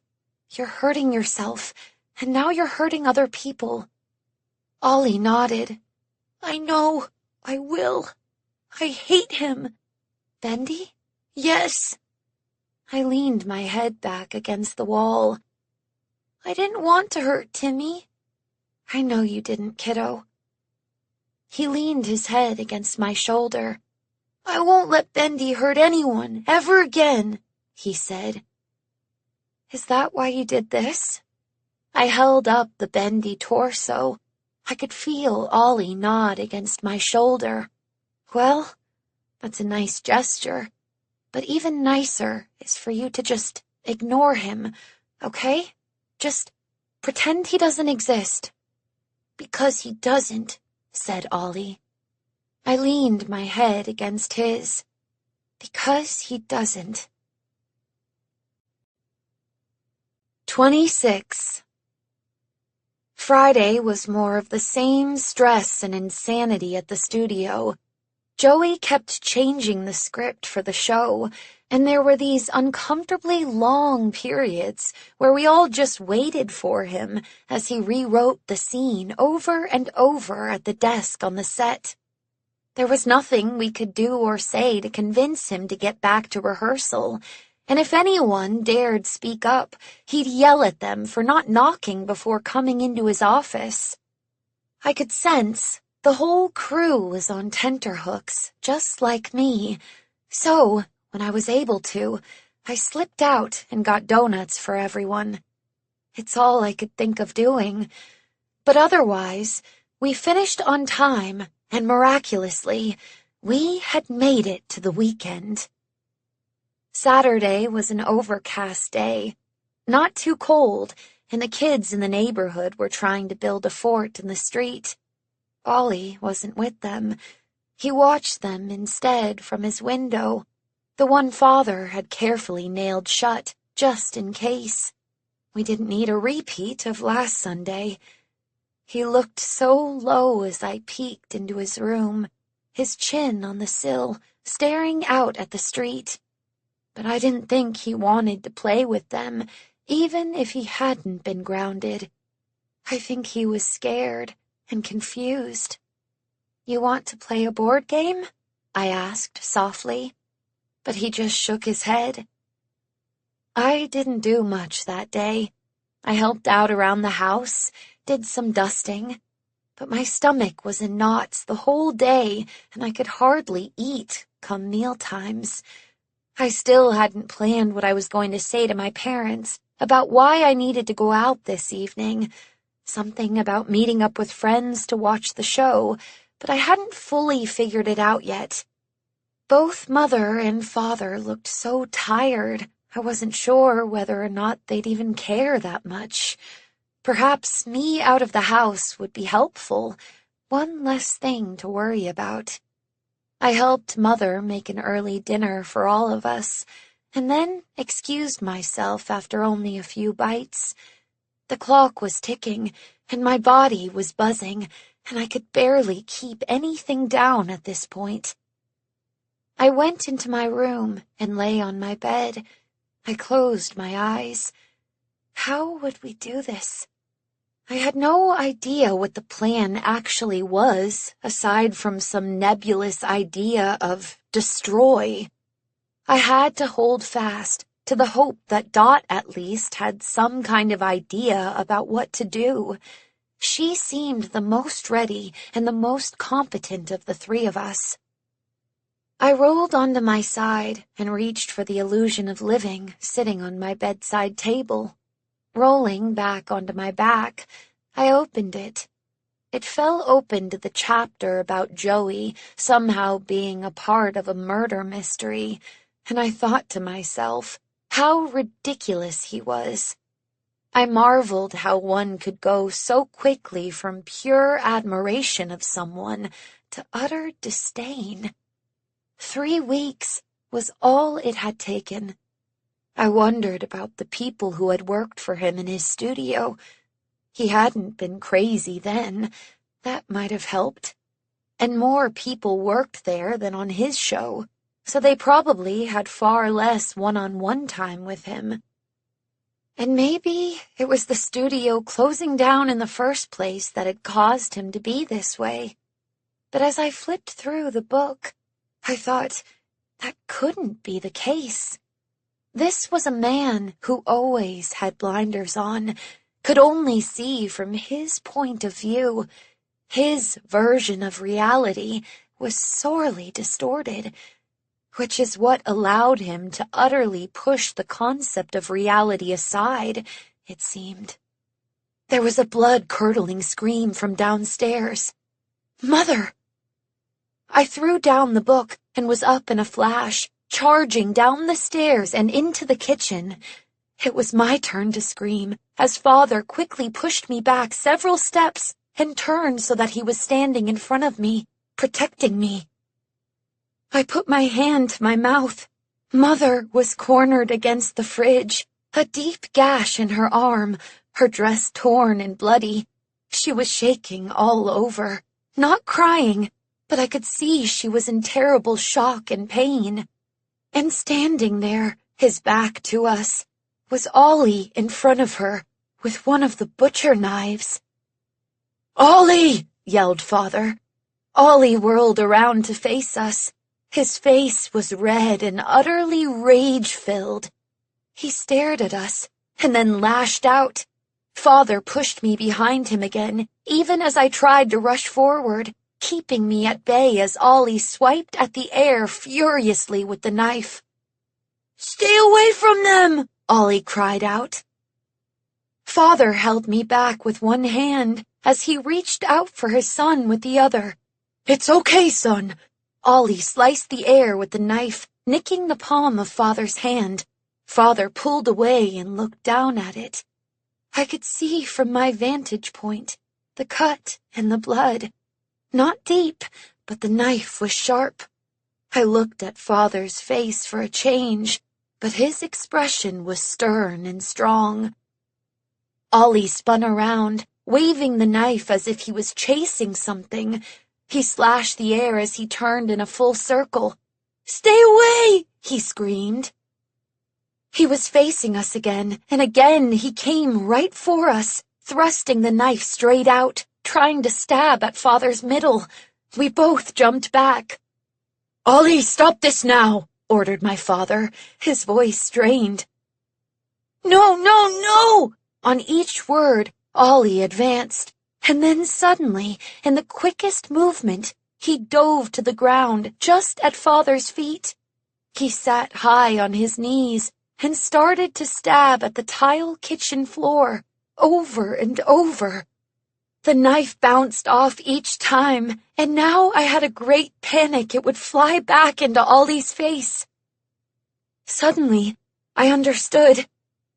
You're hurting yourself, and now you're hurting other people. Ollie nodded. I know. I will. I hate him. Bendy? Yes. I leaned my head back against the wall. I didn't want to hurt Timmy. I know you didn't, kiddo. He leaned his head against my shoulder. I won't let Bendy hurt anyone ever again, he said. Is that why you did this? I held up the Bendy torso. I could feel Ollie nod against my shoulder. Well, that's a nice gesture. But even nicer is for you to just ignore him, okay? Just pretend he doesn't exist. Because he doesn't, said Ollie. I leaned my head against his. Because he doesn't. 26. Friday was more of the same stress and insanity at the studio. Joey kept changing the script for the show, and there were these uncomfortably long periods where we all just waited for him as he rewrote the scene over and over at the desk on the set. There was nothing we could do or say to convince him to get back to rehearsal, and if anyone dared speak up, he'd yell at them for not knocking before coming into his office. I could sense the whole crew was on tenterhooks, just like me. So, when I was able to, I slipped out and got donuts for everyone. It's all I could think of doing. But otherwise, we finished on time, and miraculously, we had made it to the weekend. Saturday was an overcast day. Not too cold, and the kids in the neighborhood were trying to build a fort in the street. Ollie wasn't with them. He watched them instead from his window, the one Father had carefully nailed shut, just in case. We didn't need a repeat of last Sunday. He looked so low as I peeked into his room, his chin on the sill, staring out at the street. But I didn't think he wanted to play with them, even if he hadn't been grounded. I think he was scared and confused. You want to play a board game? I asked softly, but he just shook his head. I didn't do much that day. I helped out around the house, did some dusting, but my stomach was in knots the whole day, and I could hardly eat come meal times. I still hadn't planned what I was going to say to my parents about why I needed to go out this evening. Something about meeting up with friends to watch the show, but I hadn't fully figured it out yet. Both Mother and Father looked so tired, I wasn't sure whether or not they'd even care that much. Perhaps me out of the house would be helpful, one less thing to worry about. I helped Mother make an early dinner for all of us, and then excused myself after only a few bites. The clock was ticking, and my body was buzzing, and I could barely keep anything down at this point. I went into my room and lay on my bed. I closed my eyes. How would we do this? I had no idea what the plan actually was, aside from some nebulous idea of destroy. I had to hold fast to the hope that Dot at least had some kind of idea about what to do. She seemed the most ready and the most competent of the three of us. I rolled onto my side and reached for the illusion of living sitting on my bedside table. Rolling back onto my back, I opened it. It fell open to the chapter about Joey somehow being a part of a murder mystery, and I thought to myself, how ridiculous he was. I marveled how one could go so quickly from pure admiration of someone to utter disdain. 3 weeks was all it had taken. I wondered about the people who had worked for him in his studio. He hadn't been crazy then. That might have helped. And more people worked there than on his show, so they probably had far less one-on-one time with him. And maybe it was the studio closing down in the first place that had caused him to be this way. But as I flipped through the book, I thought, that couldn't be the case. This was a man who always had blinders on, could only see from his point of view. His version of reality was sorely distorted, which is what allowed him to utterly push the concept of reality aside, it seemed. There was a blood-curdling scream from downstairs. "Mother!" I threw down the book and was up in a flash, charging down the stairs and into the kitchen. It was my turn to scream, as Father quickly pushed me back several steps and turned so that he was standing in front of me, protecting me. I put my hand to my mouth. Mother was cornered against the fridge, a deep gash in her arm, her dress torn and bloody. She was shaking all over, not crying, but I could see she was in terrible shock and pain. And standing there, his back to us, was Ollie in front of her, with one of the butcher knives. "Ollie!" yelled Father. Ollie whirled around to face us. His face was red and utterly rage-filled. He stared at us, and then lashed out. Father pushed me behind him again, even as I tried to rush forward, keeping me at bay as Ollie swiped at the air furiously with the knife. "Stay away from them!" Ollie cried out. Father held me back with one hand as he reached out for his son with the other. "It's okay, son." Ollie sliced the air with the knife, nicking the palm of Father's hand. Father pulled away and looked down at it. I could see from my vantage point the cut and the blood. Not deep, but the knife was sharp. I looked at Father's face for a change, but his expression was stern and strong. Ollie spun around, waving the knife as if he was chasing something. He slashed the air as he turned in a full circle. "Stay away!" he screamed. He was facing us again, and again he came right for us, thrusting the knife straight out, trying to stab at Father's middle. We both jumped back. "Ollie, stop this now!" ordered my father, his voice strained. "No, no, no!" On each word, Ollie advanced, and then suddenly, in the quickest movement, he dove to the ground just at Father's feet. He sat high on his knees and started to stab at the tile kitchen floor, over and over. The knife bounced off each time, and now I had a great panic it would fly back into Ollie's face. Suddenly, I understood.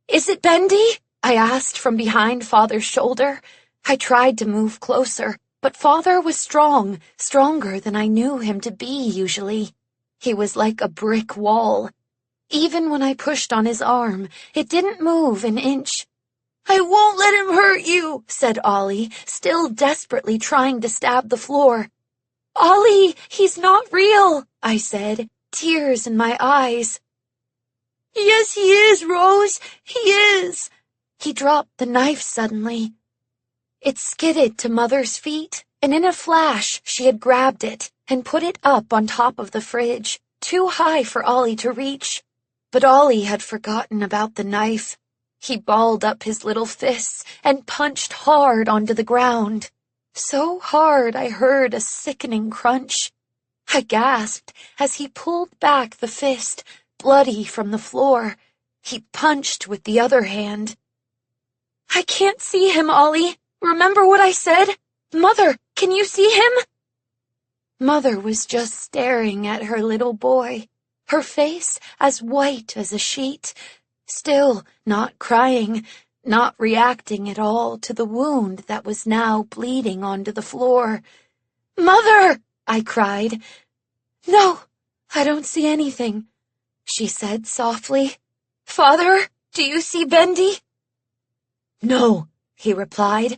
"Is it Bendy?" I asked from behind Father's shoulder. I tried to move closer, but Father was strong, stronger than I knew him to be usually. He was like a brick wall. Even when I pushed on his arm, it didn't move an inch. "I won't let him hurt you," said Ollie, still desperately trying to stab the floor. "Ollie, he's not real," I said, tears in my eyes. "Yes, he is, Rose, he is." He dropped the knife suddenly. It skidded to Mother's feet, and in a flash she had grabbed it and put it up on top of the fridge, too high for Ollie to reach. But Ollie had forgotten about the knife. He balled up his little fists and punched hard onto the ground. So hard I heard a sickening crunch. I gasped as he pulled back the fist, bloody from the floor. He punched with the other hand. I can't see him, Ollie. Remember what I said? Mother, can you see him? Mother was just staring at her little boy, her face as white as a sheet, still not crying, not reacting at all to the wound that was now bleeding onto the floor. Mother! I cried. No, I don't see anything, she said softly. Father, do you see Bendy? No, he replied,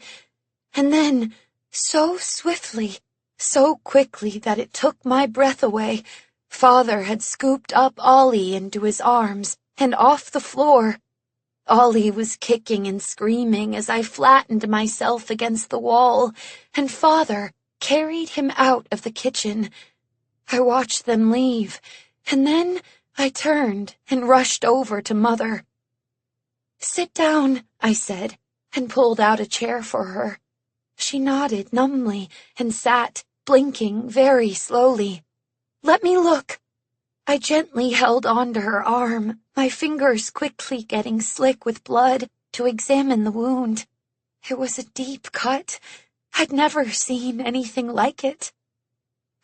and then, so swiftly, so quickly that it took my breath away, Father had scooped up Ollie into his arms and off the floor. Ollie was kicking and screaming as I flattened myself against the wall, and Father carried him out of the kitchen. I watched them leave, and then I turned and rushed over to Mother. Sit down, I said, and pulled out a chair for her. She nodded numbly and sat, blinking very slowly. Let me look. I gently held onto her arm, my fingers quickly getting slick with blood to examine the wound. It was a deep cut. I'd never seen anything like it.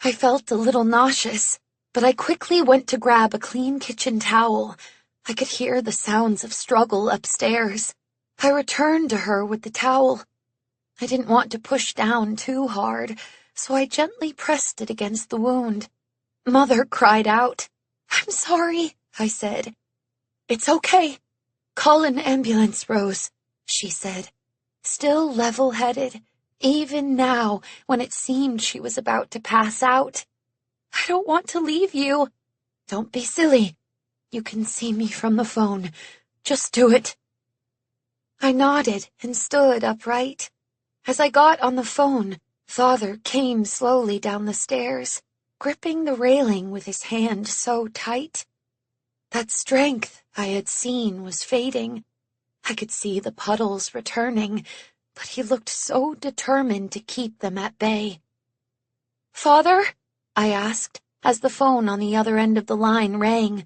I felt a little nauseous, but I quickly went to grab a clean kitchen towel. I could hear the sounds of struggle upstairs. I returned to her with the towel. I didn't want to push down too hard, so I gently pressed it against the wound. Mother cried out. I'm sorry, I said. It's okay. Call an ambulance, Rose, she said, still level-headed, even now when it seemed she was about to pass out. I don't want to leave you. Don't be silly. You can see me from the phone. Just do it. I nodded and stood upright. As I got on the phone, Father came slowly down the stairs, gripping the railing with his hand so tight. That strength I had seen was fading. I could see the puddles returning, but he looked so determined to keep them at bay. Father? I asked, as the phone on the other end of the line rang.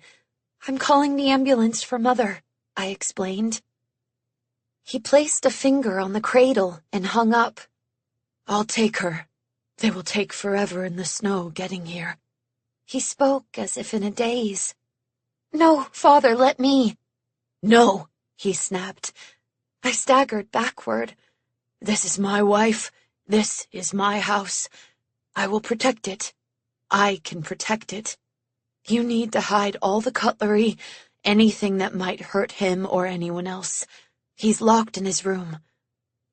I'm calling the ambulance for Mother, I explained. He placed a finger on the cradle and hung up. I'll take her. They will take forever in the snow getting here. He spoke as if in a daze. No, Father, let me. No, he snapped. I staggered backward. This is my wife. This is my house. I will protect it. I can protect it. You need to hide all the cutlery, anything that might hurt him or anyone else. He's locked in his room.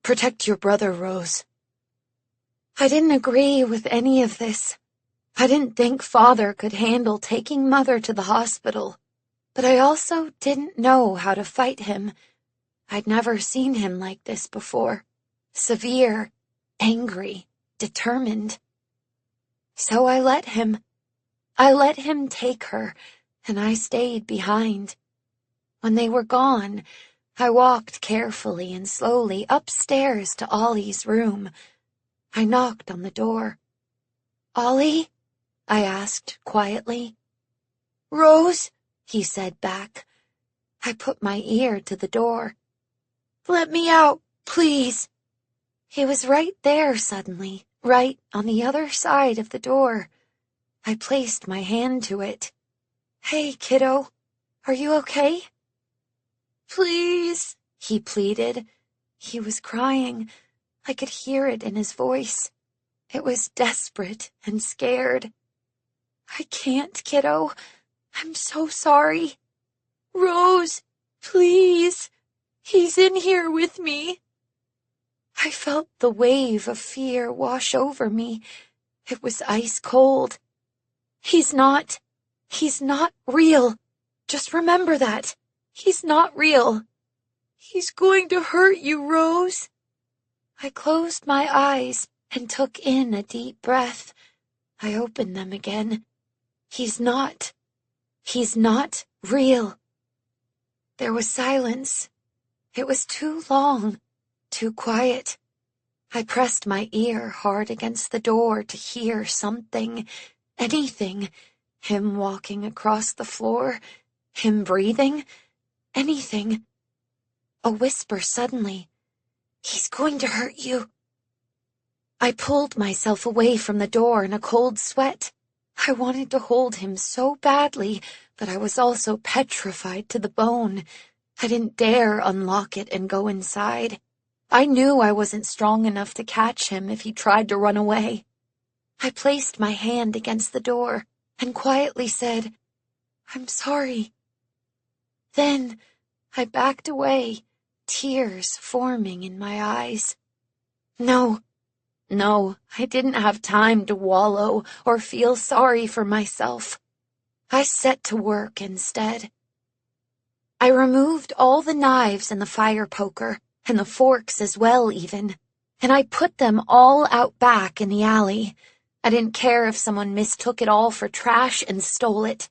Protect your brother, Rose. I didn't agree with any of this. I didn't think Father could handle taking Mother to the hospital, but I also didn't know how to fight him. I'd never seen him like this before. Severe, angry, determined. So I let him. I let him take her, and I stayed behind. When they were gone, I walked carefully and slowly upstairs to Ollie's room. I knocked on the door. Ollie? I asked quietly. Rose? He said back. I put my ear to the door. Let me out, please. He was right there suddenly, right on the other side of the door. I placed my hand to it. Hey, kiddo, are you okay? Please, he pleaded. He was crying. I could hear it in his voice. It was desperate and scared. I can't, kiddo. I'm so sorry. Rose, please. He's in here with me. I felt the wave of fear wash over me. It was ice cold. He's not real. Just remember that. He's not real. He's going to hurt you, Rose. I closed my eyes and took in a deep breath. I opened them again. He's not real. There was silence. It was too long, too quiet. I pressed my ear hard against the door to hear something, Anything. Him walking across the floor, him breathing, anything. A whisper suddenly. "He's going to hurt you." I pulled myself away from the door in a cold sweat. I wanted to hold him so badly, but I was also petrified to the bone. I didn't dare unlock it and go inside. I knew I wasn't strong enough to catch him if he tried to run away. I placed my hand against the door and quietly said, "I'm sorry." Then I backed away, tears forming in my eyes. No, I didn't have time to wallow or feel sorry for myself. I set to work instead. I removed all the knives and the fire poker, and the forks as well even, and I put them all out back in the alley. I didn't care if someone mistook it all for trash and stole it.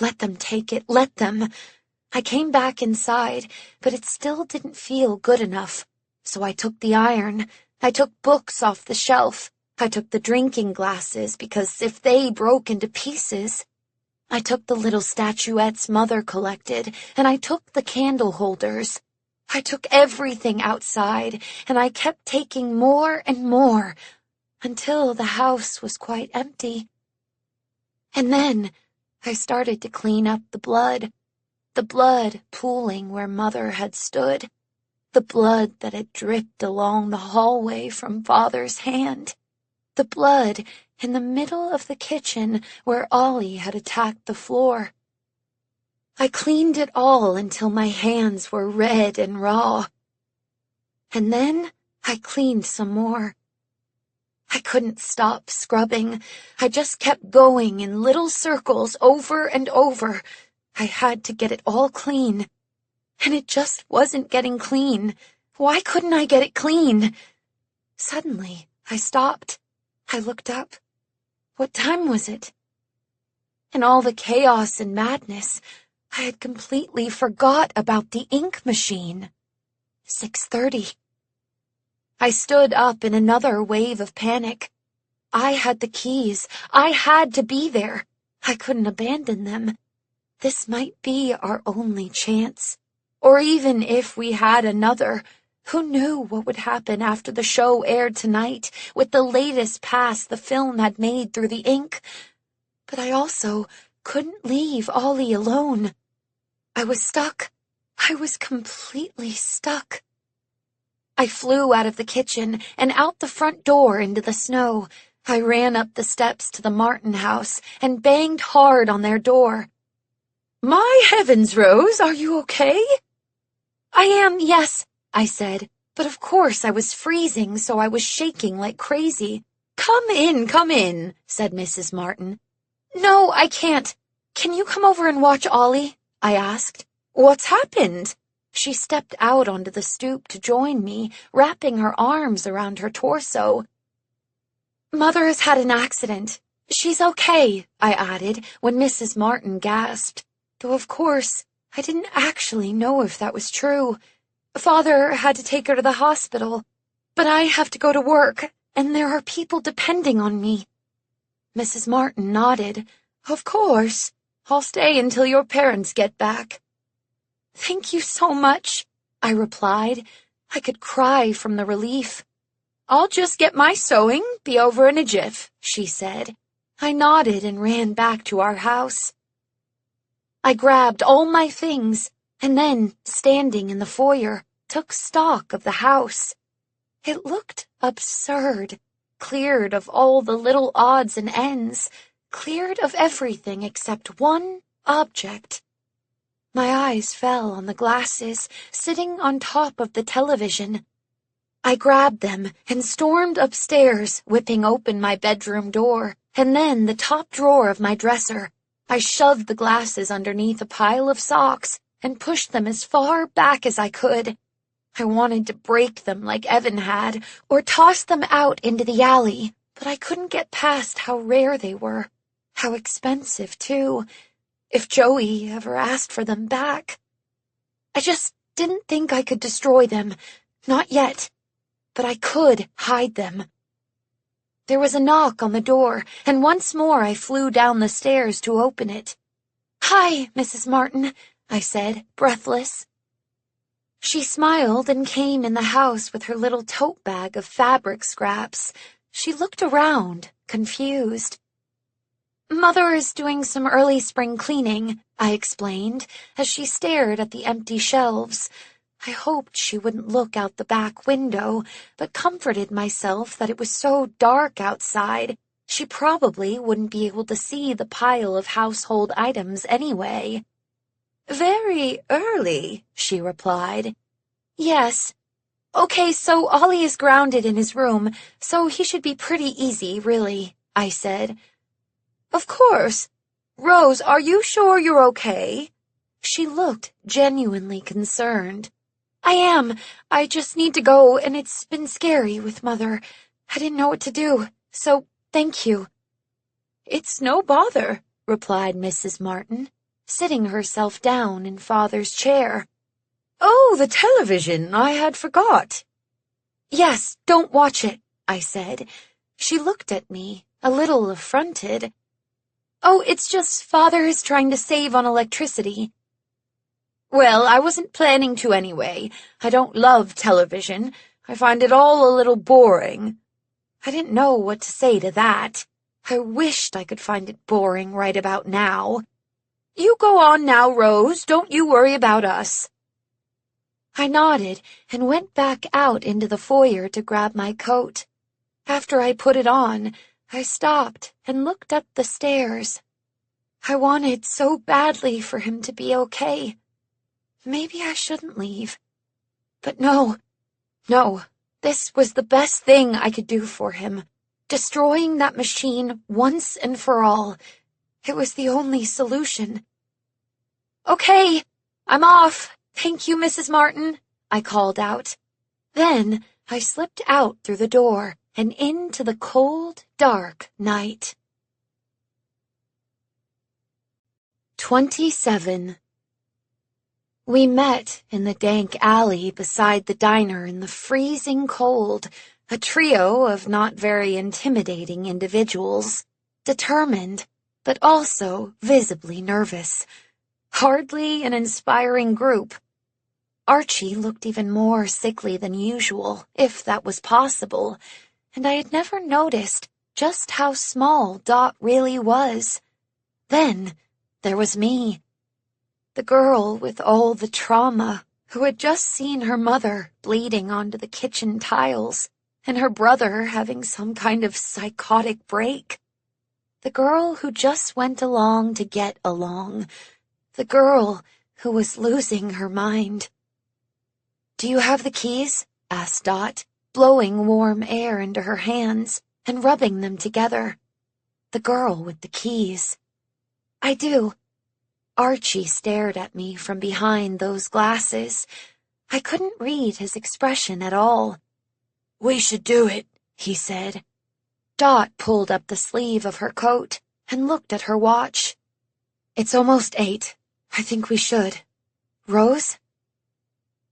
Let them take it, let them. I came back inside, but it still didn't feel good enough. So I took the iron. I took books off the shelf. I took the drinking glasses, because if they broke into pieces... I took the little statuettes Mother collected, and I took the candle holders. I took everything outside, and I kept taking more and more, until the house was quite empty. And then I started to clean up the blood pooling where Mother had stood, the blood that had dripped along the hallway from Father's hand, the blood in the middle of the kitchen where Ollie had attacked the floor. I cleaned it all until my hands were red and raw. And then I cleaned some more. I couldn't stop scrubbing. I just kept going in little circles over and over. I had to get it all clean. And it just wasn't getting clean. Why couldn't I get it clean? Suddenly, I stopped. I looked up. What time was it? In all the chaos and madness, I had completely forgot about the ink machine. 6:30. I stood up in another wave of panic. I had the keys. I had to be there. I couldn't abandon them. This might be our only chance. Or even if we had another, who knew what would happen after the show aired tonight with the latest pass the film had made through the ink? But I also couldn't leave Ollie alone. I was stuck. I was completely stuck. I flew out of the kitchen and out the front door into the snow. I ran up the steps to the Martin house and banged hard on their door. "My heavens, Rose, are you okay?" "I am, yes," I said, but of course I was freezing, so I was shaking like crazy. Come in, said Mrs. Martin. "No, I can't. Can you come over and watch Ollie?" I asked. "What's happened?" She stepped out onto the stoop to join me, wrapping her arms around her torso. "Mother has had an accident. She's okay," I added when Mrs. Martin gasped, though of course I didn't actually know if that was true. Father had to take her to the hospital, but I have to go to work, and there are people depending on me. Mrs. Martin nodded. "Of course. I'll stay until your parents get back." "Thank you so much," I replied. I could cry from the relief. "I'll just get my sewing, be over in a jiff," she said. I nodded and ran back to our house. I grabbed all my things, and then, standing in the foyer, took stock of the house. It looked absurd, cleared of all the little odds and ends, cleared of everything except one object. My eyes fell on the glasses sitting on top of the television. I grabbed them and stormed upstairs, whipping open my bedroom door, and then the top drawer of my dresser. I shoved the glasses underneath a pile of socks and pushed them as far back as I could. I wanted to break them like Evan had, or toss them out into the alley, but I couldn't get past how rare they were. How expensive, too. If Joey ever asked for them back. I just didn't think I could destroy them. Not yet. But I could hide them. There was a knock on the door, and once more I flew down the stairs to open it. "Hi, Mrs. Martin," I said, breathless. She smiled and came in the house with her little tote bag of fabric scraps. She looked around, confused. "Mother is doing some early spring cleaning," I explained, as she stared at the empty shelves. I hoped she wouldn't look out the back window, but comforted myself that it was so dark outside, she probably wouldn't be able to see the pile of household items anyway. "Very early," she replied. "Yes. Okay, so Ollie is grounded in his room, so he should be pretty easy, really," I said. "Of course. Rose, are you sure you're okay?" She looked genuinely concerned. "I am. I just need to go, and it's been scary with Mother. I didn't know what to do, so thank you." "It's no bother," replied Mrs. Martin, sitting herself down in Father's chair. "Oh, the television, I had forgot." "Yes, don't watch it," I said. She looked at me, a little affronted. "Oh, it's just Father is trying to save on electricity." "Well, I wasn't planning to anyway. I don't love television. I find it all a little boring." I didn't know what to say to that. I wished I could find it boring right about now. "You go on now, Rose. Don't you worry about us." I nodded and went back out into the foyer to grab my coat. After I put it on, I stopped and looked up the stairs. I wanted so badly for him to be okay. Maybe I shouldn't leave. But no, this was the best thing I could do for him. Destroying that machine once and for all. It was the only solution. "Okay, I'm off. Thank you, Mrs. Martin," I called out. Then I slipped out through the door and into the cold, dark night. 27. We met in the dank alley beside the diner in the freezing cold, a trio of not very intimidating individuals, determined, but also visibly nervous. Hardly an inspiring group. Archie looked even more sickly than usual, if that was possible, and I had never noticed just how small Dot really was. Then there was me, the girl with all the trauma, who had just seen her mother bleeding onto the kitchen tiles, and her brother having some kind of psychotic break. The girl who just went along to get along. The girl who was losing her mind. "Do you have the keys?" asked Dot, blowing warm air into her hands and rubbing them together. The girl with the keys. "I do." Archie stared at me from behind those glasses. I couldn't read his expression at all. "We should do it," he said. Dot pulled up the sleeve of her coat and looked at her watch. "It's almost 8. I think we should. Rose?"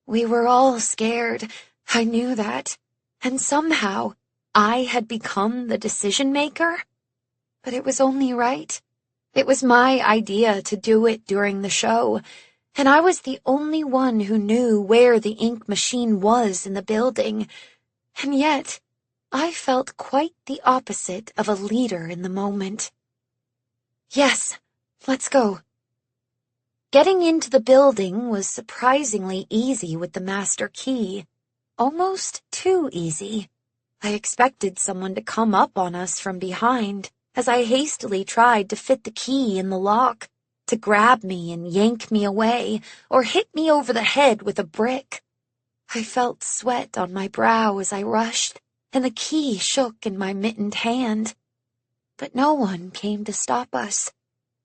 We were all scared. I knew that. And somehow I had become the decision-maker. But it was only right. It was my idea to do it during the show, and I was the only one who knew where the ink machine was in the building. And yet, I felt quite the opposite of a leader in the moment. "Yes, let's go." Getting into the building was surprisingly easy with the master key. Almost too easy. I expected someone to come up on us from behind as I hastily tried to fit the key in the lock, to grab me and yank me away, or hit me over the head with a brick. I felt sweat on my brow as I rushed, and the key shook in my mittened hand. But no one came to stop us.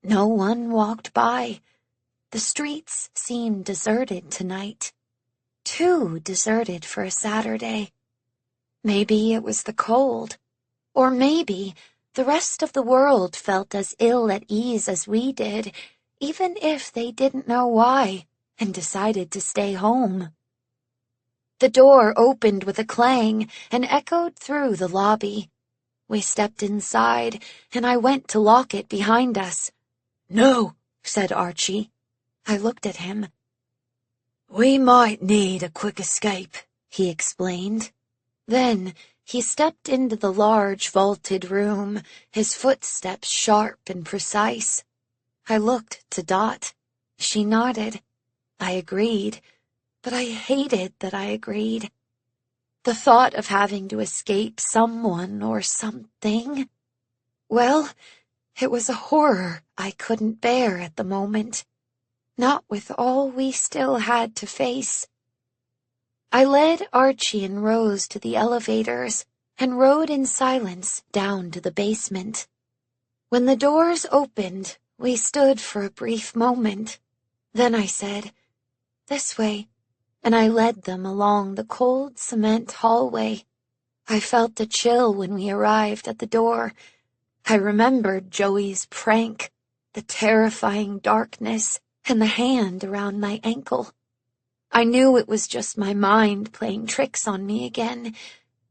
No one walked by. The streets seemed deserted tonight. Too deserted for a Saturday. Maybe it was the cold, or maybe the rest of the world felt as ill at ease as we did, even if they didn't know why, and decided to stay home. The door opened with a clang and echoed through the lobby. We stepped inside, and I went to lock it behind us. "No," said Archie. I looked at him. "We might need a quick escape," he explained. Then he stepped into the large vaulted room, his footsteps sharp and precise. I looked to Dot. She nodded. I agreed, but I hated that I agreed. The thought of having to escape someone or something, well, it was a horror I couldn't bear at the moment. Not with all we still had to face. I led Archie and Rose to the elevators and rode in silence down to the basement. When the doors opened, we stood for a brief moment. Then I said, "This way," and I led them along the cold cement hallway. I felt a chill when we arrived at the door. I remembered Joey's prank, the terrifying darkness, and the hand around my ankle. I knew it was just my mind playing tricks on me again,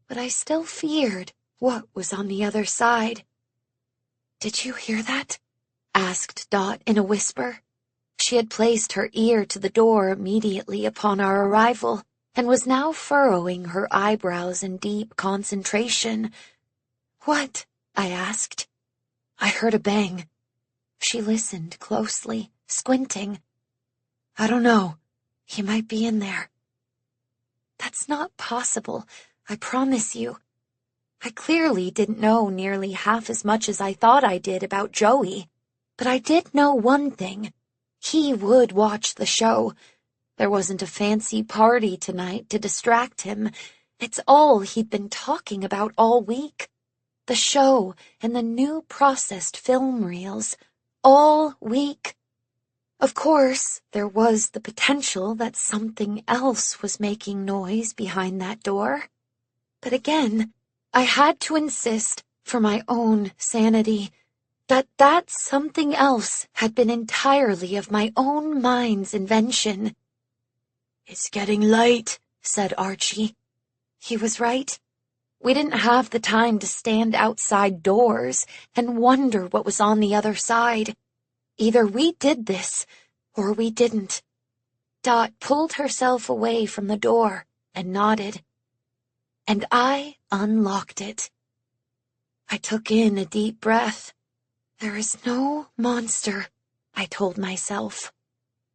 but I still feared what was on the other side. "Did you hear that?" asked Dot in a whisper. She had placed her ear to the door immediately upon our arrival, and was now furrowing her eyebrows in deep concentration. "What?" I asked. "I heard a bang." She listened closely, squinting. "I don't know. He might be in there." "That's not possible, I promise you. I clearly didn't know nearly half as much as I thought I did about Joey, but I did know one thing. He would watch the show. There wasn't a fancy party tonight to distract him. It's all he'd been talking about all week. The show and the new processed film reels. All week. Of course, there was the potential that something else was making noise behind that door. But again, I had to insist, for my own sanity, that something else had been entirely of my own mind's invention. "It's getting late," said Archie. He was right. We didn't have the time to stand outside doors and wonder what was on the other side. Either we did this, or we didn't. Dot pulled herself away from the door and nodded. And I unlocked it. I took in a deep breath. There is no monster, I told myself.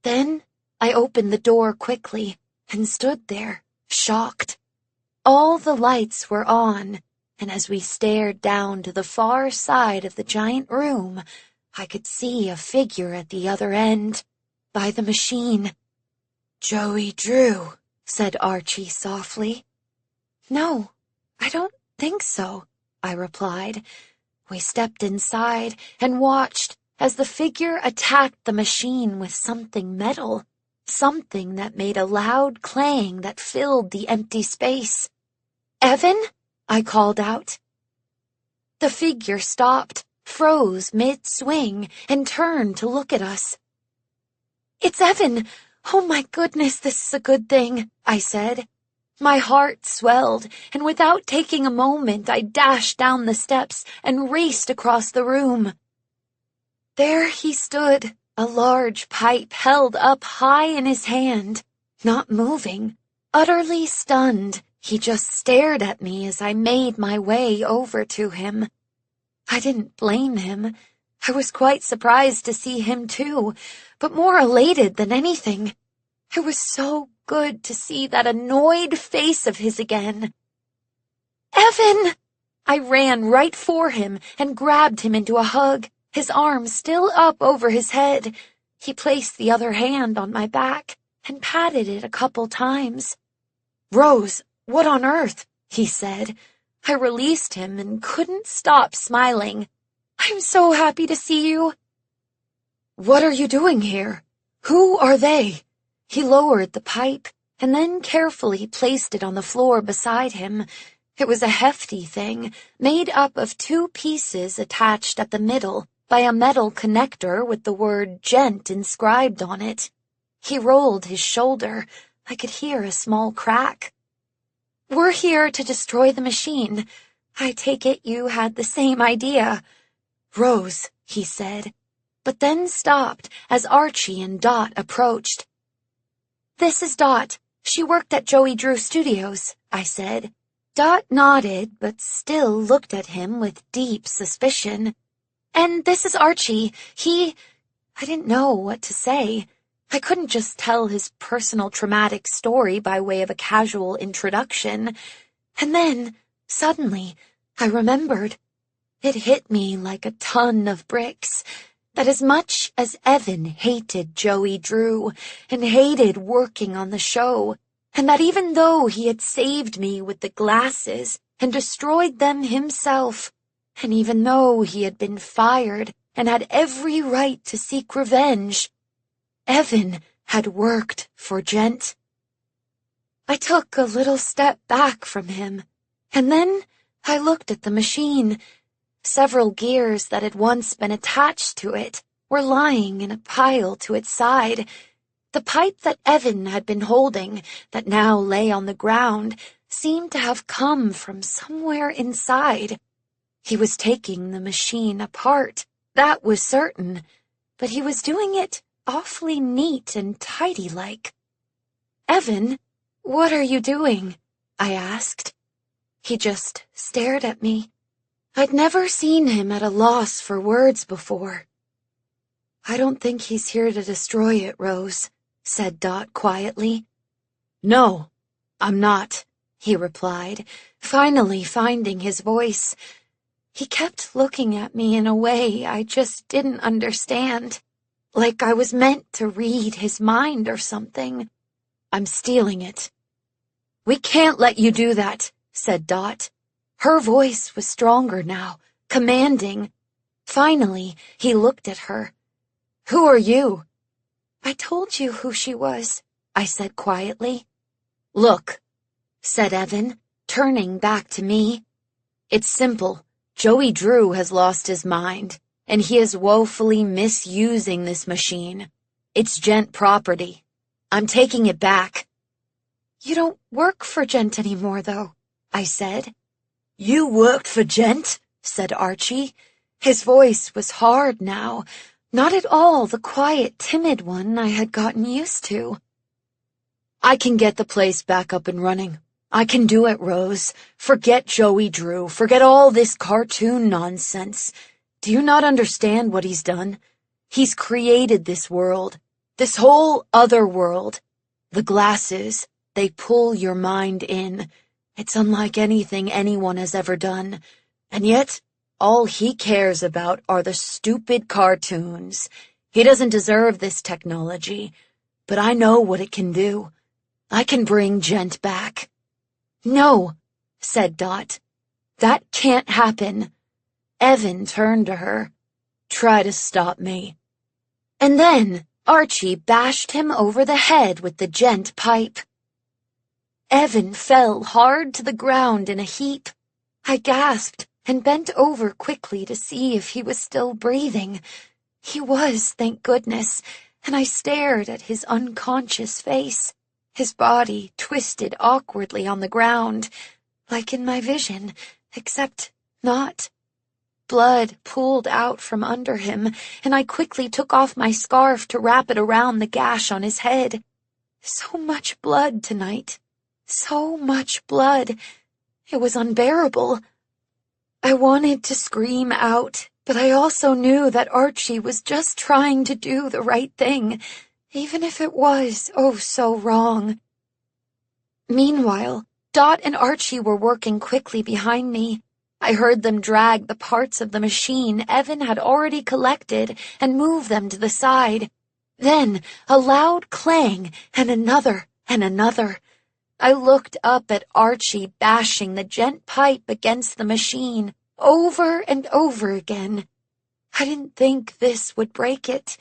Then I opened the door quickly and stood there, shocked. All the lights were on, and as we stared down to the far side of the giant room, I could see a figure at the other end, by the machine. "Joey Drew," said Archie softly. "No, I don't think so," I replied. We stepped inside and watched as the figure attacked the machine with something metal, something that made a loud clang that filled the empty space. "Evan?" I called out. The figure stopped, froze mid-swing, and turned to look at us. "It's Evan! Oh my goodness, this is a good thing," I said. My heart swelled, and without taking a moment, I dashed down the steps and raced across the room. There he stood, a large pipe held up high in his hand, not moving, utterly stunned. He just stared at me as I made my way over to him. I didn't blame him. I was quite surprised to see him too, but more elated than anything. It was so good to see that annoyed face of his again. "Evan!" I ran right for him and grabbed him into a hug, his arm still up over his head. He placed the other hand on my back and patted it a couple times. "Rose, what on earth?" he said. I released him and couldn't stop smiling. "I'm so happy to see you." "What are you doing here? Who are they?" He lowered the pipe and then carefully placed it on the floor beside him. It was a hefty thing, made up of 2 pieces attached at the middle by a metal connector with the word "gent" inscribed on it. He rolled his shoulder. I could hear a small crack. "We're here to destroy the machine. I take it you had the same idea. Rose, he said, but then stopped as Archie and Dot approached. This is Dot. She worked at Joey Drew Studios, I said. Dot nodded, but still looked at him with deep suspicion. And this is Archie. I didn't know what to say. I couldn't just tell his personal traumatic story by way of a casual introduction. And then, suddenly, I remembered. It hit me like a ton of bricks. That as much as Evan hated Joey Drew and hated working on the show, and that even though he had saved me with the glasses and destroyed them himself, and even though he had been fired and had every right to seek revenge, Evan had worked for Gent. I took a little step back from him, and then I looked at the machine. Several gears that had once been attached to it were lying in a pile to its side. The pipe that Evan had been holding, that now lay on the ground, seemed to have come from somewhere inside. He was taking the machine apart, that was certain, but he was doing it awfully neat and tidy-like. "Evan, what are you doing?" I asked. He just stared at me. I'd never seen him at a loss for words before. "I don't think he's here to destroy it, Rose," said Dot quietly. "No, I'm not," he replied, finally finding his voice. He kept looking at me in a way I just didn't understand, like I was meant to read his mind or something. "I'm stealing it." "We can't let you do that," said Dot. Her voice was stronger now, commanding. Finally, he looked at her. "Who are you?" "I told you who she was," I said quietly. "Look," said Evan, turning back to me. "It's simple. Joey Drew has lost his mind, and he is woefully misusing this machine. It's Gent property. I'm taking it back." "You don't work for Gent anymore, though," I said. "You worked for Gent?" said Archie. His voice was hard now, not at all the quiet, timid one I had gotten used to. "I can get the place back up and running. I can do it, Rose. Forget Joey Drew. Forget all this cartoon nonsense. Do you not understand what he's done? He's created this world, this whole other world. The glasses, they pull your mind in. It's unlike anything anyone has ever done. And yet, all he cares about are the stupid cartoons. He doesn't deserve this technology, but I know what it can do. I can bring Gent back." "No," said Dot. "That can't happen." Evan turned to her. "Try to stop me." And then Archie bashed him over the head with the Gent pipe. Evan fell hard to the ground in a heap. I gasped and bent over quickly to see if he was still breathing. He was, thank goodness, and I stared at his unconscious face, his body twisted awkwardly on the ground, like in my vision, except not. Blood pooled out from under him, and I quickly took off my scarf to wrap it around the gash on his head. So much blood tonight. So much blood. It was unbearable. I wanted to scream out, but I also knew that Archie was just trying to do the right thing, even if it was, oh, so wrong. Meanwhile, Dot and Archie were working quickly behind me. I heard them drag the parts of the machine Evan had already collected and move them to the side. Then a loud clang and another and another. I looked up at Archie bashing the Gent pipe against the machine over and over again. I didn't think this would break it.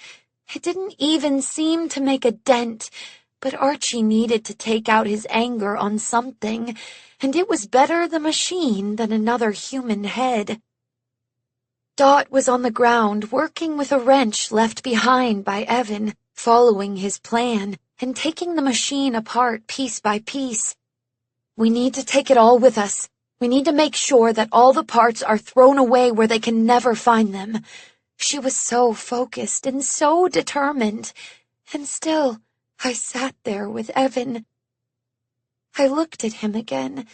It didn't even seem to make a dent, but Archie needed to take out his anger on something, and it was better the machine than another human head. Dot was on the ground working with a wrench left behind by Evan, following his plan and taking the machine apart piece by piece. "We need to take it all with us," We need to make sure that all the parts are thrown away where they can never find them. She was so focused and so determined, and still I sat there with Evan. I looked at him again.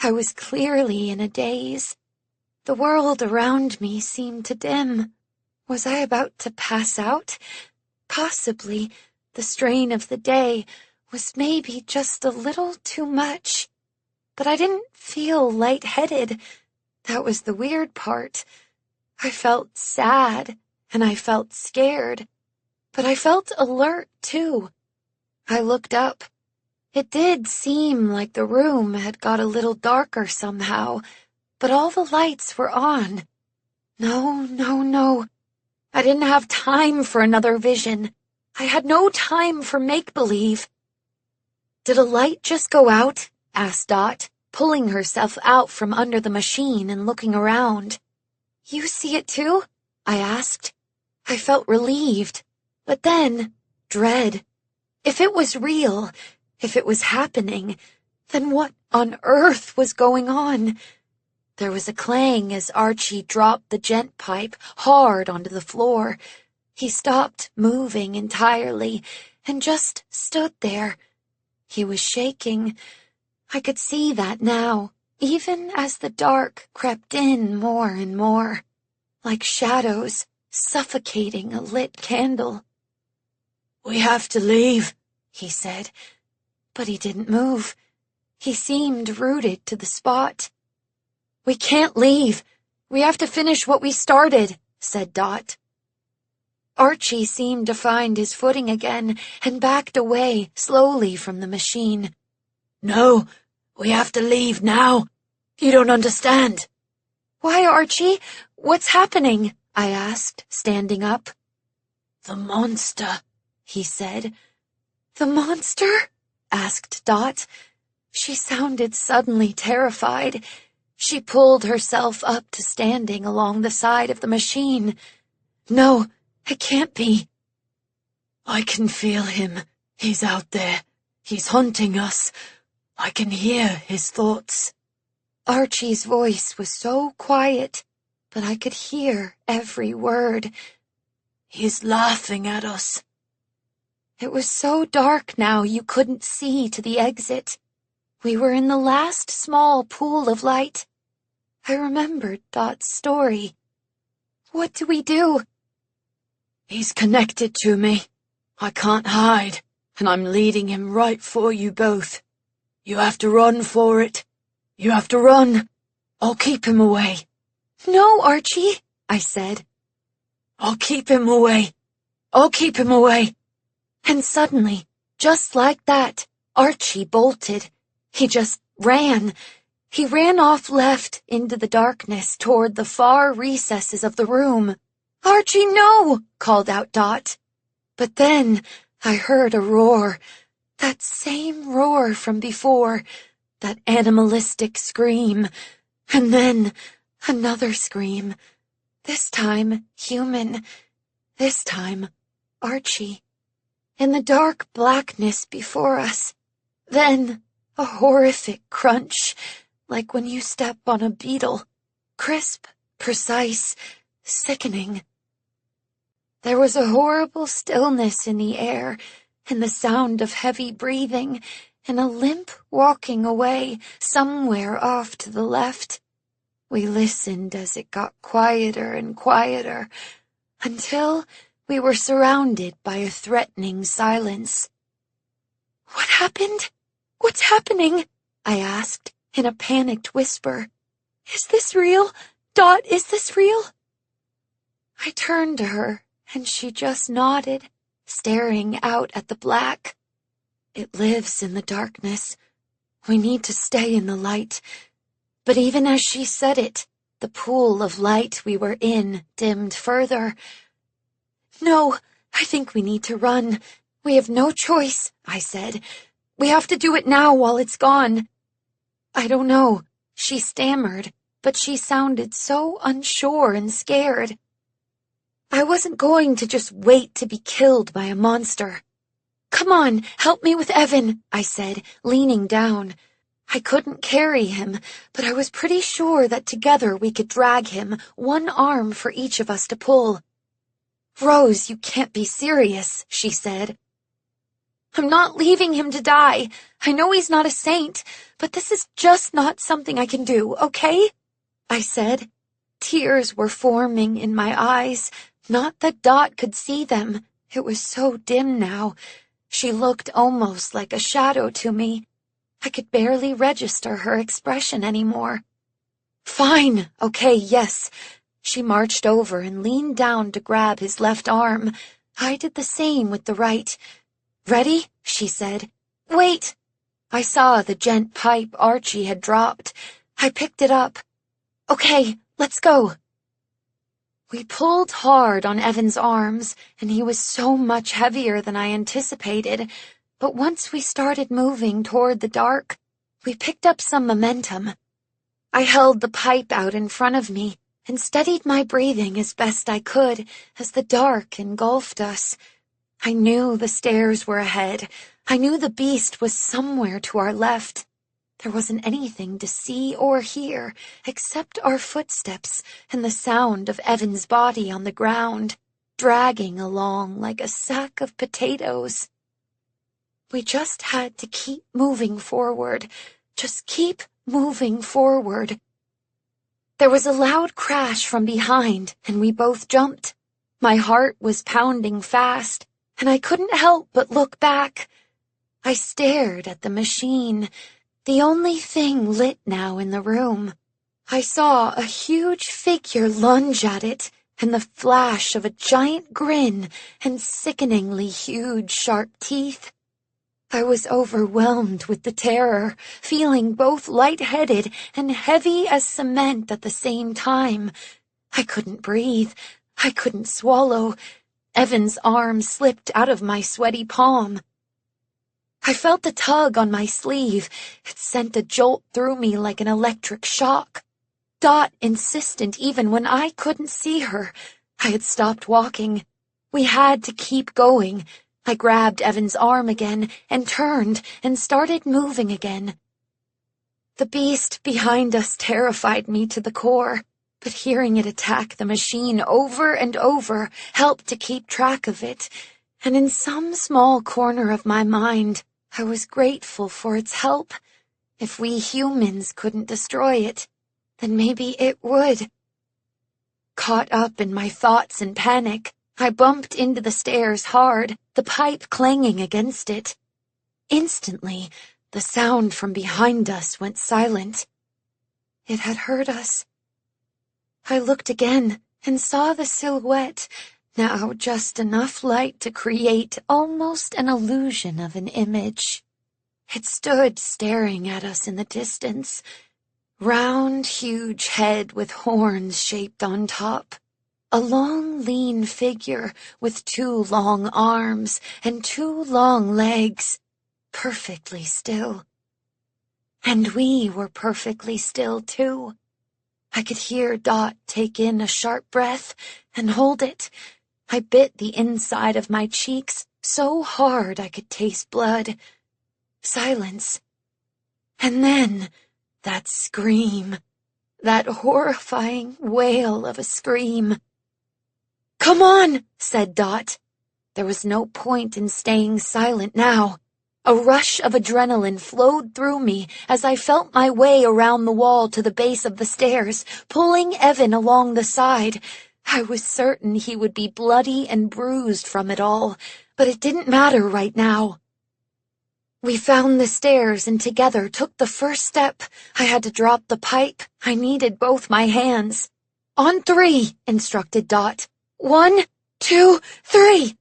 I was clearly in a daze. The world around me seemed to dim. Was I about to pass out? Possibly. The strain of the day was maybe just a little too much. But I didn't feel lightheaded. That was the weird part. I felt sad, and I felt scared. But I felt alert, too. I looked up. It did seem like the room had got a little darker somehow, but all the lights were on. No. I didn't have time for another vision. I had no time for make-believe. "Did a light just go out?" asked Dot, pulling herself out from under the machine and looking around. "You see it too?" I asked. I felt relieved, but then dread. If it was real, if it was happening, then what on earth was going on? There was a clang as Archie dropped the gent pipe hard onto the floor. He stopped moving entirely and just stood there. He was shaking. I could see that now, even as the dark crept in more and more, like shadows suffocating a lit candle. "We have to leave," he said, but he didn't move. He seemed rooted to the spot. "We can't leave. We have to finish what we started," said Dot. Archie seemed to find his footing again and backed away slowly from the machine. "No, we have to leave now. You don't understand." "Why, Archie? What's happening?" I asked, standing up. "The monster," he said. "The monster?" asked Dot. She sounded suddenly terrified. She pulled herself up to standing along the side of the machine. "No, it can't be." "I can feel him. He's out there. He's hunting us. I can hear his thoughts." Archie's voice was so quiet, but I could hear every word. "He's laughing at us." It was so dark now you couldn't see to the exit. We were in the last small pool of light. I remembered Dot's story. "What do we do?" "He's connected to me. I can't hide, and I'm leading him right for you both. You have to run for it. You have to run. I'll keep him away." "No, Archie," I said. "I'll keep him away. I'll keep him away." And suddenly, just like that, Archie bolted. He just ran. He ran off left into the darkness toward the far recesses of the room. "Archie, no!" called out Dot. But then I heard a roar. That same roar from before. That animalistic scream. And then another scream. This time human. This time Archie. In the dark blackness before us. Then a horrific crunch, like when you step on a beetle. Crisp, precise, sickening. There was a horrible stillness in the air, and the sound of heavy breathing, and a limp walking away somewhere off to the left. We listened as it got quieter and quieter, until we were surrounded by a threatening silence. "What happened? What's happening?" I asked in a panicked whisper. "Is this real? Dot, is this real?" I turned to her, and she just nodded, staring out at the black. It lives in the darkness. We need to stay in the light. But even as she said it, the pool of light we were in dimmed further. "No, I think we need to run. We have no choice," I said. "We have to do it now while it's gone." "I don't know," she stammered, but she sounded so unsure and scared. I wasn't going to just wait to be killed by a monster. "Come on, help me with Evan," I said, leaning down. I couldn't carry him, but I was pretty sure that together we could drag him, one arm for each of us to pull. "Rose, you can't be serious," she said. "I'm not leaving him to die. I know he's not a saint, but this is just not something I can do, okay?" I said. Tears were forming in my eyes. Not that Dot could see them. It was so dim now. She looked almost like a shadow to me. I could barely register her expression anymore. "Fine, okay, yes." She marched over and leaned down to grab his left arm. I did the same with the right. "Ready?" she said. "Wait!" I saw the gent pipe Archie had dropped. I picked it up. "Okay, let's go." We pulled hard on Evan's arms, and he was so much heavier than I anticipated. But once we started moving toward the dark, we picked up some momentum. I held the pipe out in front of me and steadied my breathing as best I could as the dark engulfed us. I knew the stairs were ahead. I knew the beast was somewhere to our left. There wasn't anything to see or hear except our footsteps and the sound of Evan's body on the ground, dragging along like a sack of potatoes. We just had to keep moving forward. Just keep moving forward. There was a loud crash from behind, and we both jumped. My heart was pounding fast, and I couldn't help but look back. I stared at the machine, the only thing lit now in the room. I saw a huge figure lunge at it, and the flash of a giant grin and sickeningly huge sharp teeth. I was overwhelmed with the terror, feeling both lightheaded and heavy as cement at the same time. I couldn't breathe. I couldn't swallow. Evan's arm slipped out of my sweaty palm. I felt a tug on my sleeve. It sent a jolt through me like an electric shock. Dot insistent even when I couldn't see her. I had stopped walking. We had to keep going. I grabbed Evan's arm again and turned and started moving again. The beast behind us terrified me to the core, but hearing it attack the machine over and over helped to keep track of it, and in some small corner of my mind, I was grateful for its help. If we humans couldn't destroy it, then maybe it would. Caught up in my thoughts and panic, I bumped into the stairs hard, the pipe clanging against it. Instantly, the sound from behind us went silent. It had heard us. I looked again and saw the silhouette, now just enough light to create almost an illusion of an image. It stood staring at us in the distance. Round, huge head with horns shaped on top. A long, lean figure with 2 long arms and 2 long legs, perfectly still. And we were perfectly still, too. I could hear Dot take in a sharp breath and hold it. I bit the inside of my cheeks so hard I could taste blood. Silence. And then that scream, that horrifying wail of a scream. "Come on," said Dot. There was no point in staying silent now. A rush of adrenaline flowed through me as I felt my way around the wall to the base of the stairs, pulling Evan along the side. I was certain he would be bloody and bruised from it all, but it didn't matter right now. We found the stairs and together took the first step. I had to drop the pipe. I needed both my hands. "On 3, instructed Dot. 1, 2, 3.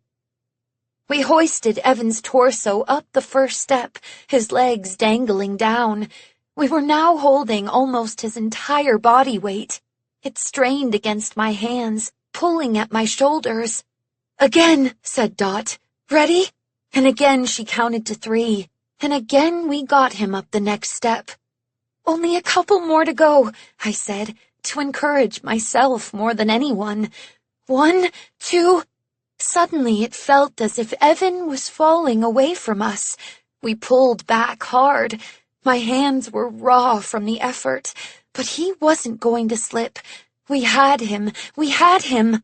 We hoisted Evan's torso up the first step, his legs dangling down. We were now holding almost his entire body weight. It strained against my hands, pulling at my shoulders. "Again," said Dot. "Ready?" And again she counted to 3. And again we got him up the next step. "Only a couple more to go," I said, to encourage myself more than anyone. 1, 2... Suddenly it felt as if Evan was falling away from us. We pulled back hard. My hands were raw from the effort, but he wasn't going to slip. We had him. We had him.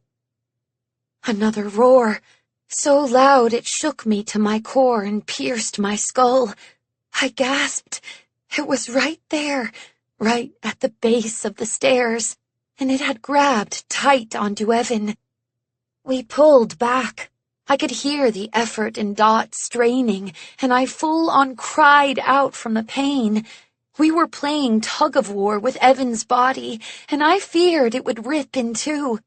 Another roar, so loud it shook me to my core and pierced my skull. I gasped. It was right there, right at the base of the stairs, and it had grabbed tight onto Evan. We pulled back. I could hear the effort in Dot straining, and I full-on cried out from the pain. We were playing tug-of-war with Evan's body, and I feared it would rip in two.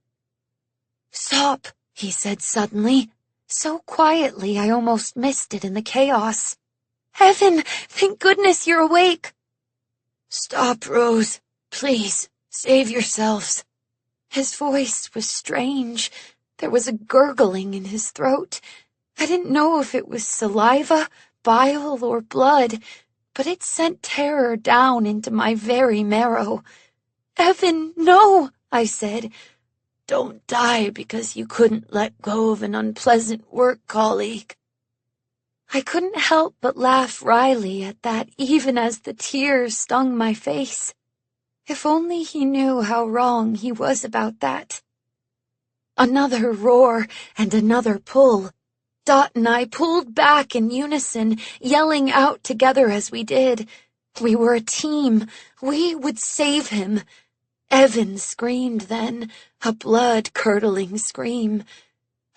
"Stop," he said suddenly, so quietly I almost missed it in the chaos. "Evan, thank goodness you're awake." "Stop, Rose. Please, save yourselves." His voice was strange. There was a gurgling in his throat. I didn't know if it was saliva, bile, or blood, but it sent terror down into my very marrow. "Evan, no," I said. "Don't die because you couldn't let go of an unpleasant work colleague." I couldn't help but laugh wryly at that, even as the tears stung my face. If only he knew how wrong he was about that. Another roar and another pull. Dot and I pulled back in unison, yelling out together as we did. We were a team. We would save him. Evan screamed then, a blood-curdling scream.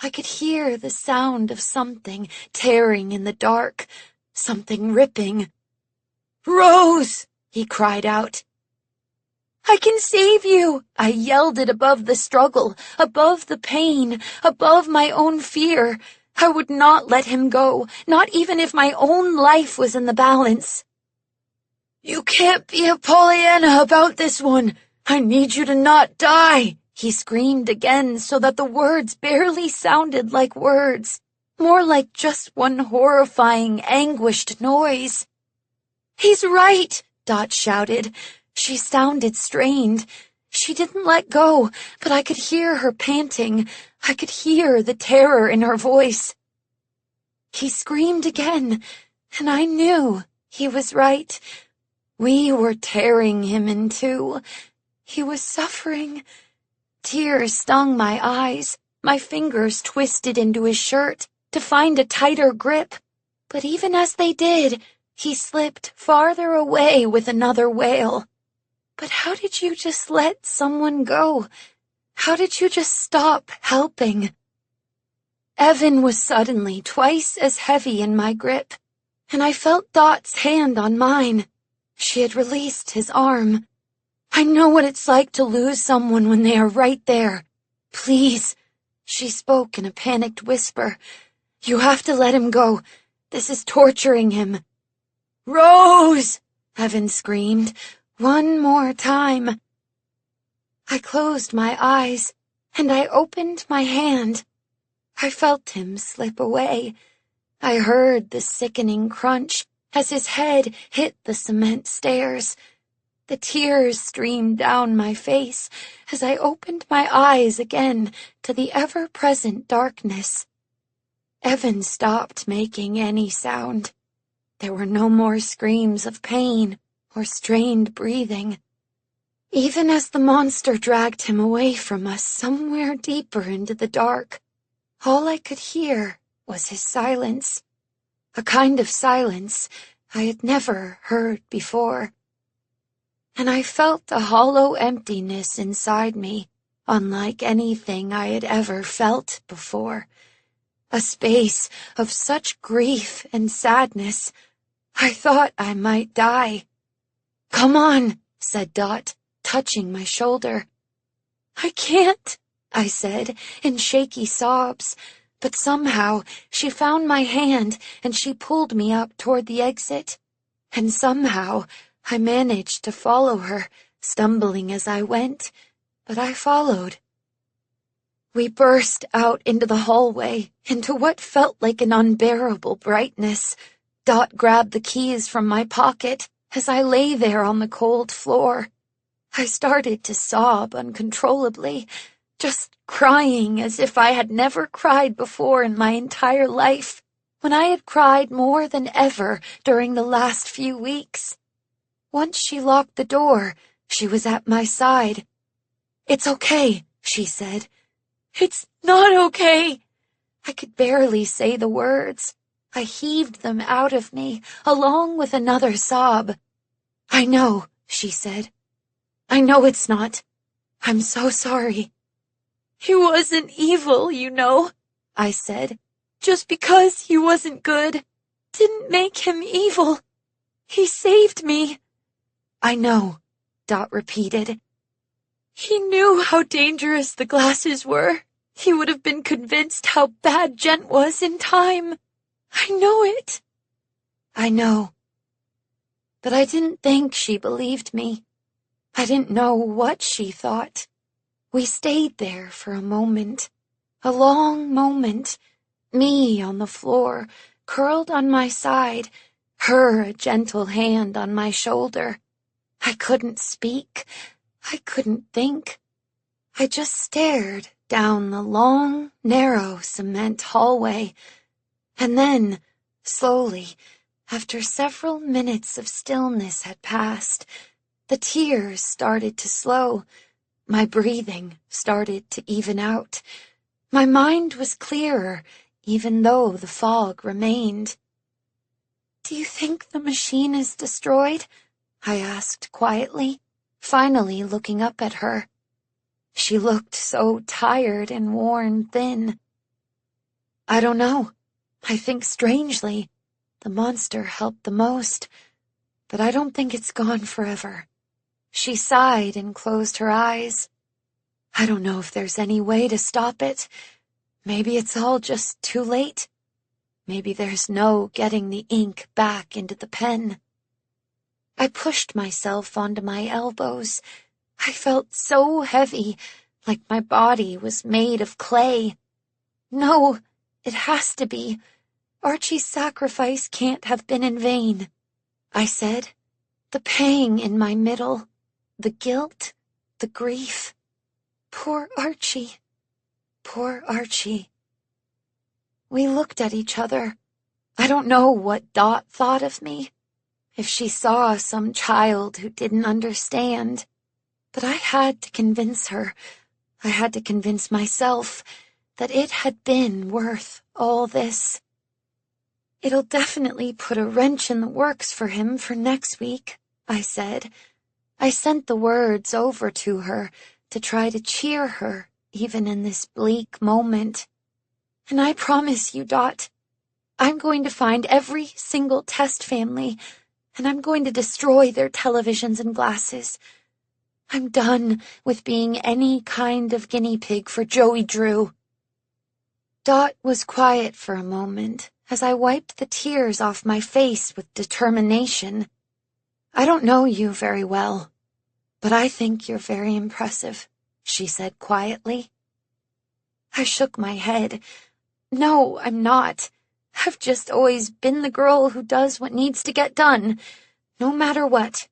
I could hear the sound of something tearing in the dark, something ripping. "Rose!" he cried out. "I can save you!" I yelled it above the struggle, above the pain, above my own fear. I would not let him go, not even if my own life was in the balance. "You can't be a Pollyanna about this one. I need you to not die," he screamed again so that the words barely sounded like words, more like just one horrifying, anguished noise. "He's right," Dot shouted. She sounded strained. She didn't let go, but I could hear her panting. I could hear the terror in her voice. He screamed again, and I knew he was right. We were tearing him in two. He was suffering. Tears stung my eyes. My fingers twisted into his shirt to find a tighter grip. But even as they did, he slipped farther away with another wail. "But how did you just let someone go? How did you just stop helping?" Evan was suddenly twice as heavy in my grip, and I felt Dot's hand on mine. She had released his arm. "I know what it's like to lose someone when they are right there. Please," she spoke in a panicked whisper. "You have to let him go. This is torturing him." "Rose!" Evan screamed. One more time. I closed my eyes, and I opened my hand. I felt him slip away. I heard the sickening crunch as his head hit the cement stairs. The tears streamed down my face as I opened my eyes again to the ever-present darkness. Evan stopped making any sound. There were no more screams of pain or strained breathing. Even as the monster dragged him away from us somewhere deeper into the dark, all I could hear was his silence, a kind of silence I had never heard before. And I felt a hollow emptiness inside me, unlike anything I had ever felt before. A space of such grief and sadness, I thought I might die. "Come on," said Dot, touching my shoulder. "I can't," I said in shaky sobs, but somehow she found my hand and she pulled me up toward the exit. And somehow I managed to follow her, stumbling as I went, but I followed. We burst out into the hallway, into what felt like an unbearable brightness. Dot grabbed the keys from my pocket as I lay there on the cold floor. I started to sob uncontrollably, just crying as if I had never cried before in my entire life, when I had cried more than ever during the last few weeks. Once she locked the door, she was at my side. "It's okay," she said. "It's not okay." I could barely say the words. I heaved them out of me, along with another sob. "I know," she said. "I know it's not. I'm so sorry." "He wasn't evil, you know," I said. "Just because he wasn't good didn't make him evil. He saved me." "I know," Dot repeated. "He knew how dangerous the glasses were. He would have been convinced how bad Gent was in time. I know it." "I know." But I didn't think she believed me. I didn't know what she thought. We stayed there for a moment, a long moment, me on the floor, curled on my side, her a gentle hand on my shoulder. I couldn't speak. I couldn't think. I just stared down the long, narrow cement hallway. And then, slowly, after several minutes of stillness had passed, the tears started to slow. My breathing started to even out. My mind was clearer, even though the fog remained. "Do you think the machine is destroyed?" I asked quietly, finally looking up at her. She looked so tired and worn thin. "I don't know. I think strangely, the monster helped the most, but I don't think it's gone forever." She sighed and closed her eyes. "I don't know if there's any way to stop it. Maybe it's all just too late. Maybe there's no getting the ink back into the pen." I pushed myself onto my elbows. I felt so heavy, like my body was made of clay. "No, it has to be. Archie's sacrifice can't have been in vain," I said. The pang in my middle, the guilt, the grief. Poor Archie. Poor Archie. We looked at each other. I don't know what Dot thought of me, if she saw some child who didn't understand. But I had to convince her, I had to convince myself, that it had been worth all this. "It'll definitely put a wrench in the works for him for next week," I said. I sent the words over to her to try to cheer her, even in this bleak moment. "And I promise you, Dot, I'm going to find every single test family, and I'm going to destroy their televisions and glasses. I'm done with being any kind of guinea pig for Joey Drew." Dot was quiet for a moment as I wiped the tears off my face with determination. "I don't know you very well, but I think you're very impressive," she said quietly. I shook my head. "No, I'm not. I've just always been the girl who does what needs to get done, no matter what."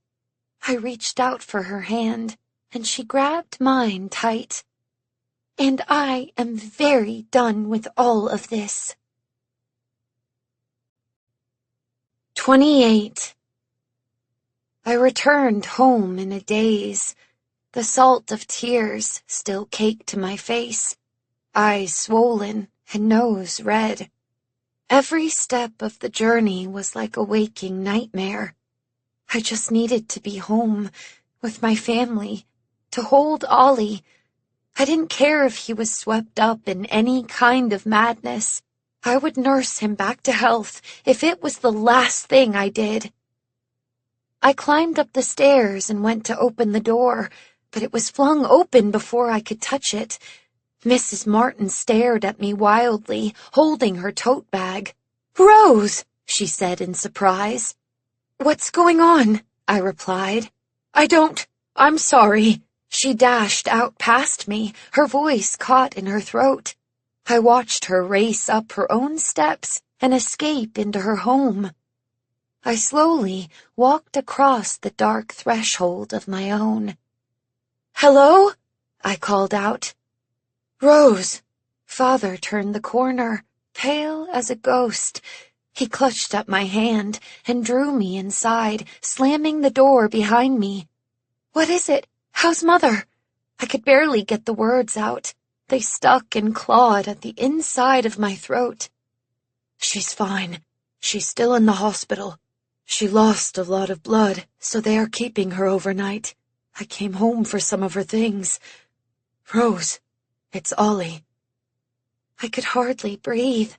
I reached out for her hand, and she grabbed mine tight. "And I am very done with all of this." 28. I returned home in a daze. The salt of tears still caked to my face, eyes swollen and nose red. Every step of the journey was like a waking nightmare. I just needed to be home, with my family, to hold Ollie. I didn't care if he was swept up in any kind of madness. I would nurse him back to health if it was the last thing I did. I climbed up the stairs and went to open the door, but it was flung open before I could touch it. Mrs. Martin stared at me wildly, holding her tote bag. "Rose!" she said in surprise. "What's going on?" I replied. I'm sorry." She dashed out past me, her voice caught in her throat. I watched her race up her own steps and escape into her home. I slowly walked across the dark threshold of my own. "Hello?" I called out. "Rose." Father turned the corner, pale as a ghost. He clutched at my hand and drew me inside, slamming the door behind me. "What is it? How's Mother?" I could barely get the words out. They stuck and clawed at the inside of my throat. "She's fine. She's still in the hospital. She lost a lot of blood, so they are keeping her overnight. I came home for some of her things. Rose, it's Ollie." I could hardly breathe.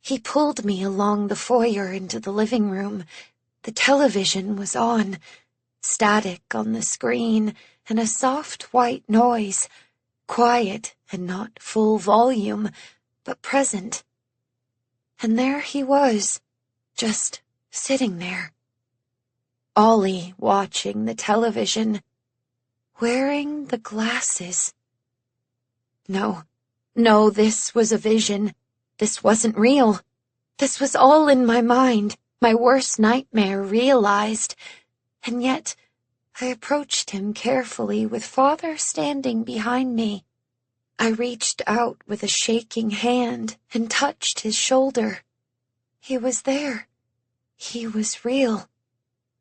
He pulled me along the foyer into the living room. The television was on, static on the screen, and a soft white noise, quiet and not full volume, but present. And there he was, just sitting there. Ollie watching the television, wearing the glasses. No, this was a vision. This wasn't real. This was all in my mind, my worst nightmare realized. And yet, I approached him carefully with Father standing behind me. I reached out with a shaking hand and touched his shoulder. He was there. He was real.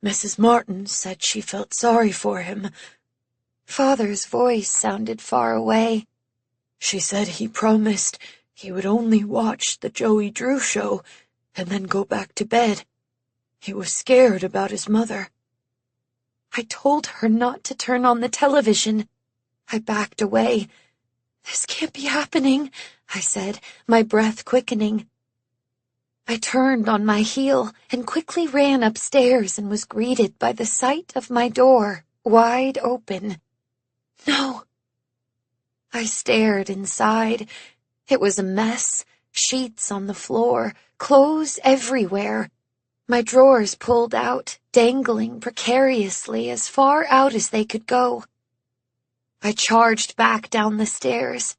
"Mrs. Martin said she felt sorry for him." Father's voice sounded far away. "She said he promised he would only watch the Joey Drew show and then go back to bed. He was scared about his mother." I told her not to turn on the television. I backed away. "This can't be happening," I said, my breath quickening. I turned on my heel and quickly ran upstairs and was greeted by the sight of my door, wide open. No. I stared inside. It was a mess, sheets on the floor, clothes everywhere. My drawers pulled out, dangling precariously as far out as they could go. I charged back down the stairs.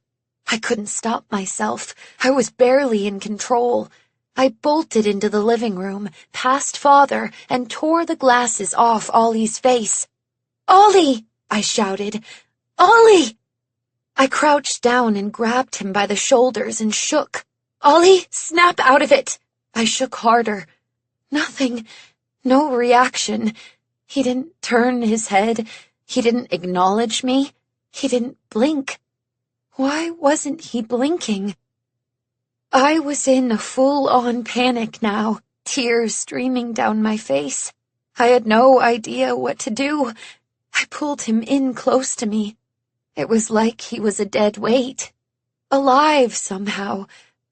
I couldn't stop myself. I was barely in control. I bolted into the living room, past Father, and tore the glasses off Ollie's face. "Ollie!" I shouted. "Ollie!" I crouched down and grabbed him by the shoulders and shook. "Ollie, snap out of it!" I shook harder. Nothing. No reaction. He didn't turn his head. He didn't acknowledge me. He didn't blink. Why wasn't he blinking? I was in a full-on panic now, tears streaming down my face. I had no idea what to do. I pulled him in close to me. It was like he was a dead weight. Alive somehow,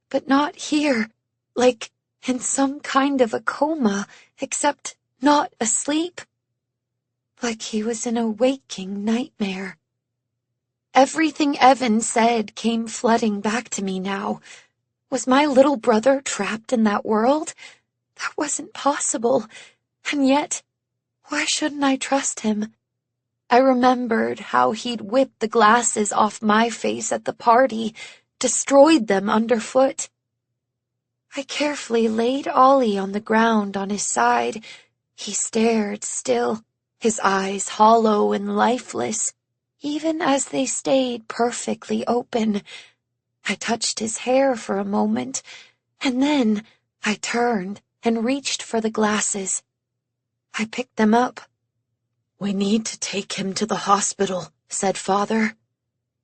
but not here, like in some kind of a coma, except not asleep. Like he was in a waking nightmare. Everything Evan said came flooding back to me now. Was my little brother trapped in that world? That wasn't possible. And yet, why shouldn't I trust him? I remembered how he'd whipped the glasses off my face at the party, destroyed them underfoot. I carefully laid Ollie on the ground on his side. He stared still, his eyes hollow and lifeless, even as they stayed perfectly open. I touched his hair for a moment, and then I turned and reached for the glasses. I picked them up. "We need to take him to the hospital," said Father.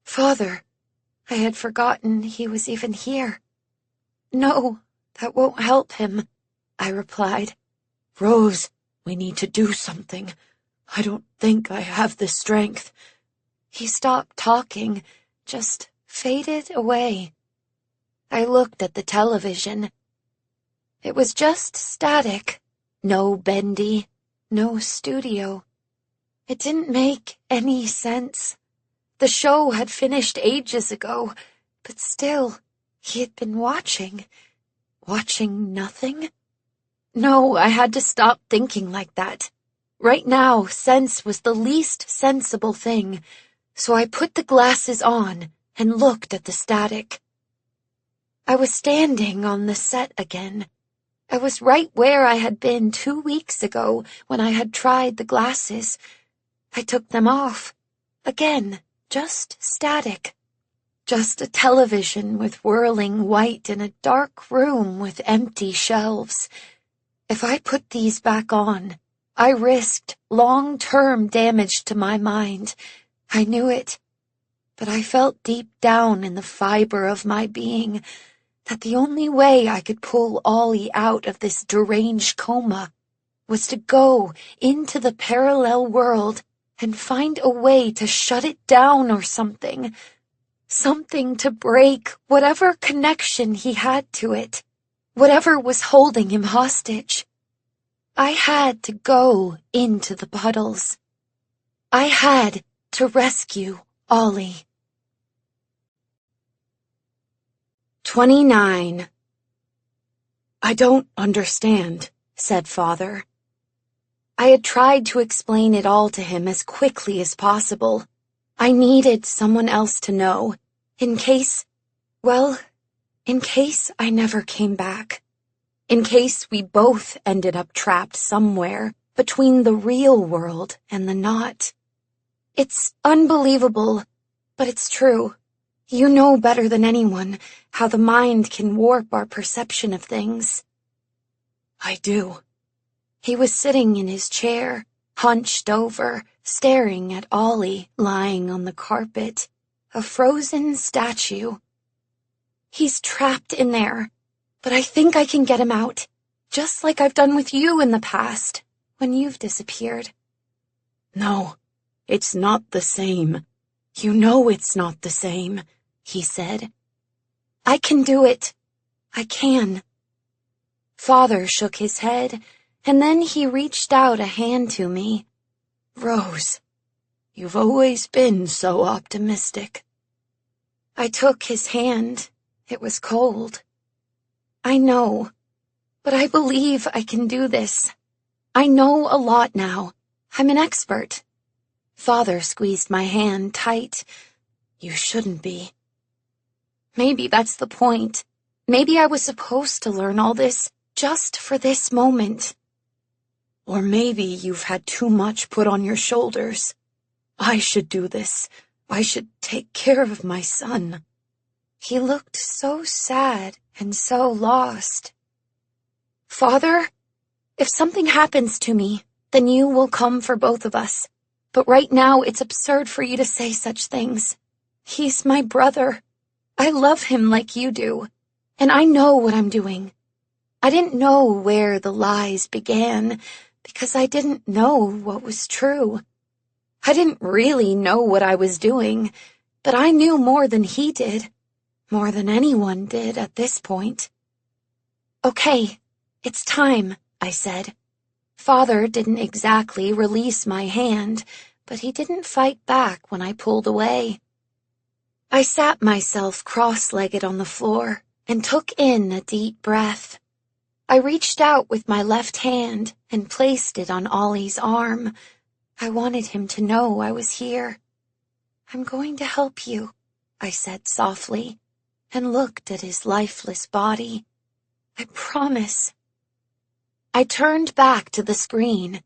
Father, I had forgotten he was even here. "No, that won't help him," I replied. "Rose, we need to do something. I don't think I have the strength." He stopped talking, just faded away. I looked at the television. It was just static. No Bendy, no studio. It didn't make any sense. The show had finished ages ago, but still, he had been watching. Watching nothing? No, I had to stop thinking like that. Right now, sense was the least sensible thing, so I put the glasses on and looked at the static. I was standing on the set again. I was right where I had been 2 weeks ago when I had tried the glasses. I took them off. Again, just static. Just a television with whirling white in a dark room with empty shelves. If I put these back on, I risked long-term damage to my mind. I knew it, but I felt deep down in the fiber of my being that the only way I could pull Ollie out of this deranged coma was to go into the parallel world and find a way to shut it down or something. Something to break whatever connection he had to it, whatever was holding him hostage. I had to go into the puddles. I had to rescue Ollie. 29. I don't understand, said Father. I had tried to explain it all to him as quickly as possible. I needed someone else to know, in case I never came back. In case we both ended up trapped somewhere between the real world and the not. It's unbelievable, but it's true. You know better than anyone how the mind can warp our perception of things. I do. He was sitting in his chair, hunched over, staring at Ollie lying on the carpet, a frozen statue. He's trapped in there, but I think I can get him out, just like I've done with you in the past, when you've disappeared. No, it's not the same. You know it's not the same, he said. I can do it. I can. Father shook his head, and then he reached out a hand to me. Rose, you've always been so optimistic. I took his hand. It was cold. I know, but I believe I can do this. I know a lot now. I'm an expert. Father squeezed my hand tight. You shouldn't be. Maybe that's the point. Maybe I was supposed to learn all this just for this moment. Or maybe you've had too much put on your shoulders. I should do this. I should take care of my son. He looked so sad and so lost. Father, if something happens to me, then you will come for both of us. But right now it's absurd for you to say such things. He's my brother. I love him like you do, and I know what I'm doing. I didn't know where the lies began, because I didn't know what was true. I didn't really know what I was doing, but I knew more than he did, more than anyone did at this point. Okay, it's time, I said. Father didn't exactly release my hand, but he didn't fight back when I pulled away. I sat myself cross-legged on the floor and took in a deep breath. I reached out with my left hand and placed it on Ollie's arm. I wanted him to know I was here. I'm going to help you, I said softly, and looked at his lifeless body. I promise. I turned back to the screen,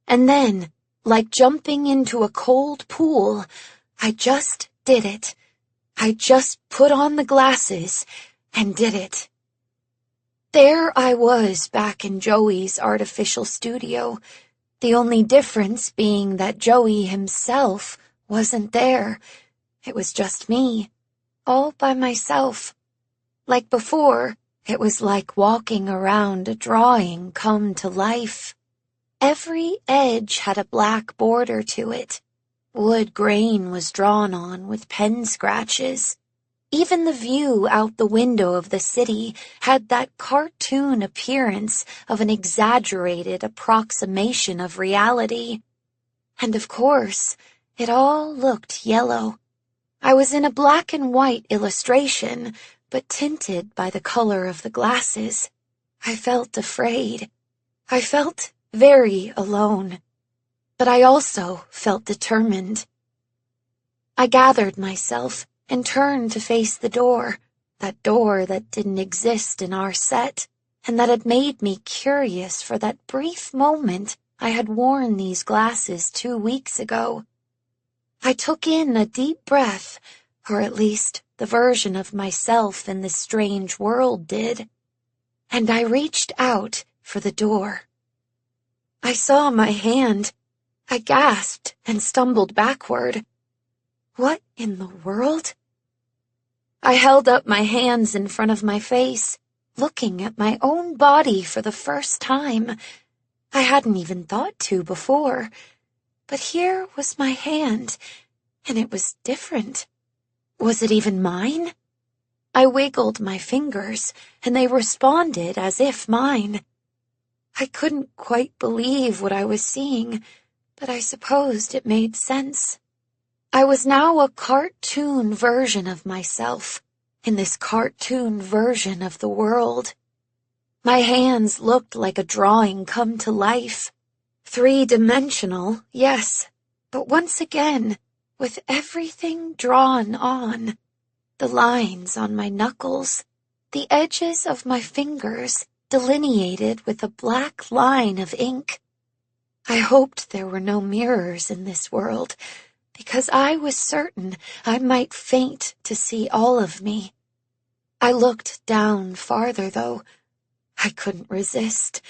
and then, like jumping into a cold pool, I just did it. I just put on the glasses and did it. There I was back in Joey's artificial studio, the only difference being that Joey himself wasn't there. It was just me, all by myself. Like before, it was like walking around a drawing come to life. Every edge had a black border to it. Wood grain was drawn on with pen scratches. Even the view out the window of the city had that cartoon appearance of an exaggerated approximation of reality. And of course, it all looked yellow. I was in a black and white illustration, but tinted by the color of the glasses. I felt afraid. I felt very alone. But I also felt determined. I gathered myself and turned to face the door, that door that didn't exist in our set, and that had made me curious for that brief moment I had worn these glasses 2 weeks ago. I took in a deep breath, Or at least the version of myself in this strange world did. And I reached out for the door. I saw my hand. I gasped and stumbled backward. What in the world? I held up my hands in front of my face, looking at my own body for the first time. I hadn't even thought to before. But here was my hand, and it was different. Was it even mine? I wiggled my fingers, and they responded as if mine. I couldn't quite believe what I was seeing, but I supposed it made sense. I was now a cartoon version of myself, in this cartoon version of the world. My hands looked like a drawing come to life. 3-dimensional, yes, but once again, with everything drawn on. The lines on my knuckles, the edges of my fingers delineated with a black line of ink. I hoped there were no mirrors in this world, because I was certain I might faint to see all of me. I looked down farther, though. I couldn't resist.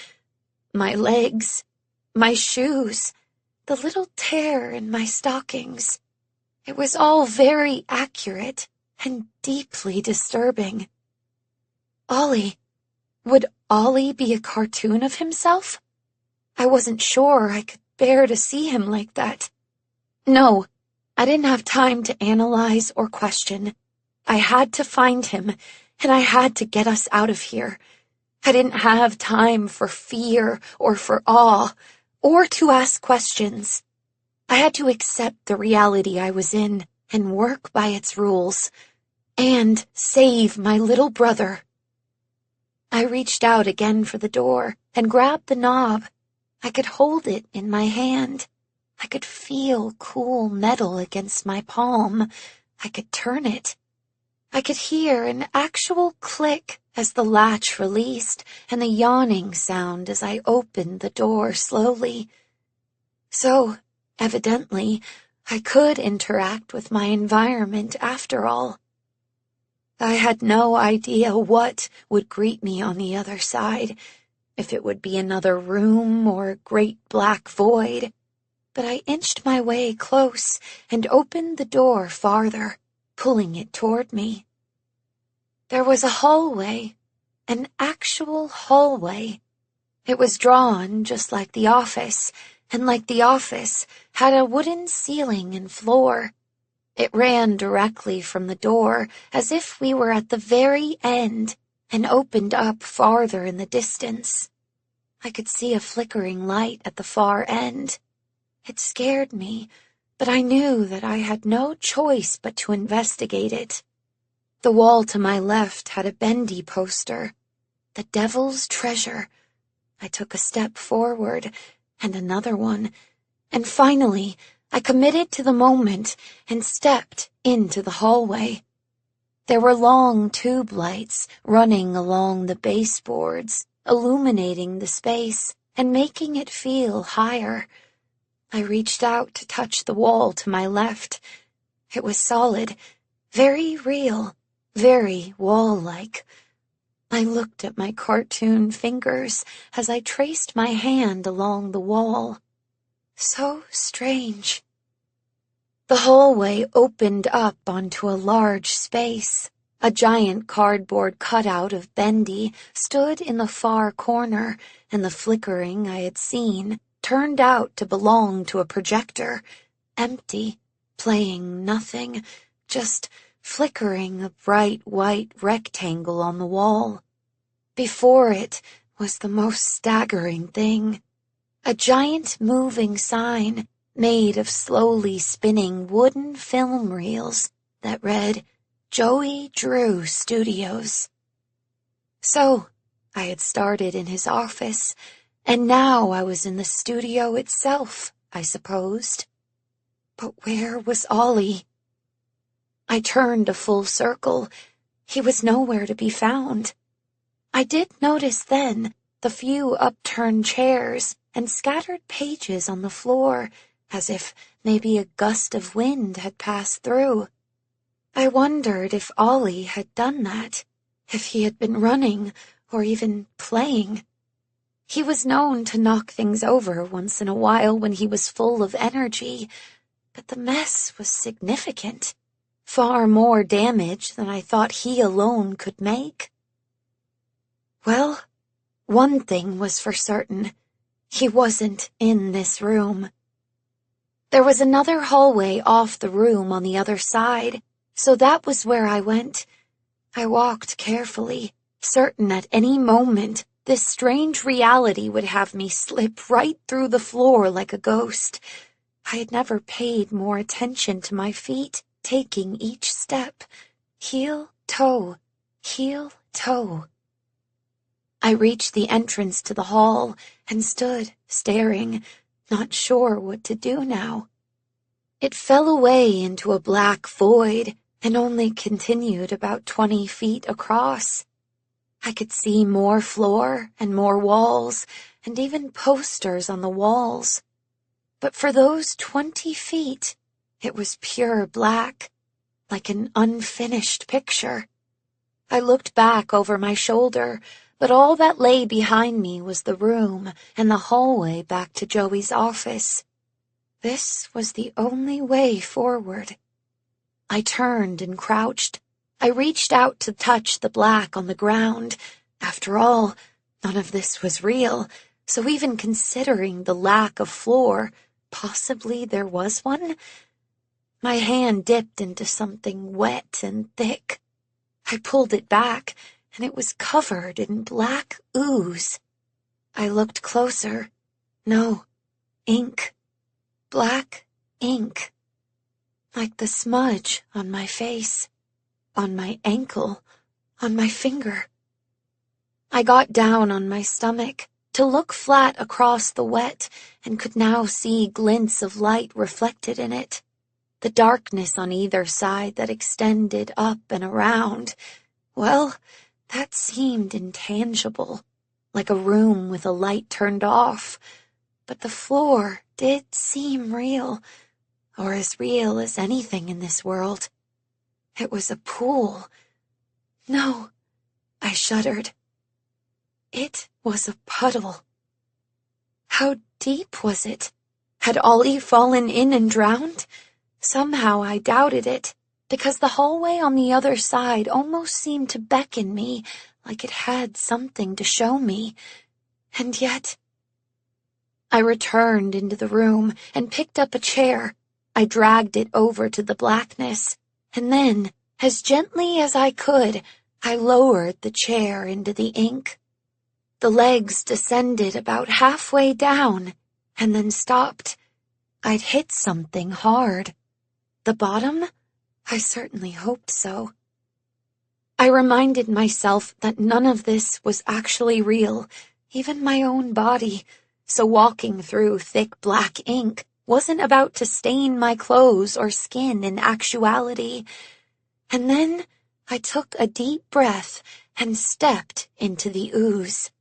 My legs, my shoes, the little tear in my stockings. It was all very accurate and deeply disturbing. Ollie. Would Ollie be a cartoon of himself? I wasn't sure I could bear to see him like that. No, I didn't have time to analyze or question. I had to find him, and I had to get us out of here. I didn't have time for fear or for awe, or to ask questions. I had to accept the reality I was in and work by its rules, and save my little brother. I reached out again for the door and grabbed the knob. I could hold it in my hand. I could feel cool metal against my palm. I could turn it. I could hear an actual click as the latch released and the yawning sound as I opened the door slowly. So, evidently, I could interact with my environment after all. I had no idea what would greet me on the other side, if it would be another room or a great black void, but I inched my way close and opened the door farther, pulling it toward me. There was a hallway, an actual hallway. It was drawn just like the office, and like the office, had a wooden ceiling and floor. It ran directly from the door, as if we were at the very end, and opened up farther in the distance. I could see a flickering light at the far end. It scared me, but I knew that I had no choice but to investigate it. The wall to my left had a Bendy poster, the Devil's Treasure. I took a step forward, and another one, and finally I committed to the moment and stepped into the hallway. There were long tube lights running along the baseboards, illuminating the space and making it feel higher. I reached out to touch the wall to my left. It was solid, very real, very wall-like. I looked at my cartoon fingers as I traced my hand along the wall. So strange. The hallway opened up onto a large space. A giant cardboard cutout of Bendy stood in the far corner, and the flickering I had seen turned out to belong to a projector, empty, playing nothing, just flickering a bright white rectangle on the wall. Before it was the most staggering thing. A giant moving sign made of slowly spinning wooden film reels that read, Joey Drew Studios. So, I had started in his office, and now I was in the studio itself, I supposed. But where was Ollie? I turned a full circle. He was nowhere to be found. I did notice then the few upturned chairs and scattered pages on the floor, as if maybe a gust of wind had passed through. I wondered if Ollie had done that, if he had been running or even playing. He was known to knock things over once in a while when he was full of energy, but the mess was significant, far more damage than I thought he alone could make. Well, one thing was for certain. He wasn't in this room. There was another hallway off the room on the other side, so that was where I went. I walked carefully, certain at any moment this strange reality would have me slip right through the floor like a ghost. I had never paid more attention to my feet, taking each step, heel, toe, heel, toe. I reached the entrance to the hall and stood, staring, not sure what to do now. It fell away into a black void and only continued about 20 feet across. I could see more floor and more walls and even posters on the walls. But for those 20 feet, it was pure black, like an unfinished picture. I looked back over my shoulder, but all that lay behind me was the room and the hallway back to Joey's office. This was the only way forward. I turned and crouched. I reached out to touch the black on the ground. After all, none of this was real, so even considering the lack of floor, possibly there was one. My hand dipped into something wet and thick. I pulled it back, and it was covered in black ooze. I looked closer. No, ink. Black ink. Like the smudge on my face, on my ankle, on my finger. I got down on my stomach to look flat across the wet and could now see glints of light reflected in it. The darkness on either side that extended up and around, well, that seemed intangible, like a room with a light turned off. But the floor did seem real, or as real as anything in this world. It was a pool. No, I shuddered. It was a puddle. How deep was it? Had Ollie fallen in and drowned? Somehow I doubted it, because the hallway on the other side almost seemed to beckon me, like it had something to show me. And yet, I returned into the room and picked up a chair. I dragged it over to the blackness, and then, as gently as I could, I lowered the chair into the ink. The legs descended about halfway down, and then stopped. I'd hit something hard. The bottom? I certainly hoped so. I reminded myself that none of this was actually real, even my own body, so walking through thick black ink wasn't about to stain my clothes or skin in actuality. And then I took a deep breath and stepped into the ooze.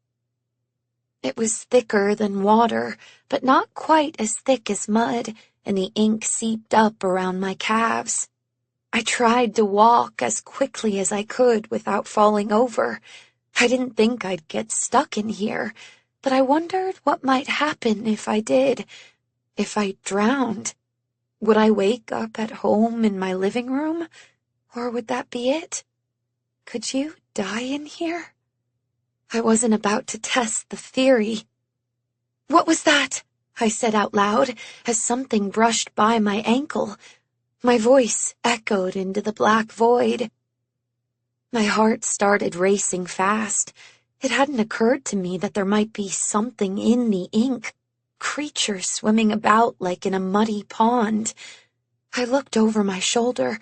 It was thicker than water, but not quite as thick as mud, and the ink seeped up around my calves. I tried to walk as quickly as I could without falling over. I didn't think I'd get stuck in here, but I wondered what might happen if I did. If I drowned, would I wake up at home in my living room? Or would that be it? Could you die in here? I wasn't about to test the theory. "What was that?" I said out loud as something brushed by my ankle. My voice echoed into the black void. My heart started racing fast. It hadn't occurred to me that there might be something in the ink, creatures swimming about like in a muddy pond. I looked over my shoulder.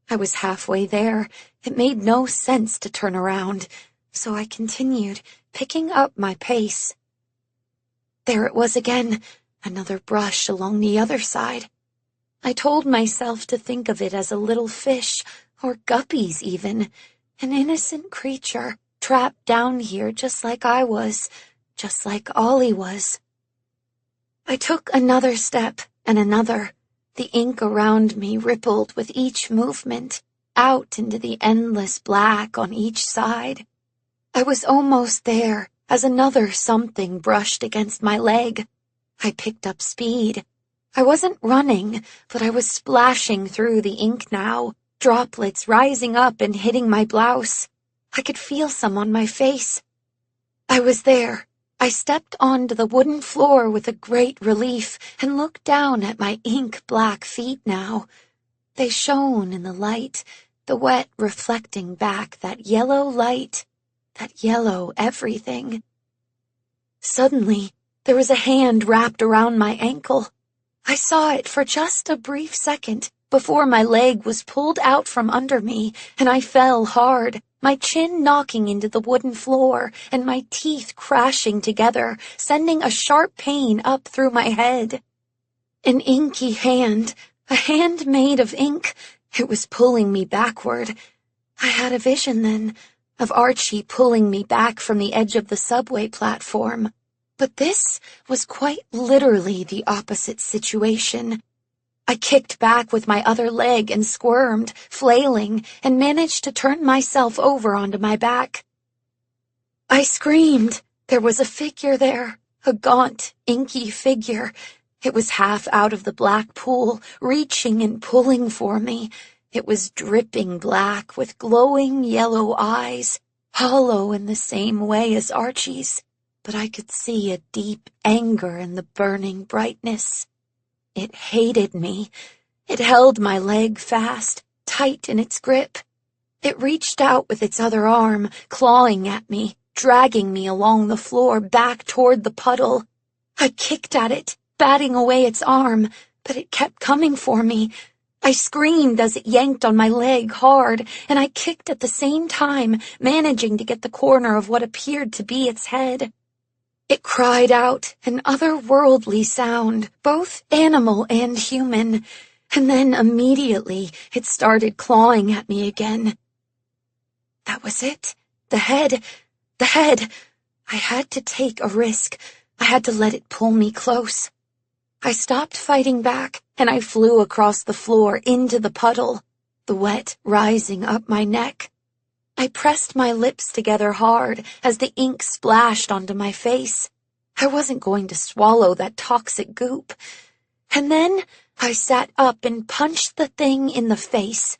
I was halfway there. It made no sense to turn around, so I continued, picking up my pace. There it was again, another brush along the other side. I told myself to think of it as a little fish, or guppies even, an innocent creature trapped down here just like I was, just like Ollie was. I took another step and another. The ink around me rippled with each movement. out into the endless black on each side. I was almost there as another something brushed against my leg. I picked up speed. I wasn't running, but I was splashing through the ink now, droplets rising up and hitting my blouse. I could feel some on my face. I was there. I stepped onto the wooden floor with a great relief and looked down at my ink-black feet now. They shone in the light, the wet reflecting back that yellow light, that yellow everything. Suddenly, there was a hand wrapped around my ankle. I saw it for just a brief second before my leg was pulled out from under me and I fell hard, my chin knocking into the wooden floor and my teeth crashing together, sending a sharp pain up through my head. An inky hand, a hand made of ink. It was pulling me backward. I had a vision then of Archie pulling me back from the edge of the subway platform. But this was quite literally the opposite situation. I kicked back with my other leg and squirmed, flailing, and managed to turn myself over onto my back. I screamed. There was a figure there, a gaunt, inky figure. It was half out of the black pool, reaching and pulling for me. It was dripping black with glowing yellow eyes, hollow in the same way as Archie's, but I could see a deep anger in the burning brightness. It hated me. It held my leg fast, tight in its grip. It reached out with its other arm, clawing at me, dragging me along the floor back toward the puddle. I kicked at it, batting away its arm, but it kept coming for me. I screamed as it yanked on my leg hard, and I kicked at the same time, managing to get the corner of what appeared to be its head. It cried out, an otherworldly sound, both animal and human, and then immediately it started clawing at me again. That was it. The head. I had to take a risk. I had to let it pull me close. I stopped fighting back, and I flew across the floor into the puddle, the wet rising up my neck. I pressed my lips together hard as the ink splashed onto my face. I wasn't going to swallow that toxic goop. And then I sat up and punched the thing in the face.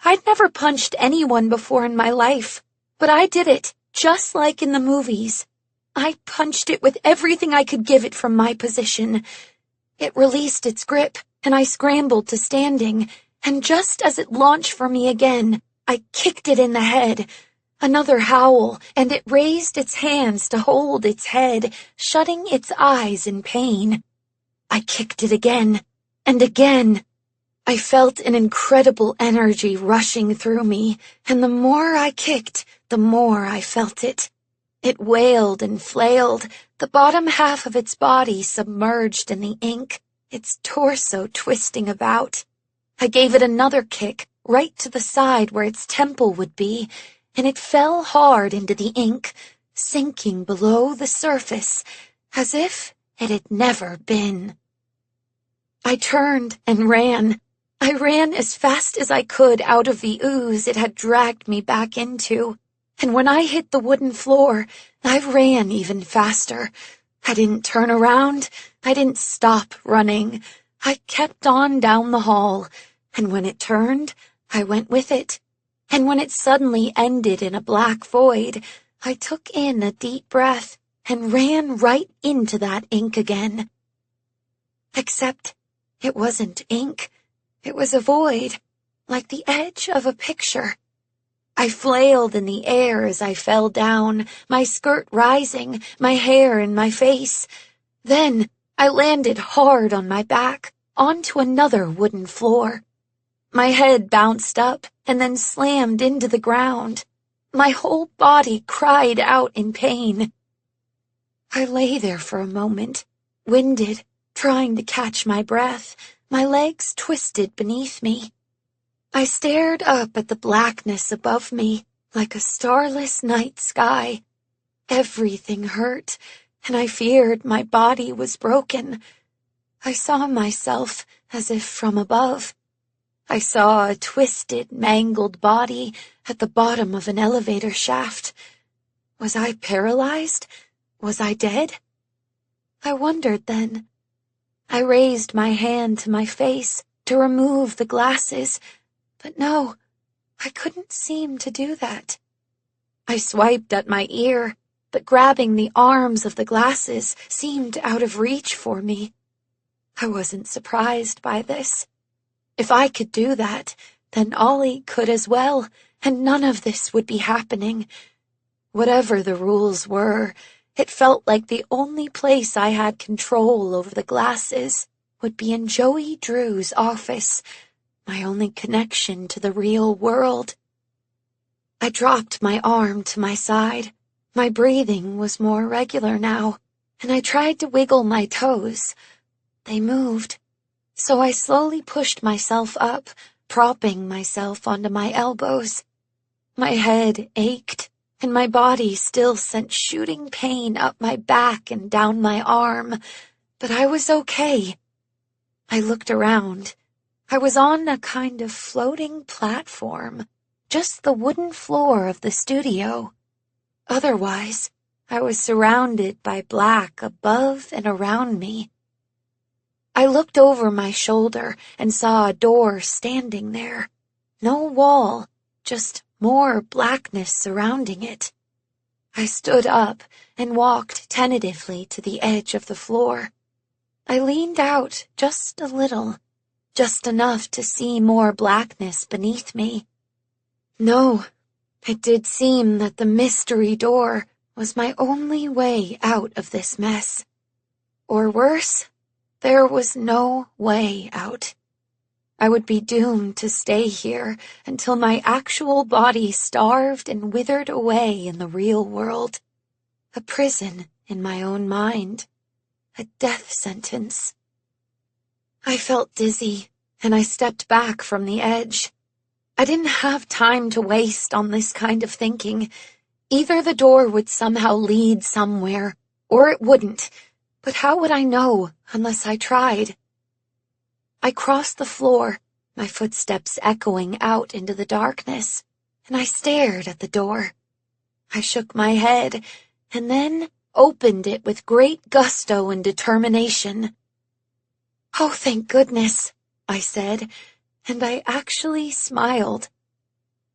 I'd never punched anyone before in my life, but I did it, just like in the movies. I punched it with everything I could give it from my position. It released its grip, and I scrambled to standing, and just as it launched for me again, I kicked it in the head. Another howl, and it raised its hands to hold its head, shutting its eyes in pain. I kicked it again, and again. I felt an incredible energy rushing through me, and the more I kicked, the more I felt it. It wailed and flailed, the bottom half of its body submerged in the ink, its torso twisting about. I gave it another kick, right to the side where its temple would be, and it fell hard into the ink, sinking below the surface, as if it had never been. I turned and ran. I ran as fast as I could out of the ooze it had dragged me back into, and when I hit the wooden floor, I ran even faster. I didn't turn around. I didn't stop running. I kept on down the hall, and when it turned, I went with it. And when it suddenly ended in a black void, I took in a deep breath and ran right into that ink again. Except it wasn't ink. It was a void, like the edge of a picture. I flailed in the air as I fell down, my skirt rising, my hair in my face. Then I landed hard on my back, onto another wooden floor. My head bounced up and then slammed into the ground. My whole body cried out in pain. I lay there for a moment, winded, trying to catch my breath, my legs twisted beneath me. I stared up at the blackness above me, like a starless night sky. Everything hurt, and I feared my body was broken. I saw myself as if from above. I saw a twisted, mangled body at the bottom of an elevator shaft. Was I paralyzed? Was I dead? I wondered then. I raised my hand to my face to remove the glasses, but no, I couldn't seem to do that. I swiped at my ear, but grabbing the arms of the glasses seemed out of reach for me. I wasn't surprised by this. If I could do that, then Ollie could as well, and none of this would be happening. Whatever the rules were, it felt like the only place I had control over the glasses would be in Joey Drew's office, my only connection to the real world. I dropped my arm to my side. My breathing was more regular now, and I tried to wiggle my toes. They moved. So I slowly pushed myself up, propping myself onto my elbows. My head ached, and my body still sent shooting pain up my back and down my arm, but I was okay. I looked around. I was on a kind of floating platform, just the wooden floor of the studio. Otherwise, I was surrounded by black above and around me. I looked over my shoulder and saw a door standing there. No wall, just more blackness surrounding it. I stood up and walked tentatively to the edge of the floor. I leaned out just a little, just enough to see more blackness beneath me. No, it did seem that the mystery door was my only way out of this mess. Or worse, there was no way out. I would be doomed to stay here until my actual body starved and withered away in the real world. A prison in my own mind. A death sentence. I felt dizzy, and I stepped back from the edge. I didn't have time to waste on this kind of thinking. Either the door would somehow lead somewhere, or it wouldn't. But how would I know unless I tried? I crossed the floor, my footsteps echoing out into the darkness, and I stared at the door. I shook my head, and then opened it with great gusto and determination. "Oh, thank goodness," I said, and I actually smiled.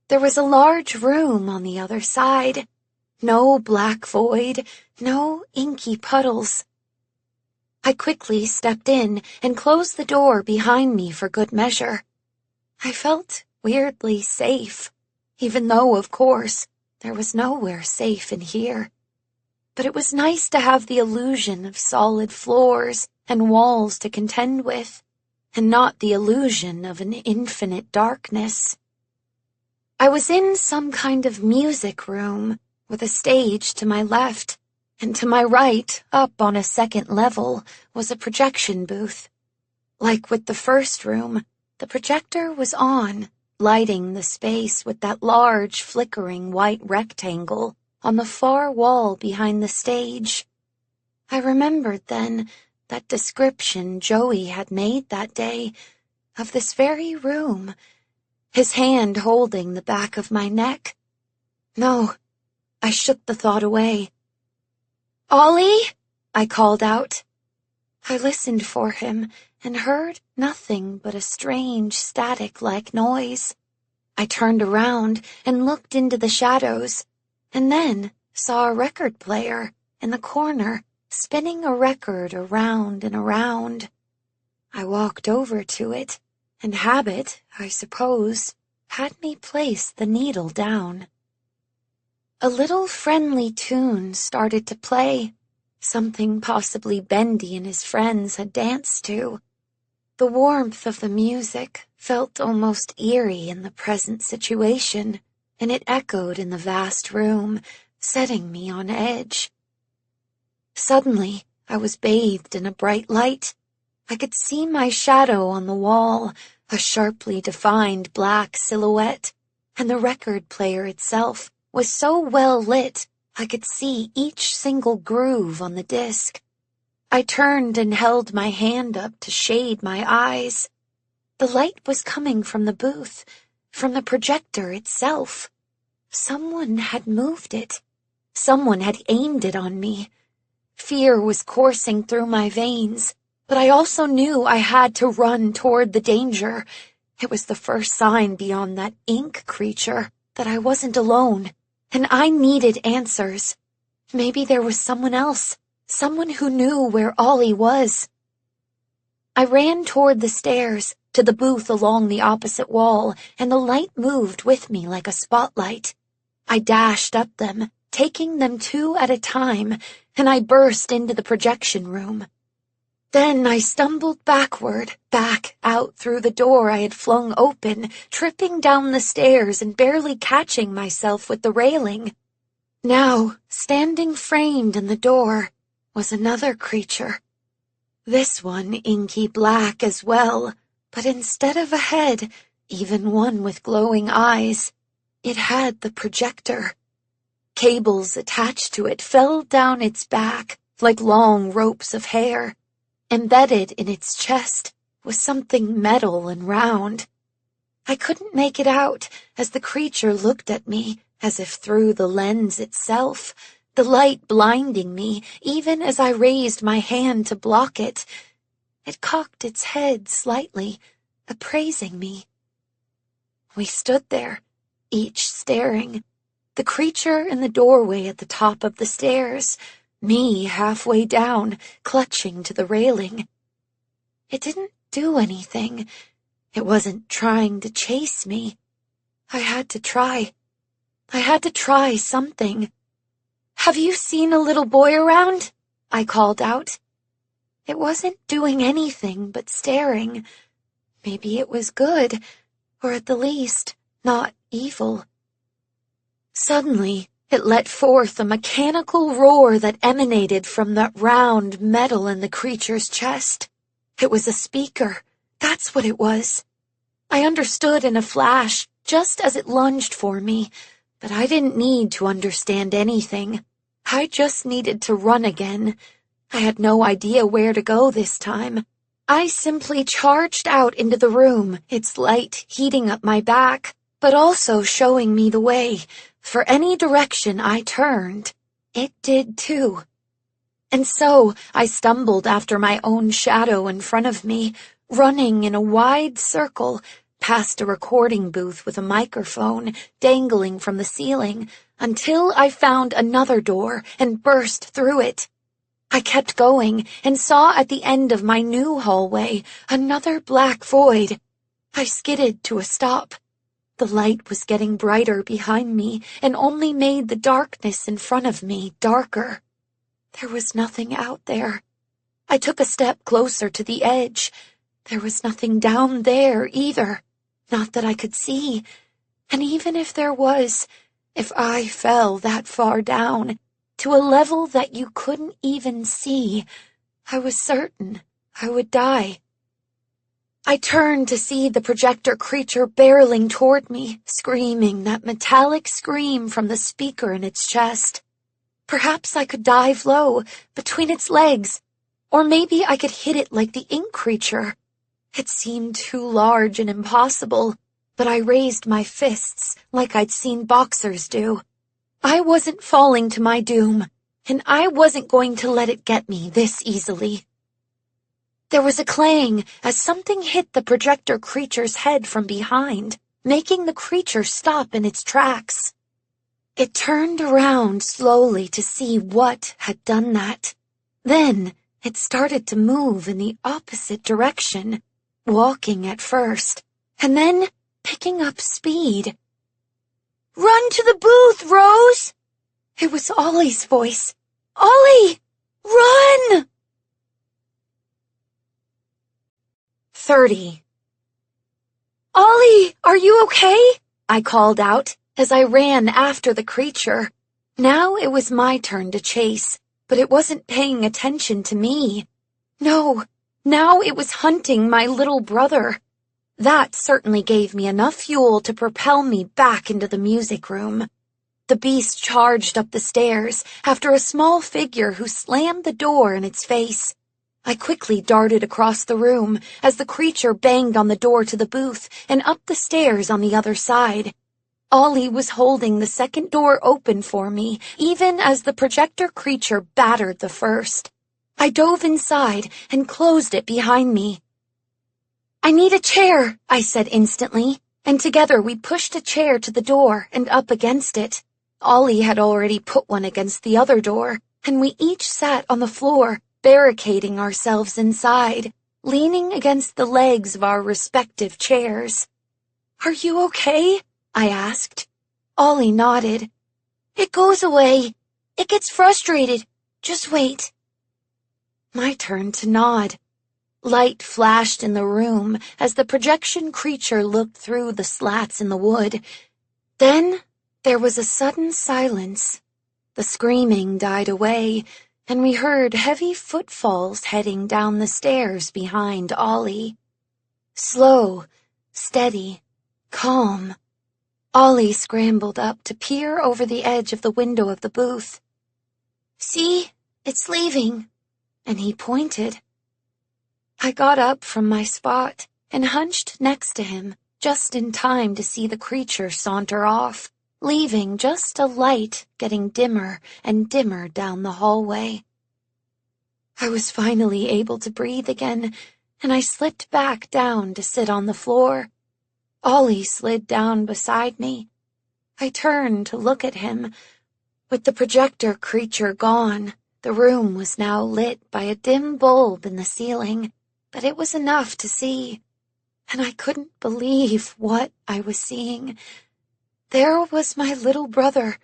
There was a large room on the other side. No black void, no inky puddles. I quickly stepped in and closed the door behind me for good measure. I felt weirdly safe, even though, of course, there was nowhere safe in here. But it was nice to have the illusion of solid floors and walls to contend with, and not the illusion of an infinite darkness. I was in some kind of music room, with a stage to my left, and to my right, up on a second level, was a projection booth. Like with the first room, the projector was on, lighting the space with that large, flickering white rectangle on the far wall behind the stage. I remembered then that description Joey had made that day of this very room, his hand holding the back of my neck. No, I shook the thought away. "Ollie!" I called out. I listened for him and heard nothing but a strange static-like noise. I turned around and looked into the shadows, and then saw a record player in the corner spinning a record around and around. I walked over to it, and habit, I suppose, had me place the needle down. A little friendly tune started to play, something possibly Bendy and his friends had danced to. The warmth of the music felt almost eerie in the present situation, and it echoed in the vast room, setting me on edge. Suddenly, I was bathed in a bright light. I could see my shadow on the wall, a sharply defined black silhouette, and the record player itself was so well lit I could see each single groove on the disc. I turned and held my hand up to shade my eyes. The light was coming from the booth, from the projector itself. Someone had moved it. Someone had aimed it on me. Fear was coursing through my veins, but I also knew I had to run toward the danger. It was the first sign beyond that ink creature that I wasn't alone, and I needed answers. Maybe there was someone else, someone who knew where Ollie was. I ran toward the stairs, to the booth along the opposite wall, and the light moved with me like a spotlight. I dashed up them, taking them two at a time, and I burst into the projection room. Then I stumbled backward, back out through the door I had flung open, tripping down the stairs and barely catching myself with the railing. Now, standing framed in the door, was another creature. This one inky black as well, but instead of a head, even one with glowing eyes, it had the projector. Cables attached to it fell down its back like long ropes of hair. Embedded in its chest was something metal and round. I couldn't make it out as the creature looked at me as if through the lens itself, the light blinding me even as I raised my hand to block it. It cocked its head slightly, appraising me. We stood there, each staring, the creature in the doorway at the top of the stairs, me halfway down, clutching to the railing. It didn't do anything. It wasn't trying to chase me. I had to try. I had to try something. "Have you seen a little boy around?" I called out. It wasn't doing anything but staring. Maybe it was good, or at the least, not evil. Suddenly, it let forth a mechanical roar that emanated from that round metal in the creature's chest. It was a speaker. That's what it was. I understood in a flash, just as it lunged for me, but I didn't need to understand anything. I just needed to run again. I had no idea where to go this time. I simply charged out into the room, its light heating up my back, but also showing me the way. For any direction I turned, it did too. And so I stumbled after my own shadow in front of me, running in a wide circle, past a recording booth with a microphone dangling from the ceiling, until I found another door and burst through it. I kept going and saw at the end of my new hallway another black void. I skidded to a stop. The light was getting brighter behind me and only made the darkness in front of me darker. There was nothing out there. I took a step closer to the edge. There was nothing down there either, not that I could see. And even if there was, if I fell that far down, to a level that you couldn't even see, I was certain I would die. I turned to see the projector creature barreling toward me, screaming that metallic scream from the speaker in its chest. Perhaps I could dive low, between its legs, or maybe I could hit it like the ink creature. It seemed too large and impossible, but I raised my fists like I'd seen boxers do. I wasn't falling to my doom, and I wasn't going to let it get me this easily. There was a clang as something hit the projector creature's head from behind, making the creature stop in its tracks. It turned around slowly to see what had done that. Then it started to move in the opposite direction, walking at first, and then picking up speed. "Run to the booth, Rose!" It was Ollie's voice. "Ollie! Run!" 30. "Ollie, are you okay?" I called out as I ran after the creature. Now it was my turn to chase, but it wasn't paying attention to me. No, now it was hunting my little brother. That certainly gave me enough fuel to propel me back into the music room. The beast charged up the stairs after a small figure who slammed the door in its face. I quickly darted across the room as the creature banged on the door to the booth and up the stairs on the other side. Ollie was holding the second door open for me, even as the projector creature battered the first. I dove inside and closed it behind me. "I need a chair," I said instantly, and together we pushed a chair to the door and up against it. Ollie had already put one against the other door, and we each sat on the floor, barricading ourselves inside, leaning against the legs of our respective chairs. "Are you okay?" I asked. Ollie nodded. "It goes away. It gets frustrated. Just wait." My turn to nod. Light flashed in the room as the projection creature looked through the slats in the wood. Then there was a sudden silence. The screaming died away, and we heard heavy footfalls heading down the stairs behind Ollie. Slow, steady, calm. Ollie scrambled up to peer over the edge of the window of the booth. "See, it's leaving," and he pointed. I got up from my spot and hunched next to him, just in time to see the creature saunter off, leaving just a light getting dimmer and dimmer down the hallway. I was finally able to breathe again, and I slipped back down to sit on the floor. Ollie slid down beside me. I turned to look at him. With the projector creature gone, the room was now lit by a dim bulb in the ceiling, but it was enough to see, and I couldn't believe what I was seeing. There was my little brother,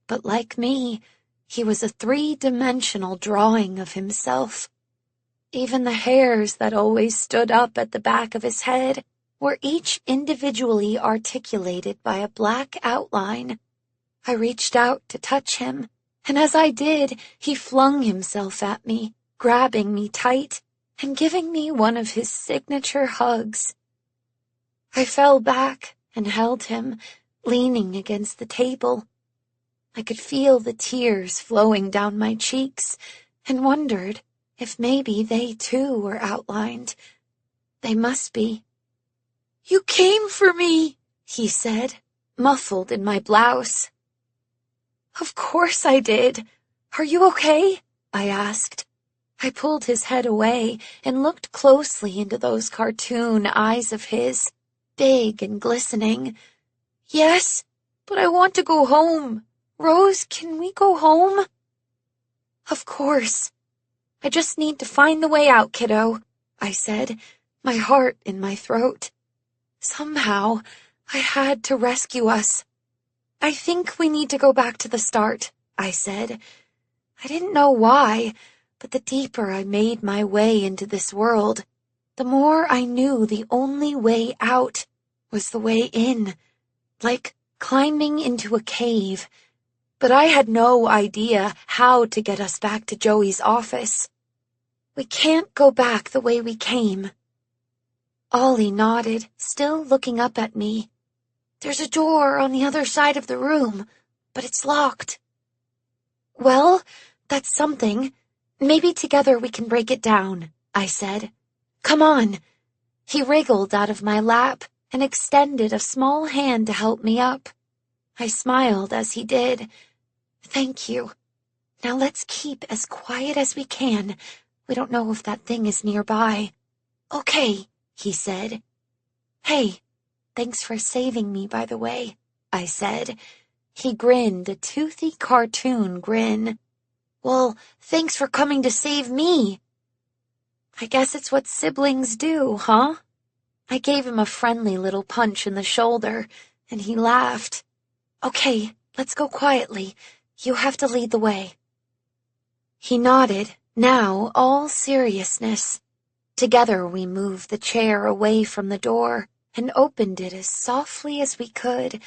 but like me, he was a three-dimensional drawing of himself. Even the hairs that always stood up at the back of his head were each individually articulated by a black outline. I reached out to touch him, and as I did, he flung himself at me, grabbing me tight and giving me one of his signature hugs. I fell back and held him, leaning against the table. I could feel the tears flowing down my cheeks and wondered if maybe they too were outlined. They must be. "You came for me," he said, muffled in my blouse. "Of course I did. Are you okay?" I asked. I pulled his head away and looked closely into those cartoon eyes of his, big and glistening. "Yes, but I want to go home. Rose, can we go home?" "Of course. I just need to find the way out, kiddo," I said, my heart in my throat. Somehow, I had to rescue us. "I think we need to go back to the start," I said. I didn't know why, but the deeper I made my way into this world, the more I knew the only way out was the way in, like climbing into a cave. But I had no idea how to get us back to Joey's office. "We can't go back the way we came." Ollie nodded, still looking up at me. "There's a door on the other side of the room, but it's locked." "Well, that's something. Maybe together we can break it down," I said. "Come on." He wriggled out of my lap and extended a small hand to help me up. I smiled as he did. "Thank you. Now let's keep as quiet as we can. We don't know if that thing is nearby." "Okay," he said. "Hey, thanks for saving me, by the way," I said. He grinned a toothy cartoon grin. "Well, thanks for coming to save me." "I guess it's what siblings do, huh?" I gave him a friendly little punch in the shoulder, and he laughed. "Okay, let's go quietly. You have to lead the way." He nodded, now all seriousness. Together we moved the chair away from the door and opened it as softly as we could.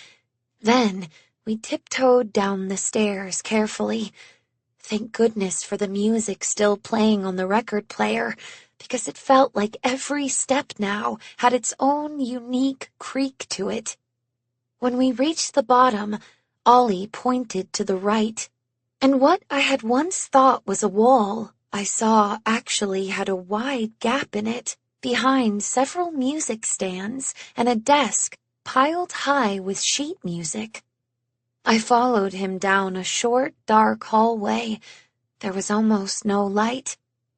Then we tiptoed down the stairs carefully. Thank goodness for the music still playing on the record player, because it felt like every step now had its own unique creak to it. When we reached the bottom, Ollie pointed to the right, and what I had once thought was a wall I saw actually had a wide gap in it, behind several music stands and a desk piled high with sheet music. I followed him down a short, dark hallway. There was almost no light,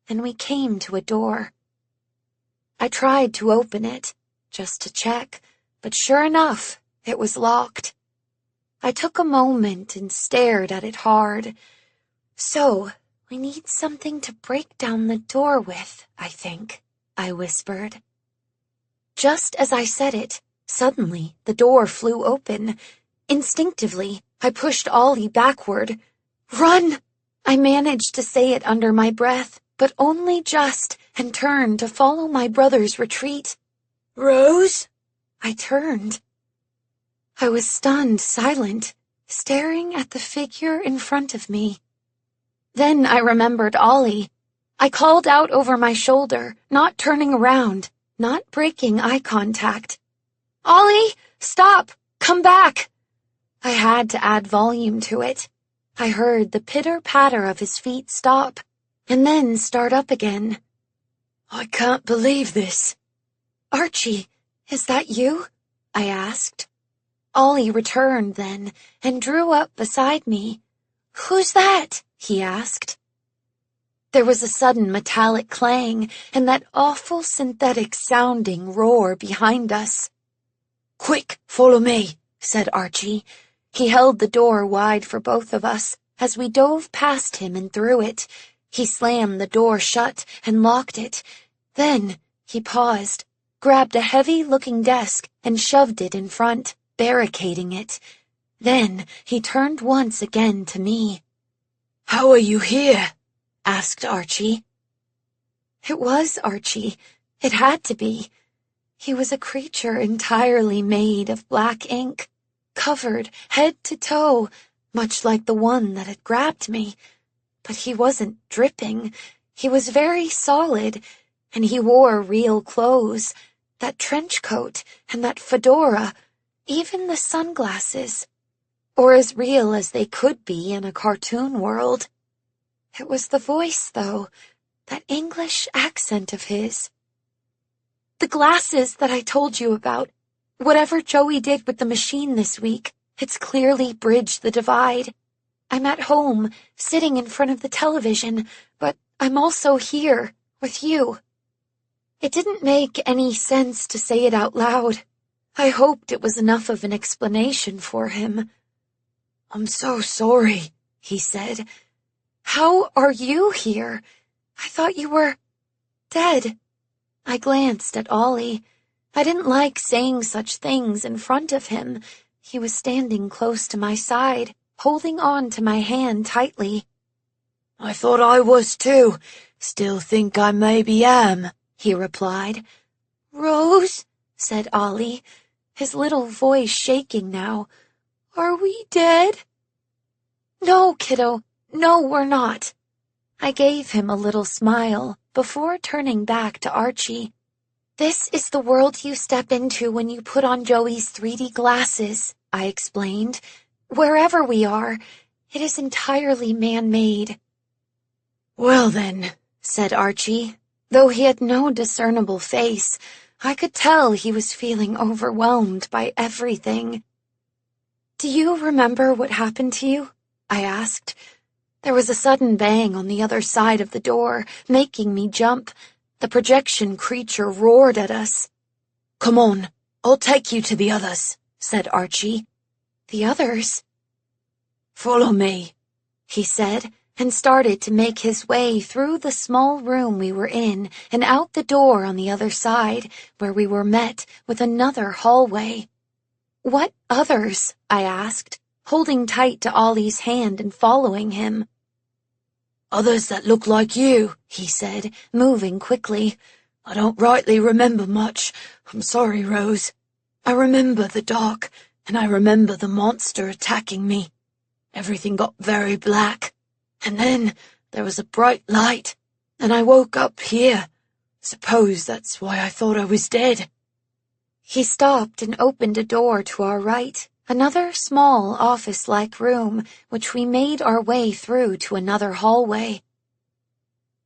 and we came to a door. I tried to open it, just to check, but sure enough, it was locked. I took a moment and stared at it hard. "So, we need something to break down the door with, I think," I whispered. Just as I said it, suddenly the door flew open. Instinctively, I pushed Ollie backward. "Run!" I managed to say it under my breath, but only just, and turned to follow my brother's retreat. Rose? I turned. I was stunned, silent, staring at the figure in front of me. Then I remembered Ollie. I called out over my shoulder, not turning around, not breaking eye contact. "Ollie, stop! Come back!" I had to add volume to it. I heard the pitter-patter of his feet stop, and then start up again. "I can't believe this." "Archie, is that you?" I asked. Ollie returned then, and drew up beside me. "Who's that?" he asked. There was a sudden metallic clang, and that awful synthetic-sounding roar behind us. "Quick, follow me," said Archie. He held the door wide for both of us as we dove past him and through it. He slammed the door shut and locked it. Then he paused, grabbed a heavy-looking desk and shoved it in front, barricading it. Then he turned once again to me. "How are you here?" asked Archie. It was Archie. It had to be. He was a creature entirely made of black ink, covered head to toe, much like the one that had grabbed me. But he wasn't dripping. He was very solid, and he wore real clothes, that trench coat and that fedora, even the sunglasses, or as real as they could be in a cartoon world. It was the voice, though, that English accent of his. "The glasses that I told you about. Whatever Joey did with the machine this week, it's clearly bridged the divide. I'm at home, sitting in front of the television, but I'm also here, with you." It didn't make any sense to say it out loud. I hoped it was enough of an explanation for him. "I'm so sorry," he said. "How are you here? I thought you were dead." I glanced at Ollie. I didn't like saying such things in front of him. He was standing close to my side, holding on to my hand tightly. "I thought I was too. Still think I maybe am," he replied. "Rose," said Ollie, his little voice shaking now. "Are we dead?" "No, kiddo. No, we're not." I gave him a little smile before turning back to Archie. "This is the world you step into when you put on Joey's 3D glasses," I explained. "Wherever we are, it is entirely man-made." "Well then," said Archie. Though he had no discernible face, I could tell he was feeling overwhelmed by everything. "Do you remember what happened to you?" I asked. There was a sudden bang on the other side of the door, making me jump. The projection creature roared at us. "Come on, I'll take you to the others," said Archie. "The others?" "Follow me," he said, and started to make his way through the small room we were in and out the door on the other side, where we were met with another hallway. "What others?" I asked, holding tight to Ollie's hand and following him. "Others that look like you," he said, moving quickly. "I don't rightly remember much. I'm sorry, Rose. I remember the dark, and I remember the monster attacking me. Everything got very black, and then there was a bright light, and I woke up here. Suppose that's why I thought I was dead." He stopped and opened a door to our right, another small office-like room, which we made our way through to another hallway.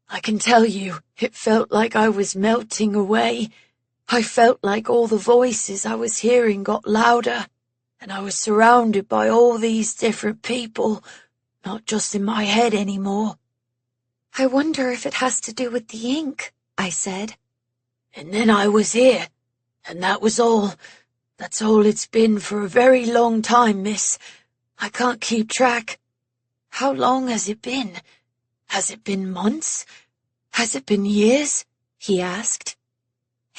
I can tell you, it felt like I was melting away. I felt like all the voices I was hearing got louder, and I was surrounded by all these different people, not just in my head anymore. I wonder if it has to do with the ink, I said. And then I was here, and that was all. That's all it's been for a very long time, miss. I can't keep track. How long has it been? Has it been months? Has it been years? He asked.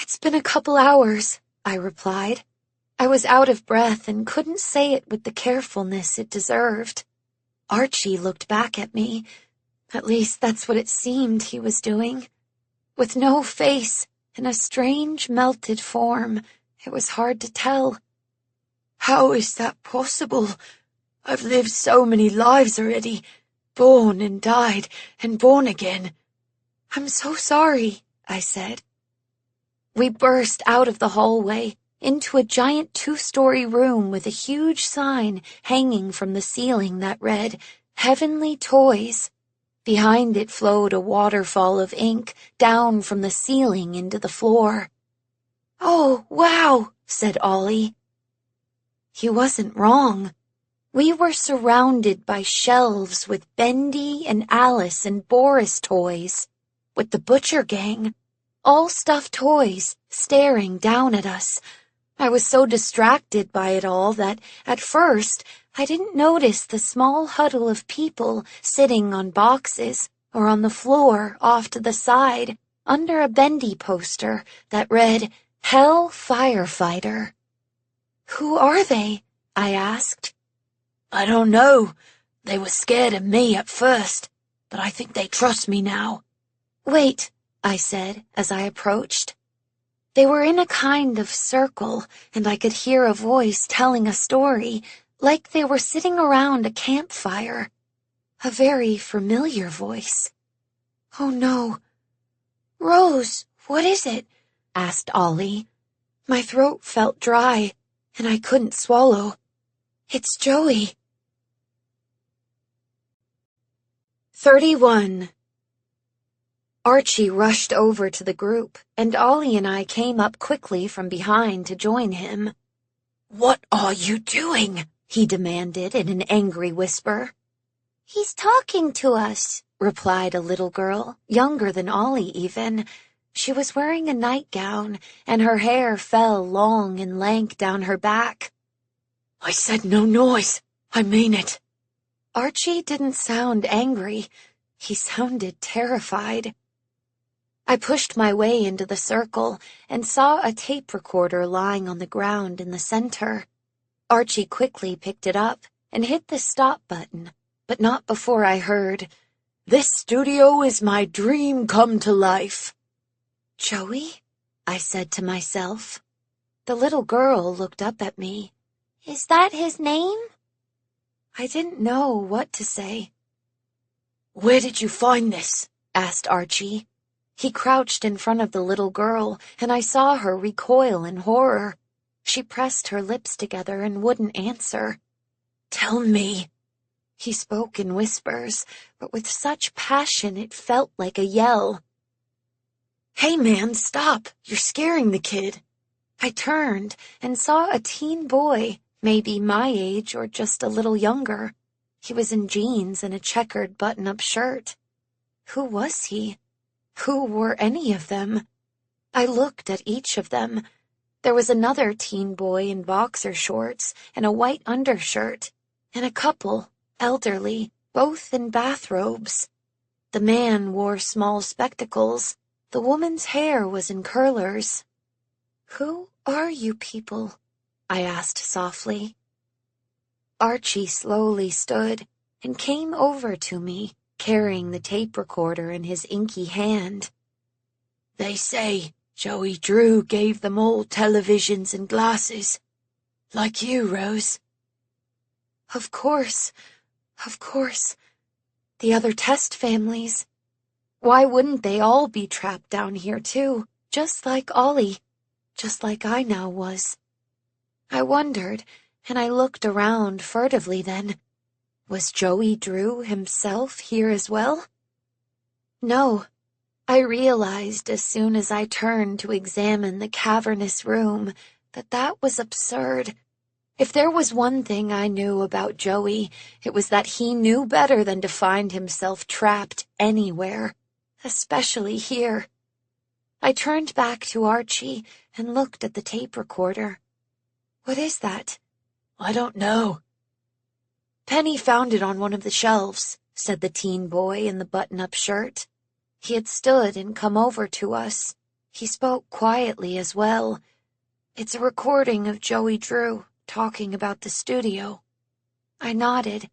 It's been a couple hours, I replied. I was out of breath and couldn't say it with the carefulness it deserved. Archie looked back at me. At least that's what it seemed he was doing. With no face and a strange melted form, it was hard to tell. How is that possible? I've lived so many lives already, born and died and born again. I'm so sorry, I said. We burst out of the hallway into a giant 2-story room with a huge sign hanging from the ceiling that read, Heavenly Toys. Behind it flowed a waterfall of ink down from the ceiling into the floor. Oh, wow, said Ollie. He wasn't wrong. We were surrounded by shelves with Bendy and Alice and Boris toys, with the Butcher Gang, all stuffed toys, staring down at us. I was so distracted by it all that, at first, I didn't notice the small huddle of people sitting on boxes or on the floor off to the side under a Bendy poster that read, Hell Firefighter. Who are they? I asked. I don't know. They were scared of me at first, but I think they trust me now. Wait, I said as I approached. They were in a kind of circle, and I could hear a voice telling a story, like they were sitting around a campfire. A very familiar voice. Oh no. Rose, what is it? Asked Ollie. My throat felt dry, and I couldn't swallow. It's Joey. 31. Archie rushed over to the group, and Ollie and I came up quickly from behind to join him. What are you doing? He demanded in an angry whisper. He's talking to us, replied a little girl, younger than Ollie even. She was wearing a nightgown, and her hair fell long and lank down her back. I said no noise. I mean it. Archie didn't sound angry. He sounded terrified. I pushed my way into the circle and saw a tape recorder lying on the ground in the center. Archie quickly picked it up and hit the stop button, but not before I heard, This studio is my dream come to life. Joey? I said to myself. The little girl looked up at me. Is that his name? I didn't know what to say. Where did you find this? Asked Archie. He crouched in front of the little girl, and I saw her recoil in horror. She pressed her lips together and wouldn't answer. Tell me. He spoke in whispers, but with such passion it felt like a yell. Hey man, stop! You're scaring the kid. I turned and saw a teen boy, maybe my age or just a little younger. He was in jeans and a checkered button-up shirt. Who was he? Who were any of them? I looked at each of them. There was another teen boy in boxer shorts and a white undershirt, and a couple, elderly, both in bathrobes. The man wore small spectacles. The woman's hair was in curlers. Who are you people? I asked softly. Archie slowly stood and came over to me, carrying the tape recorder in his inky hand. They say Joey Drew gave them all televisions and glasses. Like you, Rose. Of course. The other Test families. Why wouldn't they all be trapped down here too, just like Ollie, just like I now was? I wondered, and I looked around furtively then. Was Joey Drew himself here as well? No, I realized as soon as I turned to examine the cavernous room that was absurd. If there was one thing I knew about Joey, it was that he knew better than to find himself trapped anywhere, especially here. I turned back to Archie and looked at the tape recorder. "What is that?" "I don't know." "Penny found it on one of the shelves," said the teen boy in the button-up shirt. He had stood and come over to us. He spoke quietly as well. "It's a recording of Joey Drew talking about the studio." I nodded.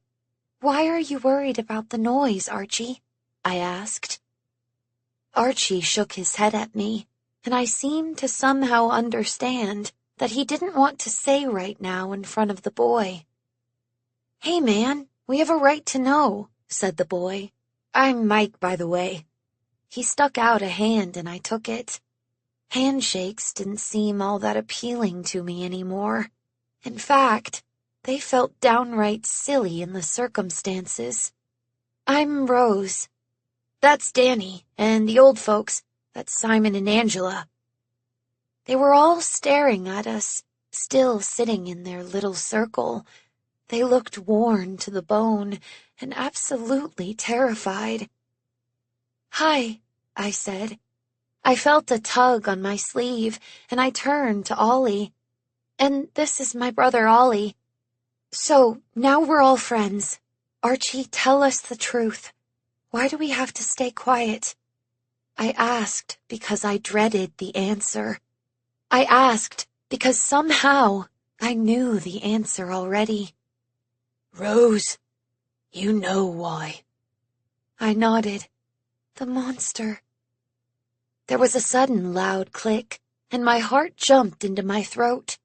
"Why are you worried about the noise, Archie?" I asked. Archie shook his head at me, and I seemed to somehow understand that he didn't want to say right now in front of the boy. "Hey, man, we have a right to know," said the boy. "I'm Mike, by the way." He stuck out a hand and I took it. Handshakes didn't seem all that appealing to me anymore. In fact, they felt downright silly in the circumstances. "I'm Rose. That's Danny, and the old folks, that's Simon and Angela." They were all staring at us, still sitting in their little circle. They looked worn to the bone and absolutely terrified. "Hi," I said. I felt a tug on my sleeve, and I turned to Ollie. "And this is my brother Ollie. So, now we're all friends. Archie, tell us the truth. Why do we have to stay quiet?" I asked because I dreaded the answer. I asked because somehow I knew the answer already. "Rose, you know why." I nodded. "The monster." There was a sudden loud click, and my heart jumped into my throat.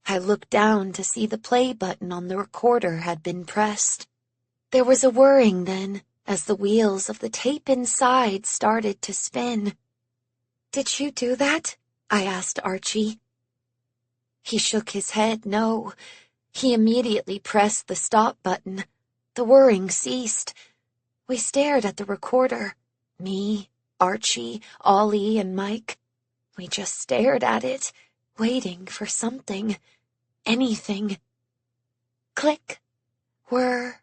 I looked down to see the play button on the recorder had been pressed. There was a whirring then, as the wheels of the tape inside started to spin. "Did you do that?" I asked Archie. He shook his head no. He immediately pressed the stop button. The whirring ceased. We stared at the recorder. Me, Archie, Ollie, and Mike. We just stared at it, waiting for something. Anything. Click. Whir.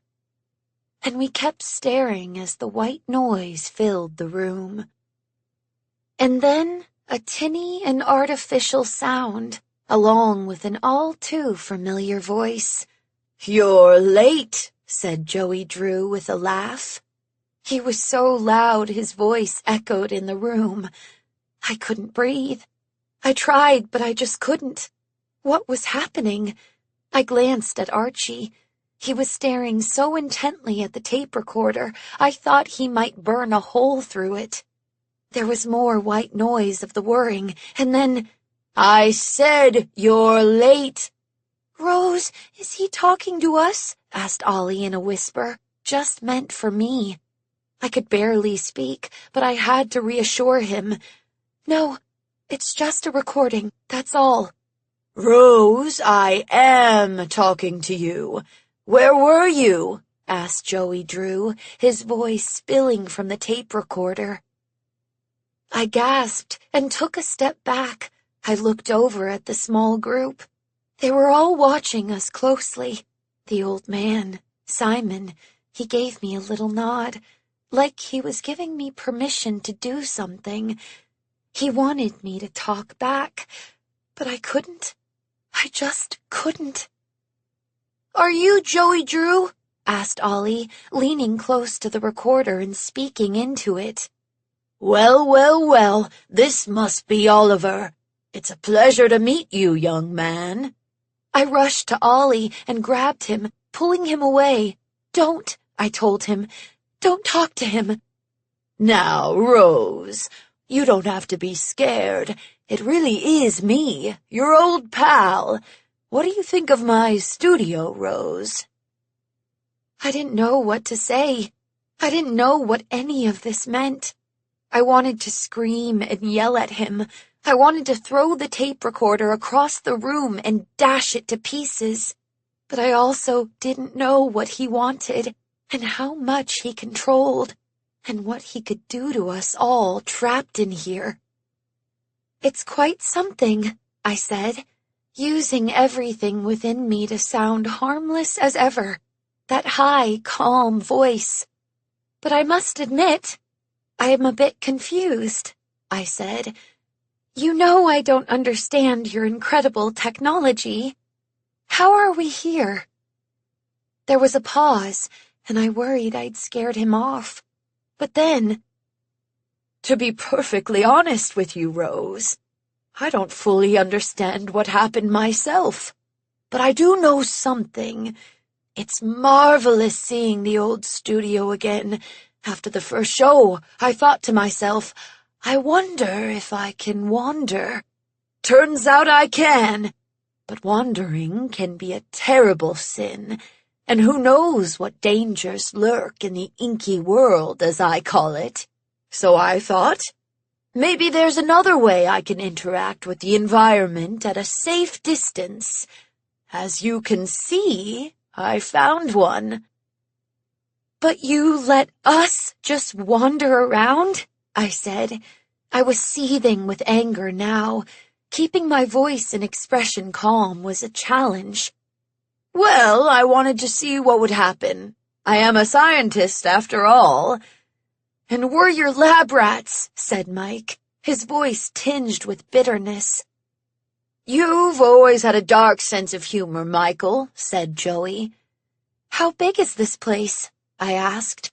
And we kept staring as the white noise filled the room. And then a tinny and artificial sound, along with an all-too-familiar voice. "You're late," said Joey Drew with a laugh. He was so loud his voice echoed in the room. I couldn't breathe. I tried, but I just couldn't. What was happening? I glanced at Archie. He was staring so intently at the tape recorder, I thought he might burn a hole through it. There was more white noise of the whirring, and then, "I said you're late." "Rose, is he talking to us?" asked Ollie in a whisper, just meant for me. I could barely speak, but I had to reassure him. "No, it's just a recording, that's all." "Rose, I am talking to you. Where were you?" asked Joey Drew, his voice spilling from the tape recorder. I gasped and took a step back. I looked over at the small group. They were all watching us closely. The old man, Simon, he gave me a little nod, like he was giving me permission to do something. He wanted me to talk back, but I couldn't. I just couldn't. "Are you Joey Drew?" asked Ollie, leaning close to the recorder and speaking into it. Well, well, well, this must be Oliver. It's a pleasure to meet you, young man." I rushed to Ollie and grabbed him, pulling him away. "Don't," I told him. "Don't talk to him." "Now, Rose, you don't have to be scared. It really is me, your old pal. What do you think of my studio, Rose?" I didn't know what to say. I didn't know what any of this meant. I wanted to scream and yell at him. I wanted to throw the tape recorder across the room and dash it to pieces. But I also didn't know what he wanted and how much he controlled. and what he could do to us all trapped in here. "It's quite something," I said, using everything within me to sound harmless as ever, that high, calm voice. "But I must admit, I am a bit confused," I said. "You know I don't understand your incredible technology. How are we here?" There was a pause, and I worried I'd scared him off. But then, "To be perfectly honest with you, Rose, I don't fully understand what happened myself, but I do know something. It's marvelous seeing the old studio again. After the first show, I thought to myself, I wonder if I can wander. Turns out I can. But wandering can be a terrible sin, and who knows what dangers lurk in the inky world, as I call it. So I thought, maybe there's another way I can interact with the environment at a safe distance. As you can see, I found one." "But you let us just wander around?" I said. I was seething with anger now. Keeping my voice and expression calm was a challenge. "Well, I wanted to see what would happen. I am a scientist, after all." "And we're your lab rats," said Mike, his voice tinged with bitterness. "You've always had a dark sense of humor, Michael," said Joey. "How big is this place?" I asked.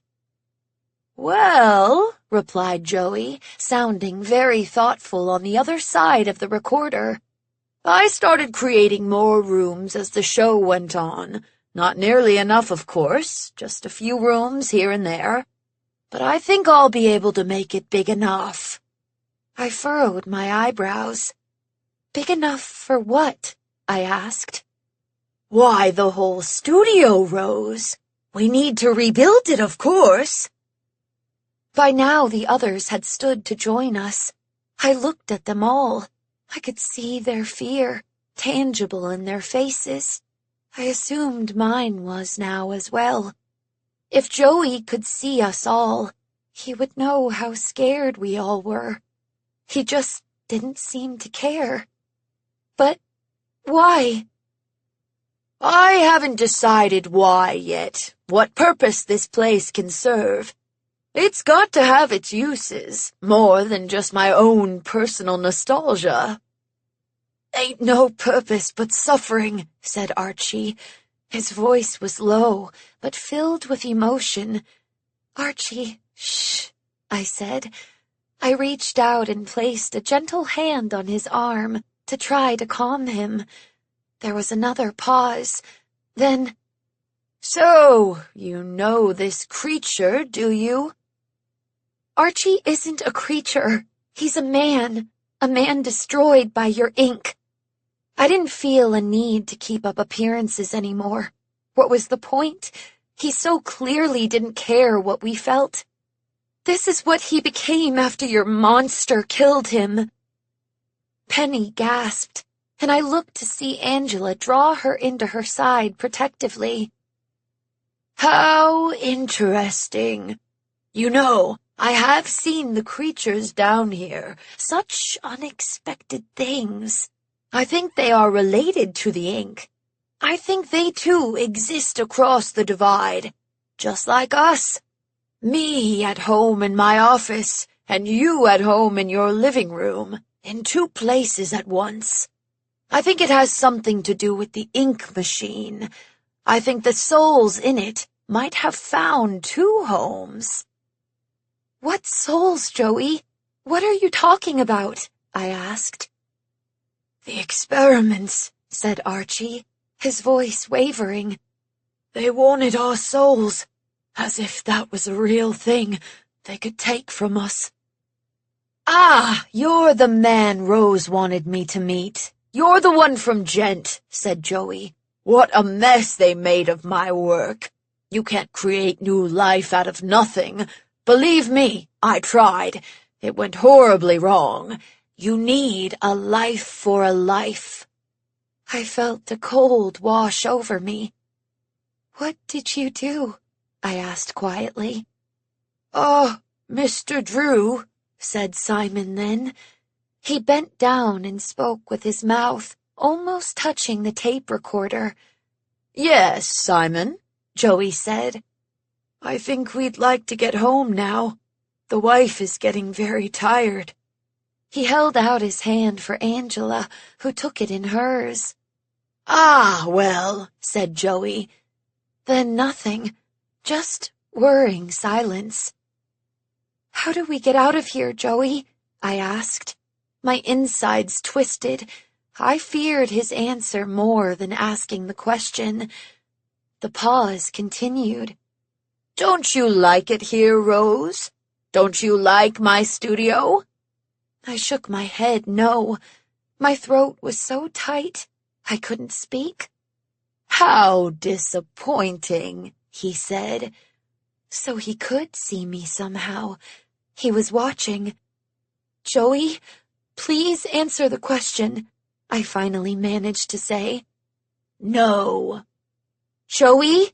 "Well," replied Joey, sounding very thoughtful on the other side of the recorder, "I started creating more rooms as the show went on. Not nearly enough, of course, just a few rooms here and there. But I think I'll be able to make it big enough." I furrowed my eyebrows. "Big enough for what?" I asked. "Why, the whole studio, Rose. We need to rebuild it, of course." By now the others had stood to join us. I looked at them all. I could see their fear, tangible in their faces. I assumed mine was now as well. If Joey could see us all, he would know how scared we all were. He just didn't seem to care. "But why?" "I haven't decided why yet, what purpose this place can serve. It's got to have its uses, more than just my own personal nostalgia." "Ain't no purpose but suffering," said Archie. His voice was low, but filled with emotion. "Archie, shh," I said. I reached out and placed a gentle hand on his arm to try to calm him. There was another pause. Then, "So, you know this creature, do you?" "Archie isn't a creature. He's a man destroyed by your ink." I didn't feel a need to keep up appearances anymore. What was the point? He so clearly didn't care what we felt. "This is what he became after your monster killed him." Penny gasped, and I looked to see Angela draw her into her side protectively. "How interesting. You know, I have seen the creatures down here. Such unexpected things. I think they are related to the ink. I think they too exist across the divide, just like us. Me at home in my office, and you at home in your living room, in two places at once. I think it has something to do with the ink machine. I think the souls in it might have found two homes." "What souls, Joey? What are you talking about?" I asked. "The experiments," said Archie, his voice wavering. "They wanted our souls, as if that was a real thing they could take from us." "Ah, you're the man Rose wanted me to meet. You're the one from Gent," said Joey. "What a mess they made of my work. You can't create new life out of nothing. Believe me, I tried. It went horribly wrong. You need a life for a life." I felt a cold wash over me. "What did you do?" I asked quietly. Mr. Drew," said Simon then. He bent down and spoke with his mouth almost touching the tape recorder. "Yes, Simon," Joey said. "I think we'd like to get home now. The wife is getting very tired." He held out his hand for Angela, who took it in hers. "Ah, well," said Joey. Then nothing, just whirring silence. "How do we get out of here, Joey?" I asked. My insides twisted. I feared his answer more than asking the question. The pause continued. "Don't you like it here, Rose? Don't you like my studio?" I shook my head no. My throat was so tight, I couldn't speak. "How disappointing," he said. So he could see me somehow. He was watching. "Joey, please answer the question," I finally managed to say. "No." "Joey?"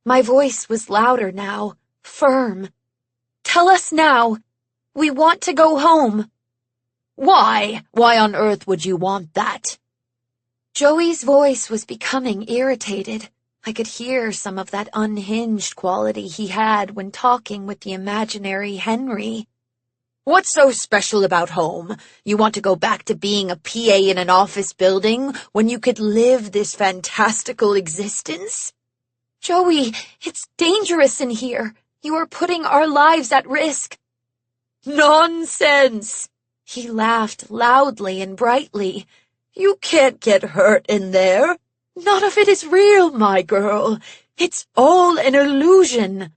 My voice was louder now, firm. "Tell us now. We want to go home." "Why? Why on earth would you want that?" Joey's voice was becoming irritated. I could hear some of that unhinged quality he had when talking with the imaginary Henry. "What's so special about home? You want to go back to being a PA in an office building when you could live this fantastical existence?" "Joey, it's dangerous in here. You are putting our lives at risk." "Nonsense!" He laughed loudly and brightly. "You can't get hurt in there. None of it is real, my girl. It's all an illusion."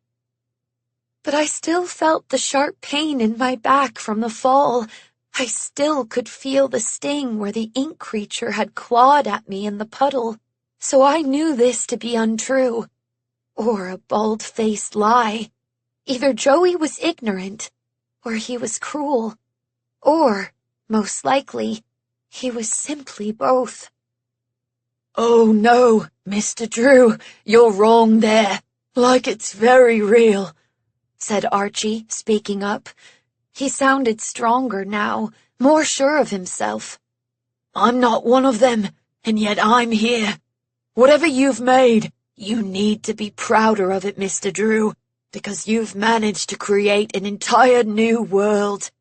But I still felt the sharp pain in my back from the fall. I still could feel the sting where the ink creature had clawed at me in the puddle. So I knew this to be untrue. Or a bald-faced lie. Either Joey was ignorant, or he was cruel. Or, most likely, he was simply both. "Oh no, Mr. Drew, you're wrong there. Like it's very real," said Archie, speaking up. He sounded stronger now, more sure of himself. "I'm not one of them, and yet I'm here. Whatever you've made, you need to be prouder of it, Mr. Drew, because you've managed to create an entire new world."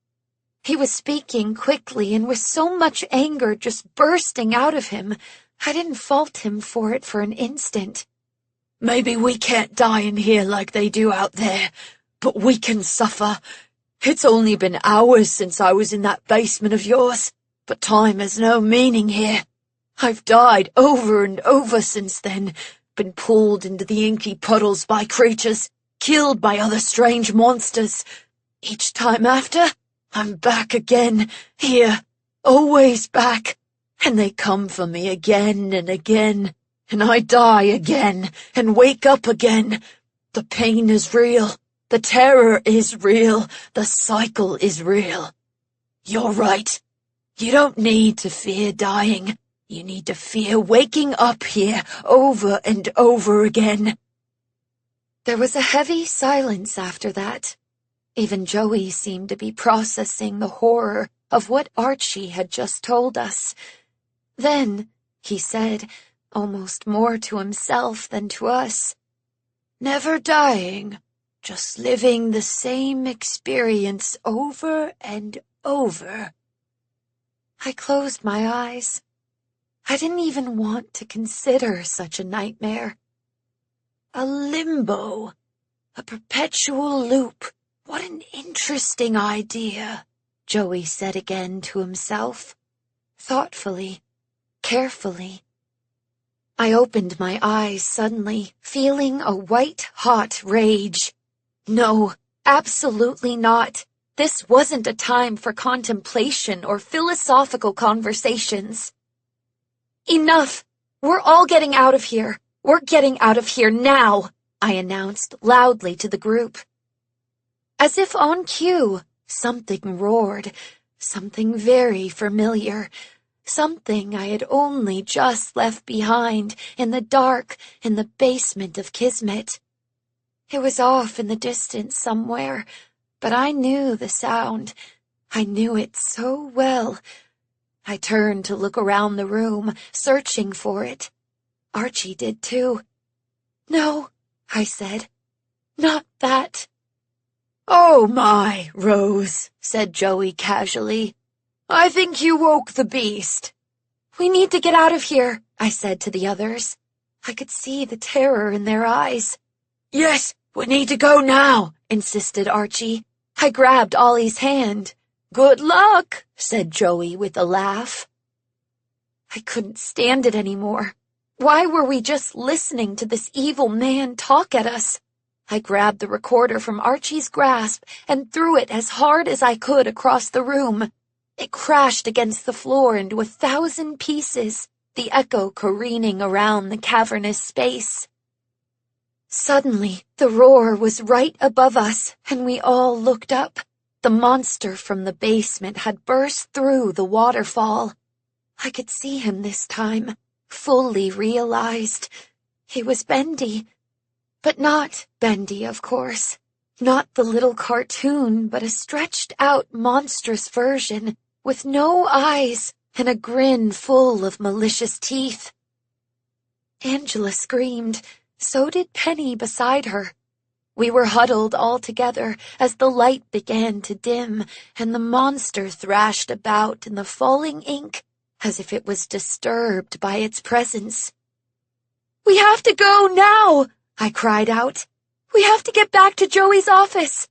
He was speaking quickly and with so much anger just bursting out of him. I didn't fault him for it for an instant. "Maybe we can't die in here like they do out there, but we can suffer. It's only been hours since I was in that basement of yours, but time has no meaning here. I've died over and over since then, been pulled into the inky puddles by creatures, killed by other strange monsters. Each time after, I'm back again, here, always back, and they come for me again and again, and I die again and wake up again. The pain is real, the terror is real, the cycle is real. You're right. You don't need to fear dying. You need to fear waking up here over and over again." There was a heavy silence after that. Even Joey seemed to be processing the horror of what Archie had just told us. Then, he said, almost more to himself than to us, "Never dying, just living the same experience over and over." I closed my eyes. I didn't even want to consider such a nightmare. A limbo, a perpetual loop. What an interesting idea, Joey said again to himself, thoughtfully, carefully. I opened my eyes suddenly, feeling a white-hot rage. No, absolutely not. This wasn't a time for contemplation or philosophical conversations. "Enough! We're all getting out of here. We're getting out of here now," I announced loudly to the group. As if on cue, something roared, something very familiar, something I had only just left behind in the dark in the basement of Kismet. It was off in the distance somewhere, but I knew the sound. I knew it so well. I turned to look around the room, searching for it. Archie did too. "No," I said. "Not that." "Oh my, Rose," said Joey casually. "I think you woke the beast." "We need to get out of here," I said to the others. I could see the terror in their eyes. "Yes, we need to go now," insisted Archie. I grabbed Ollie's hand. "Good luck," said Joey with a laugh. I couldn't stand it anymore. Why were we just listening to this evil man talk at us? I grabbed the recorder from Archie's grasp and threw it as hard as I could across the room. It crashed against the floor into 1,000 pieces, the echo careening around the cavernous space. Suddenly, the roar was right above us, and we all looked up. The monster from the basement had burst through the waterfall. I could see him this time, fully realized. He was Bendy. But not Bendy, of course. Not the little cartoon, but a stretched-out monstrous version, with no eyes and a grin full of malicious teeth. Angela screamed. So did Penny beside her. We were huddled all together as the light began to dim and the monster thrashed about in the falling ink as if it was disturbed by its presence. "We have to go now!" I cried out. "We have to get back to Joey's office."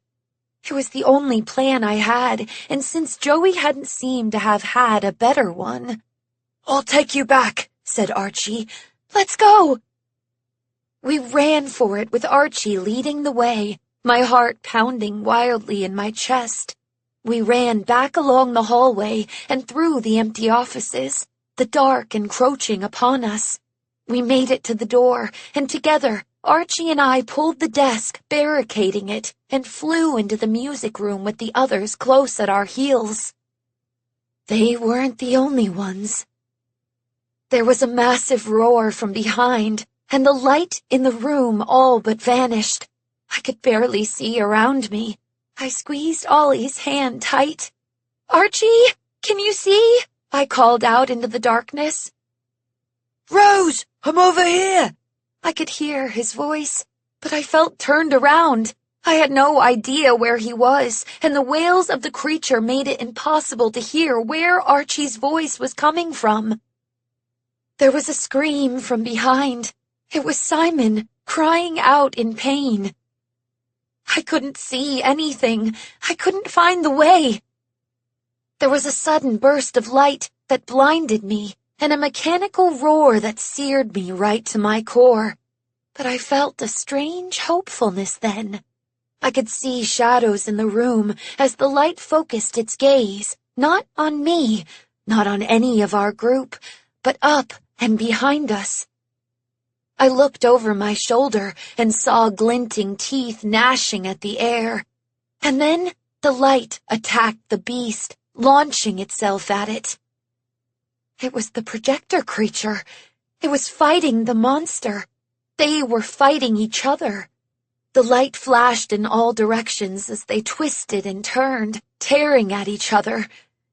It was the only plan I had, and since Joey hadn't seemed to have had a better one. "I'll take you back," said Archie. "Let's go!" We ran for it with Archie leading the way, my heart pounding wildly in my chest. We ran back along the hallway and through the empty offices, the dark encroaching upon us. We made it to the door, and together, Archie and I pulled the desk, barricading it, and flew into the music room with the others close at our heels. They weren't the only ones. There was a massive roar from behind, and the light in the room all but vanished. I could barely see around me. I squeezed Ollie's hand tight. "Archie, can you see?" I called out into the darkness. "Rose, I'm over here!" I could hear his voice, but I felt turned around. I had no idea where he was, and the wails of the creature made it impossible to hear where Archie's voice was coming from. There was a scream from behind. It was Simon, crying out in pain. I couldn't see anything. I couldn't find the way. There was a sudden burst of light that blinded me, and a mechanical roar that seared me right to my core. But I felt a strange hopefulness then. I could see shadows in the room as the light focused its gaze, not on me, not on any of our group, but up and behind us. I looked over my shoulder and saw glinting teeth gnashing at the air. And then the light attacked the beast, launching itself at it. It was the projector creature. It was fighting the monster. They were fighting each other. The light flashed in all directions as they twisted and turned, tearing at each other.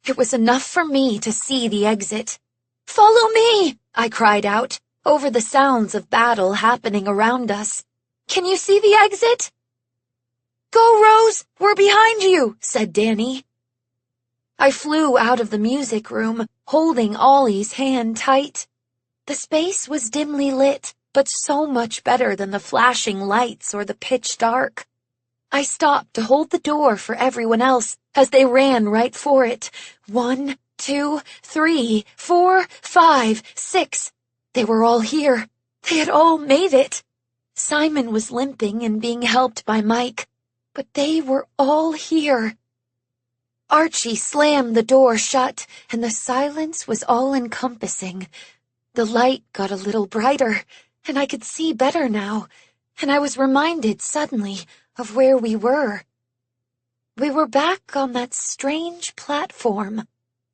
It was enough for me to see the exit. "Follow me!" I cried out, over the sounds of battle happening around us. "Can you see the exit?" "Go, Rose! We're behind you!" said Danny. I flew out of the music room, holding Ollie's hand tight. The space was dimly lit, but so much better than the flashing lights or the pitch dark. I stopped to hold the door for everyone else as they ran right for it. 1, 2, 3, 4, 5, 6. They were all here. They had all made it. Simon was limping and being helped by Mike, but they were all here. Archie slammed the door shut, and the silence was all-encompassing. The light got a little brighter, and I could see better now, and I was reminded suddenly of where we were. We were back on that strange platform.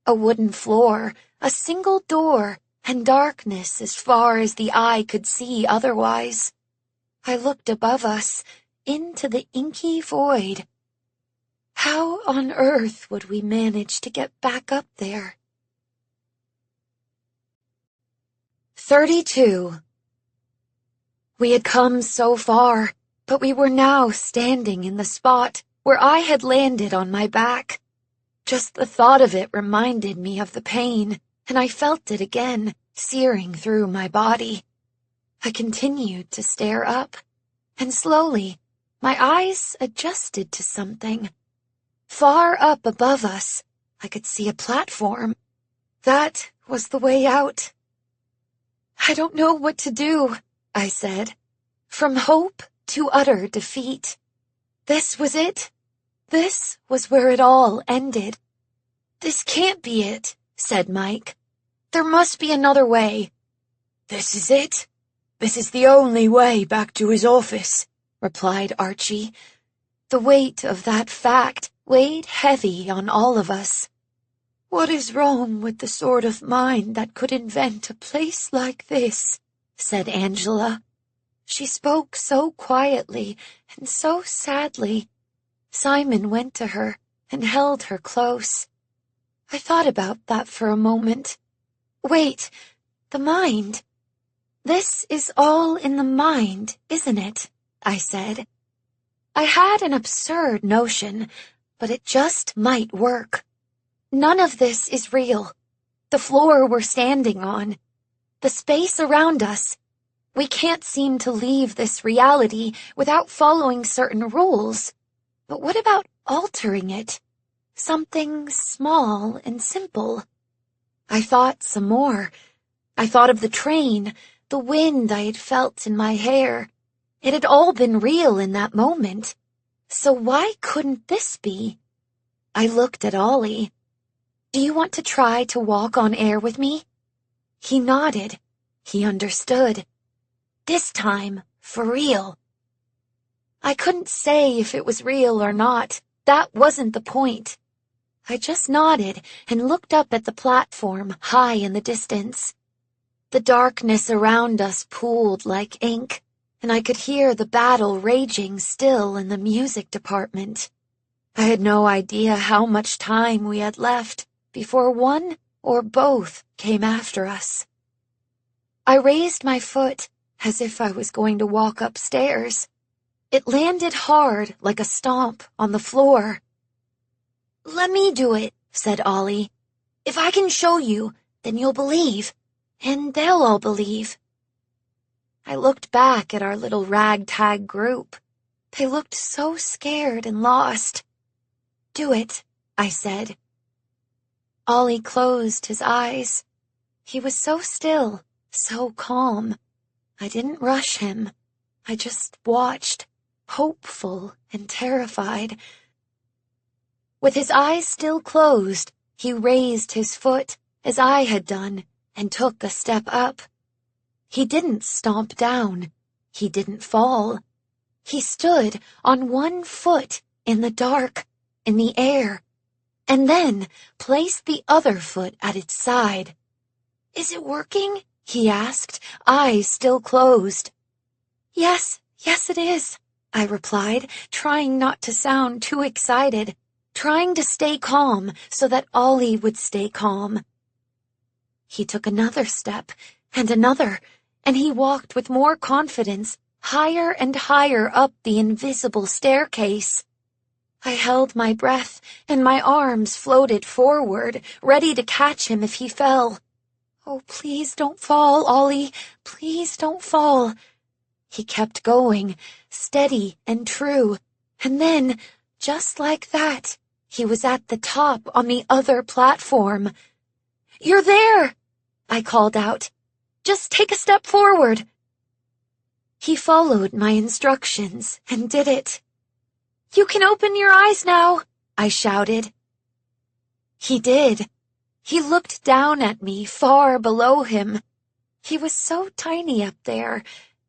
A wooden floor, a single door, and darkness as far as the eye could see otherwise. I looked above us. into the inky void. How on earth would we manage to get back up there? 32. We had come so far, but we were now standing in the spot where I had landed on my back. Just the thought of it reminded me of the pain, and I felt it again, searing through my body. I continued to stare up, and slowly, my eyes adjusted to something. Far up above us, I could see a platform. That was the way out. I don't know what to do, I said. From hope to utter defeat. This was it. This was where it all ended. This can't be it, said Mike. There must be another way. This is it. This is the only way back to his office, replied Archie. The weight of that fact weighed heavy on all of us. What is wrong with the sort of mind that could invent a place like this? Said Angela. She spoke so quietly and so sadly. Simon went to her and held her close. I thought about that for a moment. Wait, the mind. This is all in the mind, isn't it? I said. I had an absurd notion, but it just might work. None of this is real. The floor we're standing on, the space around us. We can't seem to leave this reality without following certain rules. But what about altering it? Something small and simple. I thought some more. I thought of the train, the wind I had felt in my hair. It had all been real in that moment. So why couldn't this be? I looked at Ollie. Do you want to try to walk on air with me? He nodded. He understood. This time, for real. I couldn't say if it was real or not. That wasn't the point. I just nodded and looked up at the platform high in the distance. The darkness around us pooled like ink, and I could hear the battle raging still in the music department. I had no idea how much time we had left before one or both came after us. I raised my foot as if I was going to walk upstairs. It landed hard like a stomp on the floor. Let me do it, said Ollie. If I can show you, then you'll believe, and they'll all believe. I looked back at our little ragtag group. They looked so scared and lost. Do it, I said. Ollie closed his eyes. He was so still, so calm. I didn't rush him. I just watched, hopeful and terrified. With his eyes still closed, he raised his foot, as I had done, and took a step up. He didn't stomp down. He didn't fall. He stood on one foot in the dark, in the air, and then placed the other foot at its side. Is it working? He asked, eyes still closed. Yes, it is, I replied, trying not to sound too excited, trying to stay calm so that Ollie would stay calm. He took another step, and another, and he walked with more confidence, higher and higher up the invisible staircase. I held my breath, and my arms floated forward, ready to catch him if he fell. Oh, please don't fall, Ollie. Please don't fall. He kept going, steady and true, and then, just like that, he was at the top on the other platform. You're there, I called out. Just take a step forward. He followed my instructions and did it. You can open your eyes now, I shouted. He did. He looked down at me far below him. He was so tiny up there,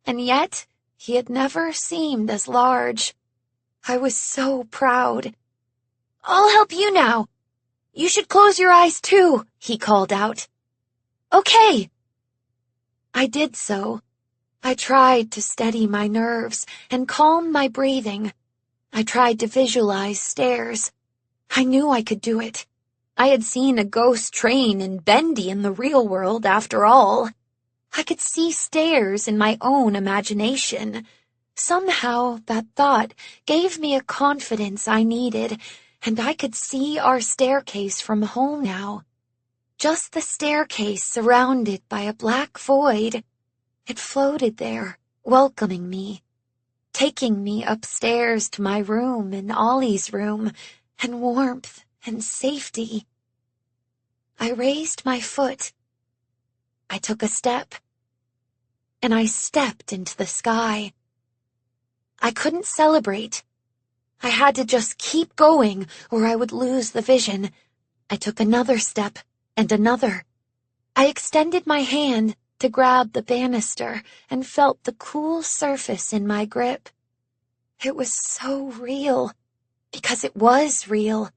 and yet he had never seemed as large. I was so proud. I'll help you now. You should close your eyes too, he called out. Okay. I did so. I tried to steady my nerves and calm my breathing. I tried to visualize stairs. I knew I could do it. I had seen a ghost train in Bendy in the real world, after all. I could see stairs in my own imagination. Somehow, that thought gave me a confidence I needed, and I could see our staircase from home now. Just the staircase surrounded by a black void. It floated there, welcoming me, taking me upstairs to my room and Ollie's room, and warmth and safety. I raised my foot. I took a step, and I stepped into the sky. I couldn't celebrate. I had to just keep going, or I would lose the vision. I took another step, and another. I extended my hand to grab the banister and felt the cool surface in my grip. It was so real, because it was real.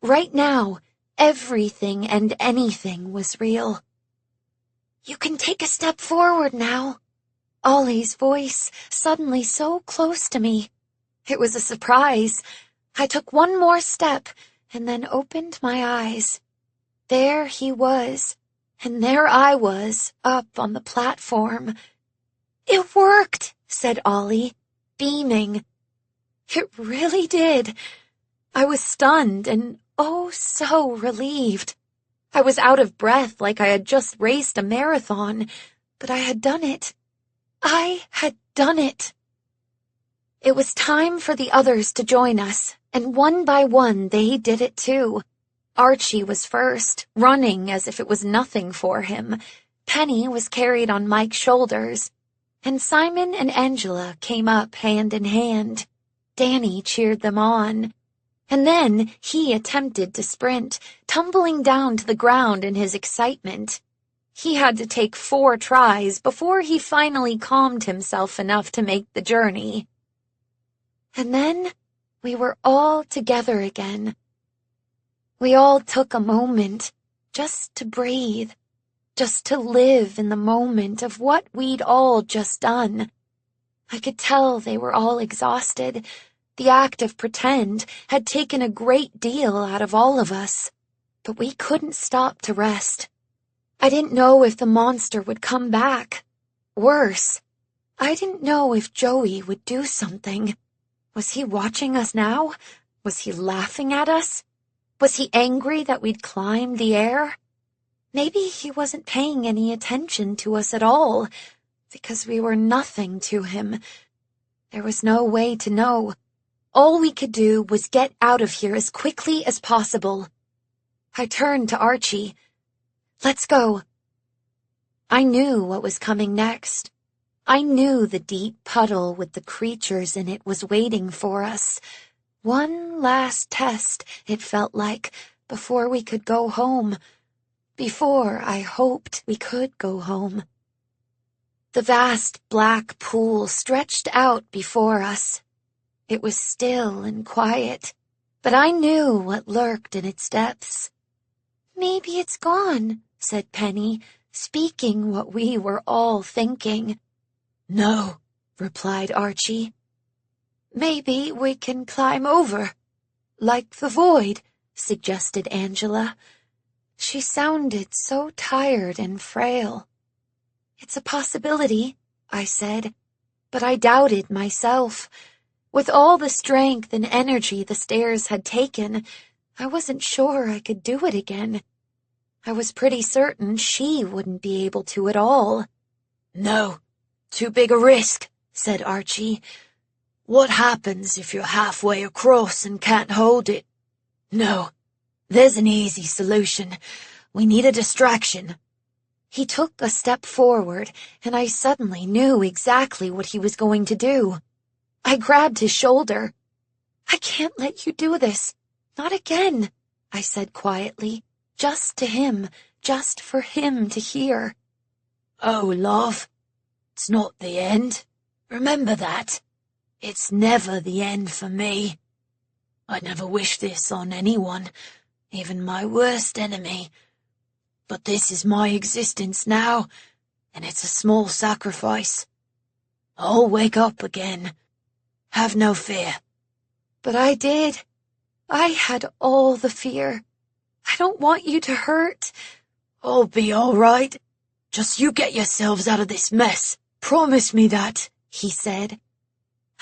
Right now, everything and anything was real. You can take a step forward now. Ollie's voice, suddenly so close to me. It was a surprise. I took one more step and then opened my eyes. There he was, and there I was, up on the platform. It worked, said Ollie, beaming. It really did. I was stunned and oh so relieved. I was out of breath like I had just raced a marathon, but I had done it. I had done it. It was time for the others to join us, and one by one they did it too. Archie was first, running as if it was nothing for him. Penny was carried on Mike's shoulders, and Simon and Angela came up hand in hand. Danny cheered them on. And then he attempted to sprint, tumbling down to the ground in his excitement. He had to take 4 tries before he finally calmed himself enough to make the journey. And then we were all together again. We all took a moment just to breathe, just to live in the moment of what we'd all just done. I could tell they were all exhausted. The act of pretend had taken a great deal out of all of us, but we couldn't stop to rest. I didn't know if the monster would come back. Worse, I didn't know if Joey would do something. Was he watching us now? Was he laughing at us? Was he angry that we'd climbed the air? Maybe he wasn't paying any attention to us at all, because we were nothing to him. There was no way to know. All we could do was get out of here as quickly as possible. I turned to Archie. Let's go. I knew what was coming next. I knew the deep puddle with the creatures in it was waiting for us. One last test, it felt like, before we could go home. Before I hoped we could go home. The vast black pool stretched out before us. It was still and quiet, but I knew what lurked in its depths. Maybe it's gone, said Penny, speaking what we were all thinking. No, replied Archie. Maybe we can climb over, like the void, suggested Angela. She sounded so tired and frail. It's a possibility, I said, but I doubted myself. With all the strength and energy the stairs had taken, I wasn't sure I could do it again. I was pretty certain she wouldn't be able to at all. No, too big a risk, said Archie. What happens if you're halfway across and can't hold it? No, there's an easy solution. We need a distraction. He took a step forward, and I suddenly knew exactly what he was going to do. I grabbed his shoulder. I can't let you do this. Not again, I said quietly, just to him, just for him to hear. Oh, love, it's not the end. Remember that. It's never the end for me. I'd never wish this on anyone, even my worst enemy. But this is my existence now, and it's a small sacrifice. I'll wake up again. Have no fear. But I did. I had all the fear. I don't want you to hurt. I'll be all right. Just you get yourselves out of this mess. Promise me that, he said.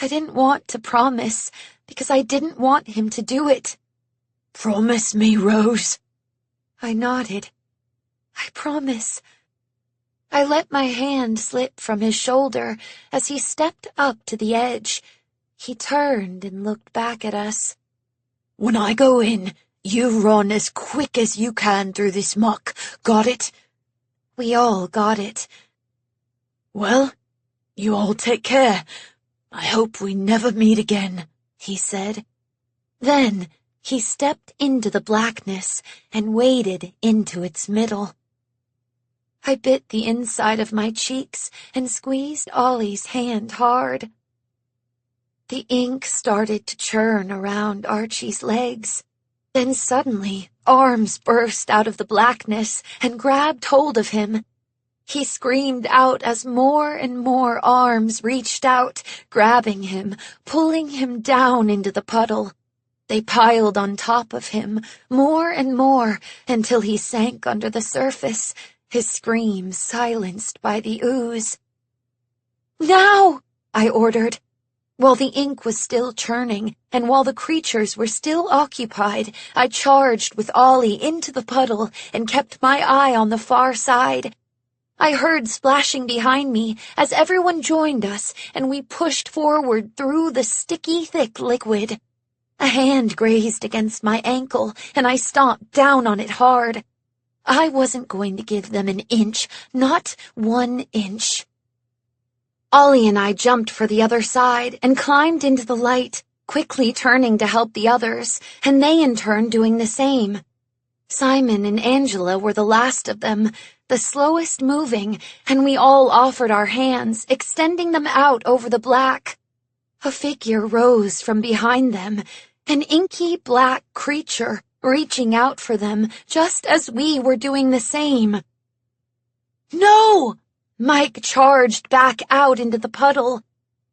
I didn't want to promise because I didn't want him to do it. Promise me, Rose. I nodded. I promise. I let my hand slip from his shoulder as he stepped up to the edge. He turned and looked back at us. When I go in, you run as quick as you can through this muck. Got it? We all got it. Well, you all take care. I hope we never meet again, he said. Then he stepped into the blackness and waded into its middle. I bit the inside of my cheeks and squeezed Ollie's hand hard. The ink started to churn around Archie's legs. Then suddenly, arms burst out of the blackness and grabbed hold of him. He screamed out as more and more arms reached out, grabbing him, pulling him down into the puddle. They piled on top of him, more and more, until he sank under the surface, his screams silenced by the ooze. "Now!" I ordered. While the ink was still churning, and while the creatures were still occupied, I charged with Ollie into the puddle and kept my eye on the far side. I heard splashing behind me as everyone joined us, and we pushed forward through the sticky, thick liquid. A hand grazed against my ankle, and I stomped down on it hard. I wasn't going to give them an inch, not 1 inch. Ollie and I jumped for the other side and climbed into the light, quickly turning to help the others, and they in turn doing the same. Simon and Angela were the last of them, the slowest moving, and we all offered our hands, extending them out over the black. A figure rose from behind them, an inky black creature, reaching out for them just as we were doing the same. "No!" Mike charged back out into the puddle.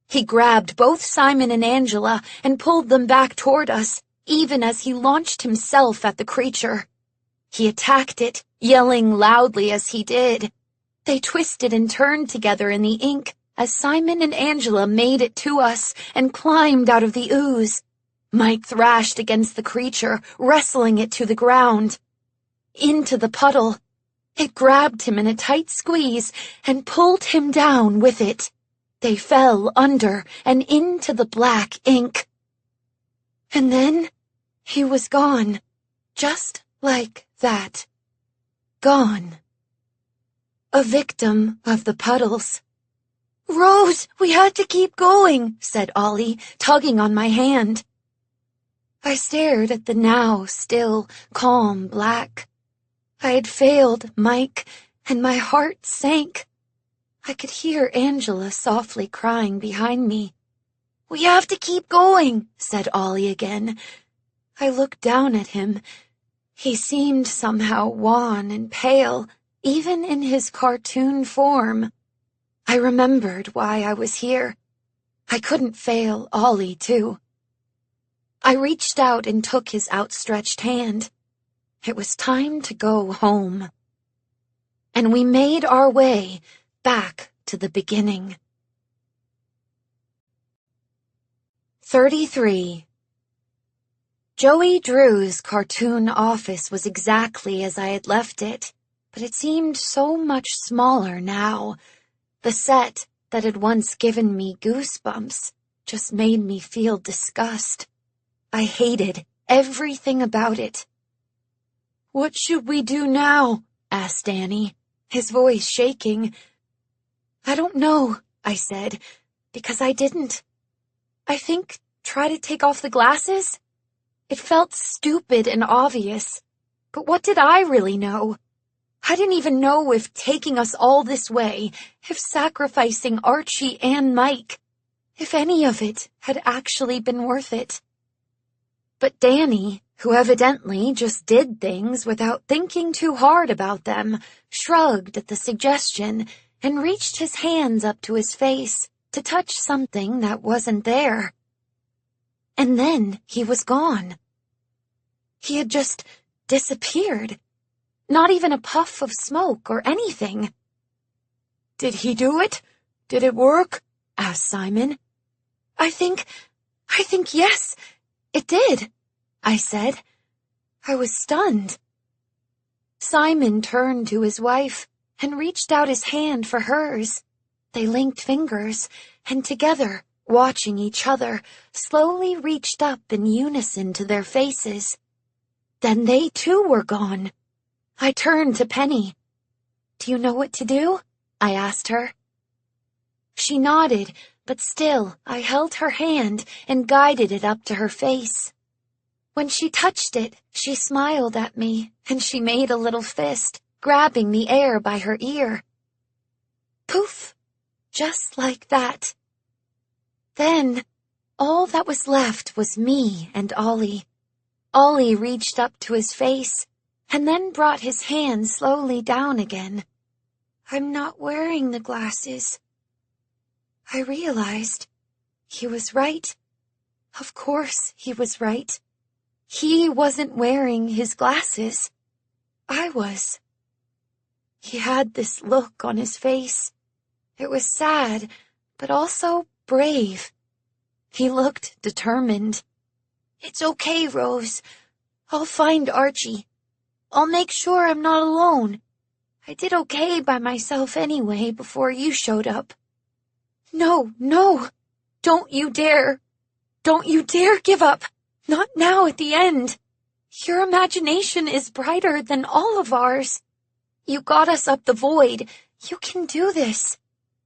He grabbed both Simon and Angela and pulled them back toward us, even as he launched himself at the creature. He attacked it, yelling loudly as he did. They twisted and turned together in the ink as Simon and Angela made it to us and climbed out of the ooze. Mike thrashed against the creature, wrestling it to the ground. Into the puddle. It grabbed him in a tight squeeze and pulled him down with it. They fell under and into the black ink. And then he was gone, just like that. Gone. A victim of the puddles. "Rose, we had to keep going," said Ollie, tugging on my hand. I stared at the now still, calm black. I had failed Mike, and my heart sank. I could hear Angela softly crying behind me. "We have to keep going," said Ollie again. I looked down at him. He seemed somehow wan and pale, even in his cartoon form. I remembered why I was here. I couldn't fail Ollie, too. I reached out and took his outstretched hand. It was time to go home. And we made our way back to the beginning. 33. Joey Drew's cartoon office was exactly as I had left it, but it seemed so much smaller now. The set that had once given me goosebumps just made me feel disgust. I hated everything about it. "What should we do now?" asked Danny, his voice shaking. "I don't know," I said, because I didn't. "I think try to take off the glasses?" It felt stupid and obvious, but what did I really know? I didn't even know if taking us all this way, if sacrificing Archie and Mike, if any of it had actually been worth it. But Danny, who evidently just did things without thinking too hard about them, shrugged at the suggestion and reached his hands up to his face, to touch something that wasn't there. And then he was gone. He had just disappeared. Not even a puff of smoke or anything. Did he do it? Did it work? Asked Simon. I think yes, it did, I said. I was stunned. Simon turned to his wife and reached out his hand for hers. They linked fingers, and together, watching each other, slowly reached up in unison to their faces. Then they too were gone. I turned to Penny. Do you know what to do? I asked her. She nodded, but still I held her hand and guided it up to her face. When she touched it, she smiled at me, and she made a little fist, grabbing the air by her ear. Poof! Just like that. Then, all that was left was me and Ollie. Ollie reached up to his face, and then brought his hand slowly down again. I'm not wearing the glasses. I realized he was right. Of course he was right. He wasn't wearing his glasses. I was. He had this look on his face. It was sad, but also brave. He looked determined. It's okay, Rose. I'll find Archie. I'll make sure I'm not alone. I did okay by myself anyway before you showed up. No, don't you dare. Don't you dare give up. Not now at the end. Your imagination is brighter than all of ours. You got us up the void. You can do this,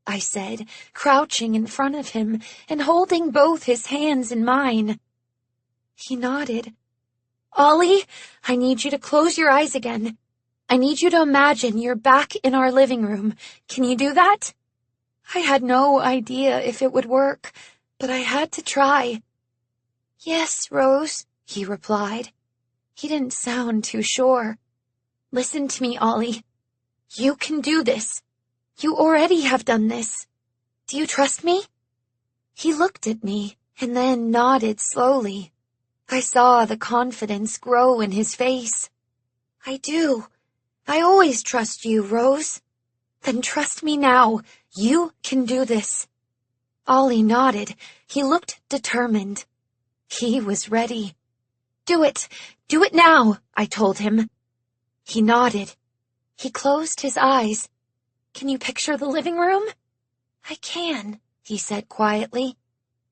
I said, crouching in front of him and holding both his hands in mine. He nodded. Ollie, I need you to close your eyes again. I need you to imagine you're back in our living room. Can you do that? I had no idea if it would work, but I had to try. Yes, Rose, he replied. He didn't sound too sure. Listen to me, Ollie. You can do this. You already have done this. Do you trust me? He looked at me and then nodded slowly. I saw the confidence grow in his face. I do. I always trust you, Rose. Then trust me now. You can do this. Ollie nodded. He looked determined. He was ready. Do it. Do it now, I told him. He nodded. He closed his eyes. Can you picture the living room? I can, he said quietly.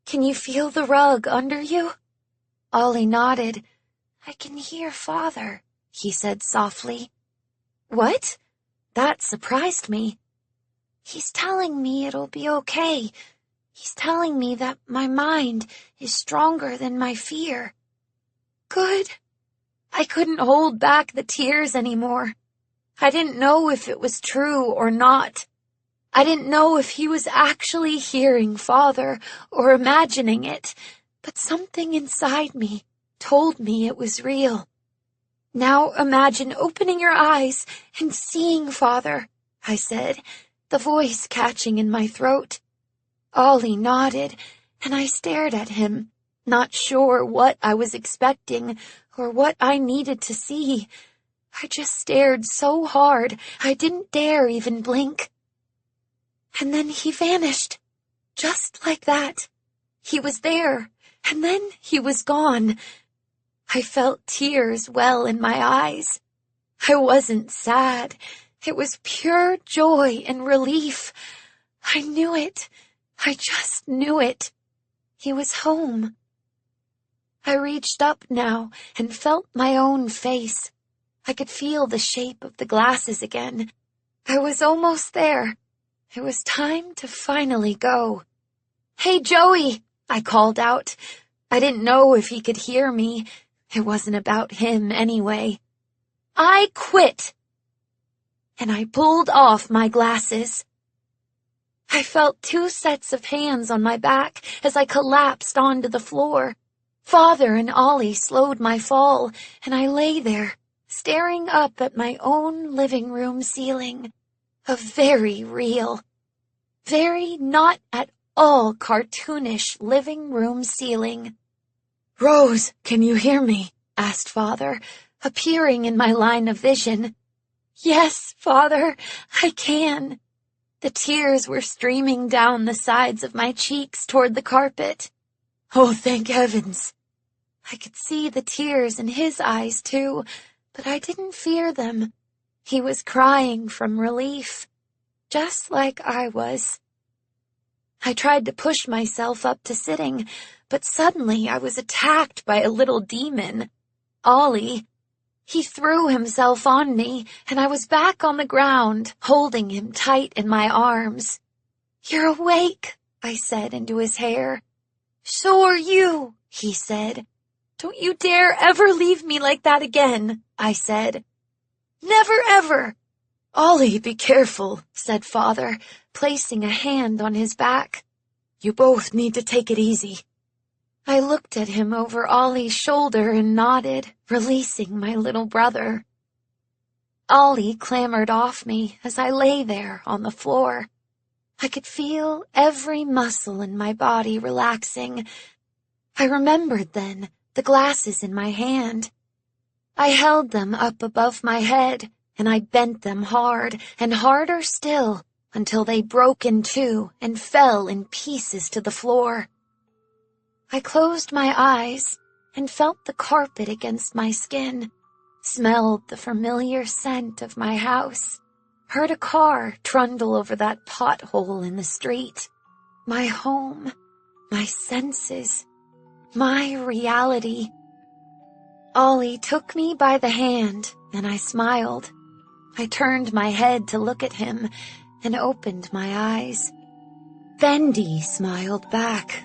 Can you feel the rug under you? Ollie nodded. I can hear Father, he said softly. What? That surprised me. He's telling me it'll be okay. He's telling me that my mind is stronger than my fear. Good. I couldn't hold back the tears anymore. I didn't know if it was true or not. I didn't know if he was actually hearing Father or imagining it, but something inside me told me it was real. Now imagine opening your eyes and seeing Father, I said, the voice catching in my throat. Ollie nodded, and I stared at him, not sure what I was expecting or what I needed to see. I just stared so hard I didn't dare even blink. And then he vanished, just like that. He was there, and then he was gone. I felt tears well in my eyes. I wasn't sad. It was pure joy and relief. I knew it. I just knew it. He was home. I reached up now and felt my own face. I could feel the shape of the glasses again. I was almost there. It was time to finally go. Hey, Joey, I called out. I didn't know if he could hear me. It wasn't about him anyway. I quit. And I pulled off my glasses. I felt 2 sets of hands on my back as I collapsed onto the floor. Father and Ollie slowed my fall, and I lay there, staring up at my own living room ceiling. A very real, very not at all cartoonish living room ceiling. "Rose, can you hear me?" asked Father, appearing in my line of vision. Yes, Father, I can. The tears were streaming down the sides of my cheeks toward the carpet. "Oh, thank heavens." I could see the tears in his eyes, too, but I didn't fear them. He was crying from relief, just like I was. I tried to push myself up to sitting, but suddenly I was attacked by a little demon, Ollie. He threw himself on me, and I was back on the ground, holding him tight in my arms. "You're awake," I said into his hair. "So are you," he said. "Don't you dare ever leave me like that again," I said. "Never, ever." "Ollie, be careful," said Father, placing a hand on his back. "You both need to take it easy." I looked at him over Ollie's shoulder and nodded, releasing my little brother. Ollie clambered off me as I lay there on the floor. I could feel every muscle in my body relaxing. I remembered then the glasses in my hand. I held them up above my head, and I bent them hard and harder still until they broke in two and fell in pieces to the floor. I closed my eyes and felt the carpet against my skin, smelled the familiar scent of my house, heard a car trundle over that pothole in the street. My home, my senses, my reality. Ollie took me by the hand, and I smiled. I turned my head to look at him and opened my eyes. Bendy smiled back.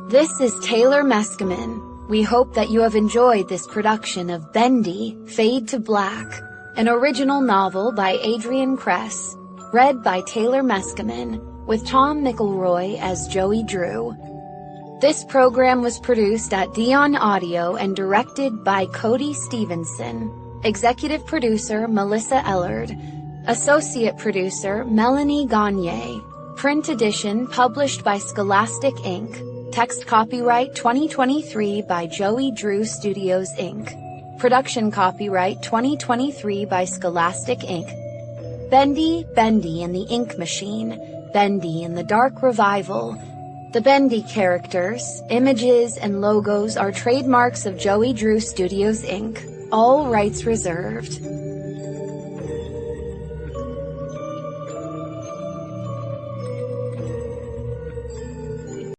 This is Taylor Meskimen. We hope that you have enjoyed this production of Bendy, Fade to Black, an original novel by Adrienne Kress, read by Taylor Meskimen, with Tom McElroy as Joey Drew. This program was produced at Dion Audio and directed by Cody Stevenson. Executive producer Melissa Ellard. Associate producer Melanie Gagne. Print edition published by Scholastic Inc. Text copyright 2023 by Joey Drew Studios Inc. Production copyright 2023 by Scholastic Inc. Bendy, Bendy and the Ink Machine. Bendy and the Dark Revival. The Bendy characters, images, and logos are trademarks of Joey Drew Studios Inc. All rights reserved.